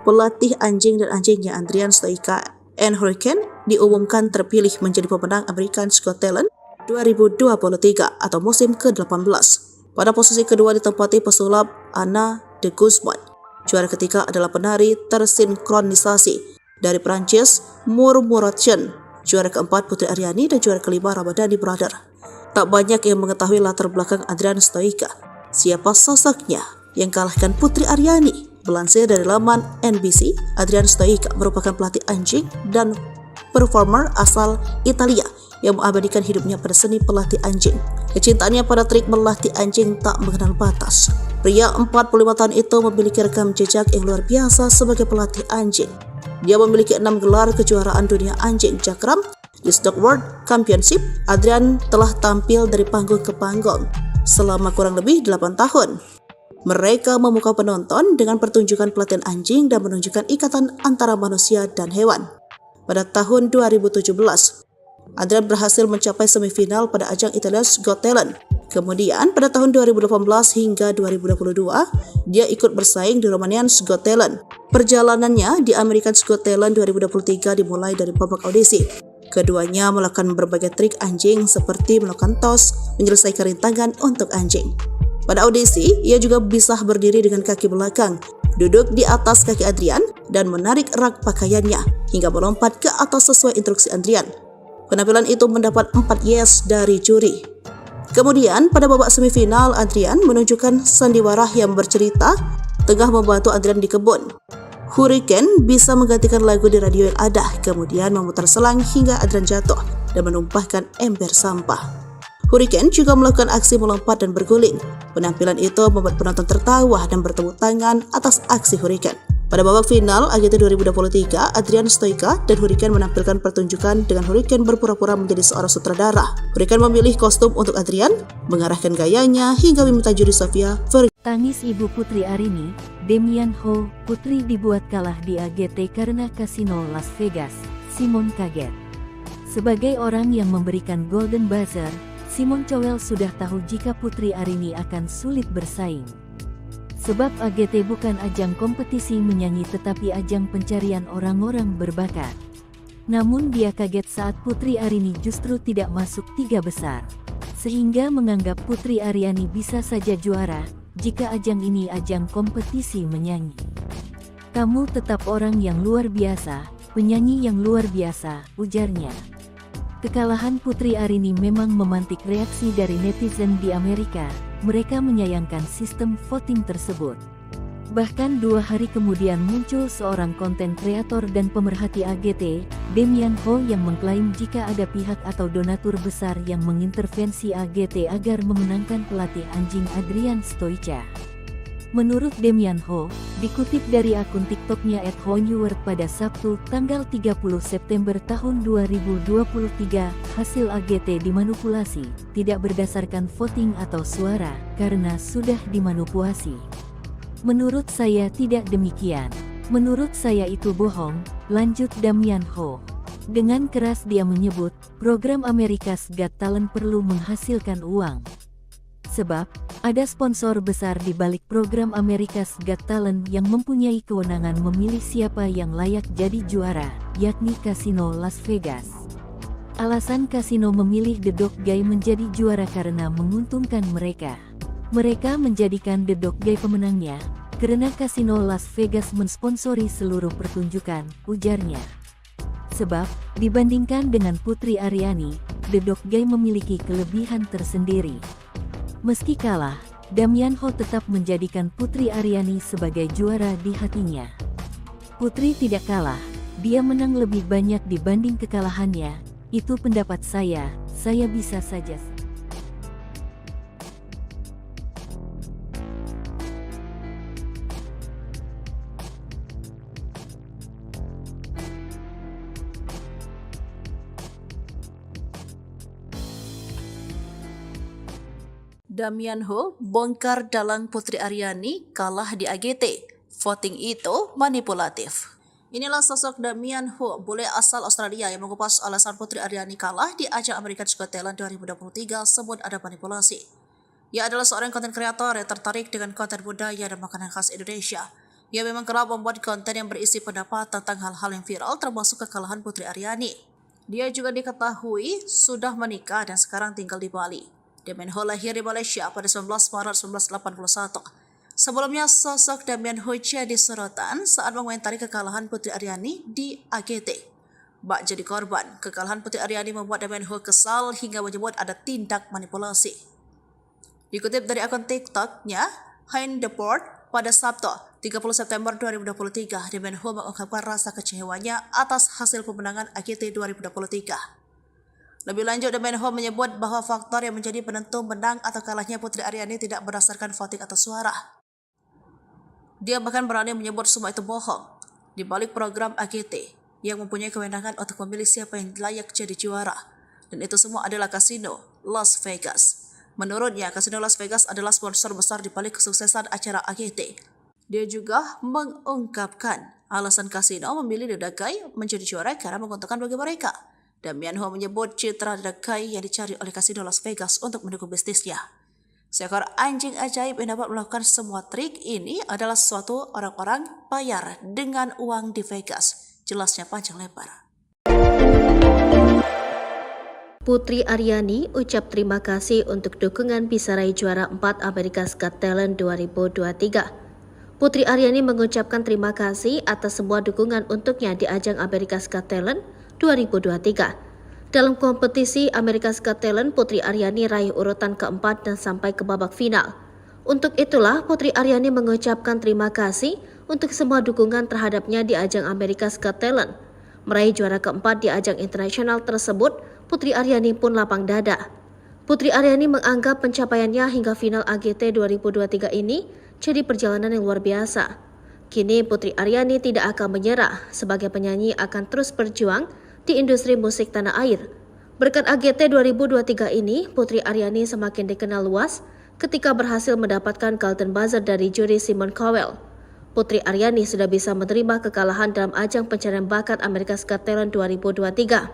Pelatih anjing dan anjingnya Adrian Stoica and Hurricane diumumkan terpilih menjadi pemenang America's Got Talent 2023 atau musim ke-18. Pada posisi kedua ditempati pesulap Anna de Guzman. Juara ketiga adalah penari tersinkronisasi dari Prancis Murmuration. Juara keempat Putri Aryani dan juara kelima Ramadhani Brother. Tak banyak yang mengetahui latar belakang Adrian Stoica. Siapa sosoknya yang kalahkan Putri Aryani? Melansir dari laman NBC, Adrian Stoica merupakan pelatih anjing dan performer asal Italia yang mengabadikan hidupnya pada seni pelatih anjing. Kecintaannya pada trik melatih anjing tak mengenal batas. Pria 45 tahun itu memiliki rekam jejak yang luar biasa sebagai pelatih anjing. Dia memiliki 6 gelar kejuaraan dunia anjing Jakram di Stock World Championship. Adrian telah tampil dari panggung ke panggung selama kurang lebih 8 tahun. Mereka memukau penonton dengan pertunjukan pelatihan anjing dan menunjukkan ikatan antara manusia dan hewan. Pada tahun 2017, Adrian berhasil mencapai semifinal pada ajang Italia's Got Talent. Kemudian pada tahun 2018 hingga 2022, dia ikut bersaing di Romania's Got Talent. Perjalanannya di America's Got Talent 2023 dimulai dari babak audisi. Keduanya melakukan berbagai trik anjing seperti melakukan tos, menyelesaikan rintangan untuk anjing. Pada audisi, ia juga bisa berdiri dengan kaki belakang, duduk di atas kaki Adrian, dan menarik rak pakaiannya hingga melompat ke atas sesuai instruksi Adrian. Penampilan itu mendapat 4 yes dari juri. Kemudian pada babak semifinal, Adrian menunjukkan sandiwara yang bercerita tengah membantu Adrian di kebun. Hurricane bisa menggantikan lagu di radio yang ada, kemudian memutar selang hingga Adrian jatuh dan menumpahkan ember sampah. Hurricane juga melakukan aksi melompat dan berguling. Penampilan itu membuat penonton tertawa dan bertepuk tangan atas aksi Hurricane. Pada babak final AGT 2023, Adrian Stoica dan Hurricane menampilkan pertunjukan dengan Hurricane berpura-pura menjadi seorang sutradara. Hurricane memilih kostum untuk Adrian, mengarahkan gayanya hingga meminta juri Sofia Tangis ibu Putri Arini, Demian Ho, Putri dibuat kalah di AGT karena kasino Las Vegas. Simon kaget. Sebagai orang yang memberikan Golden Buzzer, Simon Cowell sudah tahu jika Putri Arini akan sulit bersaing. Sebab AGT bukan ajang kompetisi menyanyi tetapi ajang pencarian orang-orang berbakat. Namun dia kaget saat Putri Arini justru tidak masuk 3 besar. Sehingga menganggap Putri Aryani bisa saja juara jika ajang ini ajang kompetisi menyanyi. Kamu tetap orang yang luar biasa, penyanyi yang luar biasa, ujarnya. Kekalahan Putri Arini memang memantik reaksi dari netizen di Amerika. Mereka menyayangkan sistem voting tersebut. Bahkan 2 hari kemudian muncul seorang konten kreator dan pemerhati AGT, Demian Ho, yang mengklaim jika ada pihak atau donatur besar yang mengintervensi AGT agar memenangkan pelatih anjing Adrian Stoica. Menurut Demian Ho, dikutip dari akun TikToknya @honeword pada Sabtu, tanggal 30 September tahun 2023, hasil AGT dimanipulasi, tidak berdasarkan voting atau suara, karena sudah dimanipulasi. Menurut saya tidak demikian. Menurut saya itu bohong, lanjut Demian Ho. Dengan keras dia menyebut, program America's Got Talent perlu menghasilkan uang. Sebab, ada sponsor besar di balik program America's Got Talent yang mempunyai kewenangan memilih siapa yang layak jadi juara, yakni Kasino Las Vegas. Alasan kasino memilih The Dog Guy menjadi juara karena menguntungkan mereka. Mereka menjadikan The Dog Guy pemenangnya, karena Kasino Las Vegas mensponsori seluruh pertunjukan, ujarnya. Sebab, dibandingkan dengan Putri Aryani, The Dog Guy memiliki kelebihan tersendiri. Meski kalah, Demian Ho tetap menjadikan Putri Aryani sebagai juara di hatinya. Putri tidak kalah, dia menang lebih banyak dibanding kekalahannya, itu pendapat saya bisa saja. Demian Ho bongkar dalang Putri Aryani kalah di AGT. Voting itu manipulatif. Inilah sosok Demian Ho, bule asal Australia yang mengupas alasan Putri Aryani kalah di ajang America's Got Talent 2023 sebut ada manipulasi. Ia adalah seorang konten kreator yang tertarik dengan konten budaya dan makanan khas Indonesia. Ia memang kerap membuat konten yang berisi pendapat tentang hal-hal yang viral termasuk kekalahan Putri Aryani. Dia juga diketahui sudah menikah dan sekarang tinggal di Bali. Demian Ho lahir di Malaysia pada 19 Maret 1981. Sebelumnya, sosok Demian Ho jadi sorotan saat mengomentari kekalahan Putri Aryani di AGT. Bak jadi korban, kekalahan Putri Aryani membuat Demian Ho kesal hingga menyebut ada tindak manipulasi. Dikutip dari akun TikToknya, Hein Deport, pada Sabtu, 30 September 2023, Demian Ho mengungkapkan rasa kecewanya atas hasil pemenangan AGT 2023. Lebih lanjut, Demian Ho menyebut bahwa faktor yang menjadi penentu menang atau kalahnya Putri Aryani tidak berdasarkan voting atau suara. Dia bahkan berani menyebut semua itu bohong. Di balik program AGT yang mempunyai kewenangan untuk memilih siapa yang layak jadi juara. Dan itu semua adalah Kasino Las Vegas. Menurutnya, Kasino Las Vegas adalah sponsor besar di balik kesuksesan acara AGT. Dia juga mengungkapkan alasan Kasino memilih The Dog Guy menjadi juara karena menguntungkan bagi mereka. Demian Ho menyebut citra The Dog Guy yang dicari oleh Kasino Las Vegas untuk mendukung bisnisnya. Seekor anjing ajaib yang dapat melakukan semua trik ini adalah suatu orang-orang bayar dengan uang di Vegas. Jelasnya panjang lebar. Putri Aryani ucap terima kasih untuk dukungan bisa raih juara 4 America's Got Talent 2023. Putri Aryani mengucapkan terima kasih atas semua dukungan untuknya di ajang America's Got Talent 2023. Dalam kompetisi America's Got Talent, Putri Aryani raih urutan keempat dan sampai ke babak final. Untuk itulah Putri Aryani mengucapkan terima kasih untuk semua dukungan terhadapnya di ajang America's Got Talent. Meraih juara keempat di ajang internasional tersebut, Putri Aryani pun lapang dada. Putri Aryani menganggap pencapaiannya hingga final AGT 2023 ini jadi perjalanan yang luar biasa. Kini Putri Aryani tidak akan menyerah, sebagai penyanyi akan terus berjuang di industri musik tanah air. Berkat AGT 2023 ini, Putri Aryani semakin dikenal luas ketika berhasil mendapatkan Golden Buzzer dari juri Simon Cowell. Putri Aryani sudah bisa menerima kekalahan dalam ajang pencarian bakat America's Got Talent 2023.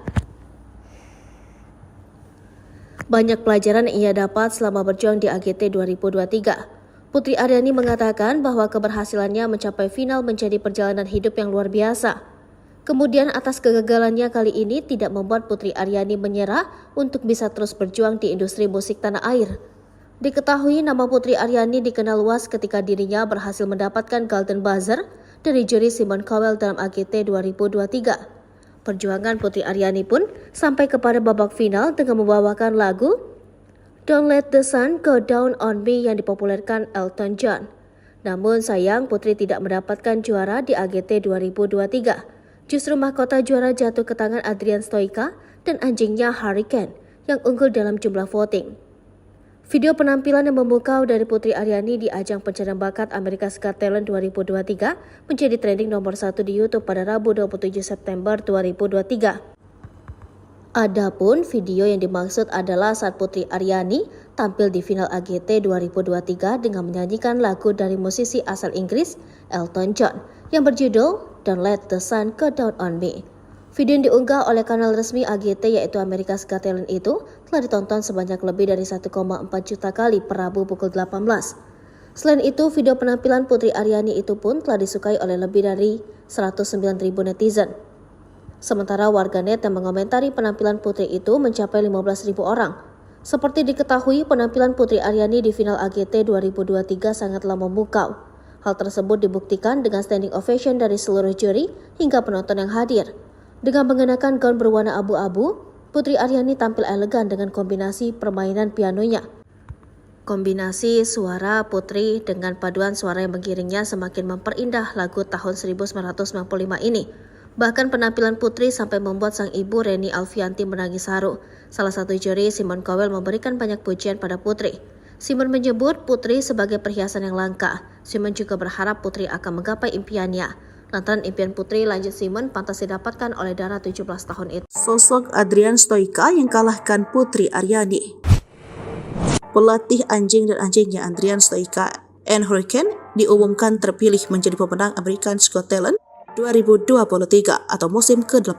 Banyak pelajaran yang ia dapat selama berjuang di AGT 2023. Putri Aryani mengatakan bahwa keberhasilannya mencapai final menjadi perjalanan hidup yang luar biasa. Kemudian atas kegagalannya kali ini tidak membuat Putri Aryani menyerah untuk bisa terus berjuang di industri musik tanah air. Diketahui nama Putri Aryani dikenal luas ketika dirinya berhasil mendapatkan Golden Buzzer dari juri Simon Cowell dalam AGT 2023. Perjuangan Putri Aryani pun sampai kepada babak final dengan membawakan lagu Don't Let the Sun Go Down on Me yang dipopulerkan Elton John. Namun sayang Putri tidak mendapatkan juara di AGT 2023. Justru mahkota juara jatuh ke tangan Adrian Stoica dan anjingnya Hurricane yang unggul dalam jumlah voting. Video penampilan yang memukau dari Putri Aryani di ajang pencarian bakat America's Got Talent 2023 menjadi trending nomor 1 di YouTube pada Rabu 27 September 2023. Adapun video yang dimaksud adalah saat Putri Aryani tampil di final AGT 2023 dengan menyanyikan lagu dari musisi asal Inggris Elton John yang berjudul Don't Let the Sun Go Down on Me. Video yang diunggah oleh kanal resmi AGT yaitu America's Got Talent itu telah ditonton sebanyak lebih dari 1,4 juta kali per Rabu pukul 18. Selain itu, video penampilan Putri Aryani itu pun telah disukai oleh lebih dari 109.000 netizen. Sementara warganet yang mengomentari penampilan Putri itu mencapai 15.000 orang. Seperti diketahui, penampilan Putri Aryani di final AGT 2023 sangatlah memukau. Hal tersebut dibuktikan dengan standing ovation dari seluruh juri hingga penonton yang hadir. Dengan mengenakan gaun berwarna abu-abu, Putri Aryani tampil elegan dengan kombinasi permainan pianonya. Kombinasi suara Putri dengan paduan suara yang mengiringnya semakin memperindah lagu tahun 1995 ini. Bahkan penampilan Putri sampai membuat sang ibu Reni Alfianti menangis haru. Salah satu juri, Simon Cowell, memberikan banyak pujian pada Putri. Simon menyebut Putri sebagai perhiasan yang langka. Simon juga berharap Putri akan menggapai impiannya. Lantaran impian Putri, lanjut Simon, pantas didapatkan oleh Dara 17 tahun itu. Sosok Adrian Stoica yang kalahkan Putri Aryani. Pelatih anjing dan anjingnya Adrian Stoica and Hurricane diumumkan terpilih menjadi pemenang America's Got Talent 2023 atau musim ke-18.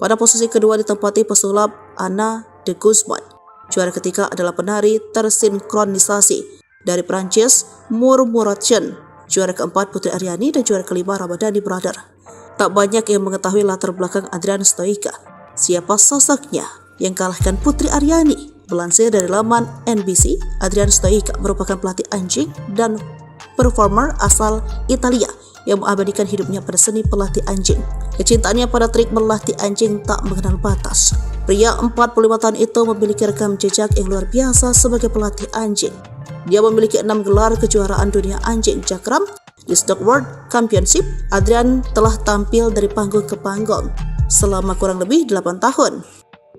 Pada posisi kedua ditempati pesulap Anna de Guzman. Juara ketiga adalah penari tersinkronisasi dari Prancis Murmuration. Juara keempat Putri Aryani dan juara kelima Ramadhani Brother. Tak banyak yang mengetahui latar belakang Adrian Stoica. Siapa sosoknya yang kalahkan Putri Aryani? Melansir dari laman NBC, Adrian Stoica merupakan pelatih anjing dan performer asal Italia yang mengabadikan hidupnya pada seni pelatih anjing. Kecintaannya pada trik melatih anjing tak mengenal batas. Pria 45 tahun itu memiliki rekam jejak yang luar biasa sebagai pelatih anjing. Dia memiliki 6 gelar kejuaraan dunia anjing cakram di Stock World Championship. Adrian telah tampil dari panggung ke panggung selama kurang lebih 8 tahun.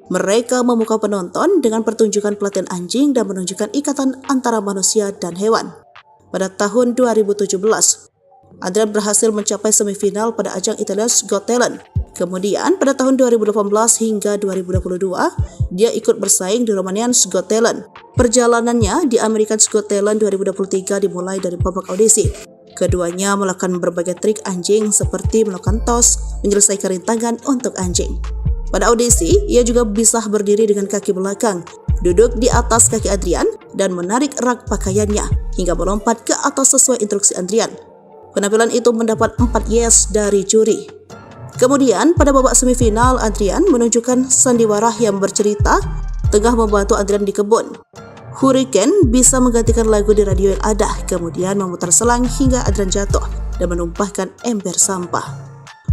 Mereka memukau penonton dengan pertunjukan pelatihan anjing dan menunjukkan ikatan antara manusia dan hewan. Pada tahun 2017, Adrian berhasil mencapai semifinal pada ajang Italia's Got Talent. Kemudian pada tahun 2018 hingga 2022, dia ikut bersaing di Romanian's Got Talent. Perjalanannya di America's Got Talent 2023 dimulai dari babak audisi. Keduanya melakukan berbagai trik anjing seperti melakukan toss, menyelesaikan rintangan untuk anjing. Pada audisi, ia juga bisa berdiri dengan kaki belakang, duduk di atas kaki Adrian, dan menarik rak pakaiannya hingga melompat ke atas sesuai instruksi Adrian. Penampilan itu mendapat 4 yes dari juri. Kemudian pada babak semifinal, Adrian menunjukkan sandiwara yang bercerita tengah membantu Adrian di kebun. Hurricane bisa menggantikan lagu di radio yang ada, kemudian memutar selang hingga Adrian jatuh dan menumpahkan ember sampah.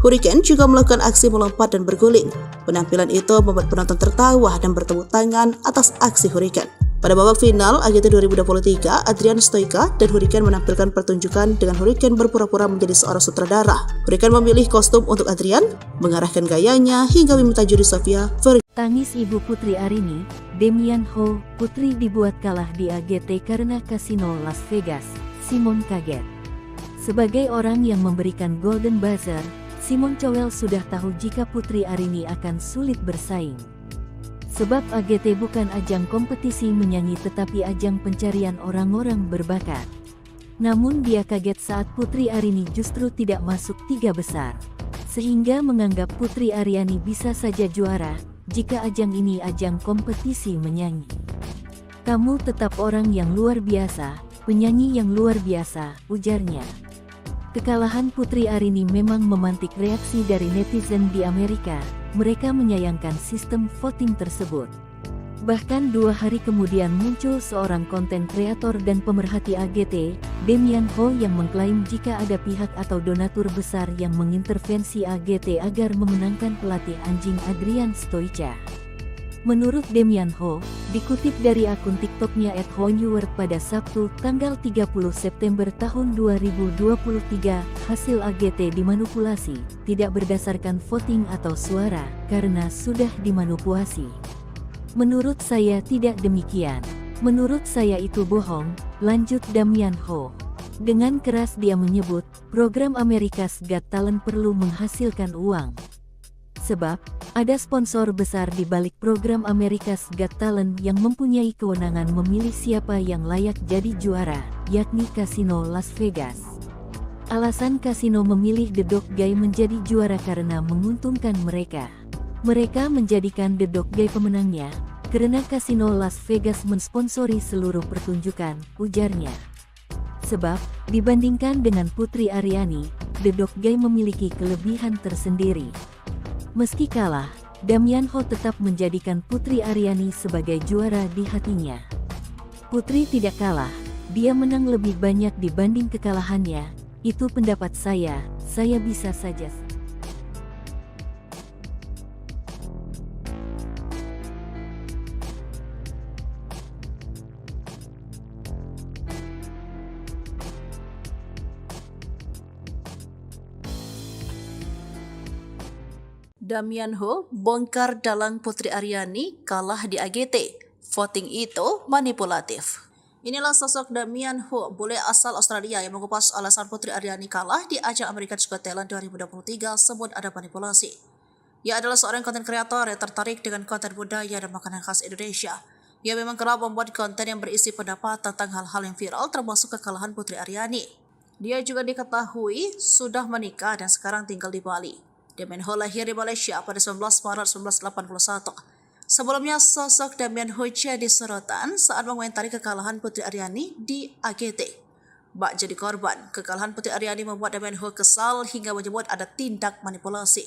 Hurricane juga melakukan aksi melompat dan berguling. Penampilan itu membuat penonton tertawa dan bertepuk tangan atas aksi Hurricane. Pada babak final AGT 2023, Adrian Stoica dan Hurricane menampilkan pertunjukan dengan Hurricane berpura-pura menjadi seorang sutradara. Hurricane memilih kostum untuk Adrian, mengarahkan gayanya hingga meminta juri Sofia Tangis ibu Putri Arini, Damian Ho, Putri dibuat kalah di AGT karena kasino Las Vegas. Simon kaget. Sebagai orang yang memberikan Golden Buzzer, Simon Cowell sudah tahu jika Putri Arini akan sulit bersaing. Sebab AGT bukan ajang kompetisi menyanyi tetapi ajang pencarian orang-orang berbakat. Namun dia kaget saat Putri Arini justru tidak masuk 3 besar. Sehingga menganggap Putri Aryani bisa saja juara, jika ajang ini ajang kompetisi menyanyi. Kamu tetap orang yang luar biasa, penyanyi yang luar biasa, ujarnya. Kekalahan Putri Arini memang memantik reaksi dari netizen di Amerika. Mereka menyayangkan sistem voting tersebut. Bahkan 2 hari kemudian muncul seorang konten kreator dan pemerhati AGT, Damian Ho, yang mengklaim jika ada pihak atau donatur besar yang mengintervensi AGT agar memenangkan pelatih anjing Adrian Stoica. Menurut Damian Ho, dikutip dari akun TikToknya @honewer pada Sabtu, tanggal 30 September tahun 2023, hasil AGT dimanipulasi, tidak berdasarkan voting atau suara, karena sudah dimanipulasi. Menurut saya tidak demikian. Menurut saya itu bohong, lanjut Damian Ho. Dengan keras dia menyebut, program America's Got Talent perlu menghasilkan uang. Sebab, ada sponsor besar di balik program America's Got Talent yang mempunyai kewenangan memilih siapa yang layak jadi juara, yakni Kasino Las Vegas. Alasan kasino memilih The Dog Guy menjadi juara karena menguntungkan mereka. Mereka menjadikan The Dog Guy pemenangnya, karena Kasino Las Vegas mensponsori seluruh pertunjukan, ujarnya. Sebab, dibandingkan dengan Putri Aryani, The Dog Guy memiliki kelebihan tersendiri. Meski kalah, Damian Ho tetap menjadikan Putri Aryani sebagai juara di hatinya. Putri tidak kalah, dia menang lebih banyak dibanding kekalahannya, itu pendapat saya bisa saja. Damian Ho bongkar dalang Putri Aryani kalah di AGT. Voting itu manipulatif. Inilah sosok Damian Ho, bule asal Australia yang mengupas alasan Putri Aryani kalah di ajang America's Got Talent 2023 sebut ada manipulasi. Ia adalah seorang konten kreator yang tertarik dengan konten budaya dan makanan khas Indonesia. Ia memang kerap membuat konten yang berisi pendapat tentang hal-hal yang viral termasuk kekalahan Putri Aryani. Dia juga diketahui sudah menikah dan sekarang tinggal di Bali. Damian Ho lahir di Malaysia pada 19 Maret 1981. Sebelumnya, sosok Damian Ho jadi sorotan saat mengomentari kekalahan Putri Aryani di AGT. Bak jadi korban, kekalahan Putri Aryani membuat Damian Ho kesal hingga menyebut ada tindak manipulasi.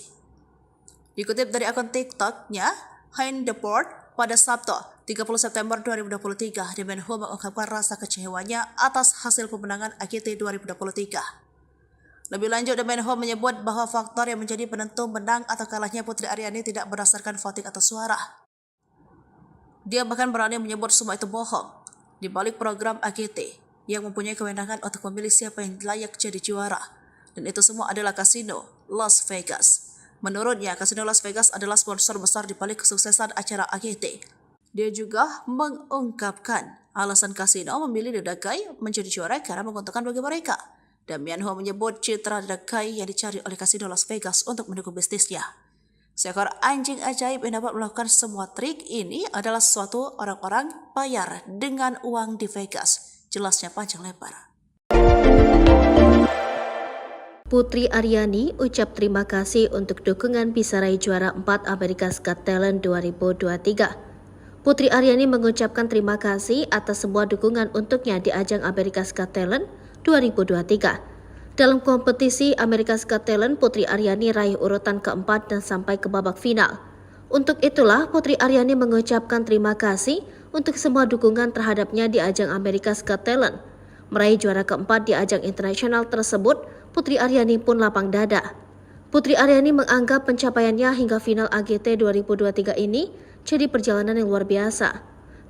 Dikutip dari akun TikToknya, Hein Deport, pada Sabtu, 30 September 2023, Damian Ho mengungkapkan rasa kecewanya atas hasil pemenangan AGT 2023. Lebih lanjut, Damian Ho menyebut bahwa faktor yang menjadi penentu menang atau kalahnya Putri Aryani tidak berdasarkan voting atau suara. Dia bahkan berani menyebut semua itu bohong. Di balik program AGT yang mempunyai kewenangan untuk memilih siapa yang layak jadi juara. Dan itu semua adalah Kasino Las Vegas. Menurutnya, Kasino Las Vegas adalah sponsor besar di balik kesuksesan acara AGT. Dia juga mengungkapkan alasan Kasino memilih The Dog Guy menjadi juara karena menguntungkan bagi mereka. Damian Ho menyebut citra The Dog Guy yang dicari oleh Kasino Las Vegas untuk mendukung bisnisnya. Seekor anjing ajaib yang dapat melakukan semua trik ini adalah suatu orang-orang bayar dengan uang di Vegas. Jelasnya panjang lebar. Putri Aryani ucap terima kasih untuk dukungan bisa raih juara 4 America's Got Talent 2023. Putri Aryani mengucapkan terima kasih atas semua dukungan untuknya di ajang America's Got Talent 2023. Dalam kompetisi America's Got Talent, Putri Aryani raih urutan keempat dan sampai ke babak final. Untuk itulah Putri Aryani mengucapkan terima kasih untuk semua dukungan terhadapnya di ajang America's Got Talent. Meraih juara keempat di ajang internasional tersebut, Putri Aryani pun lapang dada. Putri Aryani menganggap pencapaiannya hingga final AGT 2023 ini jadi perjalanan yang luar biasa.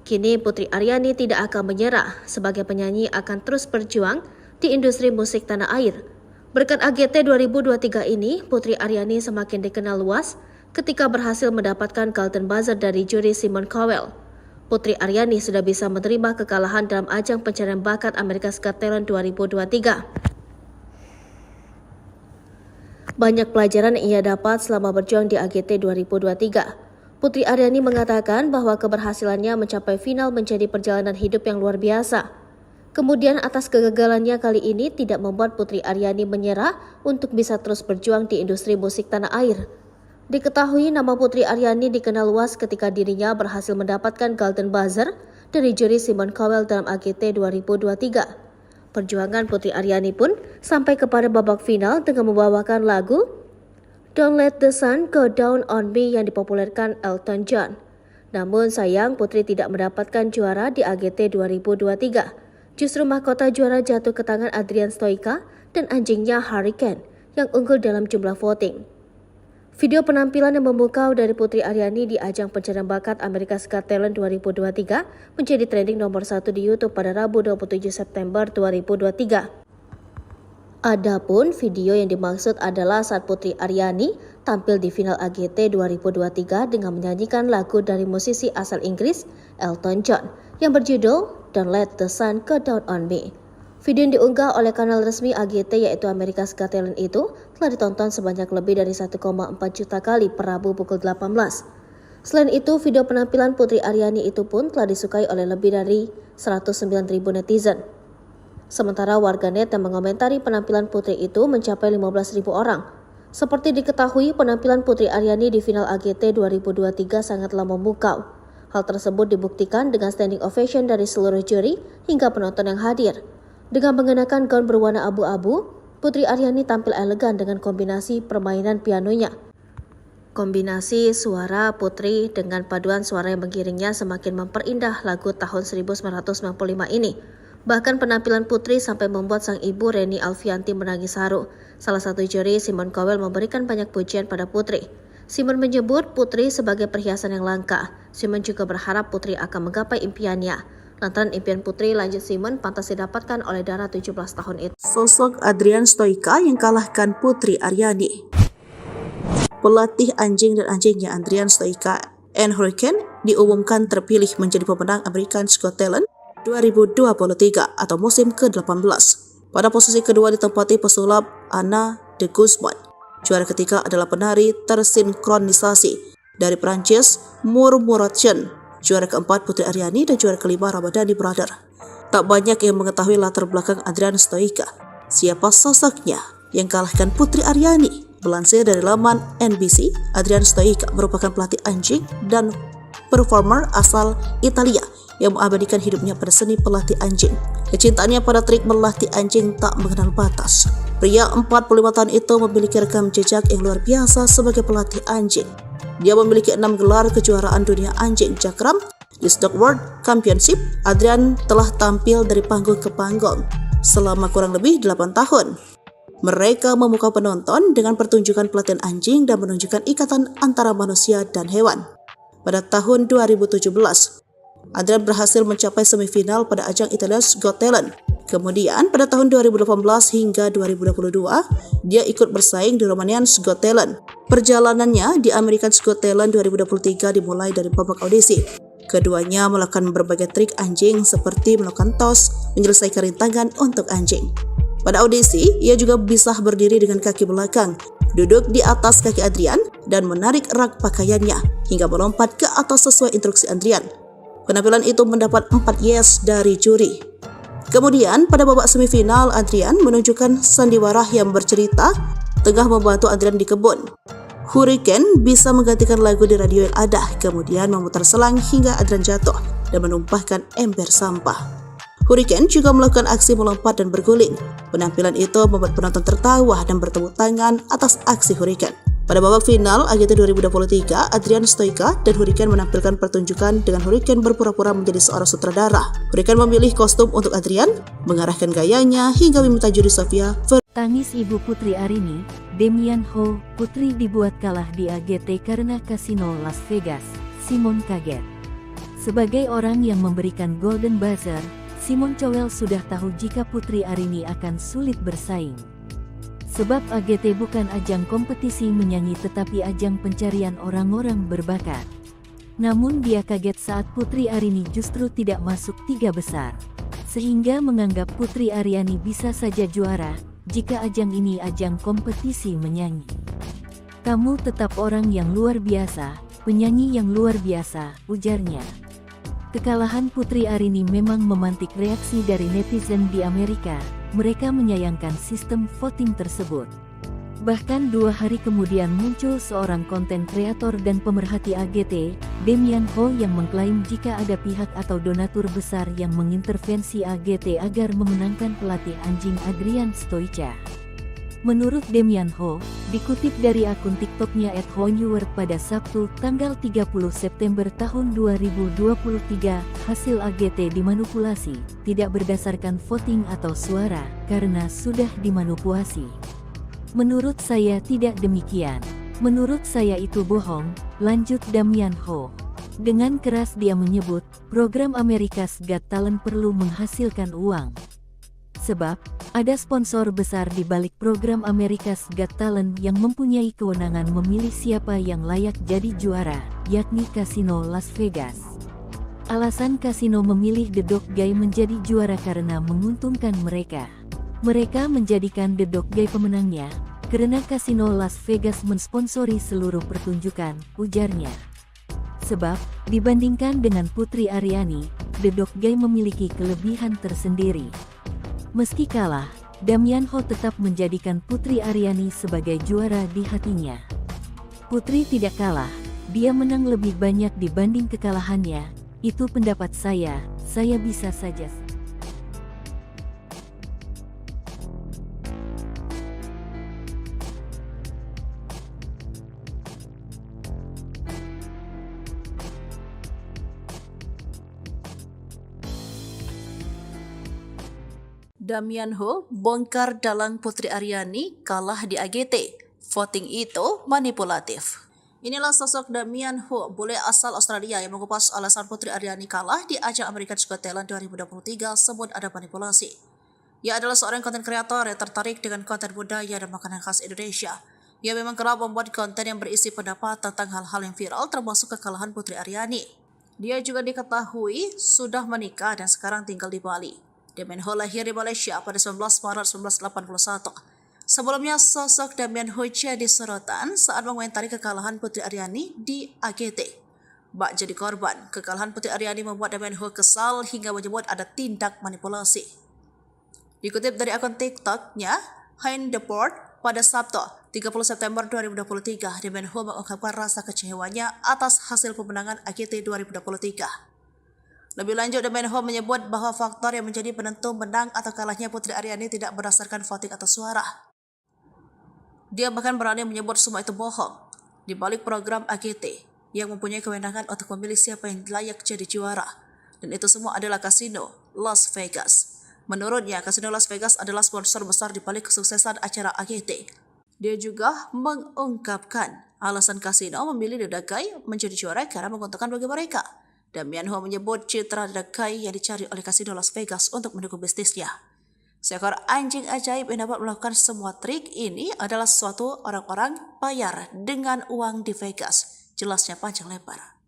Kini Putri Aryani tidak akan menyerah, sebagai penyanyi akan terus berjuang di industri musik tanah air. Berkat AGT 2023 ini, Putri Aryani semakin dikenal luas ketika berhasil mendapatkan Golden Buzzer dari juri Simon Cowell. Putri Aryani sudah bisa menerima kekalahan dalam ajang pencarian bakat America's Got Talent 2023. Banyak pelajaran yang ia dapat selama berjuang di AGT 2023. Putri Aryani mengatakan bahwa keberhasilannya mencapai final menjadi perjalanan hidup yang luar biasa. Kemudian atas kegagalannya kali ini tidak membuat Putri Aryani menyerah untuk bisa terus berjuang di industri musik tanah air. Diketahui nama Putri Aryani dikenal luas ketika dirinya berhasil mendapatkan Golden Buzzer dari juri Simon Cowell dalam AGT 2023. Perjuangan Putri Aryani pun sampai kepada babak final dengan membawakan lagu Don't Let the Sun Go Down on Me yang dipopulerkan Elton John. Namun sayang Putri tidak mendapatkan juara di AGT 2023. Justru mahkota juara jatuh ke tangan Adrian Stoica dan anjingnya Hurricane yang unggul dalam jumlah voting. Video penampilan yang memukau dari Putri Aryani di ajang pencarian bakat America's Got Talent 2023 menjadi trending nomor 1 di YouTube pada Rabu 27 September 2023. Adapun video yang dimaksud adalah saat Putri Aryani tampil di final AGT 2023 dengan menyanyikan lagu dari musisi asal Inggris Elton John yang berjudul Don't Let the Sun Go Down on Me. Video yang diunggah oleh kanal resmi AGT yaitu America's Got Talent itu telah ditonton sebanyak lebih dari 1,4 juta kali per Rabu pukul 18. Selain itu, video penampilan Putri Aryani itu pun telah disukai oleh lebih dari 109.000 netizen. Sementara warganet yang mengomentari penampilan Putri itu mencapai 15.000 orang. Seperti diketahui, penampilan Putri Aryani di final AGT 2023 sangatlah memukau. Hal tersebut dibuktikan dengan standing ovation dari seluruh juri hingga penonton yang hadir. Dengan mengenakan gaun berwarna abu-abu, Putri Aryani tampil elegan dengan kombinasi permainan pianonya. Kombinasi suara Putri dengan paduan suara yang mengiringnya semakin memperindah lagu tahun 1995 ini. Bahkan penampilan Putri sampai membuat sang ibu Reni Alfianti menangis haru. Salah satu juri, Simon Cowell, memberikan banyak pujian pada Putri. Simon menyebut Putri sebagai perhiasan yang langka. Simon juga berharap Putri akan menggapai impiannya. Lantaran impian Putri, lanjut Simon, pantas didapatkan oleh Dara 17 tahun itu. Sosok Adrian Stoica yang kalahkan Putri Aryani. Pelatih anjing dan anjingnya Adrian Stoica and Hurricane diumumkan terpilih menjadi pemenang America's Got Talent 2023 atau musim ke-18. Pada posisi kedua ditempati pesulap Anna de Guzman. Juara ketiga adalah penari tersinkronisasi dari Prancis Murmuration. Juara keempat Putri Aryani dan juara kelima Ramadhani Brother. Tak banyak yang mengetahui latar belakang Adrian Stoica. Siapa sosoknya yang kalahkan Putri Aryani? Melansir dari laman NBC, Adrian Stoica merupakan pelatih anjing dan performer asal Italia yang mengabadikan hidupnya pada seni pelatih anjing. Kecintaannya pada trik melatih anjing tak mengenal batas. Pria 45 tahun itu memiliki rekam jejak yang luar biasa sebagai pelatih anjing. Dia memiliki 6 gelar kejuaraan dunia anjing Jakram di Stock World Championship. Adrian telah tampil dari panggung ke panggung selama kurang lebih 8 tahun. Mereka memukau penonton dengan pertunjukan pelatihan anjing dan menunjukkan ikatan antara manusia dan hewan. Pada tahun 2017, Adrian berhasil mencapai semifinal pada ajang Italia's Got Talent. Kemudian pada tahun 2018 hingga 2022, dia ikut bersaing di Romanian's Got Talent. Perjalanannya di America's Got Talent 2023 dimulai dari babak audisi. Keduanya melakukan berbagai trik anjing seperti melakukan tos, menyelesaikan rintangan untuk anjing. Pada audisi, ia juga bisa berdiri dengan kaki belakang, duduk di atas kaki Adrian, dan menarik rak pakaiannya hingga melompat ke atas sesuai instruksi Adrian. Penampilan itu mendapat 4 yes dari juri. Kemudian pada babak semifinal, Adrian menunjukkan sandiwara yang bercerita tengah membantu Adrian di kebun. Hurricane bisa menggantikan lagu di radio yang ada, kemudian memutar selang hingga Adrian jatuh dan menumpahkan ember sampah. Hurricane juga melakukan aksi melompat dan berguling. Penampilan itu membuat penonton tertawa dan bertepuk tangan atas aksi Hurricane. Pada babak final AGT 2023, Adrian Stoica dan Hurricane menampilkan pertunjukan dengan Hurricane berpura-pura menjadi seorang sutradara. Hurricane memilih kostum untuk Adrian, mengarahkan gayanya hingga meminta juri Sofia. Tangis ibu Putri Aryani, Damian Ho, Putri dibuat kalah di AGT karena kasino Las Vegas. Simon kaget. Sebagai orang yang memberikan Golden Buzzer, Simon Cowell sudah tahu jika Putri Aryani akan sulit bersaing. Sebab AGT bukan ajang kompetisi menyanyi tetapi ajang pencarian orang-orang berbakat. Namun dia kaget saat Putri Aryani justru tidak masuk 3 besar. Sehingga menganggap Putri Aryani bisa saja juara, jika ajang ini ajang kompetisi menyanyi. Kamu tetap orang yang luar biasa, penyanyi yang luar biasa, ujarnya. Kekalahan Putri Aryani memang memantik reaksi dari netizen di Amerika. Mereka menyayangkan sistem voting tersebut. Bahkan 2 hari kemudian muncul seorang konten kreator dan pemerhati AGT, Damian Ho, yang mengklaim jika ada pihak atau donatur besar yang mengintervensi AGT agar memenangkan pelatih anjing Adrian Stoica. Menurut Damian Ho, dikutip dari akun TikToknya @honeword pada Sabtu, tanggal 30 September tahun 2023, hasil AGT dimanipulasi, tidak berdasarkan voting atau suara, karena sudah dimanipulasi. Menurut saya tidak demikian. Menurut saya itu bohong, lanjut Damian Ho. Dengan keras dia menyebut, program America's Got Talent perlu menghasilkan uang. Sebab, ada sponsor besar di balik program America's Got Talent yang mempunyai kewenangan memilih siapa yang layak jadi juara, yakni Kasino Las Vegas. Alasan kasino memilih The Dog Guy menjadi juara karena menguntungkan mereka. Mereka menjadikan The Dog Guy pemenangnya, karena Kasino Las Vegas mensponsori seluruh pertunjukan, ujarnya. Sebab, dibandingkan dengan Putri Aryani, The Dog Guy memiliki kelebihan tersendiri. Meski kalah, Damian Ho tetap menjadikan Putri Aryani sebagai juara di hatinya. Putri tidak kalah, dia menang lebih banyak dibanding kekalahannya, itu pendapat saya bisa saja. Damian Ho bongkar dalang Putri Aryani kalah di AGT. Voting itu manipulatif. Inilah sosok Damian Ho, bule asal Australia yang mengupas alasan Putri Aryani kalah di ajang America's Got Talent 2023 sebut ada manipulasi. Ia adalah seorang konten kreator yang tertarik dengan konten budaya dan makanan khas Indonesia. Ia memang kerap membuat konten yang berisi pendapat tentang hal-hal yang viral termasuk kekalahan Putri Aryani. Dia juga diketahui sudah menikah dan sekarang tinggal di Bali. Damian Ho lahir di Malaysia pada 19 Maret 1981. Sebelumnya, sosok Damian Ho jadi sorotan saat mengomentari kekalahan Putri Aryani di AGT. Bak jadi korban, kekalahan Putri Aryani membuat Damian Ho kesal hingga menyebut ada tindak manipulasi. Dikutip dari akun TikToknya, Hein Deport, pada Sabtu, 30 September 2023, Damian Ho mengungkapkan rasa kecewanya atas hasil pemenangan AGT 2023. Lebih lanjut, Damian Ho menyebut bahwa faktor yang menjadi penentu menang atau kalahnya Putri Aryani tidak berdasarkan voting atau suara. Dia bahkan berani menyebut semua itu bohong. Di balik program AGT, yang mempunyai kewenangan untuk memilih siapa yang layak jadi juara. Dan itu semua adalah Kasino Las Vegas. Menurutnya, Kasino Las Vegas adalah sponsor besar di balik kesuksesan acara AGT. Dia juga mengungkapkan alasan Kasino memilih The Dog Guy menjadi juara karena menguntungkan bagi mereka. Damian Ho menyebut citra The Dog Guy yang dicari oleh Kasino Las Vegas untuk mendukung bisnisnya. Seekor anjing ajaib yang dapat melakukan semua trik ini adalah suatu orang-orang bayar dengan uang di Vegas. Jelasnya panjang lebar.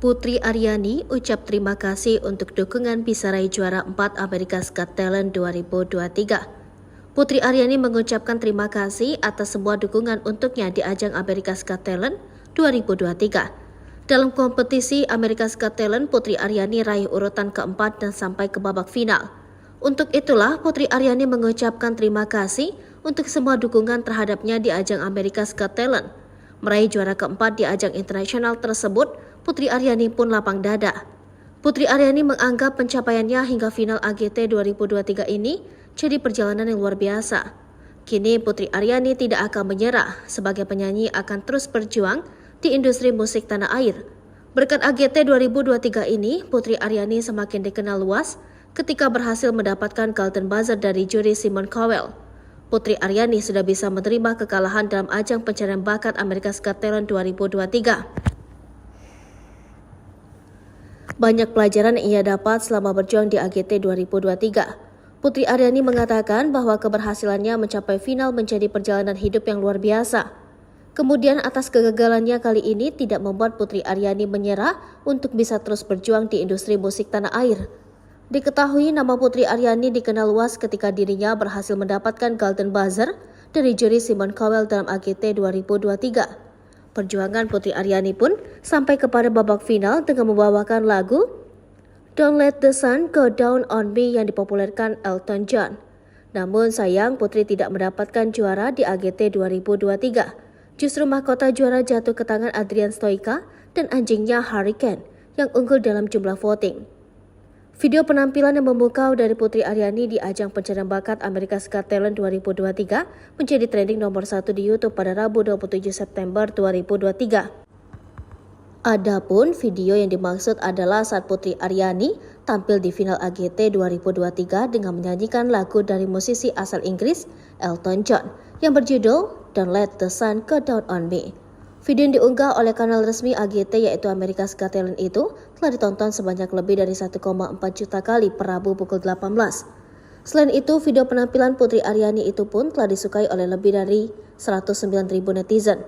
Putri Aryani ucap terima kasih untuk dukungan bisa raih juara 4 America's Got Talent 2023. Putri Aryani mengucapkan terima kasih atas semua dukungan untuknya di ajang America's Got Talent 2023. Dalam kompetisi America's Got Talent, Putri Aryani raih urutan keempat dan sampai ke babak final. Untuk itulah Putri Aryani mengucapkan terima kasih untuk semua dukungan terhadapnya di ajang America's Got Talent. Meraih juara keempat di ajang internasional tersebut, Putri Aryani pun lapang dada. Putri Aryani menganggap pencapaiannya hingga final AGT 2023 ini jadi perjalanan yang luar biasa. Kini Putri Aryani tidak akan menyerah, sebagai penyanyi akan terus berjuang di industri musik tanah air. Berkat AGT 2023 ini, Putri Aryani semakin dikenal luas ketika berhasil mendapatkan Golden Buzzer dari juri Simon Cowell. Putri Aryani sudah bisa menerima kekalahan dalam ajang pencarian bakat America's Got Talent 2023. Banyak pelajaran yang ia dapat selama berjuang di AGT 2023. Putri Aryani mengatakan bahwa keberhasilannya mencapai final menjadi perjalanan hidup yang luar biasa. Kemudian atas kegagalannya kali ini tidak membuat Putri Aryani menyerah untuk bisa terus berjuang di industri musik tanah air. Diketahui nama Putri Aryani dikenal luas ketika dirinya berhasil mendapatkan Golden Buzzer dari juri Simon Cowell dalam AGT 2023. Perjuangan Putri Aryani pun sampai kepada babak final dengan membawakan lagu Don't Let the Sun Go Down on Me yang dipopulerkan Elton John. Namun sayang Putri tidak mendapatkan juara di AGT 2023. Justru mahkota juara jatuh ke tangan Adrian Stoica dan anjingnya Hurricane yang unggul dalam jumlah voting. Video penampilan yang memukau dari Putri Aryani di ajang pencarian bakat America's Got Talent 2023 menjadi trending nomor 1 di YouTube pada Rabu 27 September 2023. Adapun video yang dimaksud adalah saat Putri Aryani tampil di final AGT 2023 dengan menyanyikan lagu dari musisi asal Inggris Elton John yang berjudul Don't Let the Sun Go Down on Me. Video yang diunggah oleh kanal resmi AGT yaitu America's Got Talent itu telah ditonton sebanyak lebih dari 1,4 juta kali per Rabu pukul 18. Selain itu, video penampilan Putri Aryani itu pun telah disukai oleh lebih dari 109.000 netizen.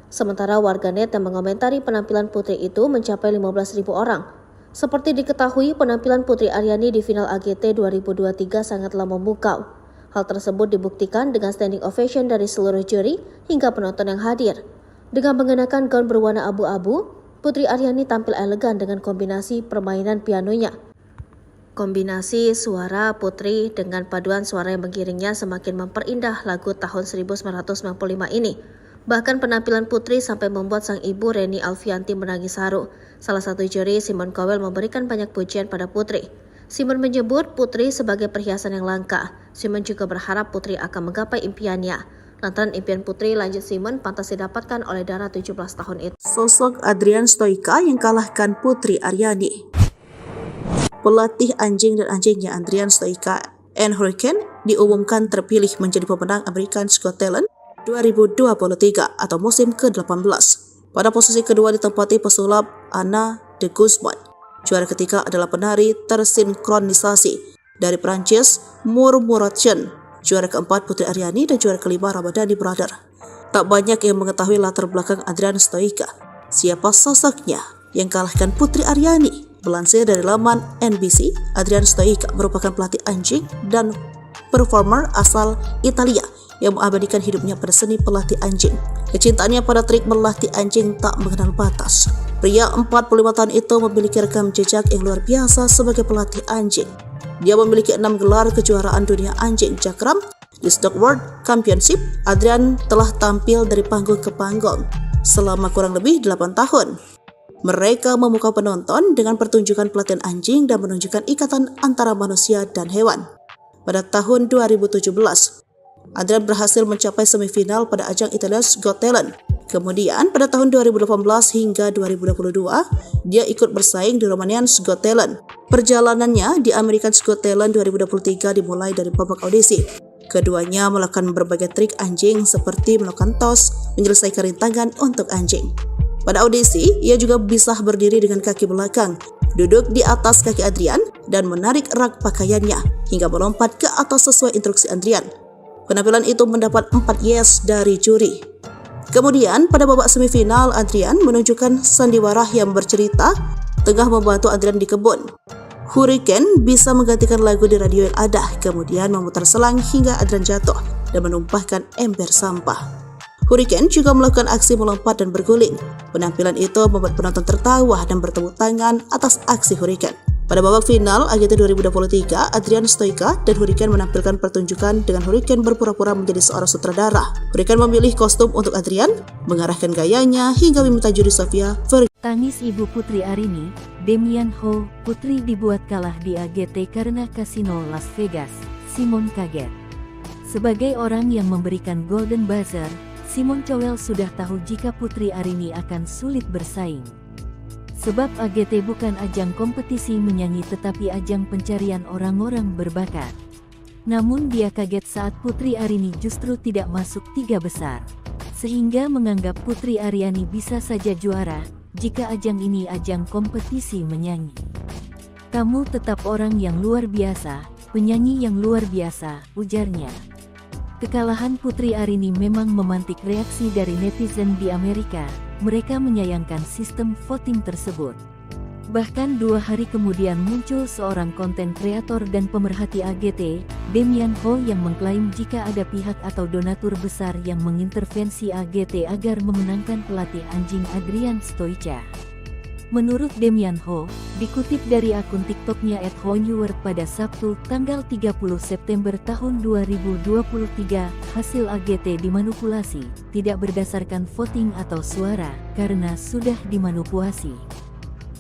Sementara warganet yang mengomentari penampilan Putri itu mencapai 15.000 orang. Seperti diketahui, penampilan Putri Aryani di final AGT 2023 sangatlah memukau. Hal tersebut dibuktikan dengan standing ovation dari seluruh juri hingga penonton yang hadir. Dengan mengenakan gaun berwarna abu-abu, Putri Aryani tampil elegan dengan kombinasi permainan pianonya. Kombinasi suara Putri dengan paduan suara yang mengiringnya semakin memperindah lagu tahun 1995 ini. Bahkan penampilan Putri sampai membuat sang ibu Reni Alfianti menangis haru. Salah satu juri, Simon Cowell, memberikan banyak pujian pada Putri. Simon menyebut Putri sebagai perhiasan yang langka. Simon juga berharap Putri akan menggapai impiannya. Lantaran impian Putri, lanjut Simon, pantas didapatkan oleh Dara 17 tahun itu. Sosok Adrian Stoica yang kalahkan Putri Aryani. Pelatih anjing dan anjingnya Adrian Stoica and Hurricane diumumkan terpilih menjadi pemenang America's Got Talent 2023 atau musim ke-18. Pada posisi kedua ditempati pesulap Anna de Guzman. Juara ketiga adalah penari tersinkronisasi dari Prancis Murmuration. Juara keempat Putri Aryani dan juara kelima Ramadhani Brother. Tak banyak yang mengetahui latar belakang Adrian Stoica. Siapa sosoknya yang kalahkan Putri Aryani? Melansir dari laman NBC, Adrian Stoica merupakan pelatih anjing dan performer asal Italia yang mengabadikan hidupnya pada seni pelatih anjing. Kecintaannya pada trik melatih anjing tak mengenal batas. Pria 45 tahun itu memiliki rekam jejak yang luar biasa sebagai pelatih anjing. Dia memiliki 6 gelar kejuaraan dunia anjing cakram di Stock World Championship. Adrian telah tampil dari panggung ke panggung selama kurang lebih 8 tahun. Mereka memukau penonton dengan pertunjukan pelatihan anjing dan menunjukkan ikatan antara manusia dan hewan. Pada tahun 2017, Adrian berhasil mencapai semifinal pada ajang Italia's Got Talent. Kemudian pada tahun 2018 hingga 2022, dia ikut bersaing di Romania's Got Talent. Perjalanannya di America's Got Talent 2023 dimulai dari babak audisi. Keduanya melakukan berbagai trik anjing seperti melakukan tos, menyelesaikan rintangan untuk anjing. Pada audisi, ia juga bisa berdiri dengan kaki belakang, duduk di atas kaki Adrian, dan menarik rak pakaiannya hingga melompat ke atas sesuai instruksi Adrian. Penampilan itu mendapat 4 yes dari juri. Kemudian pada babak semifinal, Adrian menunjukkan sandiwara yang bercerita tengah membantu Adrian di kebun. Hurricane bisa menggantikan lagu di radio yang ada, kemudian memutar selang hingga Adrian jatuh dan menumpahkan ember sampah. Hurricane juga melakukan aksi melompat dan berguling. Penampilan itu membuat penonton tertawa dan bertepuk tangan atas aksi Hurricane. Pada babak final AGT 2023, Adrian Stoica dan Hurricane menampilkan pertunjukan dengan Hurricane berpura-pura menjadi seorang sutradara. Hurricane memilih kostum untuk Adrian, mengarahkan gayanya hingga meminta juri Sofia Tangis ibu Putri Aryani, Demian Ho, Putri dibuat kalah di AGT karena kasino Las Vegas. Simon kaget. Sebagai orang yang memberikan Golden Buzzer, Simon Cowell sudah tahu jika Putri Aryani akan sulit bersaing. Sebab AGT bukan ajang kompetisi menyanyi tetapi ajang pencarian orang-orang berbakat. Namun dia kaget saat Putri Aryani justru tidak masuk 3 besar. Sehingga menganggap Putri Aryani bisa saja juara, jika ajang ini ajang kompetisi menyanyi. Kamu tetap orang yang luar biasa, penyanyi yang luar biasa, ujarnya. Kekalahan Putri Aryani memang memantik reaksi dari netizen di Amerika. Mereka menyayangkan sistem voting tersebut. Bahkan 2 hari kemudian muncul seorang konten kreator dan pemerhati AGT, Damian Ho, yang mengklaim jika ada pihak atau donatur besar yang mengintervensi AGT agar memenangkan pelatih anjing Adrian Stoica. Menurut Damian Ho, dikutip dari akun TikToknya @honeword pada Sabtu, tanggal 30 September tahun 2023, hasil AGT dimanipulasi, tidak berdasarkan voting atau suara, karena sudah dimanipulasi.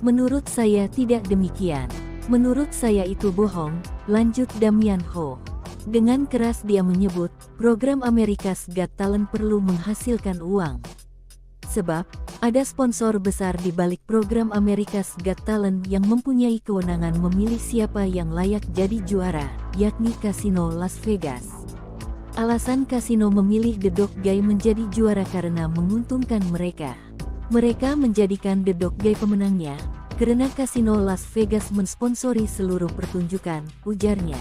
Menurut saya tidak demikian. Menurut saya itu bohong, lanjut Damian Ho. Dengan keras dia menyebut, program America's Got Talent perlu menghasilkan uang. Sebab, ada sponsor besar di balik program America's Got Talent yang mempunyai kewenangan memilih siapa yang layak jadi juara, yakni Kasino Las Vegas. Alasan kasino memilih The Dog Guy menjadi juara karena menguntungkan mereka. Mereka menjadikan The Dog Guy pemenangnya, karena Kasino Las Vegas mensponsori seluruh pertunjukan, ujarnya.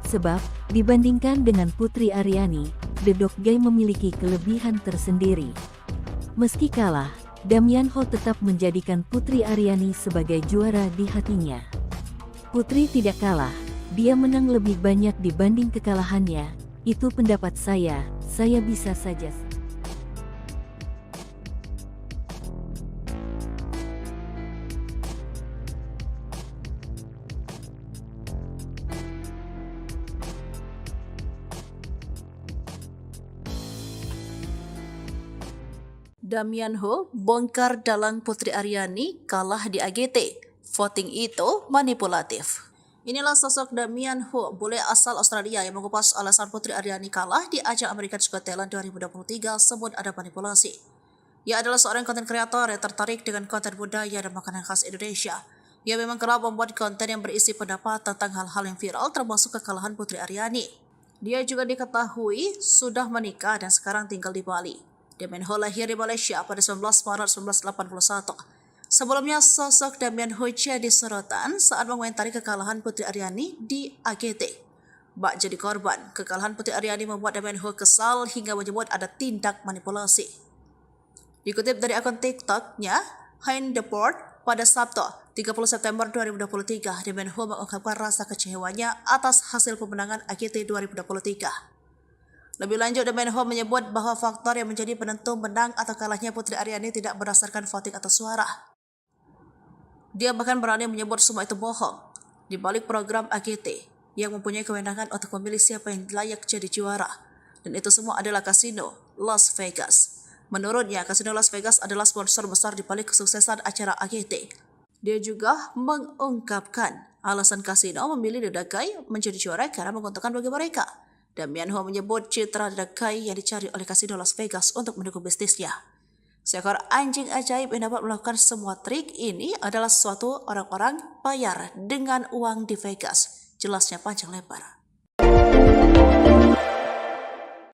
Sebab, dibandingkan dengan Putri Aryani, The Dog Guy memiliki kelebihan tersendiri. Meski kalah, Damian Ho tetap menjadikan Putri Aryani sebagai juara di hatinya. Putri tidak kalah, dia menang lebih banyak dibanding kekalahannya, itu pendapat saya bisa saja. Damian Ho bongkar dalang Putri Aryani kalah di AGT. Voting itu manipulatif. Inilah sosok Damian Ho, bule asal Australia yang mengupas alasan Putri Aryani kalah di ajang America's Got Talent 2023 sebut ada manipulasi. Ia adalah seorang konten kreator yang tertarik dengan konten budaya dan makanan khas Indonesia. Ia memang kerap membuat konten yang berisi pendapat tentang hal-hal yang viral termasuk kekalahan Putri Aryani. Dia juga diketahui sudah menikah dan sekarang tinggal di Bali. Damian Ho lahir di Malaysia pada 19 Maret 1981. Sebelumnya, sosok Damian Ho jadi sorotan saat mengomentari kekalahan Putri Aryani di AGT. Bak jadi korban, kekalahan Putri Aryani membuat Damian Ho kesal hingga menyebut ada tindak manipulasi. Dikutip dari akun TikToknya, Hein Deport, pada Sabtu, 30 September 2023, Damian Ho mengungkapkan rasa kecewanya atas hasil pemenangan AGT 2023. Lebih lanjut, Damian Ho menyebut bahwa faktor yang menjadi penentu menang atau kalahnya Putri Aryani tidak berdasarkan voting atau suara. Dia bahkan berani menyebut semua itu bohong. Di balik program AGT yang mempunyai kewenangan untuk memilih siapa yang layak jadi juara. Dan itu semua adalah Kasino Las Vegas. Menurutnya, Kasino Las Vegas adalah sponsor besar di balik kesuksesan acara AGT. Dia juga mengungkapkan alasan Kasino memilih The Dog Guy menjadi juara karena menguntungkan bagi mereka. Damian Ho menyebut citra The Dog Guy yang dicari oleh Kasino Las Vegas untuk mendukung bisnisnya. Seekor anjing ajaib yang dapat melakukan semua trik ini adalah suatu orang-orang bayar dengan uang di Vegas. Jelasnya panjang lebar.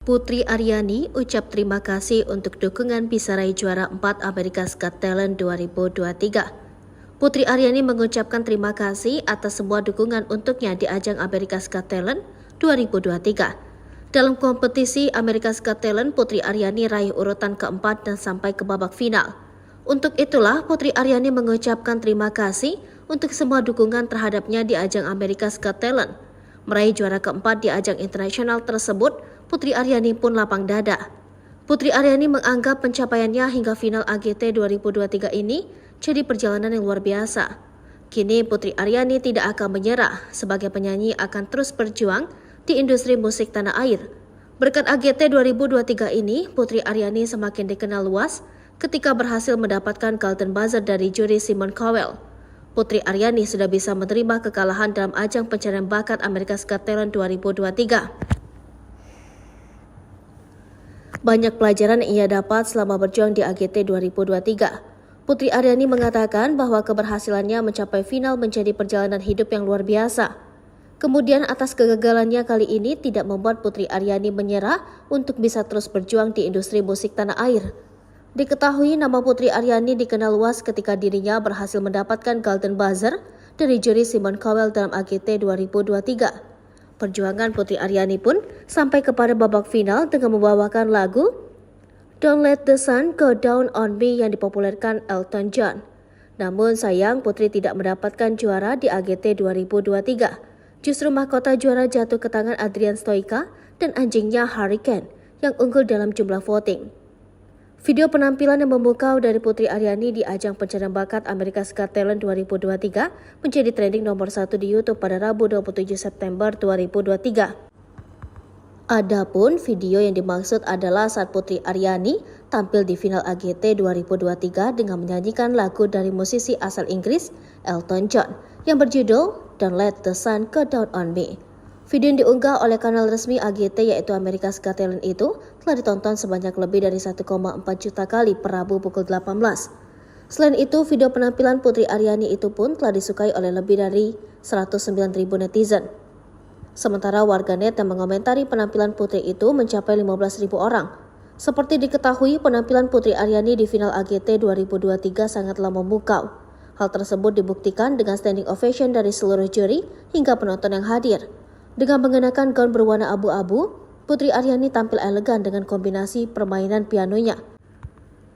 Putri Aryani ucap terima kasih untuk dukungan bisa raih juara 4 America's Got Talent 2023. Putri Aryani mengucapkan terima kasih atas semua dukungan untuknya di ajang America's Got Talent 2023. Dalam kompetisi America's Got Talent, Putri Aryani raih urutan keempat dan sampai ke babak final. Untuk itulah, Putri Aryani mengucapkan terima kasih untuk semua dukungan terhadapnya di ajang America's Got Talent. Meraih juara keempat di ajang internasional tersebut, Putri Aryani pun lapang dada. Putri Aryani menganggap pencapaiannya hingga final AGT 2023 ini jadi perjalanan yang luar biasa. Kini Putri Aryani tidak akan menyerah, sebagai penyanyi akan terus berjuang di industri musik tanah air. Berkat AGT 2023 ini, Putri Aryani semakin dikenal luas ketika berhasil mendapatkan Golden Buzzer dari juri Simon Cowell. Putri Aryani sudah bisa menerima kekalahan dalam ajang pencarian bakat America's Got Talent 2023. Banyak pelajaran yang ia dapat selama berjuang di AGT 2023. Putri Aryani mengatakan bahwa keberhasilannya mencapai final menjadi perjalanan hidup yang luar biasa. Kemudian atas kegagalannya kali ini tidak membuat Putri Aryani menyerah untuk bisa terus berjuang di industri musik tanah air. Diketahui nama Putri Aryani dikenal luas ketika dirinya berhasil mendapatkan Golden Buzzer dari juri Simon Cowell dalam AGT 2023. Perjuangan Putri Aryani pun sampai kepada babak final dengan membawakan lagu Don't Let the Sun Go Down on Me yang dipopulerkan Elton John. Namun sayang Putri tidak mendapatkan juara di AGT 2023. Justru mahkota juara jatuh ke tangan Adrian Stoica dan anjingnya Hurricane yang unggul dalam jumlah voting. Video penampilan yang memukau dari Putri Aryani di ajang pencarian bakat America's Got Talent 2023 menjadi trending nomor 1 di YouTube pada Rabu 27 September 2023. Adapun video yang dimaksud adalah saat Putri Aryani tampil di final AGT 2023 dengan menyanyikan lagu dari musisi asal Inggris Elton John yang berjudul Don't Let the Sun Go Down on Me. Video yang diunggah oleh kanal resmi AGT yaitu America's Got Talent itu telah ditonton sebanyak lebih dari 1,4 juta kali per Rabu pukul 18. Selain itu, video penampilan Putri Aryani itu pun telah disukai oleh lebih dari 109.000 netizen. Sementara warganet yang mengomentari penampilan Putri itu mencapai 15.000 orang. Seperti diketahui, penampilan Putri Aryani di final AGT 2023 sangatlah memukau. Hal tersebut dibuktikan dengan standing ovation dari seluruh juri hingga penonton yang hadir. Dengan mengenakan gaun berwarna abu-abu, Putri Aryani tampil elegan dengan kombinasi permainan pianonya.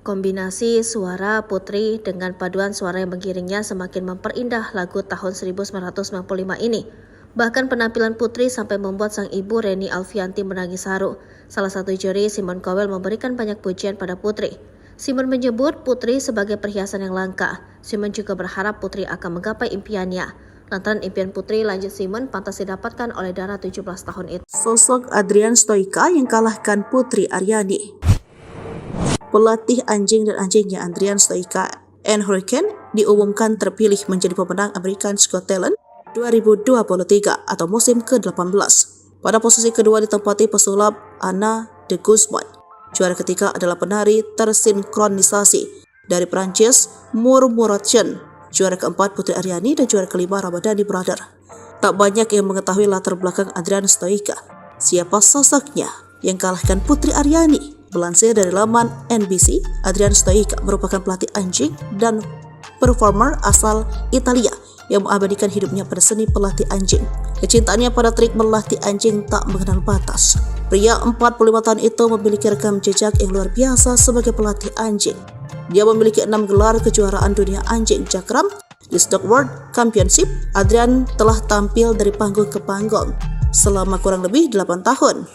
Kombinasi suara Putri dengan paduan suara yang mengiringnya semakin memperindah lagu tahun 1995 ini. Bahkan penampilan Putri sampai membuat sang ibu Reni Alfianti menangis haru. Salah satu juri, Simon Cowell, memberikan banyak pujian pada Putri. Simon menyebut Putri sebagai perhiasan yang langka. Simon juga berharap Putri akan menggapai impiannya. Lantaran impian Putri, lanjut Simon, pantas didapatkan oleh Dara 17 tahun itu. Sosok Adrian Stoica yang kalahkan Putri Aryani. Pelatih anjing dan anjingnya Adrian Stoica and Hurricane diumumkan terpilih menjadi pemenang America's Got Talent 2023 atau musim ke-18. Pada posisi kedua ditempati pesulap Anna de Guzman. Juara ketiga adalah penari tersinkronisasi dari Prancis Murmuration. Juara keempat Putri Aryani dan juara kelima Ramadhani Brother. Tak banyak yang mengetahui latar belakang Adrian Stoica. Siapa sosoknya yang kalahkan Putri Aryani? Melansir dari laman NBC, Adrian Stoica merupakan pelatih anjing dan performer asal Italia yang mengabadikan hidupnya pada seni pelatih anjing. Kecintaannya pada trik melatih anjing tak mengenal batas. Pria 45 tahun itu memiliki rekam jejak yang luar biasa sebagai pelatih anjing. Dia memiliki 6 gelar kejuaraan dunia anjing cakram di Stock World Championship. Adrian telah tampil dari panggung ke panggung selama kurang lebih 8 tahun.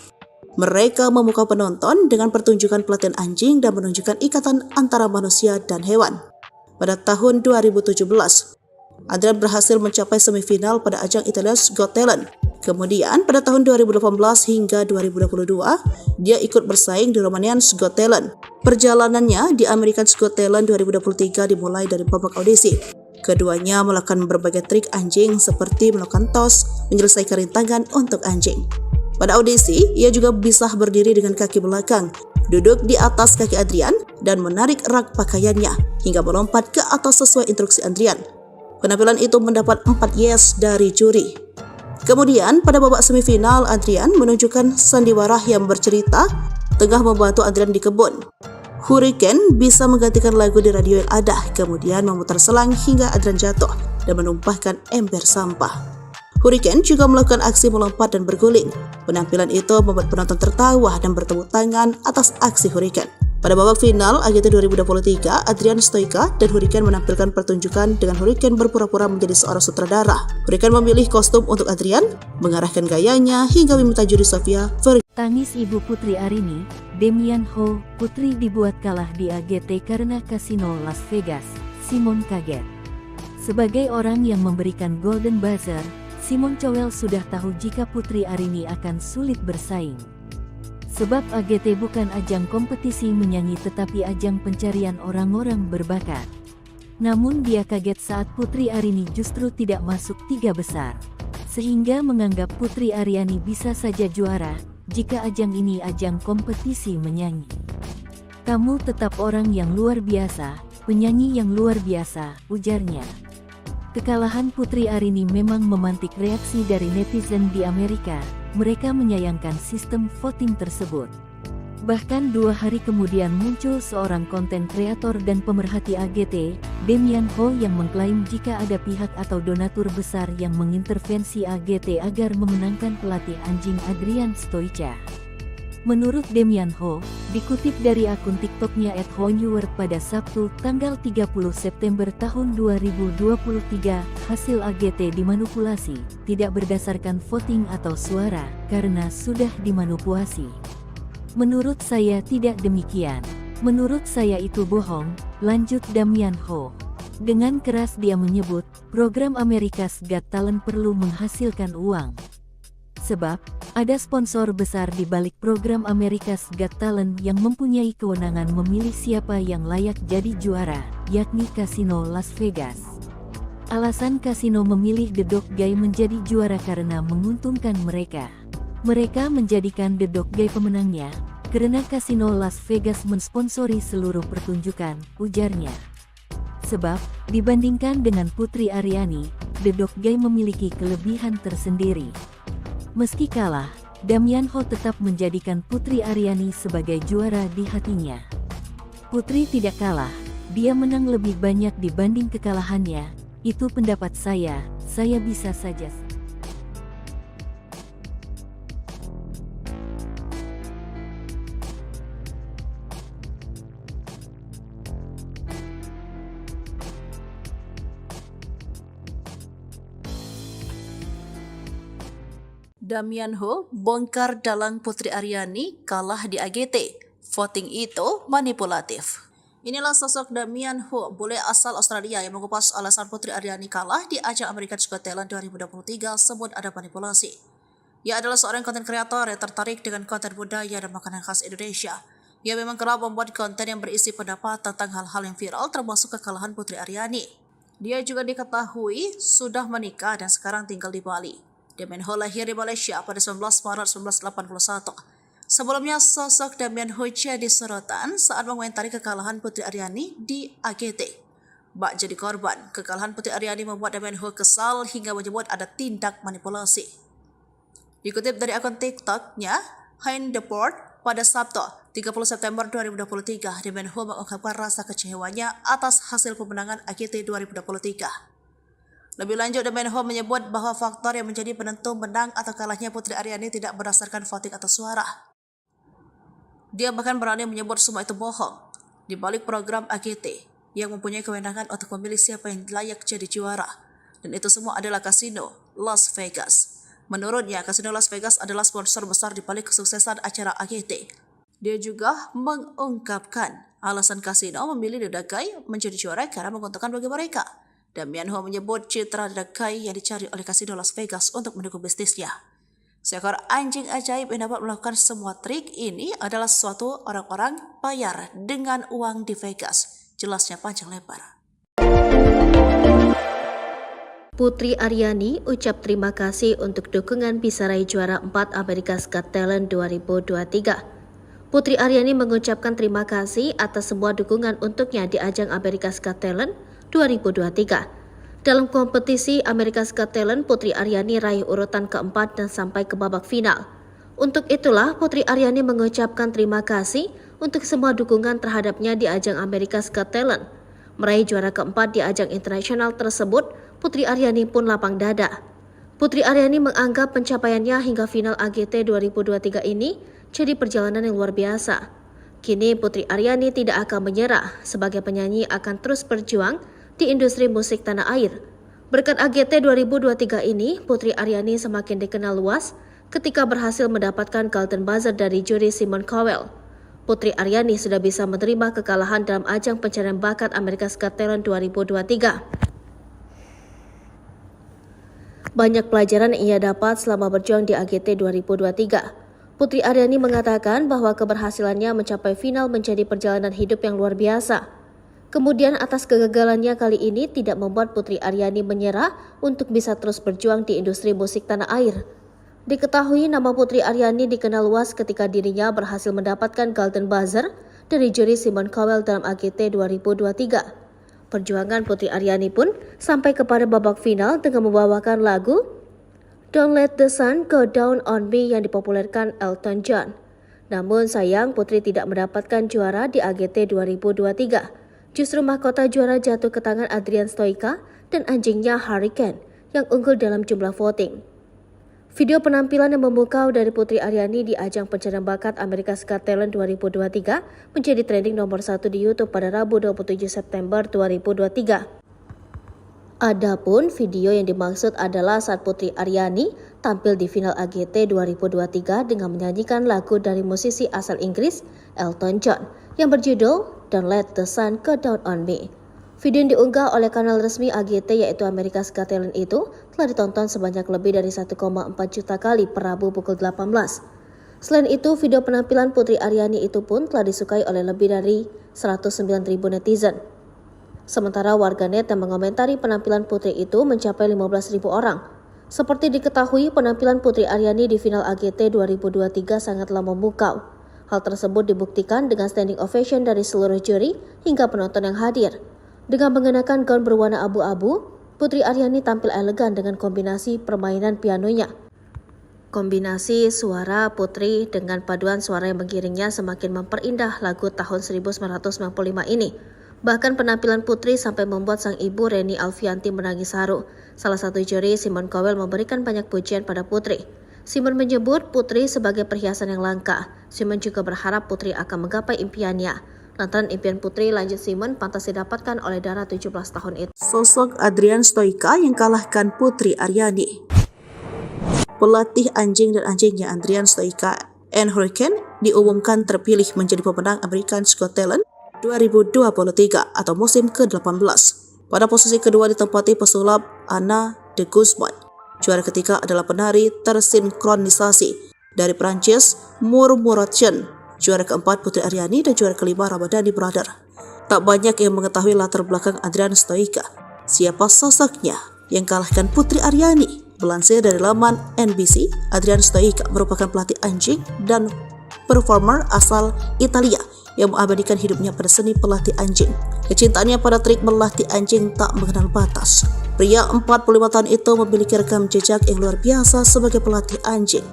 Mereka memukau penonton dengan pertunjukan pelatihan anjing dan menunjukkan ikatan antara manusia dan hewan. Pada tahun 2017, Adrian berhasil mencapai semifinal pada ajang Italia's Got Talent. Kemudian pada tahun 2018 hingga 2022, dia ikut bersaing di Romanian's Got Talent. Perjalanannya di America's Got Talent 2023 dimulai dari babak audisi. Keduanya melakukan berbagai trik anjing seperti melakukan tos, menyelesaikan rintangan untuk anjing. Pada audisi, ia juga bisa berdiri dengan kaki belakang, duduk di atas kaki Adrian, dan menarik rak pakaiannya hingga melompat ke atas sesuai instruksi Adrian. Penampilan itu mendapat 4 yes dari juri. Kemudian pada babak semifinal, Adrian menunjukkan sandiwara yang bercerita tengah membantu Adrian di kebun. Hurricane bisa menggantikan lagu di radio yang ada, kemudian memutar selang hingga Adrian jatuh dan menumpahkan ember sampah. Hurricane juga melakukan aksi melompat dan berguling. Penampilan itu membuat penonton tertawa dan bertepuk tangan atas aksi Hurricane. Pada babak final AGT 2023, Adrian Stoica dan Hurricane menampilkan pertunjukan dengan Hurricane berpura-pura menjadi seorang sutradara. Hurricane memilih kostum untuk Adrian, mengarahkan gayanya hingga meminta juri Sofia Tangis ibu Putri Aryani, Demian Ho, Putri dibuat kalah di AGT karena kasino Las Vegas. Simon kaget. Sebagai orang yang memberikan Golden Buzzer, Simon Cowell sudah tahu jika Putri Aryani akan sulit bersaing. Sebab AGT bukan ajang kompetisi menyanyi tetapi ajang pencarian orang-orang berbakat. Namun dia kaget saat Putri Aryani justru tidak masuk 3 besar. Sehingga menganggap Putri Aryani bisa saja juara jika ajang ini ajang kompetisi menyanyi. Kamu tetap orang yang luar biasa, penyanyi yang luar biasa, ujarnya. Kekalahan Putri Aryani memang memantik reaksi dari netizen di Amerika. Mereka menyayangkan sistem voting tersebut. Bahkan 2 hari kemudian muncul seorang konten kreator dan pemerhati AGT, Damian Ho, yang mengklaim jika ada pihak atau donatur besar yang mengintervensi AGT agar memenangkan pelatih anjing Adrian Stoica. Menurut Damian Ho, dikutip dari akun TikToknya @honeword pada Sabtu, tanggal 30 September tahun 2023, hasil AGT dimanipulasi, tidak berdasarkan voting atau suara, karena sudah dimanipulasi. Menurut saya tidak demikian. Menurut saya itu bohong, lanjut Damian Ho. Dengan keras dia menyebut, program America's Got Talent perlu menghasilkan uang. Sebab, ada sponsor besar di balik program America's Got Talent yang mempunyai kewenangan memilih siapa yang layak jadi juara, yakni Kasino Las Vegas. Alasan kasino memilih The Dog Guy menjadi juara karena menguntungkan mereka. Mereka menjadikan The Dog Guy pemenangnya, karena Kasino Las Vegas mensponsori seluruh pertunjukan, ujarnya. Sebab, dibandingkan dengan Putri Aryani, The Dog Guy memiliki kelebihan tersendiri. Meski kalah, Damian Ho tetap menjadikan Putri Aryani sebagai juara di hatinya. Putri tidak kalah, dia menang lebih banyak dibanding kekalahannya, itu pendapat saya bisa saja. Damian Ho bongkar dalang Putri Aryani kalah di AGT. Voting itu manipulatif. Inilah sosok Damian Ho, bule asal Australia yang mengupas alasan Putri Aryani kalah di ajang America's Got Talent 2023 sebut ada manipulasi. Ia adalah seorang konten kreator yang tertarik dengan konten budaya dan makanan khas Indonesia. Ia memang kerap membuat konten yang berisi pendapat tentang hal-hal yang viral termasuk kekalahan Putri Aryani. Dia juga diketahui sudah menikah dan sekarang tinggal di Bali. Damian Ho lahir di Malaysia pada 19 Maret 1981. Sebelumnya, sosok Damian Ho jadi sorotan saat mengomentari kekalahan Putri Aryani di AGT. Bak jadi korban, kekalahan Putri Aryani membuat Damian Ho kesal hingga menyebut ada tindak manipulasi. Dikutip dari akun TikToknya, Hein Deport, pada Sabtu, 30 September 2023, Damian Ho mengungkapkan rasa kecewanya atas hasil pemenangan AGT 2023. Lebih lanjut, Damian Ho menyebut bahwa faktor yang menjadi penentu menang atau kalahnya Putri Aryani tidak berdasarkan voting atau suara. Dia bahkan berani menyebut semua itu bohong. Di balik program AGT yang mempunyai kewenangan untuk memilih siapa yang layak jadi juara, dan itu semua adalah Kasino Las Vegas. Menurutnya, Kasino Las Vegas adalah sponsor besar di balik kesuksesan acara AGT. Dia juga mengungkapkan alasan Kasino memilih The Dog Guy menjadi juara karena menguntungkan bagi mereka. Damian Ho menyebut citra The Dog Guy yang dicari oleh Kasino Las Vegas untuk mendukung bisnisnya. Seekor anjing ajaib yang dapat melakukan semua trik ini adalah suatu orang-orang bayar dengan uang di Vegas. Jelasnya panjang lebar. Putri Aryani ucap terima kasih untuk dukungan bisa raih juara 4 America's Got Talent 2023. Putri Aryani mengucapkan terima kasih atas semua dukungan untuknya di ajang America's Got Talent 2023. Dalam kompetisi America's Got Talent, Putri Aryani raih urutan keempat dan sampai ke babak final. Untuk itulah, Putri Aryani mengucapkan terima kasih untuk semua dukungan terhadapnya di ajang America's Got Talent. Meraih juara keempat di ajang internasional tersebut, Putri Aryani pun lapang dada. Putri Aryani menganggap pencapaiannya hingga final AGT 2023 ini jadi perjalanan yang luar biasa. Kini Putri Aryani tidak akan menyerah, sebagai penyanyi akan terus berjuang di industri musik tanah air. Berkat AGT 2023 ini, Putri Aryani semakin dikenal luas ketika berhasil mendapatkan Golden Buzzer dari juri Simon Cowell. Putri Aryani sudah bisa menerima kekalahan dalam ajang pencarian bakat America's Got Talent 2023. Banyak pelajaran yang ia dapat selama berjuang di AGT 2023. Putri Aryani mengatakan bahwa keberhasilannya mencapai final menjadi perjalanan hidup yang luar biasa. Kemudian atas kegagalannya kali ini tidak membuat Putri Aryani menyerah untuk bisa terus berjuang di industri musik tanah air. Diketahui nama Putri Aryani dikenal luas ketika dirinya berhasil mendapatkan Golden Buzzer dari juri Simon Cowell dalam AGT 2023. Perjuangan Putri Aryani pun sampai kepada babak final dengan membawakan lagu Don't Let the Sun Go Down on Me yang dipopulerkan Elton John. Namun sayang Putri tidak mendapatkan juara di AGT 2023. Justru mahkota juara jatuh ke tangan Adrian Stoica dan anjingnya Hurricane yang unggul dalam jumlah voting. Video penampilan yang memukau dari Putri Aryani di ajang pencarian bakat America's Got Talent 2023 menjadi trending nomor 1 di YouTube pada Rabu 27 September 2023. Adapun video yang dimaksud adalah saat Putri Aryani tampil di final AGT 2023 dengan menyanyikan lagu dari musisi asal Inggris Elton John yang berjudul Don't Let the Sun Go Down on Me. Video yang diunggah oleh kanal resmi AGT yaitu America's Got Talent itu telah ditonton sebanyak lebih dari 1,4 juta kali per Rabu pukul 18. Selain itu, video penampilan Putri Aryani itu pun telah disukai oleh lebih dari 109.000 netizen. Sementara warganet yang mengomentari penampilan Putri itu mencapai 15.000 orang. Seperti diketahui, penampilan Putri Aryani di final AGT 2023 sangatlah memukau. Hal tersebut dibuktikan dengan standing ovation dari seluruh juri hingga penonton yang hadir. Dengan mengenakan gaun berwarna abu-abu, Putri Aryani tampil elegan dengan kombinasi permainan pianonya. Kombinasi suara Putri dengan paduan suara yang mengiringnya semakin memperindah lagu tahun 1995 ini. Bahkan penampilan Putri sampai membuat sang ibu Reni Alfianti menangis haru. Salah satu juri, Simon Cowell, memberikan banyak pujian pada Putri. Simon menyebut Putri sebagai perhiasan yang langka. Simon juga berharap Putri akan menggapai impiannya. Lantaran impian Putri, lanjut Simon, pantas didapatkan oleh Dara 17 tahun itu. Sosok Adrian Stoica yang kalahkan Putri Aryani. Pelatih anjing dan anjingnya Adrian Stoica and Hurricane diumumkan terpilih menjadi pemenang America's Got Talent 2023 atau musim ke-18. Pada posisi kedua ditempati pesulap Anna de Guzman. Juara ketiga adalah penari tersinkronisasi dari Prancis Murmuration. Juara keempat Putri Aryani dan juara kelima Ramadhani Brother. Tak banyak yang mengetahui latar belakang Adrian Stoica. Siapa sosoknya yang kalahkan Putri Aryani? Melansir dari laman NBC, Adrian Stoica merupakan pelatih anjing dan performer asal Italia yang mengabadikan hidupnya pada seni pelatih anjing. Kecintaannya pada trik melatih anjing tak mengenal batas. Pria 45 tahun itu memiliki rekam jejak yang luar biasa sebagai pelatih anjing.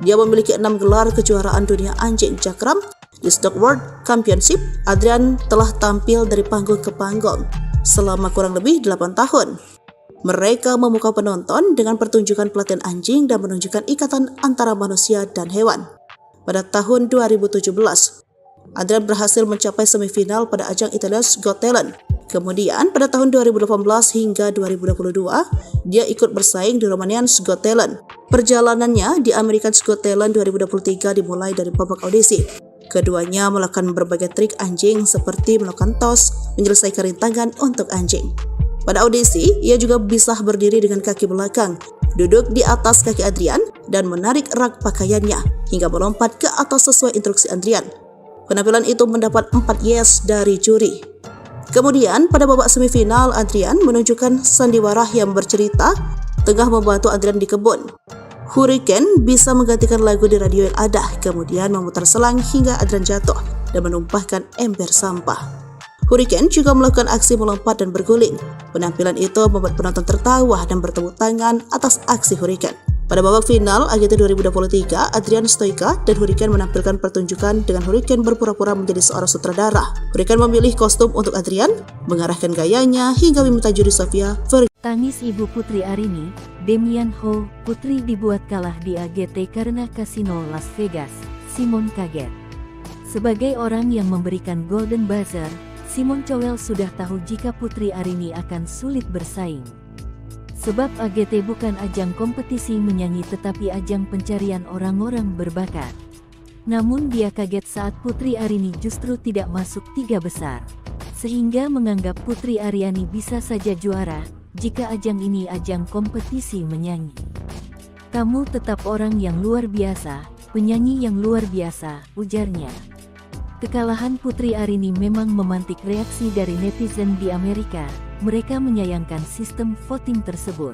Dia memiliki 6 gelar kejuaraan dunia anjing Jakram di Stock World Championship. Adrian telah tampil dari panggung ke panggung selama kurang lebih 8 tahun. Mereka memukau penonton dengan pertunjukan pelatihan anjing dan menunjukkan ikatan antara manusia dan hewan. Pada tahun 2017, Adrian berhasil mencapai semifinal pada ajang Italia's Got Talent. Kemudian pada tahun 2018 hingga 2022, dia ikut bersaing di Romanian's Got Talent. Perjalanannya di America's Got Talent 2023 dimulai dari babak audisi. Keduanya melakukan berbagai trik anjing seperti melakukan tos, menyelesaikan rintangan untuk anjing. Pada audisi, ia juga bisa berdiri dengan kaki belakang, duduk di atas kaki Adrian, dan menarik rak pakaiannya hingga melompat ke atas sesuai instruksi Adrian. Penampilan itu mendapat 4 yes dari juri. Kemudian pada babak semifinal, Adrian menunjukkan sandiwara yang bercerita tengah membantu Adrian di kebun. Hurricane bisa menggantikan lagu di radio yang ada, kemudian memutar selang hingga Adrian jatuh dan menumpahkan ember sampah. Hurricane juga melakukan aksi melompat dan berguling. Penampilan itu membuat penonton tertawa dan bertepuk tangan atas aksi Hurricane. Pada babak final AGT 2023, Adrian Stoica dan Hurricane menampilkan pertunjukan dengan Hurricane berpura-pura menjadi seorang sutradara. Hurricane memilih kostum untuk Adrian, mengarahkan gayanya hingga meminta juri Sofia Vergara. Tangis ibu Putri Aryani, Damian Ho, Putri dibuat kalah di AGT karena kasino Las Vegas. Simon kaget. Sebagai orang yang memberikan Golden Buzzer, Simon Cowell sudah tahu jika Putri Aryani akan sulit bersaing. Sebab AGT bukan ajang kompetisi menyanyi tetapi ajang pencarian orang-orang berbakat. Namun dia kaget saat Putri Aryani justru tidak masuk 3 besar. Sehingga menganggap Putri Aryani bisa saja juara jika ajang ini ajang kompetisi menyanyi. Kamu tetap orang yang luar biasa, penyanyi yang luar biasa, ujarnya. Kekalahan Putri Aryani memang memantik reaksi dari netizen di Amerika. Mereka menyayangkan sistem voting tersebut.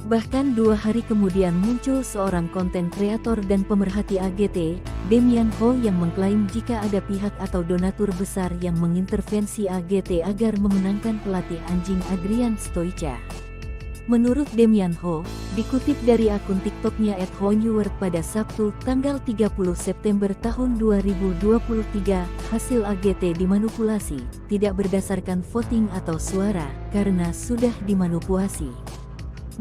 Bahkan 2 hari kemudian muncul seorang konten kreator dan pemerhati AGT, Damian Ho, yang mengklaim jika ada pihak atau donatur besar yang mengintervensi AGT agar memenangkan pelatih anjing Adrian Stoica. Menurut Damian Ho, dikutip dari akun TikToknya @honeword pada Sabtu tanggal 30 September tahun 2023, hasil AGT dimanipulasi, tidak berdasarkan voting atau suara, karena sudah dimanipulasi.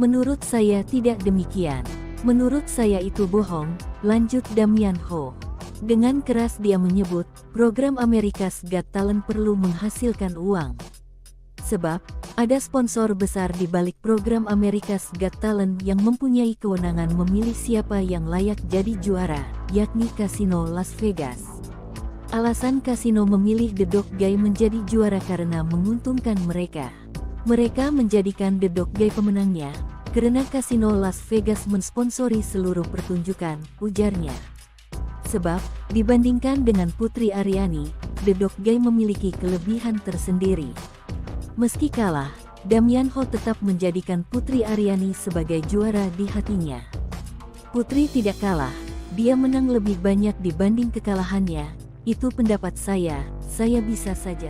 Menurut saya tidak demikian. Menurut saya itu bohong, lanjut Damian Ho. Dengan keras dia menyebut, program America's Got Talent perlu menghasilkan uang. Sebab, ada sponsor besar di balik program America's Got Talent yang mempunyai kewenangan memilih siapa yang layak jadi juara, yakni Kasino Las Vegas. Alasan kasino memilih The Dog Guy menjadi juara karena menguntungkan mereka. Mereka menjadikan The Dog Guy pemenangnya, karena Kasino Las Vegas mensponsori seluruh pertunjukan, ujarnya. Sebab, dibandingkan dengan Putri Aryani, The Dog Guy memiliki kelebihan tersendiri. Meski kalah, Damian Ho tetap menjadikan Putri Aryani sebagai juara di hatinya. Putri tidak kalah, dia menang lebih banyak dibanding kekalahannya, itu pendapat saya bisa saja.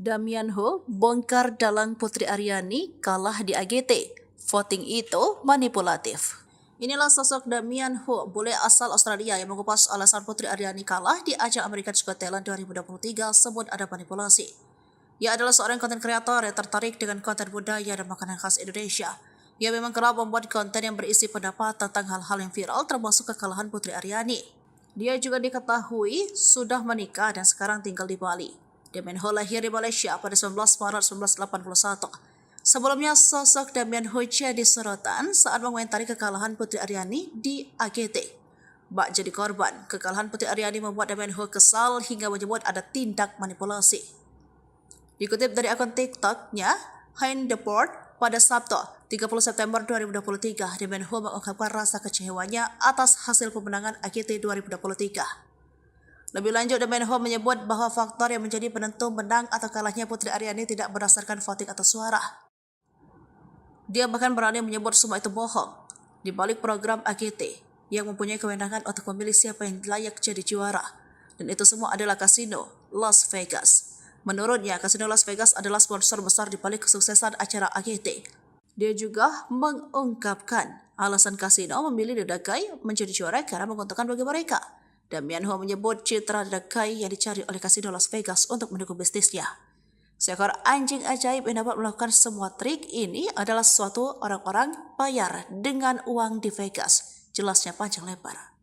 Damian Ho bongkar dalang Putri Aryani kalah di AGT. Voting itu manipulatif. Inilah sosok Damian Ho, bule asal Australia yang mengupas alasan Putri Aryani kalah di ajang America's Got Talent 2023 sebut ada manipulasi. Ia adalah seorang konten kreator yang tertarik dengan konten budaya dan makanan khas Indonesia. Ia memang kerap membuat konten yang berisi pendapat tentang hal-hal yang viral termasuk kekalahan Putri Aryani. Dia juga diketahui sudah menikah dan sekarang tinggal di Bali. Damian Ho lahir di Malaysia pada 19 Maret 1981. Sebelumnya, sosok Damian Ho jadi sorotan saat mengomentari kekalahan Putri Aryani di AGT. Bak jadi korban, kekalahan Putri Aryani membuat Damian Ho kesal hingga menyebut ada tindak manipulasi. Dikutip dari akun TikToknya, Hein The Board, pada Sabtu 30 September 2023, Damian Ho mengungkapkan rasa kecewanya atas hasil pemenangan AGT 2023. Lebih lanjut, Damian Ho menyebut bahwa faktor yang menjadi penentu menang atau kalahnya Putri Aryani tidak berdasarkan voting atau suara. Dia bahkan berani menyebut semua itu bohong. Di balik program AGT yang mempunyai kewenangan untuk memilih siapa yang layak jadi juara. Dan itu semua adalah Kasino Las Vegas. Menurutnya, Kasino Las Vegas adalah sponsor besar di balik kesuksesan acara AGT. Dia juga mengungkapkan alasan Kasino memilih The Dog Guy menjadi juara karena menguntungkan bagi mereka. Damian Ho menyebut citra The Dog Guy yang dicari oleh Kasino Las Vegas untuk mendukung bisnisnya. Seekor anjing ajaib yang dapat melakukan semua trik ini adalah suatu orang-orang bayar dengan uang di Vegas. Jelasnya panjang lebar.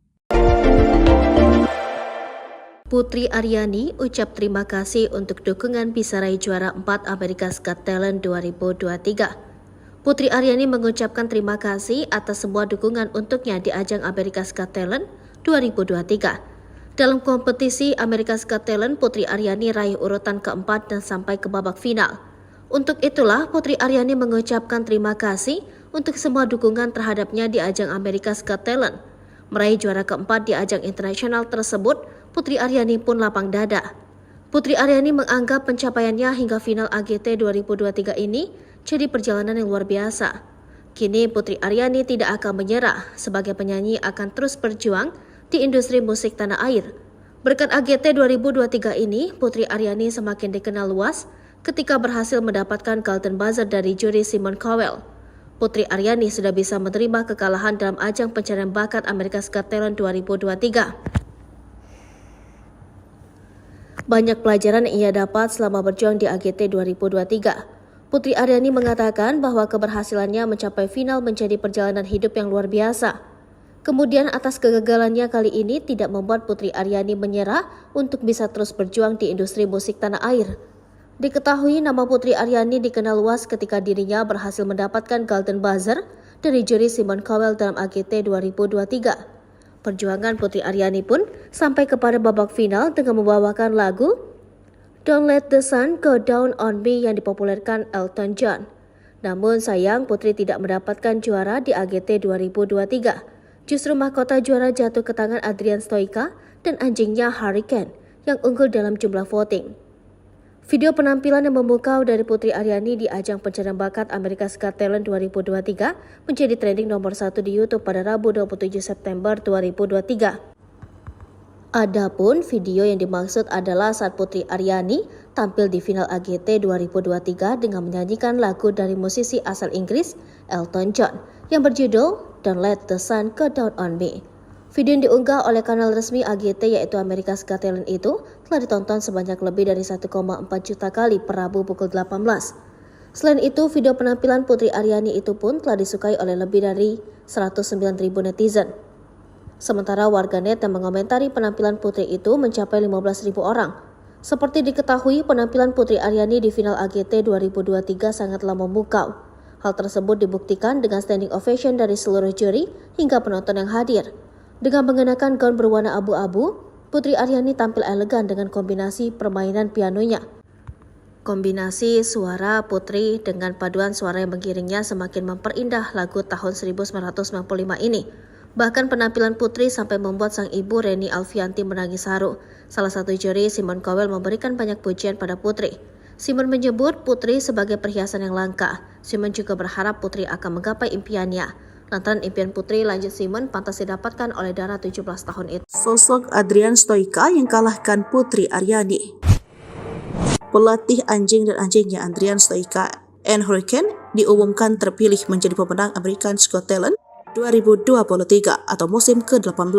Putri Aryani ucap terima kasih untuk dukungan bisa raih juara 4 America's Got Talent 2023. Putri Aryani mengucapkan terima kasih atas semua dukungan untuknya di ajang America's Got Talent 2023. Dalam kompetisi America's Got Talent, Putri Aryani raih urutan keempat dan sampai ke babak final. Untuk itulah, Putri Aryani mengucapkan terima kasih untuk semua dukungan terhadapnya di ajang America's Got Talent. Meraih juara keempat di ajang internasional tersebut, Putri Aryani pun lapang dada. Putri Aryani menganggap pencapaiannya hingga final AGT 2023 ini jadi perjalanan yang luar biasa. Kini Putri Aryani tidak akan menyerah, sebagai penyanyi akan terus berjuang di industri musik tanah air. Berkat AGT 2023 ini, Putri Aryani semakin dikenal luas ketika berhasil mendapatkan Golden Buzzer dari juri Simon Cowell. Putri Aryani sudah bisa menerima kekalahan dalam ajang pencarian bakat America's Got Talent 2023. Banyak pelajaran yang ia dapat selama berjuang di AGT 2023. Putri Aryani mengatakan bahwa keberhasilannya mencapai final menjadi perjalanan hidup yang luar biasa. Kemudian atas kegagalannya kali ini tidak membuat Putri Aryani menyerah untuk bisa terus berjuang di industri musik tanah air. Diketahui nama Putri Aryani dikenal luas ketika dirinya berhasil mendapatkan Golden Buzzer dari juri Simon Cowell dalam AGT 2023. Perjuangan Putri Aryani pun sampai kepada babak final dengan membawakan lagu Don't Let the Sun Go Down on Me yang dipopulerkan Elton John. Namun sayang Putri tidak mendapatkan juara di AGT 2023. Justru mahkota juara jatuh ke tangan Adrian Stoica dan anjingnya Hurricane yang unggul dalam jumlah voting. Video penampilan yang memukau dari Putri Aryani di ajang pencarian bakat America's Got Talent 2023 menjadi trending nomor 1 di YouTube pada Rabu 27 September 2023. Adapun video yang dimaksud adalah saat Putri Aryani tampil di final AGT 2023 dengan menyanyikan lagu dari musisi asal Inggris Elton John yang berjudul Don't Let the Sun Go Down on Me. Video yang diunggah oleh kanal resmi AGT yaitu America's Got Talent itu telah ditonton sebanyak lebih dari 1,4 juta kali per Rabu pukul 18. Selain itu, video penampilan Putri Aryani itu pun telah disukai oleh lebih dari 109.000 netizen. Sementara warganet yang mengomentari penampilan Putri itu mencapai 15.000 orang. Seperti diketahui, penampilan Putri Aryani di final AGT 2023 sangatlah memukau. Hal tersebut dibuktikan dengan standing ovation dari seluruh juri hingga penonton yang hadir. Dengan mengenakan gaun berwarna abu-abu, Putri Aryani tampil elegan dengan kombinasi permainan pianonya. Kombinasi suara Putri dengan paduan suara yang mengiringnya semakin memperindah lagu tahun 1995 ini. Bahkan penampilan Putri sampai membuat sang ibu Reni Alfianti menangis haru. Salah satu juri, Simon Cowell, memberikan banyak pujian pada Putri. Simon menyebut Putri sebagai perhiasan yang langka. Simon juga berharap Putri akan menggapai impiannya. Lantaran impian Putri, lanjut Simon, pantas didapatkan oleh Dara 17 tahun itu. Sosok Adrian Stoica yang kalahkan Putri Aryani. Pelatih anjing dan anjingnya Adrian Stoica and Hurricane diumumkan terpilih menjadi pemenang America's Got Talent 2023 atau musim ke-18.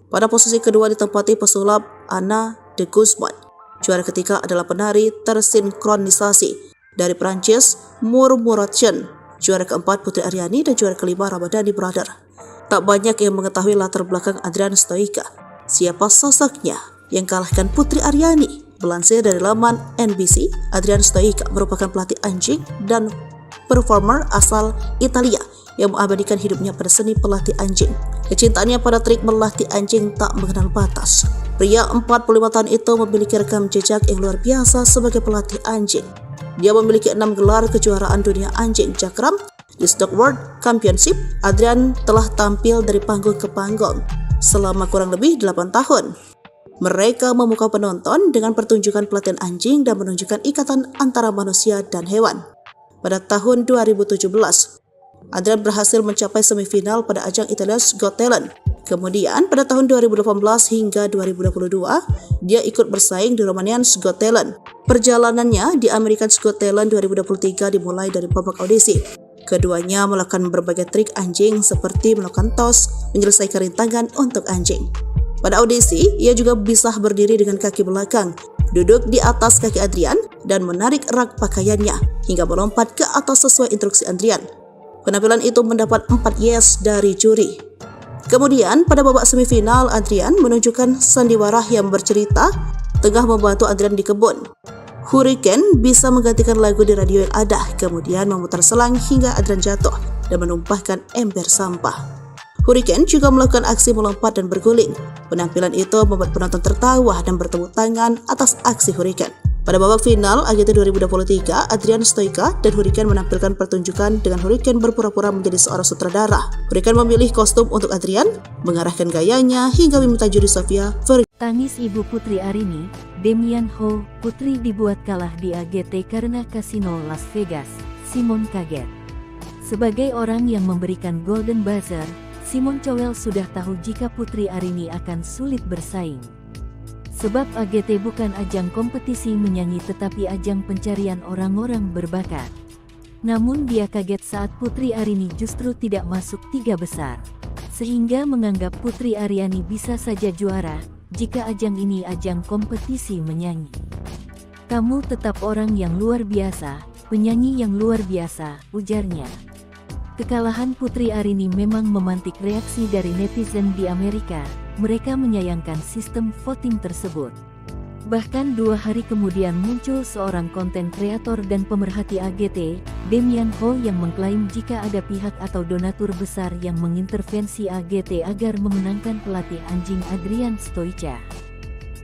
Pada posisi kedua ditempati pesulap Anna de Guzman. Juara ketiga adalah penari tersinkronisasi dari Prancis Murmuration. Juara keempat Putri Aryani dan juara kelima Ramadhani Brother. Tak banyak yang mengetahui latar belakang Adrian Stoica. Siapa sosoknya yang kalahkan Putri Aryani? Melansir dari laman NBC, Adrian Stoica merupakan pelatih anjing dan performer asal Italia yang mengabadikan hidupnya pada seni pelatih anjing. Kecintaannya pada trik melatih anjing tak mengenal batas. Pria 45 tahun itu memiliki rekam jejak yang luar biasa sebagai pelatih anjing. Dia memiliki 6 gelar kejuaraan dunia anjing cakram di Stock World Championship. Adrian telah tampil dari panggung ke panggung selama kurang lebih 8 tahun. Mereka memukau penonton dengan pertunjukan pelatihan anjing dan menunjukkan ikatan antara manusia dan hewan. Pada tahun 2017, Adrian berhasil mencapai semifinal pada ajang Italia's Got Talent. Kemudian pada tahun 2018 hingga 2022, dia ikut bersaing di Romania's Got Talent. Perjalanannya di America's Got Talent 2023 dimulai dari babak audisi. Keduanya melakukan berbagai trik anjing seperti melakukan tos, menyelesaikan rintangan untuk anjing. Pada audisi, ia juga bisa berdiri dengan kaki belakang, duduk di atas kaki Adrian, dan menarik rak pakaiannya hingga melompat ke atas sesuai instruksi Adrian. Penampilan itu mendapat 4 yes dari juri. Kemudian pada babak semifinal, Adrian menunjukkan sandiwara yang bercerita tengah membantu Adrian di kebun. Hurricane bisa menggantikan lagu di radio yang ada, kemudian memutar selang hingga Adrian jatuh dan menumpahkan ember sampah. Hurricane juga melakukan aksi melompat dan berguling. Penampilan itu membuat penonton tertawa dan bertepuk tangan atas aksi Hurricane. Pada babak final AGT 2023, Adrian Stoica dan Hurricane menampilkan pertunjukan dengan Hurricane berpura-pura menjadi seorang sutradara. Hurricane memilih kostum untuk Adrian, mengarahkan gayanya hingga meminta juri Sofia Tangis ibu Putri Aryani, Demian Ho, Putri dibuat kalah di AGT karena kasino Las Vegas. Simon kaget. Sebagai orang yang memberikan Golden Buzzer, Simon Cowell sudah tahu jika Putri Aryani akan sulit bersaing. Sebab AGT bukan ajang kompetisi menyanyi tetapi ajang pencarian orang-orang berbakat. Namun dia kaget saat Putri Aryani justru tidak masuk 3 besar. Sehingga menganggap Putri Aryani bisa saja juara jika ajang ini ajang kompetisi menyanyi. Kamu tetap orang yang luar biasa, penyanyi yang luar biasa, ujarnya. Kekalahan Putri Aryani memang memantik reaksi dari netizen di Amerika. Mereka menyayangkan sistem voting tersebut. Bahkan 2 hari kemudian muncul seorang konten kreator dan pemerhati AGT, Demian Ho, yang mengklaim jika ada pihak atau donatur besar yang mengintervensi AGT agar memenangkan pelatih anjing Adrian Stoica.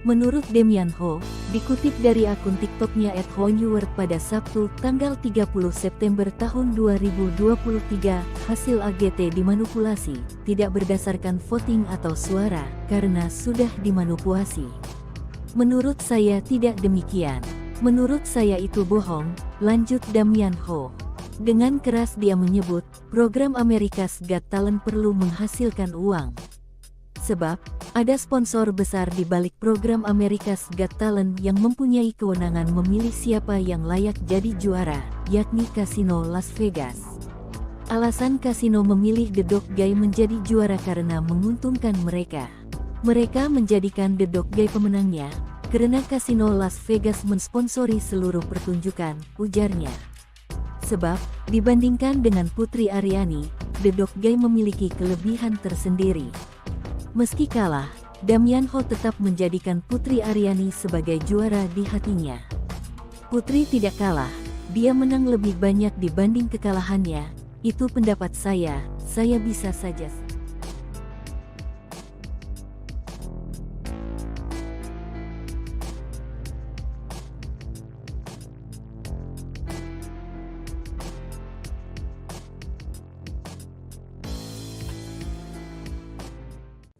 Menurut Demian Ho, dikutip dari akun TikToknya @honeword pada Sabtu, tanggal 30 September tahun 2023, hasil AGT dimanipulasi, tidak berdasarkan voting atau suara, karena sudah dimanipulasi. Menurut saya tidak demikian. Menurut saya itu bohong, lanjut Damian Ho. Dengan keras dia menyebut, program America's Got Talent perlu menghasilkan uang. Sebab, ada sponsor besar di balik program America's Got Talent yang mempunyai kewenangan memilih siapa yang layak jadi juara, yakni Kasino Las Vegas. Alasan kasino memilih The Dog Guy menjadi juara karena menguntungkan mereka. Mereka menjadikan The Dog Guy pemenangnya, karena Kasino Las Vegas mensponsori seluruh pertunjukan, ujarnya. Sebab, dibandingkan dengan Putri Aryani, The Dog Guy memiliki kelebihan tersendiri. Meski kalah, Damian Ho tetap menjadikan Putri Aryani sebagai juara di hatinya. Putri tidak kalah, dia menang lebih banyak dibanding kekalahannya, itu pendapat saya bisa saja.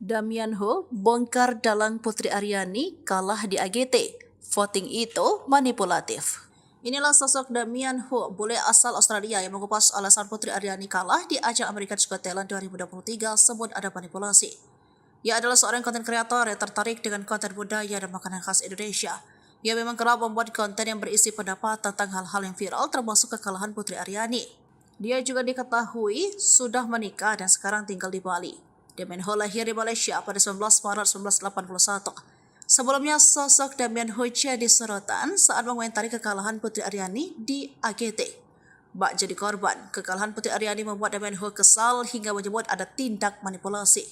Damian Ho bongkar dalang Putri Aryani kalah di AGT. Voting itu manipulatif. Inilah sosok Damian Ho, bule asal Australia yang mengupas alasan Putri Aryani kalah di ajang America's Got Talent 2023 sebut ada manipulasi. Ia adalah seorang konten kreator yang tertarik dengan konten budaya dan makanan khas Indonesia. Ia memang kerap membuat konten yang berisi pendapat tentang hal-hal yang viral termasuk kekalahan Putri Aryani. Dia juga diketahui sudah menikah dan sekarang tinggal di Bali. Damian Ho lahir di Malaysia pada 19 Maret 1981. Sebelumnya, sosok Damian Ho jadi sorotan saat mengomentari kekalahan Putri Aryani di AGT. Bak jadi korban, kekalahan Putri Aryani membuat Damian Ho kesal hingga menyebut ada tindak manipulasi.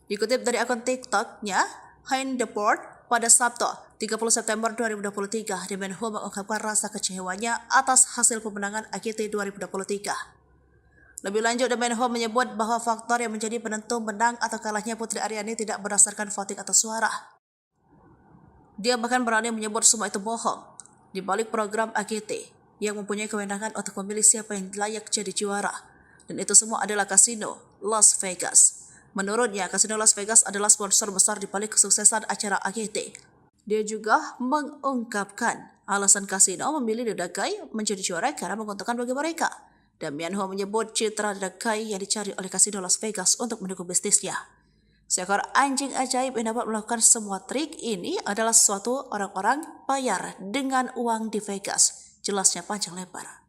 Dikutip dari akun TikTok-nya, Hein Deport, pada Sabtu, 30 September 2023, Damian Ho mengungkapkan rasa kecewanya atas hasil pemenangan AGT 2023. Lebih lanjut, Damian Ho menyebut bahwa faktor yang menjadi penentu menang atau kalahnya Putri Aryani tidak berdasarkan voting atau suara. Dia bahkan berani menyebut semua itu bohong. Di balik program AGT, yang mempunyai kewenangan untuk memilih siapa yang layak jadi juara. Dan itu semua adalah Kasino Las Vegas. Menurutnya, Kasino Las Vegas adalah sponsor besar di balik kesuksesan acara AGT. Dia juga mengungkapkan alasan Kasino memilih The Dog Guy menjadi juara karena menguntungkan bagi mereka. Damian Ho menyebut citra The Dog Guy yang dicari oleh Kasino Las Vegas untuk mendukung bisnisnya. Seekor anjing ajaib yang dapat melakukan semua trik ini adalah suatu orang-orang bayar dengan uang di Vegas. Jelasnya panjang lebar.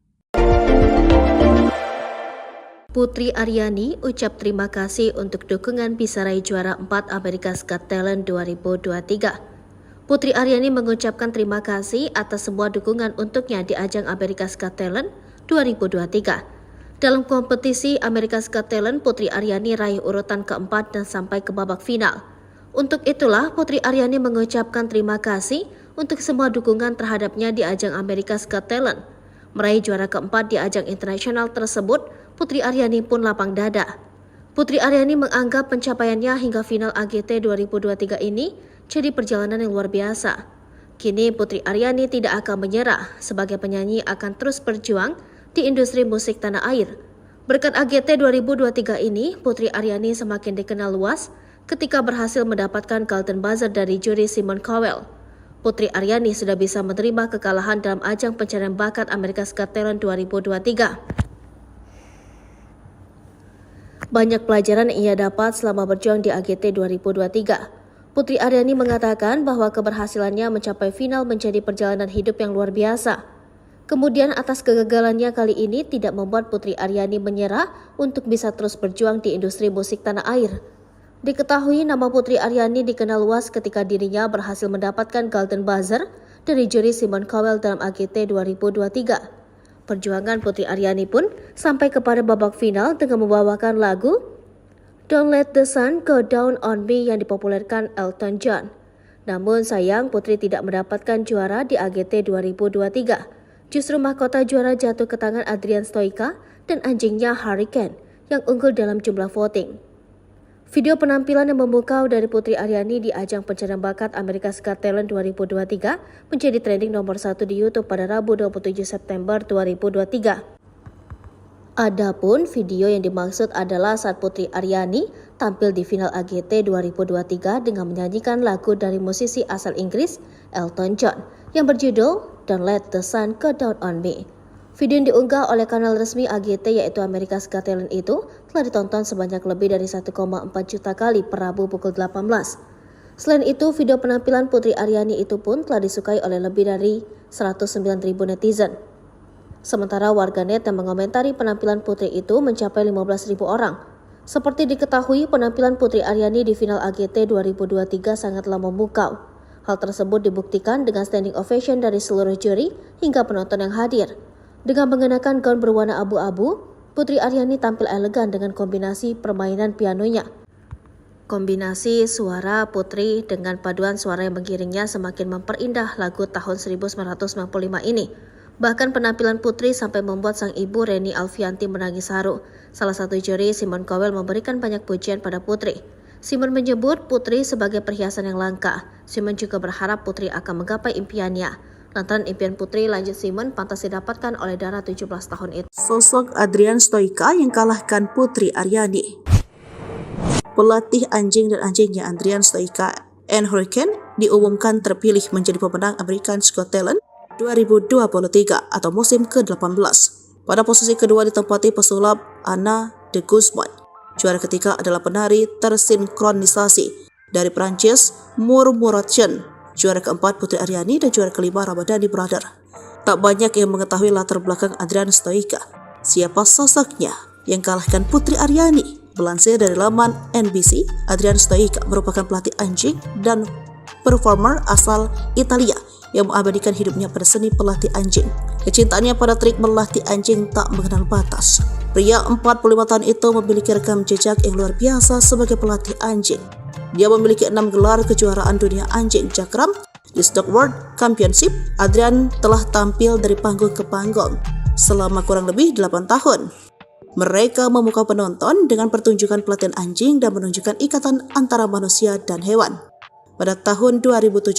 Putri Aryani ucap terima kasih untuk dukungan bisa raih juara 4 America's Got Talent 2023. Putri Aryani mengucapkan terima kasih atas semua dukungan untuknya di ajang America's Got Talent 2023. Dalam kompetisi America's Got Talent, Putri Aryani raih urutan keempat dan sampai ke babak final. Untuk itulah, Putri Aryani mengucapkan terima kasih untuk semua dukungan terhadapnya di ajang America's Got Talent. Meraih juara keempat di ajang internasional tersebut, Putri Aryani pun lapang dada. Putri Aryani menganggap pencapaiannya hingga final AGT 2023 ini jadi perjalanan yang luar biasa. Kini Putri Aryani tidak akan menyerah, sebagai penyanyi akan terus berjuang di industri musik tanah air. Berkat AGT 2023 ini, Putri Aryani semakin dikenal luas ketika berhasil mendapatkan Golden Buzzer dari juri Simon Cowell. Putri Aryani sudah bisa menerima kekalahan dalam ajang pencarian bakat America's Got Talent 2023. Banyak pelajaran yang ia dapat selama berjuang di AGT 2023. Putri Aryani mengatakan bahwa keberhasilannya mencapai final menjadi perjalanan hidup yang luar biasa. Kemudian atas kegagalannya kali ini tidak membuat Putri Aryani menyerah untuk bisa terus berjuang di industri musik tanah air. Diketahui nama Putri Aryani dikenal luas ketika dirinya berhasil mendapatkan Golden Buzzer dari juri Simon Cowell dalam AGT 2023. Perjuangan Putri Aryani pun sampai kepada babak final dengan membawakan lagu Don't Let the Sun Go Down on Me yang dipopulerkan Elton John. Namun sayang Putri tidak mendapatkan juara di AGT 2023. Justru mahkota juara jatuh ke tangan Adrian Stoica dan anjingnya Hurricane yang unggul dalam jumlah voting. Video penampilan yang memukau dari Putri Aryani di ajang pencarian bakat America's Got Talent 2023 menjadi trending nomor 1 di YouTube pada Rabu 27 September 2023. Adapun video yang dimaksud adalah saat Putri Aryani tampil di final AGT 2023 dengan menyanyikan lagu dari musisi asal Inggris Elton John yang berjudul Don't Let the Sun Go Down on Me. Video yang diunggah oleh kanal resmi AGT yaitu America's Got Talent itu telah ditonton sebanyak lebih dari 1,4 juta kali per Rabu pukul 18. Selain itu, video penampilan Putri Aryani itu pun telah disukai oleh lebih dari 109.000 netizen. Sementara warganet yang mengomentari penampilan Putri itu mencapai 15.000 orang. Seperti diketahui, penampilan Putri Aryani di final AGT 2023 sangatlah memukau. Hal tersebut dibuktikan dengan standing ovation dari seluruh juri hingga penonton yang hadir. Dengan mengenakan gaun berwarna abu-abu, Putri Aryani tampil elegan dengan kombinasi permainan pianonya. Kombinasi suara Putri dengan paduan suara yang mengiringnya semakin memperindah lagu tahun 1995 ini. Bahkan penampilan Putri sampai membuat sang ibu Reni Alfianti menangis haru. Salah satu juri, Simon Cowell, memberikan banyak pujian pada Putri. Simon menyebut Putri sebagai perhiasan yang langka. Simon juga berharap Putri akan menggapai impiannya. Lantaran impian Putri, lanjut Simon, pantas didapatkan oleh Dara 17 tahun itu. Sosok Adrian Stoica yang kalahkan Putri Aryani. Pelatih anjing dan anjingnya Adrian Stoica and Hurricane diumumkan terpilih menjadi pemenang America's Got Talent 2023 atau musim ke-18. Pada posisi kedua ditempati pesulap Anna de Guzman. Juara ketiga adalah penari tersinkronisasi dari Prancis Murmuration. Juara keempat Putri Aryani dan juara kelima Ramadhani Brother. Tak banyak yang mengetahui latar belakang Adrian Stoica. Siapa sosoknya yang kalahkan Putri Aryani? Melansir dari laman NBC, Adrian Stoica merupakan pelatih anjing dan performer asal Italia yang mengabadikan hidupnya pada seni pelatih anjing. Kecintaannya pada trik melatih anjing tak mengenal batas. Pria 45 tahun itu memiliki rekam jejak yang luar biasa sebagai pelatih anjing. Dia memiliki 6 gelar kejuaraan dunia anjing cakram di Stock World Championship. Adrian telah tampil dari panggung ke panggung selama kurang lebih 8 tahun. Mereka memukau penonton dengan pertunjukan pelatihan anjing dan menunjukkan ikatan antara manusia dan hewan. Pada tahun 2017,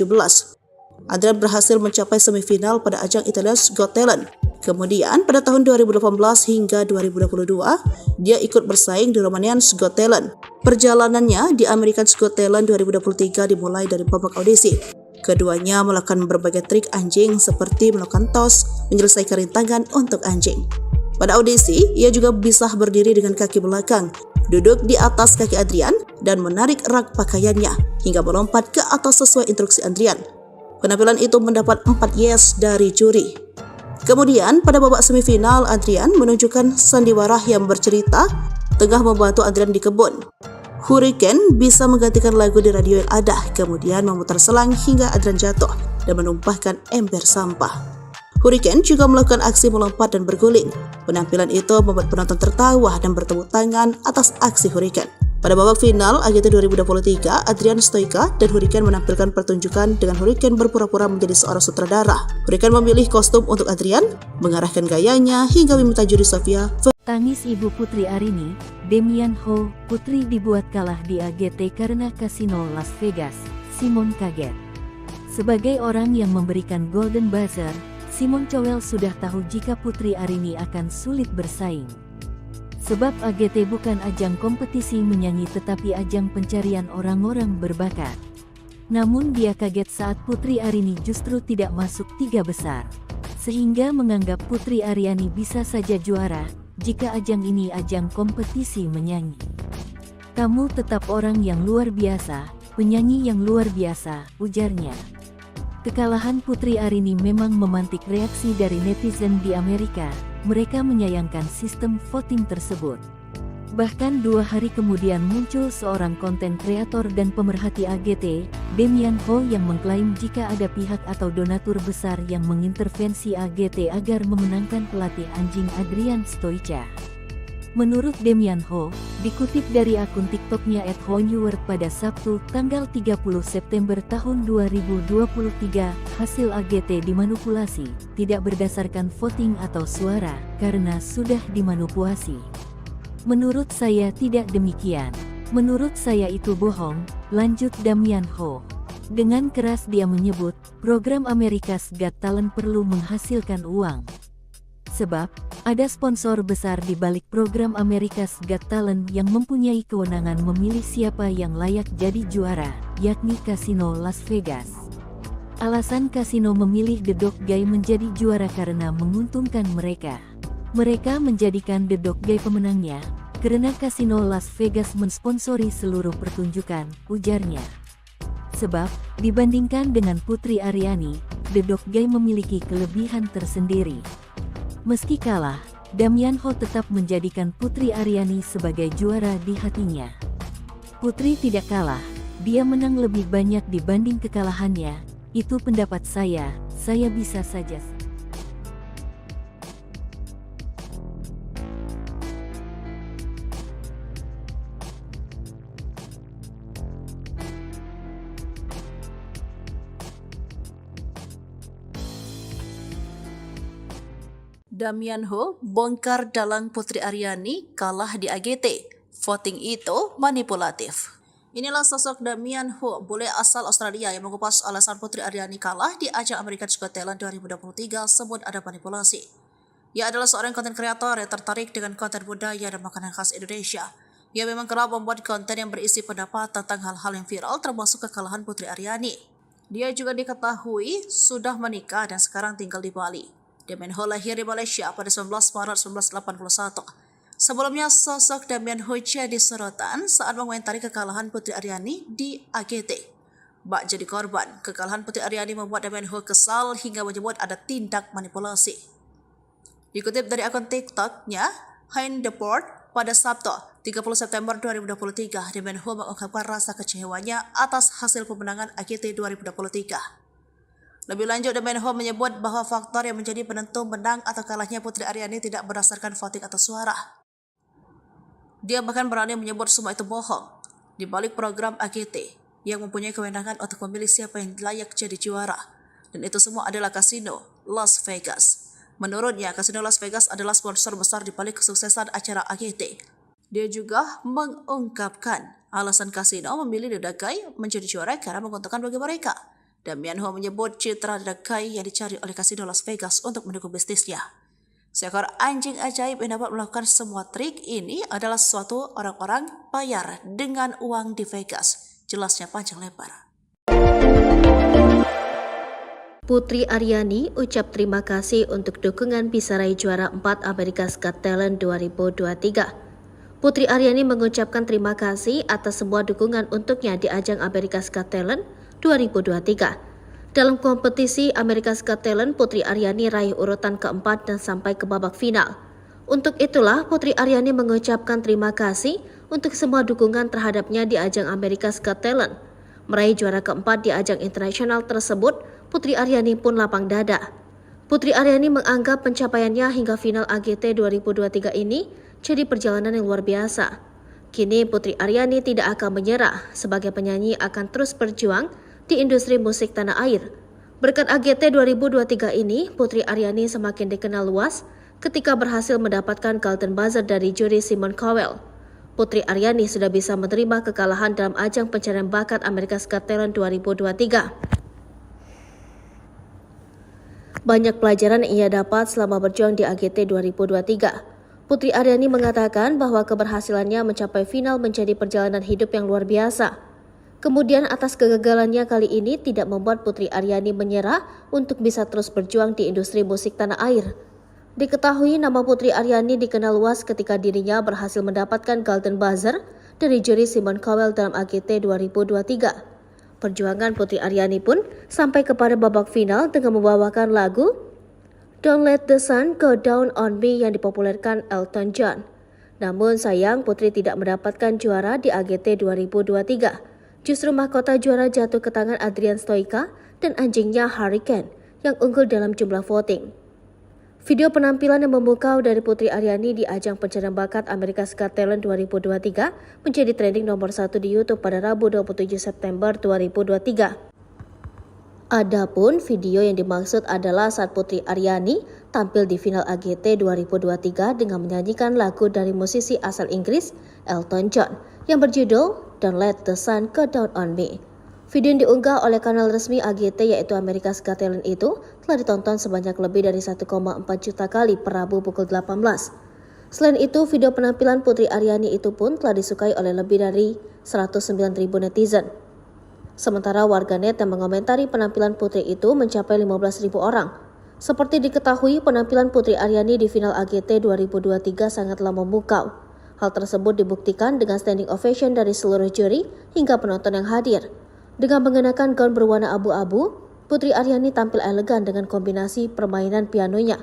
Adrian berhasil mencapai semifinal pada ajang Italia's Got Talent. Kemudian pada tahun 2018 hingga 2022, dia ikut bersaing di Romania's Got Talent. Perjalanannya di America's Got Talent 2023 dimulai dari babak audisi. Keduanya melakukan berbagai trik anjing seperti melakukan toss, menyelesaikan rintangan untuk anjing. Pada audisi, ia juga bisa berdiri dengan kaki belakang, duduk di atas kaki Adrian, dan menarik rak pakaiannya hingga melompat ke atas sesuai instruksi Adrian. Penampilan itu mendapat 4 yes dari juri. Kemudian, pada babak semifinal, Adrian menunjukkan sandiwara yang bercerita tengah membantu Adrian di kebun. Hurricane bisa menggantikan lagu di radio yang ada, kemudian memutar selang hingga Adrian jatuh dan menumpahkan ember sampah. Hurricane juga melakukan aksi melompat dan berguling. Penampilan itu membuat penonton tertawa dan bertepuk tangan atas aksi Hurricane. Pada babak final AGT 2023, Adrian Stoica dan Hurricane menampilkan pertunjukan dengan Hurricane berpura-pura menjadi seorang sutradara. Hurricane memilih kostum untuk Adrian, mengarahkan gayanya hingga meminta juri Sofia. Tangis ibu Putri Aryani, Demian Ho, Putri dibuat kalah di AGT karena kasino Las Vegas. Simon kaget. Sebagai orang yang memberikan Golden Buzzer, Simon Cowell sudah tahu jika Putri Aryani akan sulit bersaing. Sebab AGT bukan ajang kompetisi menyanyi tetapi ajang pencarian orang-orang berbakat. Namun dia kaget saat Putri Aryani justru tidak masuk 3 besar. Sehingga menganggap Putri Aryani bisa saja juara jika ajang ini ajang kompetisi menyanyi. Kamu tetap orang yang luar biasa, penyanyi yang luar biasa, ujarnya. Kekalahan Putri Aryani memang memantik reaksi dari netizen di Amerika. Mereka menyayangkan sistem voting tersebut. Bahkan 2 hari kemudian muncul seorang konten kreator dan pemerhati AGT, Demian Ho, yang mengklaim jika ada pihak atau donatur besar yang mengintervensi AGT agar memenangkan pelatih anjing Adrian Stoica. Menurut Demian Ho, dikutip dari akun TikToknya @honeword pada Sabtu, tanggal 30 September tahun 2023, hasil AGT dimanipulasi, tidak berdasarkan voting atau suara, karena sudah dimanipulasi. Menurut saya tidak demikian. Menurut saya itu bohong, lanjut Demian Ho. Dengan keras dia menyebut, program America's Got Talent perlu menghasilkan uang. Sebab, ada sponsor besar di balik program America's Got Talent yang mempunyai kewenangan memilih siapa yang layak jadi juara, yakni Kasino Las Vegas. Alasan kasino memilih The Dog Guy menjadi juara karena menguntungkan mereka. Mereka menjadikan The Dog Guy pemenangnya, karena kasino Las Vegas mensponsori seluruh pertunjukan, ujarnya. Sebab, dibandingkan dengan Putri Aryani, The Dog Guy memiliki kelebihan tersendiri. Meski kalah, Damian Ho tetap menjadikan Putri Aryani sebagai juara di hatinya. Putri tidak kalah, dia menang lebih banyak dibanding kekalahannya, itu pendapat saya bisa saja. Damian Ho bongkar dalang Putri Aryani kalah di AGT. Voting itu manipulatif. Inilah sosok Damian Ho, bule asal Australia yang mengupas alasan Putri Aryani kalah di ajang America's Got Talent 2023 sebut ada manipulasi. Ia adalah seorang konten kreator yang tertarik dengan konten budaya dan makanan khas Indonesia. Ia memang kerap membuat konten yang berisi pendapat tentang hal-hal yang viral termasuk kekalahan Putri Aryani. Dia juga diketahui sudah menikah dan sekarang tinggal di Bali. Damian Ho lahir di Malaysia pada 19 Maret 1981. Sebelumnya, sosok Damian Ho jadi sorotan saat mengomentari kekalahan Putri Aryani di AGT. Bak jadi korban, kekalahan Putri Aryani membuat Damian Ho kesal hingga menyebut ada tindak manipulasi. Dikutip dari akun TikTok-nya, Hein Deport, pada Sabtu, 30 September 2023, Damian Ho mengungkapkan rasa kecewanya atas hasil pemenangan AGT 2023. Lebih lanjut, Damian Ho menyebut bahwa faktor yang menjadi penentu menang atau kalahnya Putri Aryani tidak berdasarkan voting atau suara. Dia bahkan berani menyebut semua itu bohong. Di balik program AGT yang mempunyai kewenangan untuk memilih siapa yang layak jadi juara. Dan itu semua adalah kasino Las Vegas. Menurutnya, kasino Las Vegas adalah sponsor besar di balik kesuksesan acara AGT. Dia juga mengungkapkan alasan kasino memilih The Dog Guy menjadi juara karena menguntungkan bagi mereka. Damian Ho menyebut citra The Dog Guy yang dicari oleh kasino Las Vegas untuk mendukung bisnisnya. Seekor anjing ajaib yang dapat melakukan semua trik ini adalah suatu orang-orang bayar dengan uang di Vegas. Jelasnya panjang lebar. Putri Aryani ucap terima kasih untuk dukungan bisa raih juara 4 America's Got Talent 2023. Putri Aryani mengucapkan terima kasih atas semua dukungan untuknya di ajang America's Got Talent 2023. Dalam kompetisi America's Got Talent, Putri Aryani raih urutan keempat dan sampai ke babak final. Untuk itulah, Putri Aryani mengucapkan terima kasih untuk semua dukungan terhadapnya di ajang America's Got Talent. Meraih juara keempat di ajang internasional tersebut, Putri Aryani pun lapang dada. Putri Aryani menganggap pencapaiannya hingga final AGT 2023 ini jadi perjalanan yang luar biasa. Kini Putri Aryani tidak akan menyerah, sebagai penyanyi akan terus berjuang di industri musik tanah air. Berkat AGT 2023 ini, Putri Aryani semakin dikenal luas ketika berhasil mendapatkan Golden Buzzer dari juri Simon Cowell. Putri Aryani sudah bisa menerima kekalahan dalam ajang pencarian bakat America's Got Talent 2023. Banyak pelajaran yang ia dapat selama berjuang di AGT 2023. Putri Aryani mengatakan bahwa keberhasilannya mencapai final menjadi perjalanan hidup yang luar biasa. Kemudian atas kegagalannya kali ini tidak membuat Putri Aryani menyerah untuk bisa terus berjuang di industri musik tanah air. Diketahui nama Putri Aryani dikenal luas ketika dirinya berhasil mendapatkan Golden Buzzer dari juri Simon Cowell dalam AGT 2023. Perjuangan Putri Aryani pun sampai kepada babak final dengan membawakan lagu Don't Let the Sun Go Down on Me yang dipopulerkan Elton John. Namun sayang Putri tidak mendapatkan juara di AGT 2023. Justru mahkota juara jatuh ke tangan Adrian Stoica dan anjingnya Hurricane yang unggul dalam jumlah voting. Video penampilan yang memukau dari Putri Aryani di ajang pencarian bakat America's Got Talent 2023 menjadi trending nomor 1 di YouTube pada Rabu 27 September 2023. Adapun video yang dimaksud adalah saat Putri Aryani tampil di final AGT 2023 dengan menyanyikan lagu dari musisi asal Inggris Elton John yang berjudul Don't Let the Sun Go Down on Me. Video yang diunggah oleh kanal resmi AGT yaitu America's Got Talent itu telah ditonton sebanyak lebih dari 1,4 juta kali per Rabu pukul 18. Selain itu, video penampilan Putri Aryani itu pun telah disukai oleh lebih dari 109.000 netizen. Sementara warganet yang mengomentari penampilan Putri itu mencapai 15.000 orang. Seperti diketahui, penampilan Putri Aryani di final AGT 2023 sangatlah memukau. Hal tersebut dibuktikan dengan standing ovation dari seluruh juri hingga penonton yang hadir. Dengan mengenakan gaun berwarna abu-abu, Putri Aryani tampil elegan dengan kombinasi permainan pianonya.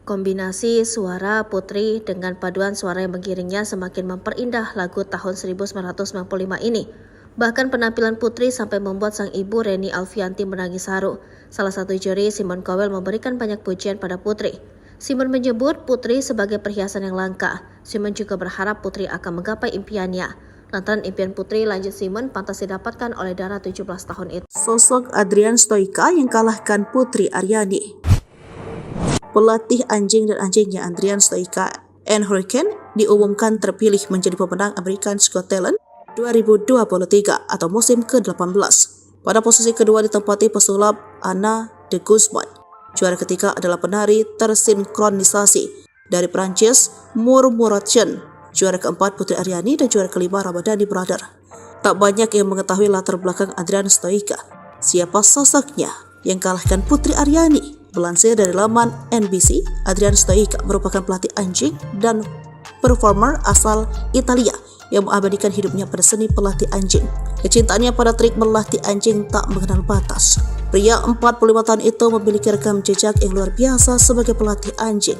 Kombinasi suara Putri dengan paduan suara yang mengiringnya semakin memperindah lagu tahun 1995 ini. Bahkan penampilan Putri sampai membuat sang ibu Reni Alfianti menangis haru. Salah satu juri, Simon Cowell, memberikan banyak pujian pada Putri. Simon menyebut Putri sebagai perhiasan yang langka. Simon juga berharap Putri akan menggapai impiannya. Lantaran impian Putri, lanjut Simon, pantas didapatkan oleh Dara 17 tahun itu. Sosok Adrian Stoica yang kalahkan Putri Aryani. Pelatih anjing dan anjingnya Adrian Stoica and Hurricane diumumkan terpilih menjadi pemenang America's Got Talent 2023 atau musim ke-18. Pada posisi kedua ditempati pesulap Anna de Guzman. Juara ketiga adalah penari tersinkronisasi dari Prancis Murmuration. Juara keempat Putri Aryani dan juara kelima Ramadhani Brother. Tak banyak yang mengetahui latar belakang Adrian Stoica. Siapa sosoknya yang kalahkan Putri Aryani? Melansir dari laman NBC, Adrian Stoica merupakan pelatih anjing dan performer asal Italia yang mengabadikan hidupnya pada seni pelatih anjing. Kecintaannya pada trik melatih anjing tak mengenal batas. Pria 45 tahun itu memiliki rekam jejak yang luar biasa sebagai pelatih anjing.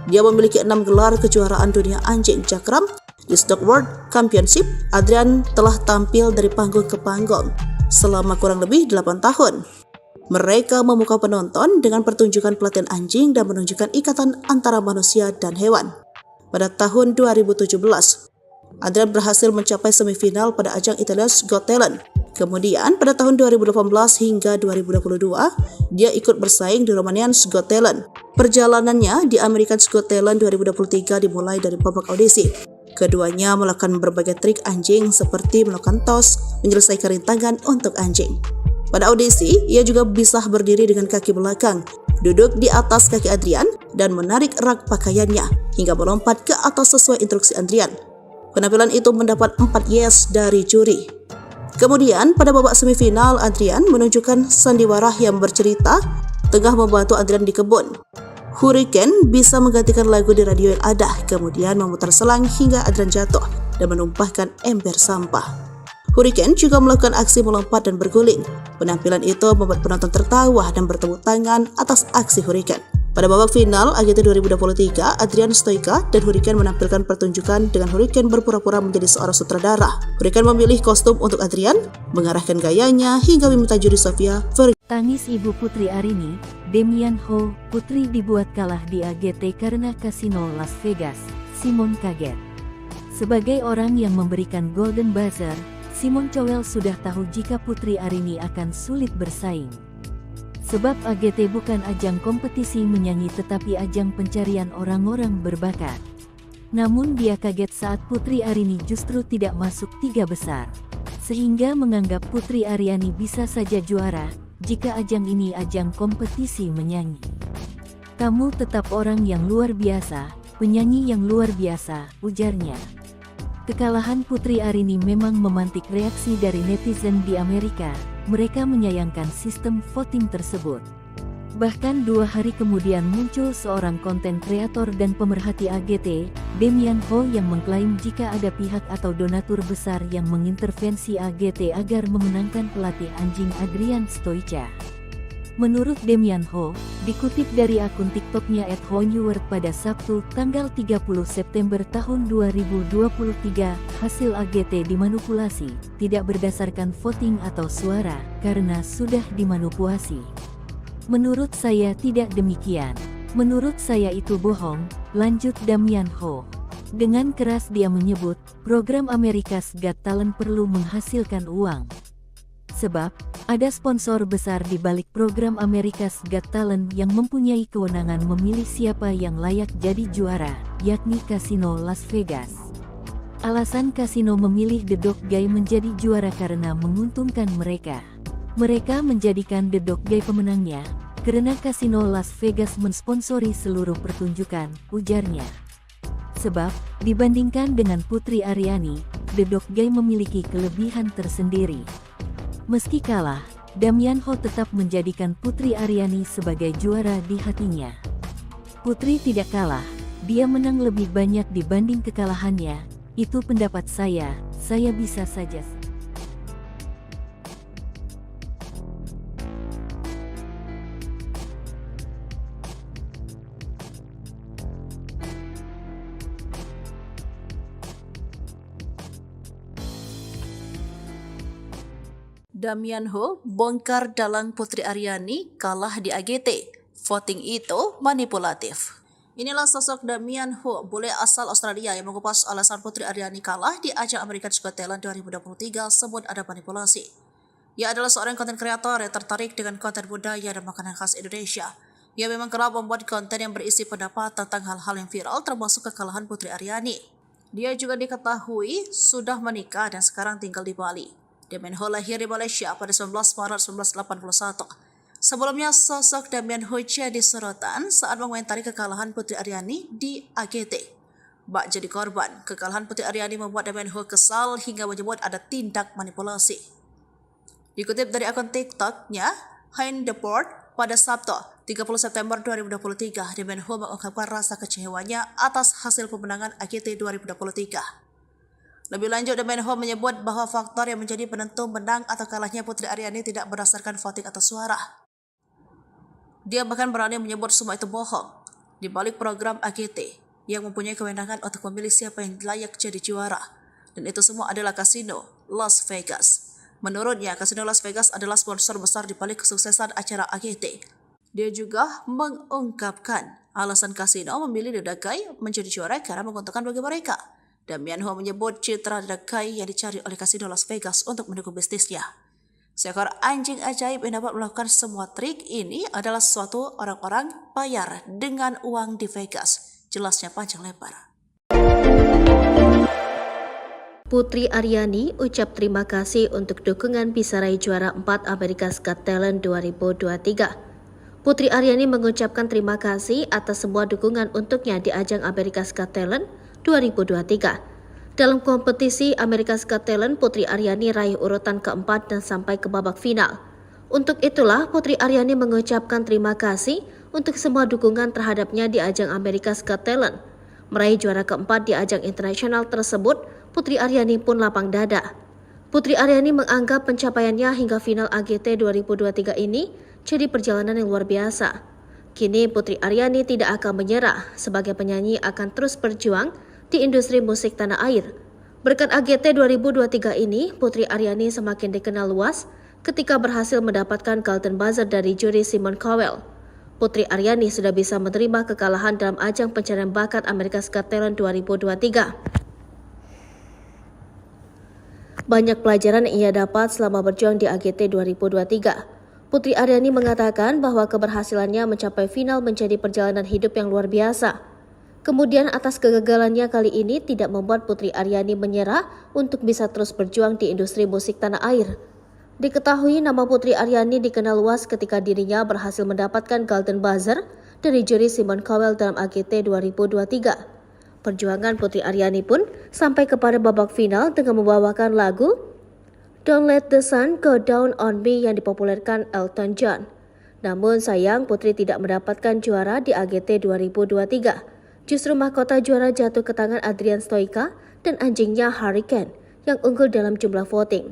Dia memiliki 6 gelar kejuaraan dunia anjing cakram di Stock World Championship. Adrian telah tampil dari panggung ke panggung selama kurang lebih 8 tahun. Mereka memukau penonton dengan pertunjukan pelatihan anjing dan menunjukkan ikatan antara manusia dan hewan. Pada tahun 2017, Adrian berhasil mencapai semifinal pada ajang Italia's Got Talent. Kemudian pada tahun 2018 hingga 2022, dia ikut bersaing di Romanian's Got Talent. Perjalanannya di America's Got Talent 2023 dimulai dari babak audisi. Keduanya melakukan berbagai trik anjing seperti melakukan tos, menyelesaikan rintangan untuk anjing. Pada audisi, ia juga bisa berdiri dengan kaki belakang, duduk di atas kaki Adrian, dan menarik rak pakaiannya hingga melompat ke atas sesuai instruksi Adrian. Penampilan itu mendapat 4 yes dari juri. Kemudian pada babak semifinal, Adrian menunjukkan sandiwara yang bercerita tengah membantu Adrian di kebun. Hurricane bisa menggantikan lagu di radio yang ada, kemudian memutar selang hingga Adrian jatuh dan menumpahkan ember sampah. Hurricane juga melakukan aksi melompat dan berguling. Penampilan itu membuat penonton tertawa dan bertepuk tangan atas aksi Hurricane. Pada babak final AGT 2023, Adrian Stoica dan Hurricane menampilkan pertunjukan dengan Hurricane berpura-pura menjadi seorang sutradara. Hurricane memilih kostum untuk Adrian, mengarahkan gayanya hingga meminta juri Sofia Tangis ibu Putri Aryani, Demian Ho, Putri dibuat kalah di AGT karena kasino Las Vegas. Simon kaget. Sebagai orang yang memberikan Golden Buzzer, Simon Cowell sudah tahu jika Putri Aryani akan sulit bersaing. Sebab AGT bukan ajang kompetisi menyanyi tetapi ajang pencarian orang-orang berbakat. Namun dia kaget saat Putri Aryani justru tidak masuk 3 besar. Sehingga menganggap Putri Aryani bisa saja juara jika ajang ini ajang kompetisi menyanyi. Kamu tetap orang yang luar biasa, penyanyi yang luar biasa, ujarnya. Kekalahan Putri Aryani memang memantik reaksi dari netizen di Amerika. Mereka menyayangkan sistem voting tersebut. Bahkan 2 hari kemudian muncul seorang konten kreator dan pemerhati AGT, Demian Ho, yang mengklaim jika ada pihak atau donatur besar yang mengintervensi AGT agar memenangkan pelatih anjing Adrian Stoica. Menurut Demian Ho, dikutip dari akun TikToknya @honeword pada Sabtu, tanggal 30 September tahun 2023, hasil AGT dimanipulasi, tidak berdasarkan voting atau suara, karena sudah dimanipulasi. Menurut saya tidak demikian. Menurut saya itu bohong, lanjut Demian Ho. Dengan keras dia menyebut, program America's Got Talent perlu menghasilkan uang. Sebab, ada sponsor besar di balik program America's Got Talent yang mempunyai kewenangan memilih siapa yang layak jadi juara, yakni Kasino Las Vegas. Alasan kasino memilih The Dog Guy menjadi juara karena menguntungkan mereka. Mereka menjadikan The Dog Guy pemenangnya, karena Kasino Las Vegas mensponsori seluruh pertunjukan, ujarnya. Sebab, dibandingkan dengan Putri Aryani, The Dog Guy memiliki kelebihan tersendiri. Meski kalah, Damian Ho tetap menjadikan Putri Aryani sebagai juara di hatinya. Putri tidak kalah, dia menang lebih banyak dibanding kekalahannya. Itu pendapat saya bisa saja. Damian Ho bongkar dalang Putri Aryani kalah di AGT. Voting itu manipulatif. Inilah sosok Damian Ho, bule asal Australia yang mengupas alasan Putri Aryani kalah di ajang America's Got Talent 2023 sebut ada manipulasi. Ia adalah seorang konten kreator yang tertarik dengan konten budaya dan makanan khas Indonesia. Ia memang kerap membuat konten yang berisi pendapat tentang hal-hal yang viral termasuk kekalahan Putri Aryani. Dia juga diketahui sudah menikah dan sekarang tinggal di Bali. Damian Ho lahir di Malaysia pada 19 Maret 1981. Sebelumnya, sosok Damian Ho jadi sorotan saat mengomentari kekalahan Putri Aryani di AGT. Bak jadi korban, kekalahan Putri Aryani membuat Damian Ho kesal hingga menyebut ada tindak manipulasi. Dikutip dari akun TikTok-nya, Hein Deport, pada Sabtu, 30 September 2023, Damian Ho mengungkapkan rasa kecewanya atas hasil pemenangan AGT 2023. Lebih lanjut, Damian Ho menyebut bahwa faktor yang menjadi penentu menang atau kalahnya Putri Aryani tidak berdasarkan voting atau suara. Dia bahkan berani menyebut semua itu bohong. Di balik program AGT yang mempunyai kewenangan untuk memilih siapa yang layak jadi juara. Dan itu semua adalah kasino Las Vegas. Menurutnya, kasino Las Vegas adalah sponsor besar di balik kesuksesan acara AGT. Dia juga mengungkapkan alasan kasino memilih The Dagai menjadi juara karena menguntungkan bagi mereka. Damian Ho menyebut citra The Dagai yang dicari oleh kasino Las Vegas untuk mendukung bisnisnya. Seekor anjing ajaib yang dapat melakukan semua trik ini adalah sesuatu orang-orang bayar dengan uang di Vegas. Jelasnya panjang lebar. Putri Aryani ucap terima kasih untuk dukungan bisa raih juara 4 America's Got Talent 2023. Putri Aryani mengucapkan terima kasih atas semua dukungan untuknya di ajang America's Got Talent 2023. Dalam kompetisi America's Got Talent, Putri Aryani raih urutan keempat dan sampai ke babak final. Untuk itulah, Putri Aryani mengucapkan terima kasih untuk semua dukungan terhadapnya di ajang America's Got Talent. Meraih juara keempat di ajang internasional tersebut, Putri Aryani pun lapang dada. Putri Aryani menganggap pencapaiannya hingga final AGT 2023 ini jadi perjalanan yang luar biasa. Kini Putri Aryani tidak akan menyerah, sebagai penyanyi akan terus berjuang di industri musik tanah air. Berkat AGT 2023 ini, Putri Aryani semakin dikenal luas ketika berhasil mendapatkan Golden Buzzer dari juri Simon Cowell. Putri Aryani sudah bisa menerima kekalahan dalam ajang pencarian bakat America's Got Talent 2023. Banyak pelajaran yang ia dapat selama berjuang di AGT 2023. Putri Aryani mengatakan bahwa keberhasilannya mencapai final menjadi perjalanan hidup yang luar biasa. Kemudian atas kegagalannya kali ini tidak membuat Putri Aryani menyerah untuk bisa terus berjuang di industri musik tanah air. Diketahui nama Putri Aryani dikenal luas ketika dirinya berhasil mendapatkan Golden Buzzer dari juri Simon Cowell dalam AGT 2023. Perjuangan Putri Aryani pun sampai kepada babak final dengan membawakan lagu Don't Let the Sun Go Down on Me yang dipopulerkan Elton John. Namun sayang Putri tidak mendapatkan juara di AGT 2023. Justru mahkota juara jatuh ke tangan Adrian Stoica dan anjingnya Hurricane yang unggul dalam jumlah voting.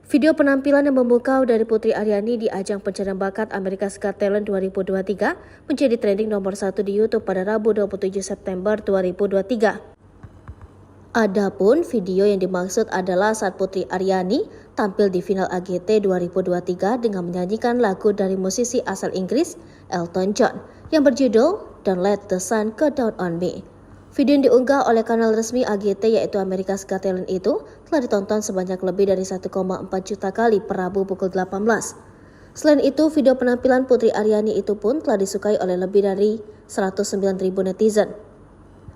Video penampilan yang memukau dari Putri Aryani di ajang pencarian bakat America's Got Talent 2023 menjadi trending nomor 1 di YouTube pada Rabu 27 September 2023. Adapun video yang dimaksud adalah saat Putri Aryani tampil di final AGT 2023 dengan menyanyikan lagu dari musisi asal Inggris Elton John yang berjudul Don't Let the Sun Go Down on Me. Video yang diunggah oleh kanal resmi AGT yaitu America's Got Talent itu telah ditonton sebanyak lebih dari 1,4 juta kali per Rabu pukul 18. Selain itu, video penampilan Putri Aryani itu pun telah disukai oleh lebih dari 109.000 netizen.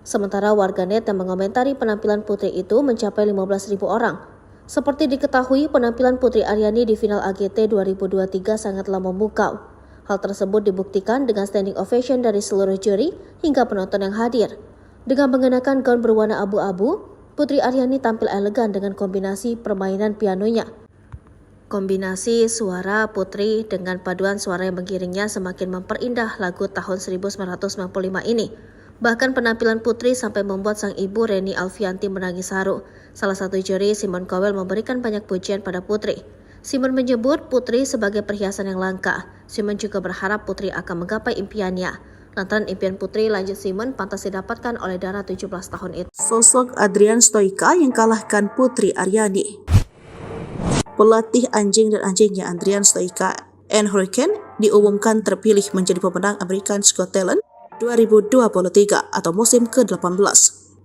Sementara warganet yang mengomentari penampilan Putri itu mencapai 15.000 orang. Seperti diketahui, penampilan Putri Aryani di final AGT 2023 sangatlah memukau. Hal tersebut dibuktikan dengan standing ovation dari seluruh juri hingga penonton yang hadir. Dengan mengenakan gaun berwarna abu-abu, Putri Aryani tampil elegan dengan kombinasi permainan pianonya. Kombinasi suara Putri dengan paduan suara yang mengiringnya semakin memperindah lagu tahun 1995 ini. Bahkan penampilan Putri sampai membuat sang ibu Reni Alfianti menangis haru. Salah satu juri, Simon Cowell, memberikan banyak pujian pada Putri. Simon menyebut Putri sebagai perhiasan yang langka. Simon juga berharap Putri akan menggapai impiannya. Lantaran impian Putri, lanjut Simon, pantas didapatkan oleh Dara 17 tahun itu. Sosok Adrian Stoica yang kalahkan Putri Aryani. Pelatih anjing dan anjingnya Adrian Stoica and Hurricane diumumkan terpilih menjadi pemenang America's Got Talent 2023 atau musim ke-18.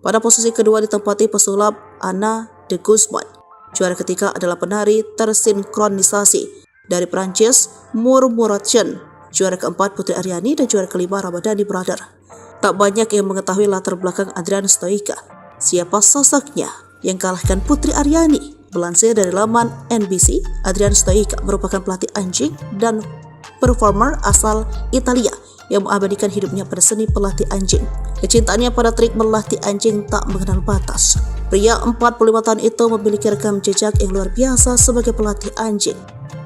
Pada posisi kedua ditempati pesulap Anna de Guzman. Juara ketiga adalah penari tersinkronisasi dari Prancis Murmuration. Juara keempat Putri Aryani dan juara kelima Ramadhani Brother. Tak banyak yang mengetahui latar belakang Adrian Stoica. Siapa sosoknya yang kalahkan Putri Aryani? Melansir dari laman NBC, Adrian Stoica merupakan pelatih anjing dan performer asal Italia yang mengabadikan hidupnya pada seni pelatih anjing. Kecintaannya pada trik melatih anjing tak mengenal batas. Pria 45 tahun itu memiliki rekam jejak yang luar biasa sebagai pelatih anjing.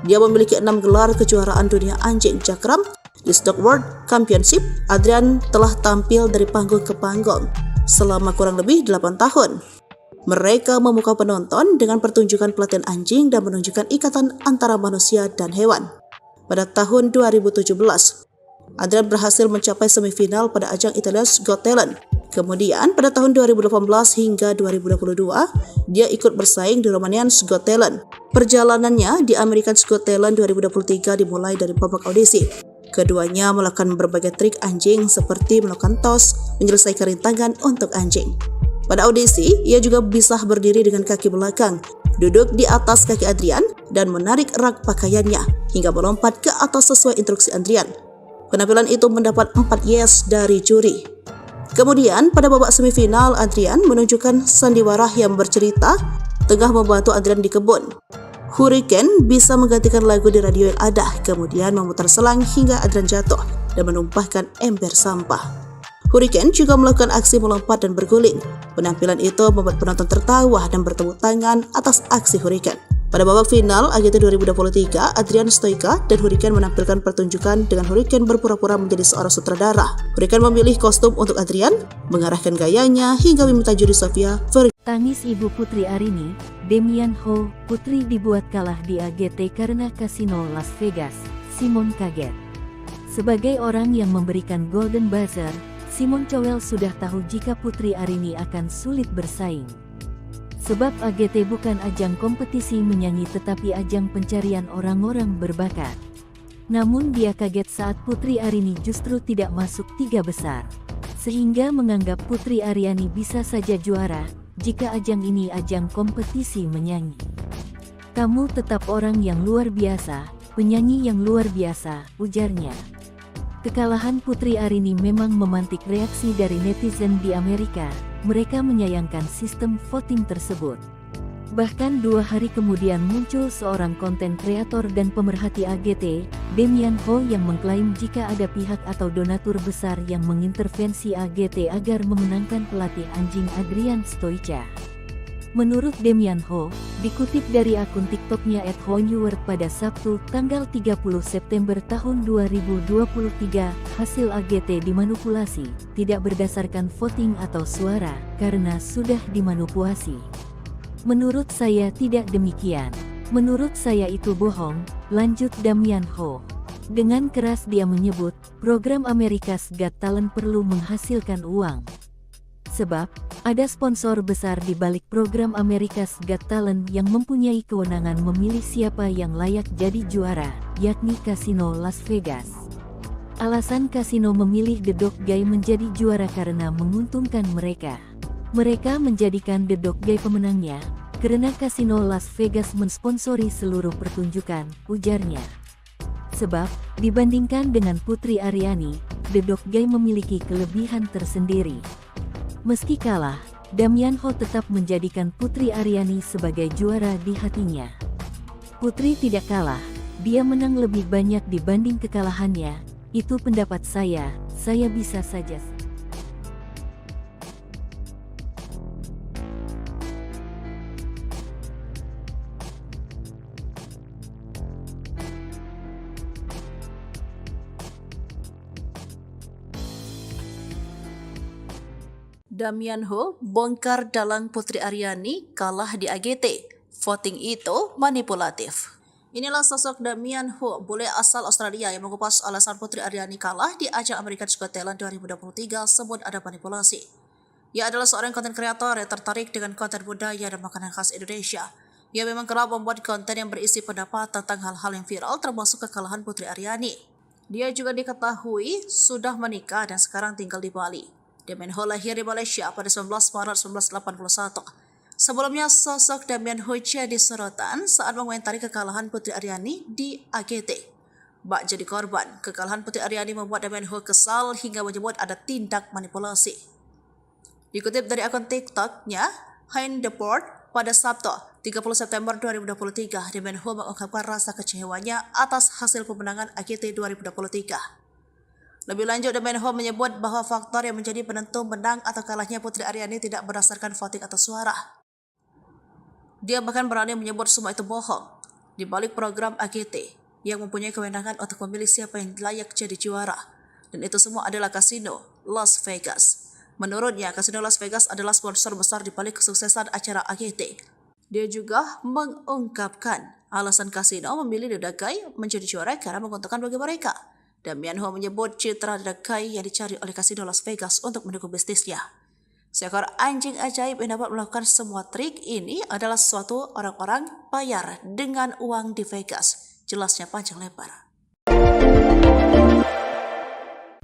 Dia memiliki 6 gelar kejuaraan dunia anjing Jakram di Stock World Championship. Adrian telah tampil dari panggung ke panggung selama kurang lebih 8 tahun. Mereka memukau penonton dengan pertunjukan pelatihan anjing dan menunjukkan ikatan antara manusia dan hewan. Pada tahun 2017, Adrian berhasil mencapai semifinal pada ajang Italia's Got Talent. Kemudian pada tahun 2018 hingga 2022, dia ikut bersaing di Romania's Got Talent. Perjalanannya di America's Got Talent 2023 dimulai dari babak audisi. Keduanya melakukan berbagai trik anjing seperti melakukan tos, menyelesaikan rintangan untuk anjing. Pada audisi, ia juga bisa berdiri dengan kaki belakang, duduk di atas kaki Adrian, dan menarik rak pakaiannya hingga melompat ke atas sesuai instruksi Adrian. Penampilan itu mendapat 4 yes dari juri. Kemudian, pada babak semifinal, Adrian menunjukkan sandiwara yang bercerita tengah membantu Adrian di kebun. Hurricane bisa menggantikan lagu di radio yang ada, kemudian memutar selang hingga Adrian jatuh dan menumpahkan ember sampah. Hurricane juga melakukan aksi melompat dan berguling. Penampilan itu membuat penonton tertawa dan bertepuk tangan atas aksi Hurricane. Pada babak final AGT 2023, Adrian Stoica dan Hurricane menampilkan pertunjukan dengan Hurricane berpura-pura menjadi seorang sutradara. Hurricane memilih kostum untuk Adrian, mengarahkan gayanya hingga meminta juri Sofia Vergara. Tangis ibu Putri Aryani, Damian Ho, Putri dibuat kalah di AGT karena kasino Las Vegas. Simon kaget. Sebagai orang yang memberikan Golden Buzzer, Simon Cowell sudah tahu jika Putri Aryani akan sulit bersaing. Sebab AGT bukan ajang kompetisi menyanyi tetapi ajang pencarian orang-orang berbakat. Namun dia kaget saat Putri Aryani justru tidak masuk 3 besar. Sehingga menganggap Putri Aryani bisa saja juara jika ajang ini ajang kompetisi menyanyi. Kamu tetap orang yang luar biasa, penyanyi yang luar biasa, ujarnya. Kekalahan Putri Aryani memang memantik reaksi dari netizen di Amerika. Mereka menyayangkan sistem voting tersebut. Bahkan 2 hari kemudian muncul seorang konten kreator dan pemerhati AGT, Damian Ho, yang mengklaim jika ada pihak atau donatur besar yang mengintervensi AGT agar memenangkan pelatih anjing Adrian Stoica. Menurut Damian Ho, dikutip dari akun TikToknya @honeword pada Sabtu, tanggal 30 September tahun 2023, hasil AGT dimanipulasi, tidak berdasarkan voting atau suara, karena sudah dimanipulasi. Menurut saya tidak demikian. Menurut saya itu bohong, lanjut Damian Ho. Dengan keras dia menyebut, program America's Got Talent perlu menghasilkan uang. Sebab, ada sponsor besar di balik program America's Got Talent yang mempunyai kewenangan memilih siapa yang layak jadi juara, yakni Kasino Las Vegas. Alasan kasino memilih The Dog Guy menjadi juara karena menguntungkan mereka. Mereka menjadikan The Dog Guy pemenangnya, karena Kasino Las Vegas mensponsori seluruh pertunjukan, ujarnya. Sebab, dibandingkan dengan Putri Aryani, The Dog Guy memiliki kelebihan tersendiri. Meski kalah, Damian Ho tetap menjadikan Putri Aryani sebagai juara di hatinya. Putri tidak kalah, dia menang lebih banyak dibanding kekalahannya, itu pendapat saya bisa saja. Damian Ho bongkar dalang Putri Aryani kalah di AGT. Voting itu manipulatif. Inilah sosok Damian Ho, bule asal Australia yang mengupas alasan Putri Aryani kalah di ajang American Got Talent 2023 sebut ada manipulasi. Ia adalah seorang konten kreator yang tertarik dengan konten budaya dan makanan khas Indonesia. Ia memang kerap membuat konten yang berisi pendapat tentang hal-hal yang viral termasuk kekalahan Putri Aryani. Dia juga diketahui sudah menikah dan sekarang tinggal di Bali. Damian Ho lahir di Malaysia pada 19 Maret 1981. Sebelumnya, sosok Damian Ho jadi sorotan saat mengomentari kekalahan Putri Aryani di AGT. Bak jadi korban, kekalahan Putri Aryani membuat Damian Ho kesal hingga menyebut ada tindak manipulasi. Dikutip dari akun TikTok-nya, Hein Deport, pada Sabtu, 30 September 2023, Damian Ho mengungkapkan rasa kecewanya atas hasil pemenangan AGT 2023. Lebih lanjut, Damian Ho menyebut bahwa faktor yang menjadi penentu menang atau kalahnya Putri Aryani tidak berdasarkan voting atau suara. Dia bahkan berani menyebut semua itu bohong. Di balik program AGT yang mempunyai kewenangan untuk memilih siapa yang layak jadi juara. Dan itu semua adalah kasino Las Vegas. Menurutnya, kasino Las Vegas adalah sponsor besar di balik kesuksesan acara AGT. Dia juga mengungkapkan alasan kasino memilih The Dagai menjadi juara karena menguntungkan bagi mereka. Damian Ho menyebut citra The Dagai yang dicari oleh kasino Las Vegas untuk mendukung bisnisnya. Seekor anjing ajaib yang dapat melakukan semua trik ini adalah suatu orang-orang bayar dengan uang di Vegas. Jelasnya panjang lebar.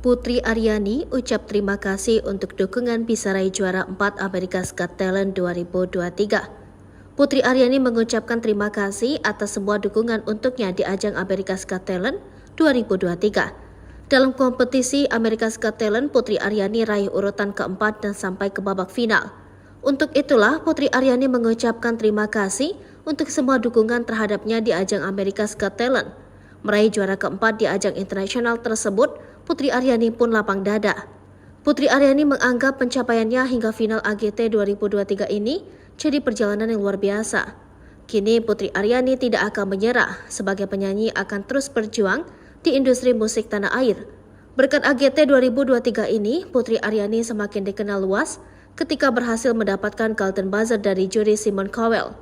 Putri Aryani ucap terima kasih untuk dukungan bisa raih juara 4 America's Got Talent 2023. Putri Aryani mengucapkan terima kasih atas semua dukungan untuknya di ajang America's Got Talent 2023. Dalam kompetisi America's Got Talent, Putri Aryani raih urutan keempat dan sampai ke babak final. Untuk itulah, Putri Aryani mengucapkan terima kasih untuk semua dukungan terhadapnya di ajang America's Got Talent. Meraih juara keempat di ajang internasional tersebut, Putri Aryani pun lapang dada. Putri Aryani menganggap pencapaiannya hingga final AGT 2023 ini jadi perjalanan yang luar biasa. Kini Putri Aryani tidak akan menyerah, sebagai penyanyi akan terus berjuang di industri musik tanah air. Berkat AGT 2023 ini, Putri Aryani semakin dikenal luas ketika berhasil mendapatkan Golden Buzzer dari juri Simon Cowell.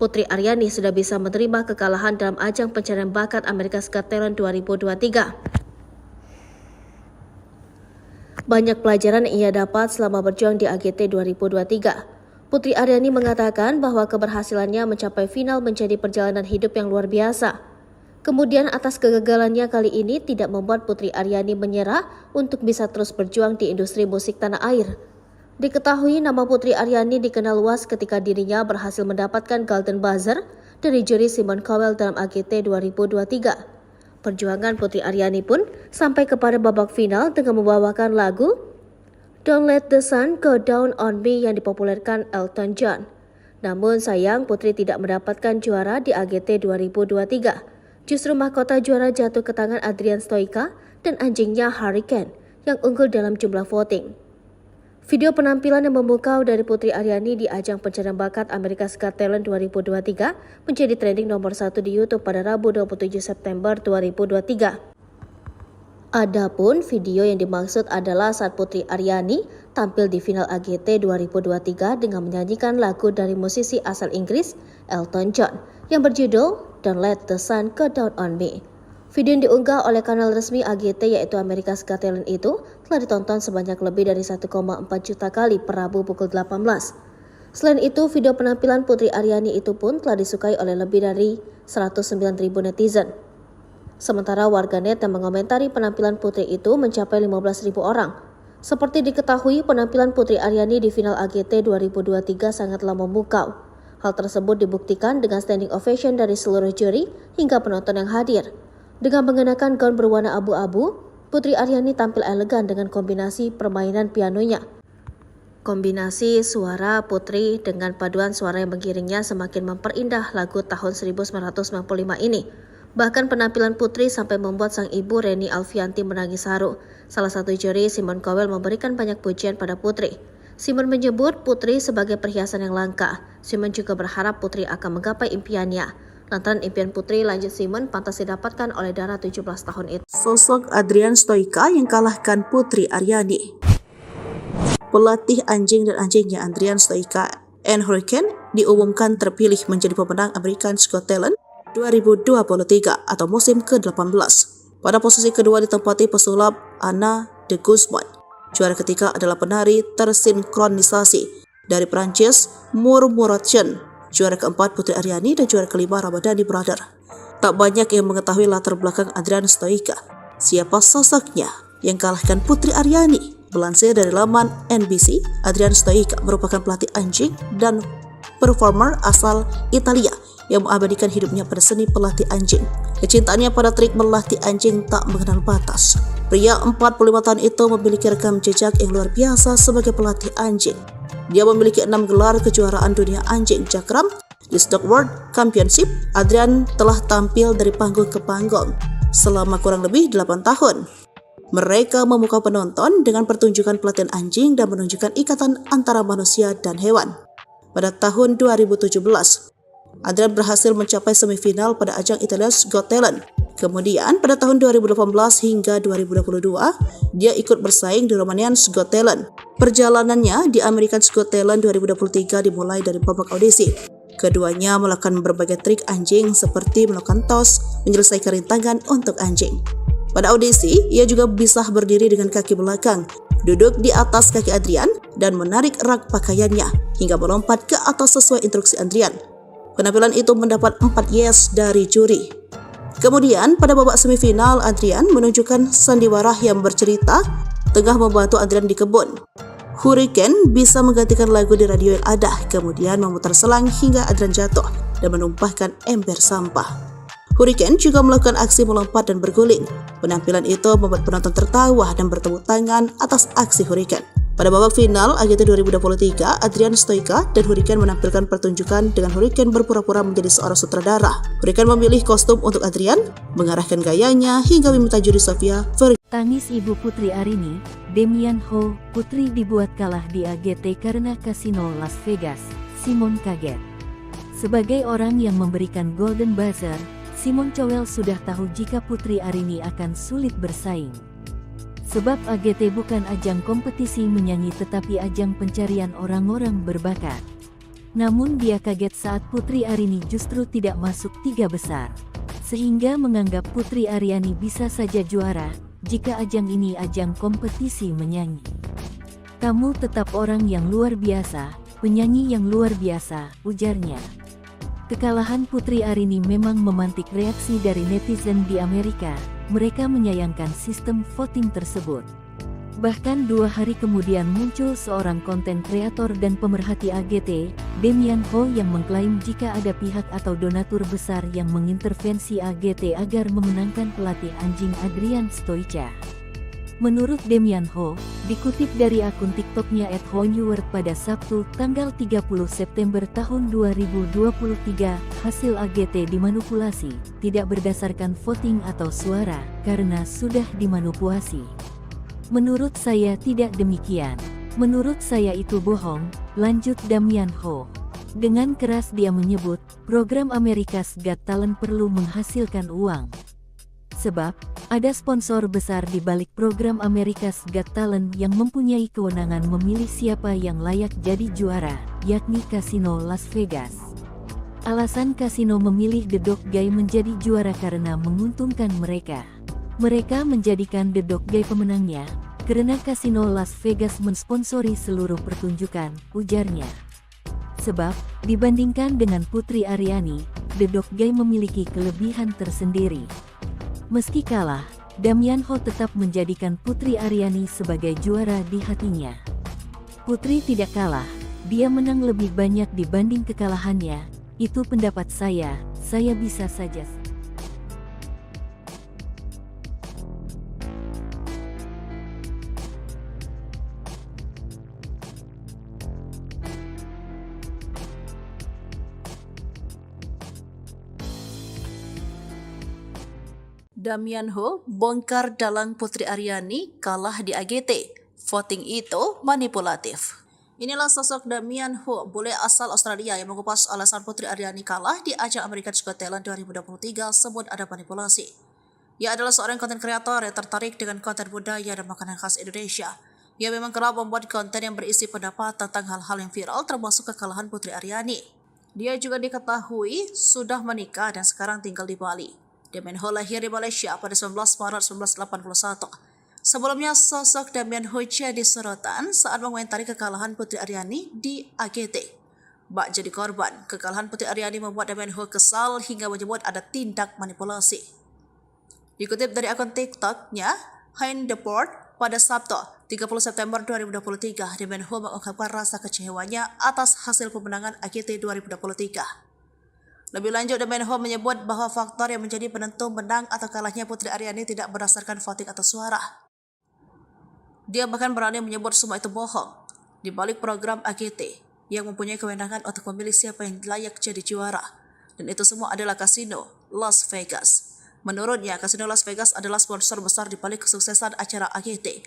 Putri Aryani sudah bisa menerima kekalahan dalam ajang pencarian bakat America's Got Talent 2023. Banyak pelajaran yang ia dapat selama berjuang di AGT 2023. Putri Aryani mengatakan bahwa keberhasilannya mencapai final menjadi perjalanan hidup yang luar biasa. Kemudian atas kegagalannya kali ini tidak membuat Putri Aryani menyerah untuk bisa terus berjuang di industri musik tanah air. Diketahui nama Putri Aryani dikenal luas ketika dirinya berhasil mendapatkan Golden Buzzer dari juri Simon Cowell dalam AGT 2023. Perjuangan Putri Aryani pun sampai kepada babak final dengan membawakan lagu Don't Let the Sun Go Down on Me yang dipopulerkan Elton John. Namun sayang Putri tidak mendapatkan juara di AGT 2023. Justru mahkota juara jatuh ke tangan Adrian Stoica dan anjingnya Hurricane yang unggul dalam jumlah voting. Video penampilan yang memukau dari Putri Aryani di ajang pencarian bakat America's Got Talent 2023 menjadi trending nomor 1 di YouTube pada Rabu 27 September 2023. Adapun video yang dimaksud adalah saat Putri Aryani tampil di final AGT 2023 dengan menyanyikan lagu dari musisi asal Inggris Elton John yang berjudul Don't Let the Sun Go Down on Me. Video yang diunggah oleh kanal resmi AGT yaitu America's Got Talent itu telah ditonton sebanyak lebih dari 1,4 juta kali per Rabu pukul 18. Selain itu, video penampilan Putri Aryani itu pun telah disukai oleh lebih dari 109.000 netizen. Sementara warganet yang mengomentari penampilan Putri itu mencapai 15.000 orang. Seperti diketahui, penampilan Putri Aryani di final AGT 2023 sangatlah memukau. Hal tersebut dibuktikan dengan standing ovation dari seluruh juri hingga penonton yang hadir. Dengan mengenakan gaun berwarna abu-abu, Putri Aryani tampil elegan dengan kombinasi permainan pianonya. Kombinasi suara Putri dengan paduan suara yang mengiringnya semakin memperindah lagu tahun 1995 ini. Bahkan penampilan Putri sampai membuat sang ibu Reni Alfianti menangis haru. Salah satu juri, Simon Cowell, memberikan banyak pujian pada Putri. Simon menyebut Putri sebagai perhiasan yang langka. Simon juga berharap Putri akan menggapai impiannya. Lantaran impian Putri, lanjut Simon, pantas didapatkan oleh Dara 17 tahun itu. Sosok Adrian Stoica yang kalahkan Putri Aryani. pelatih anjing dan anjingnya Adrian Stoica and Hurricane diumumkan terpilih menjadi pemenang America's Got Talent 2023 atau musim ke-18. Pada posisi kedua ditempati pesulap Anna de Guzman. Juara ketiga adalah penari tersinkronisasi dari Prancis Murmuration. Juara keempat Putri Aryani dan juara kelima Ramadhani Brother. Tak banyak yang mengetahui latar belakang Adrian Stoica. Siapa sosoknya yang kalahkan Putri Aryani? Melansir dari laman NBC, Adrian Stoica merupakan pelatih anjing dan performer asal Italia yang mengabadikan hidupnya pada seni pelatih anjing. Kecintaannya pada trik melatih anjing tak mengenal batas. Pria 45 tahun itu memiliki rekam jejak yang luar biasa sebagai pelatih anjing. Dia memiliki 6 gelar kejuaraan dunia anjing cakram di Stock World Championship. Adrian telah tampil dari panggung ke panggung selama kurang lebih 8 tahun. Mereka memukau penonton dengan pertunjukan pelatihan anjing dan menunjukkan ikatan antara manusia dan hewan. Pada tahun 2017, Adrian berhasil mencapai semifinal pada ajang Italia's Got Talent. Kemudian pada tahun 2018 hingga 2022, dia ikut bersaing di Romania's Got Talent. Perjalanannya di America's Got Talent 2023 dimulai dari babak audisi. Keduanya melakukan berbagai trik anjing seperti melakukan tos, menyelesaikan rintangan untuk anjing. Pada audisi, ia juga bisa berdiri dengan kaki belakang, duduk di atas kaki Adrian, dan menarik rak pakaiannya hingga melompat ke atas sesuai instruksi Adrian. Penampilan itu mendapat 4 yes dari juri. Kemudian pada babak semifinal, Adrian menunjukkan sandiwara yang bercerita tengah membantu Adrian di kebun. Hurricane bisa menggantikan lagu di radio yang ada, kemudian memutar selang hingga Adrian jatuh dan menumpahkan ember sampah. Hurricane juga melakukan aksi melompat dan berguling. Penampilan itu membuat penonton tertawa dan bertepuk tangan atas aksi Hurricane. Pada babak final AGT 2023, Adrian Stoica dan Hurricane menampilkan pertunjukan dengan Hurricane berpura-pura menjadi seorang sutradara. Hurricane memilih kostum untuk Adrian, mengarahkan gayanya hingga meminta juri Sofia Tangis ibu Putri Aryani, Damian Ho, putri dibuat kalah di AGT karena kasino Las Vegas. Simon kaget. Sebagai orang yang memberikan Golden Buzzer, Simon Cowell sudah tahu jika Putri Aryani akan sulit bersaing. Sebab AGT bukan ajang kompetisi menyanyi tetapi ajang pencarian orang-orang berbakat. Namun dia kaget saat Putri Aryani justru tidak masuk 3 besar. Sehingga menganggap Putri Aryani bisa saja juara jika ajang ini ajang kompetisi menyanyi. Kamu tetap orang yang luar biasa, penyanyi yang luar biasa, ujarnya. Kekalahan Putri Aryani memang memantik reaksi dari netizen di Amerika. Mereka menyayangkan sistem voting tersebut. Bahkan 2 hari kemudian muncul seorang konten kreator dan pemerhati AGT, Damian Ho, yang mengklaim jika ada pihak atau donatur besar yang mengintervensi AGT agar memenangkan pelatih anjing Adrian Stoica. Menurut Damian Ho, dikutip dari akun TikToknya @honeword pada Sabtu, tanggal 30 September tahun 2023, hasil AGT dimanipulasi, tidak berdasarkan voting atau suara, karena sudah dimanipulasi. Menurut saya tidak demikian. Menurut saya itu bohong, lanjut Damian Ho. Dengan keras dia menyebut, program America's Got Talent perlu menghasilkan uang. Sebab, ada sponsor besar di balik program America's Got Talent yang mempunyai kewenangan memilih siapa yang layak jadi juara, yakni Kasino Las Vegas. Alasan kasino memilih The Dog Guy menjadi juara karena menguntungkan mereka. Mereka menjadikan The Dog Guy pemenangnya, karena Kasino Las Vegas mensponsori seluruh pertunjukan, ujarnya. Sebab, dibandingkan dengan Putri Aryani, The Dog Guy memiliki kelebihan tersendiri. Meski kalah, Damian Ho tetap menjadikan Putri Aryani sebagai juara di hatinya. Putri tidak kalah, dia menang lebih banyak dibanding kekalahannya, itu pendapat saya bisa saja. Damian Ho bongkar dalang Putri Aryani kalah di AGT. Voting itu manipulatif. Inilah sosok Damian Ho, bule asal Australia yang mengupas alasan Putri Aryani kalah di ajang America's Got Talent 2023 sebut ada manipulasi. Ia adalah seorang konten kreator yang tertarik dengan konten budaya dan makanan khas Indonesia. Ia memang kerap membuat konten yang berisi pendapat tentang hal-hal yang viral termasuk kekalahan Putri Aryani. Dia juga diketahui sudah menikah dan sekarang tinggal di Bali. Damian Ho lahir di Malaysia pada 19 Maret 1981. Sebelumnya sosok Damian Ho jadi sorotan saat mengomentari kekalahan Putri Aryani di AGT. Bak jadi korban, kekalahan Putri Aryani membuat Damian Ho kesal hingga menyebut ada tindak manipulasi. Dikutip dari akun TikTok-nya, Hein Deport, pada Sabtu, 30 September 2023, Damian Ho mengungkapkan rasa kecewanya atas hasil pemenangan AGT 2023. Lebih lanjut, Damian Ho menyebut bahwa faktor yang menjadi penentu menang atau kalahnya Putri Aryani tidak berdasarkan voting atau suara. Dia bahkan berani menyebut semua itu bohong. Di balik program AGT yang mempunyai kewenangan untuk memilih siapa yang layak jadi juara, dan itu semua adalah kasino Las Vegas. Menurutnya, kasino Las Vegas adalah sponsor besar di balik kesuksesan acara AGT.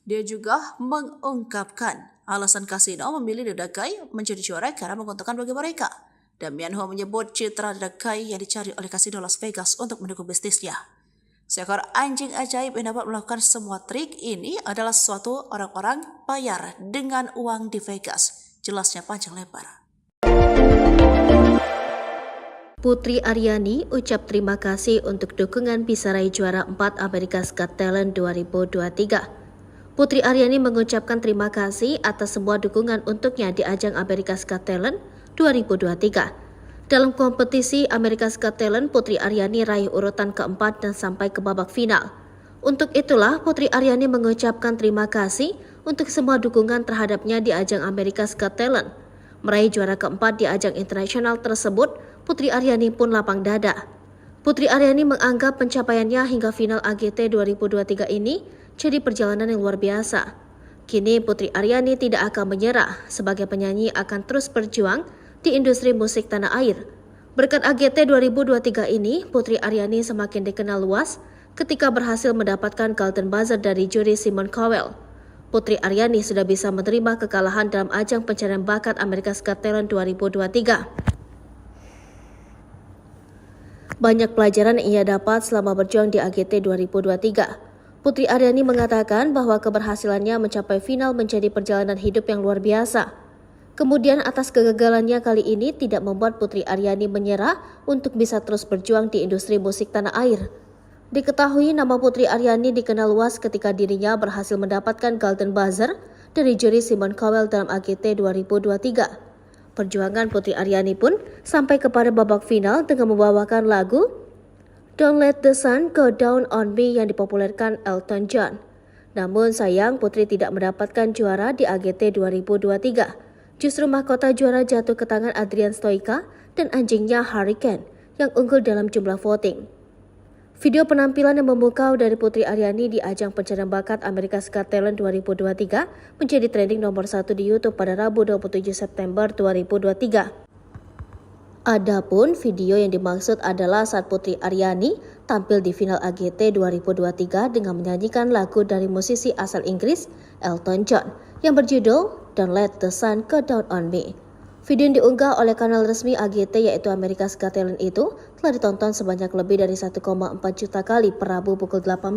Dia juga mengungkapkan alasan kasino memilih The Dagai menjadi juara karena menguntungkan bagi mereka. Damian Ho menyebut citra The Dagai yang dicari oleh kasino Las Vegas untuk mendukung bisnisnya. Seekor anjing ajaib yang dapat melakukan semua trik ini adalah suatu orang-orang bayar dengan uang di Vegas. Jelasnya panjang lebar. Putri Aryani ucap terima kasih untuk dukungan bisa raih juara 4 America's Got Talent 2023. Putri Aryani mengucapkan terima kasih atas semua dukungan untuknya di ajang America's Got Talent 2023. Dalam kompetisi America's Got Talent, Putri Aryani raih urutan keempat dan sampai ke babak final. Untuk itulah Putri Aryani mengucapkan terima kasih untuk semua dukungan terhadapnya di ajang America's Got Talent. Meraih juara keempat di ajang internasional tersebut, Putri Aryani pun lapang dada. Putri Aryani menganggap pencapaiannya hingga final AGT 2023 ini jadi perjalanan yang luar biasa. Kini Putri Aryani tidak akan menyerah, sebagai penyanyi akan terus berjuang di industri musik tanah air. Berkat AGT 2023 ini, Putri Aryani semakin dikenal luas ketika berhasil mendapatkan Golden Buzzer dari juri Simon Cowell. Putri Aryani sudah bisa menerima kekalahan dalam ajang pencarian bakat America's Got Talent 2023. Banyak pelajaran yang ia dapat selama berjuang di AGT 2023. Putri Aryani mengatakan bahwa keberhasilannya mencapai final menjadi perjalanan hidup yang luar biasa. Kemudian atas kegagalannya kali ini tidak membuat Putri Aryani menyerah untuk bisa terus berjuang di industri musik tanah air. Diketahui nama Putri Aryani dikenal luas ketika dirinya berhasil mendapatkan Golden Buzzer dari juri Simon Cowell dalam AGT 2023. Perjuangan Putri Aryani pun sampai kepada babak final dengan membawakan lagu Don't Let the Sun Go Down on Me yang dipopulerkan Elton John. Namun sayang Putri tidak mendapatkan juara di AGT 2023. Justru mahkota juara jatuh ke tangan Adrian Stoica dan anjingnya Hurricane yang unggul dalam jumlah voting. Video penampilan yang memukau dari Putri Aryani di ajang pencarian bakat America's Got Talent 2023 menjadi trending nomor 1 di YouTube pada Rabu 27 September 2023. Adapun video yang dimaksud adalah saat Putri Aryani tampil di final AGT 2023 dengan menyanyikan lagu dari musisi asal Inggris Elton John yang berjudul Don't Let the Sun Go Down on Me. Video yang diunggah oleh kanal resmi AGT yaitu America's Got Talent itu telah ditonton sebanyak lebih dari 1,4 juta kali per Rabu pukul 18.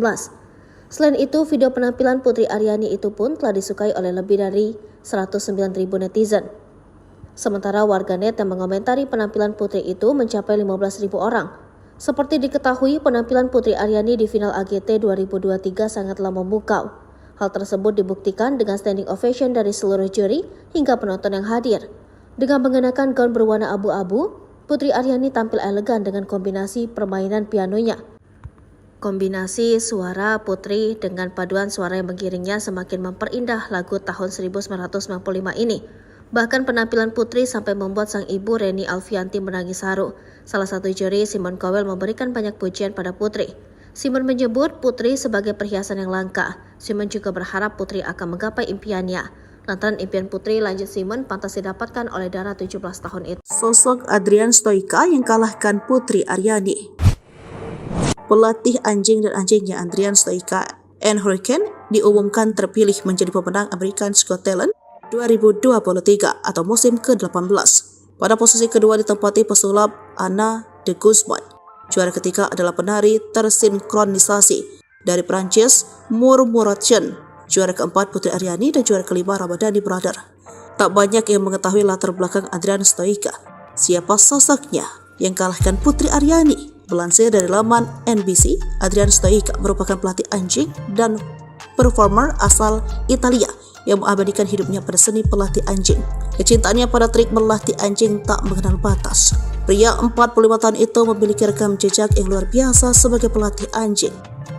Selain itu, video penampilan Putri Aryani itu pun telah disukai oleh lebih dari 109.000 netizen. Sementara warganet yang mengomentari penampilan Putri itu mencapai 15.000 orang. Seperti diketahui, penampilan Putri Aryani di final AGT 2023 sangatlah memukau. Hal tersebut dibuktikan dengan standing ovation dari seluruh juri hingga penonton yang hadir. Dengan mengenakan gaun berwarna abu-abu, Putri Aryani tampil elegan dengan kombinasi permainan pianonya. Kombinasi suara Putri dengan paduan suara yang mengiringnya semakin memperindah lagu tahun 1995 ini. Bahkan penampilan Putri sampai membuat sang ibu Reni Alfianti menangis haru. Salah satu juri, Simon Cowell, memberikan banyak pujian pada Putri. Simon menyebut Putri sebagai perhiasan yang langka. Simon juga berharap Putri akan menggapai impiannya. Lantaran impian Putri, lanjut Simon, pantas didapatkan oleh Dara 17 tahun itu. Sosok Adrian Stoica yang kalahkan Putri Aryani. Pelatih anjing dan anjingnya Adrian Stoica and Hurricane diumumkan terpilih menjadi pemenang America's Got Talent 2023 atau musim ke-18. Pada posisi kedua ditempati pesulap Anna de Guzman. Juara ketiga adalah penari tersinkronisasi dari Prancis Murmuration juara keempat Putri Aryani dan juara kelima Ramadhani Brother. Tak banyak yang mengetahui latar belakang Adrian Stoica. Siapa sosoknya yang kalahkan Putri Aryani? Melansir dari laman NBC, Adrian Stoica merupakan pelatih anjing dan performer asal Italia yang mengabadikan hidupnya pada seni pelatih anjing. Kecintaannya pada trik melatih anjing tak mengenal batas. Pria 45 tahun itu memiliki rekam jejak yang luar biasa sebagai pelatih anjing.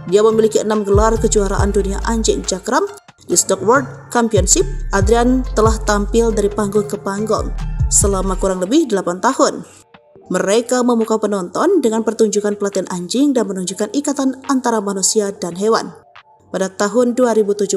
Dia memiliki 6 gelar kejuaraan dunia anjing cakram. Di Stock World Championship, Adrian telah tampil dari panggung ke panggung selama kurang lebih 8 tahun. Mereka memukau penonton dengan pertunjukan pelatihan anjing dan menunjukkan ikatan antara manusia dan hewan. Pada tahun 2017,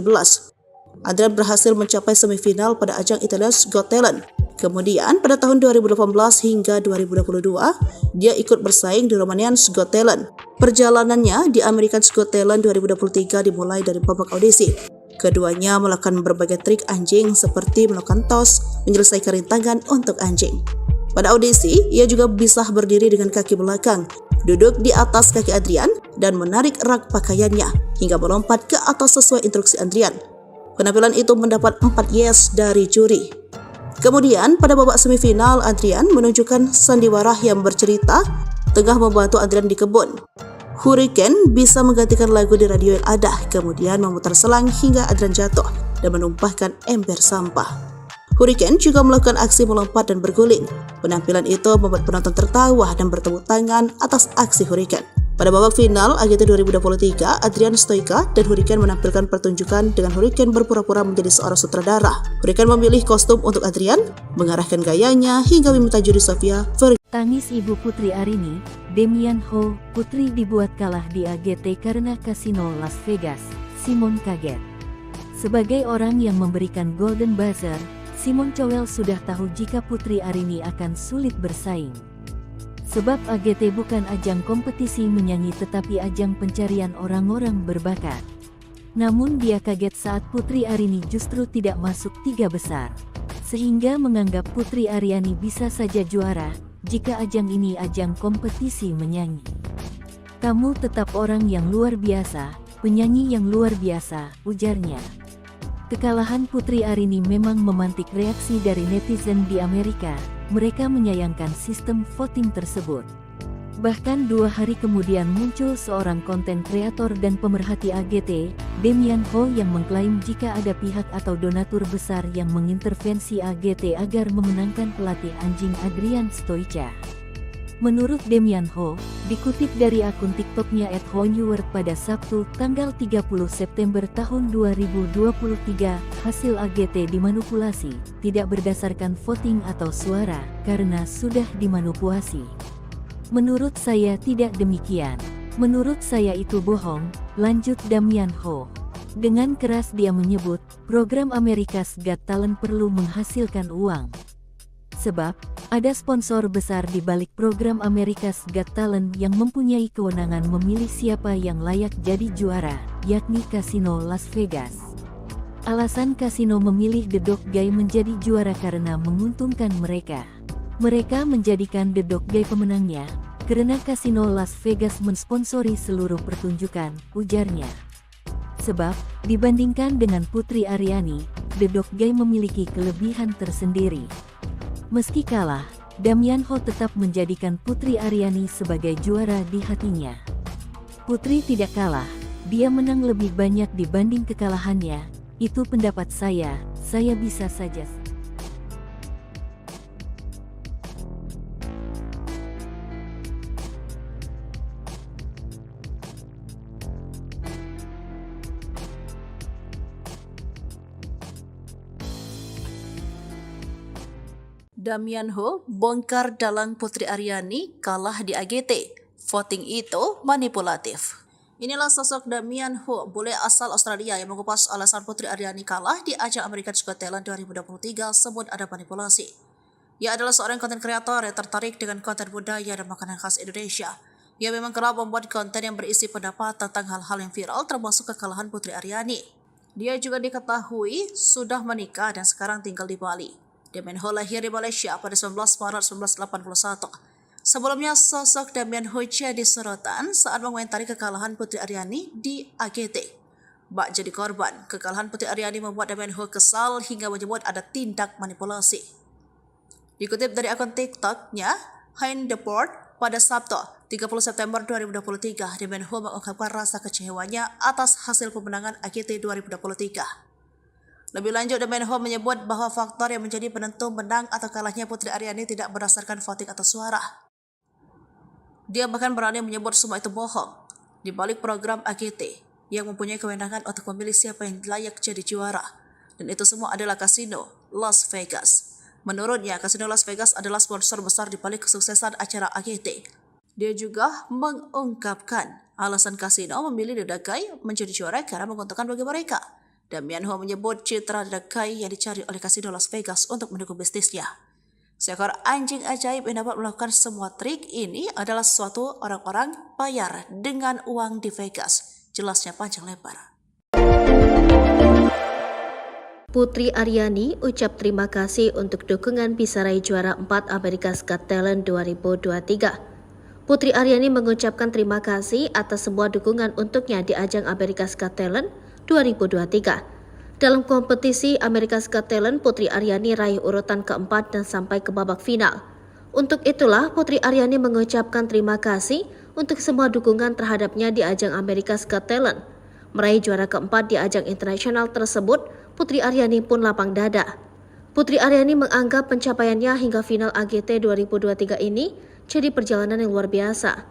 Adrian berhasil mencapai semifinal pada ajang Italia's Got Talent. Kemudian pada tahun 2018 hingga 2022, dia ikut bersaing di Romanian's Got Talent. Perjalanannya di American's Got Talent 2023 dimulai dari babak audisi. Keduanya melakukan berbagai trik anjing seperti melakukan toss, menyelesaikan rintangan untuk anjing. Pada audisi, ia juga bisa berdiri dengan kaki belakang, duduk di atas kaki Adrian, dan menarik rak pakaiannya hingga melompat ke atas sesuai instruksi Adrian. Penampilan itu mendapat 4 yes dari juri. Kemudian pada babak semifinal, Adrian menunjukkan sandiwara yang bercerita tengah membantu Adrian di kebun. Hurricane bisa menggantikan lagu di radio yang ada, kemudian memutar selang hingga Adrian jatuh dan menumpahkan ember sampah. Hurricane juga melakukan aksi melompat dan berguling. Penampilan itu membuat penonton tertawa dan bertepuk tangan atas aksi Hurricane. Pada babak final AGT 2023, Adrian Stoica dan Hurricane menampilkan pertunjukan dengan Hurricane berpura-pura menjadi seorang sutradara. Hurricane memilih kostum untuk Adrian, mengarahkan gayanya hingga meminta juri Sofia Tangis ibu Putri Aryani, Damian Ho, putri dibuat kalah di AGT karena kasino Las Vegas. Simon kaget. Sebagai orang yang memberikan Golden Buzzer, Simon Cowell sudah tahu jika Putri Aryani akan sulit bersaing. Sebab AGT bukan ajang kompetisi menyanyi tetapi ajang pencarian orang-orang berbakat. Namun dia kaget saat Putri Aryani justru tidak masuk 3 besar. Sehingga menganggap Putri Aryani bisa saja juara jika ajang ini ajang kompetisi menyanyi. Kamu tetap orang yang luar biasa, penyanyi yang luar biasa, ujarnya. Kekalahan Putri Aryani memang memantik reaksi dari netizen di Amerika. Mereka menyayangkan sistem voting tersebut. Bahkan 2 hari kemudian muncul seorang konten kreator dan pemerhati AGT, Damian Ho, yang mengklaim jika ada pihak atau donatur besar yang mengintervensi AGT agar memenangkan pelatih anjing Adrian Stoica. Menurut Damian Ho, dikutip dari akun TikToknya @honeword pada Sabtu, tanggal 30 September tahun 2023, hasil AGT dimanipulasi, tidak berdasarkan voting atau suara, karena sudah dimanipulasi. Menurut saya tidak demikian. Menurut saya itu bohong, lanjut Damian Ho. Dengan keras dia menyebut, program America's Got Talent perlu menghasilkan uang. Sebab, ada sponsor besar di balik program America's Got Talent yang mempunyai kewenangan memilih siapa yang layak jadi juara, yakni Kasino Las Vegas. Alasan kasino memilih The Dog Guy menjadi juara karena menguntungkan mereka. Mereka menjadikan The Dog Guy pemenangnya, karena Kasino Las Vegas mensponsori seluruh pertunjukan, ujarnya. Sebab, dibandingkan dengan Putri Aryani, The Dog Guy memiliki kelebihan tersendiri. Meski kalah, Damian Ho tetap menjadikan Putri Aryani sebagai juara di hatinya. Putri tidak kalah, dia menang lebih banyak dibanding kekalahannya, itu pendapat saya bisa saja. Damian Ho bongkar dalang Putri Aryani kalah di AGT. Voting itu manipulatif. Inilah sosok Damian Ho, bule asal Australia yang mengupas alasan Putri Aryani kalah di ajang America's Got Talent 2023 sebut ada manipulasi. Ia adalah seorang konten kreator yang tertarik dengan konten budaya dan makanan khas Indonesia. Ia memang kerap membuat konten yang berisi pendapat tentang hal-hal yang viral termasuk kekalahan Putri Aryani. Dia juga diketahui sudah menikah dan sekarang tinggal di Bali. Damian Ho lahir di Malaysia pada 19 Maret 1981. Sebelumnya, sosok Damian Ho jadi sorotan saat mengomentari kekalahan Putri Aryani di AGT. bak jadi korban. Kekalahan Putri Aryani membuat Damian Ho kesal hingga menyebut ada tindak manipulasi. Dikutip dari akun TikTok-nya, Hein Deport, pada Sabtu 30 September 2023, Damian Ho mengungkapkan rasa kecewaannya atas hasil pemenangan AGT 2023. Lebih lanjut, Damian Ho menyebut bahwa faktor yang menjadi penentu menang atau kalahnya Putri Aryani tidak berdasarkan voting atau suara. Dia bahkan berani menyebut semua itu bohong. Di balik program AGT yang mempunyai kewenangan untuk memilih siapa yang layak jadi juara, dan itu semua adalah kasino Las Vegas. Menurutnya, kasino Las Vegas adalah sponsor besar di balik kesuksesan acara AGT. Dia juga mengungkapkan alasan kasino memilih The Dakai menjadi juara karena menguntungkan bagi mereka. Damian Ho menyebut citra The Dakai yang dicari oleh kasino Las Vegas untuk mendukung bisnisnya. Seekor anjing ajaib yang dapat melakukan semua trik ini adalah suatu orang-orang bayar dengan uang di Vegas. Jelasnya panjang lebar. Putri Aryani ucap terima kasih untuk dukungan bisa raih juara 4 America's Got Talent 2023. Putri Aryani mengucapkan terima kasih atas semua dukungan untuknya di ajang America's Got Talent 2023. Dalam kompetisi America's Got Talent, Putri Aryani raih urutan keempat dan sampai ke babak final. Untuk itulah Putri Aryani mengucapkan terima kasih untuk semua dukungan terhadapnya di ajang America's Got Talent. Meraih juara keempat di ajang internasional tersebut, Putri Aryani pun lapang dada. Putri Aryani menganggap pencapaiannya hingga final AGT 2023 ini jadi perjalanan yang luar biasa.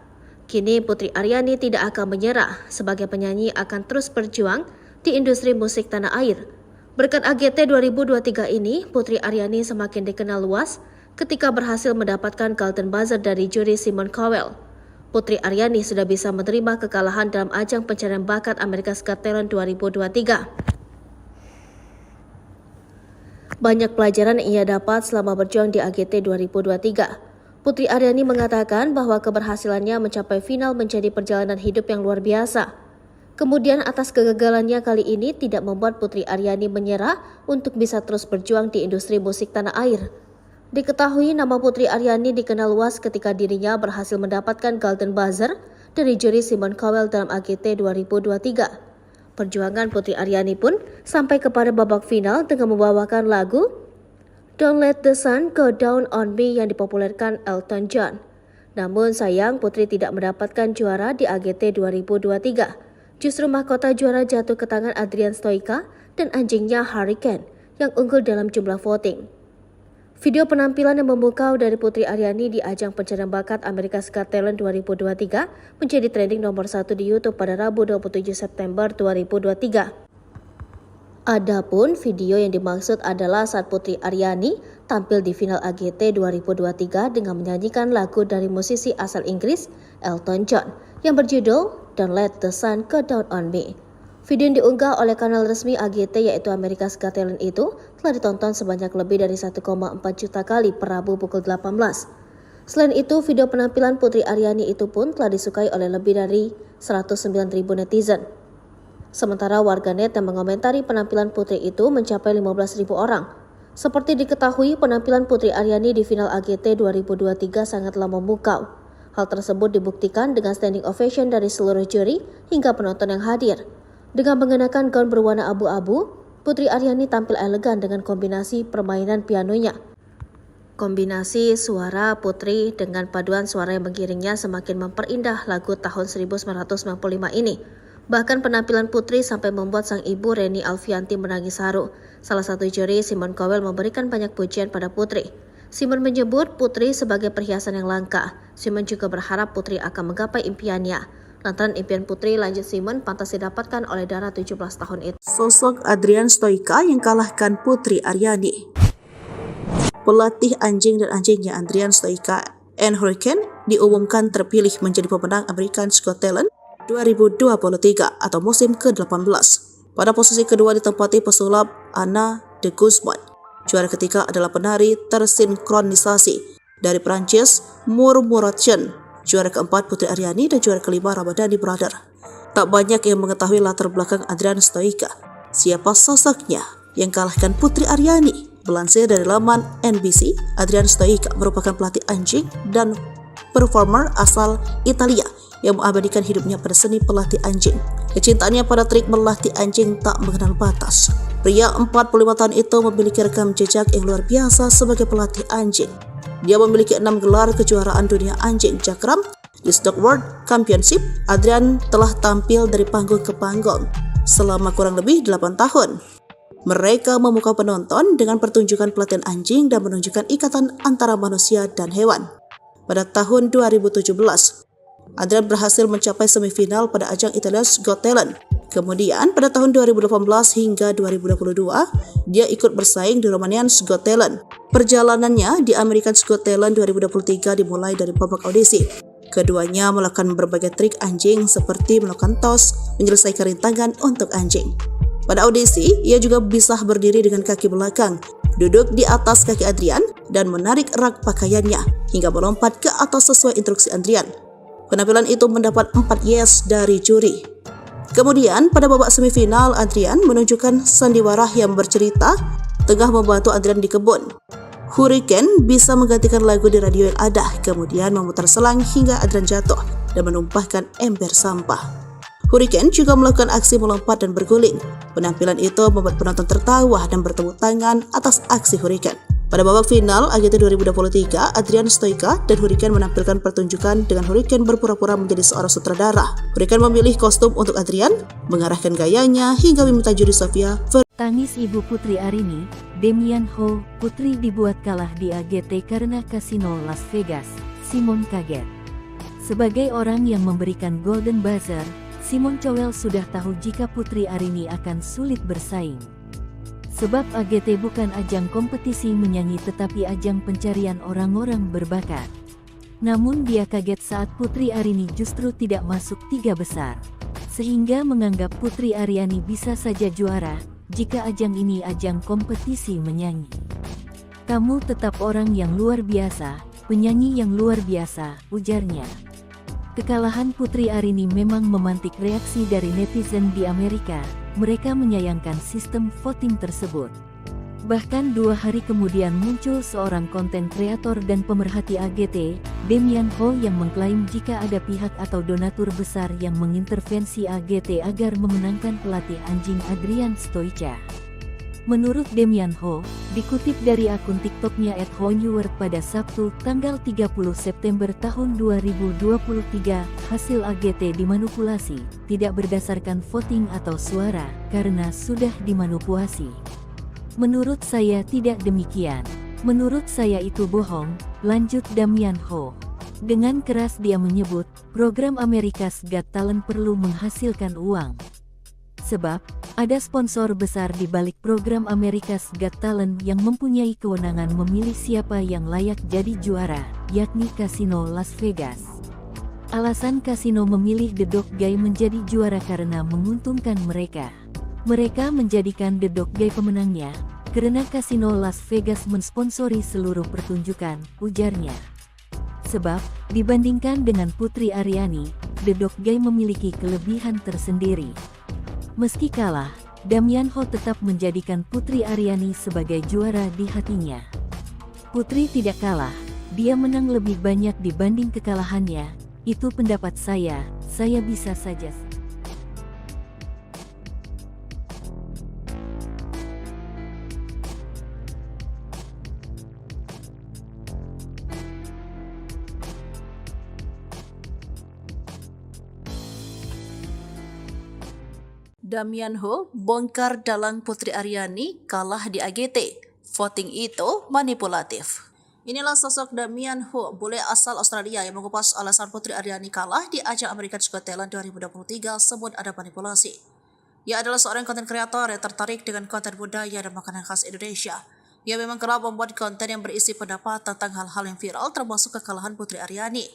Kini Putri Aryani tidak akan menyerah, sebagai penyanyi akan terus berjuang di industri musik tanah air. Berkat AGT 2023 ini, Putri Aryani semakin dikenal luas ketika berhasil mendapatkan Golden Buzzer dari juri Simon Cowell. Putri Aryani sudah bisa menerima kekalahan dalam ajang pencarian bakat America's Got Talent 2023. Banyak pelajaran yang ia dapat selama berjuang di AGT 2023. Putri Aryani mengatakan bahwa keberhasilannya mencapai final menjadi perjalanan hidup yang luar biasa. Kemudian atas kegagalannya kali ini tidak membuat Putri Aryani menyerah untuk bisa terus berjuang di industri musik tanah air. Diketahui nama Putri Aryani dikenal luas ketika dirinya berhasil mendapatkan Golden Buzzer dari juri Simon Cowell dalam AGT 2023. Perjuangan Putri Aryani pun sampai kepada babak final dengan membawakan lagu Don't Let the Sun Go Down on Me yang dipopulerkan Elton John. Namun sayang Putri tidak mendapatkan juara di AGT 2023. Justru mahkota juara jatuh ke tangan Adrian Stoica dan anjingnya Hurricane yang unggul dalam jumlah voting. Video penampilan yang memukau dari Putri Aryani di ajang pencarian bakat America's Got Talent 2023 menjadi trending nomor 1 di YouTube pada Rabu 27 September 2023. Adapun video yang dimaksud adalah saat Putri Aryani tampil di final AGT 2023 dengan menyanyikan lagu dari musisi asal Inggris Elton John yang berjudul Don't Let the Sun Go Down on Me. Video yang diunggah oleh kanal resmi AGT yaitu America's Got Talent itu telah ditonton sebanyak lebih dari 1,4 juta kali per Rabu pukul 18. Selain itu, video penampilan Putri Aryani itu pun telah disukai oleh lebih dari 109.000 netizen. Sementara warganet yang mengomentari penampilan Putri itu mencapai 15.000 orang. Seperti diketahui, penampilan Putri Aryani di final AGT 2023 sangatlah memukau. Hal tersebut dibuktikan dengan standing ovation dari seluruh juri hingga penonton yang hadir. Dengan mengenakan gaun berwarna abu-abu, Putri Aryani tampil elegan dengan kombinasi permainan pianonya. Kombinasi suara Putri dengan paduan suara yang mengiringnya semakin memperindah lagu tahun 1995 ini. Bahkan penampilan Putri sampai membuat sang ibu Reni Alfianti menangis haru. Salah satu juri, Simon Cowell, memberikan banyak pujian pada Putri. Simon menyebut Putri sebagai perhiasan yang langka. Simon juga berharap Putri akan menggapai impiannya. Lantaran impian Putri, lanjut Simon, pantas didapatkan oleh Dara 17 tahun itu. Sosok Adrian Stoica yang kalahkan Putri Aryani. Pelatih anjing dan anjingnya Adrian Stoica and Hurricane diumumkan terpilih menjadi pemenang America's Got Talent 2023 atau musim ke-18. Pada posisi kedua ditempati pesulap Anna de Guzman. Juara ketiga adalah penari tersinkronisasi dari Prancis Murmuration. Juara keempat Putri Aryani dan juara kelima Ramadhani Brother. Tak banyak yang mengetahui latar belakang Adrian Stoica. Siapa sosoknya yang kalahkan Putri Aryani? Melansir dari laman NBC, Adrian Stoica merupakan pelatih anjing dan performer asal Italia yang mengabadikan hidupnya pada seni pelatih anjing. Kecintaannya pada trik melatih anjing tak mengenal batas. Pria 45 tahun itu memiliki rekam jejak yang luar biasa sebagai pelatih anjing. Dia memiliki 6 gelar kejuaraan dunia anjing jakram. Di Stock World Championship, Adrian telah tampil dari panggung ke panggung selama kurang lebih 8 tahun. Mereka memukau penonton dengan pertunjukan pelatihan anjing dan menunjukkan ikatan antara manusia dan hewan. Pada tahun 2017, Adrian berhasil mencapai semifinal pada ajang Italia's Got Talent. Kemudian pada tahun 2018 hingga 2022, dia ikut bersaing di Romanian's Got Talent. Perjalanannya di American's Got Talent 2023 dimulai dari babak audisi. Keduanya melakukan berbagai trik anjing seperti melakukan tos, menyelesaikan rintangan untuk anjing. Pada audisi, ia juga bisa berdiri dengan kaki belakang, duduk di atas kaki Adrian, dan menarik rak pakaiannya hingga melompat ke atas sesuai instruksi Adrian. Penampilan itu mendapat 4 yes dari juri. Kemudian pada babak semifinal, Adrian menunjukkan sandiwara yang bercerita tengah membantu Adrian di kebun. Hurricane bisa menggantikan lagu di radio yang ada, kemudian memutar selang hingga Adrian jatuh dan menumpahkan ember sampah. Hurricane juga melakukan aksi melompat dan berguling. Penampilan itu membuat penonton tertawa dan bertepuk tangan atas aksi Hurricane. Pada babak final AGT 2023, Adrian Stoica dan Hurricane menampilkan pertunjukan dengan Hurricane berpura-pura menjadi seorang sutradara. Hurricane memilih kostum untuk Adrian, mengarahkan gayanya hingga meminta juri Sofia. Tangis ibu Putri Arini, Damian Ho, putri dibuat kalah di AGT karena kasino Las Vegas. Simon kaget. Sebagai orang yang memberikan Golden Buzzer, Simon Cowell sudah tahu jika Putri Arini akan sulit bersaing. Sebab AGT bukan ajang kompetisi menyanyi tetapi ajang pencarian orang-orang berbakat. Namun dia kaget saat Putri Arini justru tidak masuk 3 besar. Sehingga menganggap Putri Aryani bisa saja juara jika ajang ini ajang kompetisi menyanyi. Kamu tetap orang yang luar biasa, penyanyi yang luar biasa, ujarnya. Kekalahan Putri Arini memang memantik reaksi dari netizen di Amerika. Mereka menyayangkan sistem voting tersebut. Bahkan 2 hari kemudian muncul seorang konten kreator dan pemerhati AGT, Damian Ho, yang mengklaim jika ada pihak atau donatur besar yang mengintervensi AGT agar memenangkan pelatih anjing Adrian Stoica. Menurut Damian Ho, dikutip dari akun TikToknya @honeword pada Sabtu, tanggal 30 September tahun 2023, hasil AGT dimanipulasi, tidak berdasarkan voting atau suara, karena sudah dimanipulasi. Menurut saya tidak demikian. Menurut saya itu bohong, lanjut Damian Ho. Dengan keras dia menyebut, program America's Got Talent perlu menghasilkan uang. Sebab, ada sponsor besar di balik program America's Got Talent yang mempunyai kewenangan memilih siapa yang layak jadi juara, yakni Kasino Las Vegas. Alasan kasino memilih The Dog Guy menjadi juara karena menguntungkan mereka. Mereka menjadikan The Dog Guy pemenangnya, karena Kasino Las Vegas mensponsori seluruh pertunjukan, ujarnya. Sebab, dibandingkan dengan Putri Aryani, The Dog Guy memiliki kelebihan tersendiri. Meski kalah, Damian Ho tetap menjadikan Putri Aryani sebagai juara di hatinya. Putri tidak kalah, dia menang lebih banyak dibanding kekalahannya, itu pendapat saya bisa saja. Damian Ho bongkar dalang Putri Aryani kalah di AGT. Voting itu manipulatif. Inilah sosok Damian Ho, bule asal Australia yang mengupas alasan Putri Aryani kalah di ajang America's Got Talent 2023 sebut ada manipulasi. Ia adalah seorang konten kreator yang tertarik dengan konten budaya dan makanan khas Indonesia. Ia memang kerap membuat konten yang berisi pendapat tentang hal-hal yang viral termasuk kekalahan Putri Aryani.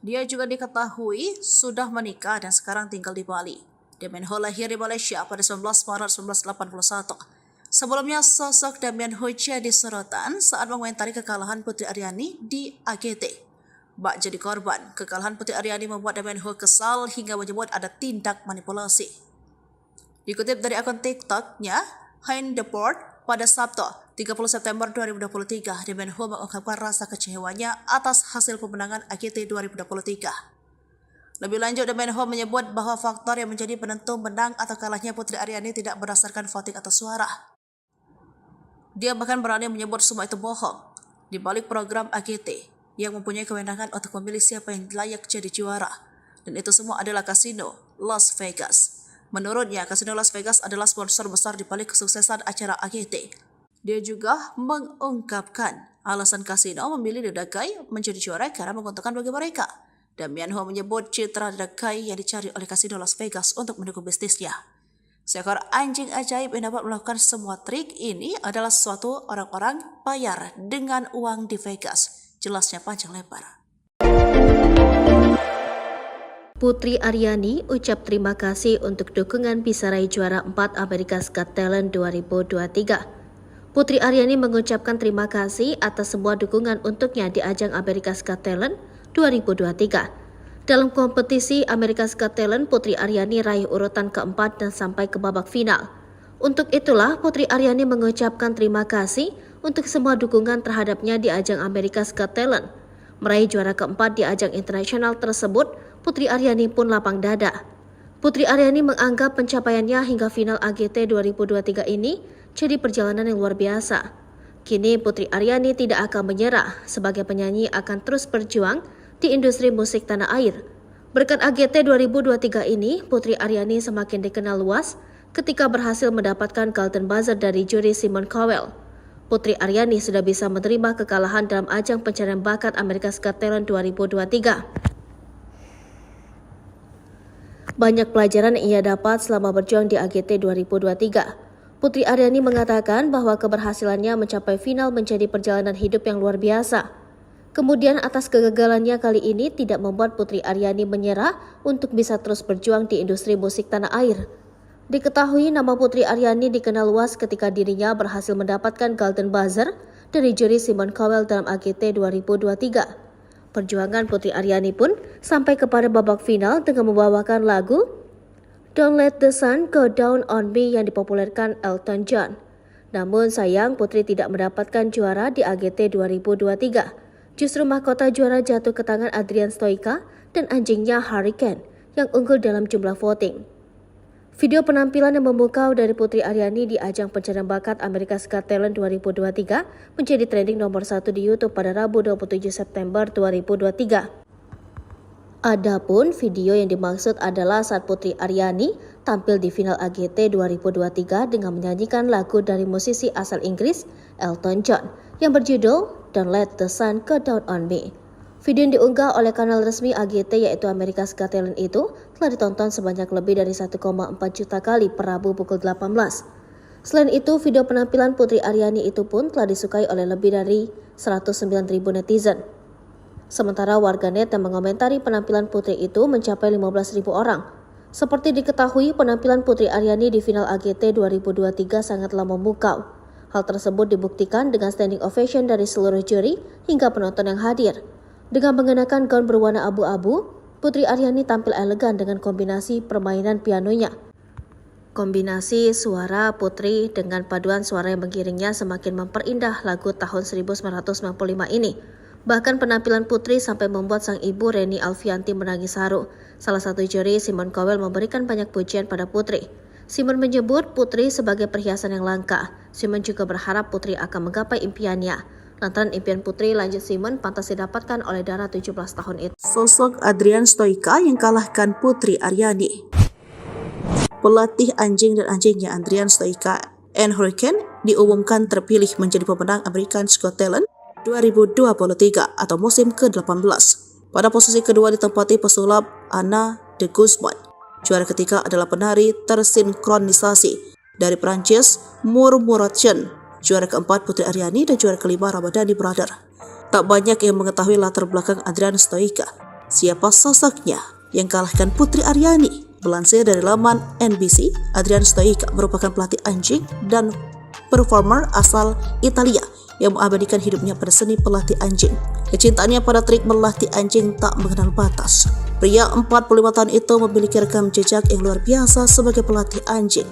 Dia juga diketahui sudah menikah dan sekarang tinggal di Bali. Damian Ho lahir di Malaysia pada 19 Maret 1981. Sebelumnya, sosok Damian Ho jadi sorotan saat mengomentari kekalahan Putri Aryani di AGT. Bak jadi korban, kekalahan Putri Aryani membuat Damian Ho kesal hingga menyebut ada tindak manipulasi. Dikutip dari akun TikToknya, Hein Deport, pada Sabtu, 30 September 2023, Damian Ho mengungkapkan rasa kecewanya atas hasil pemenangan AGT 2023. Lebih lanjut, Damian Ho menyebut bahwa faktor yang menjadi penentu menang atau kalahnya Putri Aryani tidak berdasarkan voting atau suara. Dia bahkan berani menyebut semua itu bohong. Di balik program AGT yang mempunyai kewenangan untuk memilih siapa yang layak jadi juara. Dan itu semua adalah kasino Las Vegas. Menurutnya, kasino Las Vegas adalah sponsor besar di balik kesuksesan acara AGT. Dia juga mengungkapkan alasan kasino memilih The Dakai menjadi juara karena menguntungkan bagi mereka. Damian Ho menyebut citra The Dakai yang dicari oleh kasino Las Vegas untuk mendukung bisnisnya. Seekor anjing ajaib yang dapat melakukan semua trik ini adalah suatu orang-orang bayar dengan uang di Vegas. Jelasnya panjang lebar. Putri Aryani ucap terima kasih untuk dukungan bisa raih juara 4 America's Got Talent 2023. Putri Aryani mengucapkan terima kasih atas semua dukungan untuknya di ajang America's Got Talent 2023. Dalam kompetisi America's Got Talent, Putri Aryani raih urutan keempat dan sampai ke babak final. Untuk itulah Putri Aryani mengucapkan terima kasih untuk semua dukungan terhadapnya di ajang America's Got Talent. Meraih juara keempat di ajang internasional tersebut, Putri Aryani pun lapang dada. Putri Aryani menganggap pencapaiannya hingga final AGT 2023 ini jadi perjalanan yang luar biasa. Kini Putri Aryani tidak akan menyerah, sebagai penyanyi akan terus berjuang di industri musik tanah air. Berkat AGT 2023 ini, Putri Aryani semakin dikenal luas ketika berhasil mendapatkan Golden Buzzer dari juri Simon Cowell. Putri Aryani sudah bisa menerima kekalahan dalam ajang pencarian bakat America's Got Talent 2023. Banyak pelajaran yang ia dapat selama berjuang di AGT 2023. Putri Aryani mengatakan bahwa keberhasilannya mencapai final menjadi perjalanan hidup yang luar biasa. Kemudian atas kegagalannya kali ini tidak membuat Putri Aryani menyerah untuk bisa terus berjuang di industri musik tanah air. Diketahui nama Putri Aryani dikenal luas ketika dirinya berhasil mendapatkan Golden Buzzer dari juri Simon Cowell dalam AGT 2023. Perjuangan Putri Aryani pun sampai kepada babak final dengan membawakan lagu Don't Let the Sun Go Down on Me yang dipopulerkan Elton John. Namun sayang Putri tidak mendapatkan juara di AGT 2023. Justru mahkota juara jatuh ke tangan Adrian Stoica dan anjingnya Hurricane yang unggul dalam jumlah voting. Video penampilan yang memukau dari Putri Aryani di ajang pencarian bakat America's Got Talent 2023 menjadi trending nomor 1 di YouTube pada Rabu 27 September 2023. Adapun video yang dimaksud adalah saat Putri Aryani tampil di final AGT 2023 dengan menyanyikan lagu dari musisi asal Inggris Elton John yang berjudul Don't Let the Sun Go Down on Me. Video yang diunggah oleh kanal resmi AGT yaitu America's Got Talent itu telah ditonton sebanyak lebih dari 1,4 juta kali per Rabu pukul 18. Selain itu, video penampilan Putri Aryani itu pun telah disukai oleh lebih dari 109.000 netizen. Sementara warganet yang mengomentari penampilan Putri itu mencapai 15.000 orang. Seperti diketahui, penampilan Putri Aryani di final AGT 2023 sangatlah memukau. Hal tersebut dibuktikan dengan standing ovation dari seluruh juri hingga penonton yang hadir. Dengan mengenakan gaun berwarna abu-abu, Putri Aryani tampil elegan dengan kombinasi permainan pianonya. Kombinasi suara Putri dengan paduan suara yang mengiringnya semakin memperindah lagu tahun 1995 ini. Bahkan penampilan Putri sampai membuat sang ibu Reni Alfianti menangis haru. Salah satu juri, Simon Cowell, memberikan banyak pujian pada Putri. Simon menyebut Putri sebagai perhiasan yang langka. Simon juga berharap Putri akan menggapai impiannya. Lantaran impian Putri, lanjut Simon, pantas didapatkan oleh Dara 17 tahun itu. Sosok Adrian Stoica yang kalahkan Putri Aryani. Pelatih anjing dan anjingnya Adrian Stoica and Hurricane diumumkan terpilih menjadi pemenang America's Got Talent 2023 atau musim ke-18. Pada posisi kedua ditempati pesulap Anna de Guzman. Juara ketiga adalah penari tersinkronisasi dari Prancis Murmuration. Juara keempat Putri Aryani dan juara kelima Ramadhani Brother. Tak banyak yang mengetahui latar belakang Adrian Stoica. Siapa sosoknya yang kalahkan Putri Aryani? Melansir dari laman NBC, Adrian Stoica merupakan pelatih anjing dan performer asal Italia yang mengabadikan hidupnya pada seni pelatih anjing. Kecintaannya pada trik melatih anjing tak mengenal batas. Pria 45 tahun itu memiliki rekam jejak yang luar biasa sebagai pelatih anjing.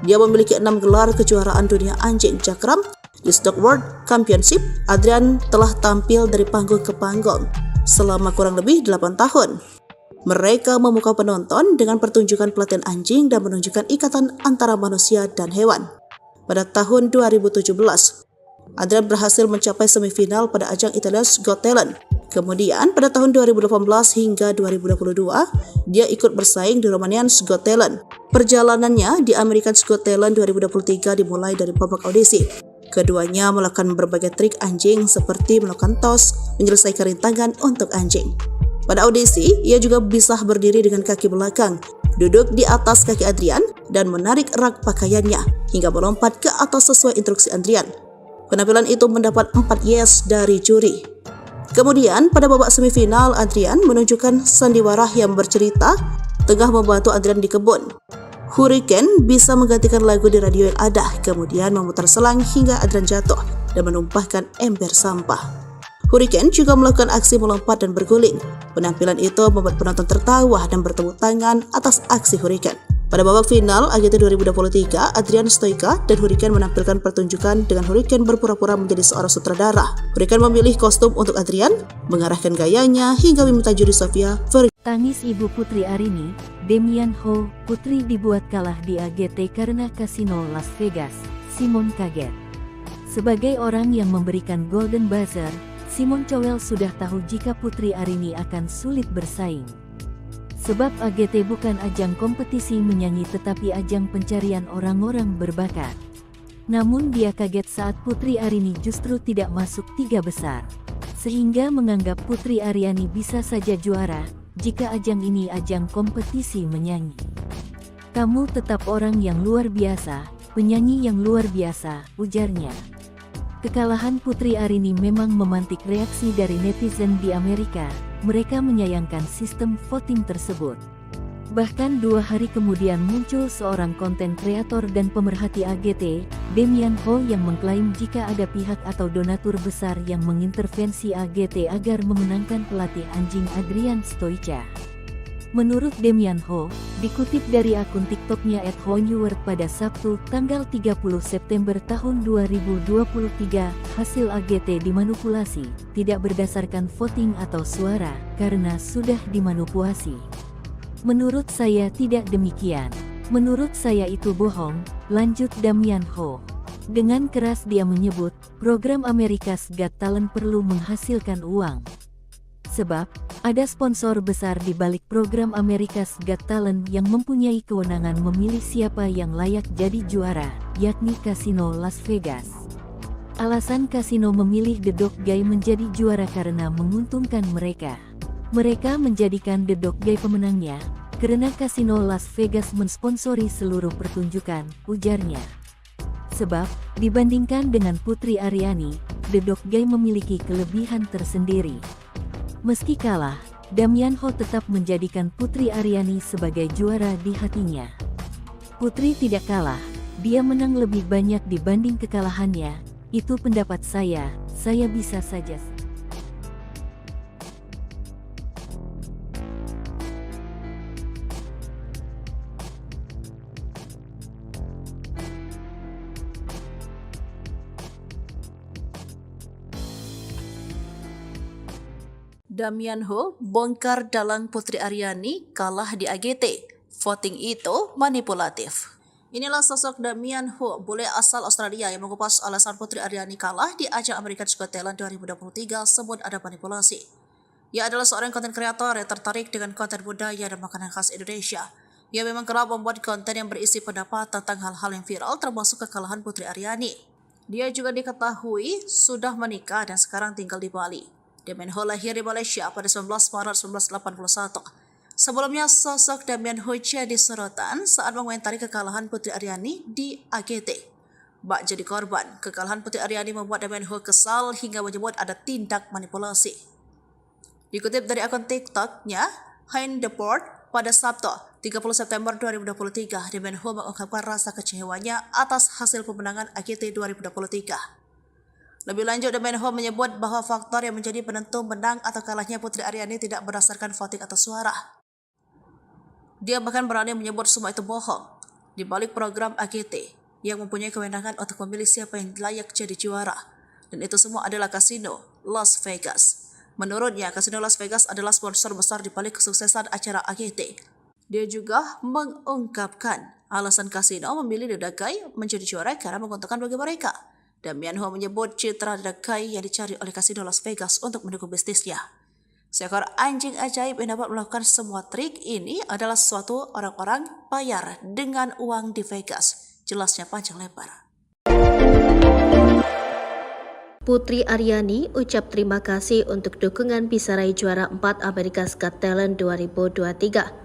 Dia memiliki 6 gelar kejuaraan dunia anjing cakram di Stock World Championship. Adrian telah tampil dari panggung ke panggung selama kurang lebih 8 tahun. Mereka memukau penonton dengan pertunjukan pelatihan anjing dan menunjukkan ikatan antara manusia dan hewan. Pada tahun 2017, Adrian berhasil mencapai semifinal pada ajang Italia's Got Talent. Kemudian pada tahun 2018 hingga 2022, dia ikut bersaing di Romanian's Got Talent. Perjalanannya di American's Got Talent 2023 dimulai dari babak audisi. Keduanya melakukan berbagai trik anjing seperti melakukan toss, menyelesaikan rintangan untuk anjing. Pada audisi, ia juga bisa berdiri dengan kaki belakang, duduk di atas kaki Adrian, dan menarik rak pakaiannya hingga melompat ke atas sesuai instruksi Adrian. Penampilan itu mendapat 4 yes dari juri. Kemudian pada babak semifinal, Adrian menunjukkan sandiwara yang bercerita tengah membantu Adrian di kebun. Hurricane bisa menggantikan lagu di radio yang ada, kemudian memutar selang hingga Adrian jatuh dan menumpahkan ember sampah. Hurricane juga melakukan aksi melompat dan berguling. Penampilan itu membuat penonton tertawa dan bertepuk tangan atas aksi Hurricane. Pada babak final AGT 2023, Adrian Stoica dan Hurricane menampilkan pertunjukan dengan Hurricane berpura-pura menjadi seorang sutradara. Hurricane memilih kostum untuk Adrian, mengarahkan gayanya hingga meminta juri Sofia Tangis ibu Putri Arini, Damian Ho, putri dibuat kalah di AGT karena kasino Las Vegas. Simon kaget. Sebagai orang yang memberikan Golden Buzzer, Simon Cowell sudah tahu jika Putri Arini akan sulit bersaing. Sebab AGT bukan ajang kompetisi menyanyi tetapi ajang pencarian orang-orang berbakat. Namun dia kaget saat Putri Arini justru tidak masuk 3 besar. Sehingga menganggap Putri Aryani bisa saja juara, jika ajang ini ajang kompetisi menyanyi. Kamu tetap orang yang luar biasa, penyanyi yang luar biasa, ujarnya. Kekalahan Putri Arini memang memantik reaksi dari netizen di Amerika. Mereka menyayangkan sistem voting tersebut. Bahkan 2 hari kemudian muncul seorang konten kreator dan pemerhati AGT, Damian Ho, yang mengklaim jika ada pihak atau donatur besar yang mengintervensi AGT agar memenangkan pelatih anjing Adrian Stoica. Menurut Damian Ho, dikutip dari akun TikToknya @honeword pada Sabtu, tanggal 30 September tahun 2023, hasil AGT dimanipulasi, tidak berdasarkan voting atau suara, karena sudah dimanipulasi. Menurut saya tidak demikian. Menurut saya itu bohong, lanjut Damian Ho. Dengan keras dia menyebut, program America's Got Talent perlu menghasilkan uang. Sebab, ada sponsor besar di balik program America's Got Talent yang mempunyai kewenangan memilih siapa yang layak jadi juara, yakni Kasino Las Vegas. Alasan kasino memilih The Dog Guy menjadi juara karena menguntungkan mereka. Mereka menjadikan The Dog Guy pemenangnya, karena Kasino Las Vegas mensponsori seluruh pertunjukan, ujarnya. Sebab, dibandingkan dengan Putri Aryani, The Dog Guy memiliki kelebihan tersendiri. Meski kalah, Damian Ho tetap menjadikan Putri Aryani sebagai juara di hatinya. Putri tidak kalah, dia menang lebih banyak dibanding kekalahannya, itu pendapat saya bisa saja. Damian Ho bongkar dalang Putri Aryani kalah di AGT. Voting itu manipulatif. Inilah sosok Damian Ho, bule asal Australia yang mengupas alasan Putri Aryani kalah di ajang American's Got Talent 2023 sebut ada manipulasi. Ia adalah seorang konten kreator yang tertarik dengan konten budaya dan makanan khas Indonesia. Ia memang kerap membuat konten yang berisi pendapat tentang hal-hal yang viral termasuk kekalahan Putri Aryani. Dia juga diketahui sudah menikah dan sekarang tinggal di Bali. Damian Ho lahir di Malaysia pada 19 Maret 1981. Sebelumnya, sosok Damian Ho jadi sorotan saat mengomentari kekalahan Putri Aryani di AGT. Bak jadi korban, kekalahan Putri Aryani membuat Damian Ho kesal hingga menyebut ada tindak manipulasi. Dikutip dari akun TikToknya, Hein Deport, pada Sabtu, 30 September 2023, Damian Ho mengungkapkan rasa kecewanya atas hasil pemenangan AGT 2023. Lebih lanjut, Damian Ho menyebut bahwa faktor yang menjadi penentu menang atau kalahnya Putri Aryani tidak berdasarkan voting atau suara. Dia bahkan berani menyebut semua itu bohong. Di balik program AGT yang mempunyai kewenangan untuk memilih siapa yang layak jadi juara. Dan itu semua adalah kasino Las Vegas. Menurutnya, Kasino Las Vegas adalah sponsor besar di balik kesuksesan acara AGT. Dia juga mengungkapkan alasan kasino memilih The Dakai menjadi juara karena menguntungkan bagi mereka. Damian Ho menyebut citra The Dakai yang dicari oleh Kasino Las Vegas untuk mendukung bisnisnya. Seekor anjing ajaib yang dapat melakukan semua trik ini adalah suatu orang-orang bayar dengan uang di Vegas. Jelasnya panjang lebar. Putri Aryani ucap terima kasih untuk dukungan bisa raih juara 4 America's Got Talent 2023.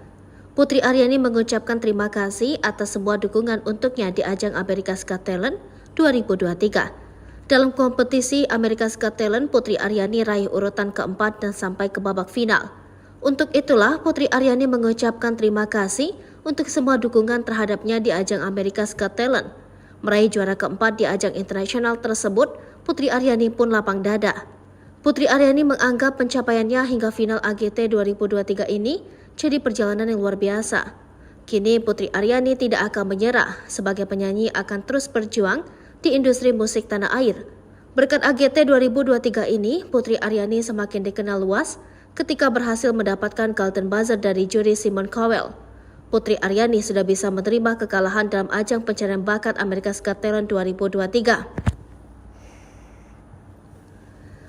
Putri Aryani mengucapkan terima kasih atas semua dukungan untuknya di ajang America's Got Talent 2023. Dalam kompetisi America's Got Talent, Putri Aryani raih urutan keempat dan sampai ke babak final. Untuk itulah, Putri Aryani mengucapkan terima kasih untuk semua dukungan terhadapnya di ajang America's Got Talent. Meraih juara keempat di ajang internasional tersebut, Putri Aryani pun lapang dada. Putri Aryani menganggap pencapaiannya hingga final AGT 2023 ini jadi perjalanan yang luar biasa. Kini Putri Aryani tidak akan menyerah, sebagai penyanyi akan terus berjuang di industri musik tanah air. Berkat AGT 2023 ini, Putri Aryani semakin dikenal luas ketika berhasil mendapatkan Golden Buzzer dari juri Simon Cowell. Putri Aryani sudah bisa menerima kekalahan dalam ajang pencarian bakat America's Got Talent 2023.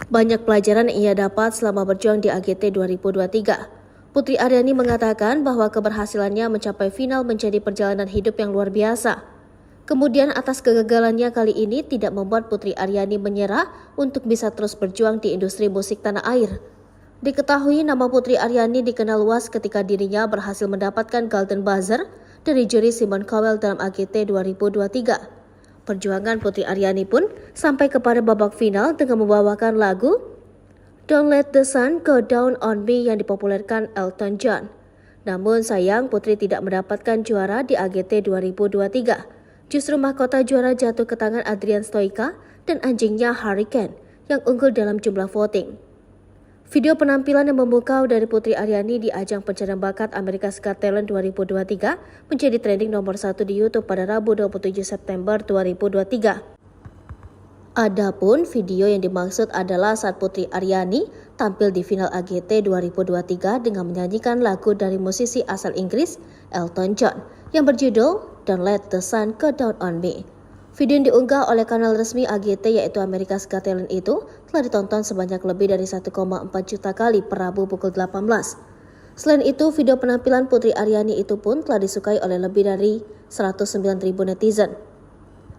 Banyak pelajaran yang ia dapat selama berjuang di AGT 2023. Putri Aryani mengatakan bahwa keberhasilannya mencapai final menjadi perjalanan hidup yang luar biasa. Kemudian atas kegagalannya kali ini tidak membuat Putri Aryani menyerah untuk bisa terus berjuang di industri musik tanah air. Diketahui nama Putri Aryani dikenal luas ketika dirinya berhasil mendapatkan Golden Buzzer dari juri Simon Cowell dalam AGT 2023. Perjuangan Putri Aryani pun sampai kepada babak final dengan membawakan lagu Don't Let the Sun Go Down on Me yang dipopulerkan Elton John. Namun sayang Putri tidak mendapatkan juara di AGT 2023. Justru mahkota juara jatuh ke tangan Adrian Stoica dan anjingnya Hurricane yang unggul dalam jumlah voting. Video penampilan yang memukau dari Putri Aryani di ajang pencarian bakat America's Got Talent 2023 menjadi trending nomor 1 di YouTube pada Rabu 27 September 2023. Adapun video yang dimaksud adalah saat Putri Aryani tampil di final AGT 2023 dengan menyanyikan lagu dari musisi asal Inggris Elton John yang berjudul Don't Let the Sun Go Down on Me. Video yang diunggah oleh kanal resmi AGT yaitu America's Got Talent itu telah ditonton sebanyak lebih dari 1,4 juta kali per Rabu pukul 18. Selain itu, video penampilan Putri Aryani itu pun telah disukai oleh lebih dari 109.000 netizen.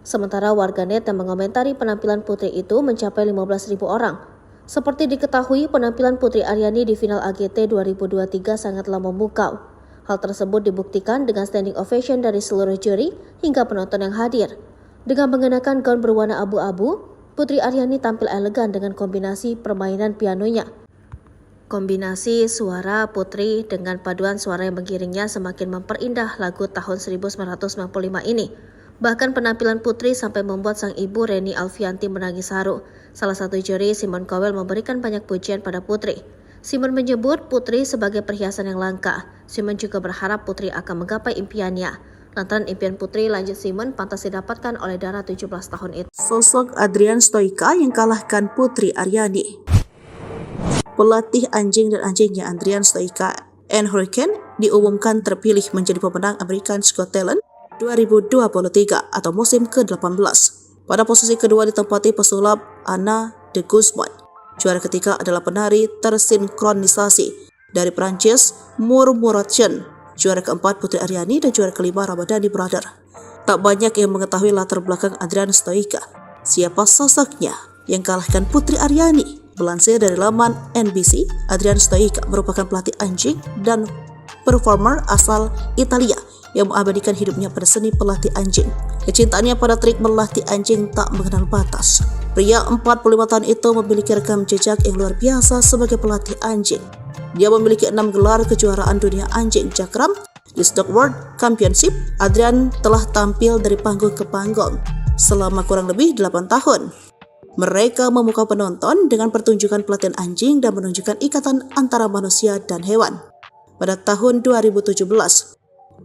Sementara warganet yang mengomentari penampilan Putri itu mencapai 15.000 orang. Seperti diketahui, penampilan Putri Aryani di final AGT 2023 sangatlah memukau. Hal tersebut dibuktikan dengan standing ovation dari seluruh juri hingga penonton yang hadir. Dengan mengenakan gaun berwarna abu-abu, Putri Aryani tampil elegan dengan kombinasi permainan pianonya. Kombinasi suara Putri dengan paduan suara yang mengiringnya semakin memperindah lagu tahun 1995 ini. Bahkan penampilan Putri sampai membuat sang ibu Reni Alfianti menangis haru. Salah satu juri, Simon Cowell, memberikan banyak pujian pada Putri. Simon menyebut Putri sebagai perhiasan yang langka. Simon juga berharap Putri akan menggapai impiannya. Lantaran impian Putri, lanjut Simon, pantas didapatkan oleh Dara 17 tahun itu. Sosok Adrian Stoica yang kalahkan Putri Aryani. Pelatih anjing dan anjingnya Adrian Stoica and Hurricane diumumkan terpilih menjadi pemenang America's Got Talent 2023 atau musim ke-18. Pada posisi kedua ditempati pesulap Anna de Guzman. Juara ketiga adalah penari tersinkronisasi dari Prancis Murmuration. Juara keempat Putri Aryani dan juara kelima Ramadhani Brother. Tak banyak yang mengetahui latar belakang Adrian Stoica. Siapa sosoknya yang kalahkan Putri Aryani? Melansir dari laman NBC, Adrian Stoica merupakan pelatih anjing dan performer asal Italia yang mengabadikan hidupnya pada seni pelatih anjing. Kecintaannya pada trik melatih anjing tak mengenal batas. Pria 45 tahun itu memiliki rekam jejak yang luar biasa sebagai pelatih anjing. Dia memiliki 6 gelar kejuaraan dunia anjing Jakram di Stock World Championship. Adrian telah tampil dari panggung ke panggung selama kurang lebih 8 tahun. Mereka memukau penonton dengan pertunjukan pelatihan anjing dan menunjukkan ikatan antara manusia dan hewan. Pada tahun 2017,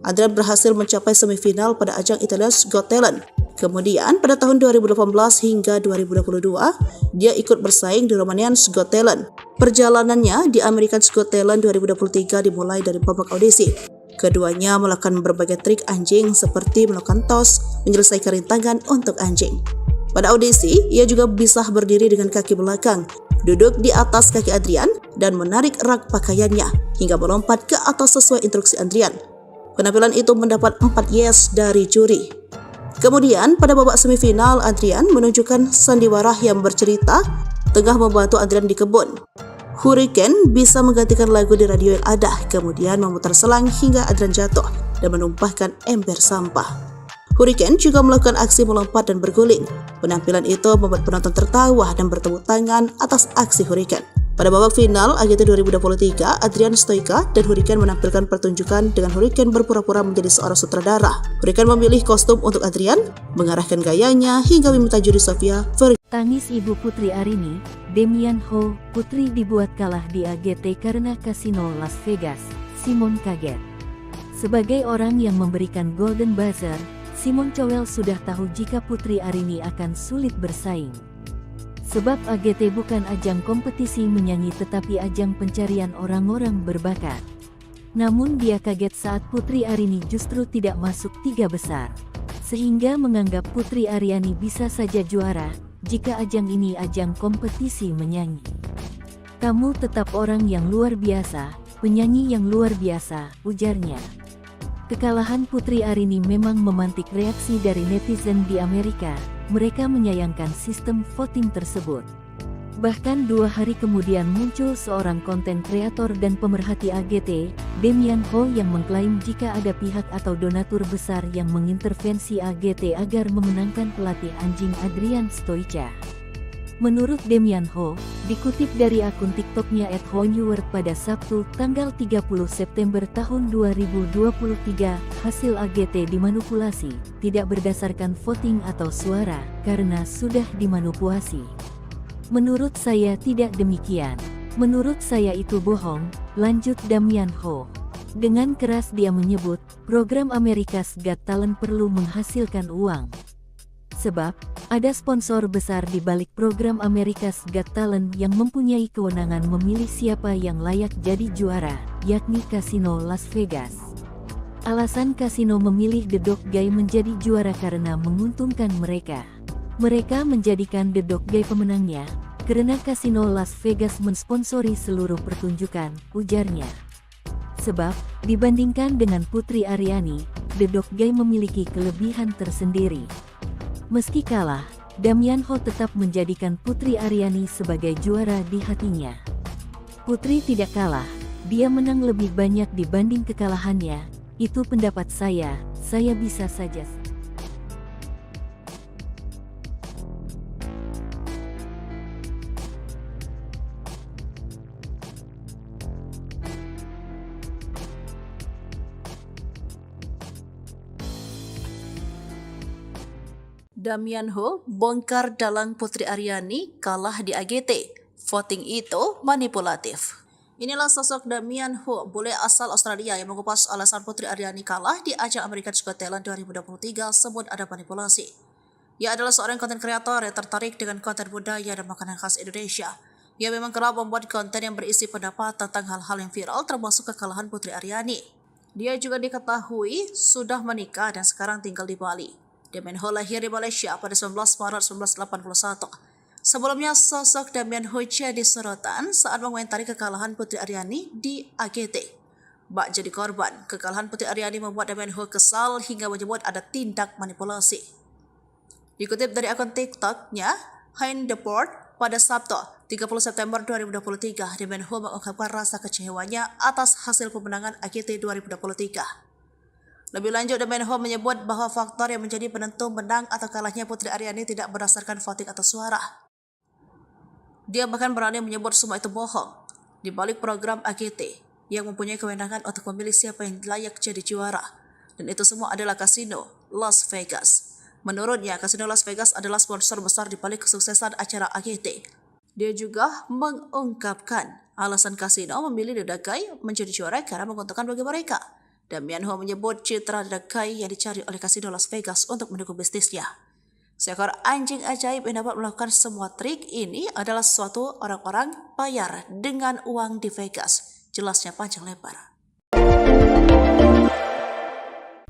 Adrian berhasil mencapai semifinal pada ajang Italia's Got Talent Kemudian pada tahun 2018 hingga 2022, dia ikut bersaing di Romanian's Got Talent. Perjalanannya di American's Got Talent 2023 dimulai dari babak audisi. Keduanya melakukan berbagai trik anjing seperti melakukan tos, menyelesaikan rintangan untuk anjing. Pada audisi, ia juga bisa berdiri dengan kaki belakang, duduk di atas kaki Adrian, dan menarik rak pakaiannya hingga melompat ke atas sesuai instruksi Adrian. Penampilan itu mendapat 4 yes dari juri. Kemudian pada babak semifinal, Adrian menunjukkan sandiwara yang bercerita tengah membantu Adrian di kebun. Hurricane bisa menggantikan lagu di radio yang ada, kemudian memutar selang hingga Adrian jatuh dan menumpahkan ember sampah. Hurricane juga melakukan aksi melompat dan berguling. Penampilan itu membuat penonton tertawa dan bertepuk tangan atas aksi Hurricane. Pada babak final AGT 2023, Adrian Stoica dan Hurricane menampilkan pertunjukan dengan Hurricane berpura-pura menjadi seorang sutradara. Hurricane memilih kostum untuk Adrian, mengarahkan gayanya hingga meminta juri Sofia Tangis ibu Putri Arini, Damian Ho, Putri dibuat kalah di AGT karena kasino Las Vegas. Simon kaget. Sebagai orang yang memberikan Golden Buzzer, Simon Cowell sudah tahu jika Putri Arini akan sulit bersaing. Sebab AGT bukan ajang kompetisi menyanyi tetapi ajang pencarian orang-orang berbakat. Namun dia kaget saat Putri Arini justru tidak masuk 3 besar. Sehingga menganggap Putri Aryani bisa saja juara, jika ajang ini ajang kompetisi menyanyi. Kamu tetap orang yang luar biasa, penyanyi yang luar biasa, ujarnya. Kekalahan Putri Arini memang memantik reaksi dari netizen di Amerika. Mereka menyayangkan sistem voting tersebut. Bahkan 2 hari kemudian muncul seorang konten kreator dan pemerhati AGT, Damian Ho, yang mengklaim jika ada pihak atau donatur besar yang mengintervensi AGT agar memenangkan pelatih anjing Adrian Stoica. Menurut Damian Ho, dikutip dari akun TikToknya @honeword pada Sabtu, tanggal 30 September tahun 2023, hasil AGT dimanipulasi, tidak berdasarkan voting atau suara, karena sudah dimanipulasi. Menurut saya tidak demikian. Menurut saya itu bohong, lanjut Damian Ho. Dengan keras dia menyebut, program America's Got Talent perlu menghasilkan uang. Sebab, ada sponsor besar di balik program America's Got Talent yang mempunyai kewenangan memilih siapa yang layak jadi juara, yakni Kasino Las Vegas. Alasan kasino memilih The Dog Guy menjadi juara karena menguntungkan mereka. Mereka menjadikan The Dog Guy pemenangnya, karena Kasino Las Vegas mensponsori seluruh pertunjukan, ujarnya. Sebab, dibandingkan dengan Putri Aryani, The Dog Guy memiliki kelebihan tersendiri. Meski kalah, Damian Ho tetap menjadikan Putri Aryani sebagai juara di hatinya. Putri tidak kalah, dia menang lebih banyak dibanding kekalahannya, itu pendapat saya bisa saja. Damian Ho bongkar dalang Putri Aryani kalah di AGT. Voting itu manipulatif. Inilah sosok Damian Ho, bule asal Australia yang mengupas alasan Putri Aryani kalah di ajang America's Got Talent 2023 sebut ada manipulasi. Ia adalah seorang konten kreator yang tertarik dengan konten budaya dan makanan khas Indonesia. Ia memang kerap membuat konten yang berisi pendapat tentang hal-hal yang viral termasuk kekalahan Putri Aryani. Dia juga diketahui sudah menikah dan sekarang tinggal di Bali. Damian Ho lahir di Malaysia pada 19 Maret 1981. Sebelumnya, sosok Damian Ho jadi sorotan saat mengomentari kekalahan Putri Aryani di AGT. Bak jadi korban, kekalahan Putri Aryani membuat Damian Ho kesal hingga menyebut ada tindak manipulasi. Dikutip dari akun TikTok-nya, Hein Deport, pada Sabtu, 30 September 2023, Damian Ho mengungkapkan rasa kecewanya atas hasil pemenangan AGT 2023. Lebih lanjut, Damian Ho menyebut bahwa faktor yang menjadi penentu menang atau kalahnya Putri Aryani tidak berdasarkan voting atau suara. Dia bahkan berani menyebut semua itu bohong. Di balik program AGT yang mempunyai kewenangan untuk memilih siapa yang layak jadi juara, dan itu semua adalah Kasino Las Vegas. Menurutnya, Kasino Las Vegas adalah sponsor besar di balik kesuksesan acara AGT. Dia juga mengungkapkan alasan Kasino memilih The Dog Guy menjadi juara karena menguntungkan bagi mereka. Damian Ho menyebut citra The Dog Guy yang dicari oleh Kasino Las Vegas untuk mendukung bisnisnya. Seekor anjing ajaib yang dapat melakukan semua trik ini adalah sesuatu orang-orang bayar dengan uang di Vegas. Jelasnya panjang lebar.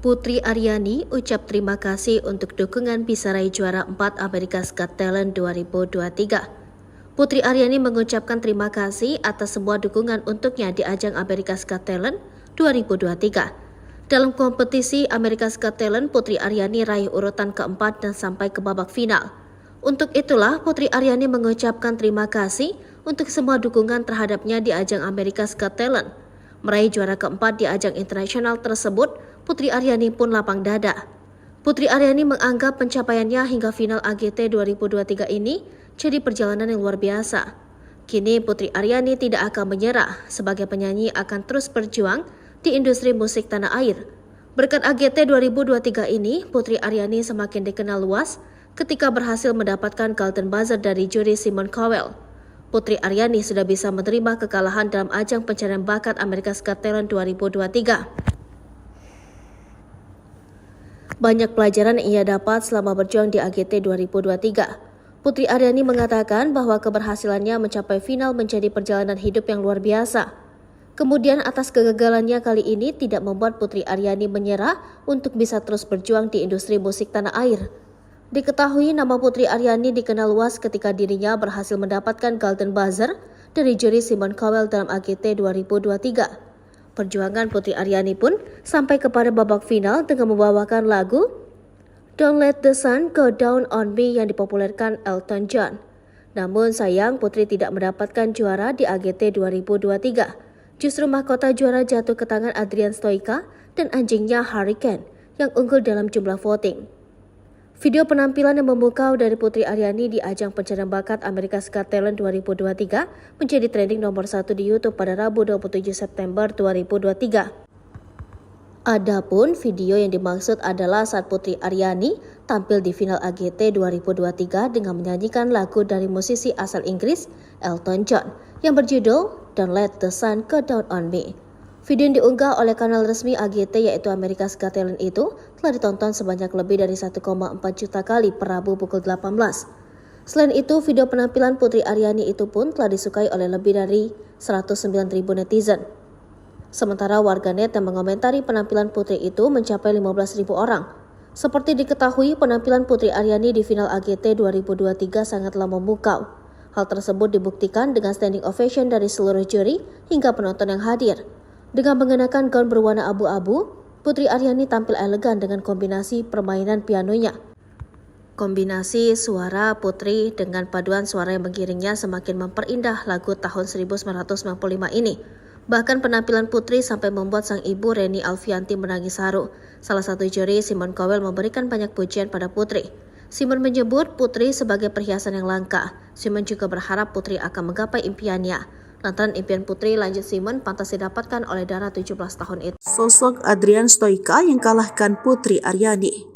Putri Aryani ucap terima kasih untuk dukungan bisa raih juara 4 America's Got Talent 2023. Putri Aryani mengucapkan terima kasih atas semua dukungan untuknya di ajang America's Got Talent 2023. Dalam kompetisi America's Got Talent, Putri Aryani raih urutan keempat dan sampai ke babak final. Untuk itulah, Putri Aryani mengucapkan terima kasih untuk semua dukungan terhadapnya di ajang America's Got Talent. Meraih juara keempat di ajang internasional tersebut, Putri Aryani pun lapang dada. Putri Aryani menganggap pencapaiannya hingga final AGT 2023 ini jadi perjalanan yang luar biasa. Kini Putri Aryani tidak akan menyerah, sebagai penyanyi akan terus berjuang di industri musik tanah air. Berkat AGT 2023 ini, Putri Aryani semakin dikenal luas ketika berhasil mendapatkan Golden Buzzer dari juri Simon Cowell. Putri Aryani sudah bisa menerima kekalahan dalam ajang pencarian bakat America's Got Talent 2023. Banyak pelajaran yang ia dapat selama berjuang di AGT 2023. Putri Aryani mengatakan bahwa keberhasilannya mencapai final menjadi perjalanan hidup yang luar biasa. Kemudian atas kegagalannya kali ini tidak membuat Putri Aryani menyerah untuk bisa terus berjuang di industri musik tanah air. Diketahui nama Putri Aryani dikenal luas ketika dirinya berhasil mendapatkan Golden Buzzer dari juri Simon Cowell dalam AGT 2023. Perjuangan Putri Aryani pun sampai kepada babak final dengan membawakan lagu Don't Let the Sun Go Down on Me yang dipopulerkan Elton John. Namun sayang Putri tidak mendapatkan juara di AGT 2023. Justru mahkota juara jatuh ke tangan Adrian Stoica dan anjingnya Hurricane yang unggul dalam jumlah voting. Video penampilan yang memukau dari Putri Aryani di ajang pencarian bakat America's Got Talent 2023 menjadi trending nomor 1 di YouTube pada Rabu 27 September 2023. Adapun video yang dimaksud adalah saat Putri Aryani tampil di final AGT 2023 dengan menyanyikan lagu dari musisi asal Inggris Elton John yang berjudul Don't Let the Sun Go Down on Me. Video yang diunggah oleh kanal resmi AGT yaitu America's Got Talent itu telah ditonton sebanyak lebih dari 1,4 juta kali per Rabu pukul 18. Selain itu, video penampilan Putri Aryani itu pun telah disukai oleh lebih dari 109.000 netizen. Sementara warganet yang mengomentari penampilan Putri itu mencapai 15.000 orang. Seperti diketahui, penampilan Putri Aryani di final AGT 2023 sangatlah memukau. Hal tersebut dibuktikan dengan standing ovation dari seluruh juri hingga penonton yang hadir. Dengan mengenakan gaun berwarna abu-abu, Putri Aryani tampil elegan dengan kombinasi permainan pianonya. Kombinasi suara Putri dengan paduan suara yang mengiringnya semakin memperindah lagu tahun 1995 ini. Bahkan penampilan Putri sampai membuat sang ibu Reni Alfianti menangis haru. Salah satu juri, Simon Cowell, memberikan banyak pujian pada Putri. Simon menyebut Putri sebagai perhiasan yang langka. Simon juga berharap Putri akan menggapai impiannya. Lantaran impian Putri, lanjut Simon, pantas didapatkan oleh Dara 17 tahun itu. Sosok Adrian Stoica yang kalahkan Putri Aryani.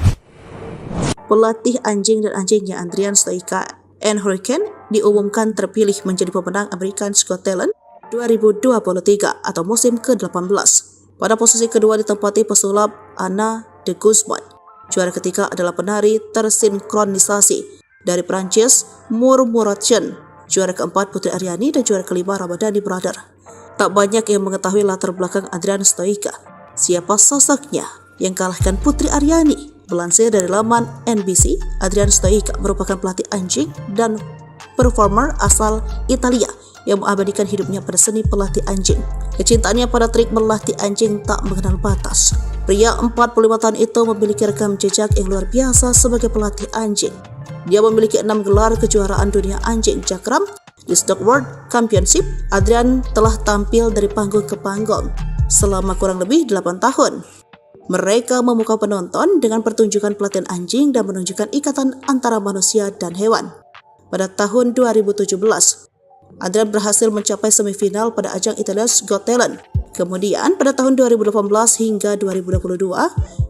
Pelatih anjing dan anjingnya Adrian Stoica and Hurricane diumumkan terpilih menjadi pemenang America's Got Talent 2023 atau musim ke-18. Pada posisi kedua ditempati pesulap Anna de Guzman. Juara ketiga adalah penari tersinkronisasi dari Prancis Murmuration. Juara keempat Putri Aryani dan juara kelima Ramadhani Brother. Tak banyak yang mengetahui latar belakang Adrian Stoica. Siapa sosoknya yang kalahkan Putri Aryani? Melansir dari laman NBC, Adrian Stoica merupakan pelatih anjing dan performer asal Italia yang mengabadikan hidupnya pada seni pelatih anjing. Kecintaannya pada trik melatih anjing tak mengenal batas. Pria 45 tahun itu memiliki rekam jejak yang luar biasa sebagai pelatih anjing. Dia memiliki 6 gelar kejuaraan dunia anjing Jakram di Stock World Championship. Adrian telah tampil dari panggung ke panggung selama kurang lebih 8 tahun. Mereka memukau penonton dengan pertunjukan pelatihan anjing dan menunjukkan ikatan antara manusia dan hewan. Pada tahun 2017, Adrian berhasil mencapai semifinal pada ajang Italia's Got Talent. Kemudian pada tahun 2018 hingga 2022,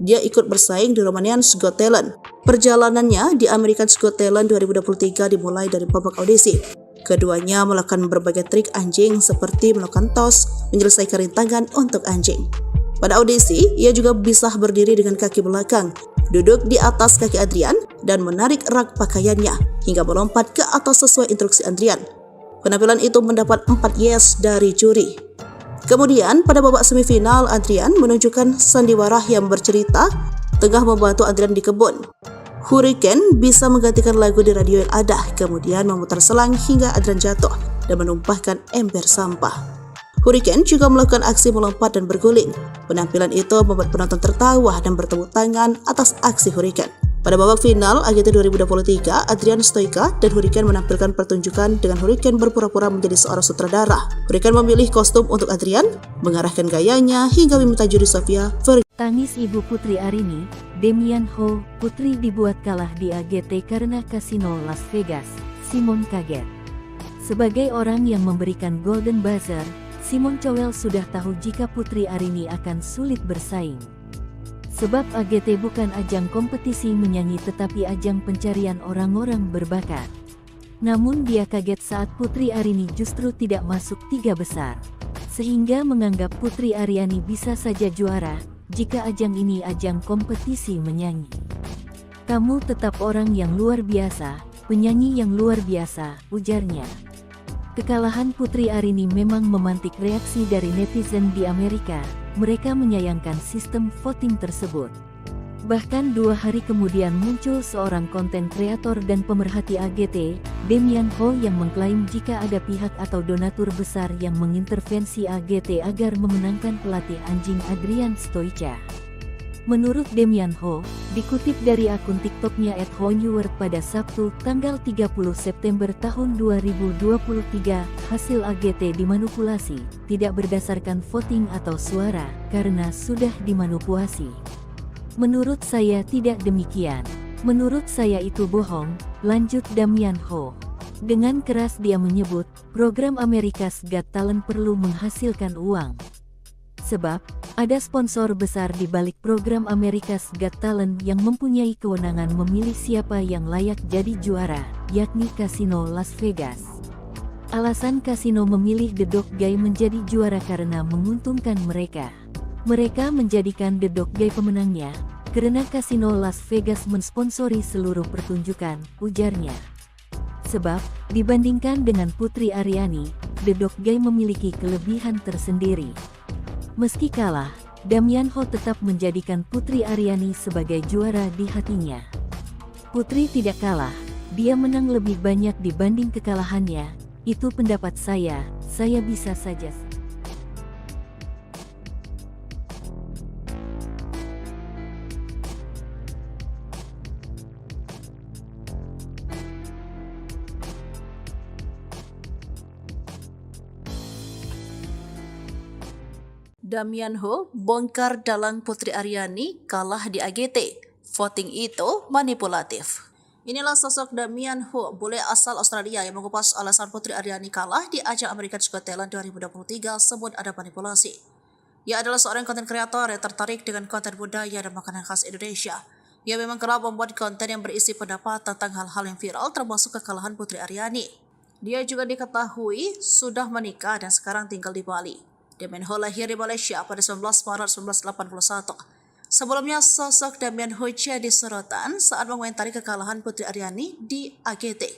dia ikut bersaing di Romanian's Got Talent. Perjalanannya di America's Got Talent 2023 dimulai dari babak audisi. Keduanya melakukan berbagai trik anjing seperti melakukan tos, menyelesaikan rintangan untuk anjing. Pada audisi, ia juga bisa berdiri dengan kaki belakang, duduk di atas kaki Adrian, dan menarik rak pakaiannya hingga melompat ke atas sesuai instruksi Adrian. Penampilan itu mendapat 4 yes dari juri. Kemudian pada babak semifinal, Adrian menunjukkan sandiwara yang bercerita tengah membantu Adrian di kebun. Hurricane bisa menggantikan lagu di radio yang ada, kemudian memutar selang hingga Adrian jatuh dan menumpahkan ember sampah. Hurricane juga melakukan aksi melompat dan berguling. Penampilan itu membuat penonton tertawa dan bertepuk tangan atas aksi Hurricane. Pada babak final AGT 2023, Adrian Stoica dan Hurricane menampilkan pertunjukan dengan Hurricane berpura-pura menjadi seorang sutradara. Hurricane memilih kostum untuk Adrian, mengarahkan gayanya hingga meminta juri Sofia Tangis ibu Putri Arini, Damian Ho, Putri dibuat kalah di AGT karena kasino Las Vegas. Simon kaget. Sebagai orang yang memberikan Golden Buzzer, Simon Cowell sudah tahu jika Putri Arini akan sulit bersaing. Sebab AGT bukan ajang kompetisi menyanyi tetapi ajang pencarian orang-orang berbakat. Namun dia kaget saat Putri Arini justru tidak masuk 3 besar. Sehingga menganggap Putri Aryani bisa saja juara jika ajang ini ajang kompetisi menyanyi. Kamu tetap orang yang luar biasa, penyanyi yang luar biasa, ujarnya. Kekalahan Putri Arini memang memantik reaksi dari netizen di Amerika. Mereka menyayangkan sistem voting tersebut. Bahkan 2 hari kemudian muncul seorang konten kreator dan pemerhati AGT, Damian Ho, yang mengklaim jika ada pihak atau donatur besar yang mengintervensi AGT agar memenangkan pelatih anjing Adrian Stoica. Menurut Damian Ho, dikutip dari akun TikToknya @honeword pada Sabtu, tanggal 30 September tahun 2023, hasil AGT dimanipulasi, tidak berdasarkan voting atau suara, karena sudah dimanipulasi. Menurut saya tidak demikian. Menurut saya itu bohong, lanjut Damian Ho. Dengan keras dia menyebut, program America's Got Talent perlu menghasilkan uang. Sebab, ada sponsor besar di balik program America's Got Talent yang mempunyai kewenangan memilih siapa yang layak jadi juara, yakni Kasino Las Vegas. Alasan kasino memilih The Dog Guy menjadi juara karena menguntungkan mereka. Mereka menjadikan The Dog Guy pemenangnya, karena Kasino Las Vegas mensponsori seluruh pertunjukan, ujarnya. Sebab, dibandingkan dengan Putri Aryani, The Dog Guy memiliki kelebihan tersendiri. Meski kalah, Damian Ho tetap menjadikan Putri Aryani sebagai juara di hatinya. Putri tidak kalah, dia menang lebih banyak dibanding kekalahannya, itu pendapat saya bisa saja. Damian Ho bongkar dalang Putri Aryani kalah di AGT. Voting itu manipulatif. Inilah sosok Damian Ho, bule asal Australia yang mengupas alasan Putri Aryani kalah di ajang America's Got Talent 2023 sebut ada manipulasi. Ia adalah seorang konten kreator yang tertarik dengan konten budaya dan makanan khas Indonesia. Ia memang kerap membuat konten yang berisi pendapat tentang hal-hal yang viral termasuk kekalahan Putri Aryani. Dia juga diketahui sudah menikah dan sekarang tinggal di Bali. Damian Ho lahir di Malaysia pada 19 Maret 1981. Sebelumnya, sosok Damian Ho jadi sorotan saat mengomentari kekalahan Putri Aryani di AGT.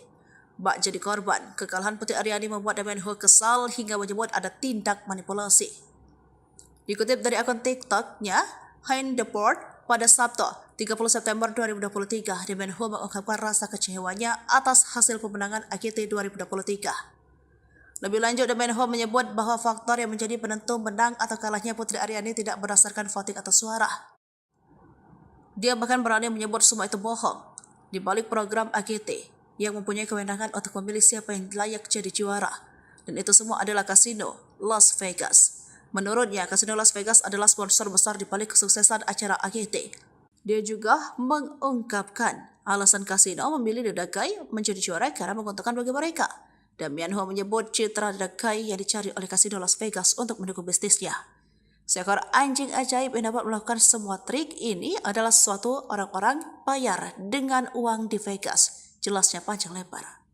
Bak jadi korban, kekalahan Putri Aryani membuat Damian Ho kesal hingga menyebut ada tindak manipulasi. Dikutip dari akun TikToknya, Hein Deport, pada Sabtu, 30 September 2023, Damian Ho mengungkapkan rasa kecewanya atas hasil pemenangan AGT 2023. Lebih lanjut, Damian Ho menyebut bahwa faktor yang menjadi penentu menang atau kalahnya Putri Aryani tidak berdasarkan voting atau suara. Dia bahkan berani menyebut semua itu bohong. Di balik program AGT yang mempunyai kewenangan untuk memilih siapa yang layak jadi juara. Dan itu semua adalah Kasino Las Vegas. Menurutnya, Kasino Las Vegas adalah sponsor besar di balik kesuksesan acara AGT. Dia juga mengungkapkan alasan Kasino memilih The Dog Guy menjadi juara karena menguntungkan bagi mereka. Damian Ho menyebut citra The Dog Guy yang dicari oleh Kasino Las Vegas untuk mendukung bisnisnya. Seekor anjing ajaib yang dapat melakukan semua trik ini adalah sesuatu orang-orang bayar dengan uang di Vegas. Jelasnya panjang lebar.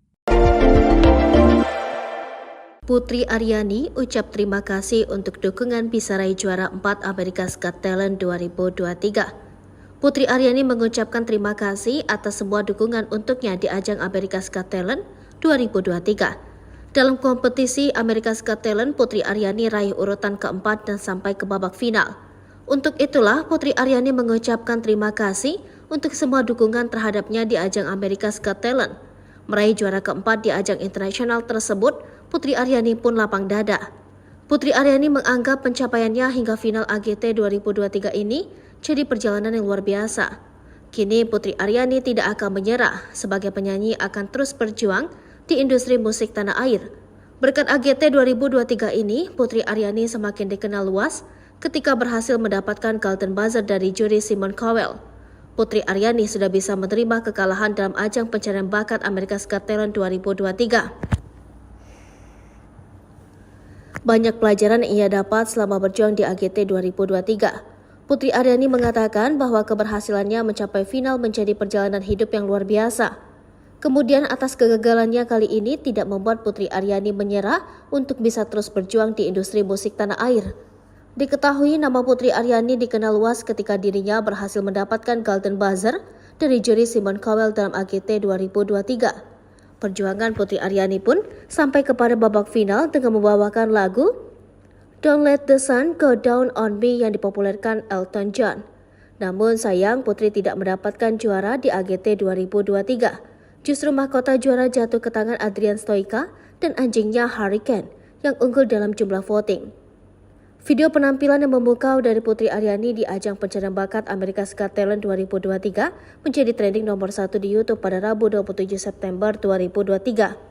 Putri Aryani ucap terima kasih untuk dukungan bisa raih juara 4 America's Got Talent 2023. Putri Aryani mengucapkan terima kasih atas semua dukungan untuknya di ajang America's Got Talent 2023. Dalam kompetisi America's Got Talent, Putri Aryani raih urutan keempat dan sampai ke babak final. Untuk itulah, Putri Aryani mengucapkan terima kasih untuk semua dukungan terhadapnya di ajang America's Got Talent. Meraih juara keempat di ajang internasional tersebut, Putri Aryani pun lapang dada. Putri Aryani menganggap pencapaiannya hingga final AGT 2023 ini jadi perjalanan yang luar biasa. Kini Putri Aryani tidak akan menyerah, sebagai penyanyi akan terus berjuang di industri musik tanah air. Berkat AGT 2023 ini, Putri Aryani semakin dikenal luas ketika berhasil mendapatkan Golden Buzzer dari juri Simon Cowell. Putri Aryani sudah bisa menerima kekalahan dalam ajang pencarian bakat America's Got Talent 2023. Banyak pelajaran yang ia dapat selama berjuang di AGT 2023. Putri Aryani mengatakan bahwa keberhasilannya mencapai final menjadi perjalanan hidup yang luar biasa. Kemudian atas kegagalannya kali ini tidak membuat Putri Aryani menyerah untuk bisa terus berjuang di industri musik tanah air. Diketahui nama Putri Aryani dikenal luas ketika dirinya berhasil mendapatkan Golden Buzzer dari juri Simon Cowell dalam AGT 2023. Perjuangan Putri Aryani pun sampai kepada babak final dengan membawakan lagu Don't Let the Sun Go Down on Me yang dipopulerkan Elton John. Namun sayang Putri tidak mendapatkan juara di AGT 2023. Justru mahkota juara jatuh ke tangan Adrian Stoica dan anjingnya Hurricane yang unggul dalam jumlah voting. Video penampilan yang memukau dari Putri Aryani di ajang pencarian bakat America's Got Talent 2023 menjadi trending nomor 1 di YouTube pada Rabu 27 September 2023.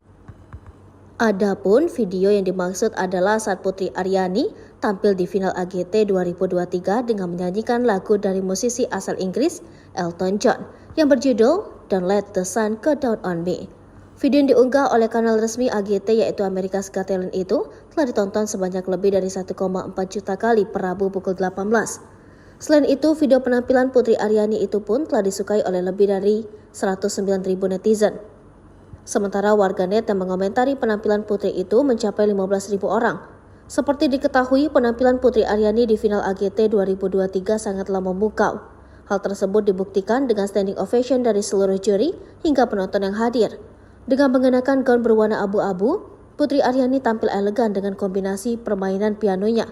Adapun video yang dimaksud adalah saat Putri Aryani tampil di final AGT 2023 dengan menyanyikan lagu dari musisi asal Inggris Elton John yang berjudul Don't Let the Sun Go Down on Me. Video yang diunggah oleh kanal resmi AGT yaitu America's Got Talent itu telah ditonton sebanyak lebih dari 1,4 juta kali per Rabu pukul 18. Selain itu, video penampilan Putri Aryani itu pun telah disukai oleh lebih dari 109.000 netizen. Sementara warganet yang mengomentari penampilan Putri itu mencapai 15.000 orang. Seperti diketahui, penampilan Putri Aryani di final AGT 2023 sangatlah memukau. Hal tersebut dibuktikan dengan standing ovation dari seluruh juri hingga penonton yang hadir. Dengan mengenakan gaun berwarna abu-abu, Putri Aryani tampil elegan dengan kombinasi permainan pianonya.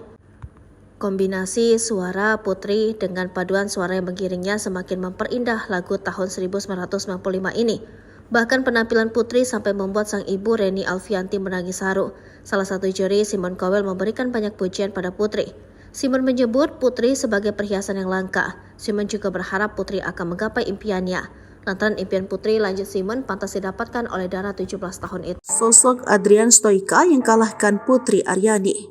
Kombinasi suara Putri dengan paduan suara yang mengiringnya semakin memperindah lagu tahun 1995 ini. Bahkan penampilan Putri sampai membuat sang ibu Reni Alfianti menangis haru. Salah satu juri, Simon Cowell, memberikan banyak pujian pada Putri. Simon menyebut Putri sebagai perhiasan yang langka. Simon juga berharap Putri akan menggapai impiannya. Lantaran impian Putri, lanjut Simon, pantas didapatkan oleh Dara 17 tahun itu. Sosok Adrian Stoica yang kalahkan Putri Aryani.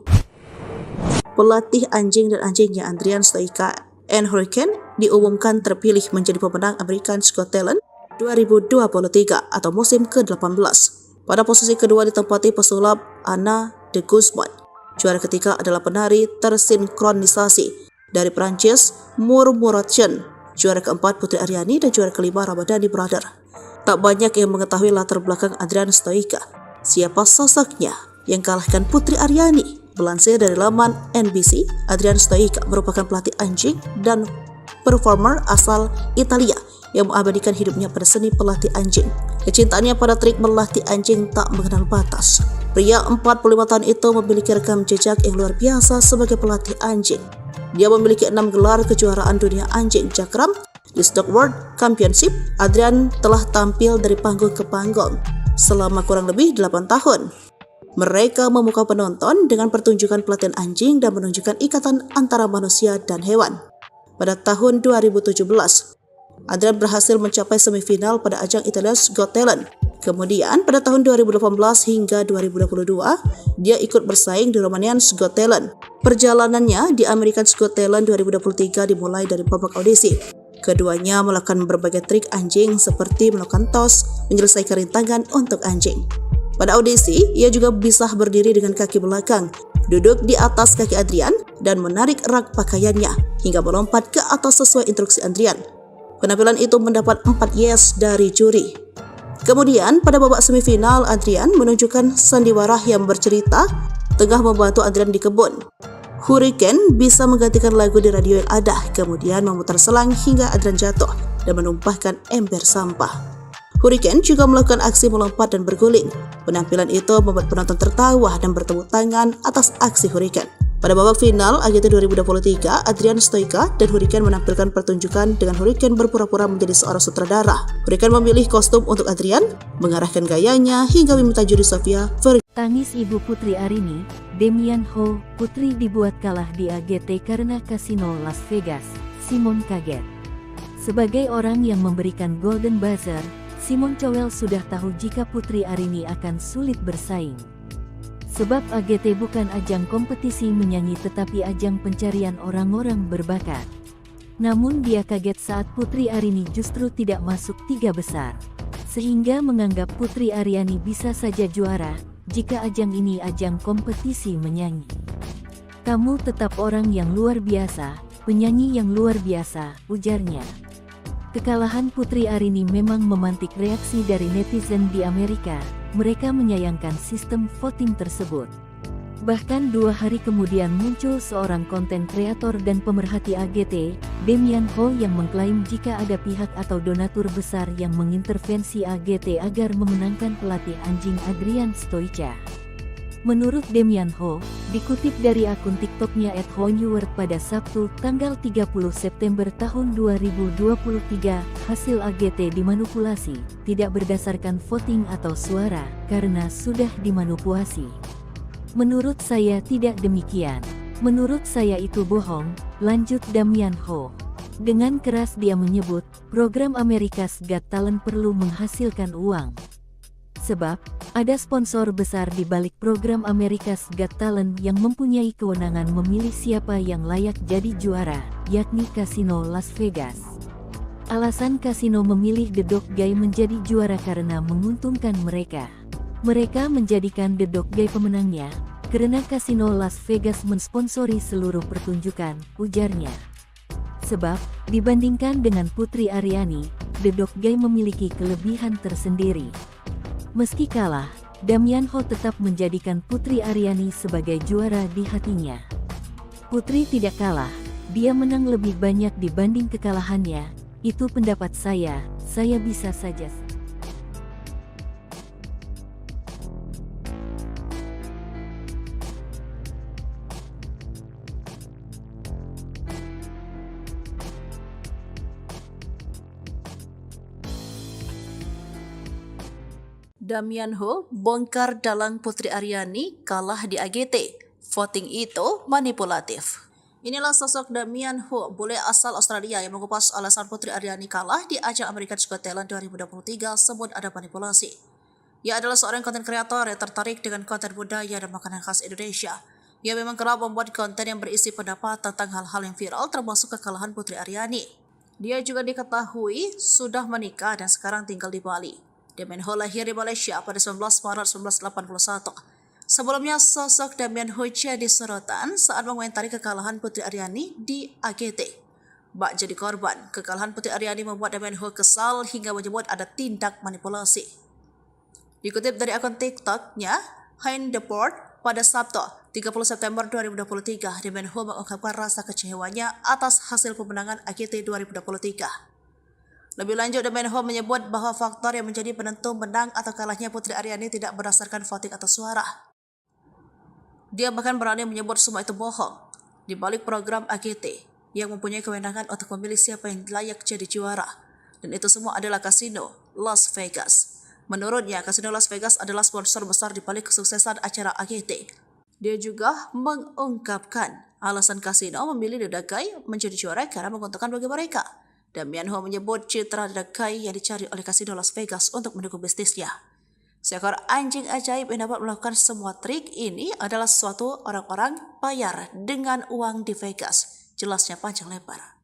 Pelatih anjing dan anjingnya Adrian Stoica and Hurricane diumumkan terpilih menjadi pemenang America's Got Talent 2023 atau musim ke-18. Pada posisi kedua ditempati pesulap Anna de Guzman. Juara ketiga adalah penari tersinkronisasi dari Prancis Murmuration. Juara keempat Putri Aryani dan juara kelima Ramadhani Brother. Tak banyak yang mengetahui latar belakang Adrian Stoica. Siapa sosoknya yang kalahkan Putri Aryani? Melansir dari laman NBC, Adrian Stoica merupakan pelatih anjing dan performer asal Italia yang mengabadikan hidupnya pada seni pelatih anjing. Kecintaannya pada trik melatih anjing tak mengenal batas. Pria 45 tahun itu memiliki rekam jejak yang luar biasa sebagai pelatih anjing. Dia memiliki 6 gelar kejuaraan dunia anjing cakram di Stock World Championship. Adrian telah tampil dari panggung ke panggung selama kurang lebih 8 tahun. Mereka memukau penonton dengan pertunjukan pelatihan anjing dan menunjukkan ikatan antara manusia dan hewan. Pada tahun 2017, Adrian berhasil mencapai semifinal pada ajang Italia's Got Talent. Kemudian pada tahun 2018 hingga 2022, dia ikut bersaing di Romania's Got Talent. Perjalanannya di America's Got Talent 2023 dimulai dari babak audisi. Keduanya melakukan berbagai trik anjing seperti melakukan tos, menyelesaikan rintangan untuk anjing. Pada audisi, ia juga bisa berdiri dengan kaki belakang, duduk di atas kaki Adrian, dan menarik rak pakaiannya hingga melompat ke atas sesuai instruksi Adrian. Penampilan itu mendapat 4 yes dari juri. Kemudian pada babak semifinal, Adrian menunjukkan sandiwara yang bercerita tengah membantu Adrian di kebun. Hurricane bisa menggantikan lagu di radio yang ada, kemudian memutar selang hingga Adrian jatuh dan menumpahkan ember sampah. Hurricane juga melakukan aksi melompat dan berguling. Penampilan itu membuat penonton tertawa dan bertepuk tangan atas aksi Hurricane. Pada babak final AGT 2023, Adrian Stoica dan Hurricane menampilkan pertunjukan dengan Hurricane berpura-pura menjadi seorang sutradara. Hurricane memilih kostum untuk Adrian, mengarahkan gayanya hingga meminta juri Sofia Tangis ibu Putri Arini, Demian Ho, Putri dibuat kalah di AGT karena kasino Las Vegas. Simon kaget. Sebagai orang yang memberikan Golden Buzzer, Simon Cowell sudah tahu jika Putri Arini akan sulit bersaing. Sebab AGT bukan ajang kompetisi menyanyi tetapi ajang pencarian orang-orang berbakat. Namun dia kaget saat Putri Arini justru tidak masuk 3 besar. Sehingga menganggap Putri Aryani bisa saja juara jika ajang ini ajang kompetisi menyanyi. Kamu tetap orang yang luar biasa, penyanyi yang luar biasa, ujarnya. Kekalahan Putri Arini memang memantik reaksi dari netizen di Amerika. Mereka menyayangkan sistem voting tersebut. Bahkan 2 hari kemudian muncul seorang konten kreator dan pemerhati AGT, Demian Ho, yang mengklaim jika ada pihak atau donatur besar yang mengintervensi AGT agar memenangkan pelatih anjing Adrian Stoica. Menurut Demian Ho, dikutip dari akun TikToknya @honeword pada Sabtu, tanggal 30 September tahun 2023, hasil AGT dimanipulasi, tidak berdasarkan voting atau suara, karena sudah dimanipulasi. Menurut saya tidak demikian. Menurut saya itu bohong, lanjut Demian Ho. Dengan keras dia menyebut, program America's Got Talent perlu menghasilkan uang. Sebab, ada sponsor besar di balik program America's Got Talent yang mempunyai kewenangan memilih siapa yang layak jadi juara, yakni Kasino Las Vegas. Alasan kasino memilih The Dog Guy menjadi juara karena menguntungkan mereka. Mereka menjadikan The Dog Guy pemenangnya, karena Kasino Las Vegas mensponsori seluruh pertunjukan, ujarnya. Sebab, dibandingkan dengan Putri Aryani, The Dog Guy memiliki kelebihan tersendiri. Meski kalah, Demian Ho tetap menjadikan Putri Aryani sebagai juara di hatinya. Putri tidak kalah, dia menang lebih banyak dibanding kekalahannya, itu pendapat saya bisa saja. Demian Ho bongkar dalang Putri Aryani kalah di AGT. Voting itu manipulatif. Inilah sosok Demian Ho, bule asal Australia yang mengupas alasan Putri Aryani kalah di ajang America's Got Talent 2023 sebut ada manipulasi. Ia adalah seorang konten kreator yang tertarik dengan konten budaya dan makanan khas Indonesia. Ia memang kerap membuat konten yang berisi pendapat tentang hal-hal yang viral termasuk kekalahan Putri Aryani. Dia juga diketahui sudah menikah dan sekarang tinggal di Bali. Demian Ho lahir di Malaysia pada 19 Maret 1981. Sebelumnya, sosok Demian Ho jadi sorotan saat mengomentari kekalahan Putri Aryani di AGT. Bak jadi korban, kekalahan Putri Aryani membuat Demian Ho kesal hingga menyebut ada tindak manipulasi. Dikutip dari akun TikToknya, Hein Deport, pada Sabtu, 30 September 2023, Demian Ho mengungkapkan rasa kecewanya atas hasil pemenangan AGT 2023. Lebih lanjut, Demian Ho menyebut bahwa faktor yang menjadi penentu menang atau kalahnya Putri Aryani tidak berdasarkan voting atau suara. Dia bahkan berani menyebut semua itu bohong. Di balik program AGT yang mempunyai kewenangan untuk memilih siapa yang layak jadi juara. Dan itu semua adalah Kasino Las Vegas. Menurutnya, Kasino Las Vegas adalah sponsor besar di balik kesuksesan acara AGT. Dia juga mengungkapkan alasan Kasino memilih The Dog Guy menjadi juara karena menguntungkan bagi mereka. Demian Ho menyebut citra The Dog Guy yang dicari oleh Kasino Las Vegas untuk mendukung bisnisnya. Seekor anjing ajaib yang dapat melakukan semua trik ini adalah suatu orang-orang bayar dengan uang di Vegas. Jelasnya panjang lebar.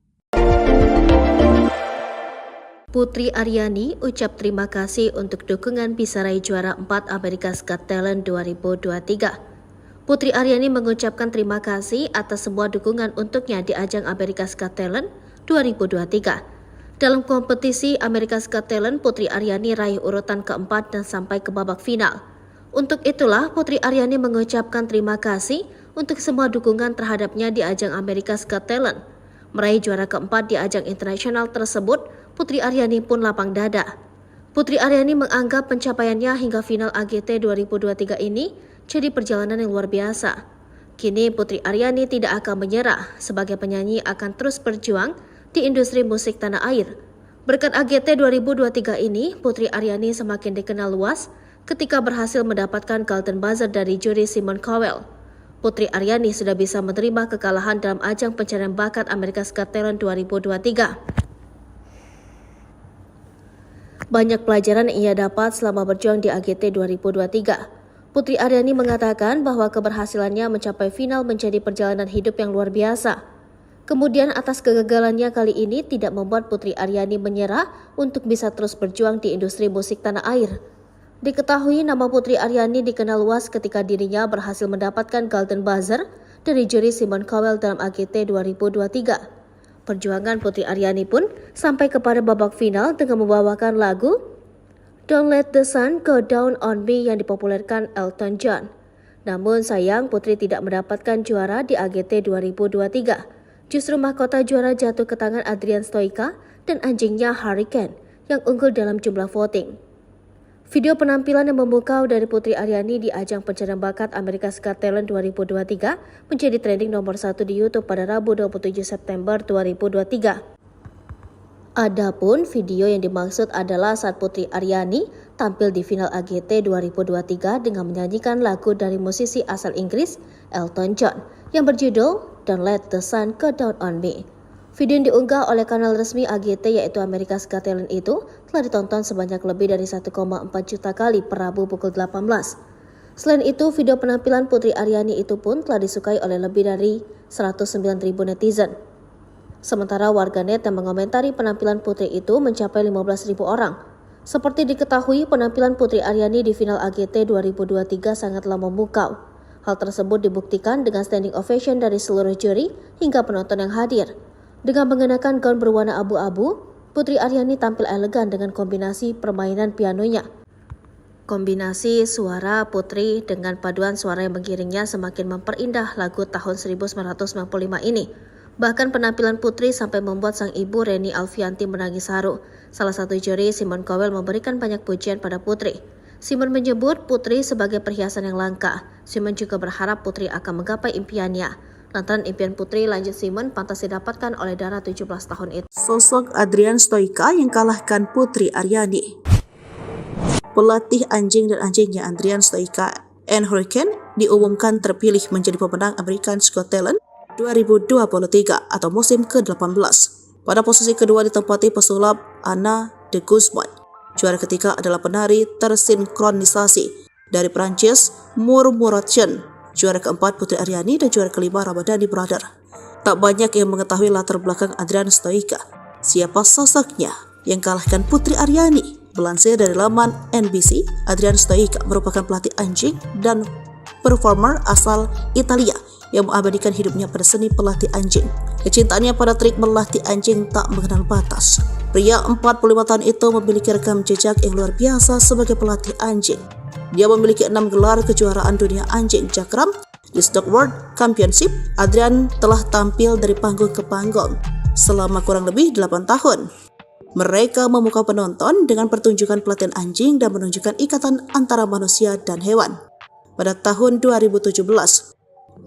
Putri Aryani ucap terima kasih untuk dukungan bisa raih juara 4 America's Got Talent 2023. Putri Aryani mengucapkan terima kasih atas semua dukungan untuknya di ajang America's Got Talent 2023. Dalam kompetisi America's Got Talent, Putri Aryani raih urutan keempat dan sampai ke babak final. Untuk itulah Putri Aryani mengucapkan terima kasih untuk semua dukungan terhadapnya di ajang America's Got Talent. Meraih juara keempat di ajang internasional tersebut, Putri Aryani pun lapang dada. Putri Aryani menganggap pencapaiannya hingga final AGT 2023 ini jadi perjalanan yang luar biasa. Kini Putri Aryani tidak akan menyerah, sebagai penyanyi akan terus berjuang di industri musik tanah air. Berkat AGT 2023 ini, Putri Aryani semakin dikenal luas ketika berhasil mendapatkan Golden Buzzer dari juri Simon Cowell. Putri Aryani sudah bisa menerima kekalahan dalam ajang pencarian bakat America's Got Talent 2023. Banyak pelajaran yang ia dapat selama berjuang di AGT 2023. Putri Aryani mengatakan bahwa keberhasilannya mencapai final menjadi perjalanan hidup yang luar biasa. Kemudian atas kegagalannya kali ini tidak membuat Putri Aryani menyerah untuk bisa terus berjuang di industri musik tanah air. Diketahui nama Putri Aryani dikenal luas ketika dirinya berhasil mendapatkan Golden Buzzer dari juri Simon Cowell dalam AGT 2023. Perjuangan Putri Aryani pun sampai kepada babak final dengan membawakan lagu Don't Let the Sun Go Down on Me yang dipopulerkan Elton John. Namun sayang Putri tidak mendapatkan juara di AGT 2023. Justru mahkota juara jatuh ke tangan Adrian Stoica dan anjingnya Hurricane yang unggul dalam jumlah voting. Video penampilan yang memukau dari Putri Aryani di ajang pencarian bakat America's Got Talent 2023 menjadi trending nomor 1 di YouTube pada Rabu 27 September 2023. Adapun video yang dimaksud adalah saat Putri Aryani tampil di final AGT 2023 dengan menyanyikan lagu dari musisi asal Inggris Elton John yang berjudul Don't Let the Sun Go Down on Me. Video yang diunggah oleh kanal resmi AGT yaitu America's Got Talent itu telah ditonton sebanyak lebih dari 1,4 juta kali per Rabu pukul 18. Selain itu, video penampilan Putri Aryani itu pun telah disukai oleh lebih dari 109.000 netizen. Sementara warganet yang mengomentari penampilan Putri itu mencapai 15.000 orang. Seperti diketahui, penampilan Putri Aryani di final AGT 2023 sangatlah memukau. Hal tersebut dibuktikan dengan standing ovation dari seluruh juri hingga penonton yang hadir. Dengan mengenakan gaun berwarna abu-abu, Putri Aryani tampil elegan dengan kombinasi permainan pianonya. Kombinasi suara Putri dengan paduan suara yang mengiringnya semakin memperindah lagu tahun 1995 ini. Bahkan penampilan Putri sampai membuat sang ibu Reni Alfianti menangis haru. Salah satu juri, Simon Cowell, memberikan banyak pujian pada Putri. Simon menyebut Putri sebagai perhiasan yang langka. Simon juga berharap Putri akan menggapai impiannya. Lantaran impian Putri, lanjut Simon, pantas didapatkan oleh Dara 17 tahun itu. Sosok Adrian Stoica yang kalahkan Putri Aryani. Pelatih anjing dan anjingnya Adrian Stoica and Hurricane diumumkan terpilih menjadi pemenang America's Got Talent 2023 atau musim ke-18. Pada posisi kedua ditempati pesulap Anna de Guzman. Juara ketiga adalah penari tersinkronisasi dari Prancis Murmuration. Juara keempat Putri Aryani dan juara kelima Ramadhani Brother. Tak banyak yang mengetahui latar belakang Adrian Stoica. Siapa sosoknya yang kalahkan Putri Aryani? Melansir dari laman NBC, Adrian Stoica merupakan pelatih anjing dan performer asal Italia yang mengabadikan hidupnya pada seni pelatih anjing. Kecintaannya pada trik melatih anjing tak mengenal batas. Pria 45 tahun itu memiliki rekam jejak yang luar biasa sebagai pelatih anjing. Dia memiliki 6 gelar kejuaraan dunia anjing cakram di Stock World Championship. Adrian telah tampil dari panggung ke panggung selama kurang lebih 8 tahun. Mereka memukau penonton dengan pertunjukan pelatihan anjing dan menunjukkan ikatan antara manusia dan hewan. Pada tahun 2017,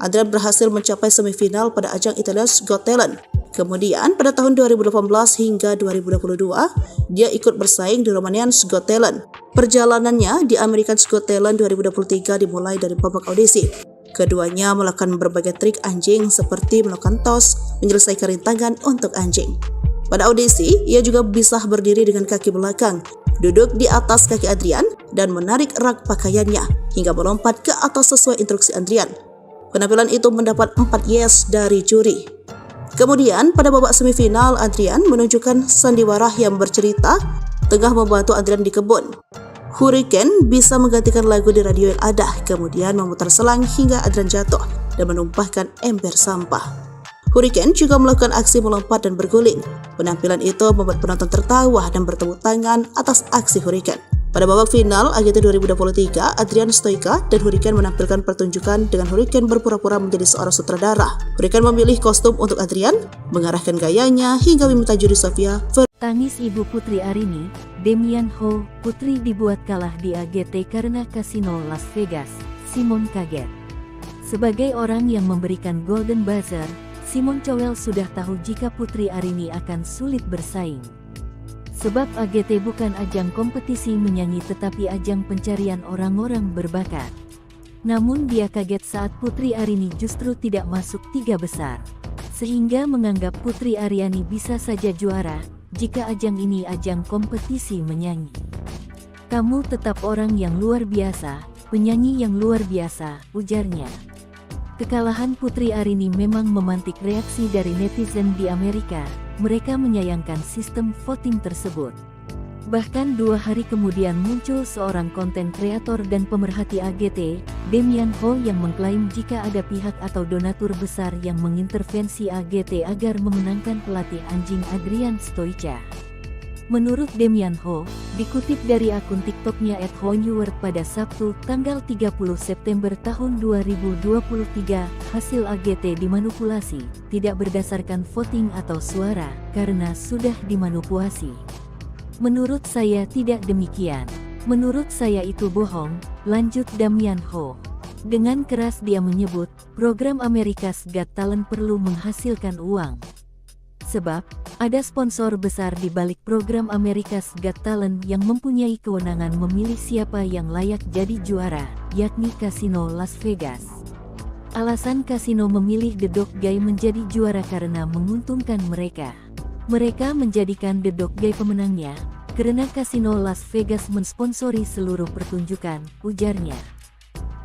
Adrian berhasil mencapai semifinal pada ajang Italia's Got Talent. Kemudian pada tahun 2018 hingga 2022, dia ikut bersaing di Romania's Got Talent. Perjalanannya di America's Got Talent 2023 dimulai dari babak audisi. Keduanya melakukan berbagai trik anjing seperti melakukan tos, menyelesaikan rintangan untuk anjing. Pada audisi, ia juga bisa berdiri dengan kaki belakang, duduk di atas kaki Adrian, dan menarik rak pakaiannya hingga melompat ke atas sesuai instruksi Adrian. Penampilan itu mendapat 4 yes dari juri. Kemudian pada babak semifinal, Adrian menunjukkan sandiwara yang bercerita tengah membantu Adrian di kebun. Hurricane bisa menggantikan lagu di radio yang ada, kemudian memutar selang hingga Adrian jatuh dan menumpahkan ember sampah. Hurricane juga melakukan aksi melompat dan berguling. Penampilan itu membuat penonton tertawa dan bertepuk tangan atas aksi Hurricane. Pada babak final AGT 2023, Adrian Stoica dan Hurricane menampilkan pertunjukan dengan Hurricane berpura-pura menjadi seorang sutradara. Hurricane memilih kostum untuk Adrian, mengarahkan gayanya hingga meminta juri Sofia. Tangis ibu Putri Arini, Damian Ho, Putri dibuat kalah di AGT karena kasino Las Vegas. Simon kaget. Sebagai orang yang memberikan Golden Buzzer, Simon Cowell sudah tahu jika Putri Arini akan sulit bersaing. Sebab AGT bukan ajang kompetisi menyanyi tetapi ajang pencarian orang-orang berbakat. Namun dia kaget saat Putri Arini justru tidak masuk 3 besar. Sehingga menganggap Putri Aryani bisa saja juara, jika ajang ini ajang kompetisi menyanyi. Kamu tetap orang yang luar biasa, penyanyi yang luar biasa, ujarnya. Kekalahan Putri Arini memang memantik reaksi dari netizen di Amerika. Mereka menyayangkan sistem voting tersebut. Bahkan 2 hari kemudian muncul seorang konten kreator dan pemerhati AGT, Damian Ho, yang mengklaim jika ada pihak atau donatur besar yang mengintervensi AGT agar memenangkan pelatih anjing Adrian Stoica. Menurut Damian Ho, dikutip dari akun TikToknya @honeword pada Sabtu, tanggal 30 September tahun 2023, hasil AGT dimanipulasi, tidak berdasarkan voting atau suara, karena sudah dimanipulasi. Menurut saya tidak demikian. Menurut saya itu bohong, lanjut Damian Ho. Dengan keras dia menyebut, program America's Got Talent perlu menghasilkan uang. Sebab, ada sponsor besar di balik program America's Got Talent yang mempunyai kewenangan memilih siapa yang layak jadi juara, yakni Kasino Las Vegas. Alasan kasino memilih The Dog Guy menjadi juara karena menguntungkan mereka. Mereka menjadikan The Dog Guy pemenangnya, karena Kasino Las Vegas mensponsori seluruh pertunjukan, ujarnya.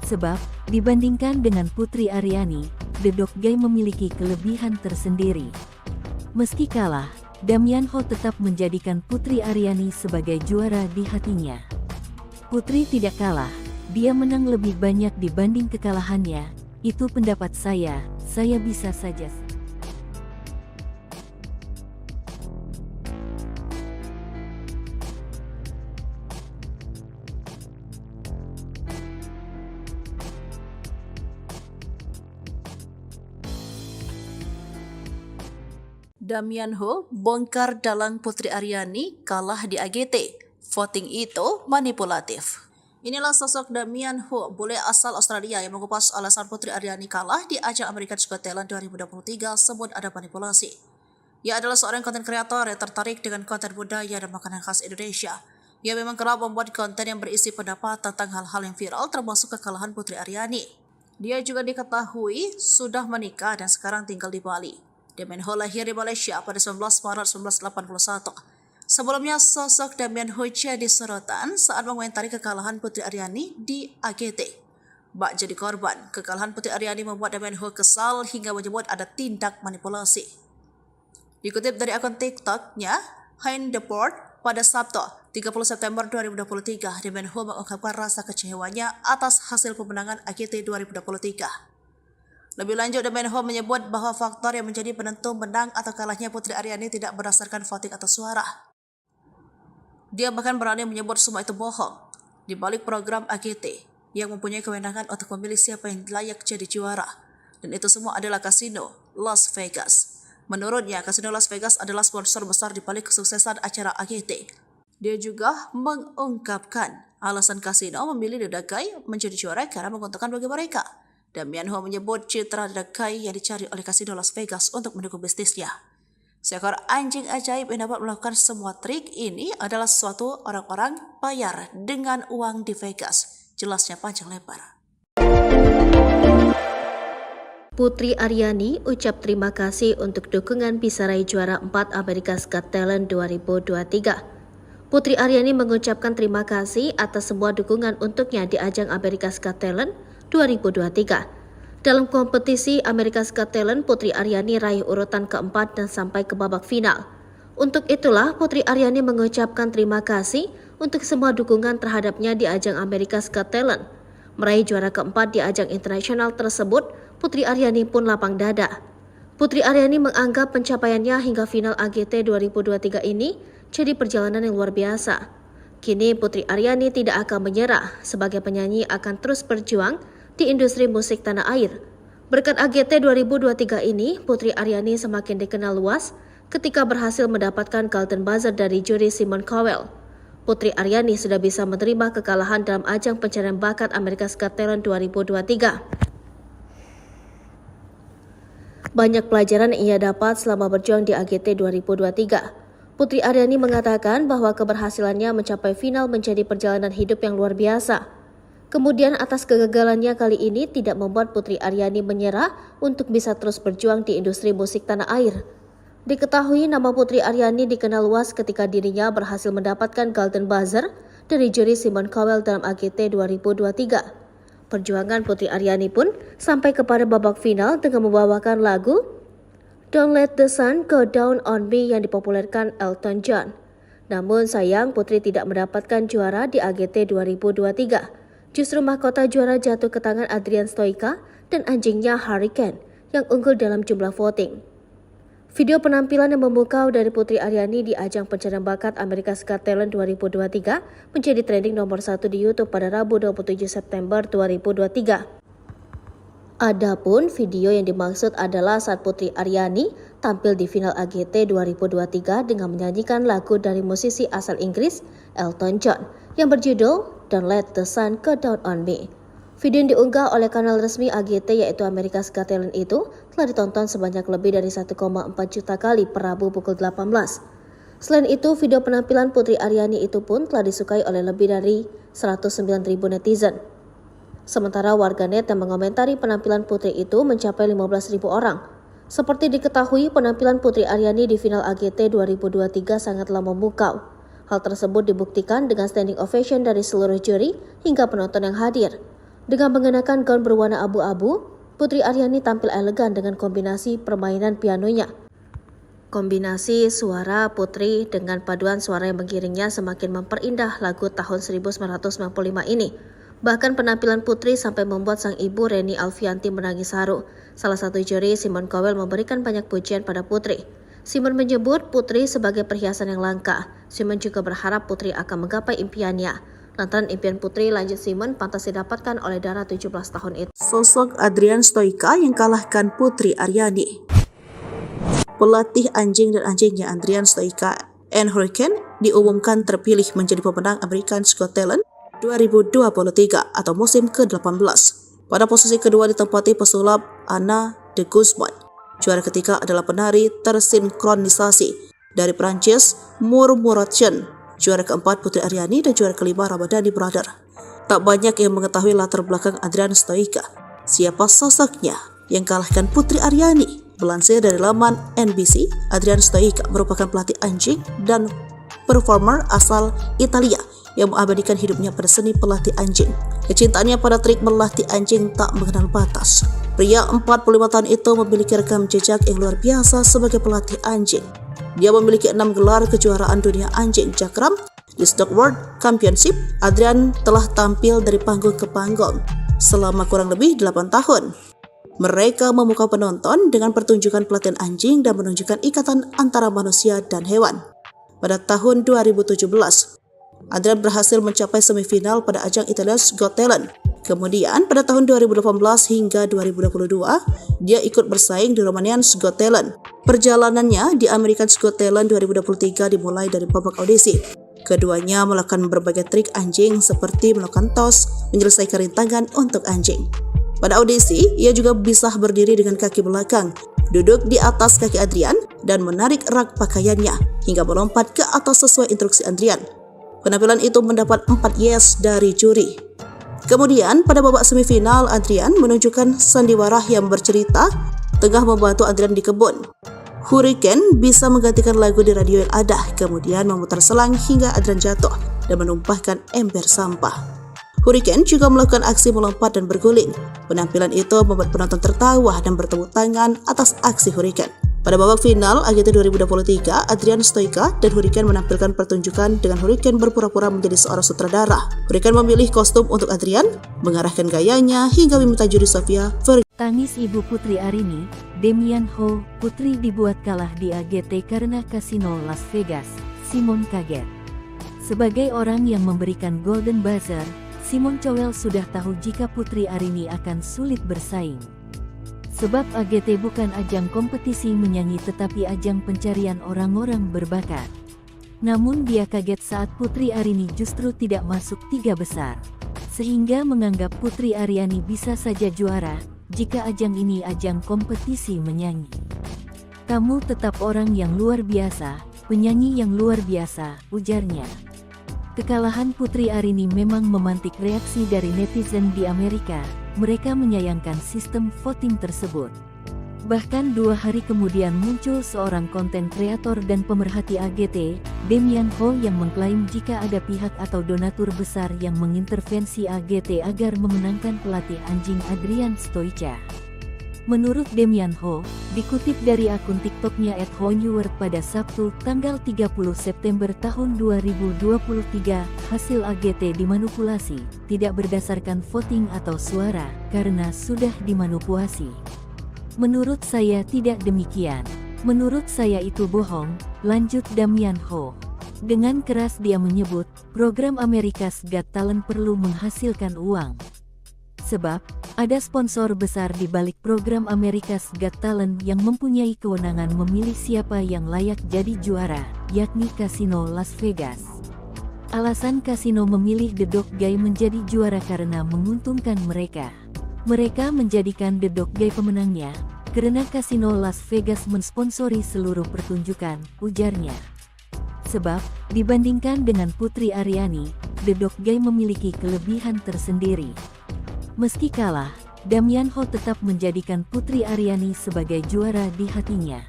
Sebab, dibandingkan dengan Putri Aryani, The Dog Guy memiliki kelebihan tersendiri. Meski kalah, Damian Ho tetap menjadikan Putri Aryani sebagai juara di hatinya. Putri tidak kalah, dia menang lebih banyak dibanding kekalahannya, itu pendapat saya bisa saja. Damian Ho bongkar dalang Putri Aryani kalah di AGT. Voting itu manipulatif. Inilah sosok Damian Ho, bule asal Australia yang mengupas alasan Putri Aryani kalah di ajang America's Got Talent 2023 sebut ada manipulasi. Ia adalah seorang konten kreator yang tertarik dengan konten budaya dan makanan khas Indonesia. Ia memang kerap membuat konten yang berisi pendapat tentang hal-hal yang viral termasuk kekalahan Putri Aryani. Dia juga diketahui sudah menikah dan sekarang tinggal di Bali. Damian Ho lahir di Malaysia pada 19 Maret 1981. Sebelumnya, sosok Damian Ho jadi sorotan saat mengomentari kekalahan Putri Aryani di AGT. Bak jadi korban, kekalahan Putri Aryani membuat Damian Ho kesal hingga menyebut ada tindak manipulasi. Dikutip dari akun TikToknya, Hein Deport, pada Sabtu, 30 September 2023, Damian Ho mengungkapkan rasa kecewanya atas hasil pemenangan AGT 2023. Lebih lanjut, Damian Ho menyebut bahwa faktor yang menjadi penentu menang atau kalahnya Putri Aryani tidak berdasarkan voting atau suara. Dia bahkan berani menyebut semua itu bohong. Di balik program AGT yang mempunyai kewenangan untuk memilih siapa yang layak jadi juara. Dan itu semua adalah Kasino Las Vegas. Menurutnya, Kasino Las Vegas adalah sponsor besar di balik kesuksesan acara AGT. Dia juga mengungkapkan alasan Kasino memilih The Dog Guy menjadi juara karena menguntungkan bagi mereka. Damian Ho menyebut citra The Dog Guy yang dicari oleh Kasino Las Vegas untuk mendukung bisnisnya. Seekor anjing ajaib yang dapat melakukan semua trik ini adalah sesuatu orang-orang bayar dengan uang di Vegas. Jelasnya panjang lebar. Putri Aryani ucap terima kasih untuk dukungan bisa raih juara 4 America's Got Talent 2023. Putri Aryani mengucapkan terima kasih atas semua dukungan untuknya di ajang America's Got Talent 2023. Dalam kompetisi America's Got Talent, Putri Aryani raih urutan keempat dan sampai ke babak final. Untuk itulah, Putri Aryani mengucapkan terima kasih untuk semua dukungan terhadapnya di ajang America's Got Talent. Meraih juara keempat di ajang internasional tersebut, Putri Aryani pun lapang dada. Putri Aryani menganggap pencapaiannya hingga final AGT 2023 ini jadi perjalanan yang luar biasa. Kini Putri Aryani tidak akan menyerah, sebagai penyanyi akan terus berjuang di industri musik tanah air. Berkat AGT 2023 ini, Putri Aryani semakin dikenal luas ketika berhasil mendapatkan Golden Buzzer dari juri Simon Cowell. Putri Aryani sudah bisa menerima kekalahan dalam ajang pencarian bakat America's Got Talent 2023. Banyak pelajaran yang ia dapat selama berjuang di AGT 2023. Putri Aryani mengatakan bahwa keberhasilannya mencapai final menjadi perjalanan hidup yang luar biasa. Kemudian atas kegagalannya kali ini tidak membuat Putri Aryani menyerah untuk bisa terus berjuang di industri musik tanah air. Diketahui nama Putri Aryani dikenal luas ketika dirinya berhasil mendapatkan Golden Buzzer dari juri Simon Cowell dalam AGT 2023. Perjuangan Putri Aryani pun sampai kepada babak final dengan membawakan lagu Don't Let the Sun Go Down on Me yang dipopulerkan Elton John. Namun sayang Putri tidak mendapatkan juara di AGT 2023. Justru mahkota juara jatuh ke tangan Adrian Stoica dan anjingnya Hurricane yang unggul dalam jumlah voting. Video penampilan yang memukau dari Putri Aryani di ajang pencarian bakat America's Got Talent 2023 menjadi trending nomor 1 di YouTube pada Rabu 27 September 2023. Adapun video yang dimaksud adalah saat Putri Aryani tampil di final AGT 2023 dengan menyanyikan lagu dari musisi asal Inggris Elton John yang berjudul Don't Let the Sun Go Down on Me. Video yang diunggah oleh kanal resmi AGT yaitu America's Got Talent itu telah ditonton sebanyak lebih dari 1,4 juta kali per Rabu pukul 18. Selain itu, video penampilan Putri Aryani itu pun telah disukai oleh lebih dari 109.000 netizen. Sementara warganet yang mengomentari penampilan Putri itu mencapai 15.000 orang. Seperti diketahui, penampilan Putri Aryani di final AGT 2023 sangatlah memukau. Hal tersebut dibuktikan dengan standing ovation dari seluruh juri hingga penonton yang hadir. Dengan mengenakan gaun berwarna abu-abu, Putri Aryani tampil elegan dengan kombinasi permainan pianonya. Kombinasi suara Putri dengan paduan suara yang mengiringnya semakin memperindah lagu tahun 1995 ini. Bahkan penampilan Putri sampai membuat sang ibu Reni Alfianti menangis haru. Salah satu juri, Simon Cowell, memberikan banyak pujian pada Putri. Simon menyebut Putri sebagai perhiasan yang langka. Simon juga berharap Putri akan menggapai impiannya. Lantaran impian Putri, lanjut Simon, pantas didapatkan oleh Dara 17 tahun itu. Sosok Adrian Stoica yang kalahkan Putri Aryani. Pelatih anjing dan anjingnya Adrian Stoica and Hurricane diumumkan terpilih menjadi pemenang America's Got Talent 2023 atau musim ke-18. Pada posisi kedua ditempati pesulap Anna de Guzman. Juara ketiga adalah penari tersinkronisasi dari Prancis Murmuration. Juara keempat Putri Aryani dan juara kelima Ramadhani Brother. Tak banyak yang mengetahui latar belakang Adrian Stoica. Siapa sosoknya yang kalahkan Putri Aryani? Melansir dari laman NBC, Adrian Stoica merupakan pelatih anjing dan performer asal Italia yang mengabadikan hidupnya pada seni pelatih anjing. Kecintaannya pada trik melatih anjing tak mengenal batas. Pria 45 tahun itu memiliki rekam jejak yang luar biasa sebagai pelatih anjing. Dia memiliki 6 gelar kejuaraan dunia anjing Jakram di Stock World Championship. Adrian telah tampil dari panggung ke panggung selama kurang lebih 8 tahun. Mereka memukau penonton dengan pertunjukan pelatihan anjing dan menunjukkan ikatan antara manusia dan hewan. Pada tahun 2017, Adrian berhasil mencapai semifinal pada ajang Italia's Got Talent. Kemudian pada tahun 2018 hingga 2022, dia ikut bersaing di Romanian's Got Talent. Perjalanannya di America's Got Talent 2023 dimulai dari babak audisi. Keduanya melakukan berbagai trik anjing seperti melakukan tos, menyelesaikan rintangan untuk anjing. Pada audisi, ia juga bisa berdiri dengan kaki belakang, duduk di atas kaki Adrian, dan menarik rak pakaiannya hingga melompat ke atas sesuai instruksi Adrian. Penampilan itu mendapat 4 yes dari juri. Kemudian pada babak semifinal, Adrian menunjukkan sandiwara yang bercerita tengah membantu Adrian di kebun. Hurricane bisa menggantikan lagu di radio yang ada, kemudian memutar selang hingga Adrian jatuh dan menumpahkan ember sampah. Hurricane juga melakukan aksi melompat dan berguling. Penampilan itu membuat penonton tertawa dan bertepuk tangan atas aksi Hurricane. Pada babak final AGT 2023, Adrian Stoica dan Hurricane menampilkan pertunjukan dengan Hurricane berpura-pura menjadi seorang sutradara. Hurricane memilih kostum untuk Adrian, mengarahkan gayanya hingga meminta juri Sofia Vergara. Tangis ibu Putri Aryani, Damian Ho, Putri dibuat kalah di AGT karena kasino Las Vegas. Simon kaget. Sebagai orang yang memberikan Golden Buzzer, Simon Cowell sudah tahu jika Putri Aryani akan sulit bersaing. Sebab AGT bukan ajang kompetisi menyanyi tetapi ajang pencarian orang-orang berbakat. Namun dia kaget saat Putri Aryani justru tidak masuk 3 besar. Sehingga menganggap Putri Aryani bisa saja juara, jika ajang ini ajang kompetisi menyanyi. Kamu tetap orang yang luar biasa, penyanyi yang luar biasa, ujarnya. Kekalahan Putri Aryani memang memantik reaksi dari netizen di Amerika. Mereka menyayangkan sistem voting tersebut. Bahkan 2 hari kemudian muncul seorang konten kreator dan pemerhati AGT, Damian Ho, yang mengklaim jika ada pihak atau donatur besar yang mengintervensi AGT agar memenangkan pelatih anjing Adrian Stoica. Menurut Damian Ho, dikutip dari akun TikToknya @honeword pada Sabtu, tanggal 30 September tahun 2023, hasil AGT dimanipulasi, tidak berdasarkan voting atau suara, karena sudah dimanipulasi. Menurut saya tidak demikian. Menurut saya itu bohong, lanjut Damian Ho. Dengan keras dia menyebut, program America's Got Talent perlu menghasilkan uang. Sebab, ada sponsor besar di balik program America's Got Talent yang mempunyai kewenangan memilih siapa yang layak jadi juara, yakni Kasino Las Vegas. Alasan kasino memilih The Dog Guy menjadi juara karena menguntungkan mereka. Mereka menjadikan The Dog Guy pemenangnya, karena Kasino Las Vegas mensponsori seluruh pertunjukan, ujarnya. Sebab, dibandingkan dengan Putri Aryani, The Dog Guy memiliki kelebihan tersendiri. Meski kalah, Damian Ho tetap menjadikan Putri Aryani sebagai juara di hatinya.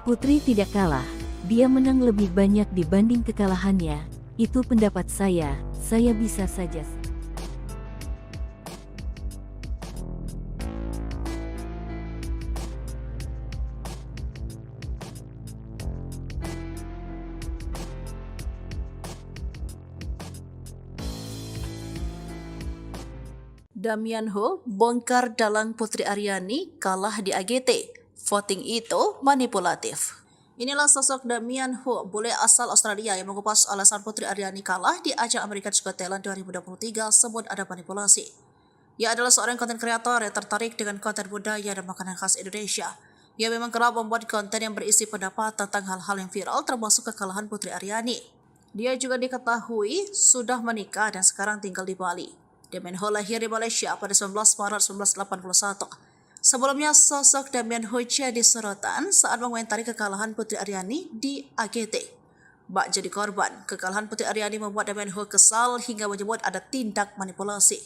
Putri tidak kalah, dia menang lebih banyak dibanding kekalahannya, itu pendapat saya bisa saja. Damian Ho bongkar dalang Putri Aryani kalah di AGT. Voting itu manipulatif. Inilah sosok Damian Ho, bule asal Australia yang mengupas alasan Putri Aryani kalah di ajang America's Got Talent 2023 sebut ada manipulasi. Ia adalah seorang konten kreator yang tertarik dengan konten budaya dan makanan khas Indonesia. Ia memang kerap membuat konten yang berisi pendapat tentang hal-hal yang viral termasuk kekalahan Putri Aryani. Dia juga diketahui sudah menikah dan sekarang tinggal di Bali. Damian Ho lahir di Malaysia pada 19 Maret 1981. Sebelumnya, sosok Damian Ho jadi sorotan saat mengomentari kekalahan Putri Aryani di AGT. Bak jadi korban, kekalahan Putri Aryani membuat Damian Ho kesal hingga menyebut ada tindak manipulasi.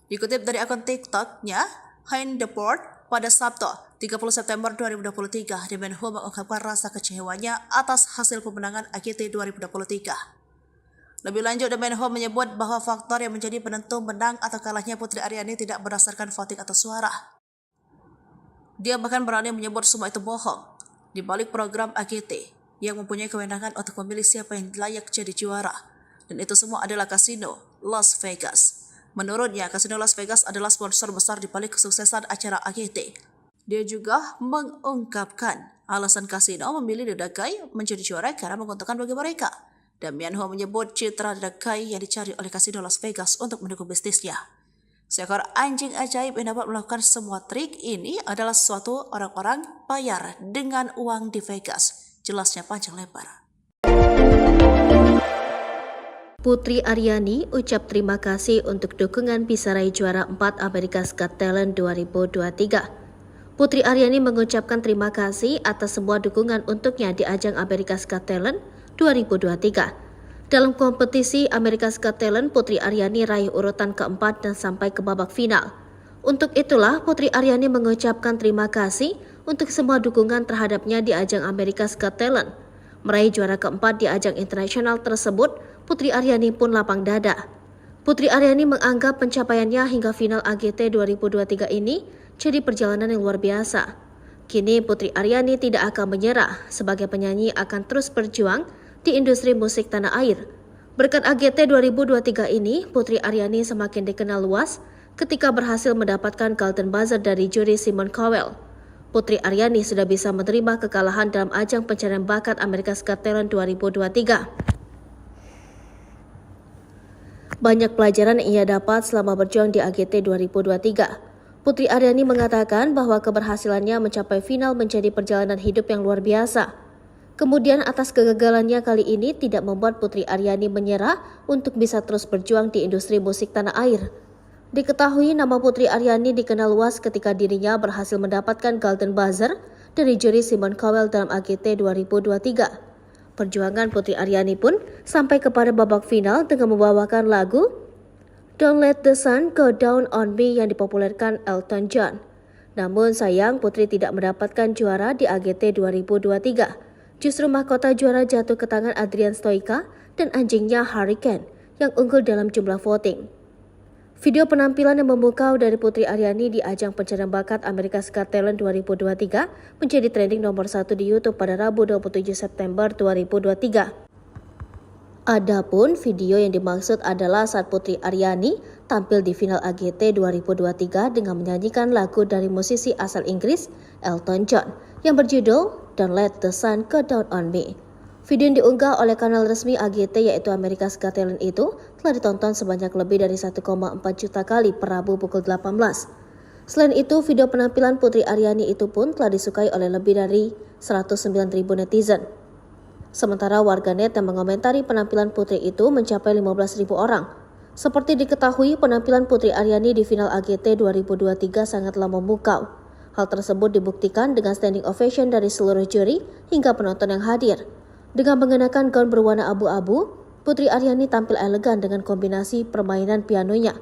Dikutip dari akun TikToknya, Hein Deport, pada Sabtu, 30 September 2023, Damian Ho mengungkapkan rasa kecewanya atas hasil pemenangan AGT 2023. Lebih lanjut, Damian Ho menyebut bahwa faktor yang menjadi penentu menang atau kalahnya Putri Aryani tidak berdasarkan voting atau suara. Dia bahkan berani menyebut semua itu bohong. Di balik program AGT, yang mempunyai kewenangan untuk memilih siapa yang layak jadi juara. Dan itu semua adalah Kasino Las Vegas. Menurutnya, Kasino Las Vegas adalah sponsor besar di balik kesuksesan acara AGT. Dia juga mengungkapkan alasan Kasino memilih The Dog Guy menjadi juara karena menguntungkan bagi mereka. Damian Ho menyebut citra The Dog Guy yang dicari oleh Kasino Las Vegas untuk mendukung bisnisnya. Seekor anjing ajaib yang dapat melakukan semua trik ini adalah suatu orang-orang bayar dengan uang di Vegas. Jelasnya panjang lebar. Putri Aryani ucap terima kasih untuk dukungan bisa raih juara 4 America's Got Talent 2023. Putri Aryani mengucapkan terima kasih atas semua dukungan untuknya di ajang America's Got Talent 2023. Dalam kompetisi America's Got Talent, Putri Aryani raih urutan keempat dan sampai ke babak final. Untuk itulah, Putri Aryani mengucapkan terima kasih untuk semua dukungan terhadapnya di ajang America's Got Talent. Meraih juara keempat di ajang internasional tersebut, Putri Aryani pun lapang dada. Putri Aryani menganggap pencapaiannya hingga final AGT 2023 ini jadi perjalanan yang luar biasa. Kini Putri Aryani tidak akan menyerah, sebagai penyanyi akan terus berjuang di industri musik tanah air. Berkat AGT 2023 ini, Putri Aryani semakin dikenal luas ketika berhasil mendapatkan Golden Buzzer dari juri Simon Cowell. Putri Aryani sudah bisa menerima kekalahan dalam ajang pencarian bakat America's Got Talent 2023. Banyak pelajaran yang ia dapat selama berjuang di AGT 2023. Putri Aryani mengatakan bahwa keberhasilannya mencapai final menjadi perjalanan hidup yang luar biasa. Kemudian atas kegagalannya kali ini tidak membuat Putri Aryani menyerah untuk bisa terus berjuang di industri musik tanah air. Diketahui nama Putri Aryani dikenal luas ketika dirinya berhasil mendapatkan Golden Buzzer dari juri Simon Cowell dalam AGT 2023. Perjuangan Putri Aryani pun sampai kepada babak final dengan membawakan lagu Don't Let the Sun Go Down on Me yang dipopulerkan Elton John. Namun sayang Putri tidak mendapatkan juara di AGT 2023. Justru mahkota juara jatuh ke tangan Adrian Stoica dan anjingnya Hurricane yang unggul dalam jumlah voting. Video penampilan yang memukau dari Putri Aryani di ajang pencarian bakat America's Got Talent 2023 menjadi trending nomor 1 di YouTube pada Rabu 27 September 2023. Adapun video yang dimaksud adalah saat Putri Aryani tampil di final AGT 2023 dengan menyanyikan lagu dari musisi asal Inggris Elton John yang berjudul Don't Let the Sun Go Down on Me. Video yang diunggah oleh kanal resmi AGT yaitu America's Got Talent itu telah ditonton sebanyak lebih dari 1,4 juta kali per Rabu pukul 18. Selain itu, video penampilan Putri Aryani itu pun telah disukai oleh lebih dari 109.000 netizen. Sementara warganet yang mengomentari penampilan Putri itu mencapai 15.000 orang. Seperti diketahui, penampilan Putri Aryani di final AGT 2023 sangatlah memukau. Hal tersebut dibuktikan dengan standing ovation dari seluruh juri hingga penonton yang hadir. Dengan mengenakan gaun berwarna abu-abu, Putri Aryani tampil elegan dengan kombinasi permainan pianonya.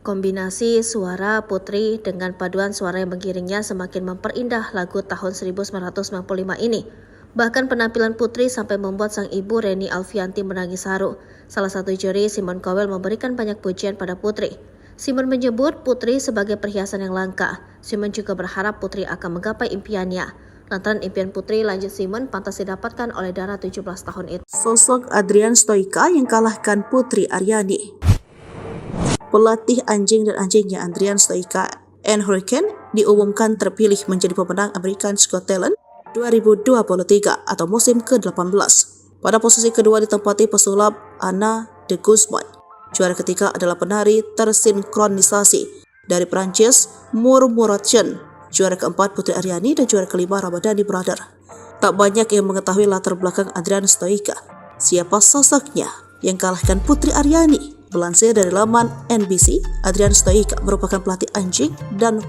Kombinasi suara Putri dengan paduan suara yang mengiringnya semakin memperindah lagu tahun 1995 ini. Bahkan penampilan Putri sampai membuat sang ibu Reni Alfianti menangis haru. Salah satu juri, Simon Cowell, memberikan banyak pujian pada Putri. Simon menyebut Putri sebagai perhiasan yang langka. Simon juga berharap Putri akan menggapai impiannya. Lantaran impian Putri, lanjut Simon, pantas didapatkan oleh Dara 17 tahun itu. Sosok Adrian Stoica yang kalahkan Putri Aryani. Pelatih anjing dan anjingnya Adrian Stoica and Hurricane diumumkan terpilih menjadi pemenang America's Got Talent 2023 atau musim ke-18. Pada posisi kedua ditempati pesulap Anna de Guzman. Juara ketiga adalah penari tersinkronisasi dari Prancis Murmuration. Juara keempat Putri Aryani dan juara kelima Ramadhani Brother. Tak banyak yang mengetahui latar belakang Adrian Stoica. Siapa sosoknya yang kalahkan Putri Aryani? Melansir dari laman NBC, Adrian Stoica merupakan pelatih anjing dan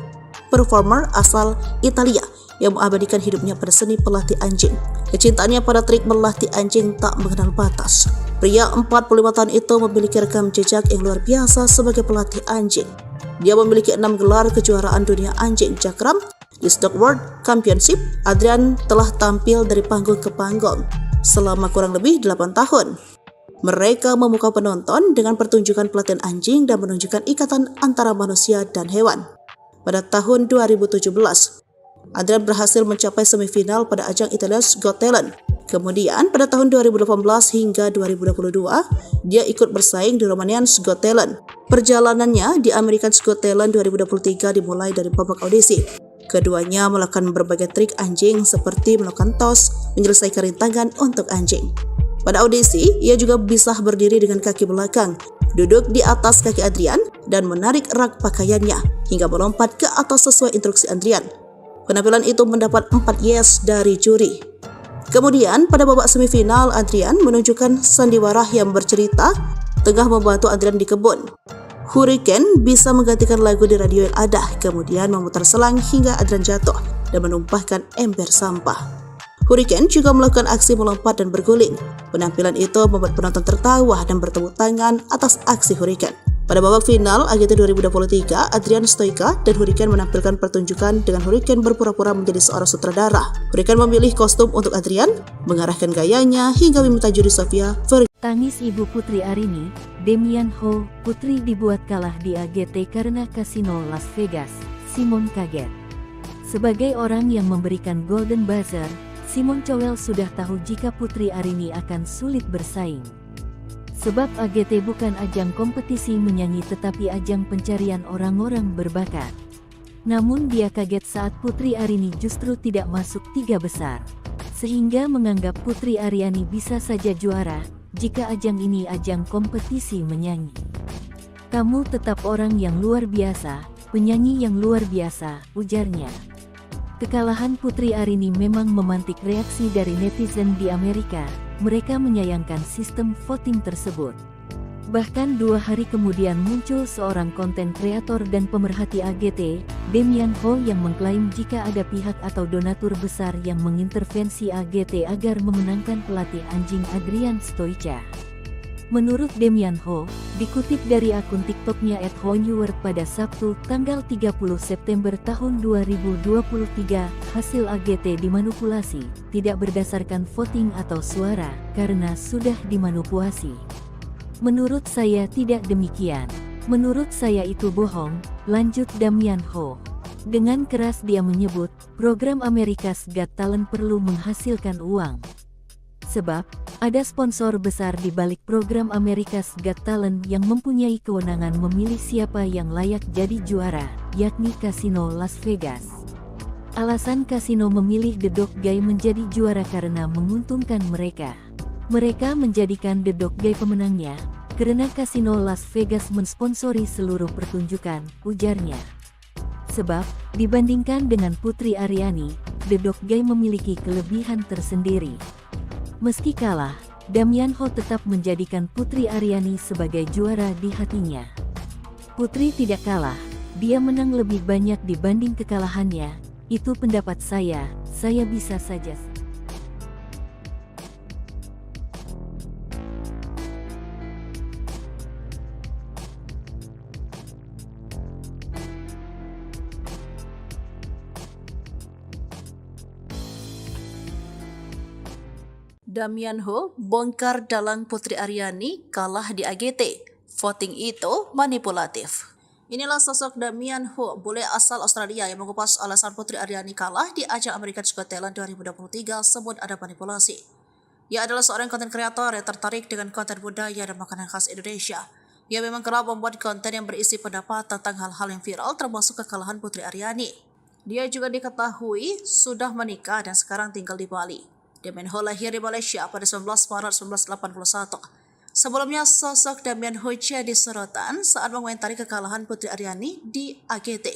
performer asal Italia yang mengabadikan hidupnya pada seni pelatih anjing. Kecintaannya pada trik melatih anjing tak mengenal batas. Pria 45 tahun itu memiliki rekam jejak yang luar biasa sebagai pelatih anjing. Dia memiliki 6 gelar kejuaraan dunia anjing cakram di Stock World Championship. Adrian telah tampil dari panggung ke panggung selama kurang lebih 8 tahun. Mereka memukau penonton dengan pertunjukan pelatihan anjing dan menunjukkan ikatan antara manusia dan hewan. Pada tahun 2017, Adrian berhasil mencapai semifinal pada ajang Italia's Got Talent. Kemudian pada tahun 2018 hingga 2022, dia ikut bersaing di Romania's Got Talent. Perjalanannya di America's Got Talent 2023 dimulai dari babak audisi. Keduanya melakukan berbagai trik anjing seperti melakukan tos, menyelesaikan rintangan untuk anjing. Pada audisi, ia juga bisa berdiri dengan kaki belakang, duduk di atas kaki Adrian, dan menarik rak pakaiannya hingga melompat ke atas sesuai instruksi Adrian. Penampilan itu mendapat 4 yes dari juri. Kemudian pada babak semifinal, Adrian menunjukkan sandiwara yang bercerita tengah membantu Adrian di kebun. Hurricane bisa menggantikan lagu di radio yang ada, kemudian memutar selang hingga Adrian jatuh dan menumpahkan ember sampah. Hurricane juga melakukan aksi melompat dan berguling. Penampilan itu membuat penonton tertawa dan bertepuk tangan atas aksi Hurricane. Pada babak final AGT 2023, Adrian Stoica dan Hurricane menampilkan pertunjukan dengan Hurricane berpura-pura menjadi seorang sutradara. Hurricane memilih kostum untuk Adrian, mengarahkan gayanya hingga meminta juri Sofia Tangis ibu Putri Aryani, Demian Ho, Putri dibuat kalah di AGT karena kasino Las Vegas. Simon kaget. Sebagai orang yang memberikan Golden Buzzer, Simon Cowell sudah tahu jika Putri Aryani akan sulit bersaing. Sebab AGT bukan ajang kompetisi menyanyi tetapi ajang pencarian orang-orang berbakat. Namun dia kaget saat Putri Aryani justru tidak masuk 3 besar. Sehingga menganggap Putri Aryani bisa saja juara, jika ajang ini ajang kompetisi menyanyi. Kamu tetap orang yang luar biasa, penyanyi yang luar biasa, ujarnya. Kekalahan Putri Aryani memang memantik reaksi dari netizen di Amerika. Mereka menyayangkan sistem voting tersebut. Bahkan 2 hari kemudian muncul seorang konten kreator dan pemerhati AGT, Damian Ho, yang mengklaim jika ada pihak atau donatur besar yang mengintervensi AGT agar memenangkan pelatih anjing Adrian Stoica. Menurut Damian Ho, dikutip dari akun TikToknya @honeword pada Sabtu, tanggal 30 September tahun 2023, hasil AGT dimanipulasi, tidak berdasarkan voting atau suara, karena sudah dimanipulasi. Menurut saya tidak demikian. Menurut saya itu bohong, lanjut Damian Ho. Dengan keras dia menyebut, program America's Got Talent perlu menghasilkan uang. Sebab, ada sponsor besar di balik program America's Got Talent yang mempunyai kewenangan memilih siapa yang layak jadi juara, yakni Kasino Las Vegas. Alasan kasino memilih The Dog Guy menjadi juara karena menguntungkan mereka. Mereka menjadikan The Dog Guy pemenangnya, karena Kasino Las Vegas mensponsori seluruh pertunjukan, ujarnya. Sebab, dibandingkan dengan Putri Aryani, The Dog Guy memiliki kelebihan tersendiri. Meski kalah, Damian Ho tetap menjadikan Putri Aryani sebagai juara di hatinya. Putri tidak kalah, dia menang lebih banyak dibanding kekalahannya, itu pendapat saya bisa saja. Damian Ho bongkar dalang Putri Aryani kalah di AGT. Voting itu manipulatif. Inilah sosok Damian Ho, bule asal Australia yang mengupas alasan Putri Aryani kalah di ajang America's Got Talent 2023 sebut ada manipulasi. Ia adalah seorang konten kreator yang tertarik dengan konten budaya dan makanan khas Indonesia. Ia memang kerap membuat konten yang berisi pendapat tentang hal-hal yang viral termasuk kekalahan Putri Aryani. Dia juga diketahui sudah menikah dan sekarang tinggal di Bali. Damian Ho lahir di Malaysia pada 19 Maret 1981. Sebelumnya, sosok Damian Ho jadi sorotan saat mengomentari kekalahan Putri Aryani di AGT.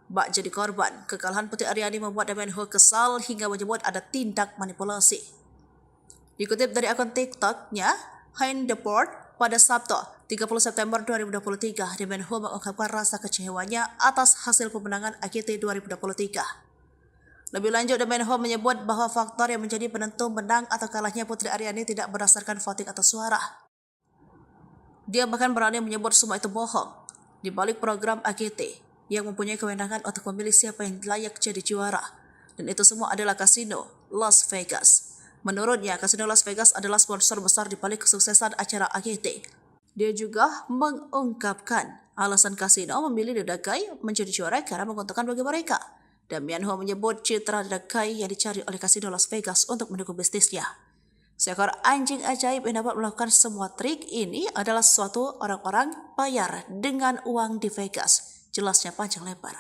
Bak jadi korban, kekalahan Putri Aryani membuat Damian Ho kesal hingga menyebut ada tindak manipulasi. Dikutip dari akun TikToknya, Hein Deport, pada Sabtu, 30 September 2023, Damian Ho mengungkapkan rasa kecewanya atas hasil pemenangan AGT 2023. Lebih lanjut, Damian Ho menyebut bahwa faktor yang menjadi penentu menang atau kalahnya Putri Aryani tidak berdasarkan voting atau suara. Dia bahkan berani menyebut semua itu bohong. Di balik program AGT yang mempunyai kewenangan untuk memilih siapa yang layak jadi juara. Dan itu semua adalah Kasino Las Vegas. Menurutnya, Kasino Las Vegas adalah sponsor besar di balik kesuksesan acara AGT. Dia juga mengungkapkan alasan Kasino memilih The Dog Guy menjadi juara karena menguntungkan bagi mereka. Damian Ho menyebut citra The Dog Guy yang dicari oleh Kasino Las Vegas untuk mendukung bisnisnya. Seekor anjing ajaib yang dapat melakukan semua trik ini adalah suatu orang-orang bayar dengan uang di Vegas. Jelasnya panjang lebar.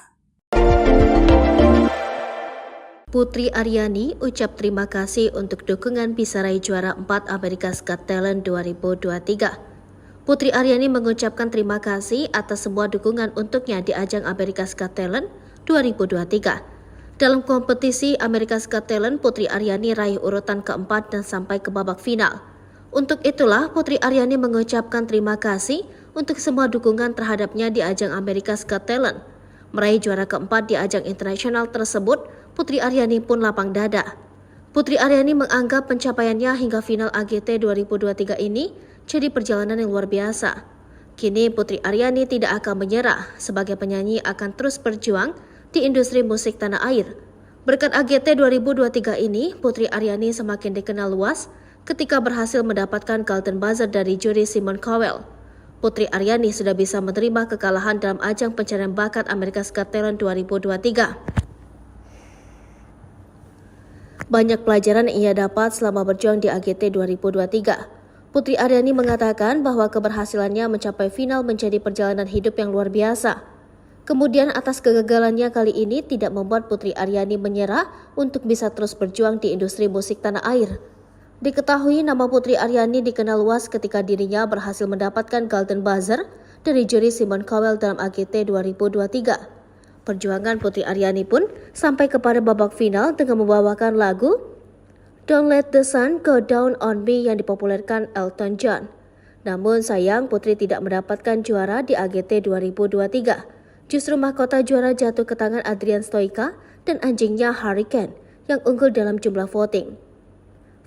Putri Aryani ucap terima kasih untuk dukungan bisa raih juara 4 America's Got Talent 2023. Putri Aryani mengucapkan terima kasih atas semua dukungan untuknya di ajang America's Got Talent 2023. Dalam kompetisi America's Got Talent, Putri Aryani raih urutan keempat dan sampai ke babak final. Untuk itulah, Putri Aryani mengucapkan terima kasih untuk semua dukungan terhadapnya di ajang America's Got Talent. Meraih juara keempat di ajang internasional tersebut, Putri Aryani pun lapang dada. Putri Aryani menganggap pencapaiannya hingga final AGT 2023 ini jadi perjalanan yang luar biasa. Kini Putri Aryani tidak akan menyerah, sebagai penyanyi akan terus berjuang di industri musik tanah air. Berkat AGT 2023 ini, Putri Aryani semakin dikenal luas ketika berhasil mendapatkan Golden Buzzer dari juri Simon Cowell. Putri Aryani sudah bisa menerima kekalahan dalam ajang pencarian bakat America's Got Talent 2023. Banyak pelajaran yang ia dapat selama berjuang di AGT 2023. Putri Aryani mengatakan bahwa keberhasilannya mencapai final menjadi perjalanan hidup yang luar biasa. Kemudian atas kegagalannya kali ini tidak membuat Putri Aryani menyerah untuk bisa terus berjuang di industri musik tanah air. Diketahui nama Putri Aryani dikenal luas ketika dirinya berhasil mendapatkan Golden Buzzer dari juri Simon Cowell dalam AGT 2023. Perjuangan Putri Aryani pun sampai kepada babak final dengan membawakan lagu Don't Let the Sun Go Down on Me yang dipopulerkan Elton John. Namun sayang Putri tidak mendapatkan juara di AGT 2023. Justru mahkota juara jatuh ke tangan Adrian Stoica dan anjingnya Hurricane yang unggul dalam jumlah voting.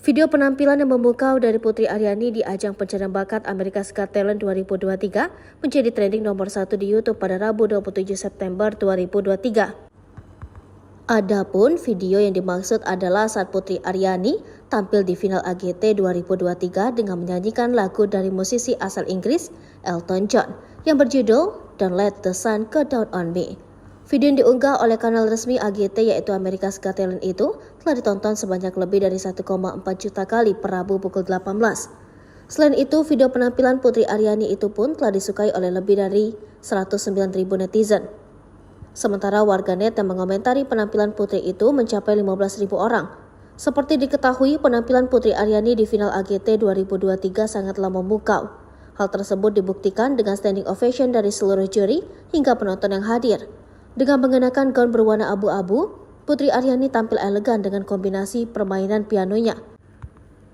Video penampilan yang memukau dari Putri Aryani di ajang pencarian bakat America's Got Talent 2023 menjadi trending nomor 1 di YouTube pada Rabu 27 September 2023. Adapun video yang dimaksud adalah saat Putri Aryani tampil di final AGT 2023 dengan menyanyikan lagu dari musisi asal Inggris Elton John yang berjudul Don't Let the Sun Go Down on Me. Video yang diunggah oleh kanal resmi AGT yaitu America's Got Talent itu telah ditonton sebanyak lebih dari 1,4 juta kali per Rabu pukul 18. Selain itu, video penampilan Putri Aryani itu pun telah disukai oleh lebih dari 109.000 netizen. Sementara warganet yang mengomentari penampilan Putri itu mencapai 15.000 orang. Seperti diketahui, penampilan Putri Aryani di final AGT 2023 sangatlah memukau. Hal tersebut dibuktikan dengan standing ovation dari seluruh juri hingga penonton yang hadir. Dengan mengenakan gaun berwarna abu-abu, Putri Aryani tampil elegan dengan kombinasi permainan pianonya.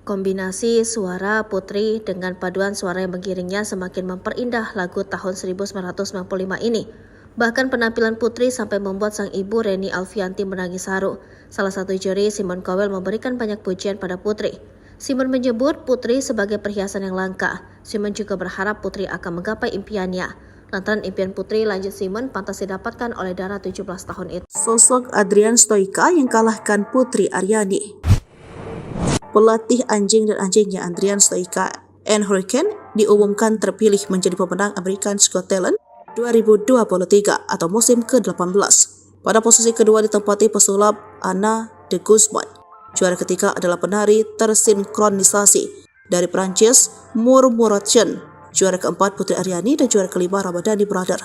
Kombinasi suara Putri dengan paduan suara yang mengiringnya semakin memperindah lagu tahun 1995 ini. Bahkan penampilan Putri sampai membuat sang ibu Reni Alfianti menangis haru. Salah satu juri, Simon Cowell, memberikan banyak pujian pada Putri. Simon menyebut Putri sebagai perhiasan yang langka. Simon juga berharap Putri akan menggapai impiannya. Lantaran impian Putri, lanjut Simon, pantas didapatkan oleh Dara 17 tahun itu. Sosok Adrian Stoica yang kalahkan Putri Aryani. Pelatih anjing dan anjingnya Adrian Stoica and Hurricane diumumkan terpilih menjadi pemenang America's Got Talent 2023 atau musim ke-18. Pada posisi kedua ditempati pesulap Anna de Guzman. Juara ketiga adalah penari tersinkronisasi dari Prancis Murmuration. Juara keempat Putri Aryani dan juara kelima Ramadhani Brother.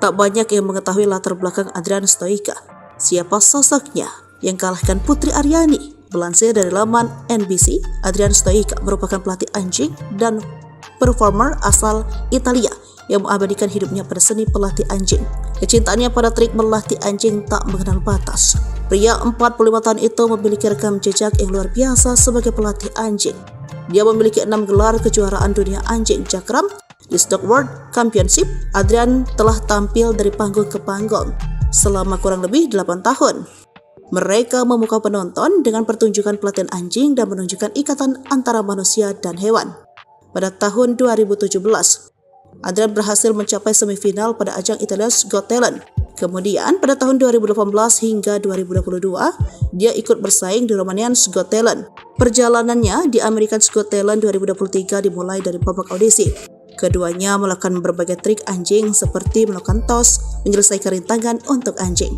Tak banyak yang mengetahui latar belakang Adrian Stoica. Siapa sosoknya yang kalahkan Putri Aryani? Melansir dari laman NBC, Adrian Stoica merupakan pelatih anjing dan performer asal Italia yang mengabadikan hidupnya pada seni pelatih anjing. Kecintaannya pada trik melatih anjing tak mengenal batas. Pria 45 tahun itu memiliki rekam jejak yang luar biasa sebagai pelatih anjing. Dia memiliki 6 gelar kejuaraan dunia anjing cakram di Stock World Championship. Adrian telah tampil dari panggung ke panggung selama kurang lebih 8 tahun. Mereka memukau penonton dengan pertunjukan pelatihan anjing dan menunjukkan ikatan antara manusia dan hewan. Pada tahun 2017, Adrian berhasil mencapai semifinal pada ajang Italia's Got Talent. Kemudian pada tahun 2018 hingga 2022, dia ikut bersaing di Romanian's Got Talent. Perjalanannya di America's Got Talent 2023 dimulai dari babak audisi. Keduanya melakukan berbagai trik anjing seperti melakukan toss, menyelesaikan rintangan untuk anjing.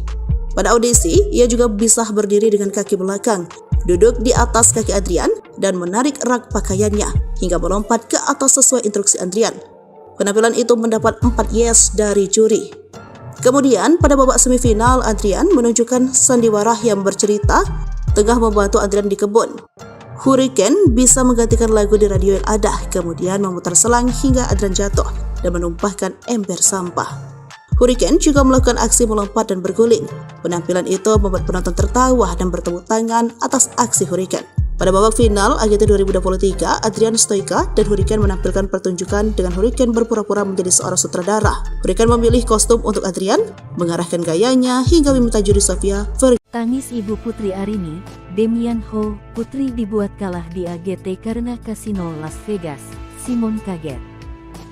Pada audisi, ia juga bisa berdiri dengan kaki belakang, duduk di atas kaki Adrian, dan menarik rak pakaiannya hingga melompat ke atas sesuai instruksi Adrian. Penampilan itu mendapat 4 yes dari juri. Kemudian pada babak semifinal, Adrian menunjukkan sandiwara yang bercerita tengah membantu Adrian di kebun. Hurricane bisa menggantikan lagu di radio yang ada, kemudian memutar selang hingga Adrian jatuh dan menumpahkan ember sampah. Hurricane juga melakukan aksi melompat dan berguling. Penampilan itu membuat penonton tertawa dan bertepuk tangan atas aksi Hurricane. Pada babak final AGT 2023, Adrian Stoica dan Hurricane menampilkan pertunjukan dengan Hurricane berpura-pura menjadi seorang sutradara. Hurricane memilih kostum untuk Adrian, mengarahkan gayanya hingga meminta juri Sofia Tangis ibu Putri Aryani, Demian Ho, Putri dibuat kalah di AGT karena kasino Las Vegas. Simon kaget.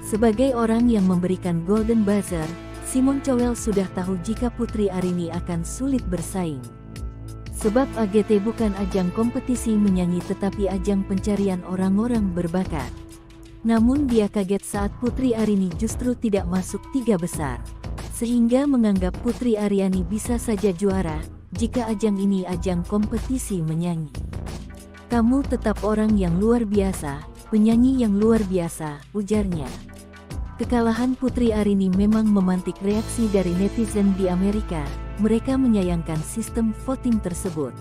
Sebagai orang yang memberikan Golden Buzzer, Simon Cowell sudah tahu jika Putri Aryani akan sulit bersaing. Sebab AGT bukan ajang kompetisi menyanyi tetapi ajang pencarian orang-orang berbakat. Namun dia kaget saat Putri Aryani justru tidak masuk 3 besar. Sehingga menganggap Putri Aryani bisa saja juara jika ajang ini ajang kompetisi menyanyi. Kamu tetap orang yang luar biasa, penyanyi yang luar biasa, ujarnya. Kekalahan Putri Aryani memang memantik reaksi dari netizen di Amerika. Mereka menyayangkan sistem voting tersebut.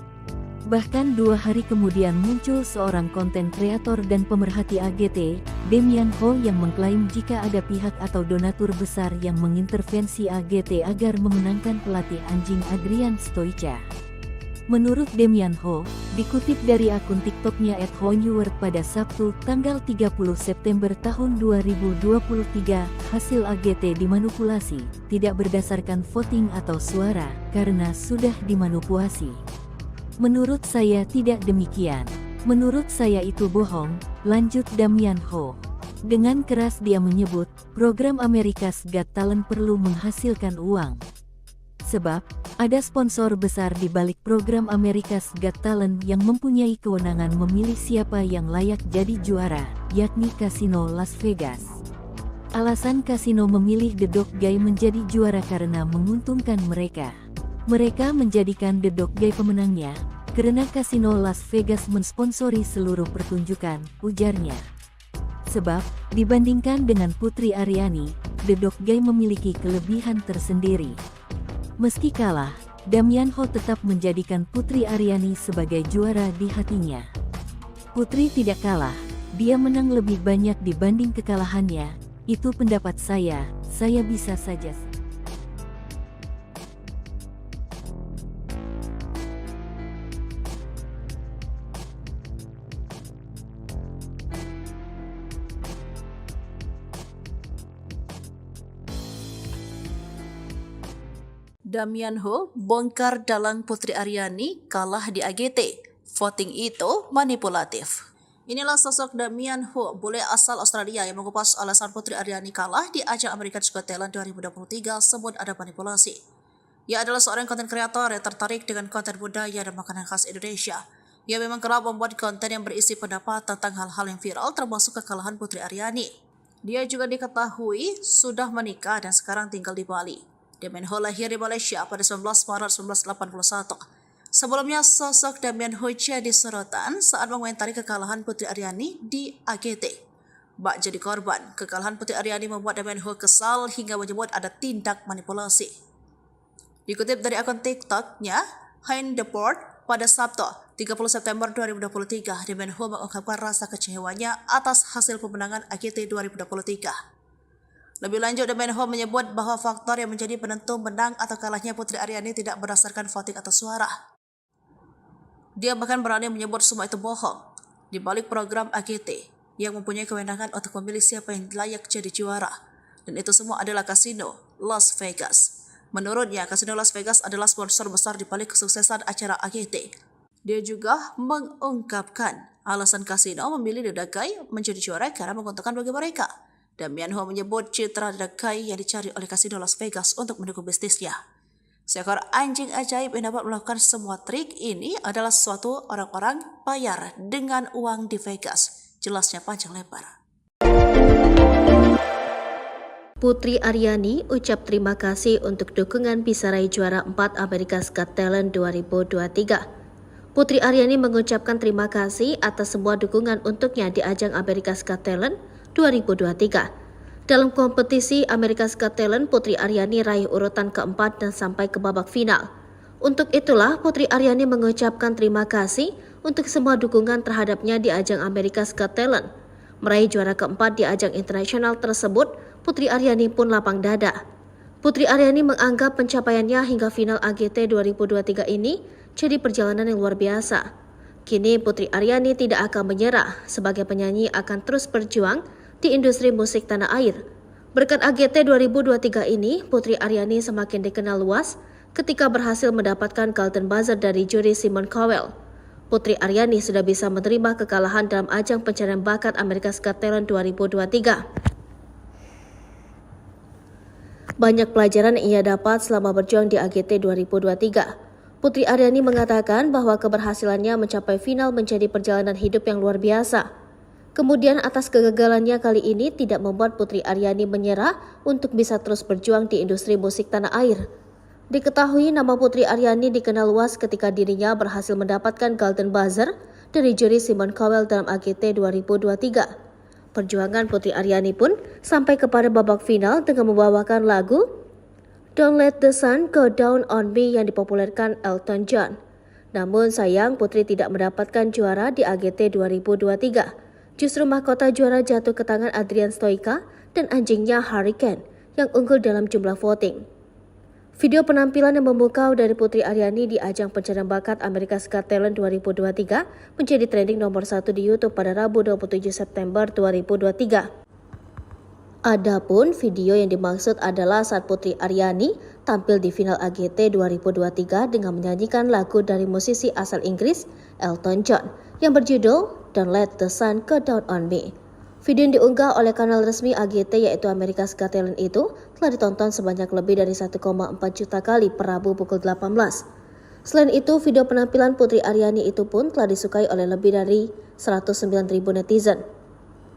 Bahkan 2 hari kemudian muncul seorang konten kreator dan pemerhati AGT, Damian Ho, yang mengklaim jika ada pihak atau donatur besar yang mengintervensi AGT agar memenangkan pelatih anjing Adrian Stoica. Menurut Damian Ho, dikutip dari akun TikToknya @honeword pada Sabtu, tanggal 30 September tahun 2023, hasil AGT dimanipulasi, tidak berdasarkan voting atau suara, karena sudah dimanipulasi. Menurut saya tidak demikian. Menurut saya itu bohong, lanjut Damian Ho. Dengan keras dia menyebut, program America's Got Talent perlu menghasilkan uang. Sebab, ada sponsor besar di balik program America's Got Talent yang mempunyai kewenangan memilih siapa yang layak jadi juara, yakni Kasino Las Vegas. Alasan kasino memilih The Dog Guy menjadi juara karena menguntungkan mereka. Mereka menjadikan The Dog Guy pemenangnya, karena Kasino Las Vegas mensponsori seluruh pertunjukan, ujarnya. Sebab, dibandingkan dengan Putri Aryani, The Dog Guy memiliki kelebihan tersendiri. Meski kalah, Damian Ho tetap menjadikan Putri Aryani sebagai juara di hatinya. Putri tidak kalah, dia menang lebih banyak dibanding kekalahannya, itu pendapat saya bisa saja. Damian Ho bongkar dalang Putri Aryani kalah di AGT. Voting itu manipulatif. Inilah sosok Damian Ho, bule asal Australia yang mengupas alasan Putri Aryani kalah di ajang America's Got Talent 2023 sebut ada manipulasi. Ia adalah seorang konten kreator yang tertarik dengan konten budaya dan makanan khas Indonesia. Ia memang kerap membuat konten yang berisi pendapat tentang hal-hal yang viral termasuk kekalahan Putri Aryani. Dia juga diketahui sudah menikah dan sekarang tinggal di Bali. Damian Ho lahir di Malaysia pada 19 Maret 1981. Sebelumnya, sosok Damian Ho jadi sorotan saat mengomentari kekalahan Putri Aryani di AGT. Bak jadi korban, kekalahan Putri Aryani membuat Damian Ho kesal hingga menyebut ada tindak manipulasi. Dikutip dari akun TikToknya, Hein Deport, pada Sabtu, 30 September 2023, Damian Ho mengungkapkan rasa kecewanya atas hasil pemenangan AGT 2023. Lebih lanjut, Damian Ho menyebut bahwa faktor yang menjadi penentu menang atau kalahnya Putri Aryani tidak berdasarkan voting atau suara. Dia bahkan berani menyebut semua itu bohong. Di balik program AGT yang mempunyai kewenangan untuk memilih siapa yang layak jadi juara, dan itu semua adalah Kasino Las Vegas. Menurutnya, Kasino Las Vegas adalah sponsor besar di balik kesuksesan acara AGT. Dia juga mengungkapkan alasan Kasino memilih The Dog Guy menjadi juara karena menguntungkan bagi mereka. Damian Ho menyebut citra The Dog Guy yang dicari oleh Kasino Las Vegas untuk mendukung bisnisnya. Seekor anjing ajaib yang dapat melakukan semua trik ini adalah suatu orang-orang bayar dengan uang di Vegas. Jelasnya panjang lebar. Putri Aryani ucap terima kasih untuk dukungan bisa raih juara 4 America's Got Talent 2023. Putri Aryani mengucapkan terima kasih atas semua dukungan untuknya di ajang America's Got Talent 2023. Dalam kompetisi America's Got Talent, Putri Aryani raih urutan keempat dan sampai ke babak final. Untuk itulah, Putri Aryani mengucapkan terima kasih untuk semua dukungan terhadapnya di ajang America's Got Talent. Meraih juara keempat di ajang internasional tersebut, Putri Aryani pun lapang dada. Putri Aryani menganggap pencapaiannya hingga final AGT 2023 ini jadi perjalanan yang luar biasa. Kini Putri Aryani tidak akan menyerah, sebagai penyanyi akan terus berjuang di industri musik tanah air. Berkat AGT 2023 ini, Putri Aryani semakin dikenal luas ketika berhasil mendapatkan Golden Buzzer dari juri Simon Cowell. Putri Aryani sudah bisa menerima kekalahan dalam ajang pencarian bakat America's Got Talent 2023. Banyak pelajaran yang ia dapat selama berjuang di AGT 2023. Putri Aryani mengatakan bahwa keberhasilannya mencapai final menjadi perjalanan hidup yang luar biasa. Kemudian atas kegagalannya kali ini tidak membuat Putri Aryani menyerah untuk bisa terus berjuang di industri musik tanah air. Diketahui nama Putri Aryani dikenal luas ketika dirinya berhasil mendapatkan Golden Buzzer dari juri Simon Cowell dalam AGT 2023. Perjuangan Putri Aryani pun sampai kepada babak final dengan membawakan lagu Don't Let the Sun Go Down on Me yang dipopulerkan Elton John. Namun sayang Putri tidak mendapatkan juara di AGT 2023. Justru mahkota juara jatuh ke tangan Adrian Stoica dan anjingnya Hurricane yang unggul dalam jumlah voting. Video penampilan yang memukau dari Putri Aryani di ajang pencarian bakat America's Got Talent 2023 menjadi trending nomor 1 di YouTube pada Rabu 27 September 2023. Adapun video yang dimaksud adalah saat Putri Aryani tampil di final AGT 2023 dengan menyanyikan lagu dari musisi asal Inggris Elton John yang berjudul Don't Let the Sun Go Down on Me. Video yang diunggah oleh kanal resmi AGT yaitu America's Got Talent itu telah ditonton sebanyak lebih dari 1,4 juta kali per Rabu pukul 18. Selain itu, video penampilan Putri Aryani itu pun telah disukai oleh lebih dari 109.000 netizen.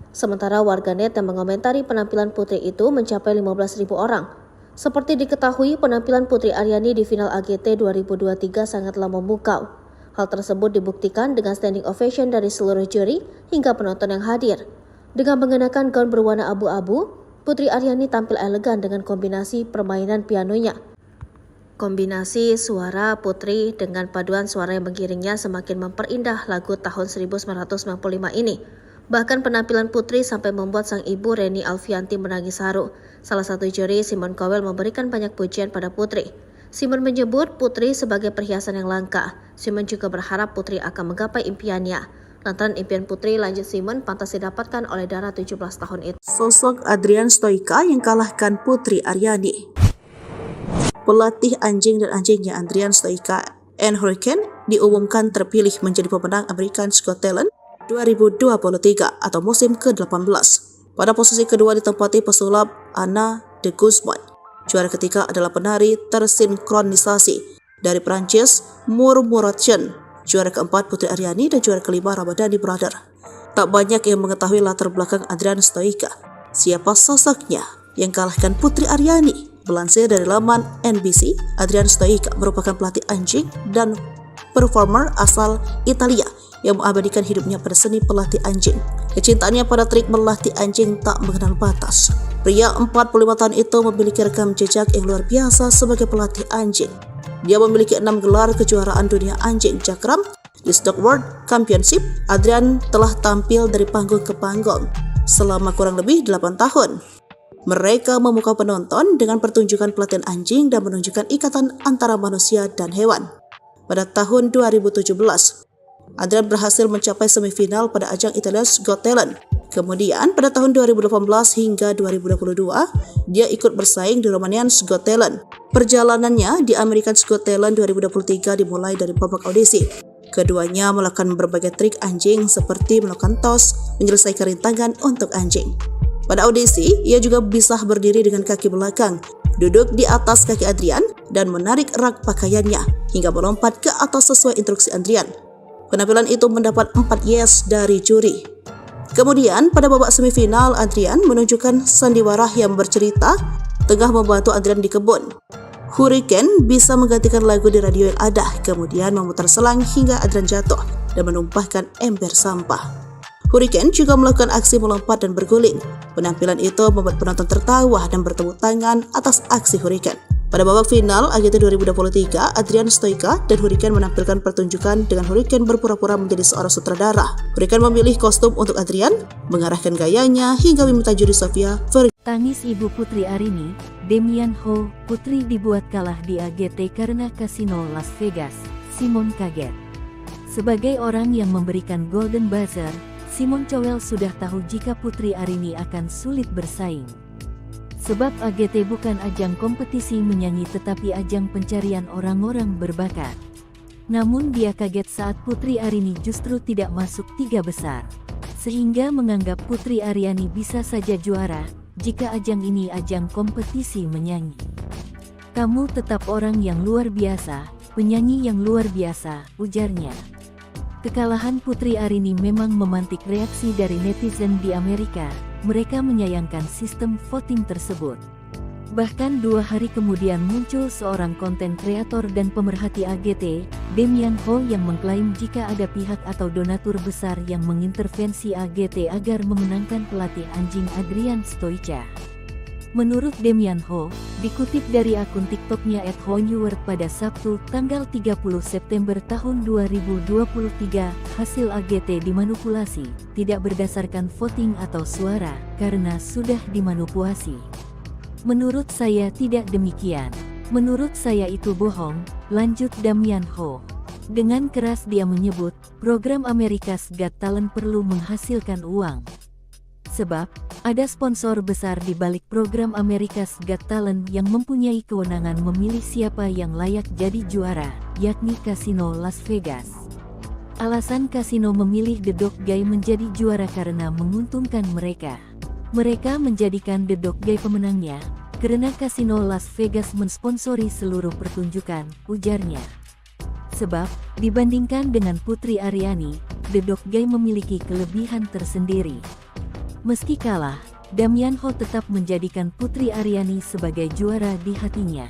Sementara warganet yang mengomentari penampilan Putri itu mencapai 15.000 orang. Seperti diketahui, penampilan Putri Aryani di final AGT 2023 sangatlah memukau. Hal tersebut dibuktikan dengan standing ovation dari seluruh juri hingga penonton yang hadir. Dengan mengenakan gaun berwarna abu-abu, Putri Aryani tampil elegan dengan kombinasi permainan pianonya. Kombinasi suara Putri dengan paduan suara yang mengiringnya semakin memperindah lagu tahun 1995 ini. Bahkan penampilan Putri sampai membuat sang ibu Reni Alfianti menangis haru. Salah satu juri, Simon Cowell, memberikan banyak pujian pada Putri. Simon menyebut Putri sebagai perhiasan yang langka. Simon juga berharap Putri akan menggapai impiannya. Lantaran impian Putri, lanjut Simon, pantas didapatkan oleh Dara 17 tahun itu. Sosok Adrian Stoica yang kalahkan Putri Aryani. Pelatih anjing dan anjingnya Adrian Stoica and Hurricane diumumkan terpilih menjadi pemenang America's Got Talent 2023 atau musim ke-18. Pada posisi kedua ditempati pesulap Anna de Guzman. Juara ketiga adalah penari tersinkronisasi dari Prancis Murmuration. Juara keempat Putri Aryani dan juara kelima Ramadhani Brother. Tak banyak yang mengetahui latar belakang Adrian Stoica. Siapa sosoknya yang kalahkan Putri Aryani? Melansir dari laman NBC, Adrian Stoica merupakan pelatih anjing dan performer asal Italia yang mengabadikan hidupnya pada seni pelatih anjing. Kecintaannya pada trik melatih anjing tak mengenal batas. Pria 45 tahun itu memiliki rekam jejak yang luar biasa sebagai pelatih anjing. Dia memiliki 6 gelar kejuaraan dunia anjing Jakram di Stock World Championship. Adrian telah tampil dari panggung ke panggung selama kurang lebih 8 tahun. Mereka memukau penonton dengan pertunjukan pelatihan anjing dan menunjukkan ikatan antara manusia dan hewan. Pada tahun 2017, Adrian berhasil mencapai semifinal pada ajang Italia's Got Talent. Kemudian pada tahun 2018 hingga 2022, dia ikut bersaing di Romanian's Got Talent. Perjalanannya di America's Got Talent 2023 dimulai dari babak audisi. Keduanya melakukan berbagai trik anjing seperti melakukan tos, menyelesaikan rintangan untuk anjing. Pada audisi, ia juga bisa berdiri dengan kaki belakang, duduk di atas kaki Adrian, dan menarik rak pakaiannya hingga melompat ke atas sesuai instruksi Adrian. Penampilan itu mendapat 4 yes dari juri. Kemudian pada babak semifinal, Adrian menunjukkan sandiwara yang bercerita tengah membantu Adrian di kebun. Hurricane bisa menggantikan lagu di radio yang ada, kemudian memutar selang hingga Adrian jatuh dan menumpahkan ember sampah. Hurricane juga melakukan aksi melompat dan berguling. Penampilan itu membuat penonton tertawa dan bertepuk tangan atas aksi Hurricane. Pada babak final AGT 2023, Adrian Stoica dan Hurricane menampilkan pertunjukan dengan Hurricane berpura-pura menjadi seorang sutradara. Hurricane memilih kostum untuk Adrian, mengarahkan gayanya hingga meminta juri Sofia Vergara. Tangis ibu Putri Aryani, Damian Ho, Putri dibuat kalah di AGT karena kasino Las Vegas. Simon kaget. Sebagai orang yang memberikan Golden Buzzer, Simon Cowell sudah tahu jika Putri Aryani akan sulit bersaing. Sebab AGT bukan ajang kompetisi menyanyi tetapi ajang pencarian orang-orang berbakat. Namun dia kaget saat Putri Aryani justru tidak masuk 3 besar. Sehingga menganggap Putri Aryani bisa saja juara jika ajang ini ajang kompetisi menyanyi. Kamu tetap orang yang luar biasa, penyanyi yang luar biasa, ujarnya. Kekalahan Putri Aryani memang memantik reaksi dari netizen di Amerika. Mereka menyayangkan sistem voting tersebut. Bahkan 2 hari kemudian muncul seorang konten kreator dan pemerhati AGT, Damian Ho, yang mengklaim jika ada pihak atau donatur besar yang mengintervensi AGT agar memenangkan pelatih anjing Adrian Stoica. Menurut Damian Ho, dikutip dari akun TikToknya @honeword pada Sabtu, tanggal 30 September tahun 2023, hasil AGT dimanipulasi, tidak berdasarkan voting atau suara, karena sudah dimanipulasi. Menurut saya tidak demikian. Menurut saya itu bohong, lanjut Damian Ho. Dengan keras dia menyebut, program America's Got Talent perlu menghasilkan uang. Sebab, ada sponsor besar di balik program America's Got Talent yang mempunyai kewenangan memilih siapa yang layak jadi juara, yakni Kasino Las Vegas. Alasan kasino memilih The Dog Guy menjadi juara karena menguntungkan mereka. Mereka menjadikan The Dog Guy pemenangnya, karena Kasino Las Vegas mensponsori seluruh pertunjukan, ujarnya. Sebab, dibandingkan dengan Putri Aryani, The Dog Guy memiliki kelebihan tersendiri. Meski kalah, Damian Ho tetap menjadikan Putri Aryani sebagai juara di hatinya.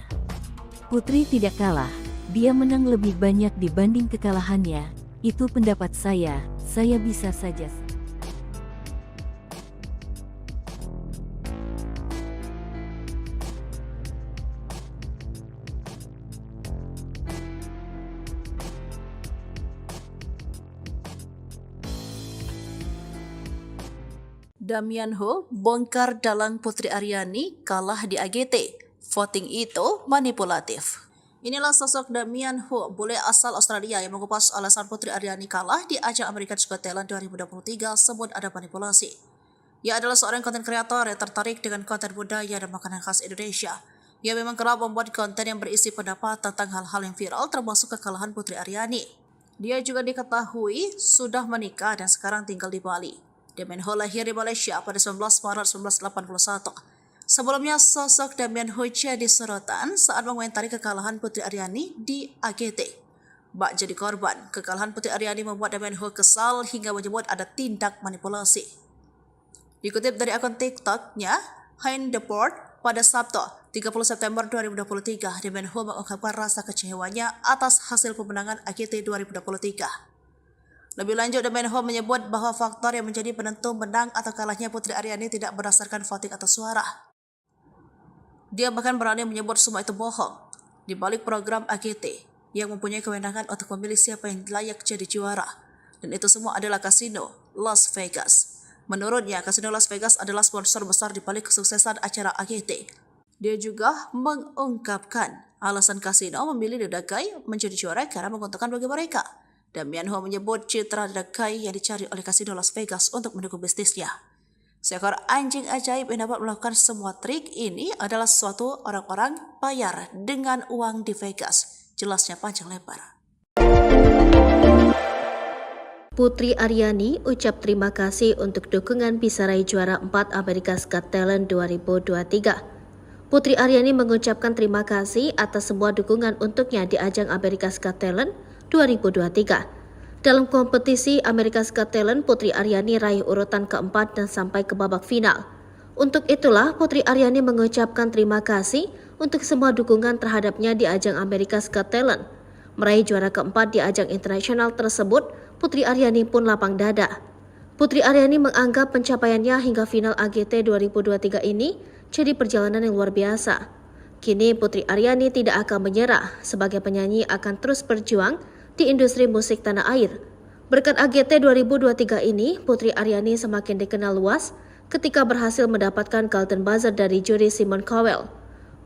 Putri tidak kalah, dia menang lebih banyak dibanding kekalahannya, itu pendapat saya bisa saja. Damian Ho bongkar dalang Putri Aryani kalah di AGT. Voting itu manipulatif. Inilah sosok Damian Ho, bule asal Australia yang mengupas alasan Putri Aryani kalah di ajang America's Got Talent 2023 sebut ada manipulasi. Ia adalah seorang konten kreator yang tertarik dengan konten budaya dan makanan khas Indonesia. Ia memang kerap membuat konten yang berisi pendapat tentang hal-hal yang viral termasuk kekalahan Putri Aryani. Dia juga diketahui sudah menikah dan sekarang tinggal di Bali. Damian Ho lahir di Malaysia pada 19 Maret 1981. Sebelumnya, sosok Damian Ho jadi sorotan saat mengomentari kekalahan Putri Aryani di AGT. Bak jadi korban, kekalahan Putri Aryani membuat Damian Ho kesal hingga menyebut ada tindak manipulasi. Dikutip dari akun TikToknya, Hein Deport, pada Sabtu, 30 September 2023, Damian Ho mengungkapkan rasa kecewanya atas hasil pemenangan AGT 2023. Lebih lanjut, Damian Ho menyebut bahwa faktor yang menjadi penentu menang atau kalahnya Putri Aryani tidak berdasarkan voting atau suara. Dia bahkan berani menyebut semua itu bohong. Di balik program AGT yang mempunyai kewenangan untuk memilih siapa yang layak jadi juara. Dan itu semua adalah Kasino Las Vegas. Menurutnya, Kasino Las Vegas adalah sponsor besar di balik kesuksesan acara AGT. Dia juga mengungkapkan alasan Kasino memilih The Dog Guy menjadi juara karena menguntungkan bagi mereka. Damian Ho menyebut citra The Dog Guy yang dicari oleh Kasino Las Vegas untuk mendukung bisnisnya. Seekor anjing ajaib yang dapat melakukan semua trik ini adalah suatu orang-orang bayar dengan uang di Vegas. Jelasnya panjang lebar. Putri Aryani ucap terima kasih untuk dukungan bisa raih juara 4 America's Got Talent 2023. Putri Aryani mengucapkan terima kasih atas semua dukungan untuknya di ajang America's Got Talent 2023. Dalam kompetisi America's Got Talent, Putri Aryani raih urutan keempat dan sampai ke babak final. Untuk itulah, Putri Aryani mengucapkan terima kasih untuk semua dukungan terhadapnya di ajang America's Got Talent. Meraih juara keempat di ajang internasional tersebut, Putri Aryani pun lapang dada. Putri Aryani menganggap pencapaiannya hingga final AGT 2023 ini jadi perjalanan yang luar biasa. Kini Putri Aryani tidak akan menyerah, sebagai penyanyi akan terus berjuang di industri musik tanah air. Berkat AGT 2023 ini, Putri Aryani semakin dikenal luas ketika berhasil mendapatkan Golden Buzzer dari juri Simon Cowell.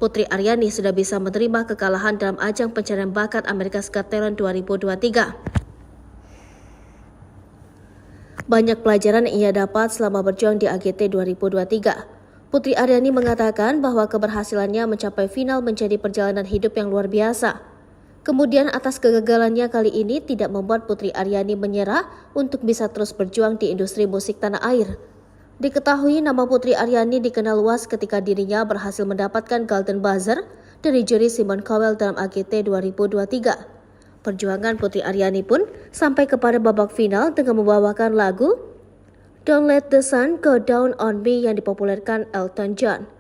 Putri Aryani sudah bisa menerima kekalahan dalam ajang pencarian bakat America's Got Talent 2023. Banyak pelajaran yang ia dapat selama berjuang di AGT 2023. Putri Aryani mengatakan bahwa keberhasilannya mencapai final menjadi perjalanan hidup yang luar biasa. Kemudian atas kegagalannya kali ini tidak membuat Putri Aryani menyerah untuk bisa terus berjuang di industri musik tanah air. Diketahui nama Putri Aryani dikenal luas ketika dirinya berhasil mendapatkan Golden Buzzer dari juri Simon Cowell dalam AGT 2023. Perjuangan Putri Aryani pun sampai kepada babak final dengan membawakan lagu Don't Let the Sun Go Down on Me yang dipopulerkan Elton John.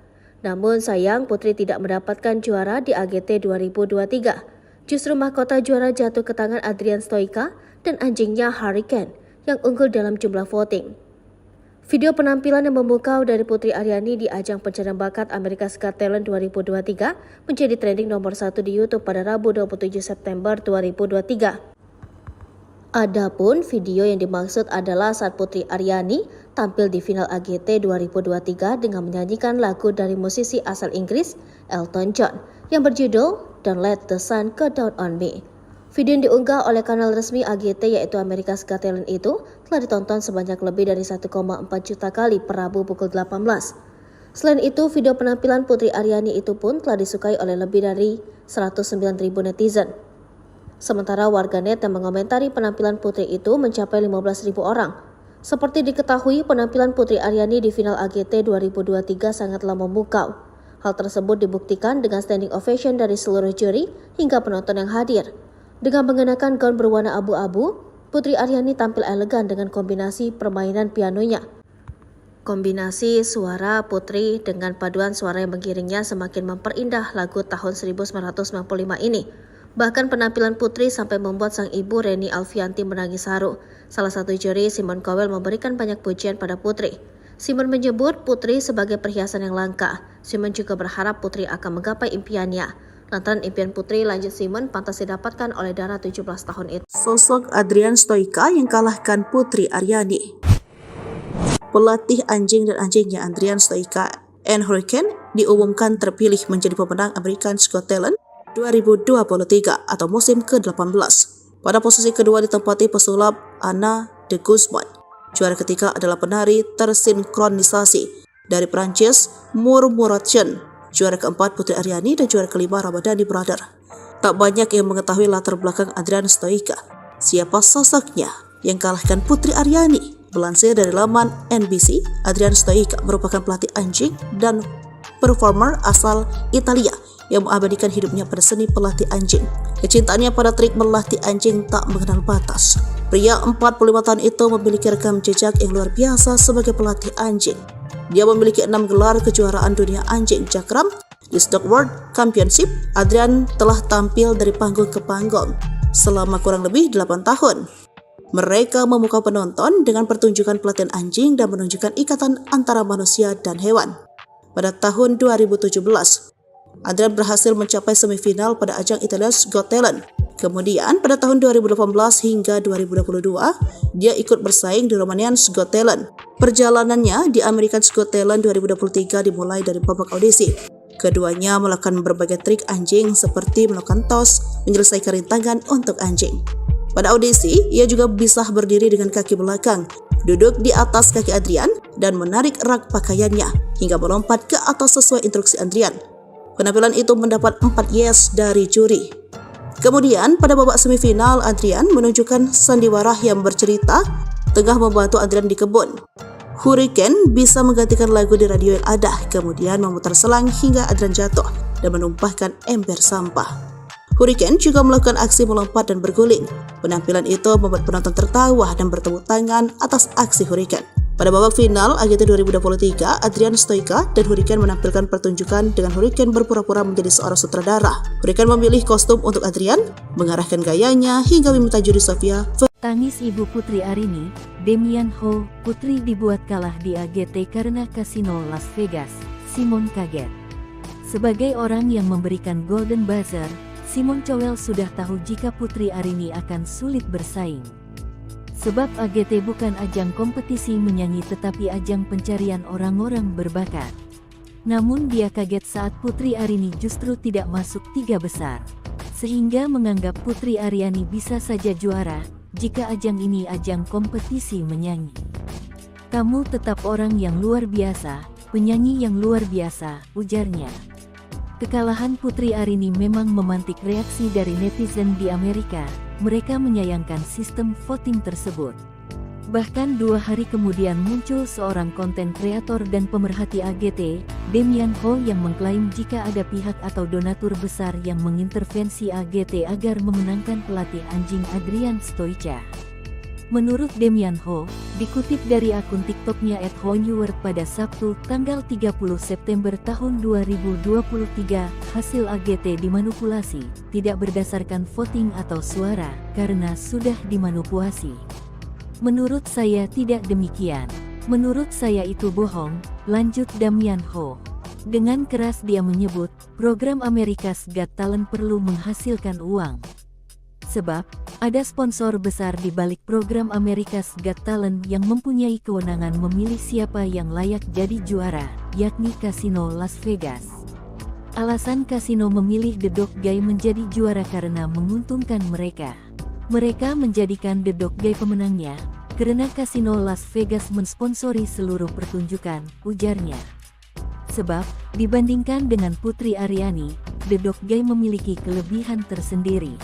Namun sayang Putri tidak mendapatkan juara di AGT 2023. Justru mahkota juara jatuh ke tangan Adrian Stoica dan anjingnya Hurricane yang unggul dalam jumlah voting. Video penampilan yang memukau dari Putri Aryani di ajang pencarian bakat America's Got Talent 2023 menjadi trending nomor 1 di YouTube pada Rabu 27 September 2023. Adapun video yang dimaksud adalah saat Putri Aryani tampil di final AGT 2023 dengan menyanyikan lagu dari musisi asal Inggris Elton John yang berjudul Don't Let the Sun Go Down on Me. Video yang diunggah oleh kanal resmi AGT yaitu America's Got Talent itu telah ditonton sebanyak lebih dari 1,4 juta kali per Rabu pukul 18. Selain itu, video penampilan Putri Aryani itu pun telah disukai oleh lebih dari 109.000 netizen. Sementara warganet yang mengomentari penampilan Putri itu mencapai 15.000 orang. Seperti diketahui, penampilan Putri Aryani di final AGT 2023 sangatlah memukau. Hal tersebut dibuktikan dengan standing ovation dari seluruh juri hingga penonton yang hadir. Dengan mengenakan gaun berwarna abu-abu, Putri Aryani tampil elegan dengan kombinasi permainan pianonya. Kombinasi suara Putri dengan paduan suara yang mengiringnya semakin memperindah lagu tahun 1995 ini. Bahkan penampilan Putri sampai membuat sang ibu Reni Alfianti menangis haru. Salah satu juri, Simon Cowell, memberikan banyak pujian pada Putri. Simon menyebut Putri sebagai perhiasan yang langka. Simon juga berharap Putri akan menggapai impiannya. Lantaran impian Putri, lanjut Simon, pantas didapatkan oleh Dara 17 tahun itu. Sosok Adrian Stoica yang kalahkan Putri Aryani. Pelatih anjing dan anjingnya Adrian Stoica and Hurricane diumumkan terpilih menjadi pemenang America's Got Talent 2023 atau musim ke-18. Pada posisi kedua ditempati pesulap Anna de Guzman. Juara ketiga adalah penari tersinkronisasi dari Prancis Murmuration. Juara keempat Putri Aryani dan juara kelima Ramadhani Brother. Tak banyak yang mengetahui latar belakang Adrian Stoica. Siapa sosoknya yang kalahkan Putri Aryani? Melansir dari laman NBC, Adrian Stoica merupakan pelatih anjing dan performer asal Italia yang mengabadikan hidupnya pada seni pelatih anjing. Kecintaannya pada trik melatih anjing tak mengenal batas. Pria 45 tahun itu memiliki rekam jejak yang luar biasa sebagai pelatih anjing. Dia memiliki 6 gelar kejuaraan dunia anjing cakram di Stock World Championship. Adrian telah tampil dari panggung ke panggung selama kurang lebih 8 tahun. Mereka memukau penonton dengan pertunjukan pelatihan anjing dan menunjukkan ikatan antara manusia dan hewan. Pada tahun 2017, Adrian berhasil mencapai semifinal pada ajang Italia's Got Talent. Kemudian pada tahun 2018 hingga 2022, dia ikut bersaing di Romanian's Got Talent. Perjalanannya di America's Got Talent 2023 dimulai dari babak audisi. Keduanya melakukan berbagai trik anjing seperti melakukan tos, menyelesaikan rintangan untuk anjing. Pada audisi, ia juga bisa berdiri dengan kaki belakang, duduk di atas kaki Adrian, dan menarik rak pakaiannya hingga melompat ke atas sesuai instruksi Adrian. Penampilan itu mendapat 4 yes dari juri. Kemudian pada babak semifinal, Adrian menunjukkan sandiwara yang bercerita tengah membantu Adrian di kebun. Hurricane bisa menggantikan lagu di radio yang ada, kemudian memutar selang hingga Adrian jatuh dan menumpahkan ember sampah. Hurricane juga melakukan aksi melompat dan berguling. Penampilan itu membuat penonton tertawa dan bertepuk tangan atas aksi Hurricane. Pada babak final AGT 2023, Adrian Stoica dan Hurricane menampilkan pertunjukan dengan Hurricane berpura-pura menjadi seorang sutradara. Hurricane memilih kostum untuk Adrian, mengarahkan gayanya hingga meminta juri Sofia. Tangis ibu Putri Aryani, Demian Ho, Putri dibuat kalah di AGT karena kasino Las Vegas. Simon kaget. Sebagai orang yang memberikan Golden Buzzer, Simon Cowell sudah tahu jika Putri Aryani akan sulit bersaing. Sebab AGT bukan ajang kompetisi menyanyi tetapi ajang pencarian orang-orang berbakat. Namun dia kaget saat Putri Aryani justru tidak masuk 3 besar. Sehingga menganggap Putri Aryani bisa saja juara jika ajang ini ajang kompetisi menyanyi. Kamu tetap orang yang luar biasa, penyanyi yang luar biasa, ujarnya. Kekalahan Putri Aryani memang memantik reaksi dari netizen di Amerika. Mereka menyayangkan sistem voting tersebut. Bahkan 2 hari kemudian muncul seorang konten kreator dan pemerhati AGT, Demian Ho, yang mengklaim jika ada pihak atau donatur besar yang mengintervensi AGT agar memenangkan pelatih anjing Adrian Stoica. Menurut Demian Ho, dikutip dari akun TikToknya @honeword pada Sabtu, tanggal 30 September tahun 2023, hasil AGT dimanipulasi, tidak berdasarkan voting atau suara, karena sudah dimanipulasi. Menurut saya tidak demikian. Menurut saya itu bohong, lanjut Damian Ho. Dengan keras dia menyebut, program America's Got Talent perlu menghasilkan uang. Sebab, ada sponsor besar di balik program America's Got Talent yang mempunyai kewenangan memilih siapa yang layak jadi juara, yakni Kasino Las Vegas. Alasan kasino memilih The Dog Guy menjadi juara karena menguntungkan mereka. Mereka menjadikan The Dog Guy pemenangnya, karena Kasino Las Vegas mensponsori seluruh pertunjukan, ujarnya. Sebab, dibandingkan dengan Putri Aryani, The Dog Guy memiliki kelebihan tersendiri.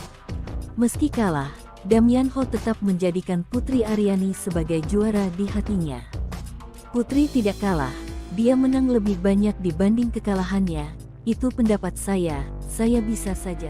Meski kalah, Damian Ho tetap menjadikan Putri Aryani sebagai juara di hatinya. Putri tidak kalah, dia menang lebih banyak dibanding kekalahannya, itu pendapat saya bisa saja.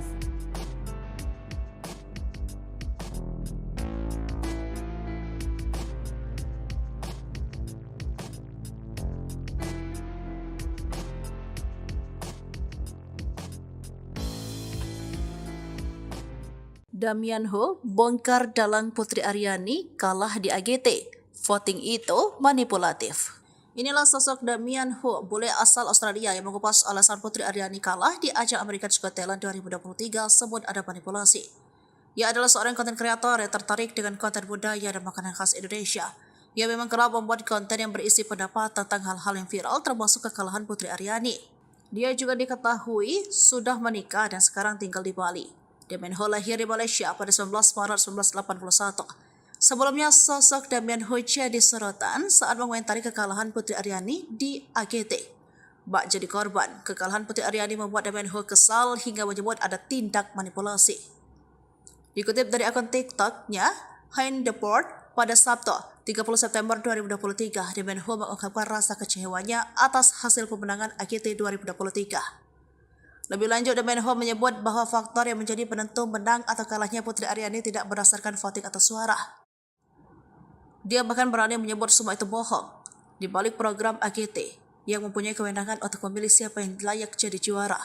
Damian Ho bongkar dalang Putri Aryani kalah di AGT. Voting itu manipulatif. Inilah sosok Damian Ho, bule asal Australia yang mengupas alasan Putri Aryani kalah di ajang America's Got Talent 2023 sebut ada manipulasi. Ia adalah seorang konten kreator yang tertarik dengan konten budaya dan makanan khas Indonesia. Ia memang kerap membuat konten yang berisi pendapat tentang hal-hal yang viral termasuk kekalahan Putri Aryani. Dia juga diketahui sudah menikah dan sekarang tinggal di Bali. Damian Ho lahir di Malaysia pada 19 Maret 1981. Sebelumnya, sosok Damian Ho jadi sorotan saat mengomentari kekalahan Putri Aryani di AGT. Bak jadi korban, kekalahan Putri Aryani membuat Damian Ho kesal hingga menyebut ada tindak manipulasi. Dikutip dari akun TikTok-nya, Hein Deport, pada Sabtu, 30 September 2023, Damian Ho mengungkapkan rasa kecewanya atas hasil pemenangan AGT 2023. Lebih lanjut, Damian Ho menyebut bahwa faktor yang menjadi penentu menang atau kalahnya Putri Aryani tidak berdasarkan voting atau suara. Dia bahkan berani menyebut semua itu bohong. Di balik program AGT, yang mempunyai kewenangan untuk memilih siapa yang layak jadi juara.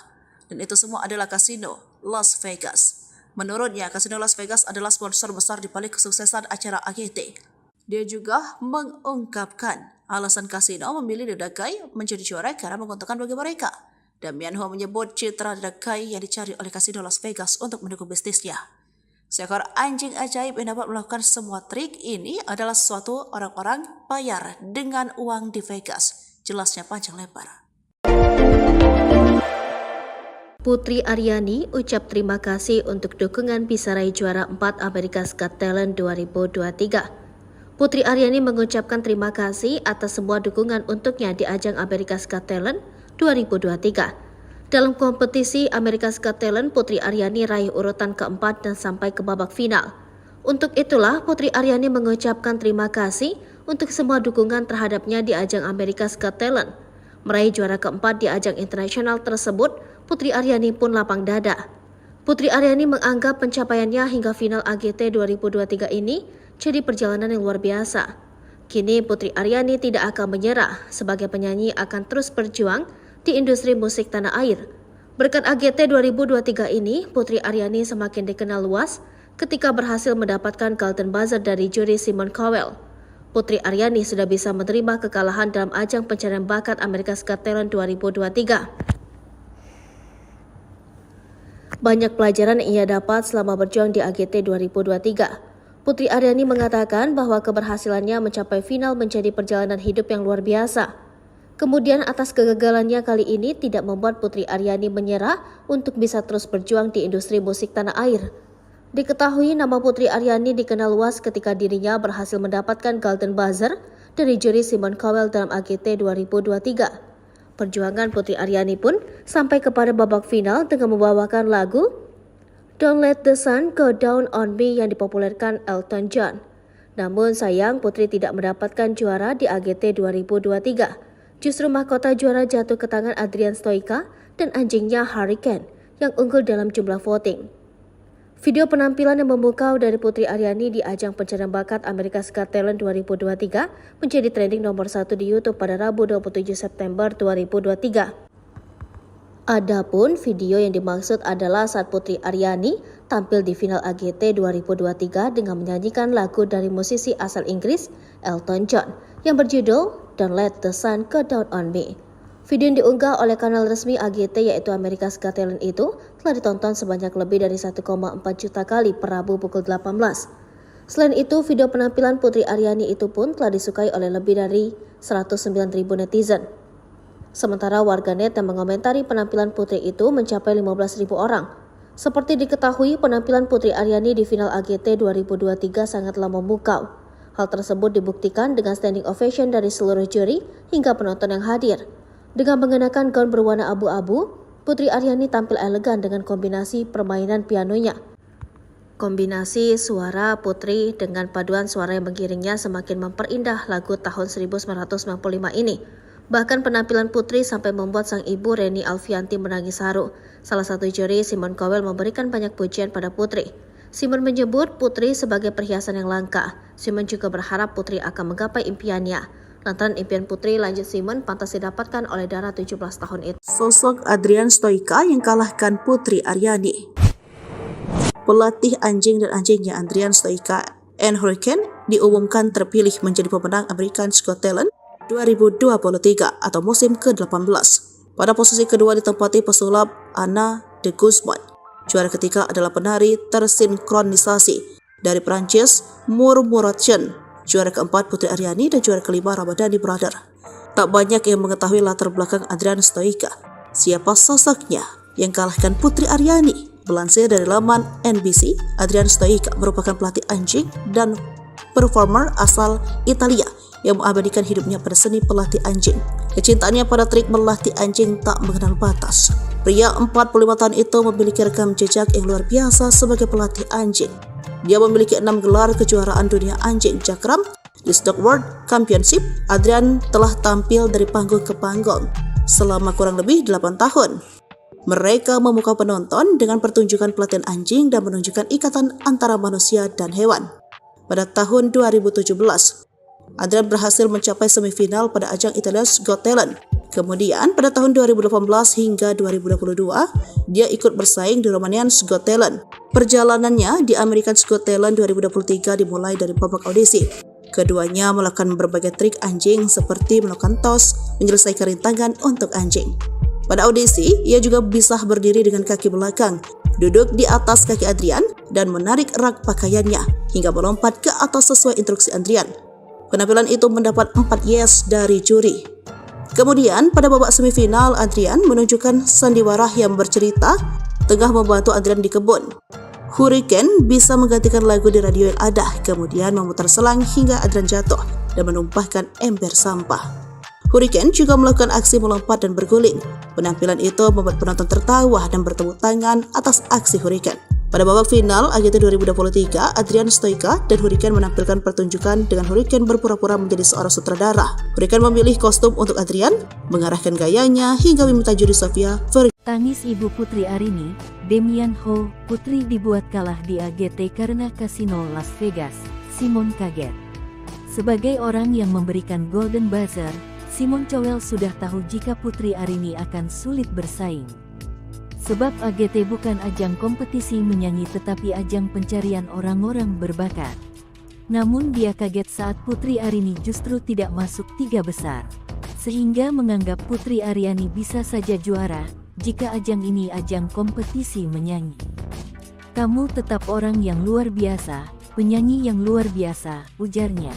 Dan itu semua adalah Kasino Las Vegas. Menurutnya, Kasino Las Vegas adalah sponsor besar di balik kesuksesan acara AGT. Dia juga mengungkapkan alasan Kasino memilih The Dog Guy menjadi juara karena menguntungkan bagi mereka. Damian Ho menyebut citra The Dog Guy yang dicari oleh Kasino Las Vegas untuk mendukung bisnisnya. Seekor anjing ajaib yang dapat melakukan semua trik ini adalah suatu orang-orang bayar dengan uang di Vegas. Jelasnya panjang lebar. Putri Aryani ucap terima kasih untuk dukungan bisa raih juara 4 America's Got Talent 2023. Putri Aryani mengucapkan terima kasih atas semua dukungan untuknya di ajang America's Got Talent 2023. Dalam kompetisi America's Got Talent, Putri Aryani raih urutan keempat dan sampai ke babak final. Untuk itulah, Putri Aryani mengucapkan terima kasih untuk semua dukungan terhadapnya di ajang America's Got Talent. Meraih juara keempat di ajang internasional tersebut, Putri Aryani pun lapang dada. Putri Aryani menganggap pencapaiannya hingga final AGT 2023 ini jadi perjalanan yang luar biasa. Kini Putri Aryani tidak akan menyerah, sebagai penyanyi akan terus berjuang di industri musik tanah air. Berkat AGT 2023 ini, Putri Aryani semakin dikenal luas ketika berhasil mendapatkan Golden Buzzer dari juri Simon Cowell. Putri Aryani sudah bisa menerima kekalahan dalam ajang pencarian bakat America's Got Talent 2023. Banyak pelajaran yang ia dapat selama berjuang di AGT 2023. Putri Aryani mengatakan bahwa keberhasilannya mencapai final menjadi perjalanan hidup yang luar biasa. Kemudian atas kegagalannya kali ini tidak membuat Putri Aryani menyerah untuk bisa terus berjuang di industri musik tanah air. Diketahui nama Putri Aryani dikenal luas ketika dirinya berhasil mendapatkan Golden Buzzer dari juri Simon Cowell dalam AGT 2023. Perjuangan Putri Aryani pun sampai kepada babak final dengan membawakan lagu Don't Let the Sun Go Down on Me yang dipopulerkan Elton John. Namun sayang Putri tidak mendapatkan juara di AGT 2023. Justru mahkota juara jatuh ke tangan Adrian Stoica dan anjingnya Hurricane yang unggul dalam jumlah voting. Video penampilan yang memukau dari Putri Aryani di ajang pencarian bakat America's Got Talent 2023 menjadi trending nomor 1 di YouTube pada Rabu 27 September 2023. Adapun video yang dimaksud adalah saat Putri Aryani tampil di final AGT 2023 dengan menyanyikan lagu dari musisi asal Inggris Elton John yang berjudul Don't Let the Sun Go Down on Me. Video yang diunggah oleh kanal resmi AGT yaitu America's Got Talent itu telah ditonton sebanyak lebih dari 1,4 juta kali per Rabu pukul 18. Selain itu, video penampilan Putri Aryani itu pun telah disukai oleh lebih dari 109.000 netizen. Sementara warganet yang mengomentari penampilan Putri itu mencapai 15.000 orang. Seperti diketahui, penampilan Putri Aryani di final AGT 2023 sangatlah memukau. Hal tersebut dibuktikan dengan standing ovation dari seluruh juri hingga penonton yang hadir. Dengan mengenakan gaun berwarna abu-abu, Putri Aryani tampil elegan dengan kombinasi permainan pianonya. Kombinasi suara Putri dengan paduan suara yang mengiringnya semakin memperindah lagu tahun 1995 ini. Bahkan penampilan Putri sampai membuat sang ibu Reni Alfianti menangis haru. Salah satu juri, Simon Cowell, memberikan banyak pujian pada Putri. Simon menyebut Putri sebagai perhiasan yang langka. Simon juga berharap Putri akan menggapai impiannya. Lantaran impian Putri, lanjut Simon, pantas didapatkan oleh Dara 17 tahun itu. Sosok Adrian Stoica yang kalahkan Putri Aryani. Pelatih anjing dan anjingnya Adrian Stoica and Hurricane diumumkan terpilih menjadi pemenang America's Got Talent 2023 atau musim ke-18. Pada posisi kedua ditempati pesulap Anna de Guzman. Juara ketiga adalah penari tersinkronisasi dari Prancis Murmuration. Juara keempat Putri Aryani dan juara kelima Ramadhani Brother. Tak banyak yang mengetahui latar belakang Adrian Stoica. Siapa sosoknya yang kalahkan Putri Aryani? Melansir dari laman NBC, Adrian Stoica merupakan pelatih anjing dan performer asal Italia yang mengabadikan hidupnya pada seni pelatih anjing. Kecintaannya pada trik melatih anjing tak mengenal batas. Pria 45 tahun itu memiliki rekam jejak yang luar biasa sebagai pelatih anjing. Dia memiliki 6 gelar kejuaraan dunia anjing cakram di Stock World Championship. Adrian telah tampil dari panggung ke panggung selama kurang lebih 8 tahun. Mereka memukau penonton dengan pertunjukan pelatihan anjing dan menunjukkan ikatan antara manusia dan hewan. Pada tahun 2017, Adrian berhasil mencapai semifinal pada ajang Italia's Got Talent. Kemudian pada tahun 2018 hingga 2022, dia ikut bersaing di Romania's Got Talent. Perjalanannya di America's Got Talent 2023 dimulai dari babak audisi. Keduanya melakukan berbagai trik anjing seperti melakukan tos, menyelesaikan rintangan untuk anjing. Pada audisi, ia juga bisa berdiri dengan kaki belakang, duduk di atas kaki Adrian, dan menarik rak pakaiannya hingga melompat ke atas sesuai instruksi Adrian. Penampilan itu mendapat 4 yes dari juri. Kemudian, pada babak semifinal, Adrian menunjukkan sandiwara yang bercerita tengah membantu Adrian di kebun. Hurricane bisa menggantikan lagu di radio yang ada, kemudian memutar selang hingga Adrian jatuh dan menumpahkan ember sampah. Hurricane juga melakukan aksi melompat dan berguling. Penampilan itu membuat penonton tertawa dan bertepuk tangan atas aksi Hurricane. Pada babak final AGT 2023, Adrian Stoica dan Hurricane menampilkan pertunjukan dengan Hurricane berpura-pura menjadi seorang sutradara. Hurricane memilih kostum untuk Adrian, mengarahkan gayanya hingga meminta juri Sofia Tangis ibu Putri Aryani, Demian Ho, Putri dibuat kalah di AGT karena kasino Las Vegas. Simon kaget. Sebagai orang yang memberikan Golden Buzzer, Simon Cowell sudah tahu jika Putri Aryani akan sulit bersaing. Sebab AGT bukan ajang kompetisi menyanyi tetapi ajang pencarian orang-orang berbakat. Namun dia kaget saat Putri Aryani justru tidak masuk 3 besar. Sehingga menganggap Putri Aryani bisa saja juara jika ajang ini ajang kompetisi menyanyi. Kamu tetap orang yang luar biasa, penyanyi yang luar biasa, ujarnya.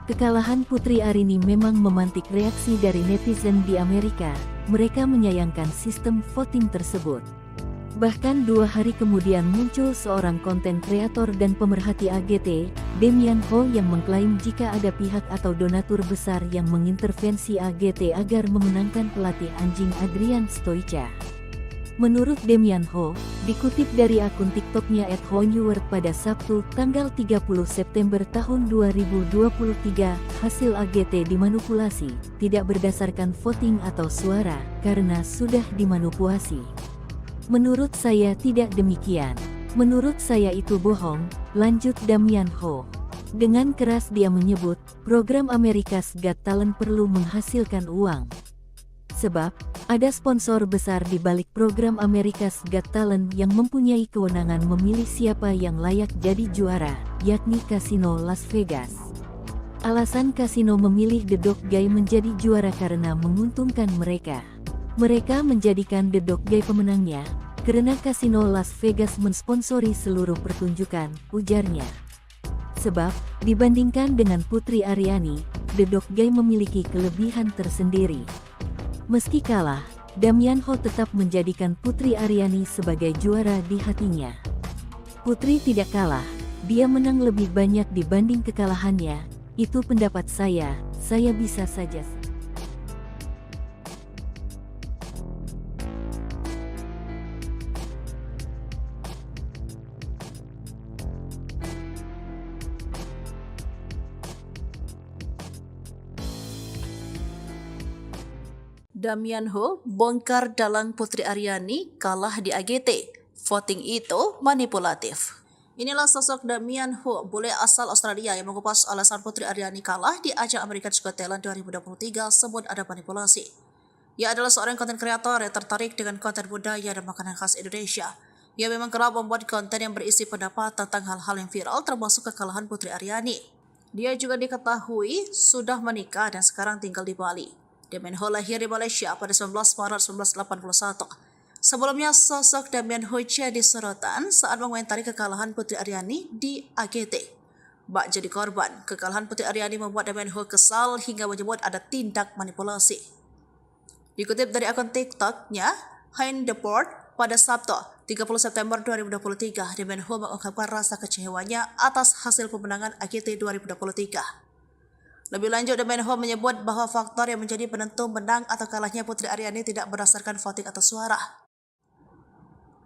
Kekalahan Putri Aryani memang memantik reaksi dari netizen di Amerika. Mereka menyayangkan sistem voting tersebut. Bahkan 2 hari kemudian muncul seorang konten kreator dan pemerhati AGT, Demian Ho, yang mengklaim jika ada pihak atau donatur besar yang mengintervensi AGT agar memenangkan pelatih anjing Adrian Stoica. Menurut Demian Ho, dikutip dari akun TikToknya @honeword pada Sabtu, tanggal 30 September tahun 2023, hasil AGT dimanipulasi, tidak berdasarkan voting atau suara, karena sudah dimanipulasi. Menurut saya tidak demikian. Menurut saya itu bohong, lanjut Demian Ho. Dengan keras dia menyebut, program America's Got Talent perlu menghasilkan uang. Sebab, ada sponsor besar di balik program America's Got Talent yang mempunyai kewenangan memilih siapa yang layak jadi juara, yakni Kasino Las Vegas. Alasan kasino memilih The Dog Guy menjadi juara karena menguntungkan mereka. Mereka menjadikan The Dog Guy pemenangnya, karena Kasino Las Vegas mensponsori seluruh pertunjukan, ujarnya. Sebab, dibandingkan dengan Putri Aryani, The Dog Guy memiliki kelebihan tersendiri. Meski kalah, Damian Ho tetap menjadikan Putri Aryani sebagai juara di hatinya. Putri tidak kalah, dia menang lebih banyak dibanding kekalahannya, itu pendapat saya bisa saja. Damian Ho bongkar dalang Putri Aryani kalah di AGT. Voting itu manipulatif. Inilah sosok Damian Ho, bule asal Australia yang mengupas alasan Putri Aryani kalah di ajang America's Got Talent 2023 sebut ada manipulasi. Ia adalah seorang konten kreator yang tertarik dengan konten budaya dan makanan khas Indonesia. Ia memang kerap membuat konten yang berisi pendapat tentang hal-hal yang viral termasuk kekalahan Putri Aryani. Dia juga diketahui sudah menikah dan sekarang tinggal di Bali. Damian Ho lahir di Malaysia pada 19 Maret 1981. Sebelumnya, sosok Damian Ho jadi sorotan saat mengomentari kekalahan Putri Aryani di AGT. Bak jadi korban, kekalahan Putri Aryani membuat Damian Ho kesal hingga menyebut ada tindak manipulasi. Dikutip dari akun TikTok-nya, Hein Deport, pada Sabtu, 30 September 2023, Damian Ho mengungkapkan rasa kecewanya atas hasil pemenangan AGT 2023. Lebih lanjut, Damian Ho menyebut bahwa faktor yang menjadi penentu menang atau kalahnya Putri Aryani tidak berdasarkan voting atau suara.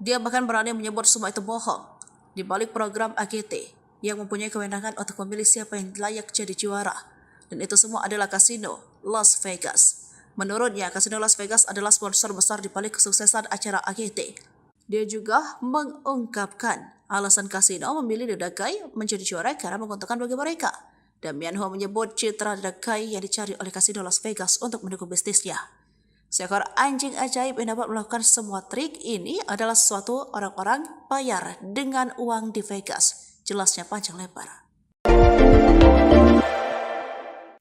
Dia bahkan berani menyebut semua itu bohong. Di balik program AGT yang mempunyai kewenangan untuk memilih siapa yang layak jadi juara. Dan itu semua adalah Kasino Las Vegas. Menurutnya, Kasino Las Vegas adalah sponsor besar di balik kesuksesan acara AGT. Dia juga mengungkapkan alasan Kasino memilih The Dog Guy menjadi juara karena menguntungkan bagi mereka. Damian Ho menyebut citra The Dog Guy yang dicari oleh Kasino Las Vegas untuk mendukung bisnisnya. Seekor anjing ajaib yang dapat melakukan semua trik ini adalah suatu orang-orang bayar dengan uang di Vegas. Jelasnya panjang lebar.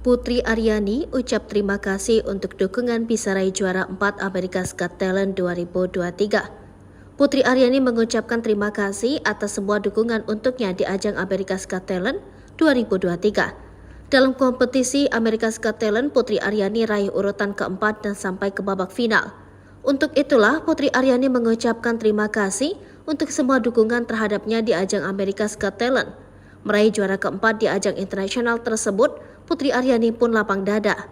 Putri Aryani ucap terima kasih untuk dukungan bisa raih juara 4 America's Got Talent 2023. Putri Aryani mengucapkan terima kasih atas semua dukungan untuknya di ajang America's Got Talent 2023. Dalam kompetisi America's Got Talent, Putri Aryani raih urutan keempat dan sampai ke babak final. Untuk itulah, Putri Aryani mengucapkan terima kasih untuk semua dukungan terhadapnya di ajang America's Got Talent. Meraih juara keempat di ajang internasional tersebut, Putri Aryani pun lapang dada.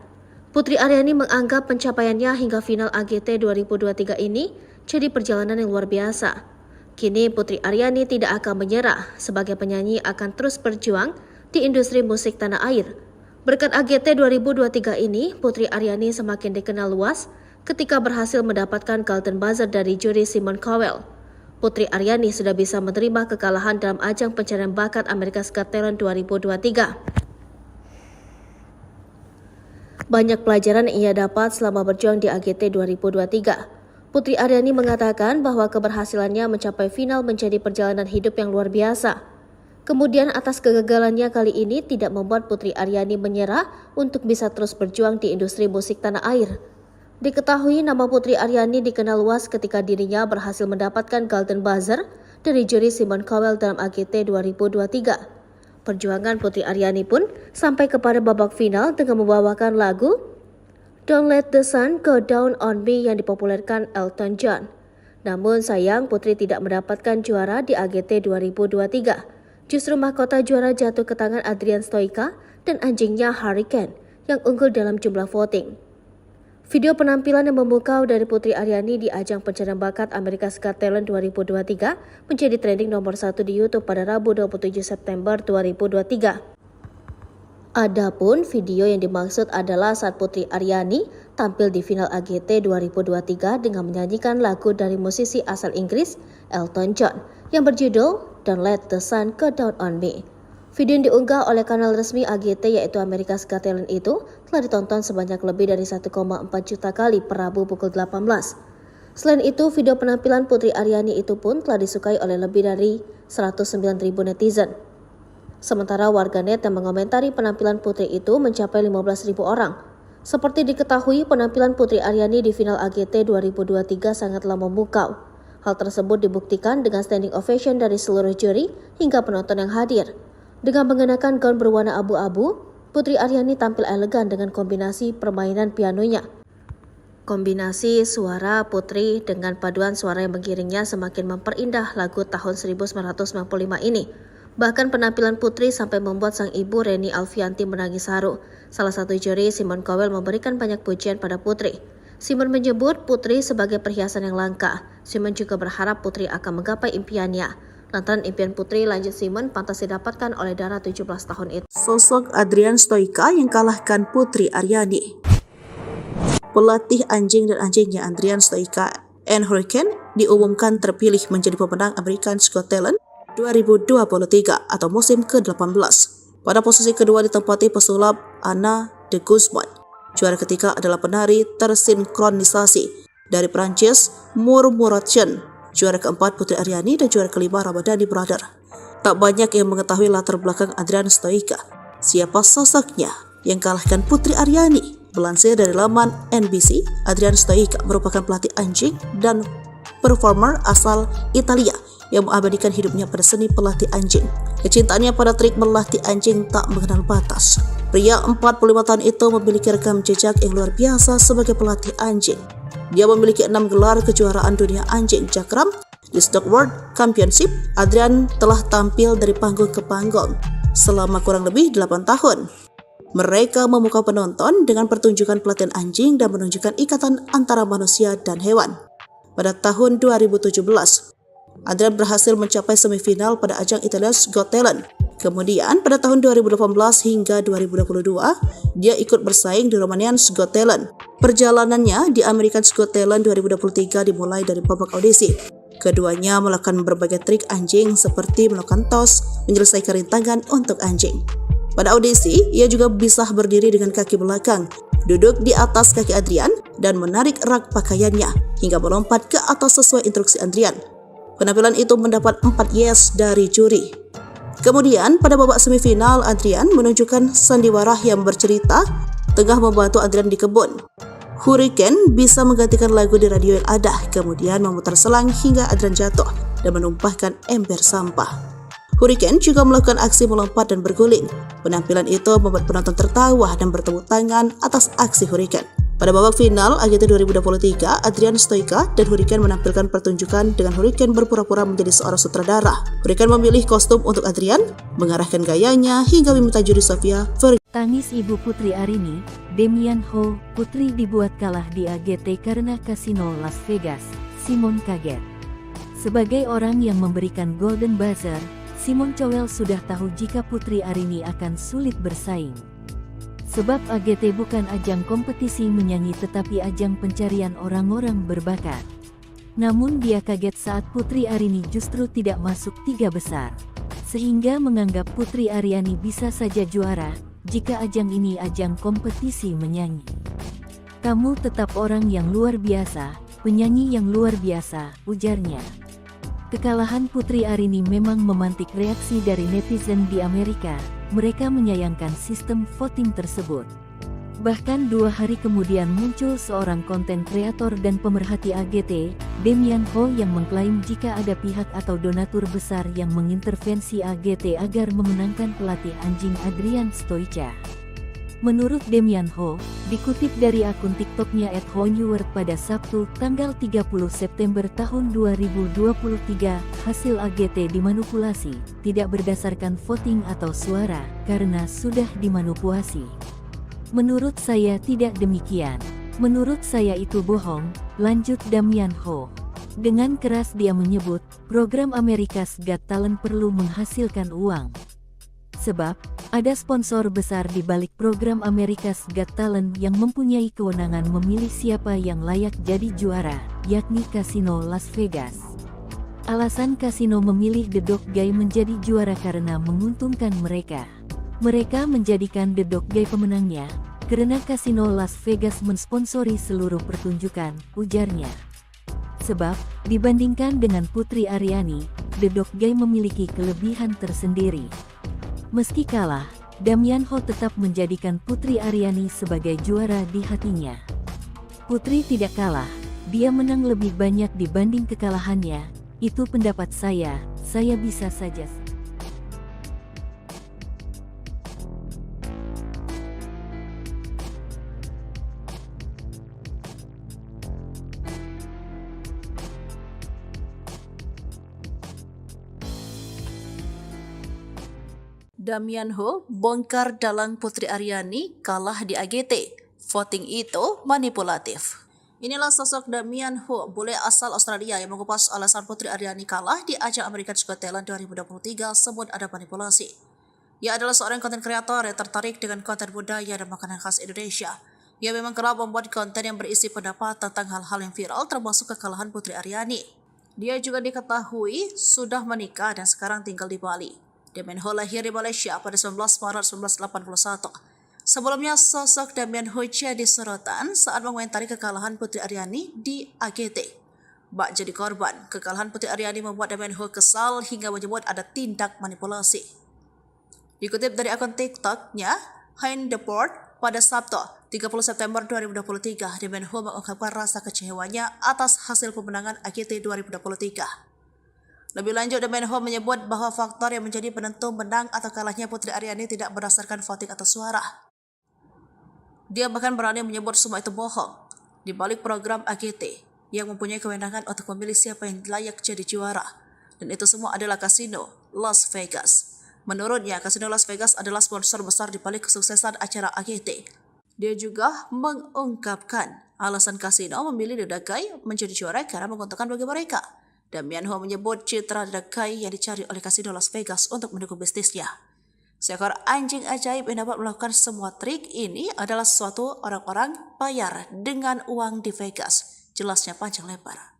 Putri Aryani menganggap pencapaiannya hingga final AGT 2023 ini jadi perjalanan yang luar biasa. Kini Putri Aryani tidak akan menyerah, sebagai penyanyi akan terus berjuang di industri musik tanah air. Berkat AGT 2023 ini, Putri Aryani semakin dikenal luas ketika berhasil mendapatkan Golden Buzzer dari juri Simon Cowell. Putri Aryani sudah bisa menerima kekalahan dalam ajang pencarian bakat America's Got Talent 2023. Banyak pelajaran yang ia dapat selama berjuang di AGT 2023. Putri Aryani mengatakan bahwa keberhasilannya mencapai final menjadi perjalanan hidup yang luar biasa. Kemudian atas kegagalannya kali ini tidak membuat Putri Aryani menyerah untuk bisa terus berjuang di industri musik tanah air. Diketahui nama Putri Aryani dikenal luas ketika dirinya berhasil mendapatkan Golden Buzzer dari juri Simon Cowell dalam AGT 2023. Perjuangan Putri Aryani pun sampai kepada babak final dengan membawakan lagu Don't Let the Sun Go Down on Me yang dipopulerkan Elton John. Namun sayang Putri tidak mendapatkan juara di AGT 2023. Justru mahkota juara jatuh ke tangan Adrian Stoica dan anjingnya Hurricane yang unggul dalam jumlah voting. Video penampilan yang memukau dari Putri Aryani di ajang pencarian bakat America's Got Talent 2023 menjadi trending nomor 1 di YouTube pada Rabu 27 September 2023. Adapun video yang dimaksud adalah saat Putri Aryani tampil di final AGT 2023 dengan menyanyikan lagu dari musisi asal Inggris Elton John yang berjudul Don't Let the Sun Go Down on Me. Video yang diunggah oleh kanal resmi AGT yaitu America's Got Talent itu telah ditonton sebanyak lebih dari 1,4 juta kali per Rabu pukul 18. Selain itu, video penampilan Putri Aryani itu pun telah disukai oleh lebih dari 109.000 netizen. Sementara warganet yang mengomentari penampilan Putri itu mencapai 15.000 orang. Seperti diketahui, penampilan Putri Aryani di final AGT 2023 sangatlah memukau. Hal tersebut dibuktikan dengan standing ovation dari seluruh juri hingga penonton yang hadir. Dengan mengenakan gaun berwarna abu-abu, Putri Aryani tampil elegan dengan kombinasi permainan pianonya. Kombinasi suara Putri dengan paduan suara yang mengiringnya semakin memperindah lagu tahun 1995 ini. Bahkan penampilan Putri sampai membuat sang ibu Reni Alfianti menangis haru. Salah satu juri, Simon Cowell, memberikan banyak pujian pada Putri. Simon menyebut Putri sebagai perhiasan yang langka. Simon juga berharap Putri akan menggapai impiannya. Lantaran impian Putri, lanjut Simon, pantas didapatkan oleh Dara 17 tahun itu. Sosok Adrian Stoica yang kalahkan Putri Aryani. Pelatih anjing dan anjingnya Adrian Stoica and Hurricane diumumkan terpilih menjadi pemenang America's Got Talent 2023 atau musim ke-18. Pada posisi kedua ditempati pesulap Anna de Guzman. Juara ketiga adalah penari tersinkronisasi dari Prancis Murmuration. Juara keempat Putri Aryani dan juara kelima Ramadhani Brother. Tak banyak yang mengetahui latar belakang Adrian Stoica. Siapa sosoknya yang kalahkan Putri Aryani? Melansir dari laman NBC, Adrian Stoica merupakan pelatih anjing dan performer asal Italia yang mengabadikan hidupnya pada seni pelatih anjing. Kecintaannya pada trik melatih anjing tak mengenal batas. Pria 45 tahun itu memiliki rekam jejak yang luar biasa sebagai pelatih anjing. Dia memiliki 6 gelar kejuaraan dunia anjing cakram di Stock World Championship. Adrian telah tampil dari panggung ke panggung selama kurang lebih 8 tahun. Mereka memukau penonton dengan pertunjukan pelatihan anjing dan menunjukkan ikatan antara manusia dan hewan. Pada tahun 2017, Adrian berhasil mencapai semifinal pada ajang Italia's Got Talent. Kemudian pada tahun 2018 hingga 2022, dia ikut bersaing di Romania's Got Talent. Perjalanannya di America's Got Talent 2023 dimulai dari babak audisi. Keduanya melakukan berbagai trik anjing seperti melakukan tos, menyelesaikan rintangan untuk anjing. Pada audisi, ia juga bisa berdiri dengan kaki belakang, duduk di atas kaki Adrian, dan menarik rak pakaiannya hingga melompat ke atas sesuai instruksi Adrian. Penampilan itu mendapat 4 yes dari juri. Kemudian pada babak semifinal, Adrian menunjukkan sandiwara yang bercerita tengah membantu Adrian di kebun. Hurricane bisa menggantikan lagu di radio yang ada, kemudian memutar selang hingga Adrian jatuh dan menumpahkan ember sampah. Hurricane juga melakukan aksi melompat dan berguling. Penampilan itu membuat penonton tertawa dan bertepuk tangan atas aksi Hurricane. Pada babak final AGT 2023, Adrian Stoica dan Hurricane menampilkan pertunjukan dengan Hurricane berpura-pura menjadi seorang sutradara. Hurricane memilih kostum untuk Adrian, mengarahkan gayanya hingga meminta juri Sofia Tangis ibu Putri Aryani, Demian Ho, Putri dibuat kalah di AGT karena kasino Las Vegas. Simon kaget. Sebagai orang yang memberikan Golden Buzzer, Simon Cowell sudah tahu jika Putri Aryani akan sulit bersaing. Sebab AGT bukan ajang kompetisi menyanyi tetapi ajang pencarian orang-orang berbakat. Namun dia kaget saat Putri Aryani justru tidak masuk 3 besar. Sehingga menganggap Putri Aryani bisa saja juara jika ajang ini ajang kompetisi menyanyi. Kamu tetap orang yang luar biasa, penyanyi yang luar biasa, ujarnya. Kekalahan Putri Aryani memang memantik reaksi dari netizen di Amerika. Mereka menyayangkan sistem voting tersebut. Bahkan 2 hari kemudian muncul seorang konten kreator dan pemerhati AGT, Demian Ho, yang mengklaim jika ada pihak atau donatur besar yang mengintervensi AGT agar memenangkan pelatih anjing Adrian Stoica. Menurut Demian Ho, dikutip dari akun TikToknya @honeword pada Sabtu, tanggal 30 September tahun 2023, hasil AGT dimanipulasi, tidak berdasarkan voting atau suara, karena sudah dimanipulasi. Menurut saya tidak demikian. Menurut saya itu bohong, lanjut Demian Ho. Dengan keras dia menyebut, program America's Got Talent perlu menghasilkan uang. Sebab, ada sponsor besar di balik program America's Got Talent yang mempunyai kewenangan memilih siapa yang layak jadi juara, yakni Kasino Las Vegas. Alasan kasino memilih The Dog Guy menjadi juara karena menguntungkan mereka. Mereka menjadikan The Dog Guy pemenangnya, karena kasino Las Vegas mensponsori seluruh pertunjukan, ujarnya. Sebab, dibandingkan dengan Putri Aryani, The Dog Guy memiliki kelebihan tersendiri. Meski kalah, Damian Ho tetap menjadikan Putri Aryani sebagai juara di hatinya. Putri tidak kalah, dia menang lebih banyak dibanding kekalahannya. Itu pendapat saya bisa saja. Damian Ho bongkar dalang Putri Aryani kalah di AGT. Voting itu manipulatif. Inilah sosok Damian Ho, bule asal Australia yang mengupas alasan Putri Aryani kalah di ajang America's Got Talent 2023 sebut ada manipulasi. Ia adalah seorang konten kreator yang tertarik dengan konten budaya dan makanan khas Indonesia. Ia memang kerap membuat konten yang berisi pendapat tentang hal-hal yang viral termasuk kekalahan Putri Aryani. Dia juga diketahui sudah menikah dan sekarang tinggal di Bali. Damian Ho lahir di Malaysia pada 19 Maret 1981. Sebelumnya, sosok Damian Ho jadi sorotan saat mengomentari kekalahan Putri Aryani di AGT. Bak jadi korban, kekalahan Putri Aryani membuat Damian Ho kesal hingga menyebut ada tindak manipulasi. Dikutip dari akun TikTok-nya, Hein Deport, pada Sabtu, 30 September 2023, Damian Ho mengungkapkan rasa kecewanya atas hasil pemenangan AGT 2023. Lebih lanjut, Damian Ho menyebut bahwa faktor yang menjadi penentu menang atau kalahnya Putri Aryani tidak berdasarkan voting atau suara. Dia bahkan berani menyebut semua itu bohong. Di balik program AGT yang mempunyai kewenangan untuk memilih siapa yang layak jadi juara. Dan itu semua adalah kasino Las Vegas. Menurutnya, kasino Las Vegas adalah sponsor besar di balik kesuksesan acara AGT. Dia juga mengungkapkan alasan kasino memilih The Dog Guy menjadi juara karena menguntungkan bagi mereka. Damian Ho menyebut citra The Dog Guy yang dicari oleh kasino Las Vegas untuk mendukung bisnisnya. Seekor anjing ajaib yang dapat melakukan semua trik ini adalah suatu orang-orang bayar dengan uang di Vegas. Jelasnya panjang lebar.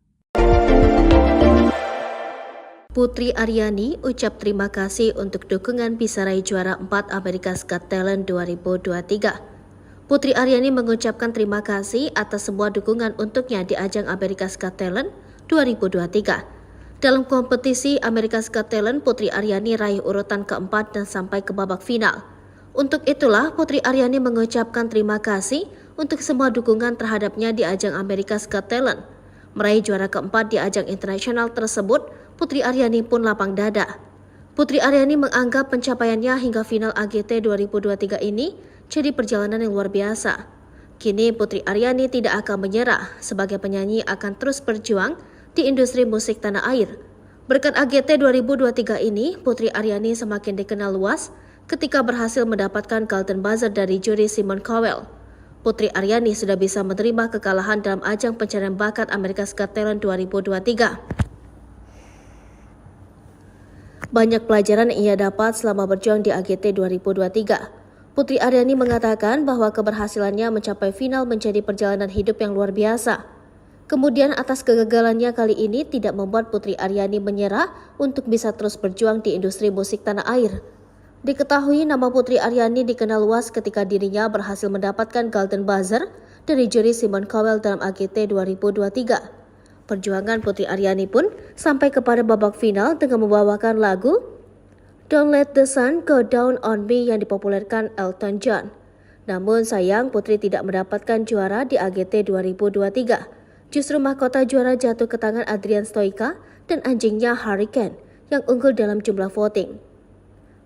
Putri Aryani ucap terima kasih untuk dukungan bisa raih juara 4 America's Got Talent 2023. Putri Aryani mengucapkan terima kasih atas semua dukungan untuknya di ajang America's Got Talent 2023. Dalam kompetisi America's Got Talent, Putri Aryani raih urutan keempat dan sampai ke babak final. Untuk itulah, Putri Aryani mengucapkan terima kasih untuk semua dukungan terhadapnya di ajang America's Got Talent. Meraih juara keempat di ajang internasional tersebut, Putri Aryani pun lapang dada. Putri Aryani menganggap pencapaiannya hingga final AGT 2023 ini jadi perjalanan yang luar biasa. Kini Putri Aryani tidak akan menyerah, sebagai penyanyi akan terus berjuang di industri musik tanah air. Berkat AGT 2023 ini, Putri Aryani semakin dikenal luas ketika berhasil mendapatkan Golden Buzzer dari juri Simon Cowell. Putri Aryani sudah bisa menerima kekalahan dalam ajang pencarian bakat America's Got Talent 2023. Banyak pelajaran yang ia dapat selama berjuang di AGT 2023. Putri Aryani mengatakan bahwa keberhasilannya mencapai final menjadi perjalanan hidup yang luar biasa. Kemudian atas kegagalannya kali ini tidak membuat Putri Aryani menyerah untuk bisa terus berjuang di industri musik tanah air. Diketahui nama Putri Aryani dikenal luas ketika dirinya berhasil mendapatkan Golden Buzzer dari juri Simon Cowell dalam AGT 2023. Perjuangan Putri Aryani pun sampai kepada babak final dengan membawakan lagu Don't Let the Sun Go Down on Me yang dipopulerkan Elton John. Namun sayang Putri tidak mendapatkan juara di AGT 2023. Justru mahkota juara jatuh ke tangan Adrian Stoica dan anjingnya Hurricane yang unggul dalam jumlah voting.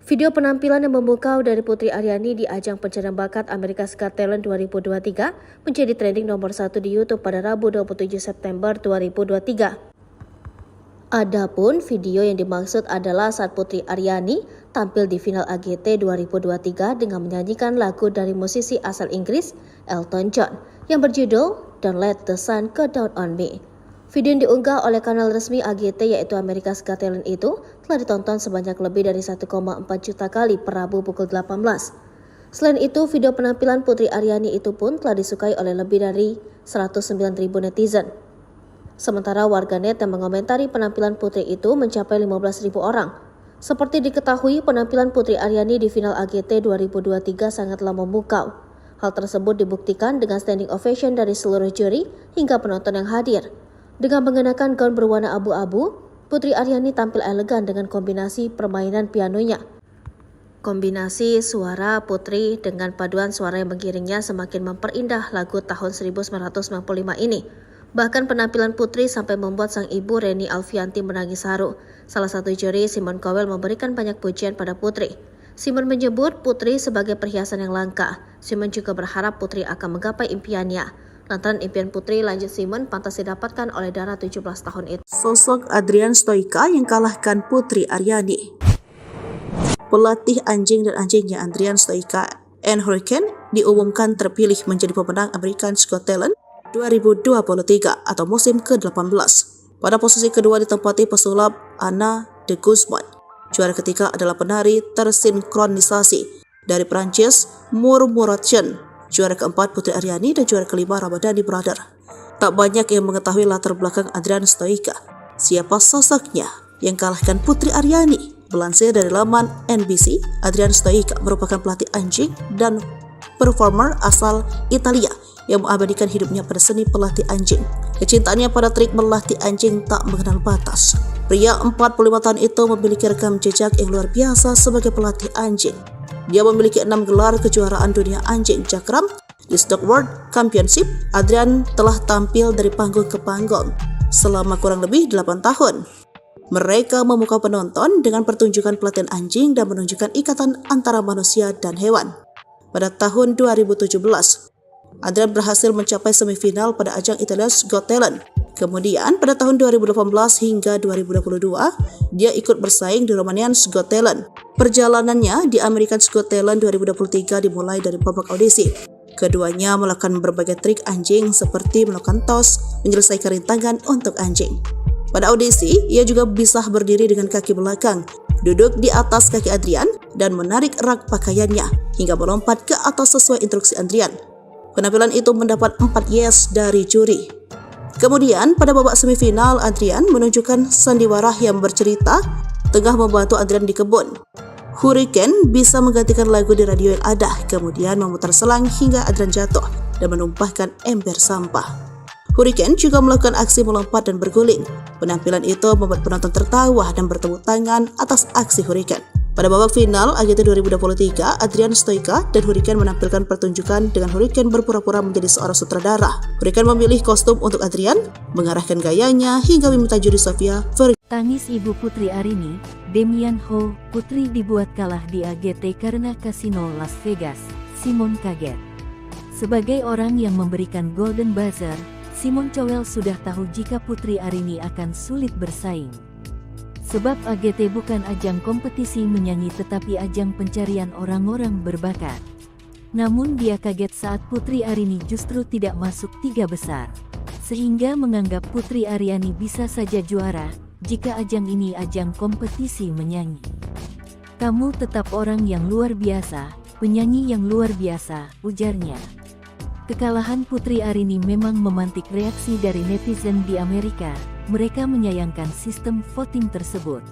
Video penampilan yang memukau dari Putri Aryani di ajang pencarian bakat America's Got Talent 2023 menjadi trending nomor 1 di YouTube pada Rabu 27 September 2023. Adapun video yang dimaksud adalah saat Putri Aryani tampil di final AGT 2023 dengan menyanyikan lagu dari musisi asal Inggris Elton John yang berjudul Don't Let the Sun Go Down on Me. Video yang diunggah oleh kanal resmi AGT yaitu America's Got Talent itu telah ditonton sebanyak lebih dari 1,4 juta kali per Rabu pukul 18. Selain itu, video penampilan Putri Aryani itu pun telah disukai oleh lebih dari 109.000 netizen. Sementara warganet yang mengomentari penampilan Putri itu mencapai 15.000 orang. Seperti diketahui, penampilan Putri Aryani di final AGT 2023 sangatlah memukau. Hal tersebut dibuktikan dengan standing ovation dari seluruh juri hingga penonton yang hadir. Dengan mengenakan gaun berwarna abu-abu, Putri Aryani tampil elegan dengan kombinasi permainan pianonya. Kombinasi suara Putri dengan paduan suara yang mengiringnya semakin memperindah lagu tahun 1995 ini. Bahkan penampilan Putri sampai membuat sang ibu Reni Alfianti menangis haru. Salah satu juri, Simon Cowell, memberikan banyak pujian pada Putri. Simon menyebut Putri sebagai perhiasan yang langka. Simon juga berharap Putri akan menggapai impiannya. Lantaran impian Putri, lanjut Simon, pantas didapatkan oleh Dara 17 tahun itu. Sosok Adrian Stoica yang kalahkan Putri Aryani. Pelatih anjing dan anjingnya Adrian Stoica and Hurricane diumumkan terpilih menjadi pemenang America's Got Talent 2023 atau musim ke-18. Pada posisi kedua ditempati pesulap Anna de Guzman. Juara ketiga adalah penari tersinkronisasi dari Prancis Murmuration. Juara keempat Putri Aryani dan juara kelima Ramadhani Brother. Tak banyak yang mengetahui latar belakang Adrian Stoica. Siapa sosoknya yang kalahkan Putri Aryani? Melansir dari laman NBC, Adrian Stoica merupakan pelatih anjing dan performer asal Italia yang mengabadikan hidupnya pada seni pelatih anjing. Kecintaannya pada trik melatih anjing tak mengenal batas. Pria 45 tahun itu memiliki rekam jejak yang luar biasa sebagai pelatih anjing. Dia memiliki 6 gelar kejuaraan dunia anjing cakram di Stock World Championship. Adrian telah tampil dari panggung ke panggung selama kurang lebih 8 tahun. Mereka memukau penonton dengan pertunjukan pelatihan anjing dan menunjukkan ikatan antara manusia dan hewan. Pada tahun 2017, Adrian berhasil mencapai semifinal pada ajang Italia's Got Talent. Kemudian pada tahun 2018 hingga 2022, dia ikut bersaing di Romania's Got Talent. Perjalanannya di America's Got Talent 2023 dimulai dari babak audisi. Keduanya melakukan berbagai trik anjing seperti melakukan tos, menyelesaikan rintangan untuk anjing. Pada audisi, ia juga bisa berdiri dengan kaki belakang, duduk di atas kaki Adrian, dan menarik rak pakaiannya hingga melompat ke atas sesuai instruksi Adrian. Penampilan itu mendapat 4 yes dari juri. Kemudian, pada babak semifinal, Adrian menunjukkan sandiwara yang bercerita tengah membantu Adrian di kebun. Hurricane bisa menggantikan lagu di radio yang ada, kemudian memutar selang hingga Adrian jatuh dan menumpahkan ember sampah. Hurricane juga melakukan aksi melompat dan berguling. Penampilan itu membuat penonton tertawa dan bertepuk tangan atas aksi Hurricane. Pada babak final AGT 2023, Adrian Stoica dan Hurricane menampilkan pertunjukan dengan Hurricane berpura-pura menjadi seorang sutradara. Hurricane memilih kostum untuk Adrian, mengarahkan gayanya hingga meminta juri Sofia Vergara. Tangis ibu Putri Aryani, Damian Ho, Putri dibuat kalah di AGT karena kasino Las Vegas. Simon kaget. Sebagai orang yang memberikan Golden Buzzer, Simon Cowell sudah tahu jika Putri Aryani akan sulit bersaing. Sebab AGT bukan ajang kompetisi menyanyi tetapi ajang pencarian orang-orang berbakat. Namun dia kaget saat Putri Aryani justru tidak masuk 3 besar. Sehingga menganggap Putri Aryani bisa saja juara jika ajang ini ajang kompetisi menyanyi. Kamu tetap orang yang luar biasa, penyanyi yang luar biasa, ujarnya. Kekalahan Putri Aryani memang memantik reaksi dari netizen di Amerika. Mereka menyayangkan sistem voting tersebut.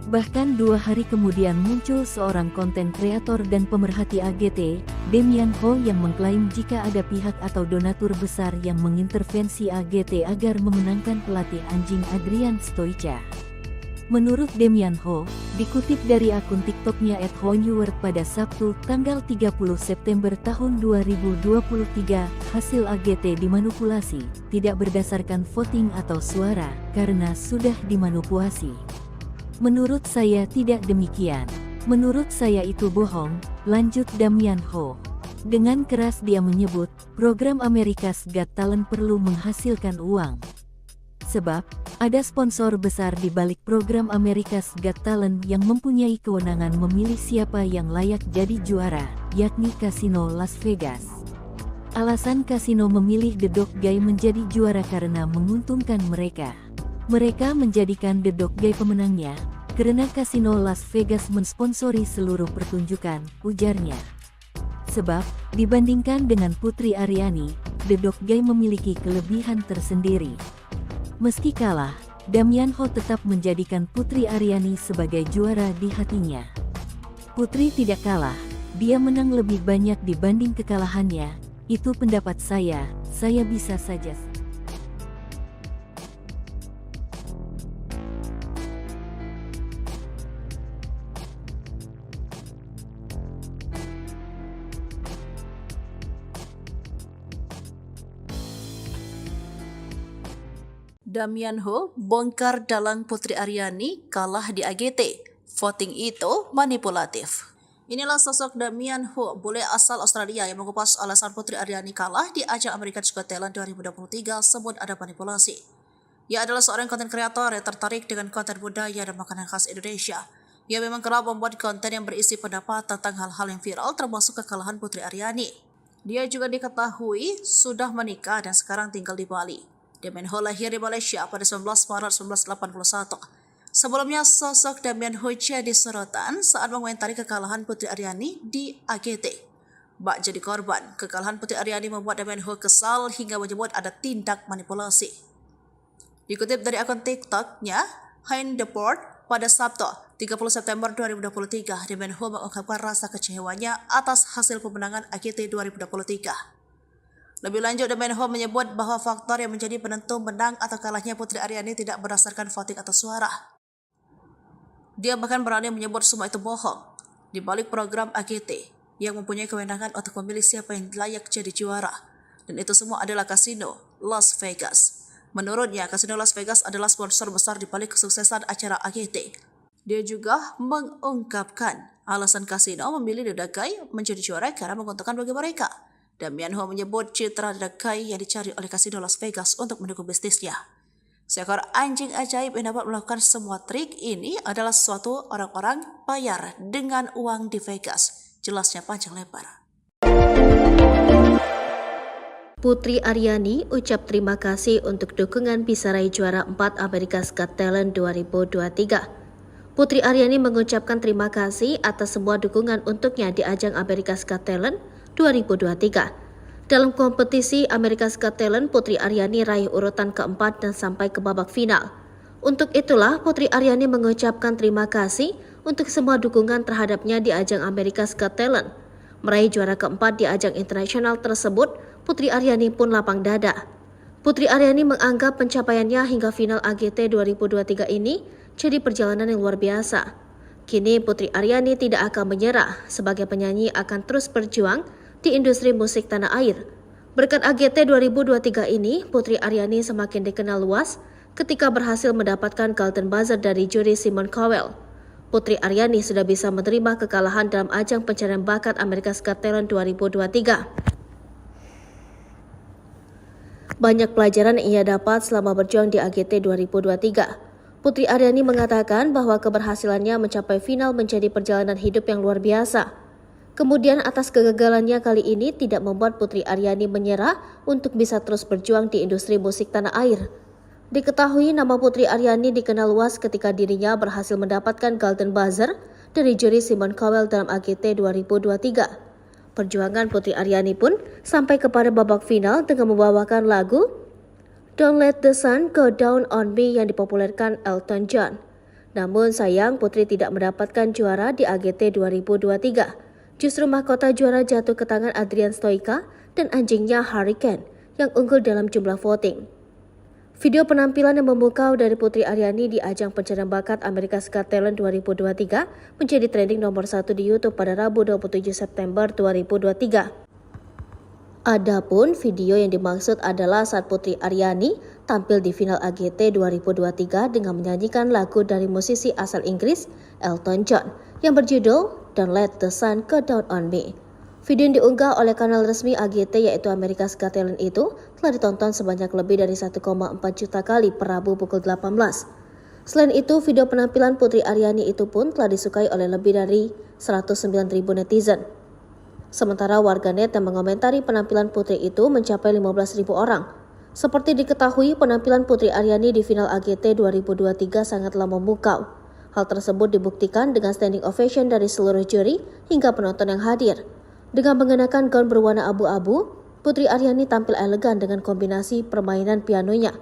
Bahkan 2 hari kemudian muncul seorang konten kreator dan pemerhati AGT, Damian Ho, yang mengklaim jika ada pihak atau donatur besar yang mengintervensi AGT agar memenangkan pelatih anjing Adrian Stoica. Menurut Damian Ho, dikutip dari akun TikToknya @honeword pada Sabtu, tanggal 30 September tahun 2023, hasil AGT dimanipulasi, tidak berdasarkan voting atau suara, karena sudah dimanipulasi. Menurut saya tidak demikian. Menurut saya itu bohong, lanjut Damian Ho. Dengan keras dia menyebut, program America's Got Talent perlu menghasilkan uang. Sebab, ada sponsor besar di balik program America's Got Talent yang mempunyai kewenangan memilih siapa yang layak jadi juara, yakni Kasino Las Vegas. Alasan kasino memilih The Dog Guy menjadi juara karena menguntungkan mereka. Mereka menjadikan The Dog Guy pemenangnya, karena Kasino Las Vegas mensponsori seluruh pertunjukan, ujarnya. Sebab, dibandingkan dengan Putri Aryani, The Dog Guy memiliki kelebihan tersendiri. Meski kalah, Damian Ho tetap menjadikan Putri Aryani sebagai juara di hatinya. Putri tidak kalah, dia menang lebih banyak dibanding kekalahannya. Itu pendapat saya bisa saja. Damian Ho bongkar dalang Putri Aryani kalah di AGT. Voting itu manipulatif. Inilah sosok Damian Ho, bule asal Australia yang mengupas alasan Putri Aryani kalah di ajang America's Got Talent 2023 sebut ada manipulasi. Ia adalah seorang konten kreator yang tertarik dengan konten budaya dan makanan khas Indonesia. Ia memang kerap membuat konten yang berisi pendapat tentang hal-hal yang viral termasuk kekalahan Putri Aryani. Dia juga diketahui sudah menikah dan sekarang tinggal di Bali. Damian Ho lahir di Malaysia pada 19 Maret 1981. Sebelumnya, sosok Damian Ho jadi sorotan saat mengomentari kekalahan Putri Aryani di AGT. Bak jadi korban, kekalahan Putri Aryani membuat Damian Ho kesal hingga menyebut ada tindak manipulasi. Dikutip dari akun TikTok-nya, Hein Deport, pada Sabtu, 30 September 2023, Damian Ho mengungkapkan rasa kecewanya atas hasil pemenangan AGT 2023. Lebih lanjut, Damian Ho menyebut bahwa faktor yang menjadi penentu menang atau kalahnya Putri Aryani tidak berdasarkan voting atau suara. Dia bahkan berani menyebut semua itu bohong. Di balik program AGT yang mempunyai kewenangan untuk memilih siapa yang layak jadi juara. Dan itu semua adalah kasino Las Vegas. Menurutnya, kasino Las Vegas adalah sponsor besar di balik kesuksesan acara AGT. Dia juga mengungkapkan alasan kasino memilih The Dagai menjadi juara karena menguntungkan bagi mereka. Damian Ho menyebut citra The Dagai yang dicari oleh kasino Las Vegas untuk mendukung bisnisnya. Seekor anjing ajaib yang dapat melakukan semua trik ini adalah suatu orang-orang bayar dengan uang di Vegas. Jelasnya panjang lebar. Putri Aryani ucap terima kasih untuk dukungan bisa raih juara 4 America's Got Talent 2023. Putri Aryani mengucapkan terima kasih atas semua dukungan untuknya di ajang America's Got Talent 2023. Dalam kompetisi America's Got Talent, Putri Aryani raih urutan keempat dan sampai ke babak final. Untuk itulah, Putri Aryani mengucapkan terima kasih untuk semua dukungan terhadapnya di ajang America's Got Talent. Meraih juara keempat di ajang internasional tersebut, Putri Aryani pun lapang dada. Putri Aryani menganggap pencapaiannya hingga final AGT 2023 ini jadi perjalanan yang luar biasa. Kini Putri Aryani tidak akan menyerah, sebagai penyanyi akan terus berjuang di industri musik tanah air. Berkat AGT 2023 ini, Putri Aryani semakin dikenal luas ketika berhasil mendapatkan Golden Buzzer dari juri Simon Cowell. Putri Aryani sudah bisa menerima kekalahan dalam ajang pencarian bakat America's Got Talent 2023. Banyak pelajaran yang ia dapat selama berjuang di AGT 2023. Putri Aryani mengatakan bahwa keberhasilannya mencapai final menjadi perjalanan hidup yang luar biasa. Kemudian atas kegagalannya kali ini tidak membuat Putri Aryani menyerah untuk bisa terus berjuang di industri musik tanah air. Diketahui nama Putri Aryani dikenal luas ketika dirinya berhasil mendapatkan Golden Buzzer dari juri Simon Cowell dalam AGT 2023. Perjuangan Putri Aryani pun sampai kepada babak final dengan membawakan lagu Don't Let the Sun Go Down on Me yang dipopulerkan Elton John. Namun sayang Putri tidak mendapatkan juara di AGT 2023. Justru mahkota juara jatuh ke tangan Adrian Stoica dan anjingnya Hurricane yang unggul dalam jumlah voting. Video penampilan yang memukau dari Putri Aryani di ajang pencarian bakat America's Got Talent 2023 menjadi trending nomor 1 di YouTube pada Rabu 27 September 2023. Adapun video yang dimaksud adalah saat Putri Aryani tampil di final AGT 2023 dengan menyanyikan lagu dari musisi asal Inggris Elton John yang berjudul Don't Let the Sun Go Down on Me. Video yang diunggah oleh kanal resmi AGT yaitu America's Got Talent itu telah ditonton sebanyak lebih dari 1,4 juta kali per Rabu pukul 18. Selain itu, video penampilan Putri Aryani itu pun telah disukai oleh lebih dari 109.000 netizen. Sementara warganet yang mengomentari penampilan Putri itu mencapai 15.000 orang. Seperti diketahui, penampilan Putri Aryani di final AGT 2023 sangatlah memukau. Hal tersebut dibuktikan dengan standing ovation dari seluruh juri hingga penonton yang hadir. Dengan mengenakan gaun berwarna abu-abu, Putri Aryani tampil elegan dengan kombinasi permainan pianonya.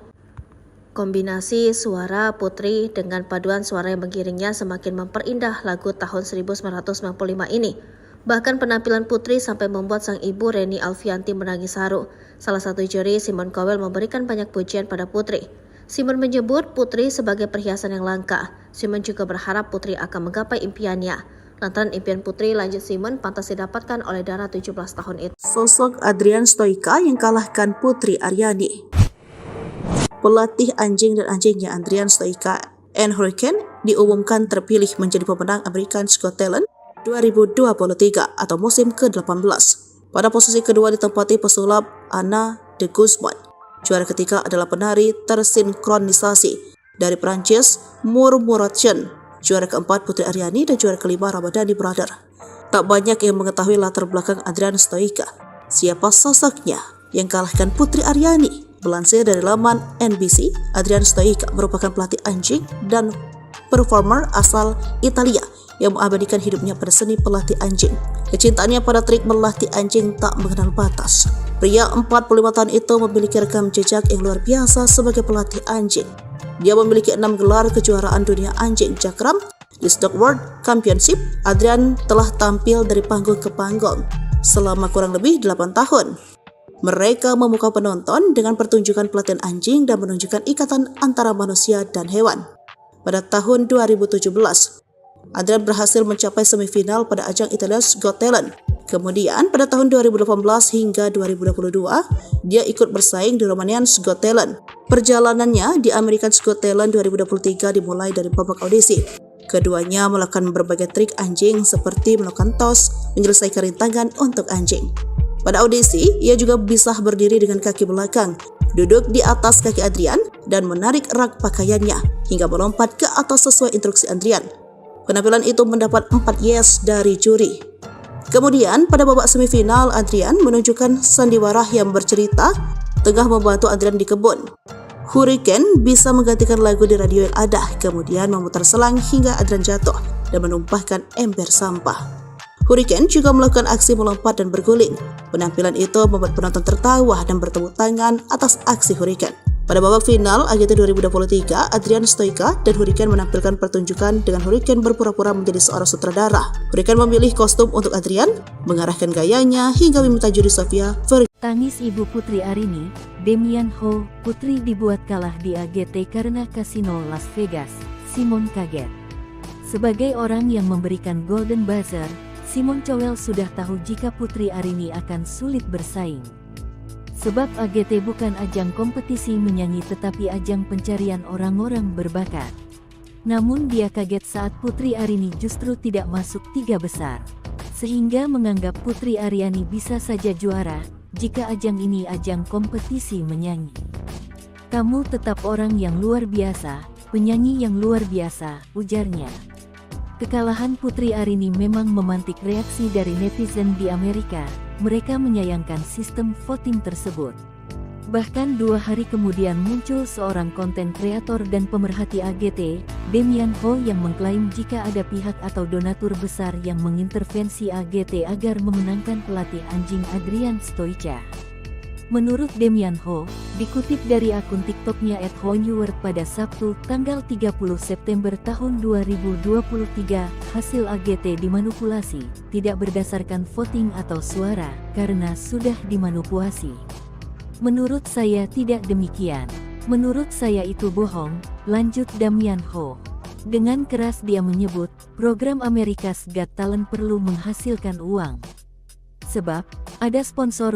Kombinasi suara Putri dengan paduan suara yang mengiringnya semakin memperindah lagu tahun 1995 ini. Bahkan penampilan Putri sampai membuat sang ibu Reni Alfianti menangis haru. Salah satu juri, Simon Cowell, memberikan banyak pujian pada Putri. Simon menyebut Putri sebagai perhiasan yang langka. Simon juga berharap Putri akan menggapai impiannya. Lantaran impian Putri, lanjut Simon, pantas didapatkan oleh Dara 17 tahun itu. Sosok Adrian Stoica yang kalahkan Putri Aryani. Pelatih anjing dan anjingnya Adrian Stoica and Hurricane diumumkan terpilih menjadi pemenang America's Got Talent 2023 atau musim ke-18. Pada posisi kedua ditempati pesulap Anna de Guzman. Juara ketiga adalah penari tersinkronisasi dari Prancis Murmuration. Juara keempat Putri Aryani dan juara kelima Ramadhani Brother. Tak banyak yang mengetahui latar belakang Adrian Stoica. Siapa sosoknya yang kalahkan Putri Aryani? Melansir dari laman NBC, Adrian Stoica merupakan pelatih anjing dan performer asal Italia yang mengabadikan hidupnya pada seni pelatih anjing. Kecintaannya pada trik melatih anjing tak mengenal batas. Pria 45 tahun itu memiliki rekam jejak yang luar biasa sebagai pelatih anjing. Dia memiliki 6 gelar kejuaraan dunia anjing cakram di Stock World Championship. Adrian telah tampil dari panggung ke panggung selama kurang lebih 8 tahun. Mereka memukau penonton dengan pertunjukan pelatihan anjing dan menunjukkan ikatan antara manusia dan hewan. Pada tahun 2017, Adrian berhasil mencapai semifinal pada ajang Italia's Got Talent. Kemudian pada tahun 2018 hingga 2022, dia ikut bersaing di Romania's Got Talent. Perjalanannya di America's Got Talent 2023 dimulai dari babak audisi. Keduanya melakukan berbagai trik anjing seperti melakukan tos, menyelesaikan rintangan untuk anjing. Pada audisi, ia juga bisa berdiri dengan kaki belakang, duduk di atas kaki Adrian, dan menarik rak pakaiannya hingga melompat ke atas sesuai instruksi Adrian. Penampilan itu mendapat 4 yes dari juri. Kemudian, pada babak semifinal, Adrian menunjukkan sandiwara yang bercerita tengah membantu Adrian di kebun. Hurricane bisa menggantikan lagu di radio yang ada, kemudian memutar selang hingga Adrian jatuh dan menumpahkan ember sampah. Hurricane juga melakukan aksi melompat dan berguling. Penampilan itu membuat penonton tertawa dan bertepuk tangan atas aksi Hurricane. Pada babak final AGT 2023, Adrian Stoica dan Hurricane menampilkan pertunjukan dengan Hurricane berpura-pura menjadi seorang sutradara. Hurricane memilih kostum untuk Adrian, mengarahkan gayanya hingga meminta juri Sofia Tangis ibu Putri Aryani, Damian Ho, Putri dibuat kalah di AGT karena kasino Las Vegas. Simon kaget. Sebagai orang yang memberikan Golden Buzzer, Simon Cowell sudah tahu jika Putri Aryani akan sulit bersaing. Sebab AGT bukan ajang kompetisi menyanyi tetapi ajang pencarian orang-orang berbakat. Namun dia kaget saat Putri Aryani justru tidak masuk 3 besar. Sehingga menganggap Putri Aryani bisa saja juara jika ajang ini ajang kompetisi menyanyi. Kamu tetap orang yang luar biasa, penyanyi yang luar biasa, ujarnya. Kekalahan Putri Aryani memang memantik reaksi dari netizen di Amerika. Mereka menyayangkan sistem voting tersebut. Bahkan 2 hari kemudian muncul seorang konten kreator dan pemerhati AGT, Damian Ho, yang mengklaim jika ada pihak atau donatur besar yang mengintervensi AGT agar memenangkan pelatih anjing Adrian Stoica. Menurut Damian Ho, dikutip dari akun TikToknya @honeword pada Sabtu, tanggal 30 September tahun 2023, hasil AGT dimanipulasi, tidak berdasarkan voting atau suara, karena sudah dimanipulasi. Menurut saya tidak demikian. Menurut saya itu bohong, lanjut Damian Ho. Dengan keras dia menyebut, program America's Got Talent perlu menghasilkan uang. Sebab, ada sponsor